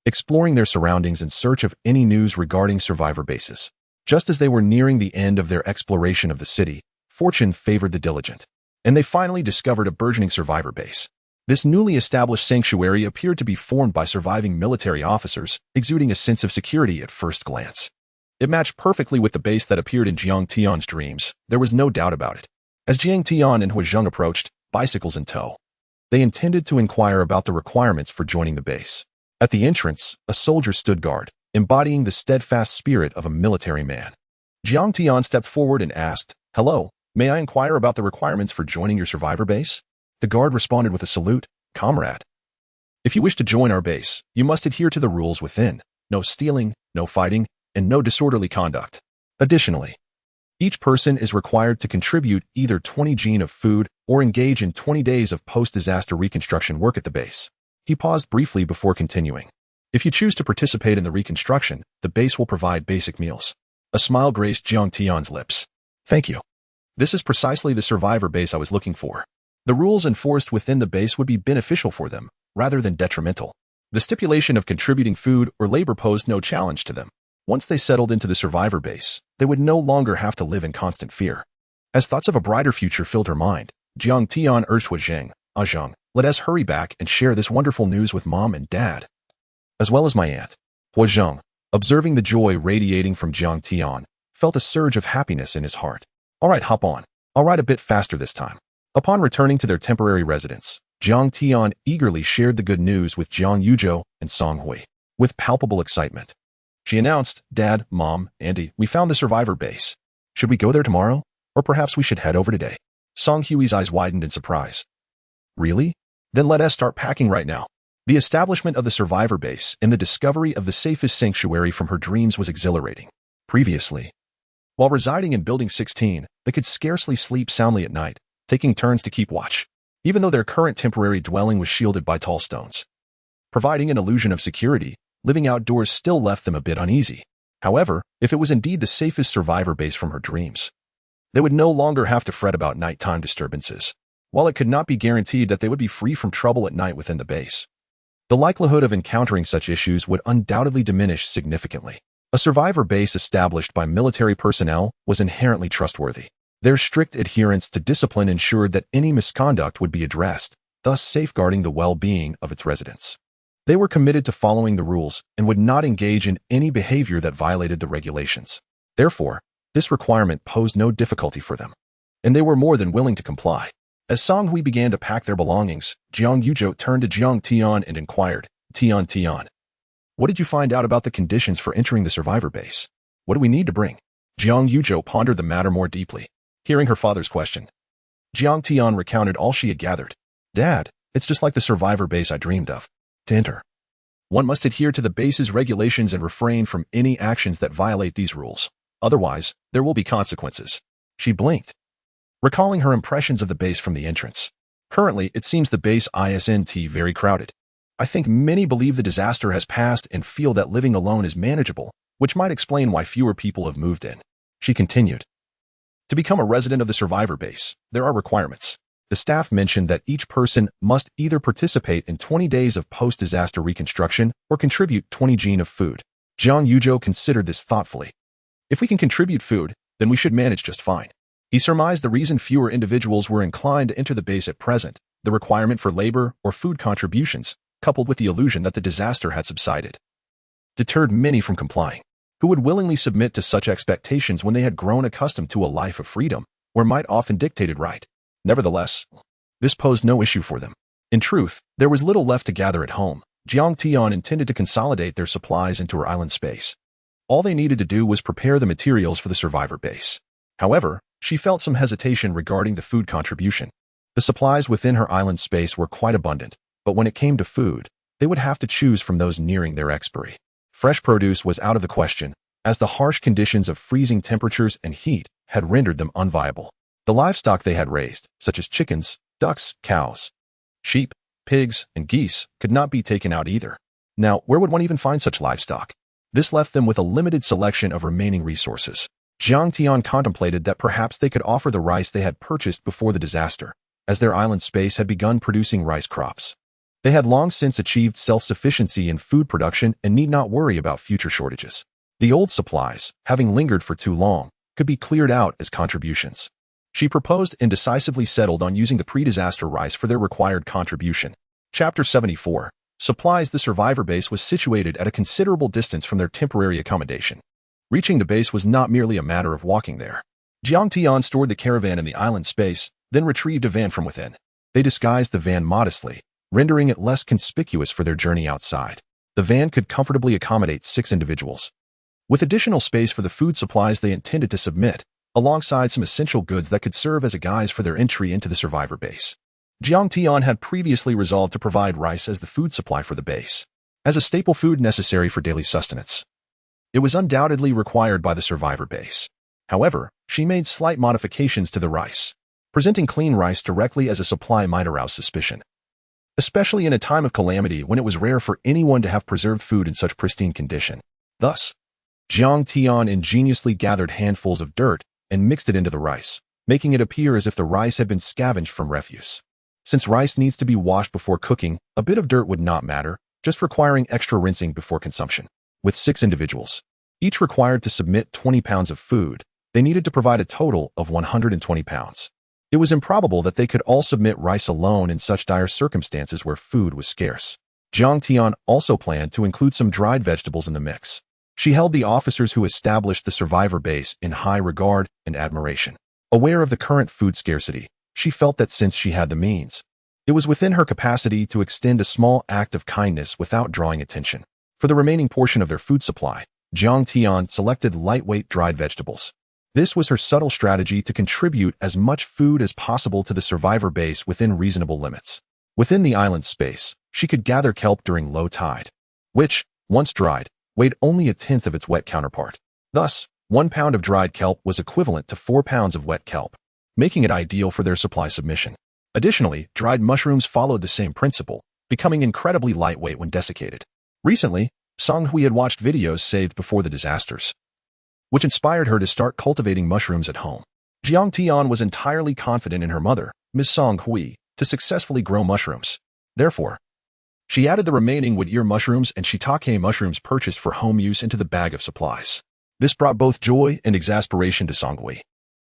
exploring their surroundings in search of any news regarding survivor bases. Just as they were nearing the end of their exploration of the city, fortune favored the diligent, and they finally discovered a burgeoning survivor base. This newly established sanctuary appeared to be formed by surviving military officers, exuding a sense of security at first glance. It matched perfectly with the base that appeared in Jiang Tian's dreams. There was no doubt about it. As Jiang Tian and Hua Zheng approached, bicycles in tow, they intended to inquire about the requirements for joining the base. At the entrance, a soldier stood guard, embodying the steadfast spirit of a military man. Jiang Tian stepped forward and asked, "Hello, may I inquire about the requirements for joining your survivor base?" The guard responded with a salute, "Comrade, if you wish to join our base, you must adhere to the rules within. No stealing, no fighting, and no disorderly conduct. Additionally, each person is required to contribute either 20 jin of food or engage in 20 days of post-disaster reconstruction work at the base." He paused briefly before continuing. "If you choose to participate in the reconstruction, the base will provide basic meals." A smile graced Jiang Tian's lips. "Thank you. This is precisely the survivor base I was looking for." The rules enforced within the base would be beneficial for them, rather than detrimental. The stipulation of contributing food or labor posed no challenge to them. Once they settled into the survivor base, they would no longer have to live in constant fear. As thoughts of a brighter future filled her mind, Jiang Tian urged Hua Zheng, "Zheng, let us hurry back and share this wonderful news with Mom and Dad, as well as my aunt." Hua Zheng, observing the joy radiating from Jiang Tian, felt a surge of happiness in his heart. "All right, hop on. I'll ride a bit faster this time." Upon returning to their temporary residence, Jiang Tian eagerly shared the good news with Jiang Yuzhou and Song Hui. With palpable excitement, she announced, "Dad, Mom, Auntie, we found the survivor base. Should we go there tomorrow? Or perhaps we should head over today?" Song Hui's eyes widened in surprise. "Really? Then let us start packing right now." The establishment of the survivor base and the discovery of the safest sanctuary from her dreams was exhilarating. Previously, while residing in Building 16, they could scarcely sleep soundly at night, taking turns to keep watch, even though their current temporary dwelling was shielded by tall stones. Providing an illusion of security, living outdoors still left them a bit uneasy. However, if it was indeed the safest survivor base from her dreams, they would no longer have to fret about nighttime disturbances. While it could not be guaranteed that they would be free from trouble at night within the base, the likelihood of encountering such issues would undoubtedly diminish significantly. A survivor base established by military personnel was inherently trustworthy. Their strict adherence to discipline ensured that any misconduct would be addressed, thus safeguarding the well-being of its residents. They were committed to following the rules and would not engage in any behavior that violated the regulations. Therefore, This requirement posed no difficulty for them, and they were more than willing to comply. As Songhui began to pack their belongings, Jiang Yuzhou turned to Jiang Tian and inquired, Tian, what did you find out about the conditions for entering the survivor base? What do we need to bring? Jiang Yuzhou pondered the matter more deeply. Hearing her father's question, Jiang Tian recounted all she had gathered. Dad, it's just like the survivor base I dreamed of. To enter, one must adhere to the base's regulations and refrain from any actions that violate these rules. Otherwise, there will be consequences. She blinked, recalling her impressions of the base from the entrance. Currently, it seems the base isn't very crowded. I think many believe the disaster has passed and feel that living alone is manageable, which might explain why fewer people have moved in. She continued. To become a resident of the survivor base, there are requirements. The staff mentioned that each person must either participate in 20 days of post-disaster reconstruction or contribute 20 gene of food. Jiang Yuzhou considered this thoughtfully. If we can contribute food, then we should manage just fine. He surmised the reason fewer individuals were inclined to enter the base at present, the requirement for labor or food contributions, coupled with the illusion that the disaster had subsided, deterred many from complying. Who would willingly submit to such expectations when they had grown accustomed to a life of freedom, where might often dictated right? Nevertheless, this posed no issue for them. In truth, there was little left to gather at home. Jiang Tian intended to consolidate their supplies into her island space. All they needed to do was prepare the materials for the survivor base. However, she felt some hesitation regarding the food contribution. The supplies within her island space were quite abundant, but when it came to food, they would have to choose from those nearing their expiry. Fresh produce was out of the question, as the harsh conditions of freezing temperatures and heat had rendered them unviable. The livestock they had raised, such as chickens, ducks, cows, sheep, pigs, and geese, could not be taken out either. Now, where would one even find such livestock? This left them with a limited selection of remaining resources. Jiang Tian contemplated that perhaps they could offer the rice they had purchased before the disaster, as their island space had begun producing rice crops. They had long since achieved self-sufficiency in food production and need not worry about future shortages. The old supplies, having lingered for too long, could be cleared out as contributions. She proposed and decisively settled on using the pre-disaster rice for their required contribution. Chapter 74. Supplies. The survivor base was situated at a considerable distance from their temporary accommodation. Reaching the base was not merely a matter of walking there. Jiang Tian stored the caravan in the island space, then retrieved a van from within. They disguised the van modestly, rendering it less conspicuous for their journey outside. The van could comfortably accommodate 6 individuals, with additional space for the food supplies they intended to submit, alongside some essential goods that could serve as a guise for their entry into the survivor base. Jiang Tian had previously resolved to provide rice as the food supply for the base, as a staple food necessary for daily sustenance. It was undoubtedly required by the survivor base. However, she made slight modifications to the rice. Presenting clean rice directly as a supply might arouse suspicion, especially in a time of calamity when it was rare for anyone to have preserved food in such pristine condition. Thus, Jiang Tian ingeniously gathered handfuls of dirt and mixed it into the rice, making it appear as if the rice had been scavenged from refuse. Since rice needs to be washed before cooking, a bit of dirt would not matter, just requiring extra rinsing before consumption. With 6 individuals, each required to submit 20 pounds of food, they needed to provide a total of 120 pounds. It was improbable that they could all submit rice alone in such dire circumstances where food was scarce. Jiang Tian also planned to include some dried vegetables in the mix. She held the officers who established the survivor base in high regard and admiration. Aware of the current food scarcity, she felt that since she had the means, it was within her capacity to extend a small act of kindness without drawing attention. For the remaining portion of their food supply, Jiang Tian selected lightweight dried vegetables. This was her subtle strategy to contribute as much food as possible to the survivor base within reasonable limits. Within the island space, she could gather kelp during low tide, which, once dried, weighed only 1/10 of its wet counterpart. Thus, 1 pound of dried kelp was equivalent to 4 pounds of wet kelp, making it ideal for their supply submission. Additionally, dried mushrooms followed the same principle, becoming incredibly lightweight when desiccated. Recently, Songhui had watched videos saved before the disasters, which inspired her to start cultivating mushrooms at home. Jiang Tian was entirely confident in her mother, Ms. Songhui, to successfully grow mushrooms. Therefore, she added the remaining wood-ear mushrooms and shiitake mushrooms purchased for home use into the bag of supplies. This brought both joy and exasperation to Songhui.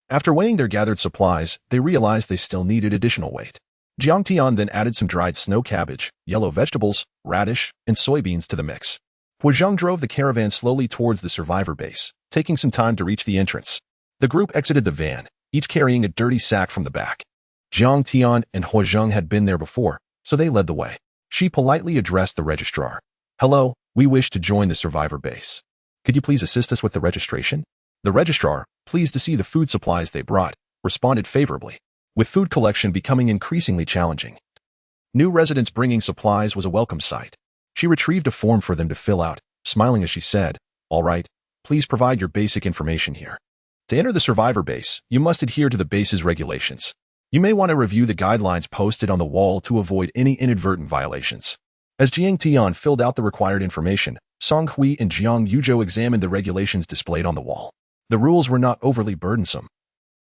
After weighing their gathered supplies, they realized they still needed additional weight. Jiang Tian then added some dried snow cabbage, yellow vegetables, radish, and soybeans to the mix. Hu Zheng drove the caravan slowly towards the survivor base, taking some time to reach the entrance. The group exited the van, each carrying a dirty sack from the back. Jiang Tian and Huazheng had been there before, so they led the way. She politely addressed the registrar. "Hello, we wish to join the survivor base. Could you please assist us with the registration?" The registrar, pleased to see the food supplies they brought, responded favorably, with food collection becoming increasingly challenging. New residents bringing supplies was a welcome sight. She retrieved a form for them to fill out, smiling as she said, "All right, please provide your basic information here. To enter the survivor base, you must adhere to the base's regulations. You may want to review the guidelines posted on the wall to avoid any inadvertent violations." As Jiang Tian filled out the required information, Song Hui and Jiang Yuzhou examined the regulations displayed on the wall. The rules were not overly burdensome,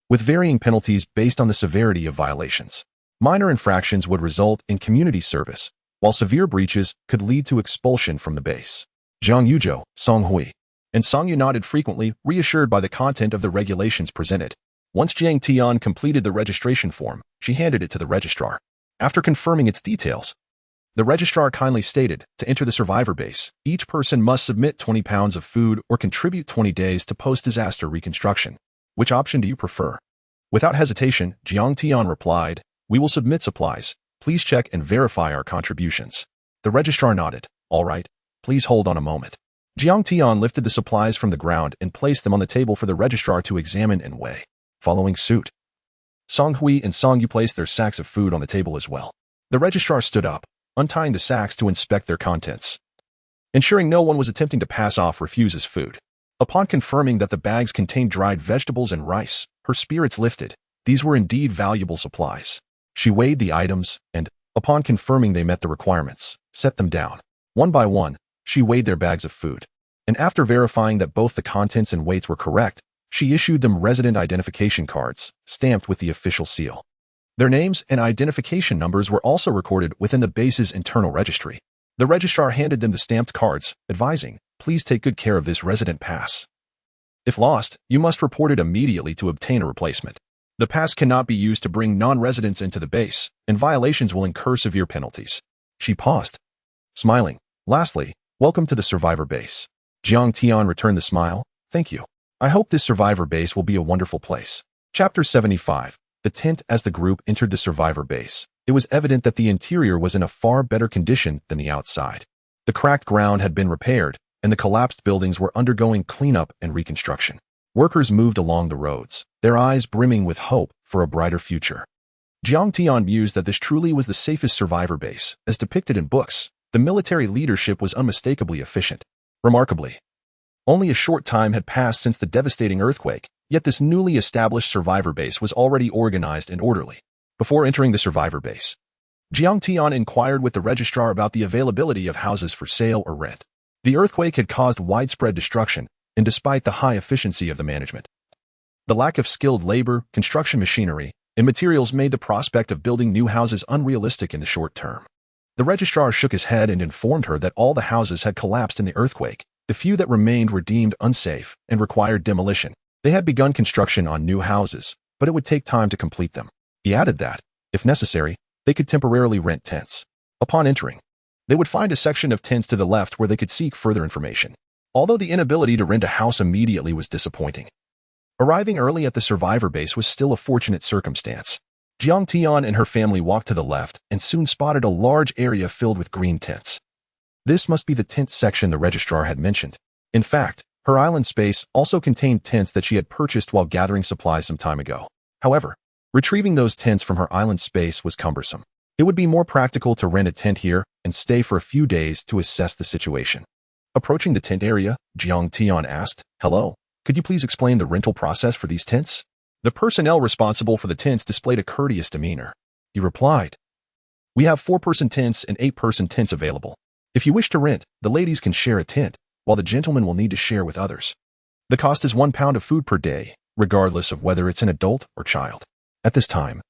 with varying penalties based on the severity of violations. Minor infractions would result in community service, while severe breaches could lead to expulsion from the base. Jiang Yuzhou, Song Hui, and Song Yu nodded frequently, reassured by the content of the regulations presented. Once Jiang Tian completed the registration form, she handed it to the registrar. After confirming its details, the registrar kindly stated, to enter the survivor base, each person must submit 20 pounds of food or contribute 20 days to post-disaster reconstruction. Which option do you prefer? Without hesitation, Jiang Tian replied, "We will submit supplies. Please check and verify our contributions." The registrar nodded. "All right, please hold on a moment." Jiang Tian lifted the supplies from the ground and placed them on the table for the registrar to examine and weigh. Following suit, Song Hui and Song Yu placed their sacks of food on the table as well. The registrar stood up, untying the sacks to inspect their contents, ensuring no one was attempting to pass off refuses food. Upon confirming that the bags contained dried vegetables and rice, her spirits lifted. These were indeed valuable supplies. She weighed the items and, upon confirming they met the requirements, set them down. One by one, she weighed their bags of food, and after verifying that both the contents and weights were correct, she issued them resident identification cards, stamped with the official seal. Their names and identification numbers were also recorded within the base's internal registry. The registrar handed them the stamped cards, advising, "Please take good care of this resident pass. If lost, you must report it immediately to obtain a replacement. The pass cannot be used to bring non-residents into the base, and violations will incur severe penalties." She paused, smiling. "Lastly, welcome to the survivor base." Jiang Tian returned the smile. "Thank you. I hope this survivor base will be a wonderful place." Chapter 75. The tent. As the group entered the survivor base, it was evident that the interior was in a far better condition than the outside. The cracked ground had been repaired, and the collapsed buildings were undergoing cleanup and reconstruction. Workers moved along the roads, their eyes brimming with hope for a brighter future. Jiang Tian mused that this truly was the safest survivor base, as depicted in books. The military leadership was unmistakably efficient. Remarkably, only a short time had passed since the devastating earthquake, yet this newly established survivor base was already organized and orderly. Before entering the survivor base, Jiang Tian inquired with the registrar about the availability of houses for sale or rent. The earthquake had caused widespread destruction, and despite the high efficiency of the management, the lack of skilled labor, construction machinery, and materials made the prospect of building new houses unrealistic in the short term. The registrar shook his head and informed her that all the houses had collapsed in the earthquake. The few that remained were deemed unsafe and required demolition. They had begun construction on new houses, but it would take time to complete them. He added that, if necessary, they could temporarily rent tents. Upon entering, they would find a section of tents to the left where they could seek further information. Although the inability to rent a house immediately was disappointing, arriving early at the survivor base was still a fortunate circumstance. Jiang Tian and her family walked to the left and soon spotted a large area filled with green tents. This must be the tent section the registrar had mentioned. In fact, her island space also contained tents that she had purchased while gathering supplies some time ago. However, retrieving those tents from her island space was cumbersome. It would be more practical to rent a tent here and stay for a few days to assess the situation. Approaching the tent area, Jiang Tian asked, "Hello, could you please explain the rental process for these tents?" The personnel responsible for the tents displayed a courteous demeanor. He replied, "We have 4-person tents and 8-person tents available. If you wish to rent, the ladies can share a tent, while the gentlemen will need to share with others. The cost is 1 pound of food per day, regardless of whether it's an adult or child." At this time,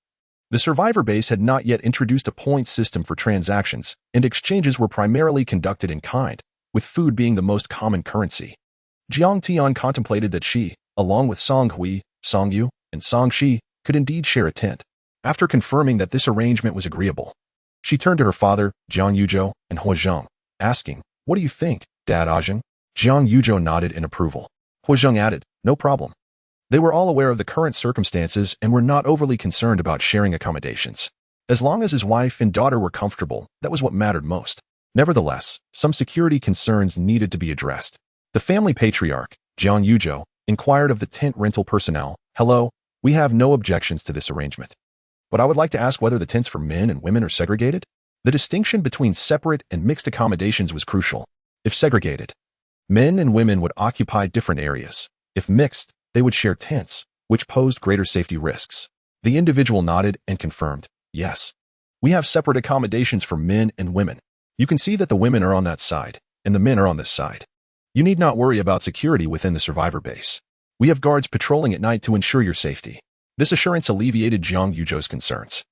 the survivor base had not yet introduced a point system for transactions, and exchanges were primarily conducted in kind, with food being the most common currency. Jiang Tian contemplated that she, along with Song Hui, Song Yu, and Song Shi, could indeed share a tent. After confirming that this arrangement was agreeable, she turned to her father, Jiang Yuzhou, and Huazheng, asking, "What do you think, Dad Ajeng?" Jiang Yuzhou nodded in approval. Huazheng added, "No problem." They were all aware of the current circumstances and were not overly concerned about sharing accommodations. As long as his wife and daughter were comfortable, that was what mattered most. Nevertheless, some security concerns needed to be addressed. The family patriarch, Jiang Yuzhou, inquired of the tent rental personnel, "Hello, we have no objections to this arrangement. But I would like to ask whether the tents for men and women are segregated?" The distinction between separate and mixed accommodations was crucial. If segregated, men and women would occupy different areas. If mixed, they would share tents, which posed greater safety risks. The individual nodded and confirmed, "Yes. We have separate accommodations for men and women. You can see that the women are on that side, and the men are on this side. You need not worry about security within the survivor base. We have guards patrolling at night to ensure your safety." This assurance alleviated Jiang Yuzhou's concerns.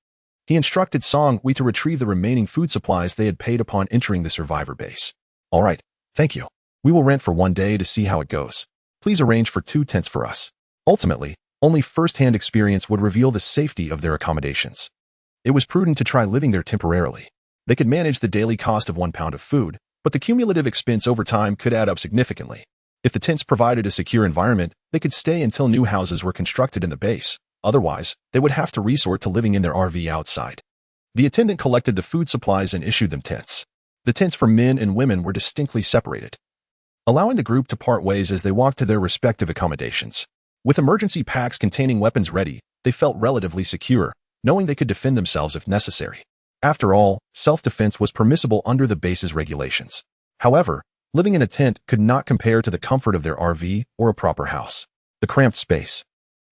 He instructed Song Hui to retrieve the remaining food supplies they had paid upon entering the survivor base. "All right, thank you. We will rent for 1 day to see how it goes. Please arrange for 2 tents for us." Ultimately, only first-hand experience would reveal the safety of their accommodations. It was prudent to try living there temporarily. They could manage the daily cost of 1 pound of food, but the cumulative expense over time could add up significantly. If the tents provided a secure environment, they could stay until new houses were constructed in the base. Otherwise, they would have to resort to living in their RV outside. The attendant collected the food supplies and issued them tents. The tents for men and women were distinctly separated, allowing the group to part ways as they walked to their respective accommodations. With emergency packs containing weapons ready, they felt relatively secure, knowing they could defend themselves if necessary. After all, self-defense was permissible under the base's regulations. However, living in a tent could not compare to the comfort of their RV or a proper house. The cramped space,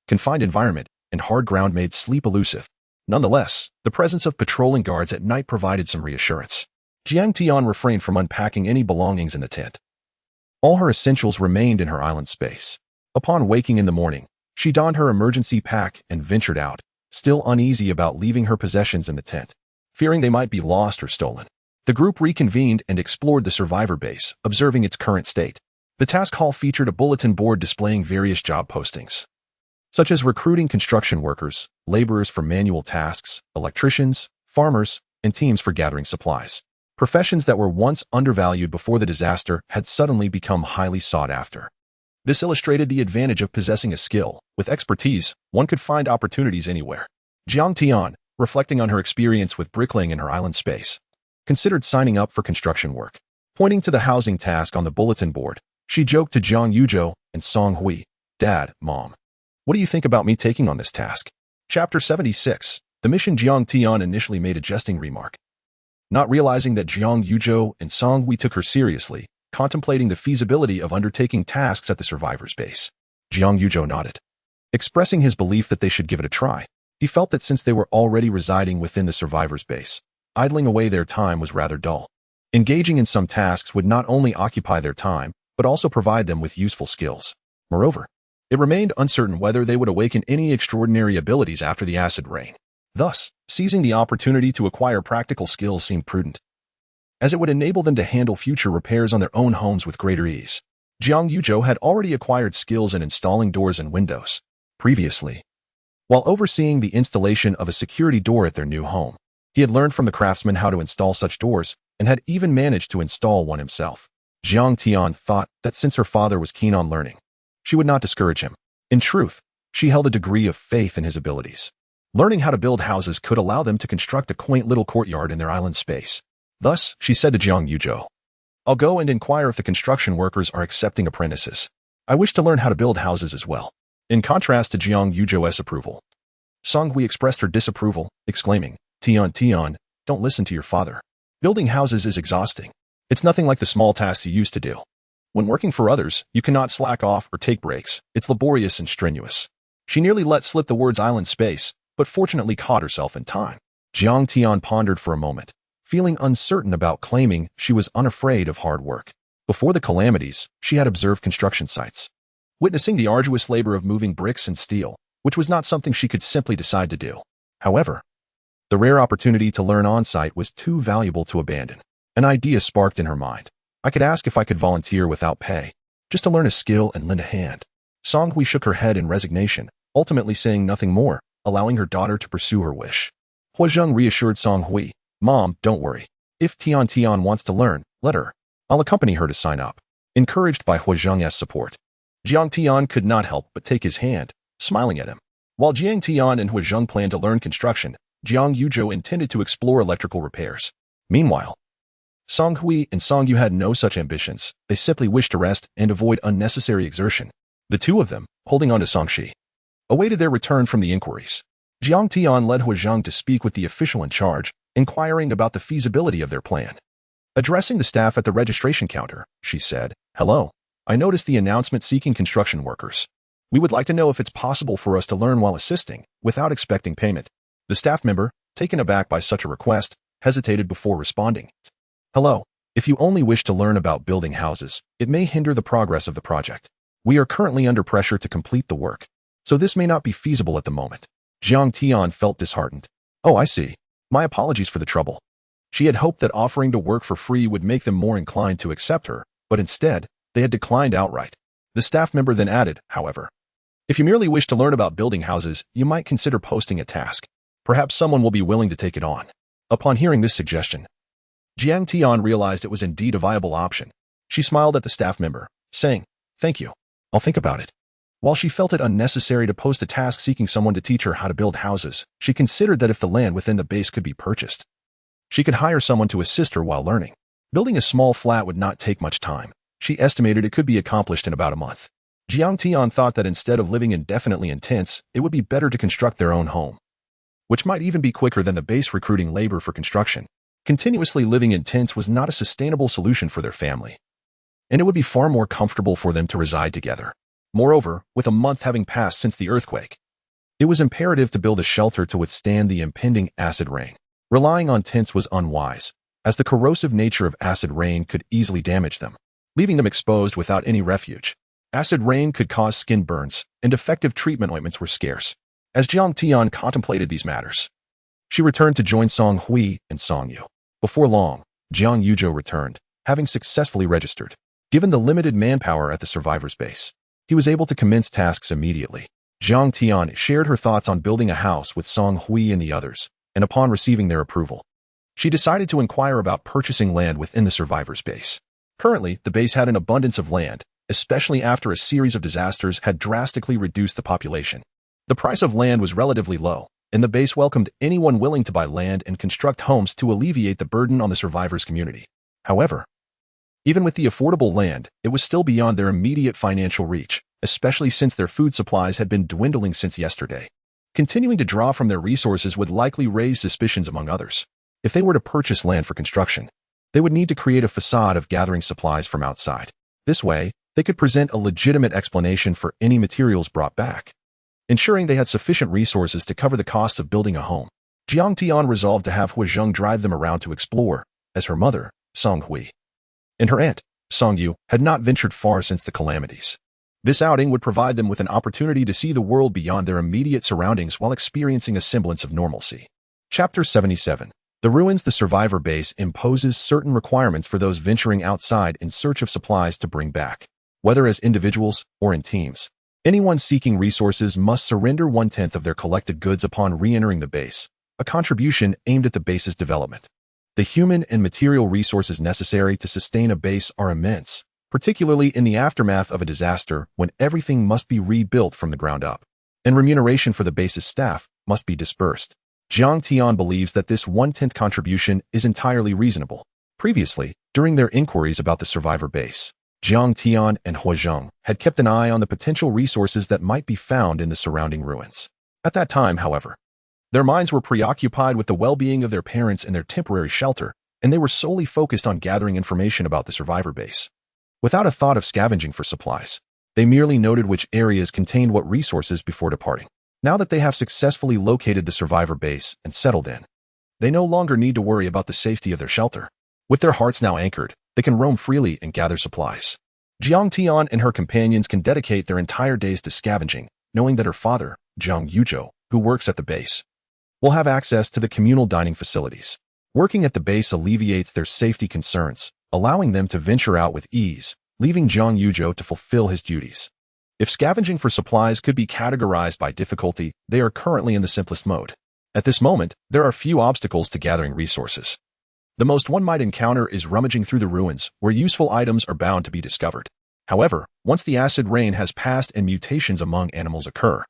confined environment, and hard ground made sleep elusive. Nonetheless, the presence of patrolling guards at night provided some reassurance. Jiang Tian refrained from unpacking any belongings in the tent. All her essentials remained in her island space. Upon waking in the morning, she donned her emergency pack and ventured out, still uneasy about leaving her possessions in the tent, fearing they might be lost or stolen. The group reconvened and explored the survivor base, observing its current state. The task hall featured a bulletin board displaying various job postings, such as recruiting construction workers, laborers for manual tasks, electricians, farmers, and teams for gathering supplies. Professions that were once undervalued before the disaster had suddenly become highly sought after. This illustrated the advantage of possessing a skill. With expertise, one could find opportunities anywhere. Jiang Tian, reflecting on her experience with bricklaying in her island space, considered signing up for construction work. Pointing to the housing task on the bulletin board, she joked to Jiang Yuzhou and Song Hui, "Dad, Mom, what do you think about me taking on this task?" Chapter 76. The mission. Jiang Tian initially made a jesting remark, not realizing that Jiang Yuzhou and Song Hui took her seriously, contemplating the feasibility of undertaking tasks at the survivor's base. Jiang Yuzhou nodded, expressing his belief that they should give it a try. He felt that since they were already residing within the survivor's base, idling away their time was rather dull. Engaging in some tasks would not only occupy their time, but also provide them with useful skills. Moreover, it remained uncertain whether they would awaken any extraordinary abilities after the acid rain. Thus, seizing the opportunity to acquire practical skills seemed prudent, as it would enable them to handle future repairs on their own homes with greater ease. Jiang Yuzhou had already acquired skills in installing doors and windows previously, while overseeing the installation of a security door at their new home. He had learned from the craftsman how to install such doors and had even managed to install one himself. Jiang Tian thought that since her father was keen on learning, she would not discourage him. In truth, she held a degree of faith in his abilities. Learning how to build houses could allow them to construct a quaint little courtyard in their island space. Thus, she said to Jiang Yuzhou, "I'll go and inquire if the construction workers are accepting apprentices. I wish to learn how to build houses as well." In contrast to Jiang Yuzhou's approval, Song Hui expressed her disapproval, exclaiming, Tian, don't listen to your father. Building houses is exhausting. It's nothing like the small tasks you used to do. When working for others, you cannot slack off or take breaks. It's laborious and strenuous." She nearly let slip the words island space, but fortunately caught herself in time. Jiang Tian pondered for a moment, feeling uncertain about claiming she was unafraid of hard work. Before the calamities, she had observed construction sites, witnessing the arduous labor of moving bricks and steel, which was not something she could simply decide to do. However, the rare opportunity to learn on-site was too valuable to abandon. An idea sparked in her mind. I could ask if I could volunteer without pay, just to learn a skill and lend a hand. Song Hui shook her head in resignation, ultimately saying nothing more, allowing her daughter to pursue her wish. Huazheng reassured Song Hui, "Mom, don't worry. If Tian wants to learn, let her. I'll accompany her to sign up." Encouraged by Huazheng's support, Jiang Tian could not help but take his hand, smiling at him. While Jiang Tian and Huazheng planned to learn construction, Jiang Yuzhou intended to explore electrical repairs. Meanwhile, Song Hui and Song Yu had no such ambitions. They simply wished to rest and avoid unnecessary exertion. The two of them, holding on to Song Shi, awaited their return from the inquiries. Jiang Tian led Huazheng to speak with the official in charge, inquiring about the feasibility of their plan. Addressing the staff at the registration counter, she said, "Hello. I noticed the announcement seeking construction workers. We would like to know if it's possible for us to learn while assisting, without expecting payment." The staff member, taken aback by such a request, hesitated before responding. "Hello. If you only wish to learn about building houses, it may hinder the progress of the project. We are currently under pressure to complete the work, so this may not be feasible at the moment." Jiang Tian felt disheartened. "Oh, I see. My apologies for the trouble." She had hoped that offering to work for free would make them more inclined to accept her, but instead, they had declined outright. The staff member then added, however, "If you merely wish to learn about building houses, you might consider posting a task. Perhaps someone will be willing to take it on." Upon hearing this suggestion, Jiang Tian realized it was indeed a viable option. She smiled at the staff member, saying, "Thank you. I'll think about it." While she felt it unnecessary to post a task seeking someone to teach her how to build houses, she considered that if the land within the base could be purchased, she could hire someone to assist her while learning. Building a small flat would not take much time. She estimated it could be accomplished in about a month. Jiang Tian thought that instead of living indefinitely in tents, it would be better to construct their own home, which might even be quicker than the base recruiting labor for construction. Continuously living in tents was not a sustainable solution for their family, and it would be far more comfortable for them to reside together. Moreover, with a month having passed since the earthquake, it was imperative to build a shelter to withstand the impending acid rain. Relying on tents was unwise, as the corrosive nature of acid rain could easily damage them, leaving them exposed without any refuge. Acid rain could cause skin burns, and effective treatment ointments were scarce. As Jiang Tian contemplated these matters, she returned to join Song Hui and Song Yu. Before long, Jiang Yuzhou returned, having successfully registered. Given the limited manpower at the survivor's base, he was able to commence tasks immediately. Jiang Tian shared her thoughts on building a house with Song Hui and the others, and upon receiving their approval, she decided to inquire about purchasing land within the survivor's base. Currently, the base had an abundance of land, especially after a series of disasters had drastically reduced the population. The price of land was relatively low, and the base welcomed anyone willing to buy land and construct homes to alleviate the burden on the survivors' community. However, even with the affordable land, it was still beyond their immediate financial reach, especially since their food supplies had been dwindling since yesterday. Continuing to draw from their resources would likely raise suspicions among others. If they were to purchase land for construction, they would need to create a facade of gathering supplies from outside. This way, they could present a legitimate explanation for any materials brought back, ensuring they had sufficient resources to cover the costs of building a home. Jiang Tian resolved to have Huazheng drive them around to explore, as her mother, Song Hui, and her aunt, Song Yu, had not ventured far since the calamities. This outing would provide them with an opportunity to see the world beyond their immediate surroundings while experiencing a semblance of normalcy. Chapter 77. The Ruins. The survivor base imposes certain requirements for those venturing outside in search of supplies to bring back, whether as individuals or in teams. Anyone seeking resources must surrender 1/10 of their collected goods upon re-entering the base, a contribution aimed at the base's development. The human and material resources necessary to sustain a base are immense, particularly in the aftermath of a disaster when everything must be rebuilt from the ground up, and remuneration for the base's staff must be dispersed. Jiang Tian believes that this 1/10 contribution is entirely reasonable. Previously, during their inquiries about the survivor base, Jiang Tian and Huazheng had kept an eye on the potential resources that might be found in the surrounding ruins. At that time, however, their minds were preoccupied with the well-being of their parents and their temporary shelter, and they were solely focused on gathering information about the survivor base. Without a thought of scavenging for supplies, they merely noted which areas contained what resources before departing. Now that they have successfully located the survivor base and settled in, they no longer need to worry about the safety of their shelter. With their hearts now anchored, they can roam freely and gather supplies. Jiang Tian and her companions can dedicate their entire days to scavenging, knowing that her father, Jiang Yuzhou, who works at the base, will have access to the communal dining facilities. Working at the base alleviates their safety concerns, allowing them to venture out with ease, leaving Jiang Yuzhou to fulfill his duties. If scavenging for supplies could be categorized by difficulty, they are currently in the simplest mode. At this moment, there are few obstacles to gathering resources. The most one might encounter is rummaging through the ruins, where useful items are bound to be discovered. However, once the acid rain has passed and mutations among animals occur,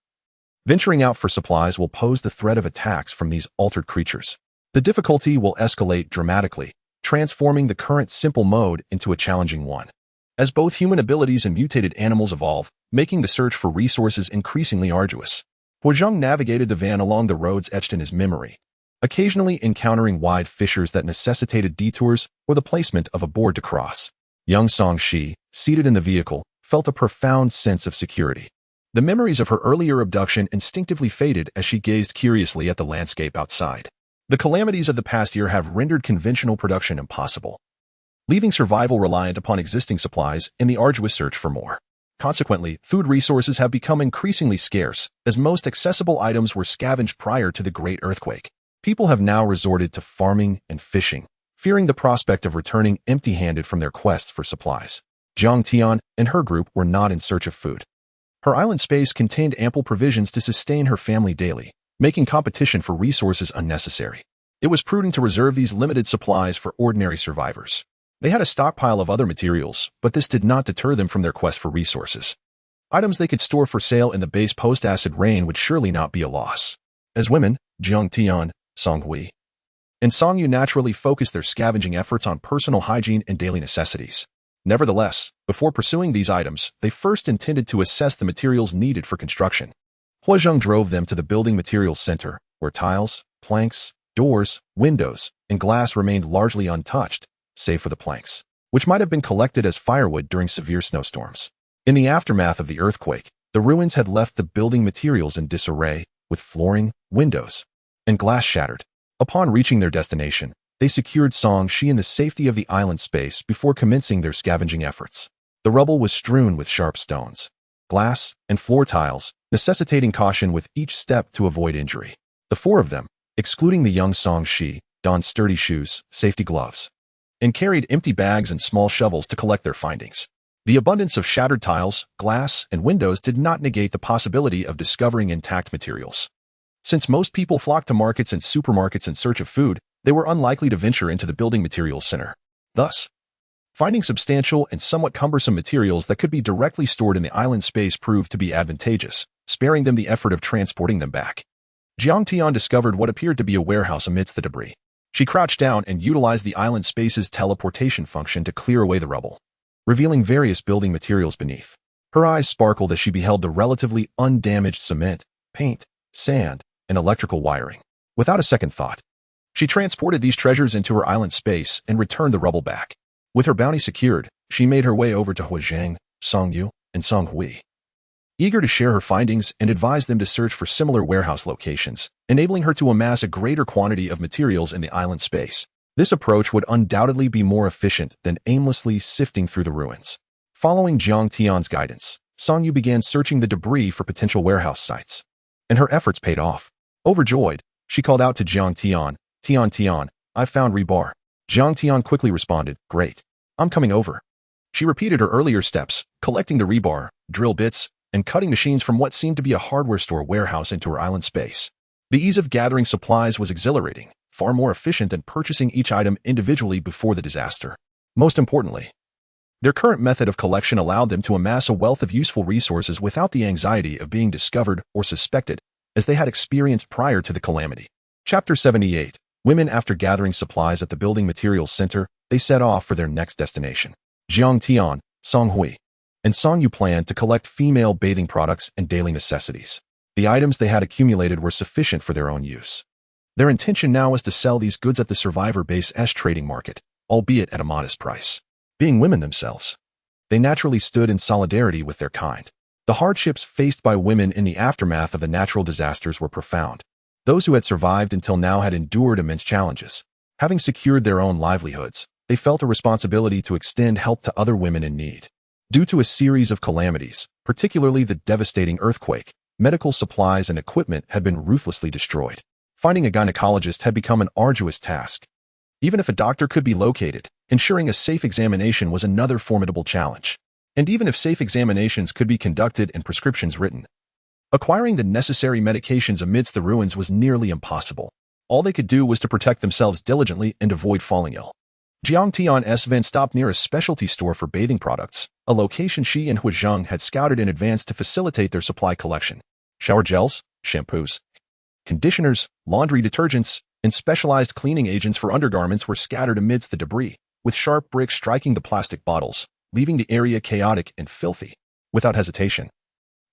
Venturing out for supplies will pose the threat of attacks from these altered creatures. The difficulty will escalate dramatically, transforming the current simple mode into a challenging one. As both human abilities and mutated animals evolve, making the search for resources increasingly arduous. Huazheng navigated the van along the roads etched in his memory, occasionally encountering wide fissures that necessitated detours or the placement of a board to cross. Young Song-shi, seated in the vehicle, felt a profound sense of security. The memories of her earlier abduction instinctively faded as she gazed curiously at the landscape outside. The calamities of the past year have rendered conventional production impossible, leaving survival reliant upon existing supplies in the arduous search for more. Consequently, food resources have become increasingly scarce, as most accessible items were scavenged prior to the Great Earthquake. People have now resorted to farming and fishing, fearing the prospect of returning empty-handed from their quests for supplies. Jiang Tian and her group were not in search of food. Her island space contained ample provisions to sustain her family daily, making competition for resources unnecessary. It was prudent to reserve these limited supplies for ordinary survivors. They had a stockpile of other materials, but this did not deter them from their quest for resources. Items they could store for sale in the base post-acid rain would surely not be a loss. As women, Jiang Tian, Song Hui, and Song Yu naturally focused their scavenging efforts on personal hygiene and daily necessities. Nevertheless, before pursuing these items, they first intended to assess the materials needed for construction. Huazheng drove them to the building materials center, where tiles, planks, doors, windows, and glass remained largely untouched, save for the planks, which might have been collected as firewood during severe snowstorms. In the aftermath of the earthquake, the ruins had left the building materials in disarray, with flooring, windows, and glass shattered. Upon reaching their destination, they secured Song-shi in the safety of the island space before commencing their scavenging efforts. The rubble was strewn with sharp stones, glass, and floor tiles, necessitating caution with each step to avoid injury. The four of them, excluding the young Song-shi, donned sturdy shoes, safety gloves, and carried empty bags and small shovels to collect their findings. The abundance of shattered tiles, glass, and windows did not negate the possibility of discovering intact materials. Since most people flocked to markets and supermarkets in search of food, they were unlikely to venture into the building materials center. Thus, finding substantial and somewhat cumbersome materials that could be directly stored in the island space proved to be advantageous, sparing them the effort of transporting them back. Jiang Tian discovered what appeared to be a warehouse amidst the debris. She crouched down and utilized the island space's teleportation function to clear away the rubble, revealing various building materials beneath. Her eyes sparkled as she beheld the relatively undamaged cement, paint, sand, and electrical wiring. Without a second thought, she transported these treasures into her island space and returned the rubble back. With her bounty secured, she made her way over to Huazheng, Song Yu, and Song Hui, eager to share her findings and advise them to search for similar warehouse locations, enabling her to amass a greater quantity of materials in the island space. This approach would undoubtedly be more efficient than aimlessly sifting through the ruins. Following Jiang Tian's guidance, Song Yu began searching the debris for potential warehouse sites, and her efforts paid off. Overjoyed, she called out to Jiang Tian, Tian, I found rebar. Jiang Tian quickly responded, great. I'm coming over. She repeated her earlier steps, collecting the rebar, drill bits, and cutting machines from what seemed to be a hardware store warehouse into her island space. The ease of gathering supplies was exhilarating, far more efficient than purchasing each item individually before the disaster. Most importantly, their current method of collection allowed them to amass a wealth of useful resources without the anxiety of being discovered or suspected, as they had experienced prior to the calamity. Chapter 78. Women. After gathering supplies at the building materials center, they set off for their next destination. Jiang Tian, Song Hui, and Song Yu planned to collect female bathing products and daily necessities. The items they had accumulated were sufficient for their own use. Their intention now was to sell these goods at the survivor base-ish trading market, albeit at a modest price. Being women themselves, they naturally stood in solidarity with their kind. The hardships faced by women in the aftermath of the natural disasters were profound. Those who had survived until now had endured immense challenges. Having secured their own livelihoods, they felt a responsibility to extend help to other women in need. Due to a series of calamities, particularly the devastating earthquake, medical supplies and equipment had been ruthlessly destroyed. Finding a gynecologist had become an arduous task. Even if a doctor could be located, ensuring a safe examination was another formidable challenge. And even if safe examinations could be conducted and prescriptions written, acquiring the necessary medications amidst the ruins was nearly impossible. All they could do was to protect themselves diligently and avoid falling ill. Jiang Tian's van stopped near a specialty store for bathing products, a location she and Huazheng had scouted in advance to facilitate their supply collection. Shower gels, shampoos, conditioners, laundry detergents, and specialized cleaning agents for undergarments were scattered amidst the debris, with sharp bricks striking the plastic bottles, leaving the area chaotic and filthy. Without hesitation,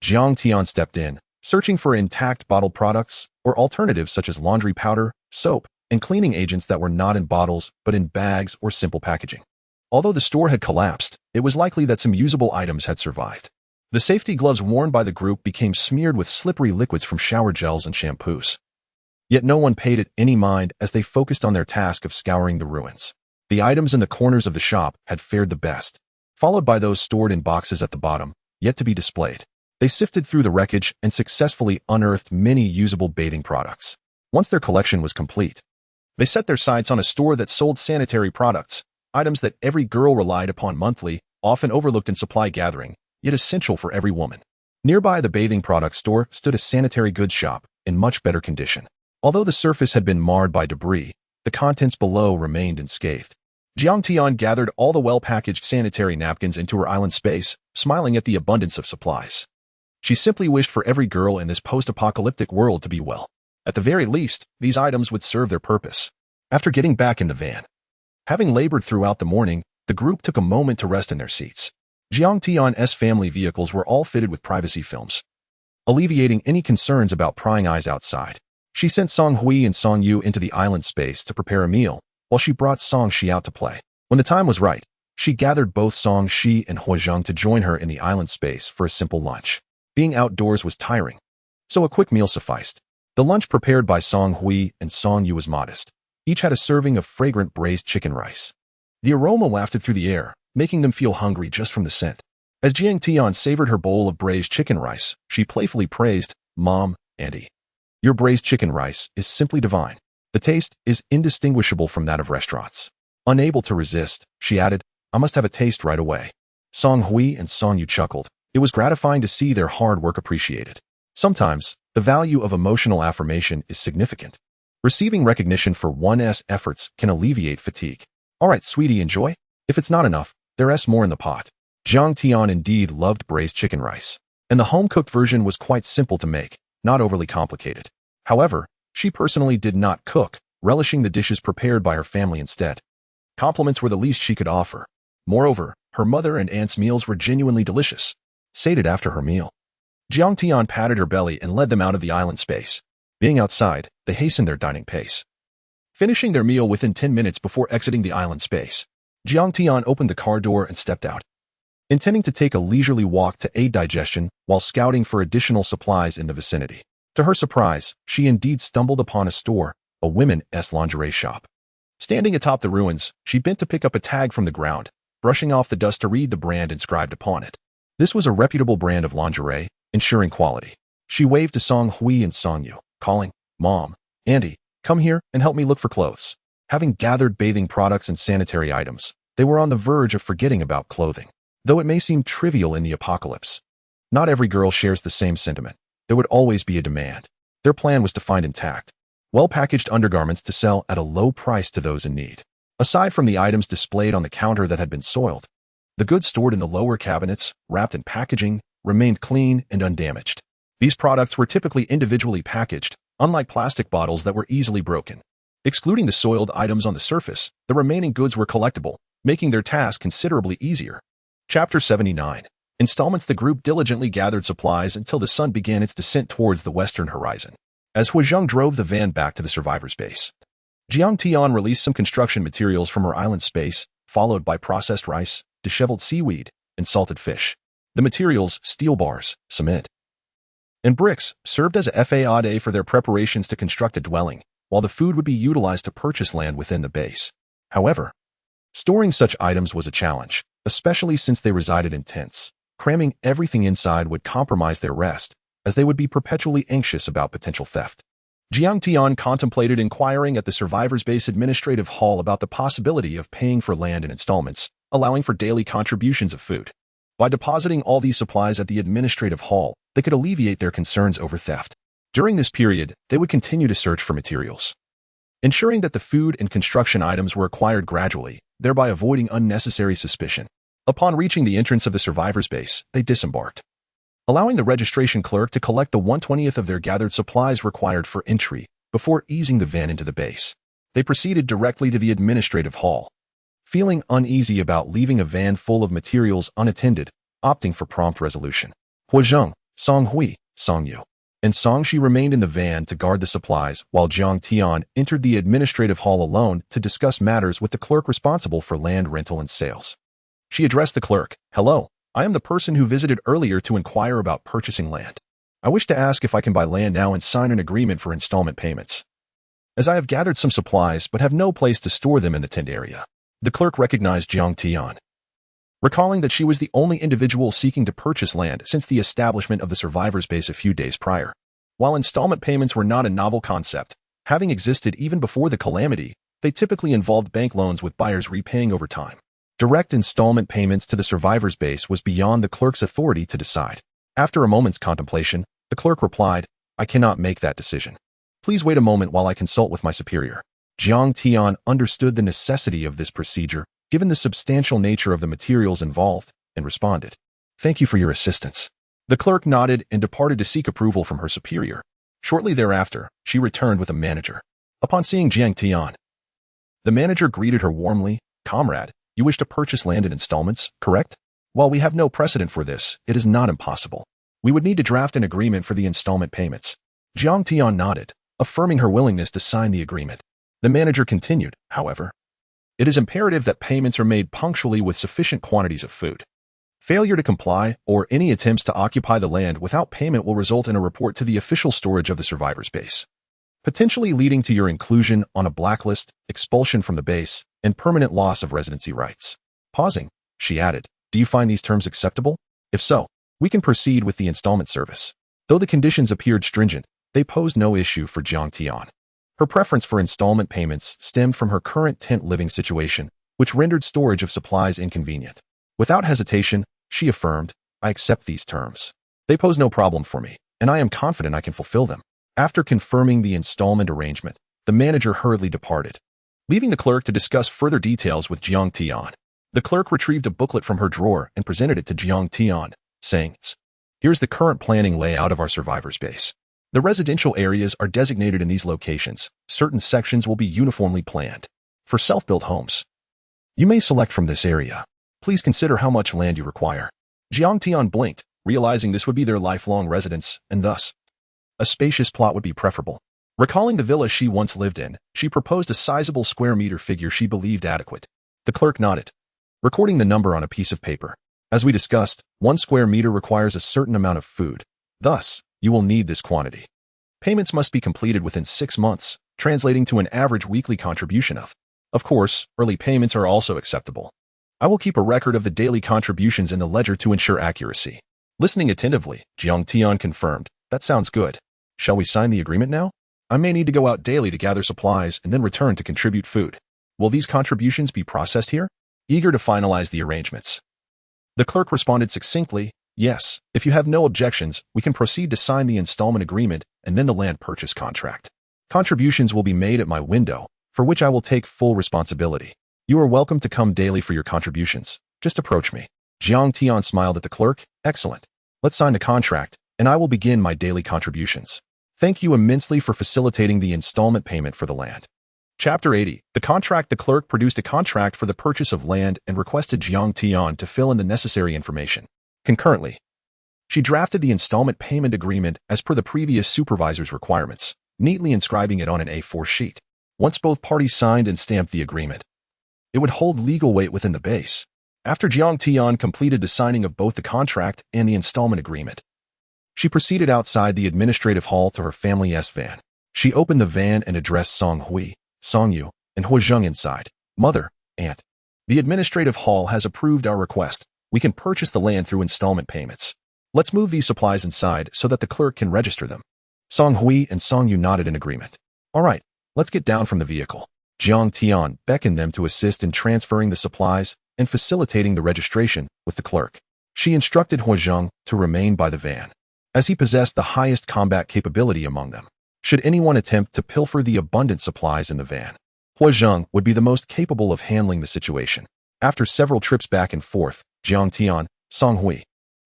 Jiang Tian stepped in, searching for intact bottled products or alternatives such as laundry powder, soap, and cleaning agents that were not in bottles but in bags or simple packaging. Although the store had collapsed, it was likely that some usable items had survived. The safety gloves worn by the group became smeared with slippery liquids from shower gels and shampoos. Yet no one paid it any mind as they focused on their task of scouring the ruins. The items in the corners of the shop had fared the best, followed by those stored in boxes at the bottom, yet to be displayed. They sifted through the wreckage and successfully unearthed many usable bathing products. Once their collection was complete, they set their sights on a store that sold sanitary products, items that every girl relied upon monthly, often overlooked in supply gathering, yet essential for every woman. Nearby the bathing product store stood a sanitary goods shop in much better condition. Although the surface had been marred by debris, the contents below remained unscathed. Jiang Tian gathered all the well-packaged sanitary napkins into her island space, smiling at the abundance of supplies. She simply wished for every girl in this post-apocalyptic world to be well. At the very least, these items would serve their purpose. After getting back in the van, having labored throughout the morning, the group took a moment to rest in their seats. Jiang Tian's family vehicles were all fitted with privacy films, alleviating any concerns about prying eyes outside. She sent Song Hui and Song Yu into the island space to prepare a meal, while she brought Song Shi out to play. When the time was right, she gathered both Song Shi and Huazhang to join her in the island space for a simple lunch. Being outdoors was tiring, so a quick meal sufficed. The lunch prepared by Song Hui and Song Yu was modest. Each had a serving of fragrant braised chicken rice. The aroma wafted through the air, making them feel hungry just from the scent. As Jiang Tian savored her bowl of braised chicken rice, she playfully praised, "Mom, Auntie, your braised chicken rice is simply divine. The taste is indistinguishable from that of restaurants." Unable to resist, she added, "I must have a taste right away." Song Hui and Song Yu chuckled. It was gratifying to see their hard work appreciated. Sometimes, the value of emotional affirmation is significant. Receiving recognition for one's efforts can alleviate fatigue. "All right, sweetie, enjoy. If it's not enough, there's more in the pot." Jiang Tian indeed loved braised chicken rice, and the home-cooked version was quite simple to make, not overly complicated. However, she personally did not cook, relishing the dishes prepared by her family instead. Compliments were the least she could offer. Moreover, her mother and aunt's meals were genuinely delicious. Sated after her meal, Jiang Tian patted her belly and led them out of the island space. Being outside, they hastened their dining pace, finishing their meal within 10 minutes before exiting the island space. Jiang Tian opened the car door and stepped out, intending to take a leisurely walk to aid digestion while scouting for additional supplies in the vicinity. To her surprise, she indeed stumbled upon a store, a women's lingerie shop. Standing atop the ruins, she bent to pick up a tag from the ground, brushing off the dust to read the brand inscribed upon it. This was a reputable brand of lingerie, ensuring quality. She waved to Song Hui and Song Yu, calling, "Mom, Auntie, come here and help me look for clothes." Having gathered bathing products and sanitary items, they were on the verge of forgetting about clothing. Though it may seem trivial in the apocalypse, not every girl shares the same sentiment. There would always be a demand. Their plan was to find intact, well-packaged undergarments to sell at a low price to those in need. Aside from the items displayed on the counter that had been soiled, the goods stored in the lower cabinets, wrapped in packaging, remained clean and undamaged. These products were typically individually packaged, unlike plastic bottles that were easily broken. Excluding the soiled items on the surface, the remaining goods were collectible, making their task considerably easier. Chapter 79. Installments. The group diligently gathered supplies until the sun began its descent towards the western horizon. As Huazhang drove the van back to the survivors' base, Jiang Tian released some construction materials from her island space, followed by processed rice, disheveled seaweed, and salted fish. The materials, steel bars, cement, and bricks, served as a FAAD for their preparations to construct a dwelling, while the food would be utilized to purchase land within the base. However, storing such items was a challenge, especially since they resided in tents. Cramming everything inside would compromise their rest, as they would be perpetually anxious about potential theft. Jiang Tian contemplated inquiring at the survivors' base administrative hall about the possibility of paying for land in installments, allowing for daily contributions of food. By depositing all these supplies at the administrative hall, they could alleviate their concerns over theft. During this period, they would continue to search for materials, ensuring that the food and construction items were acquired gradually, thereby avoiding unnecessary suspicion. Upon reaching the entrance of the survivors' base, they disembarked, allowing the registration clerk to collect the 1/20th of their gathered supplies required for entry before easing the van into the base. They proceeded directly to the administrative hall, feeling uneasy about leaving a van full of materials unattended, opting for prompt resolution. Huazheng, Songhui, Songyu, and Songshi remained in the van to guard the supplies, while Jiang Tian entered the administrative hall alone to discuss matters with the clerk responsible for land rental and sales. She addressed the clerk. "Hello, I am the person who visited earlier to inquire about purchasing land. I wish to ask if I can buy land now and sign an agreement for installment payments, as I have gathered some supplies but have no place to store them in the tent area." The clerk recognized Jiang Tian, recalling that she was the only individual seeking to purchase land since the establishment of the survivors' base a few days prior. While installment payments were not a novel concept, having existed even before the calamity, they typically involved bank loans with buyers repaying over time. Direct installment payments to the survivors' base was beyond the clerk's authority to decide. After a moment's contemplation, the clerk replied, "I cannot make that decision. Please wait a moment while I consult with my superior." Jiang Tian understood the necessity of this procedure, given the substantial nature of the materials involved, and responded, "Thank you for your assistance." The clerk nodded and departed to seek approval from her superior. Shortly thereafter, she returned with a manager. Upon seeing Jiang Tian, the manager greeted her warmly. "Comrade, you wish to purchase land in installments, correct? While we have no precedent for this, it is not impossible. We would need to draft an agreement for the installment payments." Jiang Tian nodded, affirming her willingness to sign the agreement. The manager continued, "However, it is imperative that payments are made punctually with sufficient quantities of food. Failure to comply or any attempts to occupy the land without payment will result in a report to the official storage of the survivors' base, potentially leading to your inclusion on a blacklist, expulsion from the base, and permanent loss of residency rights." Pausing, she added, "Do you find these terms acceptable? If so, we can proceed with the installment service." Though the conditions appeared stringent, they posed no issue for Jiang Tian. Her preference for installment payments stemmed from her current tent living situation, which rendered storage of supplies inconvenient. Without hesitation, she affirmed, "I accept these terms. They pose no problem for me, and I am confident I can fulfill them." After confirming the installment arrangement, the manager hurriedly departed, leaving the clerk to discuss further details with Jiang Tian. The clerk retrieved a booklet from her drawer and presented it to Jiang Tian, saying, "Here's the current planning layout of our survivors' base. The residential areas are designated in these locations. Certain sections will be uniformly planned. For self-built homes, you may select from this area. Please consider how much land you require." Jiang Tian blinked, realizing this would be their lifelong residence, and thus, a spacious plot would be preferable. Recalling the villa she once lived in, she proposed a sizable square meter figure she believed adequate. The clerk nodded, recording the number on a piece of paper. "As we discussed, 1 square meter requires a certain amount of food. Thus, you will need this quantity. Payments must be completed within 6 months, translating to an average weekly contribution of course, early payments are also acceptable. I will keep a record of the daily contributions in the ledger to ensure accuracy." Listening attentively, Jiang Tian confirmed, "That sounds good. Shall we sign the agreement now? I may need to go out daily to gather supplies and then return to contribute food. Will these contributions be processed here?" Eager to finalize the arrangements, the clerk responded succinctly, "Yes, if you have no objections, we can proceed to sign the installment agreement and then the land purchase contract. Contributions will be made at my window, for which I will take full responsibility. You are welcome to come daily for your contributions. Just approach me." Jiang Tian smiled at the clerk. "Excellent. Let's sign the contract, and I will begin my daily contributions. Thank you immensely for facilitating the installment payment for the land." Chapter 80. The contract. The clerk produced a contract for the purchase of land and requested Jiang Tian to fill in the necessary information. Concurrently, she drafted the installment payment agreement as per the previous supervisor's requirements, neatly inscribing it on an A4 sheet. Once both parties signed and stamped the agreement, it would hold legal weight within the base. After Jiang Tian completed the signing of both the contract and the installment agreement, she proceeded outside the administrative hall to her family's van. She opened the van and addressed Songhui, Songyu, and Huazheng inside. "Mother, aunt, the administrative hall has approved our request. We can purchase the land through installment payments. Let's move these supplies inside so that the clerk can register them." Songhui and Songyu nodded in agreement. "All right, let's get down from the vehicle." Jiang Tian beckoned them to assist in transferring the supplies and facilitating the registration with the clerk. She instructed Huazheng to remain by the van, as he possessed the highest combat capability among them. Should anyone attempt to pilfer the abundant supplies in the van, Huazheng would be the most capable of handling the situation. After several trips back and forth, Jiang Tian, Songhui,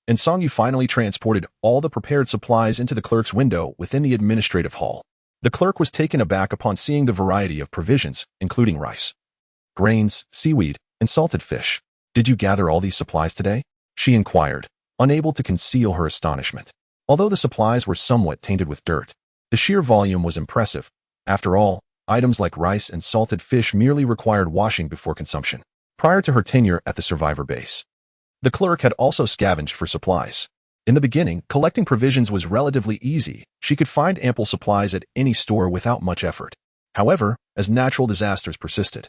and Songyu finally transported all the prepared supplies into the clerk's window within the administrative hall. The clerk was taken aback upon seeing the variety of provisions, including rice, grains, seaweed, and salted fish. "Did you gather all these supplies today?" she inquired, unable to conceal her astonishment. Although the supplies were somewhat tainted with dirt, the sheer volume was impressive. After all, items like rice and salted fish merely required washing before consumption. Prior to her tenure at the survivor base, the clerk had also scavenged for supplies. In the beginning, collecting provisions was relatively easy. She could find ample supplies at any store without much effort. However, as natural disasters persisted,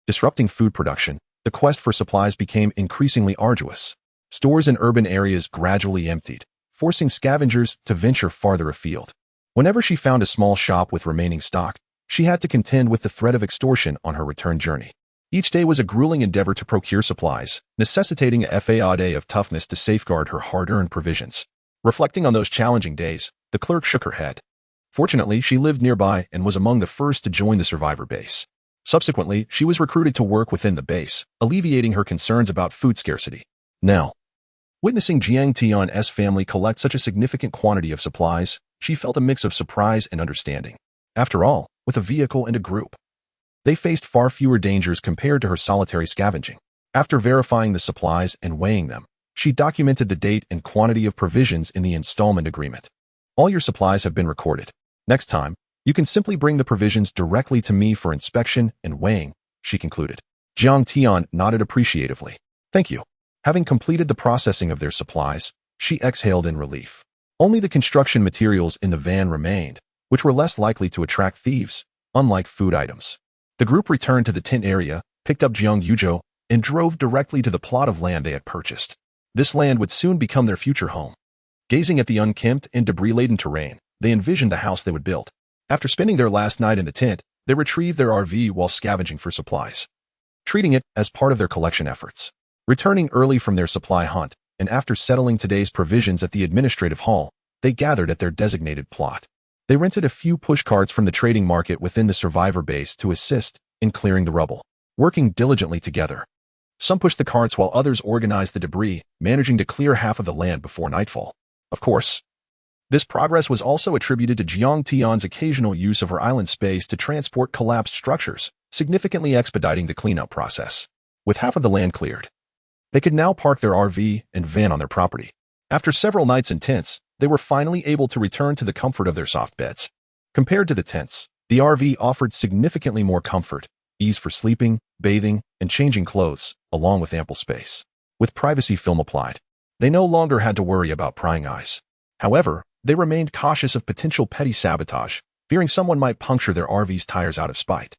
disrupting food production, the quest for supplies became increasingly arduous. Stores in urban areas gradually emptied, forcing scavengers to venture farther afield. Whenever she found a small shop with remaining stock, she had to contend with the threat of extortion on her return journey. Each day was a grueling endeavor to procure supplies, necessitating a day of toughness to safeguard her hard-earned provisions. Reflecting on those challenging days, the clerk shook her head. Fortunately, she lived nearby and was among the first to join the survivor base. Subsequently, she was recruited to work within the base, alleviating her concerns about food scarcity. Now, witnessing Jiang Tian's family collect such a significant quantity of supplies, she felt a mix of surprise and understanding. After all, with a vehicle and a group, they faced far fewer dangers compared to her solitary scavenging. After verifying the supplies and weighing them, she documented the date and quantity of provisions in the installment agreement. "All your supplies have been recorded. Next time, you can simply bring the provisions directly to me for inspection and weighing," she concluded. Jiang Tian nodded appreciatively. "Thank you." Having completed the processing of their supplies, she exhaled in relief. Only the construction materials in the van remained, which were less likely to attract thieves, unlike food items. The group returned to the tent area, picked up Jiang Yuzhou, and drove directly to the plot of land they had purchased. This land would soon become their future home. Gazing at the unkempt and debris-laden terrain, they envisioned the house they would build. After spending their last night in the tent, they retrieved their RV while scavenging for supplies, treating it as part of their collection efforts. Returning early from their supply hunt, and after settling today's provisions at the administrative hall, they gathered at their designated plot. They rented a few pushcarts from the trading market within the survivor base to assist in clearing the rubble, working diligently together. Some pushed the carts while others organized the debris, managing to clear half of the land before nightfall. Of course, this progress was also attributed to Jiang Tian's occasional use of her island space to transport collapsed structures, significantly expediting the cleanup process. With half of the land cleared, they could now park their RV and van on their property. After several nights in tents, they were finally able to return to the comfort of their soft beds. Compared to the tents, the RV offered significantly more comfort, ease for sleeping, bathing, and changing clothes, along with ample space. With privacy film applied, they no longer had to worry about prying eyes. However, they remained cautious of potential petty sabotage, fearing someone might puncture their RV's tires out of spite.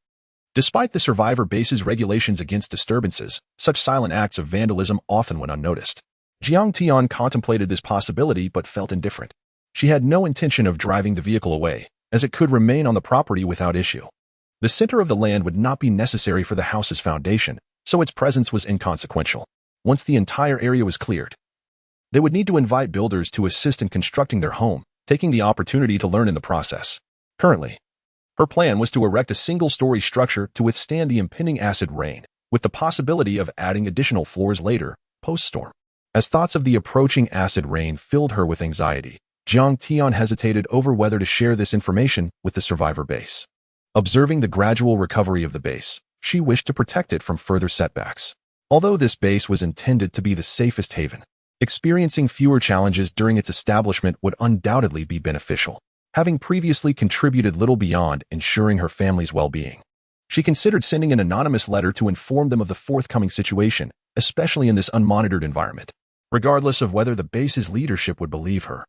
Despite the survivor base's regulations against disturbances, such silent acts of vandalism often went unnoticed. Jiang Tian contemplated this possibility but felt indifferent. She had no intention of driving the vehicle away, as it could remain on the property without issue. The center of the land would not be necessary for the house's foundation, so its presence was inconsequential. Once the entire area was cleared, they would need to invite builders to assist in constructing their home, taking the opportunity to learn in the process. Currently, her plan was to erect a single-story structure to withstand the impending acid rain, with the possibility of adding additional floors later, post-storm. As thoughts of the approaching acid rain filled her with anxiety, Jiang Tian hesitated over whether to share this information with the survivor base. Observing the gradual recovery of the base, she wished to protect it from further setbacks. Although this base was intended to be the safest haven, experiencing fewer challenges during its establishment would undoubtedly be beneficial. Having previously contributed little beyond ensuring her family's well-being, she considered sending an anonymous letter to inform them of the forthcoming situation, especially in this unmonitored environment. Regardless of whether the base's leadership would believe her,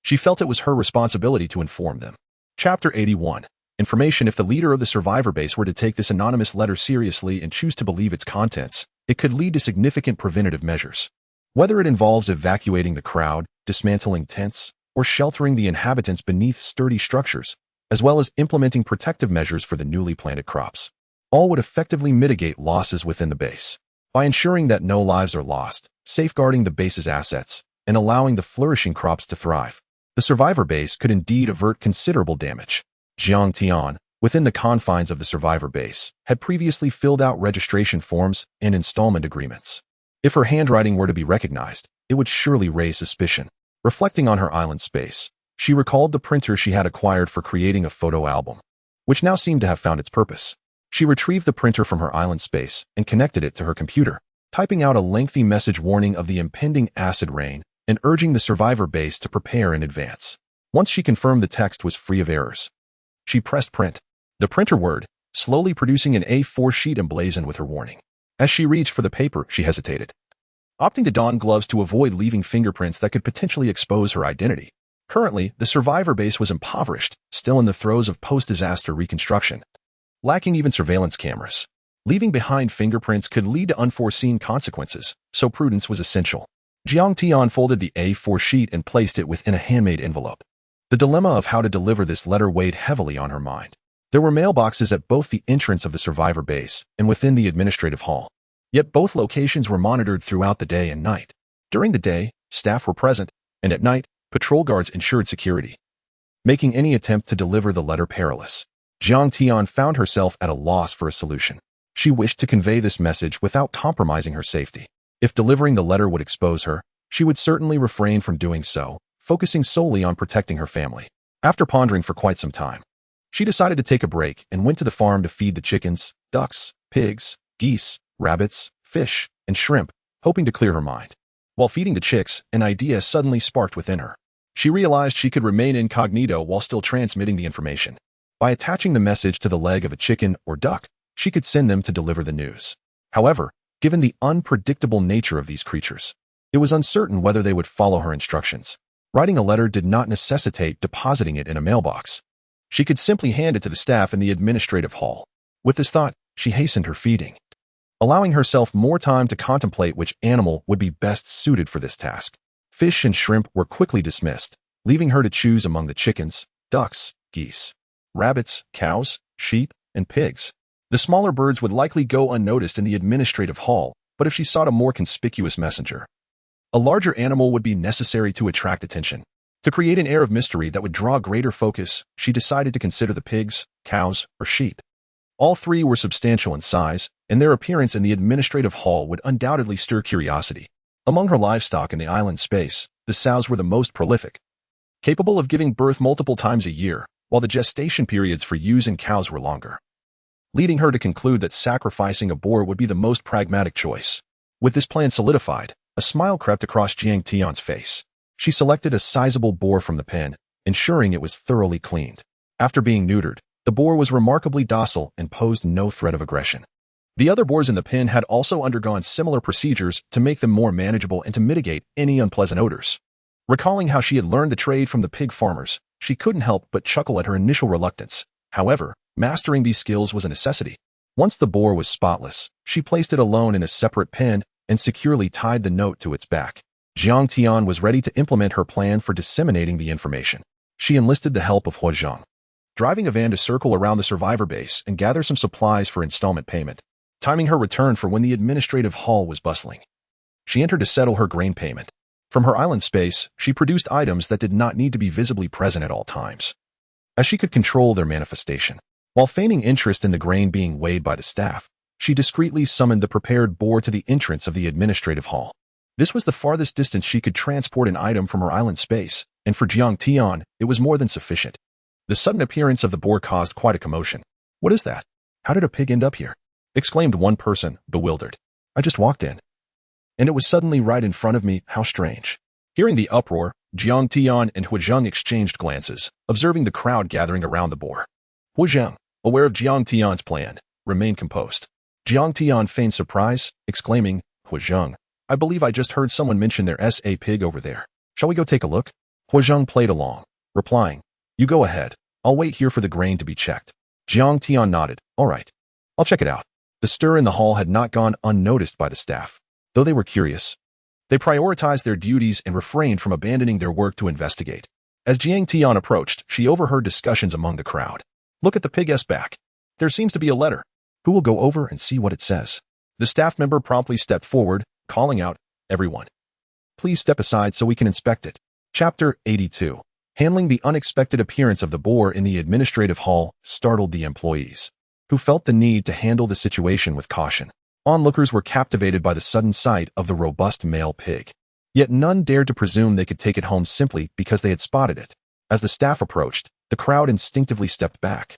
she felt it was her responsibility to inform them. Chapter 81. Information. If the leader of the survivor base were to take this anonymous letter seriously and choose to believe its contents, it could lead to significant preventative measures. Whether it involves evacuating the crowd, dismantling tents, or sheltering the inhabitants beneath sturdy structures, as well as implementing protective measures for the newly planted crops, all would effectively mitigate losses within the base. By ensuring that no lives are lost, safeguarding the base's assets, and allowing the flourishing crops to thrive, the survivor base could indeed avert considerable damage. Jiang Tian, within the confines of the survivor base, had previously filled out registration forms and installment agreements. If her handwriting were to be recognized, it would surely raise suspicion. Reflecting on her island space, she recalled the printer she had acquired for creating a photo album, which now seemed to have found its purpose. She retrieved the printer from her island space and connected it to her computer, typing out a lengthy message warning of the impending acid rain and urging the survivor base to prepare in advance. Once she confirmed the text was free of errors, she pressed print. The printer whirred, slowly producing an A4 sheet emblazoned with her warning. As she reached for the paper, she hesitated, opting to don gloves to avoid leaving fingerprints that could potentially expose her identity. Currently, the survivor base was impoverished, still in the throes of post-disaster reconstruction, lacking even surveillance cameras. Leaving behind fingerprints could lead to unforeseen consequences, so prudence was essential. Jiang Tian folded the A4 sheet and placed it within a handmade envelope. The dilemma of how to deliver this letter weighed heavily on her mind. There were mailboxes at both the entrance of the survivor base and within the administrative hall. Yet both locations were monitored throughout the day and night. During the day, staff were present, and at night, patrol guards ensured security, making any attempt to deliver the letter perilous. Jiang Tian found herself at a loss for a solution. She wished to convey this message without compromising her safety. If delivering the letter would expose her, she would certainly refrain from doing so, focusing solely on protecting her family. After pondering for quite some time, she decided to take a break and went to the farm to feed the chickens, ducks, pigs, geese, rabbits, fish, and shrimp, hoping to clear her mind. While feeding the chicks, an idea suddenly sparked within her. She realized she could remain incognito while still transmitting the information. By attaching the message to the leg of a chicken or duck, she could send them to deliver the news. However, given the unpredictable nature of these creatures, it was uncertain whether they would follow her instructions. Writing a letter did not necessitate depositing it in a mailbox. She could simply hand it to the staff in the administrative hall. With this thought, she hastened her feeding, allowing herself more time to contemplate which animal would be best suited for this task. Fish and shrimp were quickly dismissed, leaving her to choose among the chickens, ducks, geese, rabbits, cows, sheep, and pigs. The smaller birds would likely go unnoticed in the administrative hall, but if she sought a more conspicuous messenger, a larger animal would be necessary to attract attention. To create an air of mystery that would draw greater focus, she decided to consider the pigs, cows, or sheep. All three were substantial in size, and their appearance in the administrative hall would undoubtedly stir curiosity. Among her livestock in the island space, the sows were the most prolific, capable of giving birth multiple times a year, while the gestation periods for ewes and cows were longer, leading her to conclude that sacrificing a boar would be the most pragmatic choice. With this plan solidified, a smile crept across Jiang Tian's face. She selected a sizable boar from the pen, ensuring it was thoroughly cleaned. After being neutered, the boar was remarkably docile and posed no threat of aggression. The other boars in the pen had also undergone similar procedures to make them more manageable and to mitigate any unpleasant odors. Recalling how she had learned the trade from the pig farmers, she couldn't help but chuckle at her initial reluctance. However, mastering these skills was a necessity. Once the boar was spotless, she placed it alone in a separate pen and securely tied the note to its back. Jiang Tian was ready to implement her plan for disseminating the information. She enlisted the help of Huazhang, driving a van to circle around the survivor base and gather some supplies for installment payment, timing her return for when the administrative hall was bustling. She entered to settle her grain payment. From her island space, she produced items that did not need to be visibly present at all times, as she could control their manifestation. While feigning interest in the grain being weighed by the staff, she discreetly summoned the prepared boar to the entrance of the administrative hall. This was the farthest distance she could transport an item from her island space, and for Jiang Tian, it was more than sufficient. The sudden appearance of the boar caused quite a commotion. "What is that? How did a pig end up here?" exclaimed one person, bewildered. "I just walked in, and it was suddenly right in front of me. How strange." Hearing the uproar, Jiang Tian and Huazhang exchanged glances, observing the crowd gathering around the boar. Huazhang, aware of Jiang Tian's plan, remained composed. Jiang Tian feigned surprise, exclaiming, "Huazhang, I believe I just heard someone mention there's a pig over there. Shall we go take a look?" Huazhang played along, replying, "You go ahead. I'll wait here for the grain to be checked." Jiang Tian nodded. "All right. I'll check it out." The stir in the hall had not gone unnoticed by the staff. Though they were curious, they prioritized their duties and refrained from abandoning their work to investigate. As Jiang Tian approached, she overheard discussions among the crowd. "Look at the pig's back. There seems to be a letter. Who will go over and see what it says?" The staff member promptly stepped forward, calling out, "Everyone, please step aside so we can inspect it." Chapter 82. Handling the unexpected appearance of the boar in the administrative hall startled the employees, who felt the need to handle the situation with caution. Onlookers were captivated by the sudden sight of the robust male pig. Yet none dared to presume they could take it home simply because they had spotted it. As the staff approached, the crowd instinctively stepped back,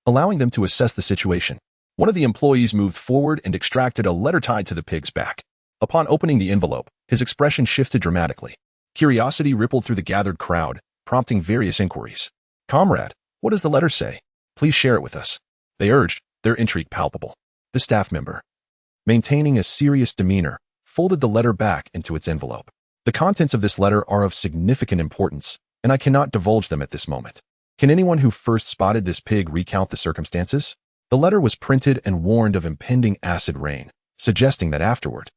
allowing them to assess the situation. One of the employees moved forward and extracted a letter tied to the pig's back. Upon opening the envelope, his expression shifted dramatically. Curiosity rippled through the gathered crowd, prompting various inquiries. "Comrade, what does the letter say? Please share it with us," they urged, their intrigue palpable. The staff member, maintaining a serious demeanor, folded the letter back into its envelope. "The contents of this letter are of significant importance, and I cannot divulge them at this moment. Can anyone who first spotted this pig recount the circumstances?" The letter was printed and warned of impending acid rain, suggesting that afterward,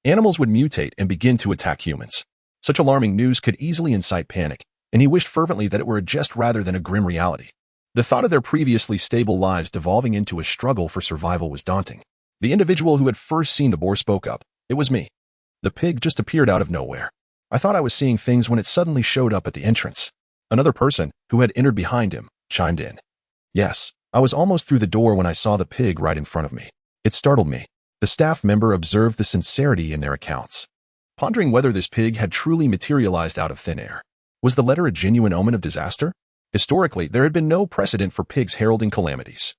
animals would mutate and begin to attack humans. Such alarming news could easily incite panic, and he wished fervently that it were a jest rather than a grim reality. The thought of their previously stable lives devolving into a struggle for survival was daunting. The individual who had first seen the boar spoke up. "It was me. The pig just appeared out of nowhere. I thought I was seeing things when it suddenly showed up at the entrance." Another person, who had entered behind him, chimed in. "Yes, I was almost through the door when I saw the pig right in front of me. It startled me." The staff member observed the sincerity in their accounts, pondering whether this pig had truly materialized out of thin air. Was the letter a genuine omen of disaster? Historically, there had been no precedent for pigs heralding calamities.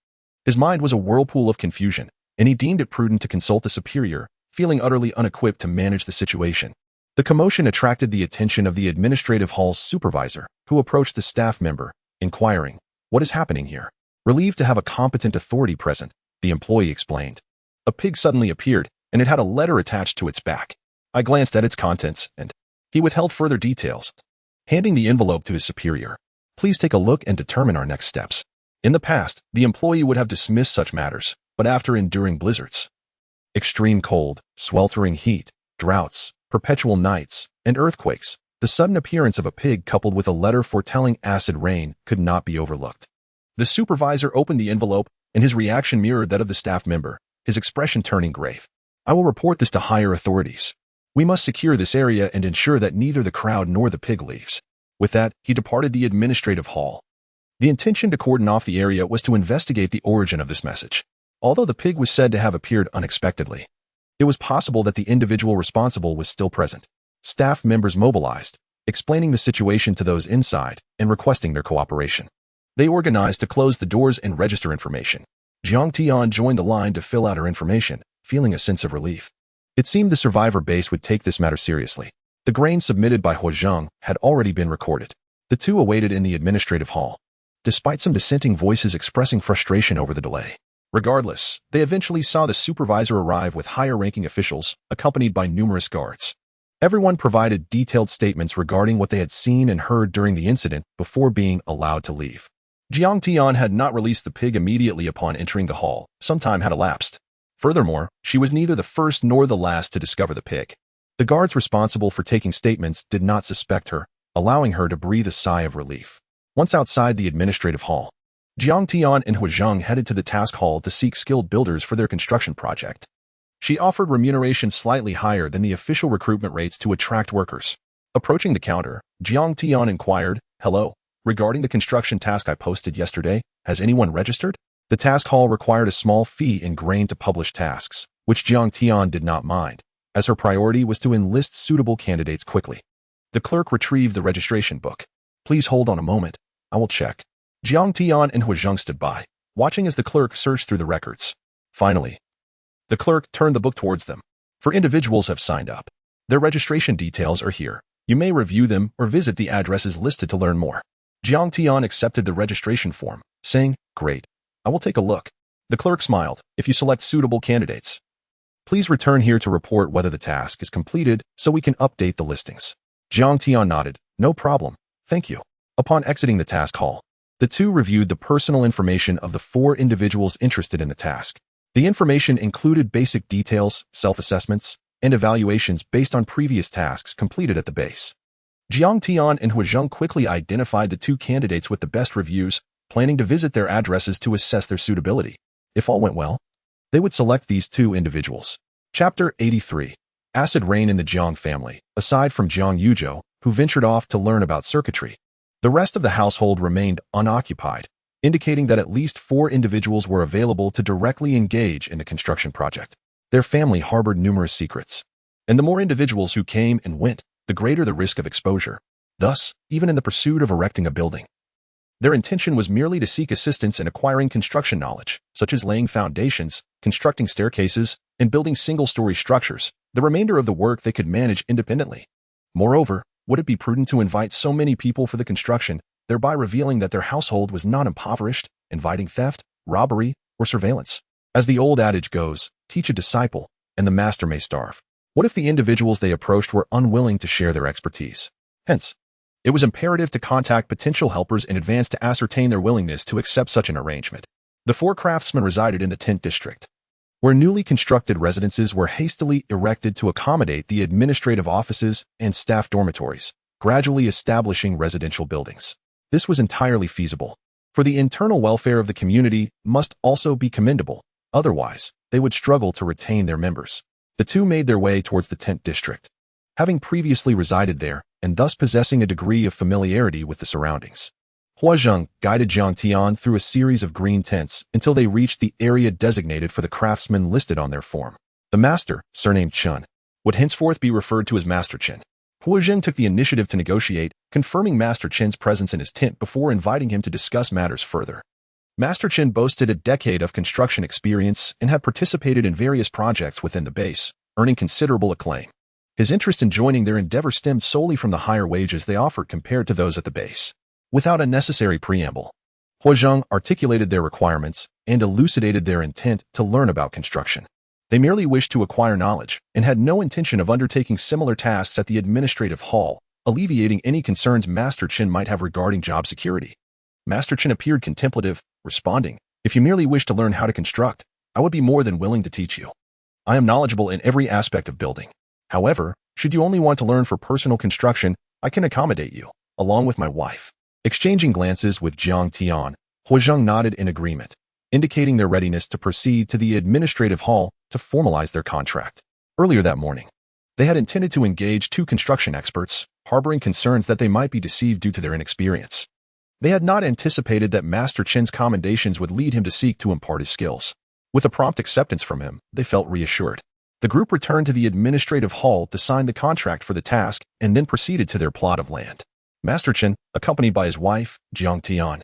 His mind was a whirlpool of confusion, and he deemed it prudent to consult a superior, feeling utterly unequipped to manage the situation. The commotion attracted the attention of the administrative hall's supervisor, who approached the staff member, inquiring, "What is happening here?" Relieved to have a competent authority present, the employee explained. "A pig suddenly appeared, and it had a letter attached to its back. I glanced at its contents, and..." He withheld further details, handing the envelope to his superior. "Please take a look and determine our next steps." In the past, the employee would have dismissed such matters, but after enduring blizzards, extreme cold, sweltering heat, droughts, perpetual nights, and earthquakes, the sudden appearance of a pig coupled with a letter foretelling acid rain could not be overlooked. The supervisor opened the envelope, and his reaction mirrored that of the staff member, his expression turning grave. "I will report this to higher authorities. We must secure this area and ensure that neither the crowd nor the pig leaves." With that, he departed the administrative hall. The intention to cordon off the area was to investigate the origin of this message. Although the pig was said to have appeared unexpectedly, it was possible that the individual responsible was still present. Staff members mobilized, explaining the situation to those inside and requesting their cooperation. They organized to close the doors and register information. Jiang Tian joined the line to fill out her information, feeling a sense of relief. It seemed the survivor base would take this matter seriously. The grain submitted by Huazhang had already been recorded. The two awaited in the administrative hall, despite some dissenting voices expressing frustration over the delay. Regardless, they eventually saw the supervisor arrive with higher-ranking officials, accompanied by numerous guards. Everyone provided detailed statements regarding what they had seen and heard during the incident before being allowed to leave. Jiang Tian had not released the pig immediately upon entering the hall. Some time had elapsed. Furthermore, she was neither the first nor the last to discover the pig. The guards responsible for taking statements did not suspect her, allowing her to breathe a sigh of relief. Once outside the administrative hall, Jiang Tian and Huazhang headed to the task hall to seek skilled builders for their construction project. She offered remuneration slightly higher than the official recruitment rates to attract workers. Approaching the counter, Jiang Tian inquired, "Hello, regarding the construction task I posted yesterday, has anyone registered?" The task hall required a small fee in grain to publish tasks, which Jiang Tian did not mind, as her priority was to enlist suitable candidates quickly. The clerk retrieved the registration book. "Please hold on a moment, I will check." Jiang Tian and Huazhang stood by, watching as the clerk searched through the records. Finally, the clerk turned the book towards them. "For individuals have signed up. Their registration details are here. You may review them or visit the addresses listed to learn more." Jiang Tian accepted the registration form, saying, "Great, I will take a look." The clerk smiled. "If you select suitable candidates, please return here to report whether the task is completed so we can update the listings." Jiang Tian nodded. "No problem, thank you." Upon exiting the task hall, the two reviewed the personal information of the 4 individuals interested in the task. The information included basic details, self-assessments, and evaluations based on previous tasks completed at the base. Jiang Tian and Huazhang quickly identified the 2 candidates with the best reviews, planning to visit their addresses to assess their suitability. If all went well, they would select these 2 individuals. Chapter 83. Acid Rain in the Jiang family. Aside from Jiang Yuzhou, who ventured off to learn about circuitry, the rest of the household remained unoccupied, indicating that at least 4 individuals were available to directly engage in the construction project. Their family harbored numerous secrets, and the more individuals who came and went, the greater the risk of exposure. Thus, even in the pursuit of erecting a building, their intention was merely to seek assistance in acquiring construction knowledge, such as laying foundations, constructing staircases, and building single-story structures. The remainder of the work they could manage independently. Moreover, would it be prudent to invite so many people for the construction, thereby revealing that their household was not impoverished, inviting theft, robbery, or surveillance? As the old adage goes, teach a disciple, and the master may starve. What if the individuals they approached were unwilling to share their expertise? Hence, it was imperative to contact potential helpers in advance to ascertain their willingness to accept such an arrangement. The 4 craftsmen resided in the tent district, where newly constructed residences were hastily erected to accommodate the administrative offices and staff dormitories, gradually establishing residential buildings. This was entirely feasible, for the internal welfare of the community must also be commendable, otherwise they would struggle to retain their members. The 2 made their way towards the tent district, having previously resided there and thus possessing a degree of familiarity with the surroundings. Huazheng guided Jiang Tian through a series of green tents until they reached the area designated for the craftsmen listed on their form. The master, surnamed Chen, would henceforth be referred to as Master Chen. Huazheng took the initiative to negotiate, confirming Master Chen's presence in his tent before inviting him to discuss matters further. Master Chen boasted a decade of construction experience and had participated in various projects within the base, earning considerable acclaim. His interest in joining their endeavor stemmed solely from the higher wages they offered compared to those at the base. Without unnecessary preamble, Huazheng articulated their requirements and elucidated their intent to learn about construction. They merely wished to acquire knowledge and had no intention of undertaking similar tasks at the administrative hall, alleviating any concerns Master Chen might have regarding job security. Master Chen appeared contemplative, responding, "If you merely wish to learn how to construct, I would be more than willing to teach you. I am knowledgeable in every aspect of building. However, should you only want to learn for personal construction, I can accommodate you, along with my wife." Exchanging glances with Jiang Tian, Huazheng nodded in agreement, indicating their readiness to proceed to the administrative hall to formalize their contract. Earlier that morning, they had intended to engage 2 construction experts, harboring concerns that they might be deceived due to their inexperience. They had not anticipated that Master Chen's commendations would lead him to seek to impart his skills. With a prompt acceptance from him, they felt reassured. The group returned to the administrative hall to sign the contract for the task and then proceeded to their plot of land. Master Chen, accompanied by his wife, Jiang Tian,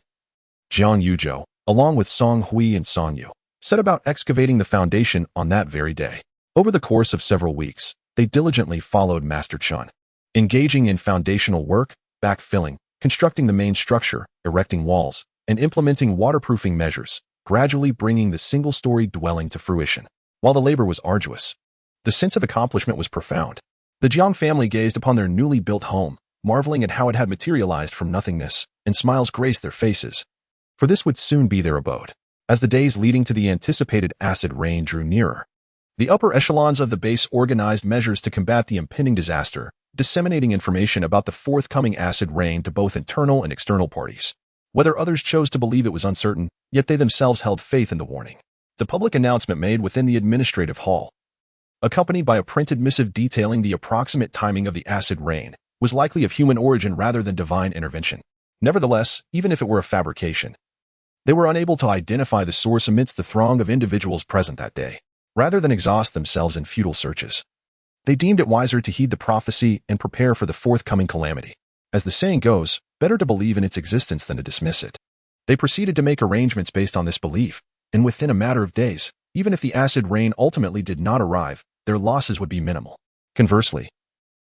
Jiang Yuzhou, along with Song Hui and Song Yu, set about excavating the foundation on that very day. Over the course of several weeks, they diligently followed Master Chen, engaging in foundational work, backfilling, constructing the main structure, erecting walls, and implementing waterproofing measures, gradually bringing the single-story dwelling to fruition. While the labor was arduous, the sense of accomplishment was profound. The Jiang family gazed upon their newly built home, marveling at how it had materialized from nothingness, and smiles graced their faces, for this would soon be their abode. As the days leading to the anticipated acid rain drew nearer, the upper echelons of the base organized measures to combat the impending disaster, disseminating information about the forthcoming acid rain to both internal and external parties. Whether others chose to believe it was uncertain, yet they themselves held faith in the warning. The public announcement made within the administrative hall, accompanied by a printed missive detailing the approximate timing of the acid rain, was likely of human origin rather than divine intervention. Nevertheless, even if it were a fabrication, they were unable to identify the source amidst the throng of individuals present that day. Rather than exhaust themselves in futile searches, they deemed it wiser to heed the prophecy and prepare for the forthcoming calamity. As the saying goes, better to believe in its existence than to dismiss it. They proceeded to make arrangements based on this belief, and within a matter of days, even if the acid rain ultimately did not arrive, their losses would be minimal. Conversely,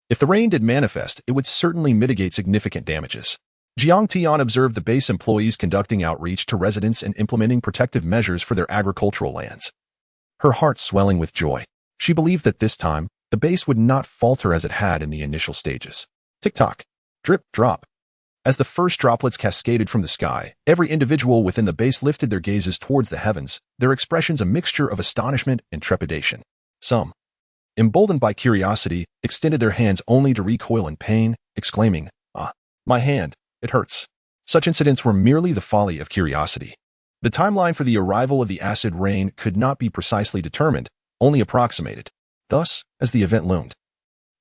if the rain did manifest, it would certainly mitigate significant damages. Jiang Tian observed the base employees conducting outreach to residents and implementing protective measures for their agricultural lands. Her heart swelling with joy, she believed that this time, the base would not falter as it had in the initial stages. Tick-tock, drip, drop. As the first droplets cascaded from the sky, every individual within the base lifted their gazes towards the heavens, their expressions a mixture of astonishment and trepidation. Some, emboldened by curiosity, extended their hands only to recoil in pain, exclaiming, "Ah, my hand, it hurts." Such incidents were merely the folly of curiosity. The timeline for the arrival of the acid rain could not be precisely determined, only approximated. Thus, as the event loomed,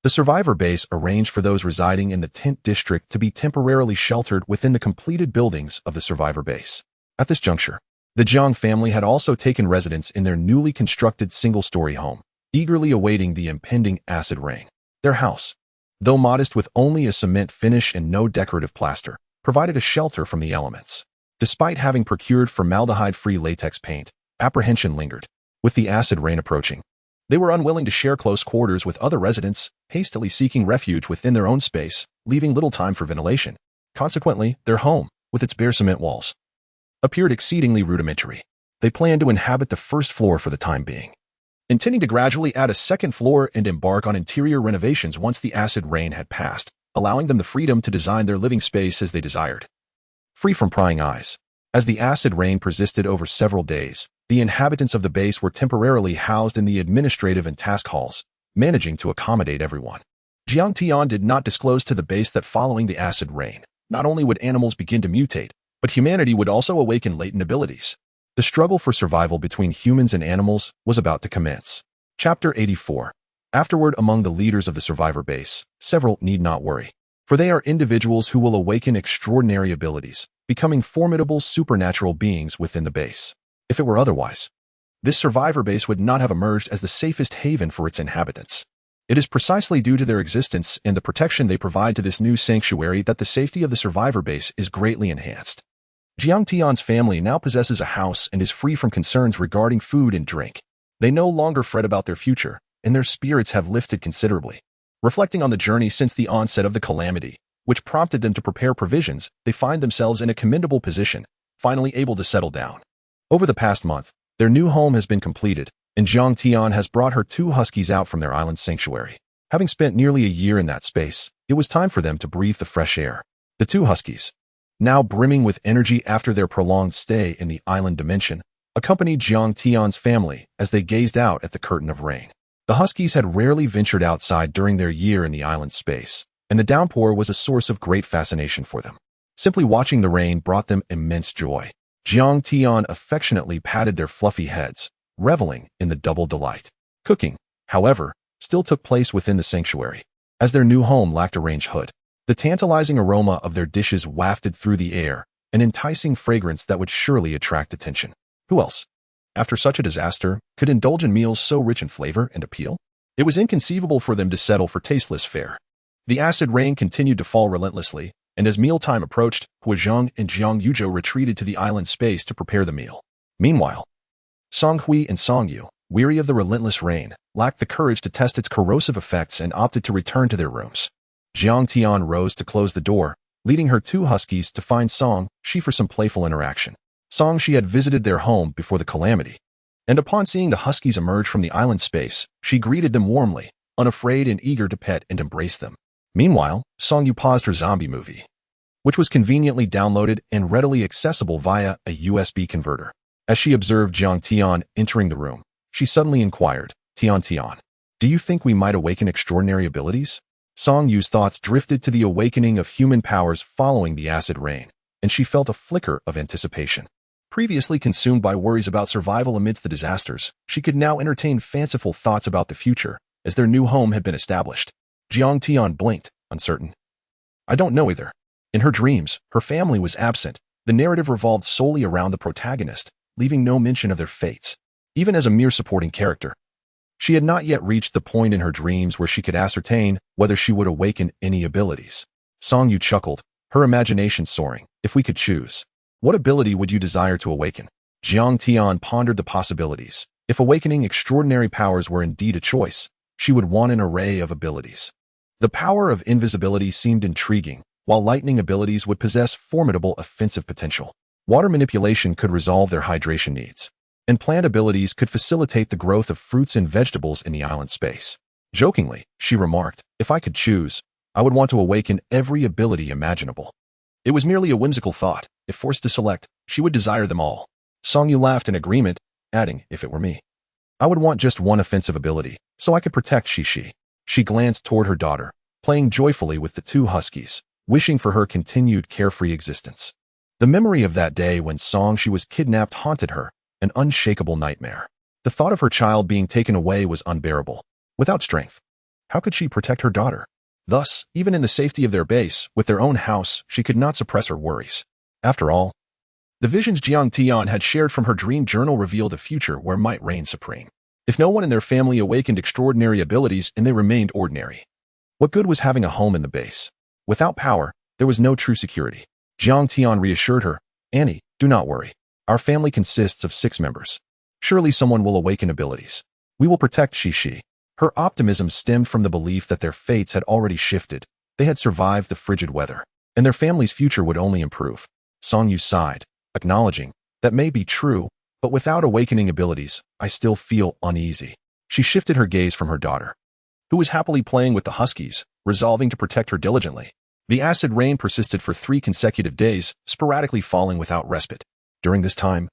the survivor base arranged for those residing in the tent district to be temporarily sheltered within the completed buildings of the survivor base. At this juncture, the Jiang family had also taken residence in their newly constructed single-story home, eagerly awaiting the impending acid rain. Their house, though modest with only a cement finish and no decorative plaster, provided a shelter from the elements. Despite having procured formaldehyde-free latex paint, apprehension lingered. With the acid rain approaching, they were unwilling to share close quarters with other residents, hastily seeking refuge within their own space, leaving little time for ventilation. Consequently, their home, with its bare cement walls, appeared exceedingly rudimentary. They planned to inhabit the first floor for the time being, intending to gradually add a second floor and embark on interior renovations once the acid rain had passed, allowing them the freedom to design their living space as they desired. Free from prying eyes. As the acid rain persisted over several days, the inhabitants of the base were temporarily housed in the administrative and task halls, managing to accommodate everyone. Jiang Tian did not disclose to the base that following the acid rain, not only would animals begin to mutate, but humanity would also awaken latent abilities. The struggle for survival between humans and animals was about to commence. Chapter 84. Afterward, among the leaders of the survivor base, several need not worry, for they are individuals who will awaken extraordinary abilities, becoming formidable supernatural beings within the base. If it were otherwise, this survivor base would not have emerged as the safest haven for its inhabitants. It is precisely due to their existence and the protection they provide to this new sanctuary that the safety of the survivor base is greatly enhanced. Jiang Tian's family now possesses a house and is free from concerns regarding food and drink. They no longer fret about their future, and their spirits have lifted considerably. Reflecting on the journey since the onset of the calamity, which prompted them to prepare provisions, they find themselves in a commendable position, finally able to settle down. Over the past month, their new home has been completed, and Jiang Tian has brought her 2 huskies out from their island sanctuary. Having spent nearly a year in that space, it was time for them to breathe the fresh air. The 2 huskies, now brimming with energy after their prolonged stay in the island dimension, accompanied Jiang Tian's family as they gazed out at the curtain of rain. The huskies had rarely ventured outside during their year in the island space, and the downpour was a source of great fascination for them. Simply watching the rain brought them immense joy. Jiang Tian affectionately patted their fluffy heads, reveling in the double delight. Cooking, however, still took place within the sanctuary, as their new home lacked a range hood. The tantalizing aroma of their dishes wafted through the air, an enticing fragrance that would surely attract attention. Who else, after such a disaster, could indulge in meals so rich in flavor and appeal? It was inconceivable for them to settle for tasteless fare. The acid rain continued to fall relentlessly, and as mealtime approached, Huazhang and Jiang Yuzhou retreated to the island space to prepare the meal. Meanwhile, Song Hui and Song Yu, weary of the relentless rain, lacked the courage to test its corrosive effects and opted to return to their rooms. Jiang Tian rose to close the door, leading her 2 huskies to find Song Shi for some playful interaction. Song Shi had visited their home before the calamity, and upon seeing the huskies emerge from the island space, she greeted them warmly, unafraid and eager to pet and embrace them. Meanwhile, Song Yu paused her zombie movie, which was conveniently downloaded and readily accessible via a USB converter. As she observed Jiang Tian entering the room, she suddenly inquired, Tian, do you think we might awaken extraordinary abilities? Song Yu's thoughts drifted to the awakening of human powers following the acid rain, and she felt a flicker of anticipation. Previously consumed by worries about survival amidst the disasters, she could now entertain fanciful thoughts about the future, as their new home had been established. Jiang Tian blinked, uncertain. I don't know either. In her dreams, her family was absent. The narrative revolved solely around the protagonist, leaving no mention of their fates, even as a mere supporting character. She had not yet reached the point in her dreams where she could ascertain whether she would awaken any abilities. Song Yu chuckled, her imagination soaring. If we could choose, what ability would you desire to awaken? Jiang Tian pondered the possibilities. If awakening extraordinary powers were indeed a choice, she would want an array of abilities. The power of invisibility seemed intriguing, while lightning abilities would possess formidable offensive potential. Water manipulation could resolve their hydration needs, and plant abilities could facilitate the growth of fruits and vegetables in the island space. Jokingly, she remarked, if I could choose, I would want to awaken every ability imaginable. It was merely a whimsical thought. If forced to select, she would desire them all. Song Yu laughed in agreement, adding, if it were me, I would want just one offensive ability, so I could protect Shi. She glanced toward her daughter, playing joyfully with the 2 huskies, wishing for her continued carefree existence. The memory of that day when Song Shi was kidnapped haunted her, an unshakable nightmare. The thought of her child being taken away was unbearable. Without strength, how could she protect her daughter? Thus, even in the safety of their base, with their own house, she could not suppress her worries. After all, the visions Jiang Tian had shared from her dream journal revealed a future where might reign supreme. If no one in their family awakened extraordinary abilities and they remained ordinary, What good was having a home in the base? Without power, there was no true security. Jiang Tian reassured her, Annie, do not worry. Our family consists of 6 members. Surely someone will awaken abilities. We will protect Shishi. Her optimism stemmed from the belief that their fates had already shifted. They had survived the frigid weather, and their family's future would only improve. Song Yu sighed, acknowledging, that may be true, but without awakening abilities, I still feel uneasy. She shifted her gaze from her daughter, who was happily playing with the huskies, resolving to protect her diligently. The acid rain persisted for 3 consecutive days, sporadically falling without respite. During this time,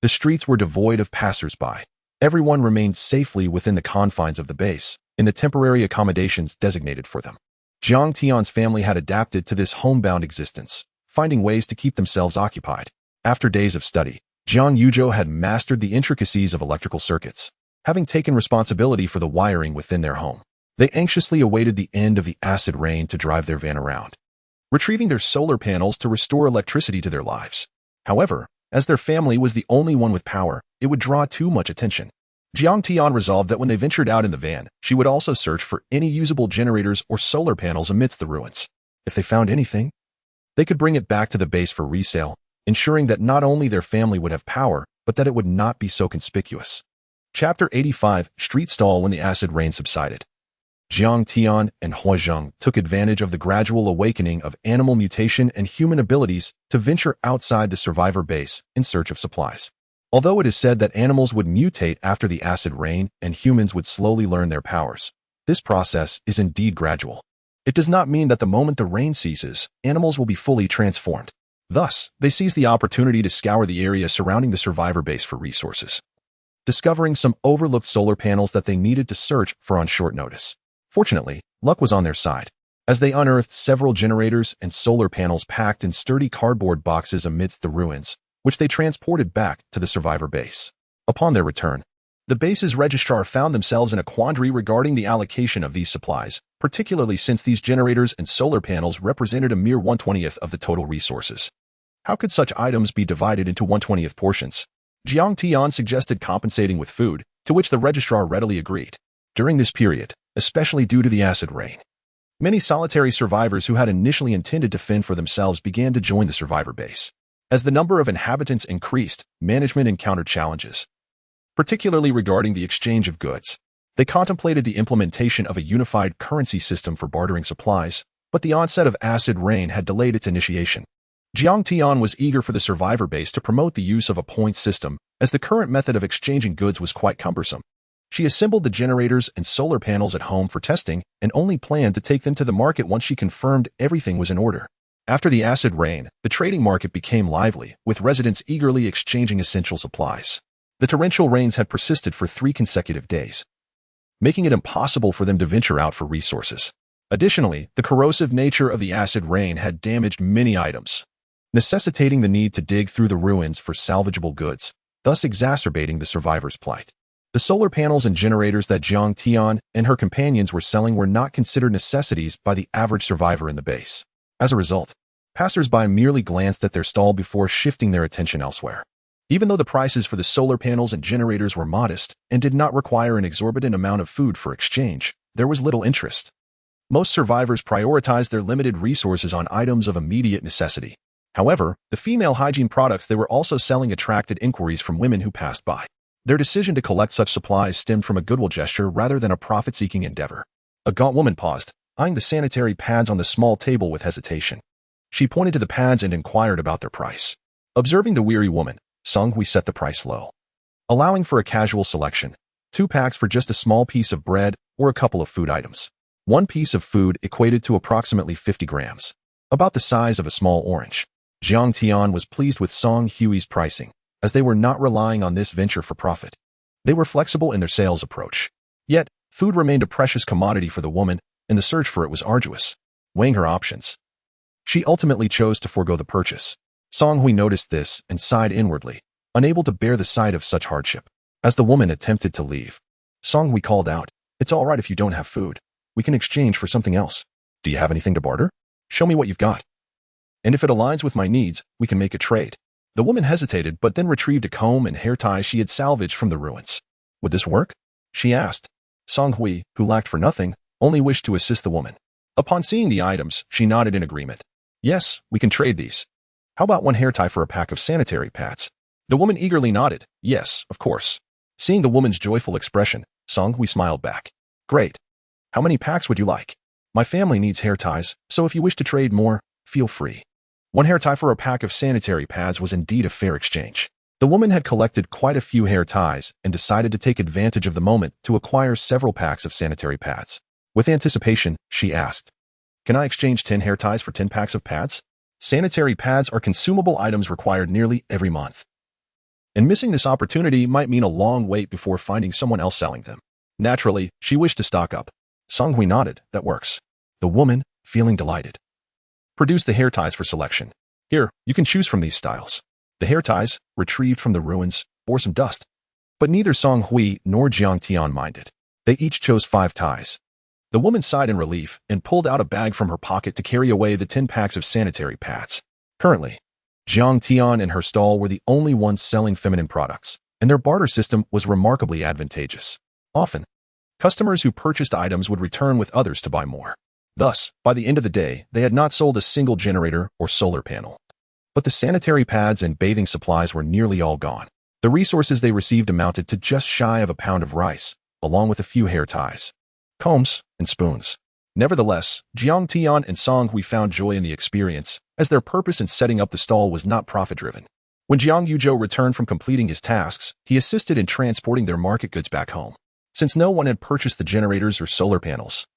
the streets were devoid of passers-by. Everyone remained safely within the confines of the base, in the temporary accommodations designated for them. Jiang Tian's family had adapted to this homebound existence, finding ways to keep themselves occupied. After days of study, Jiang Yuzhou had mastered the intricacies of electrical circuits, having taken responsibility for the wiring within their home. They anxiously awaited the end of the acid rain to drive their van around, retrieving their solar panels to restore electricity to their lives. However, as their family was the only one with power, it would draw too much attention. Jiang Tian resolved that when they ventured out in the van, she would also search for any usable generators or solar panels amidst the ruins. If they found anything, they could bring it back to the base for resale, ensuring that not only their family would have power, but that it would not be so conspicuous. Chapter 85, Street Stall. When the acid rain subsided, Jiang Tian and Huazheng took advantage of the gradual awakening of animal mutation and human abilities to venture outside the survivor base in search of supplies. Although it is said that animals would mutate after the acid rain and humans would slowly learn their powers, this process is indeed gradual. It does not mean that the moment the rain ceases, animals will be fully transformed. Thus, they seize the opportunity to scour the area surrounding the survivor base for resources, discovering some overlooked solar panels that they needed to search for on short notice. Fortunately, luck was on their side, as they unearthed several generators and solar panels packed in sturdy cardboard boxes amidst the ruins, which they transported back to the survivor base. Upon their return, the base's registrar found themselves in a quandary regarding the allocation of these supplies, particularly since these generators and solar panels represented a mere 1/20th of the total resources. How could such items be divided into 1/20th portions? Jiang Tian suggested compensating with food, to which the registrar readily agreed. During this period, especially due to the acid rain, many solitary survivors who had initially intended to fend for themselves began to join the survivor base. As the number of inhabitants increased, management encountered challenges, particularly regarding the exchange of goods. They contemplated the implementation of a unified currency system for bartering supplies, but the onset of acid rain had delayed its initiation. Jiang Tian was eager for the survivor base to promote the use of a point system, as the current method of exchanging goods was quite cumbersome. She assembled the generators and solar panels at home for testing and only planned to take them to the market once she confirmed everything was in order. After the acid rain, the trading market became lively, with residents eagerly exchanging essential supplies. The torrential rains had persisted for 3 consecutive days, making it impossible for them to venture out for resources. Additionally, the corrosive nature of the acid rain had damaged many items, necessitating the need to dig through the ruins for salvageable goods, thus exacerbating the survivors' plight. The solar panels and generators that Jiang Tian and her companions were selling were not considered necessities by the average survivor in the base. As a result, passers-by merely glanced at their stall before shifting their attention elsewhere. Even though the prices for the solar panels and generators were modest and did not require an exorbitant amount of food for exchange, there was little interest. Most survivors prioritized their limited resources on items of immediate necessity. However, the female hygiene products they were also selling attracted inquiries from women who passed by. Their decision to collect such supplies stemmed from a goodwill gesture rather than a profit-seeking endeavor. A gaunt woman paused, eyeing the sanitary pads on the small table with hesitation. She pointed to the pads and inquired about their price. Observing the weary woman, Song Hui set the price low, allowing for a casual selection, 2 packs for just a small piece of bread or a couple of food items. One piece of food equated to approximately 50 grams, about the size of a small orange. Jiang Tian was pleased with Song Hui's pricing, as they were not relying on this venture for profit. They were flexible in their sales approach. Yet, food remained a precious commodity for the woman, and the search for it was arduous. Weighing her options, she ultimately chose to forego the purchase. Song Hui noticed this and sighed inwardly, unable to bear the sight of such hardship. As the woman attempted to leave, Song Hui called out, "It's all right if you don't have food. We can exchange for something else. Do you have anything to barter? Show me what you've got. And if it aligns with my needs, we can make a trade." The woman hesitated but then retrieved a comb and hair tie she had salvaged from the ruins. "Would this work?" she asked. Song Hui, who lacked for nothing, only wished to assist the woman. Upon seeing the items, she nodded in agreement. Yes, we can trade these. How about one hair tie for a pack of sanitary pads? The woman eagerly nodded. Yes, of course. Seeing the woman's joyful expression, Song-hui smiled back. Great. How many packs would you like? My family needs hair ties, so if you wish to trade more, feel free. One hair tie for a pack of sanitary pads was indeed a fair exchange. The woman had collected quite a few hair ties and decided to take advantage of the moment to acquire several packs of sanitary pads. With anticipation, she asked, Can I exchange 10 hair ties for 10 packs of pads? Sanitary pads are consumable items required nearly every month. And missing this opportunity might mean a long wait before finding someone else selling them. Naturally, she wished to stock up. Song-hui nodded. That works. The woman, feeling delighted, produced the hair ties for selection. Here, you can choose from these styles. The hair ties, retrieved from the ruins, bore some dust. But neither Song-hui nor Jiang Tian minded. They each chose 5 ties. The woman sighed in relief and pulled out a bag from her pocket to carry away the 10 packs of sanitary pads. Currently, Jiang Tian and her stall were the only ones selling feminine products, and their barter system was remarkably advantageous. Often, customers who purchased items would return with others to buy more. Thus, by the end of the day, they had not sold a single generator or solar panel. But the sanitary pads and bathing supplies were nearly all gone. The resources they received amounted to just shy of a pound of rice, along with a few hair ties, combs, and spoons. Nevertheless, Jiang Tian and Song-hui found joy in the experience, as their purpose in setting up the stall was not profit-driven. When Jiang Yuzhou returned from completing his tasks, he assisted in transporting their market goods back home. Since no one had purchased the generators or solar panels,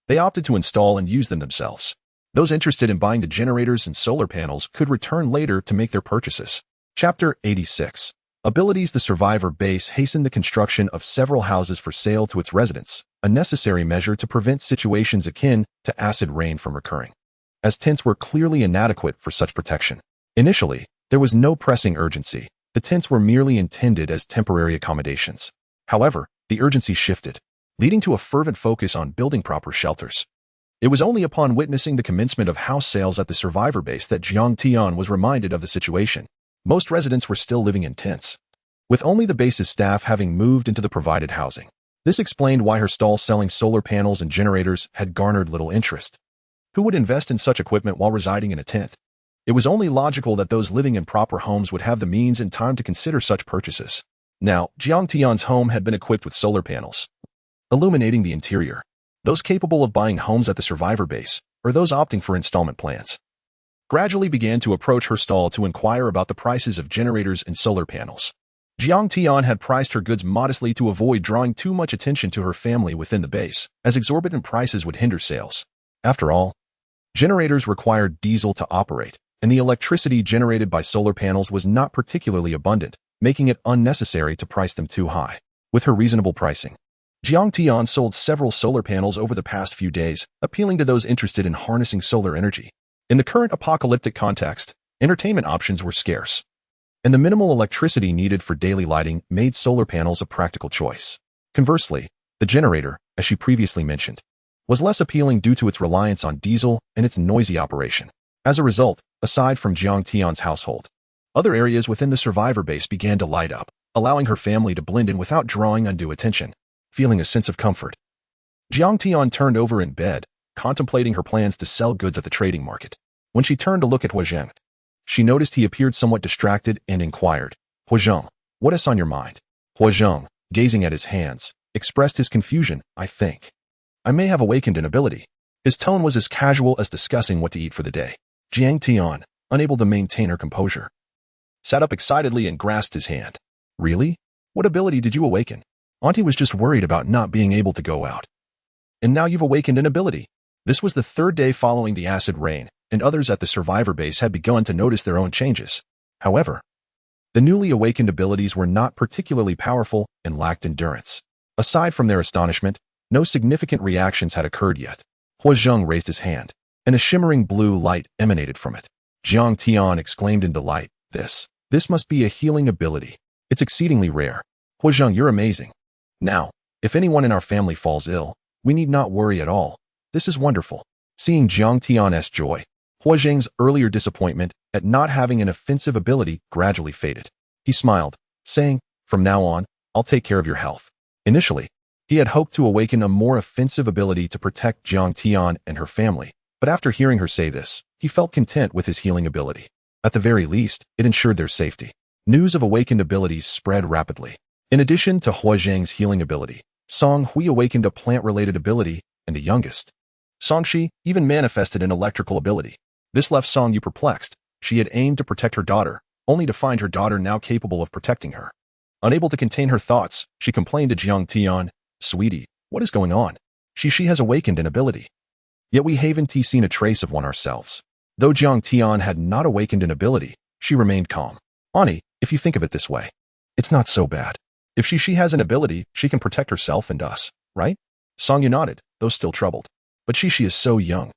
they opted to install and use them themselves. Those interested in buying the generators and solar panels could return later to make their purchases. Chapter 86. Abilities. The survivor base hastened the construction of several houses for sale to its residents, a necessary measure to prevent situations akin to acid rain from recurring, as tents were clearly inadequate for such protection. Initially, there was no pressing urgency. The tents were merely intended as temporary accommodations. However, the urgency shifted, leading to a fervent focus on building proper shelters. It was only upon witnessing the commencement of house sales at the survivor base that Jiang Tian was reminded of the situation. Most residents were still living in tents, with only the base's staff having moved into the provided housing. This explained why her stall selling solar panels and generators had garnered little interest. Who would invest in such equipment while residing in a tent? It was only logical that those living in proper homes would have the means and time to consider such purchases. Now, Jiang Tian's home had been equipped with solar panels, illuminating the interior. Those capable of buying homes at the survivor base, or those opting for installment plans, gradually began to approach her stall to inquire about the prices of generators and solar panels. Jiang Tian had priced her goods modestly to avoid drawing too much attention to her family within the base, as exorbitant prices would hinder sales. After all, generators required diesel to operate, and the electricity generated by solar panels was not particularly abundant, making it unnecessary to price them too high. With her reasonable pricing, Jiang Tian sold several solar panels over the past few days, appealing to those interested in harnessing solar energy. In the current apocalyptic context, entertainment options were scarce, and the minimal electricity needed for daily lighting made solar panels a practical choice. Conversely, the generator, as she previously mentioned, was less appealing due to its reliance on diesel and its noisy operation. As a result, aside from Jiang Tian's household, other areas within the survivor base began to light up, allowing her family to blend in without drawing undue attention. Feeling a sense of comfort, Jiang Tian turned over in bed, contemplating her plans to sell goods at the trading market. When she turned to look at Huazheng, she noticed he appeared somewhat distracted and inquired, Huazheng, what is on your mind? Huazheng, gazing at his hands, expressed his confusion. I think I may have awakened an ability. His tone was as casual as discussing what to eat for the day. Jiang Tian, unable to maintain her composure, sat up excitedly and grasped his hand. Really? What ability did you awaken? Auntie was just worried about not being able to go out. And now you've awakened an ability. This was the 3rd day following the acid rain, and others at the survivor base had begun to notice their own changes. However, the newly awakened abilities were not particularly powerful and lacked endurance. Aside from their astonishment, no significant reactions had occurred yet. Huazheng raised his hand, and a shimmering blue light emanated from it. Jiang Tian exclaimed in delight, This must be a healing ability. It's exceedingly rare. Huazheng, you're amazing. Now, if anyone in our family falls ill, we need not worry at all. This is wonderful. Seeing Jiang Tian's joy, Huazheng's earlier disappointment at not having an offensive ability gradually faded. He smiled, saying, From now on, I'll take care of your health. Initially, he He had hoped to awaken a more offensive ability to protect Jiang Tian and her family, but after hearing her say this, he felt content with his healing ability. At the very least, it ensured their safety. News of awakened abilities spread rapidly. In addition to Hua Zhang's healing ability, Song Hui awakened a plant-related ability, and the youngest, Song Shi, even manifested an electrical ability. This left Song Yu perplexed. She had aimed to protect her daughter, only to find her daughter now capable of protecting her. Unable to contain her thoughts, she complained to Jiang Tian, "Sweetie, what is going on? She has awakened an ability. Yet we haven't seen a trace of one ourselves." Though Jiang Tian had not awakened an ability, she remained calm. "Ani, if you think of it this way, it's not so bad. If she has an ability, she can protect herself and us, right?" Song Yu nodded, though still troubled. "But she is so young.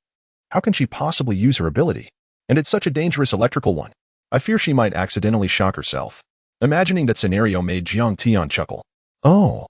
How can she possibly use her ability? And it's such a dangerous electrical one. I fear she might accidentally shock herself." Imagining that scenario made Jiang Tian chuckle. "Oh,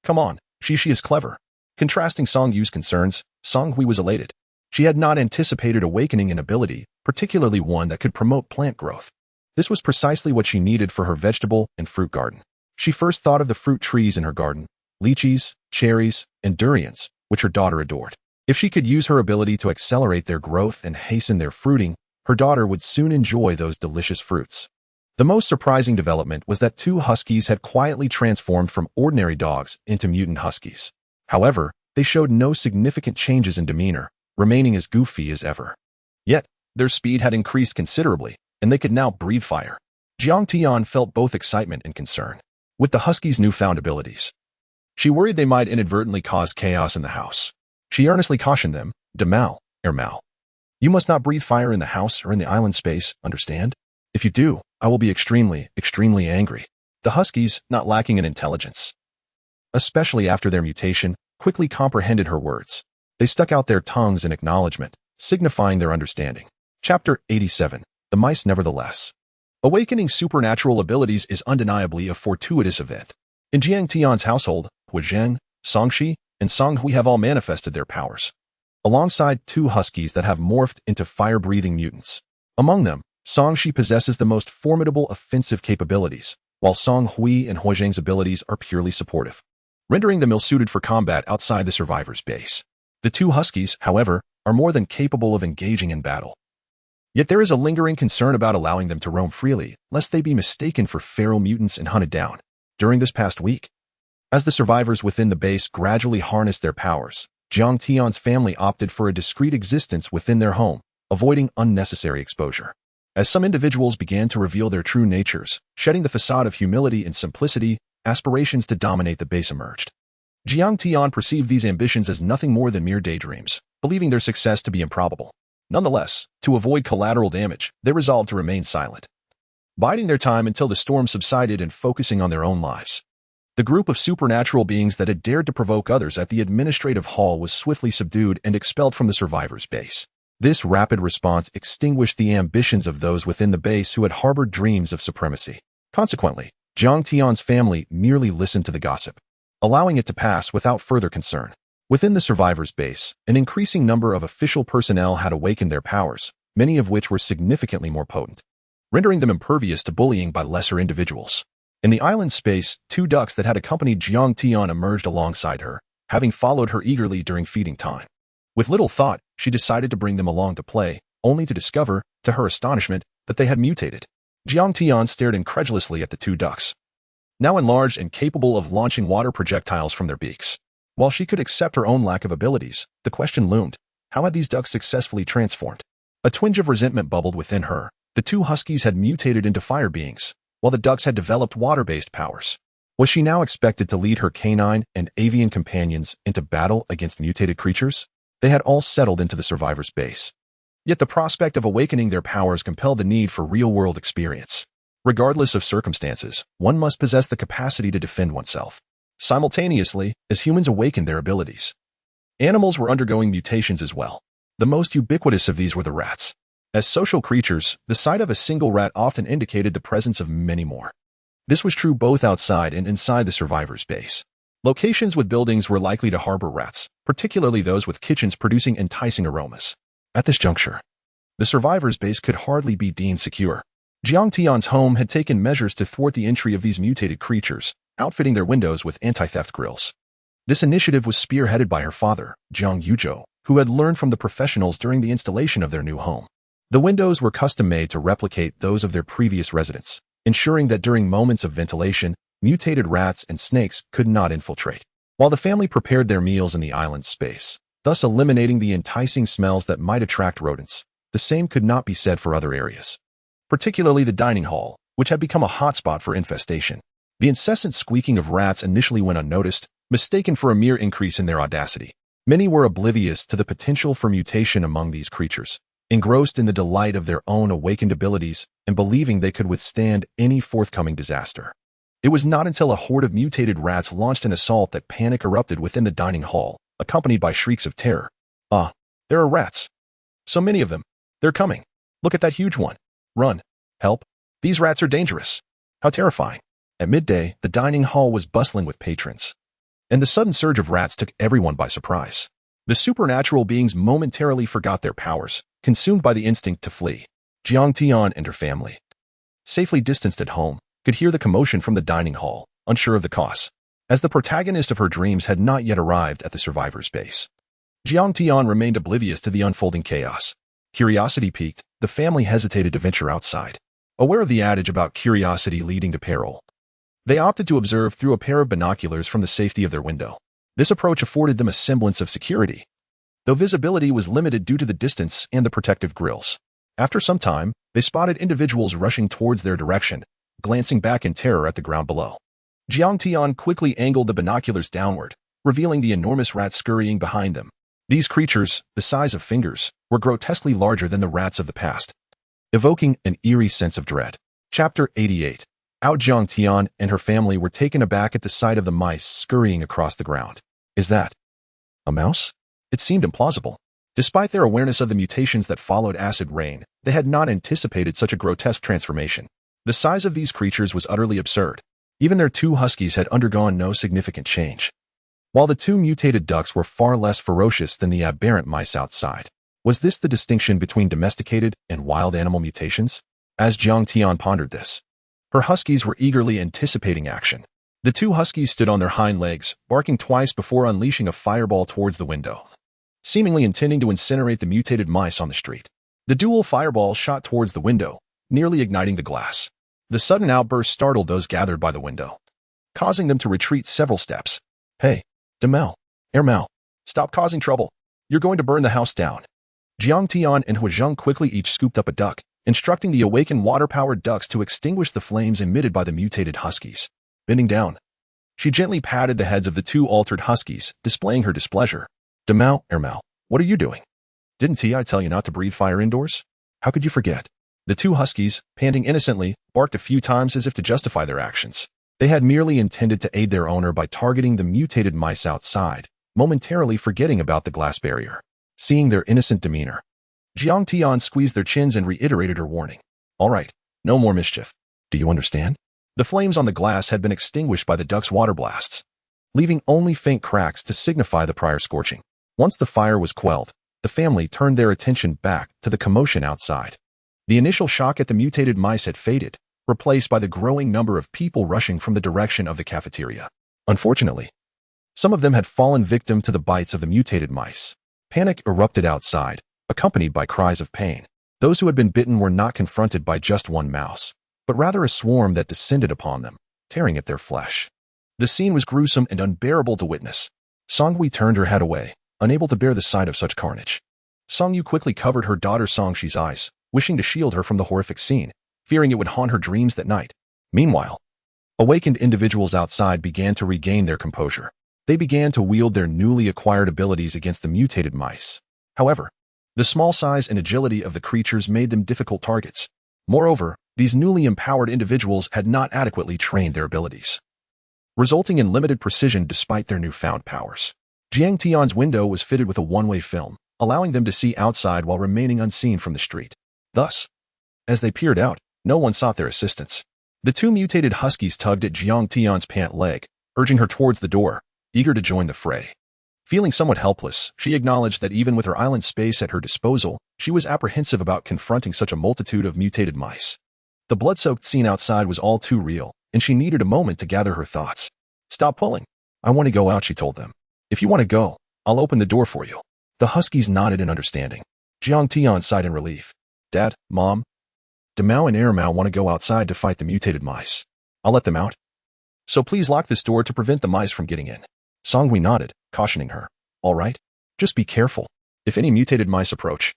come on, she is clever." Contrasting Song Yu's concerns, Song Hui was elated. She had not anticipated awakening an ability, particularly one that could promote plant growth. This was precisely what she needed for her vegetable and fruit garden. She first thought of the fruit trees in her garden, lychees, cherries, and durians, which her daughter adored. If she could use her ability to accelerate their growth and hasten their fruiting, her daughter would soon enjoy those delicious fruits. The most surprising development was that 2 huskies had quietly transformed from ordinary dogs into mutant huskies. However, they showed no significant changes in demeanor, remaining as goofy as ever. Yet, their speed had increased considerably, and they could now breathe fire. Jiang Tian felt both excitement and concern. With the huskies' newfound abilities, she worried they might inadvertently cause chaos in the house. She earnestly cautioned them, "Demao, Ermao. You must not breathe fire in the house or in the island space, understand? If you do, I will be extremely, extremely angry." The huskies, not lacking in intelligence, especially after their mutation, quickly comprehended her words. They stuck out their tongues in acknowledgement, signifying their understanding. Chapter 87. The Mice Nevertheless. Awakening supernatural abilities is undeniably a fortuitous event. In Jiang Tian's household, Hua Zhang, Song Shi, and Song Hui have all manifested their powers, alongside 2 huskies that have morphed into fire-breathing mutants. Among them, Song Shi possesses the most formidable offensive capabilities, while Song Hui and Hua Zhang's abilities are purely supportive, rendering them ill-suited for combat outside the survivor's base. The 2 huskies, however, are more than capable of engaging in battle. Yet there is a lingering concern about allowing them to roam freely, lest they be mistaken for feral mutants and hunted down. During this past week, as the survivors within the base gradually harnessed their powers, Jiang Tian's family opted for a discreet existence within their home, avoiding unnecessary exposure. As some individuals began to reveal their true natures, shedding the facade of humility and simplicity, aspirations to dominate the base emerged. Jiang Tian perceived these ambitions as nothing more than mere daydreams, believing their success to be improbable. Nonetheless, to avoid collateral damage, they resolved to remain silent, biding their time until the storm subsided and focusing on their own lives. The group of supernatural beings that had dared to provoke others at the administrative hall was swiftly subdued and expelled from the survivors' base. This rapid response extinguished the ambitions of those within the base who had harbored dreams of supremacy. Consequently, Jiang Tian's family merely listened to the gossip, allowing it to pass without further concern. Within the survivors' base, an increasing number of official personnel had awakened their powers, many of which were significantly more potent, rendering them impervious to bullying by lesser individuals. In the island space, 2 ducks that had accompanied Jiang Tian emerged alongside her, having followed her eagerly during feeding time. With little thought, she decided to bring them along to play, only to discover, to her astonishment, that they had mutated. Jiang Tian stared incredulously at the 2 ducks, now enlarged and capable of launching water projectiles from their beaks. While she could accept her own lack of abilities, the question loomed: how had these ducks successfully transformed? A twinge of resentment bubbled within her. The 2 huskies had mutated into fire beings, while the ducks had developed water-based powers. Was she now expected to lead her canine and avian companions into battle against mutated creatures? They had all settled into the survivors' base. Yet the prospect of awakening their powers compelled the need for real-world experience. Regardless of circumstances, one must possess the capacity to defend oneself. Simultaneously, as humans awakened their abilities, animals were undergoing mutations as well. The most ubiquitous of these were the rats. As social creatures, the sight of a single rat often indicated the presence of many more. This was true both outside and inside the survivors' base. Locations with buildings were likely to harbor rats, particularly those with kitchens producing enticing aromas. At this juncture, the survivors' base could hardly be deemed secure. Jiang Tian's home had taken measures to thwart the entry of these mutated creatures, outfitting their windows with anti-theft grills. This initiative was spearheaded by her father, Jiang Yuzhou, who had learned from the professionals during the installation of their new home. The windows were custom-made to replicate those of their previous residence, ensuring that during moments of ventilation, mutated rats and snakes could not infiltrate. While the family prepared their meals in the island's space, thus eliminating the enticing smells that might attract rodents, the same could not be said for other areas, particularly the dining hall, which had become a hotspot for infestation. The incessant squeaking of rats initially went unnoticed, mistaken for a mere increase in their audacity. Many were oblivious to the potential for mutation among these creatures, engrossed in the delight of their own awakened abilities and believing they could withstand any forthcoming disaster. It was not until a horde of mutated rats launched an assault that panic erupted within the dining hall, accompanied by shrieks of terror. "Ah, there are rats. So many of them. They're coming. Look at that huge one. Run. Help. These rats are dangerous. How terrifying." At midday, the dining hall was bustling with patrons, and the sudden surge of rats took everyone by surprise. The supernatural beings momentarily forgot their powers, consumed by the instinct to flee. Jiang Tian and her family, safely distanced at home, could hear the commotion from the dining hall, unsure of the cause, as the protagonist of her dreams had not yet arrived at the survivor's base. Jiang Tian remained oblivious to the unfolding chaos. Curiosity piqued, the family hesitated to venture outside. Aware of the adage about curiosity leading to peril, they opted to observe through a pair of binoculars from the safety of their window. This approach afforded them a semblance of security, though visibility was limited due to the distance and the protective grills. After some time, they spotted individuals rushing towards their direction, glancing back in terror at the ground below. Jiang Tian quickly angled the binoculars downward, revealing the enormous rats scurrying behind them. These creatures, the size of fingers, were grotesquely larger than the rats of the past, evoking an eerie sense of dread. Chapter 88. Out Jiang Tian and her family were taken aback at the sight of the mice scurrying across the ground. Is that a mouse? It seemed implausible. Despite their awareness of the mutations that followed acid rain, they had not anticipated such a grotesque transformation. The size of these creatures was utterly absurd. Even their two huskies had undergone no significant change, while the two mutated ducks were far less ferocious than the aberrant mice outside. Was this the distinction between domesticated and wild animal mutations? As Jiang Tian pondered this, her huskies were eagerly anticipating action. The two huskies stood on their hind legs, barking twice before unleashing a fireball towards the window, seemingly intending to incinerate the mutated mice on the street. The dual fireball shot towards the window, nearly igniting the glass. The sudden outburst startled those gathered by the window, causing them to retreat several steps. "Hey, Demel, Ermel, stop causing trouble. You're going to burn the house down." Jiang Tian and Huazheng quickly each scooped up a duck, instructing the awakened water-powered ducks to extinguish the flames emitted by the mutated huskies. Bending down, she gently patted the heads of the two altered huskies, displaying her displeasure. "Demel, Ermel, what are you doing? Didn't I tell you not to breathe fire indoors? How could you forget?" The two huskies, panting innocently, barked a few times as if to justify their actions. They had merely intended to aid their owner by targeting the mutated mice outside, momentarily forgetting about the glass barrier. Seeing their innocent demeanor, Jiang Tian squeezed their chins and reiterated her warning. "All right, no more mischief. Do you understand?" The flames on the glass had been extinguished by the duck's water blasts, leaving only faint cracks to signify the prior scorching. Once the fire was quelled, the family turned their attention back to the commotion outside. The initial shock at the mutated mice had faded, replaced by the growing number of people rushing from the direction of the cafeteria. Unfortunately, some of them had fallen victim to the bites of the mutated mice. Panic erupted outside, accompanied by cries of pain. Those who had been bitten were not confronted by just one mouse, but rather a swarm that descended upon them, tearing at their flesh. The scene was gruesome and unbearable to witness. Songhui turned her head away, unable to bear the sight of such carnage. Songyu quickly covered her daughter Songshi's eyes, wishing to shield her from the horrific scene, fearing it would haunt her dreams that night. Meanwhile, awakened individuals outside began to regain their composure. They began to wield their newly acquired abilities against the mutated mice. However, the small size and agility of the creatures made them difficult targets. Moreover, these newly empowered individuals had not adequately trained their abilities, resulting in limited precision despite their newfound powers. Jiang Tian's window was fitted with a one-way film, allowing them to see outside while remaining unseen from the street. Thus, as they peered out, no one sought their assistance. The two mutated huskies tugged at Jiang Tian's pant leg, urging her towards the door, eager to join the fray. Feeling somewhat helpless, she acknowledged that even with her island space at her disposal, she was apprehensive about confronting such a multitude of mutated mice. The blood-soaked scene outside was all too real, and she needed a moment to gather her thoughts. "Stop pulling. I want to go out," she told them. If you want to go, I'll open the door for you. The huskies nodded in understanding. Jiang Tian sighed in relief. Dad, Mom, Demao and Airmao want to go outside to fight the mutated mice. I'll let them out. So please lock this door to prevent the mice from getting in. Songhui nodded, cautioning her. All right? Just be careful. If any mutated mice approach,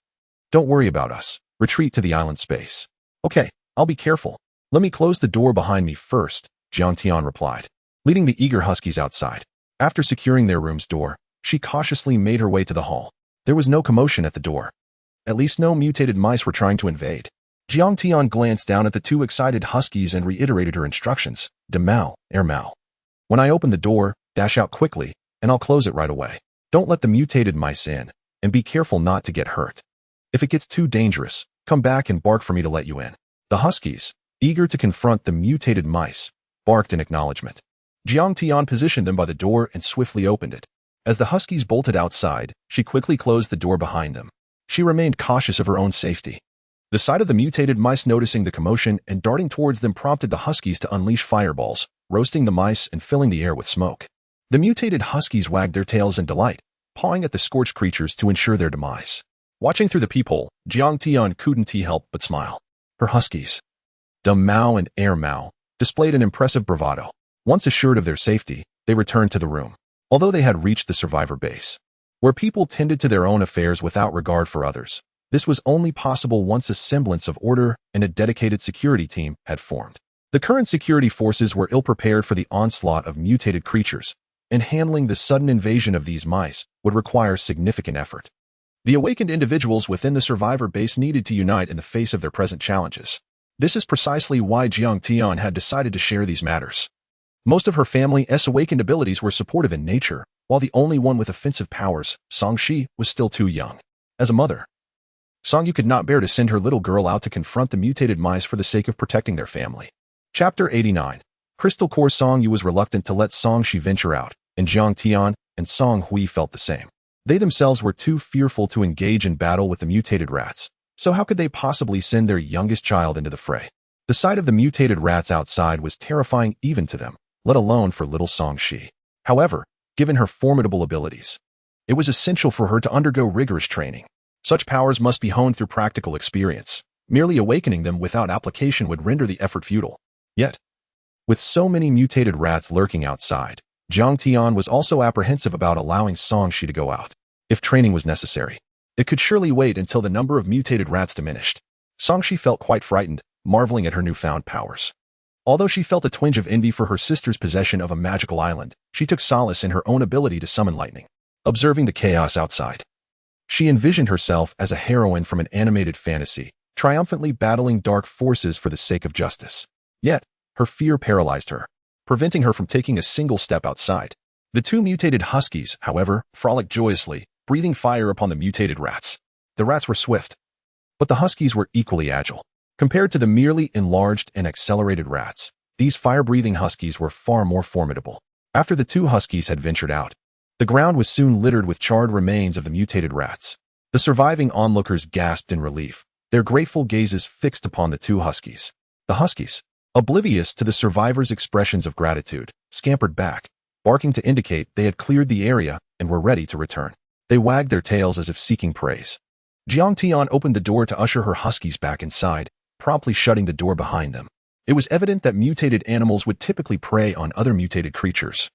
don't worry about us. Retreat to the island space. Okay, I'll be careful. Let me close the door behind me first, Jiang Tian replied, leading the eager huskies outside. After securing their room's door, she cautiously made her way to the hall. There was no commotion at the door. At least no mutated mice were trying to invade. Jiang Tian glanced down at the two excited huskies and reiterated her instructions. Demao, Airmao. When I open the door, dash out quickly, and I'll close it right away. Don't let the mutated mice in, and be careful not to get hurt. If it gets too dangerous, come back and bark for me to let you in. The huskies, eager to confront the mutated mice, barked in acknowledgement. Jiang Tian positioned them by the door and swiftly opened it. As the huskies bolted outside, she quickly closed the door behind them. She remained cautious of her own safety. The sight of the mutated mice noticing the commotion and darting towards them prompted the huskies to unleash fireballs, roasting the mice and filling the air with smoke. The mutated huskies wagged their tails in delight, pawing at the scorched creatures to ensure their demise. Watching through the peephole, Jiang Tian couldn't help but smile. Her huskies, Demao and Airmao, displayed an impressive bravado. Once assured of their safety, they returned to the room. Although they had reached the survivor base, where people tended to their own affairs without regard for others, this was only possible once a semblance of order and a dedicated security team had formed. The current security forces were ill-prepared for the onslaught of mutated creatures, and handling the sudden invasion of these mice would require significant effort. The awakened individuals within the survivor base needed to unite in the face of their present challenges. This is precisely why Jiang Tian had decided to share these matters. Most of her family's awakened abilities were supportive in nature, while the only one with offensive powers, Songshi, was still too young. As a mother, Songyu could not bear to send her little girl out to confront the mutated mice for the sake of protecting their family. Chapter 89. Crystal Core. Songyu was reluctant to let Songshi venture out, and Jiang Tian and Songhui felt the same. They themselves were too fearful to engage in battle with the mutated rats, so how could they possibly send their youngest child into the fray? The sight of the mutated rats outside was terrifying even to them, let alone for little Songshi. However, given her formidable abilities, it was essential for her to undergo rigorous training. Such powers must be honed through practical experience. Merely awakening them without application would render the effort futile. Yet, with so many mutated rats lurking outside, Jiang Tian was also apprehensive about allowing Songshi to go out. If training was necessary, it could surely wait until the number of mutated rats diminished. Songshi felt quite frightened, marveling at her newfound powers. Although she felt a twinge of envy for her sister's possession of a magical island, she took solace in her own ability to summon lightning. Observing the chaos outside, she envisioned herself as a heroine from an animated fantasy, triumphantly battling dark forces for the sake of justice. Yet, her fear paralyzed her, preventing her from taking a single step outside. The two mutated huskies, however, frolicked joyously, breathing fire upon the mutated rats. The rats were swift, but the huskies were equally agile. Compared to the merely enlarged and accelerated rats, these fire-breathing huskies were far more formidable. After the two huskies had ventured out, the ground was soon littered with charred remains of the mutated rats. The surviving onlookers gasped in relief, their grateful gazes fixed upon the two huskies. The huskies, oblivious to the survivors' expressions of gratitude, scampered back, barking to indicate they had cleared the area and were ready to return. They wagged their tails as if seeking praise. Jiang Tian opened the door to usher her huskies back inside, promptly shutting the door behind them. It was evident that mutated animals would typically prey on other mutated creatures.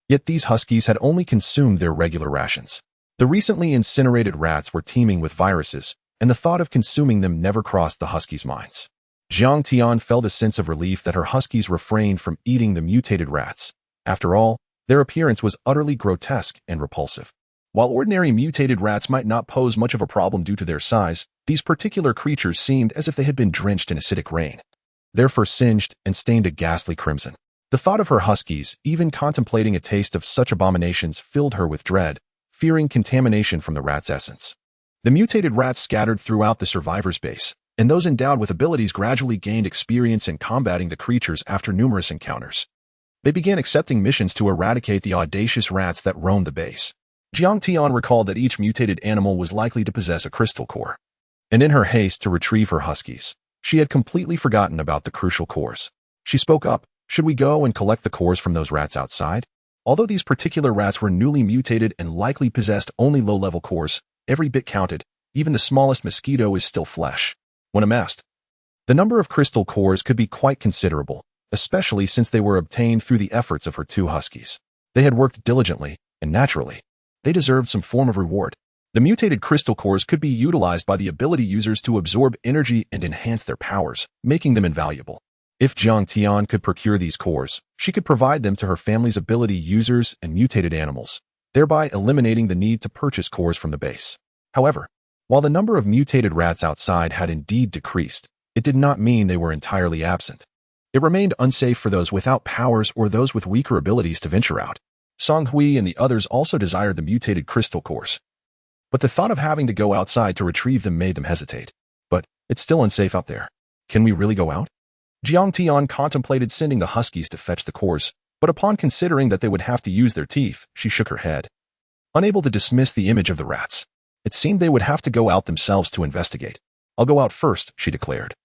Yet these huskies had only consumed their regular rations. The recently incinerated rats were teeming with viruses, and the thought of consuming them never crossed the huskies' minds. Jiang Tian felt a sense of relief that her huskies refrained from eating the mutated rats. After all, their appearance was utterly grotesque and repulsive. While ordinary mutated rats might not pose much of a problem due to their size, these particular creatures seemed as if they had been drenched in acidic rain. Their fur singed and stained a ghastly crimson. The thought of her huskies, even contemplating a taste of such abominations, filled her with dread, fearing contamination from the rat's essence. The mutated rats scattered throughout the survivor's base, and those endowed with abilities gradually gained experience in combating the creatures after numerous encounters. They began accepting missions to eradicate the audacious rats that roamed the base. Jiang Tian recalled that each mutated animal was likely to possess a crystal core, and in her haste to retrieve her huskies, she had completely forgotten about the crucial cores. She spoke up. Should we go and collect the cores from those rats outside? Although these particular rats were newly mutated and likely possessed only low-level cores, every bit counted. Even the smallest mosquito is still flesh. When amassed, the number of crystal cores could be quite considerable, especially since they were obtained through the efforts of her two huskies. They had worked diligently, and naturally, they deserved some form of reward. The mutated crystal cores could be utilized by the ability users to absorb energy and enhance their powers, making them invaluable. If Jiang Tian could procure these cores, she could provide them to her family's ability users and mutated animals, thereby eliminating the need to purchase cores from the base. However, while the number of mutated rats outside had indeed decreased, it did not mean they were entirely absent. It remained unsafe for those without powers or those with weaker abilities to venture out. Song Hui and the others also desired the mutated crystal cores, but the thought of having to go outside to retrieve them made them hesitate. But it's still unsafe out there. Can we really go out? Jiang Tian contemplated sending the huskies to fetch the cores, but upon considering that they would have to use their teeth, she shook her head. Unable to dismiss the image of the rats, it seemed they would have to go out themselves to investigate. I'll go out first, she declared.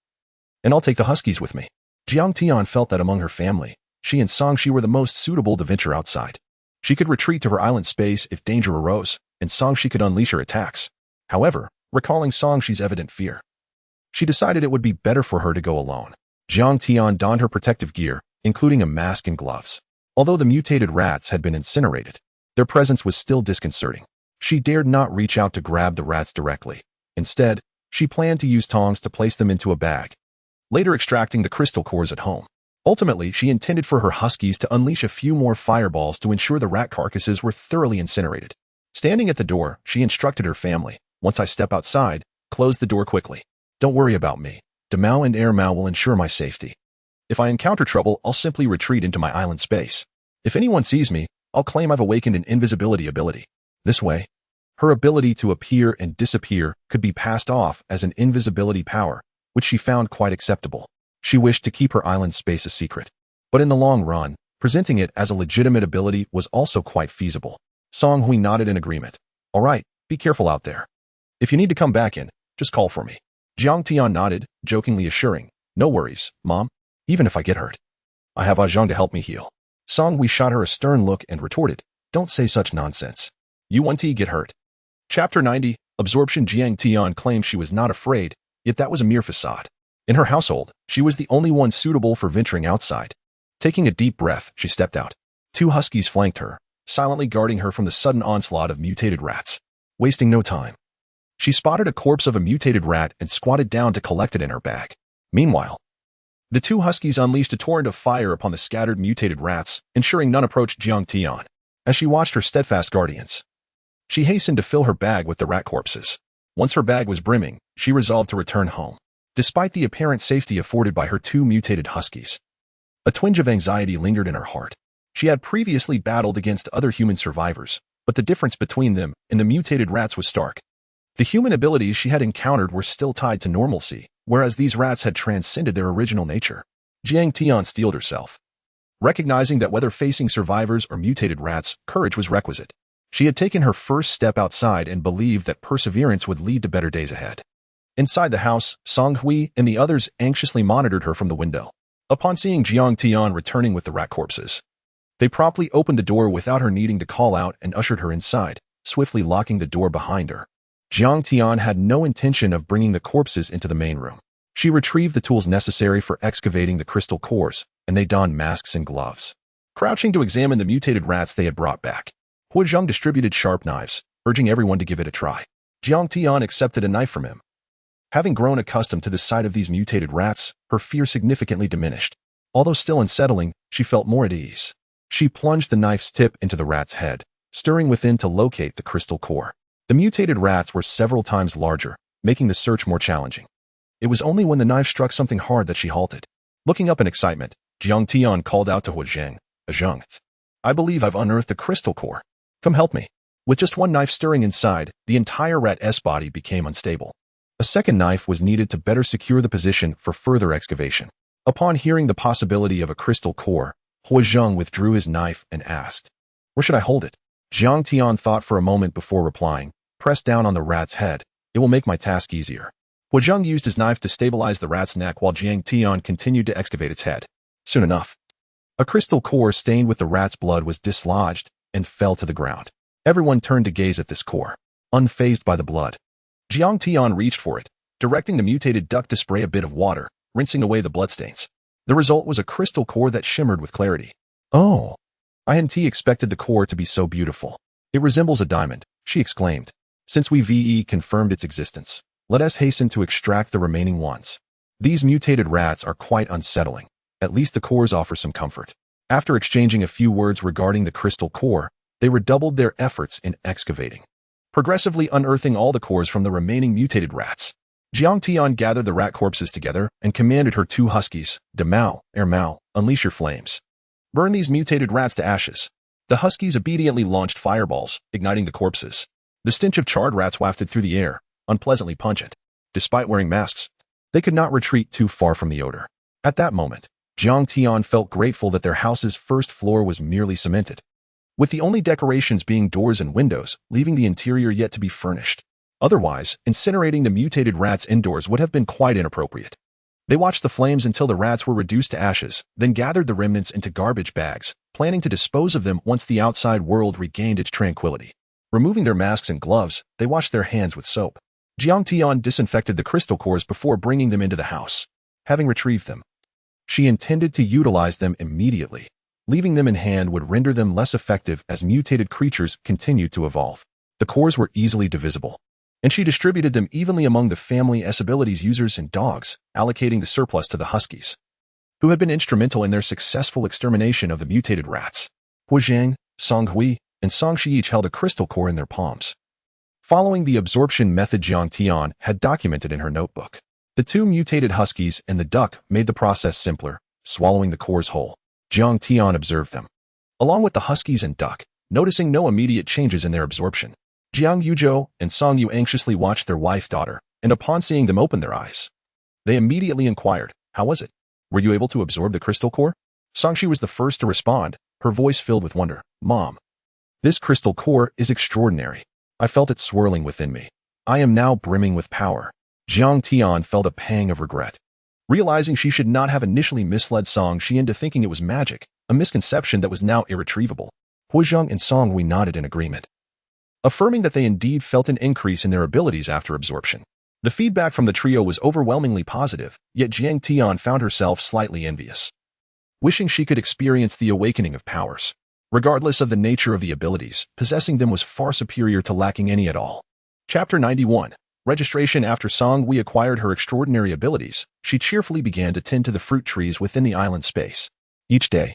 And I'll take the huskies with me. Jiang Tian felt that among her family, she and Songshi were the most suitable to venture outside. She could retreat to her island space if danger arose, and Songshi could unleash her attacks. However, recalling Songshi's evident fear, she decided it would be better for her to go alone. Jiang Tian donned her protective gear, including a mask and gloves. Although the mutated rats had been incinerated, their presence was still disconcerting. She dared not reach out to grab the rats directly. Instead, she planned to use tongs to place them into a bag, later extracting the crystal cores at home. Ultimately, she intended for her huskies to unleash a few more fireballs to ensure the rat carcasses were thoroughly incinerated. Standing at the door, she instructed her family, once I step outside, close the door quickly. Don't worry about me. Demao and Air Mao will ensure my safety. If I encounter trouble, I'll simply retreat into my island space. If anyone sees me, I'll claim I've awakened an invisibility ability. This way, her ability to appear and disappear could be passed off as an invisibility power, which she found quite acceptable. She wished to keep her island space a secret, but in the long run, presenting it as a legitimate ability was also quite feasible. Song Hui nodded in agreement. All right, be careful out there. If you need to come back in, just call for me. Jiang Tian nodded, jokingly assuring, no worries, Mom. Even if I get hurt, I have Zhang to help me heal. Song Hui shot her a stern look and retorted, don't say such nonsense. You want to get hurt. Chapter 90, Absorption. Jiang Tian claimed she was not afraid, yet that was a mere facade. In her household, she was the only one suitable for venturing outside. Taking a deep breath, she stepped out. Two huskies flanked her, silently guarding her from the sudden onslaught of mutated rats. Wasting no time, she spotted a corpse of a mutated rat and squatted down to collect it in her bag. Meanwhile, the two huskies unleashed a torrent of fire upon the scattered mutated rats, ensuring none approached Jiang Tian. As she watched her steadfast guardians, she hastened to fill her bag with the rat corpses. Once her bag was brimming, she resolved to return home. Despite the apparent safety afforded by her two mutated huskies, a twinge of anxiety lingered in her heart. She had previously battled against other human survivors, but the difference between them and the mutated rats was stark. The human abilities she had encountered were still tied to normalcy, whereas these rats had transcended their original nature. Jiang Tian steeled herself, recognizing that whether facing survivors or mutated rats, courage was requisite. She had taken her first step outside and believed that perseverance would lead to better days ahead. Inside the house, Song Hui and the others anxiously monitored her from the window. Upon seeing Jiang Tian returning with the rat corpses, they promptly opened the door without her needing to call out and ushered her inside, swiftly locking the door behind her. Jiang Tian had no intention of bringing the corpses into the main room. She retrieved the tools necessary for excavating the crystal cores, and they donned masks and gloves. Crouching to examine the mutated rats they had brought back, Hu Zheng distributed sharp knives, urging everyone to give it a try. Jiang Tian accepted a knife from him. Having grown accustomed to the sight of these mutated rats, her fear significantly diminished. Although still unsettling, she felt more at ease. She plunged the knife's tip into the rat's head, stirring within to locate the crystal core. The mutated rats were several times larger, making the search more challenging. It was only when the knife struck something hard that she halted. Looking up in excitement, Jiang Tian called out to Hu Zheng, Zheng, I believe I've unearthed the crystal core. Come help me. With just one knife stirring inside, the entire rat's body became unstable. A second knife was needed to better secure the position for further excavation. Upon hearing the possibility of a crystal core, Hu Zheng withdrew his knife and asked, Where should I hold it? Jiang Tian thought for a moment before replying, Press down on the rat's head. It will make my task easier. Hu Zheng used his knife to stabilize the rat's neck while Jiang Tian continued to excavate its head. Soon enough, A crystal core stained with the rat's blood was dislodged and fell to the ground. Everyone turned to gaze at this core, unfazed by the blood. Jiang Tian reached for it, directing the mutated duck to spray a bit of water, rinsing away the bloodstains. The result was a crystal core that shimmered with clarity. Oh, I hadn't expected the core to be so beautiful. It resembles a diamond, she exclaimed. Since we confirmed its existence, let us hasten to extract the remaining ones. These mutated rats are quite unsettling. At least the cores offer some comfort. After exchanging a few words regarding the crystal core, they redoubled their efforts in excavating, progressively unearthing all the cores from the remaining mutated rats. Jiang Tian gathered the rat corpses together and commanded her 2 huskies, De Mao, Er Mao, unleash your flames. Burn these mutated rats to ashes. The huskies obediently launched fireballs, igniting the corpses. The stench of charred rats wafted through the air, unpleasantly pungent. Despite wearing masks, they could not retreat too far from the odor. At that moment, Jiang Tian felt grateful that their house's first floor was merely cemented, with the only decorations being doors and windows, leaving the interior yet to be furnished. Otherwise, incinerating the mutated rats indoors would have been quite inappropriate. They watched the flames until the rats were reduced to ashes, then gathered the remnants into garbage bags, planning to dispose of them once the outside world regained its tranquility. Removing their masks and gloves, they washed their hands with soap. Jiang Tian disinfected the crystal cores before bringing them into the house. Having retrieved them, she intended to utilize them immediately. Leaving them in hand would render them less effective as mutated creatures continued to evolve. The cores were easily divisible, and she distributed them evenly among the family abilities users and dogs, allocating the surplus to the huskies, who had been instrumental in their successful extermination of the mutated rats. Hu Zhang, Song Hui, and Song Shi each held a crystal core in their palms, following the absorption method Jiang Tian had documented in her notebook. The 2 mutated huskies and the duck made the process simpler, swallowing the cores whole. Jiang Tian observed them, along with the huskies and duck, noticing no immediate changes in their absorption. Jiang Yuzhou and Song Yu anxiously watched their wife-daughter, and upon seeing them open their eyes, they immediately inquired, "How was it? Were you able to absorb the crystal core?" Song Shi was the first to respond, her voice filled with wonder. "Mom, this crystal core is extraordinary. I felt it swirling within me. I am now brimming with power." Jiang Tian felt a pang of regret. Realizing she should not have initially misled Song Shi into thinking it was magic, a misconception that was now irretrievable. Hu Zhang and Song Hui nodded in agreement, affirming that they indeed felt an increase in their abilities after absorption. The feedback from the trio was overwhelmingly positive, yet Jiang Tian found herself slightly envious, wishing she could experience the awakening of powers. Regardless of the nature of the abilities, possessing them was far superior to lacking any at all. Chapter 91. Registration. After Song Hui acquired her extraordinary abilities, she cheerfully began to tend to the fruit trees within the island space. Each day,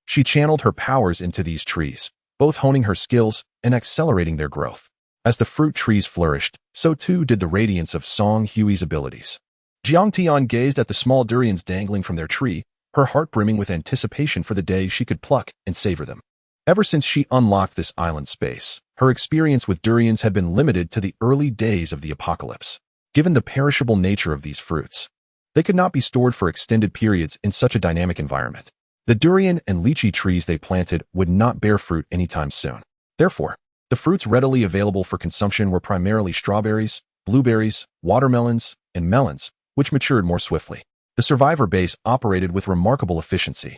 she channeled her powers into these trees, both honing her skills and accelerating their growth. As the fruit trees flourished, so too did the radiance of Song Hui's abilities. Jiang Tian gazed at the small durians dangling from their tree, her heart brimming with anticipation for the day she could pluck and savor them. Ever since she unlocked this island space, her experience with durians had been limited to the early days of the apocalypse. Given the perishable nature of these fruits, they could not be stored for extended periods in such a dynamic environment. The durian and lychee trees they planted would not bear fruit anytime soon. Therefore, the fruits readily available for consumption were primarily strawberries, blueberries, watermelons, and melons, which matured more swiftly. The survivor base operated with remarkable efficiency.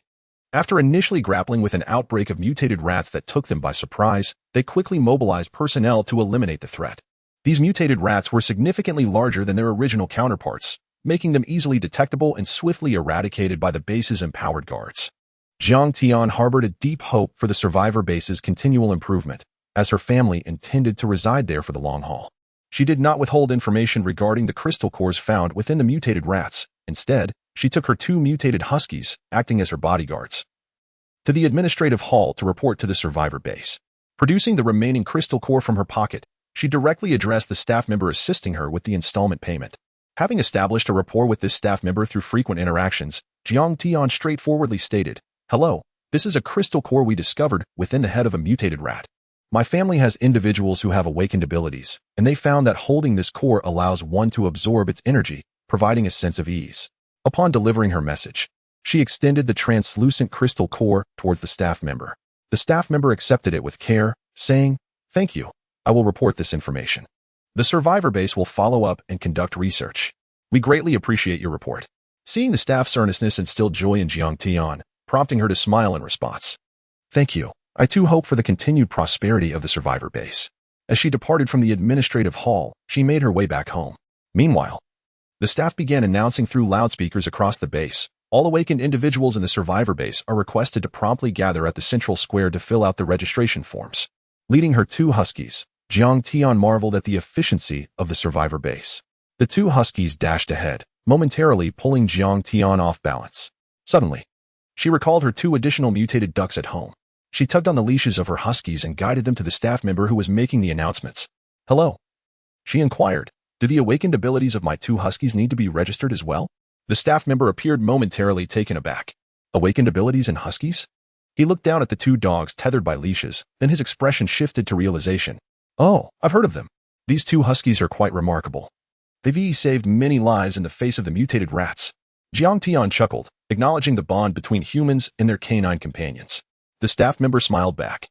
After initially grappling with an outbreak of mutated rats that took them by surprise, they quickly mobilized personnel to eliminate the threat. These mutated rats were significantly larger than their original counterparts, making them easily detectable and swiftly eradicated by the base's empowered guards. Jiang Tian harbored a deep hope for the survivor base's continual improvement, as her family intended to reside there for the long haul. She did not withhold information regarding the crystal cores found within the mutated rats. Instead, she took her 2 mutated huskies, acting as her bodyguards, to the administrative hall to report to the survivor base. Producing the remaining crystal core from her pocket, she directly addressed the staff member assisting her with the installment payment. Having established a rapport with this staff member through frequent interactions, Jiang Tian straightforwardly stated, "Hello, this is a crystal core we discovered within the head of a mutated rat. My family has individuals who have awakened abilities, and they found that holding this core allows one to absorb its energy, providing a sense of ease." Upon delivering her message, she extended the translucent crystal core towards the staff member. The staff member accepted it with care, saying, "Thank you. I will report this information. The survivor base will follow up and conduct research. We greatly appreciate your report." Seeing the staff's earnestness instilled joy in Jiang Tian, prompting her to smile in response. Thank you. I too hope for the continued prosperity of the survivor base. As she departed from the administrative hall, she made her way back home. Meanwhile, the staff began announcing through loudspeakers across the base. All awakened individuals in the survivor base are requested to promptly gather at the central square to fill out the registration forms. Leading her two huskies, Jiang Tian marveled at the efficiency of the survivor base. The two huskies dashed ahead, momentarily pulling Jiang Tian off balance. Suddenly, she recalled her two additional mutated ducks at home. She tugged on the leashes of her huskies and guided them to the staff member who was making the announcements. Hello? She inquired. Do the awakened abilities of my two huskies need to be registered as well? The staff member appeared momentarily taken aback. Awakened abilities in huskies? He looked down at the two dogs tethered by leashes, then his expression shifted to realization. Oh, I've heard of them. These two huskies are quite remarkable. They've saved many lives in the face of the mutated rats. Jiang Tian chuckled, acknowledging the bond between humans and their canine companions. The staff member smiled back.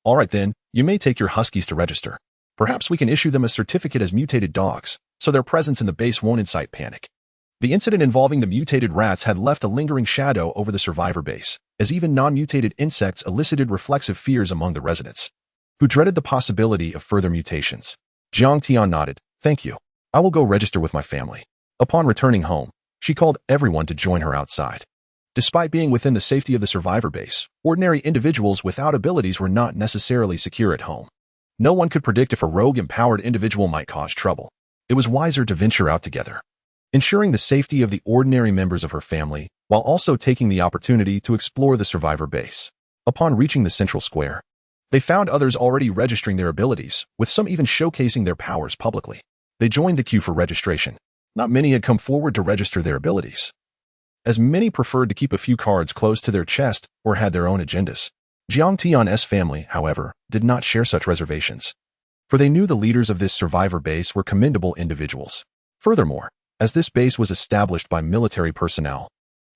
All right then, you may take your huskies to register. Perhaps we can issue them a certificate as mutated dogs, so their presence in the base won't incite panic. The incident involving the mutated rats had left a lingering shadow over the survivor base, as even non-mutated insects elicited reflexive fears among the residents, who dreaded the possibility of further mutations. Jiang Tian nodded. Thank you. I will go register with my family. Upon returning home, she called everyone to join her outside. Despite being within the safety of the survivor base, ordinary individuals without abilities were not necessarily secure at home. No one could predict if a rogue-empowered individual might cause trouble. It was wiser to venture out together, ensuring the safety of the ordinary members of her family, while also taking the opportunity to explore the survivor base. Upon reaching the central square, they found others already registering their abilities, with some even showcasing their powers publicly. They joined the queue for registration. Not many had come forward to register their abilities, as many preferred to keep a few cards close to their chest or had their own agendas. Jiang Tian's family, however, did not share such reservations, for they knew the leaders of this survivor base were commendable individuals. Furthermore, as this base was established by military personnel,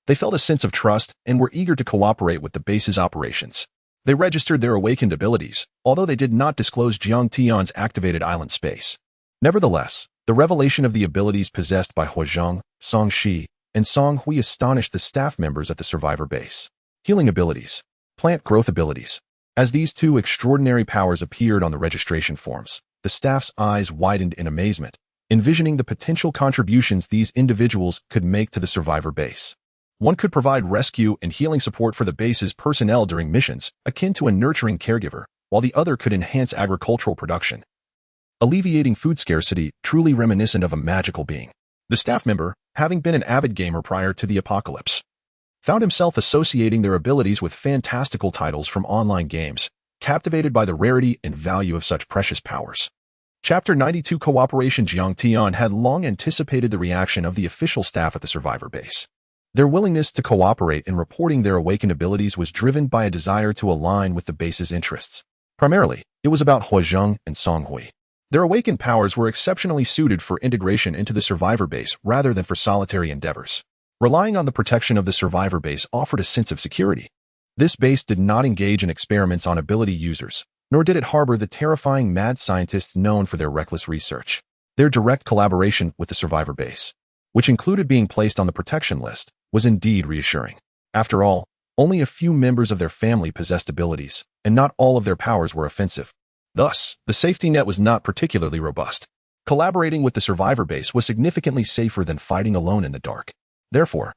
they felt a sense of trust and were eager to cooperate with the base's operations. They registered their awakened abilities, although they did not disclose Jiang Tian's activated island space. Nevertheless, the revelation of the abilities possessed by Huazhang, Song Shi, and Song Hui astonished the staff members at the survivor base. Healing abilities, plant growth abilities. As these two extraordinary powers appeared on the registration forms, the staff's eyes widened in amazement, envisioning the potential contributions these individuals could make to the survivor base. One could provide rescue and healing support for the base's personnel during missions, akin to a nurturing caregiver, while the other could enhance agricultural production, alleviating food scarcity, truly reminiscent of a magical being. The staff member, having been an avid gamer prior to the apocalypse, found himself associating their abilities with fantastical titles from online games, captivated by the rarity and value of such precious powers. Chapter 92 Cooperation. Jiang Tian had long anticipated the reaction of the official staff at the survivor base. Their willingness to cooperate in reporting their awakened abilities was driven by a desire to align with the base's interests. Primarily, it was about Huazhang and Song Hui. Their awakened powers were exceptionally suited for integration into the survivor base rather than for solitary endeavors. Relying on the protection of the survivor base offered a sense of security. This base did not engage in experiments on ability users, nor did it harbor the terrifying mad scientists known for their reckless research. Their direct collaboration with the survivor base, which included being placed on the protection list, was indeed reassuring. After all, only a few members of their family possessed abilities, and not all of their powers were offensive. Thus, the safety net was not particularly robust. Collaborating with the survivor base was significantly safer than fighting alone in the dark. Therefore,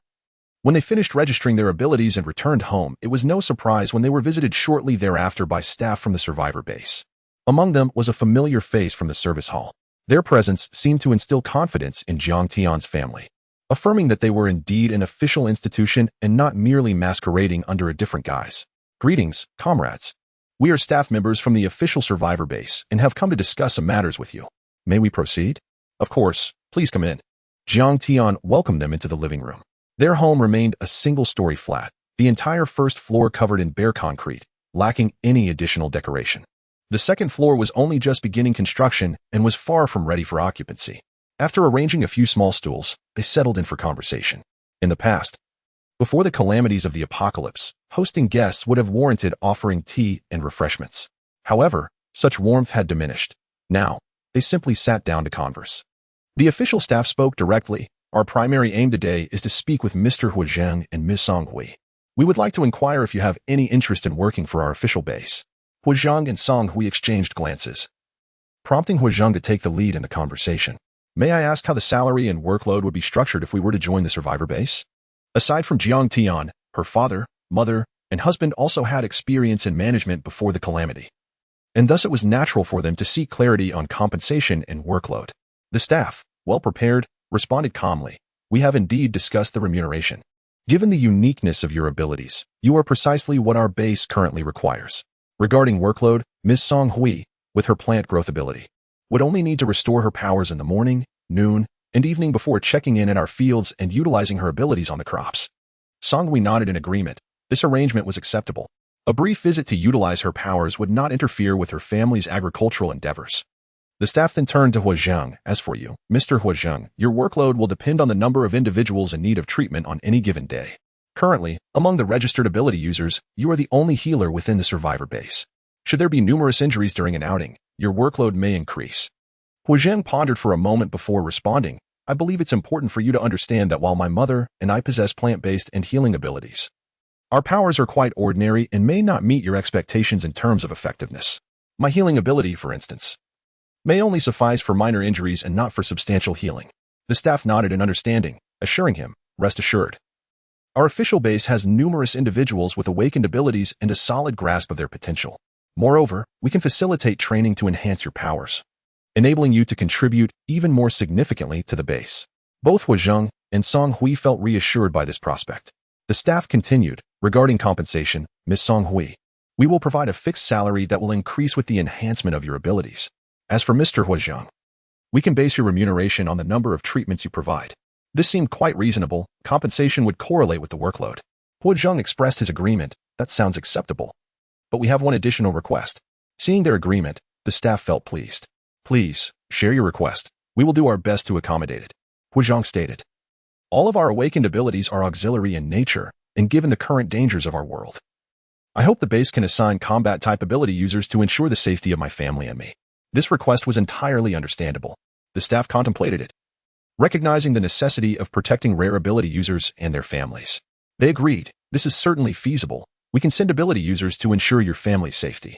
when they finished registering their abilities and returned home, it was no surprise when they were visited shortly thereafter by staff from the survivor base. Among them was a familiar face from the service hall. Their presence seemed to instill confidence in Jiang Tian's family, affirming that they were indeed an official institution and not merely masquerading under a different guise. Greetings, comrades. We are staff members from the official survivor base and have come to discuss some matters with you. May we proceed? Of course, please come in. Jiang Tian welcomed them into the living room. Their home remained a single-story flat, the entire first floor covered in bare concrete, lacking any additional decoration. The second floor was only just beginning construction and was far from ready for occupancy. After arranging a few small stools, they settled in for conversation. In the past, before the calamities of the apocalypse, hosting guests would have warranted offering tea and refreshments. However, such warmth had diminished. Now, they simply sat down to converse. The official staff spoke directly. Our primary aim today is to speak with Mr. Huazhang and Ms. Song Hui. We would like to inquire if you have any interest in working for our official base. Huazhang and Song Hui exchanged glances, prompting Huazhang to take the lead in the conversation. May I ask how the salary and workload would be structured if we were to join the survivor base? Aside from Jiang Tian, her father, mother, and husband also had experience in management before the calamity, and thus it was natural for them to seek clarity on compensation and workload. The staff, well prepared, responded calmly. We have indeed discussed the remuneration. Given the uniqueness of your abilities, you are precisely what our base currently requires. Regarding workload, Ms. Song Hui, with her plant growth ability, would only need to restore her powers in the morning, noon, and evening before checking in at our fields and utilizing her abilities on the crops. Song Hui nodded in agreement. This arrangement was acceptable. A brief visit to utilize her powers would not interfere with her family's agricultural endeavors. The staff then turned to Huazhang. As for you, Mr. Huazhang, your workload will depend on the number of individuals in need of treatment on any given day. Currently, among the registered ability users, you are the only healer within the survivor base. Should there be numerous injuries during an outing, your workload may increase. Huazhang pondered for a moment before responding. I believe it's important for you to understand that while my mother and I possess plant-based and healing abilities, our powers are quite ordinary and may not meet your expectations in terms of effectiveness. My healing ability, for instance, may only suffice for minor injuries and not for substantial healing. The staff nodded in understanding, assuring him, rest assured. Our official base has numerous individuals with awakened abilities and a solid grasp of their potential. Moreover, we can facilitate training to enhance your powers, enabling you to contribute even more significantly to the base. Both Huazhang and Song Hui felt reassured by this prospect. The staff continued, regarding compensation, Ms. Song Hui, we will provide a fixed salary that will increase with the enhancement of your abilities. As for Mr. Huazhang, we can base your remuneration on the number of treatments you provide. This seemed quite reasonable. Compensation would correlate with the workload. Huazhang expressed his agreement. That sounds acceptable. But we have one additional request. Seeing their agreement, the staff felt pleased. Please, share your request. We will do our best to accommodate it. Huazhang stated. All of our awakened abilities are auxiliary in nature, and given the current dangers of our world, I hope the base can assign combat-type ability users to ensure the safety of my family and me. This request was entirely understandable. The staff contemplated it, recognizing the necessity of protecting rare ability users and their families. They agreed, this is certainly feasible. We can send ability users to ensure your family's safety.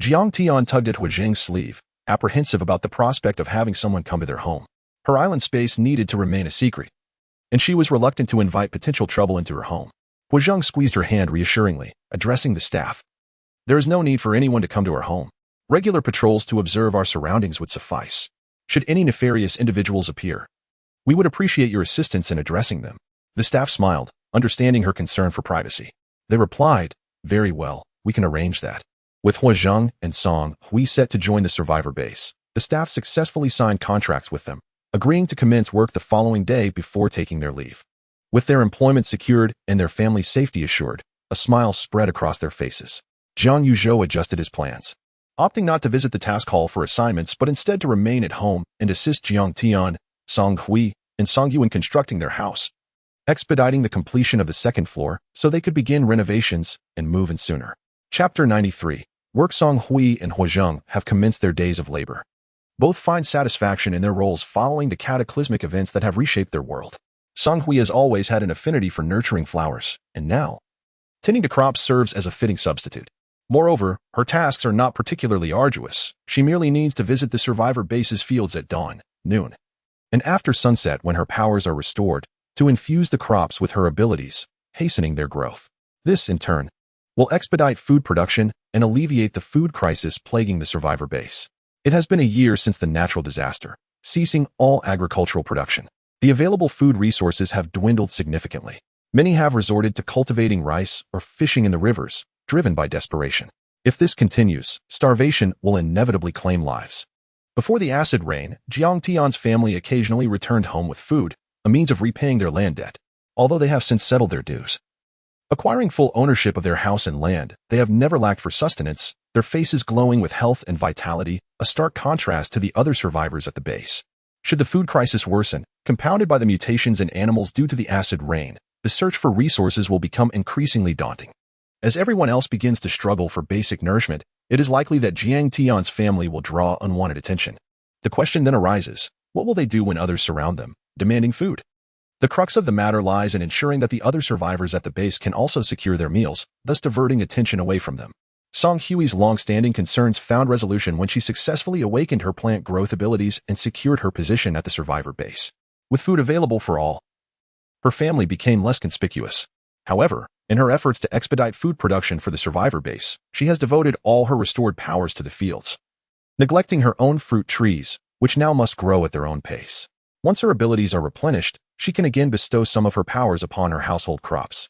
Jiang Tian tugged at Huazhang's sleeve, apprehensive about the prospect of having someone come to their home. Her island space needed to remain a secret, and she was reluctant to invite potential trouble into her home. Huazhang squeezed her hand reassuringly, addressing the staff. There is no need for anyone to come to our home. Regular patrols to observe our surroundings would suffice. Should any nefarious individuals appear, we would appreciate your assistance in addressing them. The staff smiled, understanding her concern for privacy. They replied, very well, we can arrange that. With Huazhang and Song Hui set to join the survivor base, the staff successfully signed contracts with them, agreeing to commence work the following day before taking their leave. With their employment secured and their family's safety assured, a smile spread across their faces. Jiang Yuzhou adjusted his plans, opting not to visit the task hall for assignments but instead to remain at home and assist Jiang Tian, Song Hui, and Song Yu in constructing their house, expediting the completion of the second floor so they could begin renovations and move in sooner. Chapter 93. Work. Song Hui and Huazhang have commenced their days of labor. Both find satisfaction in their roles following the cataclysmic events that have reshaped their world. Song Hui has always had an affinity for nurturing flowers, and now, tending to crops serves as a fitting substitute. Moreover, her tasks are not particularly arduous. She merely needs to visit the survivor base's fields at dawn, noon, and after sunset when her powers are restored, to infuse the crops with her abilities, hastening their growth. This, in turn, will expedite food production and alleviate the food crisis plaguing the survivor base. It has been a year since the natural disaster, ceasing all agricultural production. The available food resources have dwindled significantly. Many have resorted to cultivating rice or fishing in the rivers, driven by desperation. If this continues, starvation will inevitably claim lives. Before the acid rain, Jiang Tian's family occasionally returned home with food, a means of repaying their land debt, although they have since settled their dues. Acquiring full ownership of their house and land, they have never lacked for sustenance, their faces glowing with health and vitality, a stark contrast to the other survivors at the base. Should the food crisis worsen, compounded by the mutations in animals due to the acid rain, the search for resources will become increasingly daunting. As everyone else begins to struggle for basic nourishment, it is likely that Jiang Tian's family will draw unwanted attention. The question then arises, what will they do when others surround them, demanding food? The crux of the matter lies in ensuring that the other survivors at the base can also secure their meals, thus diverting attention away from them. Song Hui's long-standing concerns found resolution when she successfully awakened her plant growth abilities and secured her position at the survivor base. With food available for all, her family became less conspicuous. However, in her efforts to expedite food production for the survivor base, she has devoted all her restored powers to the fields, neglecting her own fruit trees, which now must grow at their own pace. Once her abilities are replenished, she can again bestow some of her powers upon her household crops.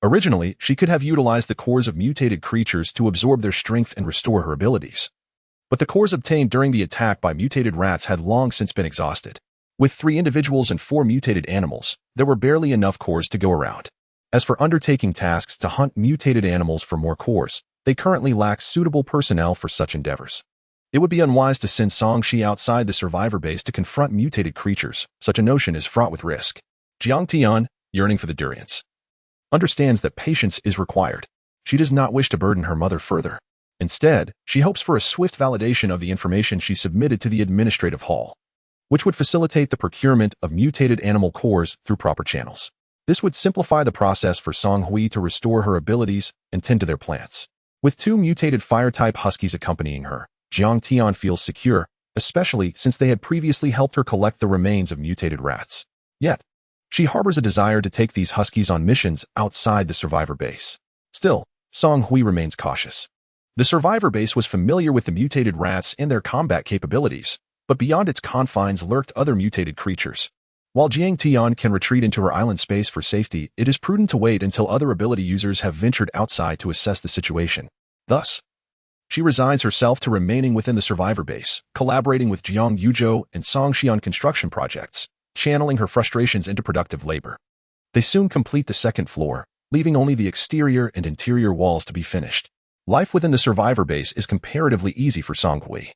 Originally, she could have utilized the cores of mutated creatures to absorb their strength and restore her abilities. But the cores obtained during the attack by mutated rats had long since been exhausted. With 3 individuals and 4 mutated animals, there were barely enough cores to go around. As for undertaking tasks to hunt mutated animals for more cores, they currently lack suitable personnel for such endeavors. It would be unwise to send Song Shi outside the survivor base to confront mutated creatures. Such a notion is fraught with risk. Jiang Tian, yearning for the durians, understands that patience is required. She does not wish to burden her mother further. Instead, she hopes for a swift validation of the information she submitted to the administrative hall, which would facilitate the procurement of mutated animal cores through proper channels. This would simplify the process for Song Hui to restore her abilities and tend to their plants. With 2 mutated fire-type huskies accompanying her, Jiang Tian feels secure, especially since they had previously helped her collect the remains of mutated rats. Yet, she harbors a desire to take these huskies on missions outside the survivor base. Still, Song Hui remains cautious. The survivor base was familiar with the mutated rats and their combat capabilities, but beyond its confines lurked other mutated creatures. While Jiang Tian can retreat into her island space for safety, it is prudent to wait until other ability users have ventured outside to assess the situation. Thus, she resigns herself to remaining within the survivor base, collaborating with Jiang Yuzhou and Song Shi on construction projects, channeling her frustrations into productive labor. They soon complete the 2nd floor, leaving only the exterior and interior walls to be finished. Life within the survivor base is comparatively easy for Song Hui,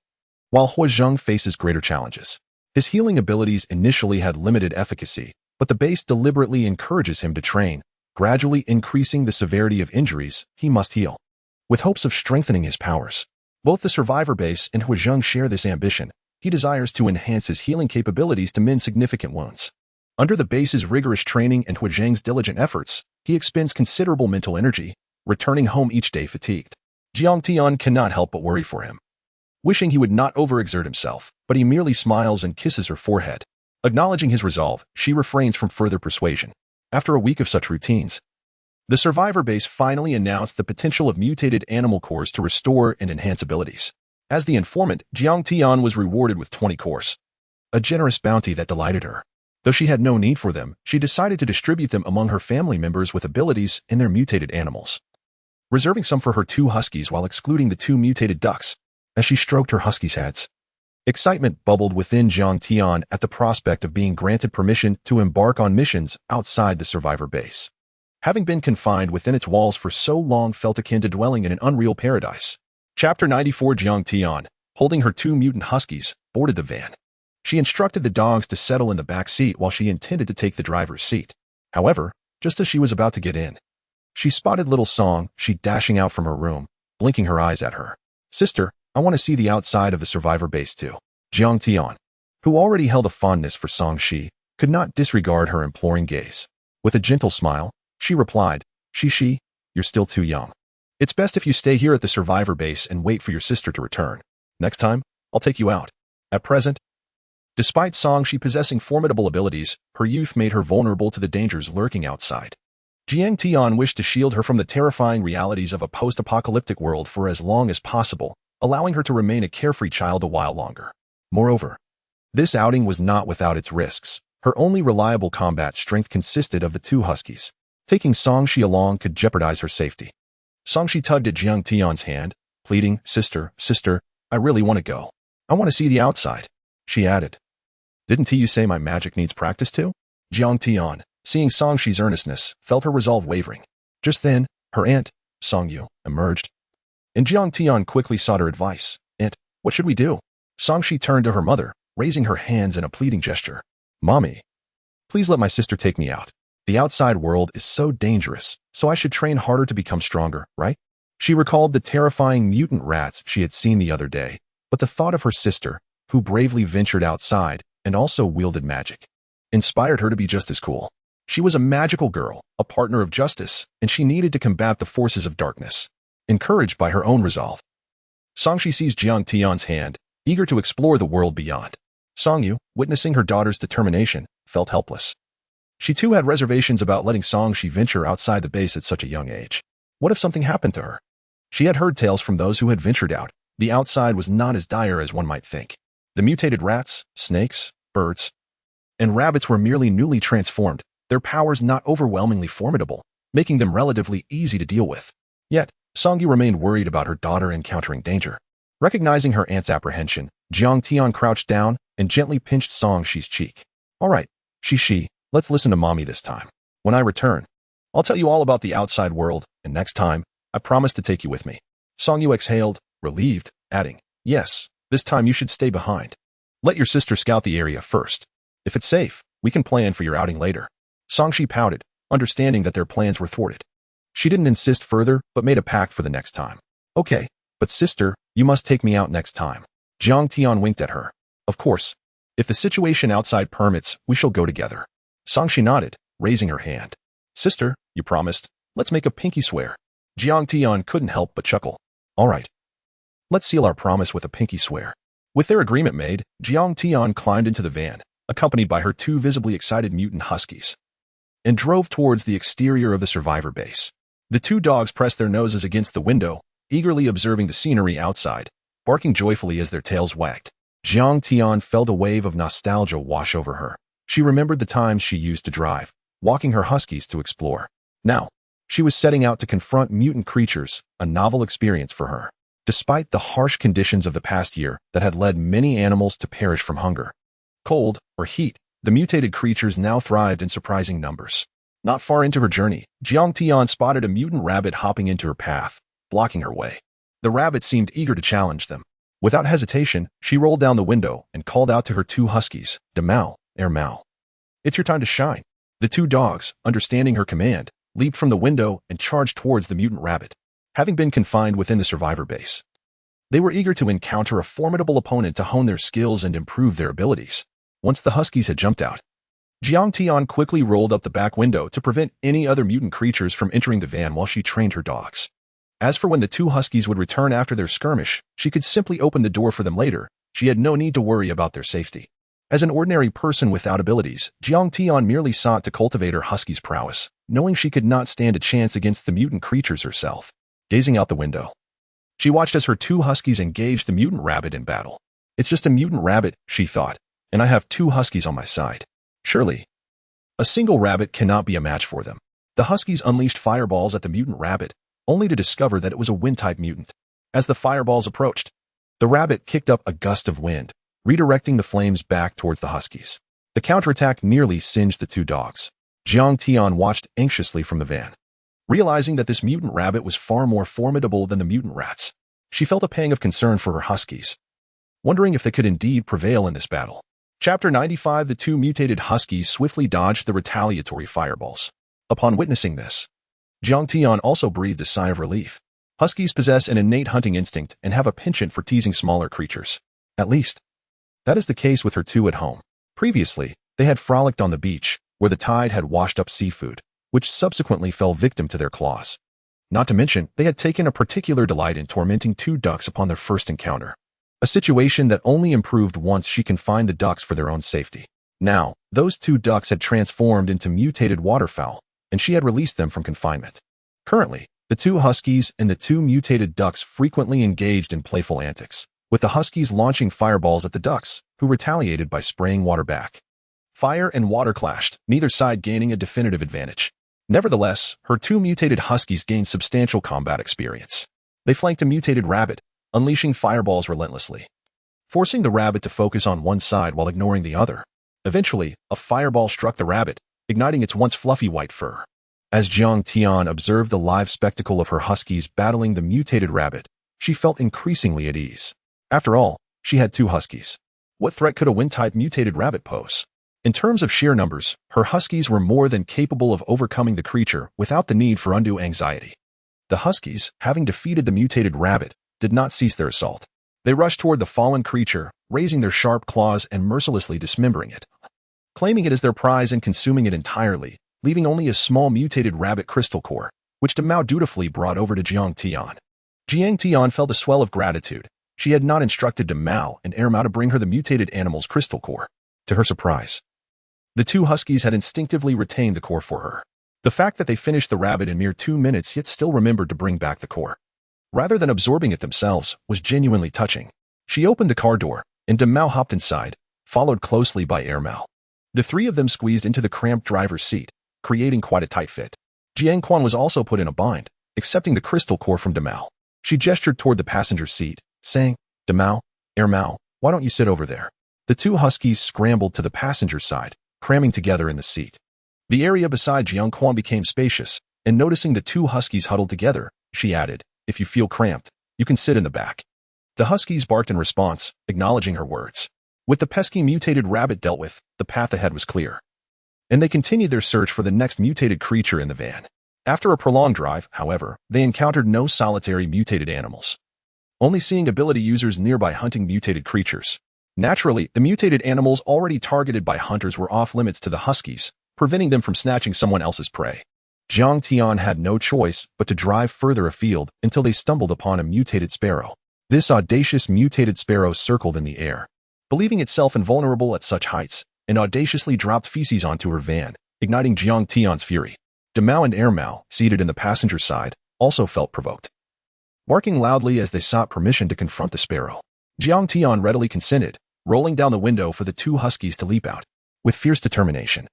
while Hua Zheng faces greater challenges. His healing abilities initially had limited efficacy, but the base deliberately encourages him to train, gradually increasing the severity of injuries he must heal. With hopes of strengthening his powers, both the survivor base and Hua Zheng share this ambition. He desires to enhance his healing capabilities to mend significant wounds. Under the base's rigorous training and Hua Zheng's diligent efforts, he expends considerable mental energy, returning home each day fatigued. Jiang Tian cannot help but worry for him, wishing he would not overexert himself, but he merely smiles and kisses her forehead. Acknowledging his resolve, she refrains from further persuasion. After a week of such routines, the survivor base finally announced the potential of mutated animal cores to restore and enhance abilities. As the informant, Jiang Tian was rewarded with 20 cores, a generous bounty that delighted her. Though she had no need for them, she decided to distribute them among her family members with abilities in their mutated animals, reserving some for her 2 huskies while excluding the 2 mutated ducks. As she stroked her huskies' heads, excitement bubbled within Jiang Tian at the prospect of being granted permission to embark on missions outside the survivor base. Having been confined within its walls for so long felt akin to dwelling in an unreal paradise. Chapter 94. Jiang Tian, holding her 2 mutant huskies, boarded the van. She instructed the dogs to settle in the back seat while she intended to take the driver's seat. However, just as she was about to get in, she spotted little Song Shi dashing out from her room, blinking her eyes at her. "Sister, I want to see the outside of the survivor base too." Jiang Tian, who already held a fondness for Song Shi, could not disregard her imploring gaze. With a gentle smile, she replied, Shi, you're still too young. It's best if you stay here at the survivor base and wait for your sister to return. Next time, I'll take you out. At present, despite Song Shi possessing formidable abilities, her youth made her vulnerable to the dangers lurking outside. Jiang Tian wished to shield her from the terrifying realities of a post-apocalyptic world for as long as possible, allowing her to remain a carefree child a while longer. Moreover, this outing was not without its risks. Her only reliable combat strength consisted of the 2 huskies. Taking Song Shi along could jeopardize her safety. Song Shi tugged at Jiang Tian's hand, pleading, Sister, I really want to go. I want to see the outside." She added, "Didn't you say my magic needs practice too?" Jiang Tian, seeing Song Shi's earnestness, felt her resolve wavering. Just then, her aunt, Song Yu, emerged, and Jiang Tian quickly sought her advice. "Aunt, what should we do?" Song Shi turned to her mother, raising her hands in a pleading gesture. "Mommy, please let my sister take me out. The outside world is so dangerous, so I should train harder to become stronger, right?" She recalled the terrifying mutant rats she had seen the other day, but the thought of her sister, who bravely ventured outside and also wielded magic, inspired her to be just as cool. She was a magical girl, a partner of justice, and she needed to combat the forces of darkness. Encouraged by her own resolve, Songshi seized Jiang Tian's hand, eager to explore the world beyond. Songyu, witnessing her daughter's determination, felt helpless. She too had reservations about letting Songshi venture outside the base at such a young age. What if something happened to her? She had heard tales from those who had ventured out. The outside was not as dire as one might think. The mutated rats, snakes, birds, and rabbits were merely newly transformed, their powers not overwhelmingly formidable, making them relatively easy to deal with. Yet, Songyu remained worried about her daughter encountering danger. Recognizing her aunt's apprehension, Jiang Tian crouched down and gently pinched Songshi's cheek. All right, she, let's listen to mommy this time. When I return, I'll tell you all about the outside world, and next time, I promise to take you with me. Songyu exhaled, relieved, adding, yes, this time you should stay behind. Let your sister scout the area first. If it's safe, we can plan for your outing later. Songshi pouted, understanding that their plans were thwarted. She didn't insist further, but made a pact for the next time. Okay, but sister, you must take me out next time. Jiang Tian winked at her. Of course. If the situation outside permits, we shall go together. Songshi nodded, raising her hand. Sister, you promised. Let's make a pinky swear. Jiang Tian couldn't help but chuckle. All right. Let's seal our promise with a pinky swear. With their agreement made, Jiang Tian climbed into the van, accompanied by her two visibly excited mutant huskies, and drove towards the exterior of the survivor base. The two dogs pressed their noses against the window, eagerly observing the scenery outside, barking joyfully as their tails wagged. Jiang Tian felt a wave of nostalgia wash over her. She remembered the times she used to drive, walking her huskies to explore. Now, she was setting out to confront mutant creatures, a novel experience for her. Despite the harsh conditions of the past year that had led many animals to perish from hunger, cold, or heat, the mutated creatures now thrived in surprising numbers. Not far into her journey, Jiang Tian spotted a mutant rabbit hopping into her path, blocking her way. The rabbit seemed eager to challenge them. Without hesitation, she rolled down the window and called out to her two huskies, Demao, Mao. It's your time to shine. The two dogs, understanding her command, leaped from the window and charged towards the mutant rabbit. Having been confined within the survivor base, they were eager to encounter a formidable opponent to hone their skills and improve their abilities. Once the huskies had jumped out, Jiang Tian quickly rolled up the back window to prevent any other mutant creatures from entering the van while she trained her dogs. As for when the two huskies would return after their skirmish, she could simply open the door for them later. She had no need to worry about their safety. As an ordinary person without abilities, Jiang Tian merely sought to cultivate her husky's prowess, knowing she could not stand a chance against the mutant creatures herself. Gazing out the window, she watched as her two huskies engaged the mutant rabbit in battle. It's just a mutant rabbit, she thought, and I have two huskies on my side. Surely, a single rabbit cannot be a match for them. The huskies unleashed fireballs at the mutant rabbit, only to discover that it was a wind-type mutant. As the fireballs approached, the rabbit kicked up a gust of wind, redirecting the flames back towards the huskies. The counterattack nearly singed the two dogs. Jiang Tian watched anxiously from the van. Realizing that this mutant rabbit was far more formidable than the mutant rats, she felt a pang of concern for her huskies, wondering if they could indeed prevail in this battle. Chapter 95. The two mutated huskies swiftly dodged the retaliatory fireballs. Upon witnessing this, Jiang Tian also breathed a sigh of relief. Huskies possess an innate hunting instinct and have a penchant for teasing smaller creatures. At least, that is the case with her two at home. Previously, they had frolicked on the beach, where the tide had washed up seafood, which subsequently fell victim to their claws. Not to mention, they had taken a particular delight in tormenting two ducks upon their first encounter, a situation that only improved once she confined the ducks for their own safety. Now, those two ducks had transformed into mutated waterfowl, and she had released them from confinement. Currently, the two huskies and the two mutated ducks frequently engaged in playful antics, with the huskies launching fireballs at the ducks, who retaliated by spraying water back. Fire and water clashed, neither side gaining a definitive advantage. Nevertheless, her two mutated huskies gained substantial combat experience. They flanked a mutated rabbit, unleashing fireballs relentlessly, forcing the rabbit to focus on one side while ignoring the other. Eventually, a fireball struck the rabbit, igniting its once fluffy white fur. As Jiang Tian observed the live spectacle of her huskies battling the mutated rabbit, she felt increasingly at ease. After all, she had two huskies. What threat could a wind-type mutated rabbit pose? In terms of sheer numbers, her huskies were more than capable of overcoming the creature without the need for undue anxiety. The huskies, having defeated the mutated rabbit, did not cease their assault. They rushed toward the fallen creature, raising their sharp claws and mercilessly dismembering it. claiming it as their prize and consuming it entirely, leaving only a small mutated rabbit crystal core, which Damao dutifully brought over to Jiang Tian. Jiang Tian felt a swell of gratitude. She had not instructed Damao and Ermao to bring her the mutated animal's crystal core. To her surprise, the two huskies had instinctively retained the core for her. The fact that they finished the rabbit in mere 2 minutes yet still remembered to bring back the core, rather than absorbing it themselves, was genuinely touching. She opened the car door, and Damao hopped inside, followed closely by Ermao. The three of them squeezed into the cramped driver's seat, creating quite a tight fit. Jiang Quan was also put in a bind, accepting the crystal core from Damao. She gestured toward the passenger seat, saying, Damao, Ermao, why don't you sit over there? The two huskies scrambled to the passenger side, cramming together in the seat. The area beside Jiang Quan became spacious, and noticing the two huskies huddled together, she added, if you feel cramped, you can sit in the back. The huskies barked in response, acknowledging her words. With the pesky mutated rabbit dealt with, the path ahead was clear, and they continued their search for the next mutated creature in the van. After a prolonged drive, however, they encountered no solitary mutated animals, only seeing ability users nearby hunting mutated creatures. Naturally, the mutated animals already targeted by hunters were off-limits to the huskies, preventing them from snatching someone else's prey. Jiang Tian had no choice but to drive further afield until they stumbled upon a mutated sparrow. This audacious mutated sparrow circled in the air, believing itself invulnerable at such heights, and audaciously dropped feces onto her van, igniting Jiang Tian's fury. Damao and Ermao, seated in the passenger side, also felt provoked, barking loudly as they sought permission to confront the sparrow. Jiang Tian readily consented, rolling down the window for the two huskies to leap out. With fierce determination,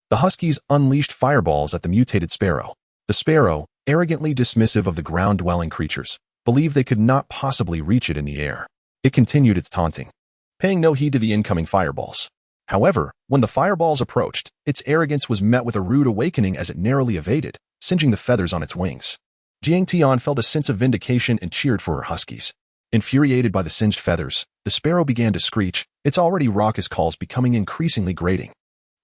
the huskies unleashed fireballs at the mutated sparrow. The sparrow, arrogantly dismissive of the ground-dwelling creatures, believed they could not possibly reach it in the air. It continued its taunting, paying no heed to the incoming fireballs. However, when the fireballs approached, its arrogance was met with a rude awakening as it narrowly evaded, singeing the feathers on its wings. Jiang Tian felt a sense of vindication and cheered for her huskies. Infuriated by the singed feathers, the sparrow began to screech, its already raucous calls becoming increasingly grating.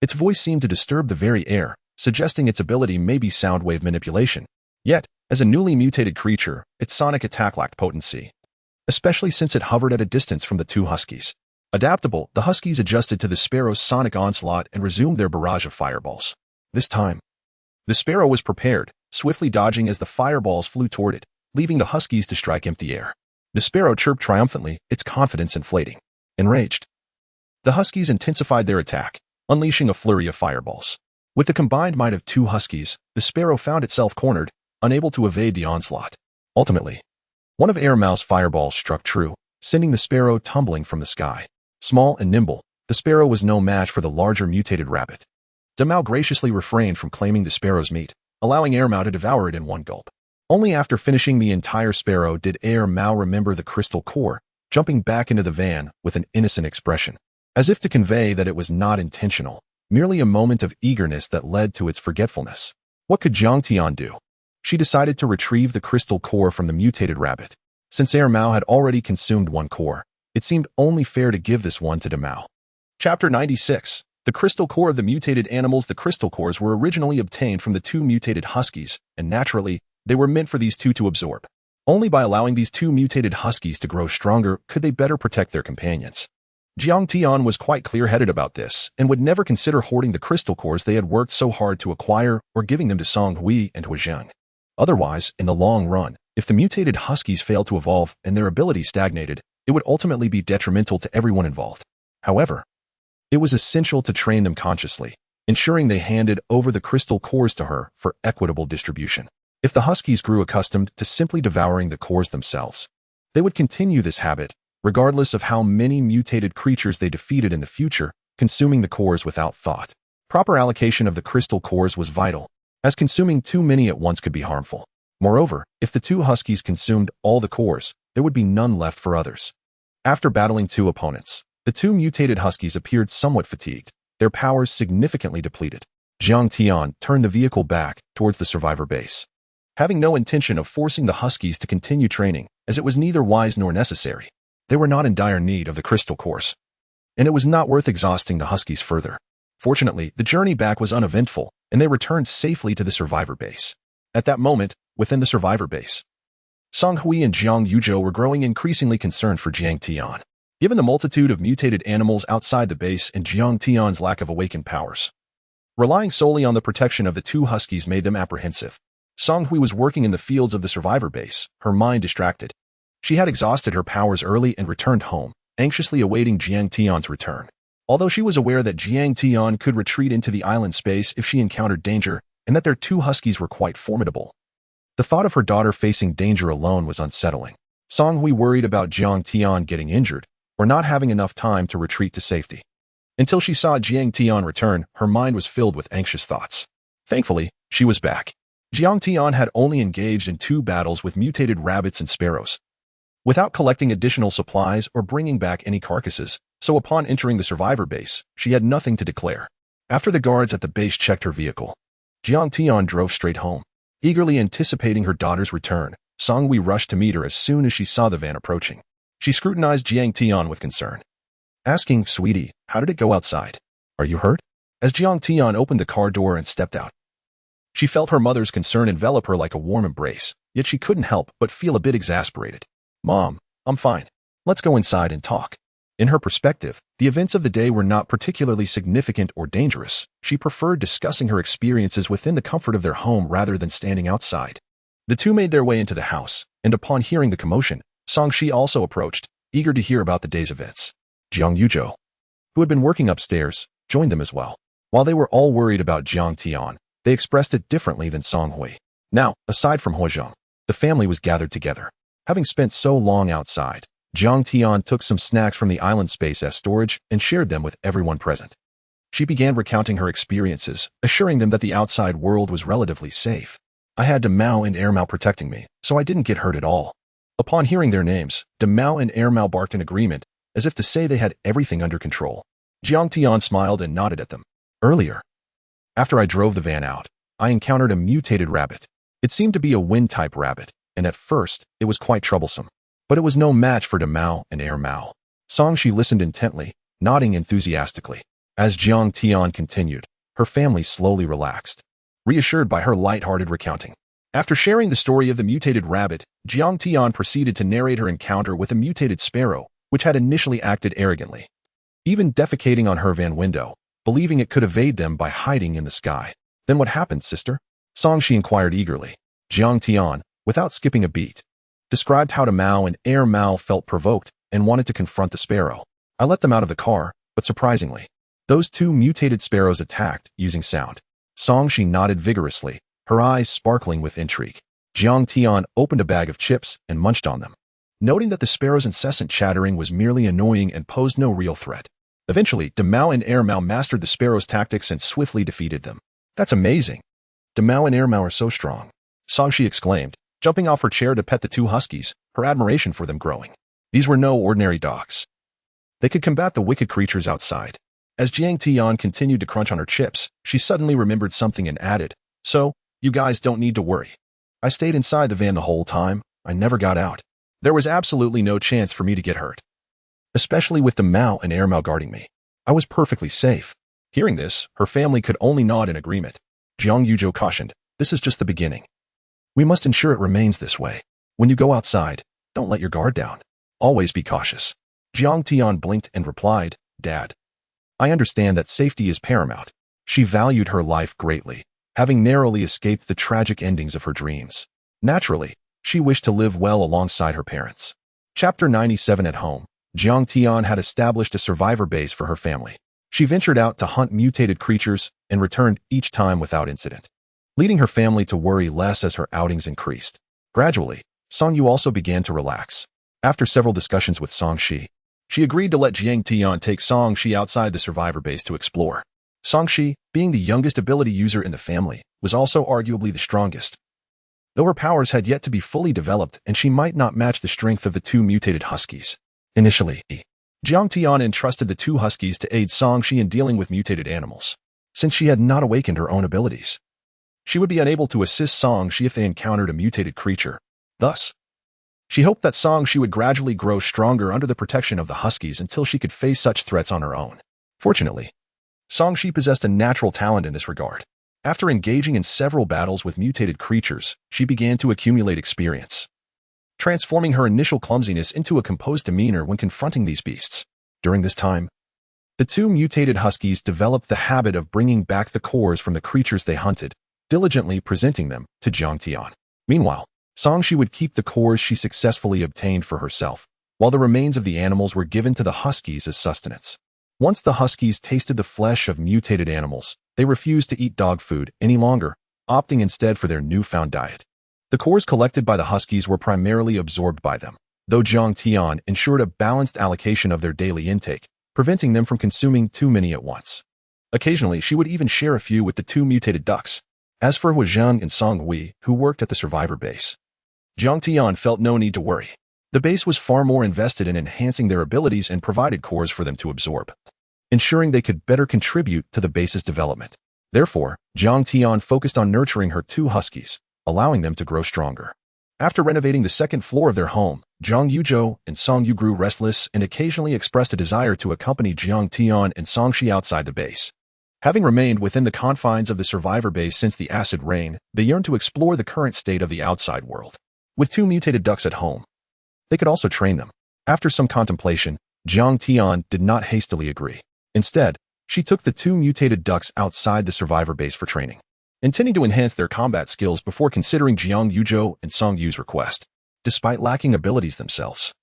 Its voice seemed to disturb the very air, suggesting its ability may be sound wave manipulation. Yet, as a newly mutated creature, its sonic attack lacked potency, especially since it hovered at a distance from the two huskies. Adaptable, the huskies adjusted to the sparrow's sonic onslaught and resumed their barrage of fireballs. This time, the sparrow was prepared, swiftly dodging as the fireballs flew toward it, leaving the huskies to strike empty air. The sparrow chirped triumphantly, its confidence inflating. Enraged, the huskies intensified their attack, unleashing a flurry of fireballs. With the combined might of two huskies, the sparrow found itself cornered, unable to evade the onslaught. Ultimately, one of Ermao's fireballs struck true, sending the sparrow tumbling from the sky. Small and nimble, the sparrow was no match for the larger mutated rabbit. Damao graciously refrained from claiming the sparrow's meat, allowing Ermao to devour it in one gulp. Only after finishing the entire sparrow did Ermao remember the crystal core, jumping back into the van with an innocent expression, as if to convey that it was not intentional, merely a moment of eagerness that led to its forgetfulness. What could Jiang Tian do? She decided to retrieve the crystal core from the mutated rabbit. Since Ermao had already consumed one core, it seemed only fair to give this one to Damao. Chapter 96. The crystal core of the mutated animals. The crystal cores were originally obtained from the two mutated huskies, and naturally, they were meant for these two to absorb. Only by allowing these two mutated huskies to grow stronger could they better protect their companions. Jiang Tian was quite clear-headed about this, and would never consider hoarding the crystal cores they had worked so hard to acquire or giving them to Song Hui and Huizheng. Otherwise, in the long run, if the mutated huskies failed to evolve and their abilities stagnated, it would ultimately be detrimental to everyone involved. However, it was essential to train them consciously, ensuring they handed over the crystal cores to her for equitable distribution. If the huskies grew accustomed to simply devouring the cores themselves, they would continue this habit, regardless of how many mutated creatures they defeated in the future, consuming the cores without thought. Proper allocation of the crystal cores was vital, as consuming too many at once could be harmful. Moreover, if the two huskies consumed all the cores, there would be none left for others. After battling two opponents, the two mutated huskies appeared somewhat fatigued, their powers significantly depleted. Jiang Tian turned the vehicle back towards the survivor base, having no intention of forcing the huskies to continue training, as it was neither wise nor necessary. They were not in dire need of the crystal cores, and it was not worth exhausting the huskies further. Fortunately, the journey back was uneventful, and they returned safely to the survivor base. At that moment, within the survivor base, Song Hui and Jiang Yuzhou were growing increasingly concerned for Jiang Tian. given the multitude of mutated animals outside the base and Jiang Tian's lack of awakened powers. Relying solely on the protection of the two huskies made them apprehensive. Song Hui was working in the fields of the survivor base, her mind distracted. She had exhausted her powers early and returned home, anxiously awaiting Jiang Tian's return. Although she was aware that Jiang Tian could retreat into the island space if she encountered danger, and that their two huskies were quite formidable, the thought of her daughter facing danger alone was unsettling. Song Hui worried about Jiang Tian getting injured, or not having enough time to retreat to safety. Until she saw Jiang Tian return, her mind was filled with anxious thoughts. Thankfully, she was back. Jiang Tian had only engaged in 2 battles with mutated rabbits and sparrows, without collecting additional supplies or bringing back any carcasses, so upon entering the survivor base, she had nothing to declare. After the guards at the base checked her vehicle, Jiang Tian drove straight home. Eagerly anticipating her daughter's return, Song Hui rushed to meet her as soon as she saw the van approaching. She scrutinized Jiang Tian with concern, asking, "Sweetie, how did it go outside? Are you hurt?" As Jiang Tian opened the car door and stepped out, she felt her mother's concern envelop her like a warm embrace, yet she couldn't help but feel a bit exasperated. "Mom, I'm fine. Let's go inside and talk." In her perspective, the events of the day were not particularly significant or dangerous. She preferred discussing her experiences within the comfort of their home rather than standing outside. The two made their way into the house, and upon hearing the commotion, Song Shi also approached, eager to hear about the day's events. Jiang Yuzhou, who had been working upstairs, joined them as well. While they were all worried about Jiang Tian, they expressed it differently than Song Hui. Now, aside from Huozhong, the family was gathered together. Having spent so long outside, Jiang Tian took some snacks from the island space as storage and shared them with everyone present. She began recounting her experiences, assuring them that the outside world was relatively safe. "I had Demao and Airmao protecting me, so I didn't get hurt at all." Upon hearing their names, Demao and Airmao barked in agreement, as if to say they had everything under control. Jiang Tian smiled and nodded at them. "Earlier, after I drove the van out, I encountered a mutated rabbit. It seemed to be a wind-type rabbit, and at first, it was quite troublesome. But it was no match for Demao and Airmao." Song Shi listened intently, nodding enthusiastically. As Jiang Tian continued, her family slowly relaxed, reassured by her light-hearted recounting. After sharing the story of the mutated rabbit, Jiang Tian proceeded to narrate her encounter with a mutated sparrow, which had initially acted arrogantly, even defecating on her van window, believing it could evade them by hiding in the sky. "Then what happened, sister?" Song Shi inquired eagerly. Jiang Tian, without skipping a beat, described how Demao and Airmao felt provoked and wanted to confront the sparrow. "I let them out of the car, but surprisingly, those 2 mutated sparrows attacked using sound." Song Shi nodded vigorously, her eyes sparkling with intrigue. Jiang Tian opened a bag of chips and munched on them, noting that the sparrow's incessant chattering was merely annoying and posed no real threat. Eventually, Demao and Airmao mastered the sparrow's tactics and swiftly defeated them. "That's amazing. Demao and Airmao are so strong," Song Shi exclaimed, jumping off her chair to pet the 2 huskies, her admiration for them growing. These were no ordinary dogs. They could combat the wicked creatures outside. As Jiang Tian continued to crunch on her chips, she suddenly remembered something and added, "So, you guys don't need to worry. I stayed inside the van the whole time. I never got out. There was absolutely no chance for me to get hurt, especially with Demao and Airmao guarding me. I was perfectly safe." Hearing this, her family could only nod in agreement. Jiang Yuzhou cautioned, "This is just the beginning. We must ensure it remains this way. When you go outside, don't let your guard down. Always be cautious." Jiang Tian blinked and replied, "Dad, I understand that safety is paramount." She valued her life greatly, having narrowly escaped the tragic endings of her dreams. Naturally, she wished to live well alongside her parents. Chapter 97. At home, Jiang Tian had established a survivor base for her family. She ventured out to hunt mutated creatures and returned each time without incident, leading her family to worry less as her outings increased. Gradually, Song Yu also began to relax. After several discussions with Song Shi, she agreed to let Jiang Tian take Song Shi outside the survivor base to explore. Song Shi, being the youngest ability user in the family, was also arguably the strongest, though her powers had yet to be fully developed and she might not match the strength of the 2 mutated huskies. Initially, Jiang Tian entrusted the 2 huskies to aid Song Shi in dealing with mutated animals. Since she had not awakened her own abilities, she would be unable to assist Song Shi if they encountered a mutated creature. Thus, she hoped that Song Shi would gradually grow stronger under the protection of the huskies until she could face such threats on her own. Fortunately, Song Shi possessed a natural talent in this regard. After engaging in several battles with mutated creatures, she began to accumulate experience. transforming her initial clumsiness into a composed demeanor when confronting these beasts. During this time, the two mutated huskies developed the habit of bringing back the cores from the creatures they hunted, diligently presenting them to Jiang Tian. Meanwhile, Songshi would keep the cores she successfully obtained for herself, while the remains of the animals were given to the huskies as sustenance. Once the huskies tasted the flesh of mutated animals, they refused to eat dog food any longer, opting instead for their newfound diet. The cores collected by the huskies were primarily absorbed by them, though Jiang Tian ensured a balanced allocation of their daily intake, preventing them from consuming too many at once. Occasionally, she would even share a few with the two mutated ducks. As for Hua Zheng and Song Hui, who worked at the survivor base, Jiang Tian felt no need to worry. The base was far more invested in enhancing their abilities and provided cores for them to absorb, ensuring they could better contribute to the base's development. Therefore, Jiang Tian focused on nurturing her two huskies, allowing them to grow stronger. After renovating the second floor of their home, Zhang Yuzhou and Song Yu grew restless and occasionally expressed a desire to accompany Jiang Tian and Songshi outside the base. Having remained within the confines of the survivor base since the acid rain, they yearned to explore the current state of the outside world. With two mutated ducks at home, they could also train them. After some contemplation, Jiang Tian did not hastily agree. Instead, she took the two mutated ducks outside the survivor base for training, intending to enhance their combat skills before considering Jiang Yuzhou and Song Yu's request. Despite lacking abilities themselves,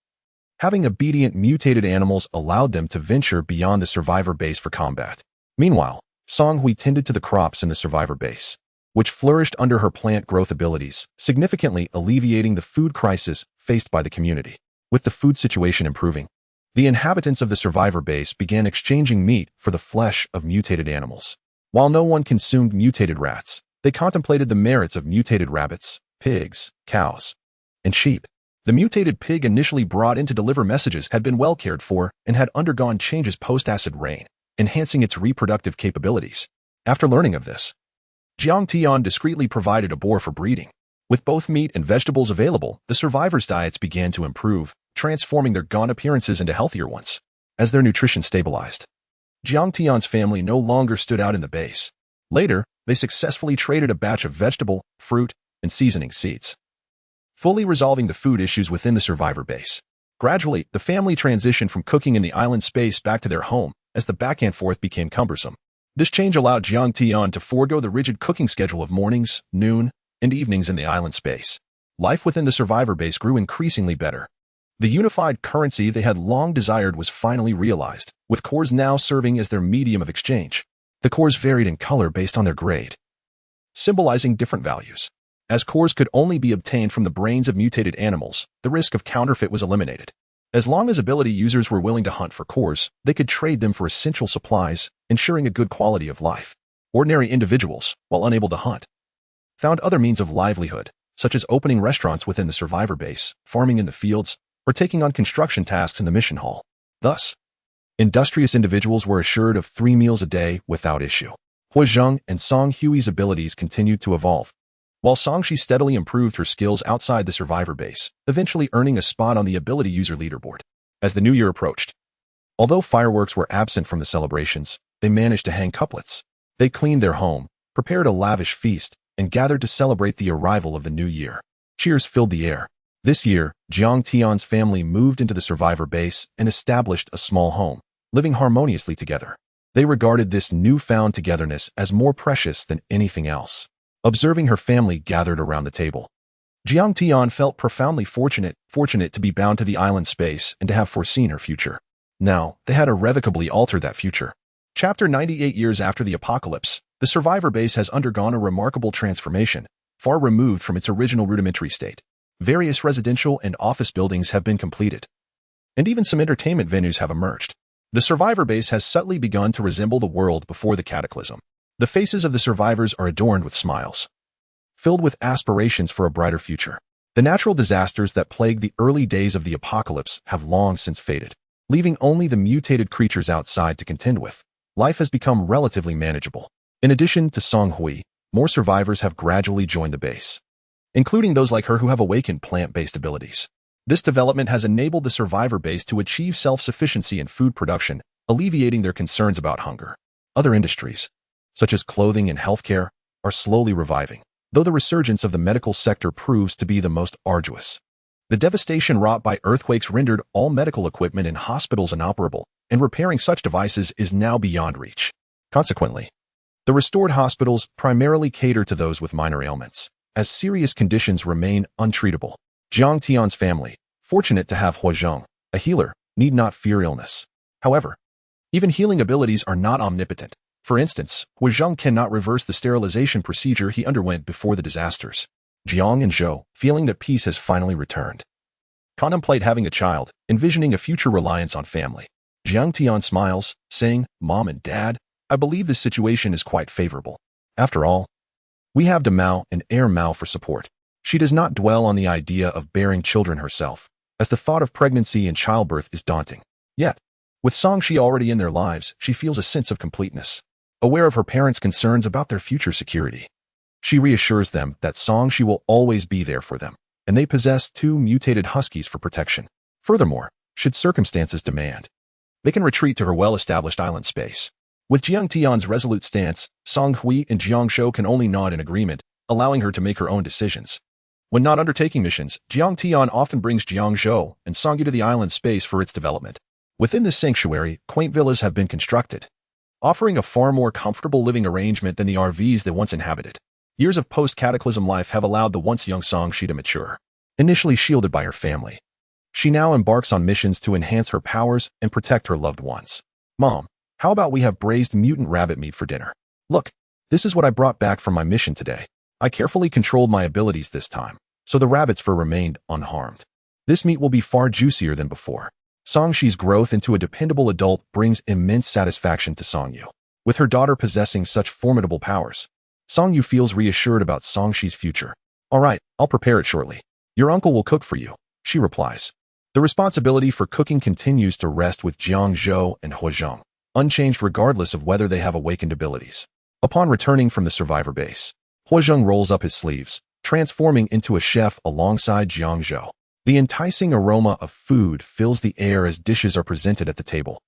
having obedient mutated animals allowed them to venture beyond the survivor base for combat. Meanwhile, Song Hui tended to the crops in the survivor base, which flourished under her plant growth abilities, significantly alleviating the food crisis faced by the community. With the food situation improving, the inhabitants of the survivor base began exchanging meat for the flesh of mutated animals. While no one consumed mutated rats, they contemplated the merits of mutated rabbits, pigs, cows, and sheep. The mutated pig initially brought in to deliver messages had been well cared for and had undergone changes post-acid rain, enhancing its reproductive capabilities. After learning of this, Jiang Tian discreetly provided a boar for breeding. With both meat and vegetables available, the survivors' diets began to improve, transforming their gaunt appearances into healthier ones. As their nutrition stabilized, Jiang Tian's family no longer stood out in the base. Later, they successfully traded a batch of vegetable, fruit, and seasoning seeds, fully resolving the food issues within the survivor base. Gradually, the family transitioned from cooking in the island space back to their home, as the back and forth became cumbersome. This change allowed Jiang Tian to forego the rigid cooking schedule of mornings, noon, and evenings in the island space. Life within the survivor base grew increasingly better. The unified currency they had long desired was finally realized, with cores now serving as their medium of exchange. The cores varied in color based on their grade, symbolizing different values. As cores could only be obtained from the brains of mutated animals, the risk of counterfeit was eliminated. As long as ability users were willing to hunt for cores, they could trade them for essential supplies, ensuring a good quality of life. Ordinary individuals, while unable to hunt, found other means of livelihood, such as opening restaurants within the survivor base, farming in the fields, or taking on construction tasks in the mission hall. Thus, industrious individuals were assured of 3 meals a day without issue. Hua Zheng and Song Hui's abilities continued to evolve, while Songshi steadily improved her skills outside the survivor base, eventually earning a spot on the ability user leaderboard. As the new year approached, although fireworks were absent from the celebrations, they managed to hang couplets. They cleaned their home, prepared a lavish feast, and gathered to celebrate the arrival of the new year. Cheers filled the air. This year, Jiang Tian's family moved into the survivor base and established a small home, living harmoniously together. They regarded this newfound togetherness as more precious than anything else. Observing her family gathered around the table, Jiang Tian felt profoundly fortunate to be bound to the island space and to have foreseen her future. Now, they had irrevocably altered that future. Chapter 98 Years after the apocalypse, the survivor base has undergone a remarkable transformation, far removed from its original rudimentary state. Various residential and office buildings have been completed, and even some entertainment venues have emerged. The survivor base has subtly begun to resemble the world before the cataclysm. The faces of the survivors are adorned with smiles, filled with aspirations for a brighter future. The natural disasters that plagued the early days of the apocalypse have long since faded, leaving only the mutated creatures outside to contend with. Life has become relatively manageable. In addition to Song Hui, more survivors have gradually joined the base, including those like her who have awakened plant-based abilities. This development has enabled the survivor base to achieve self-sufficiency in food production, alleviating their concerns about hunger. Other industries, such as clothing and healthcare, are slowly reviving, though the resurgence of the medical sector proves to be the most arduous. The devastation wrought by earthquakes rendered all medical equipment in hospitals inoperable, and repairing such devices is now beyond reach. Consequently, the restored hospitals primarily cater to those with minor ailments, as serious conditions remain untreatable. Jiang Tian's family, fortunate to have Huazhong, a healer, need not fear illness. However, even healing abilities are not omnipotent. For instance, Huazhong cannot reverse the sterilization procedure he underwent before the disasters. Jiang and Zhou, feeling that peace has finally returned, contemplate having a child, envisioning a future reliance on family. Jiang Tian smiles, saying, "Mom and Dad, I believe this situation is quite favorable. After all, we have Mao and heir Mao for support." She does not dwell on the idea of bearing children herself, as the thought of pregnancy and childbirth is daunting. Yet, with Songshi already in their lives, she feels a sense of completeness. Aware of her parents' concerns about their future security, she reassures them that Songshi will always be there for them, and they possess 2 mutated huskies for protection. Furthermore, should circumstances demand, they can retreat to her well-established island space. With Jiang Tian's resolute stance, Song Hui and Jiang Shou can only nod in agreement, allowing her to make her own decisions. When not undertaking missions, Jiang Tian often brings Jiang Zhou and Songyu to the island space for its development. Within this sanctuary, quaint villas have been constructed, offering a far more comfortable living arrangement than the RVs they once inhabited. Years of post-cataclysm life have allowed the once young Songshi to mature. Initially shielded by her family, she now embarks on missions to enhance her powers and protect her loved ones. "Mom, how about we have braised mutant rabbit meat for dinner? Look, this is what I brought back from my mission today. I carefully controlled my abilities this time, so the rabbit's fur remained unharmed. This meat will be far juicier than before." Songshi's growth into a dependable adult brings immense satisfaction to Songyu. With her daughter possessing such formidable powers, Songyu feels reassured about Songshi's future. "All right, I'll prepare it shortly. Your uncle will cook for you," she replies. The responsibility for cooking continues to rest with Jiang Zhou and Huazhong, unchanged regardless of whether they have awakened abilities. Upon returning from the survivor base, Huazhong rolls up his sleeves, transforming into a chef alongside Jiang Zhou. The enticing aroma of food fills the air as dishes are presented at the table,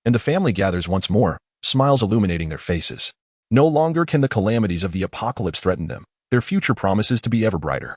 and the family gathers once more, smiles illuminating their faces. No longer can the calamities of the apocalypse threaten them. Their future promises to be ever brighter.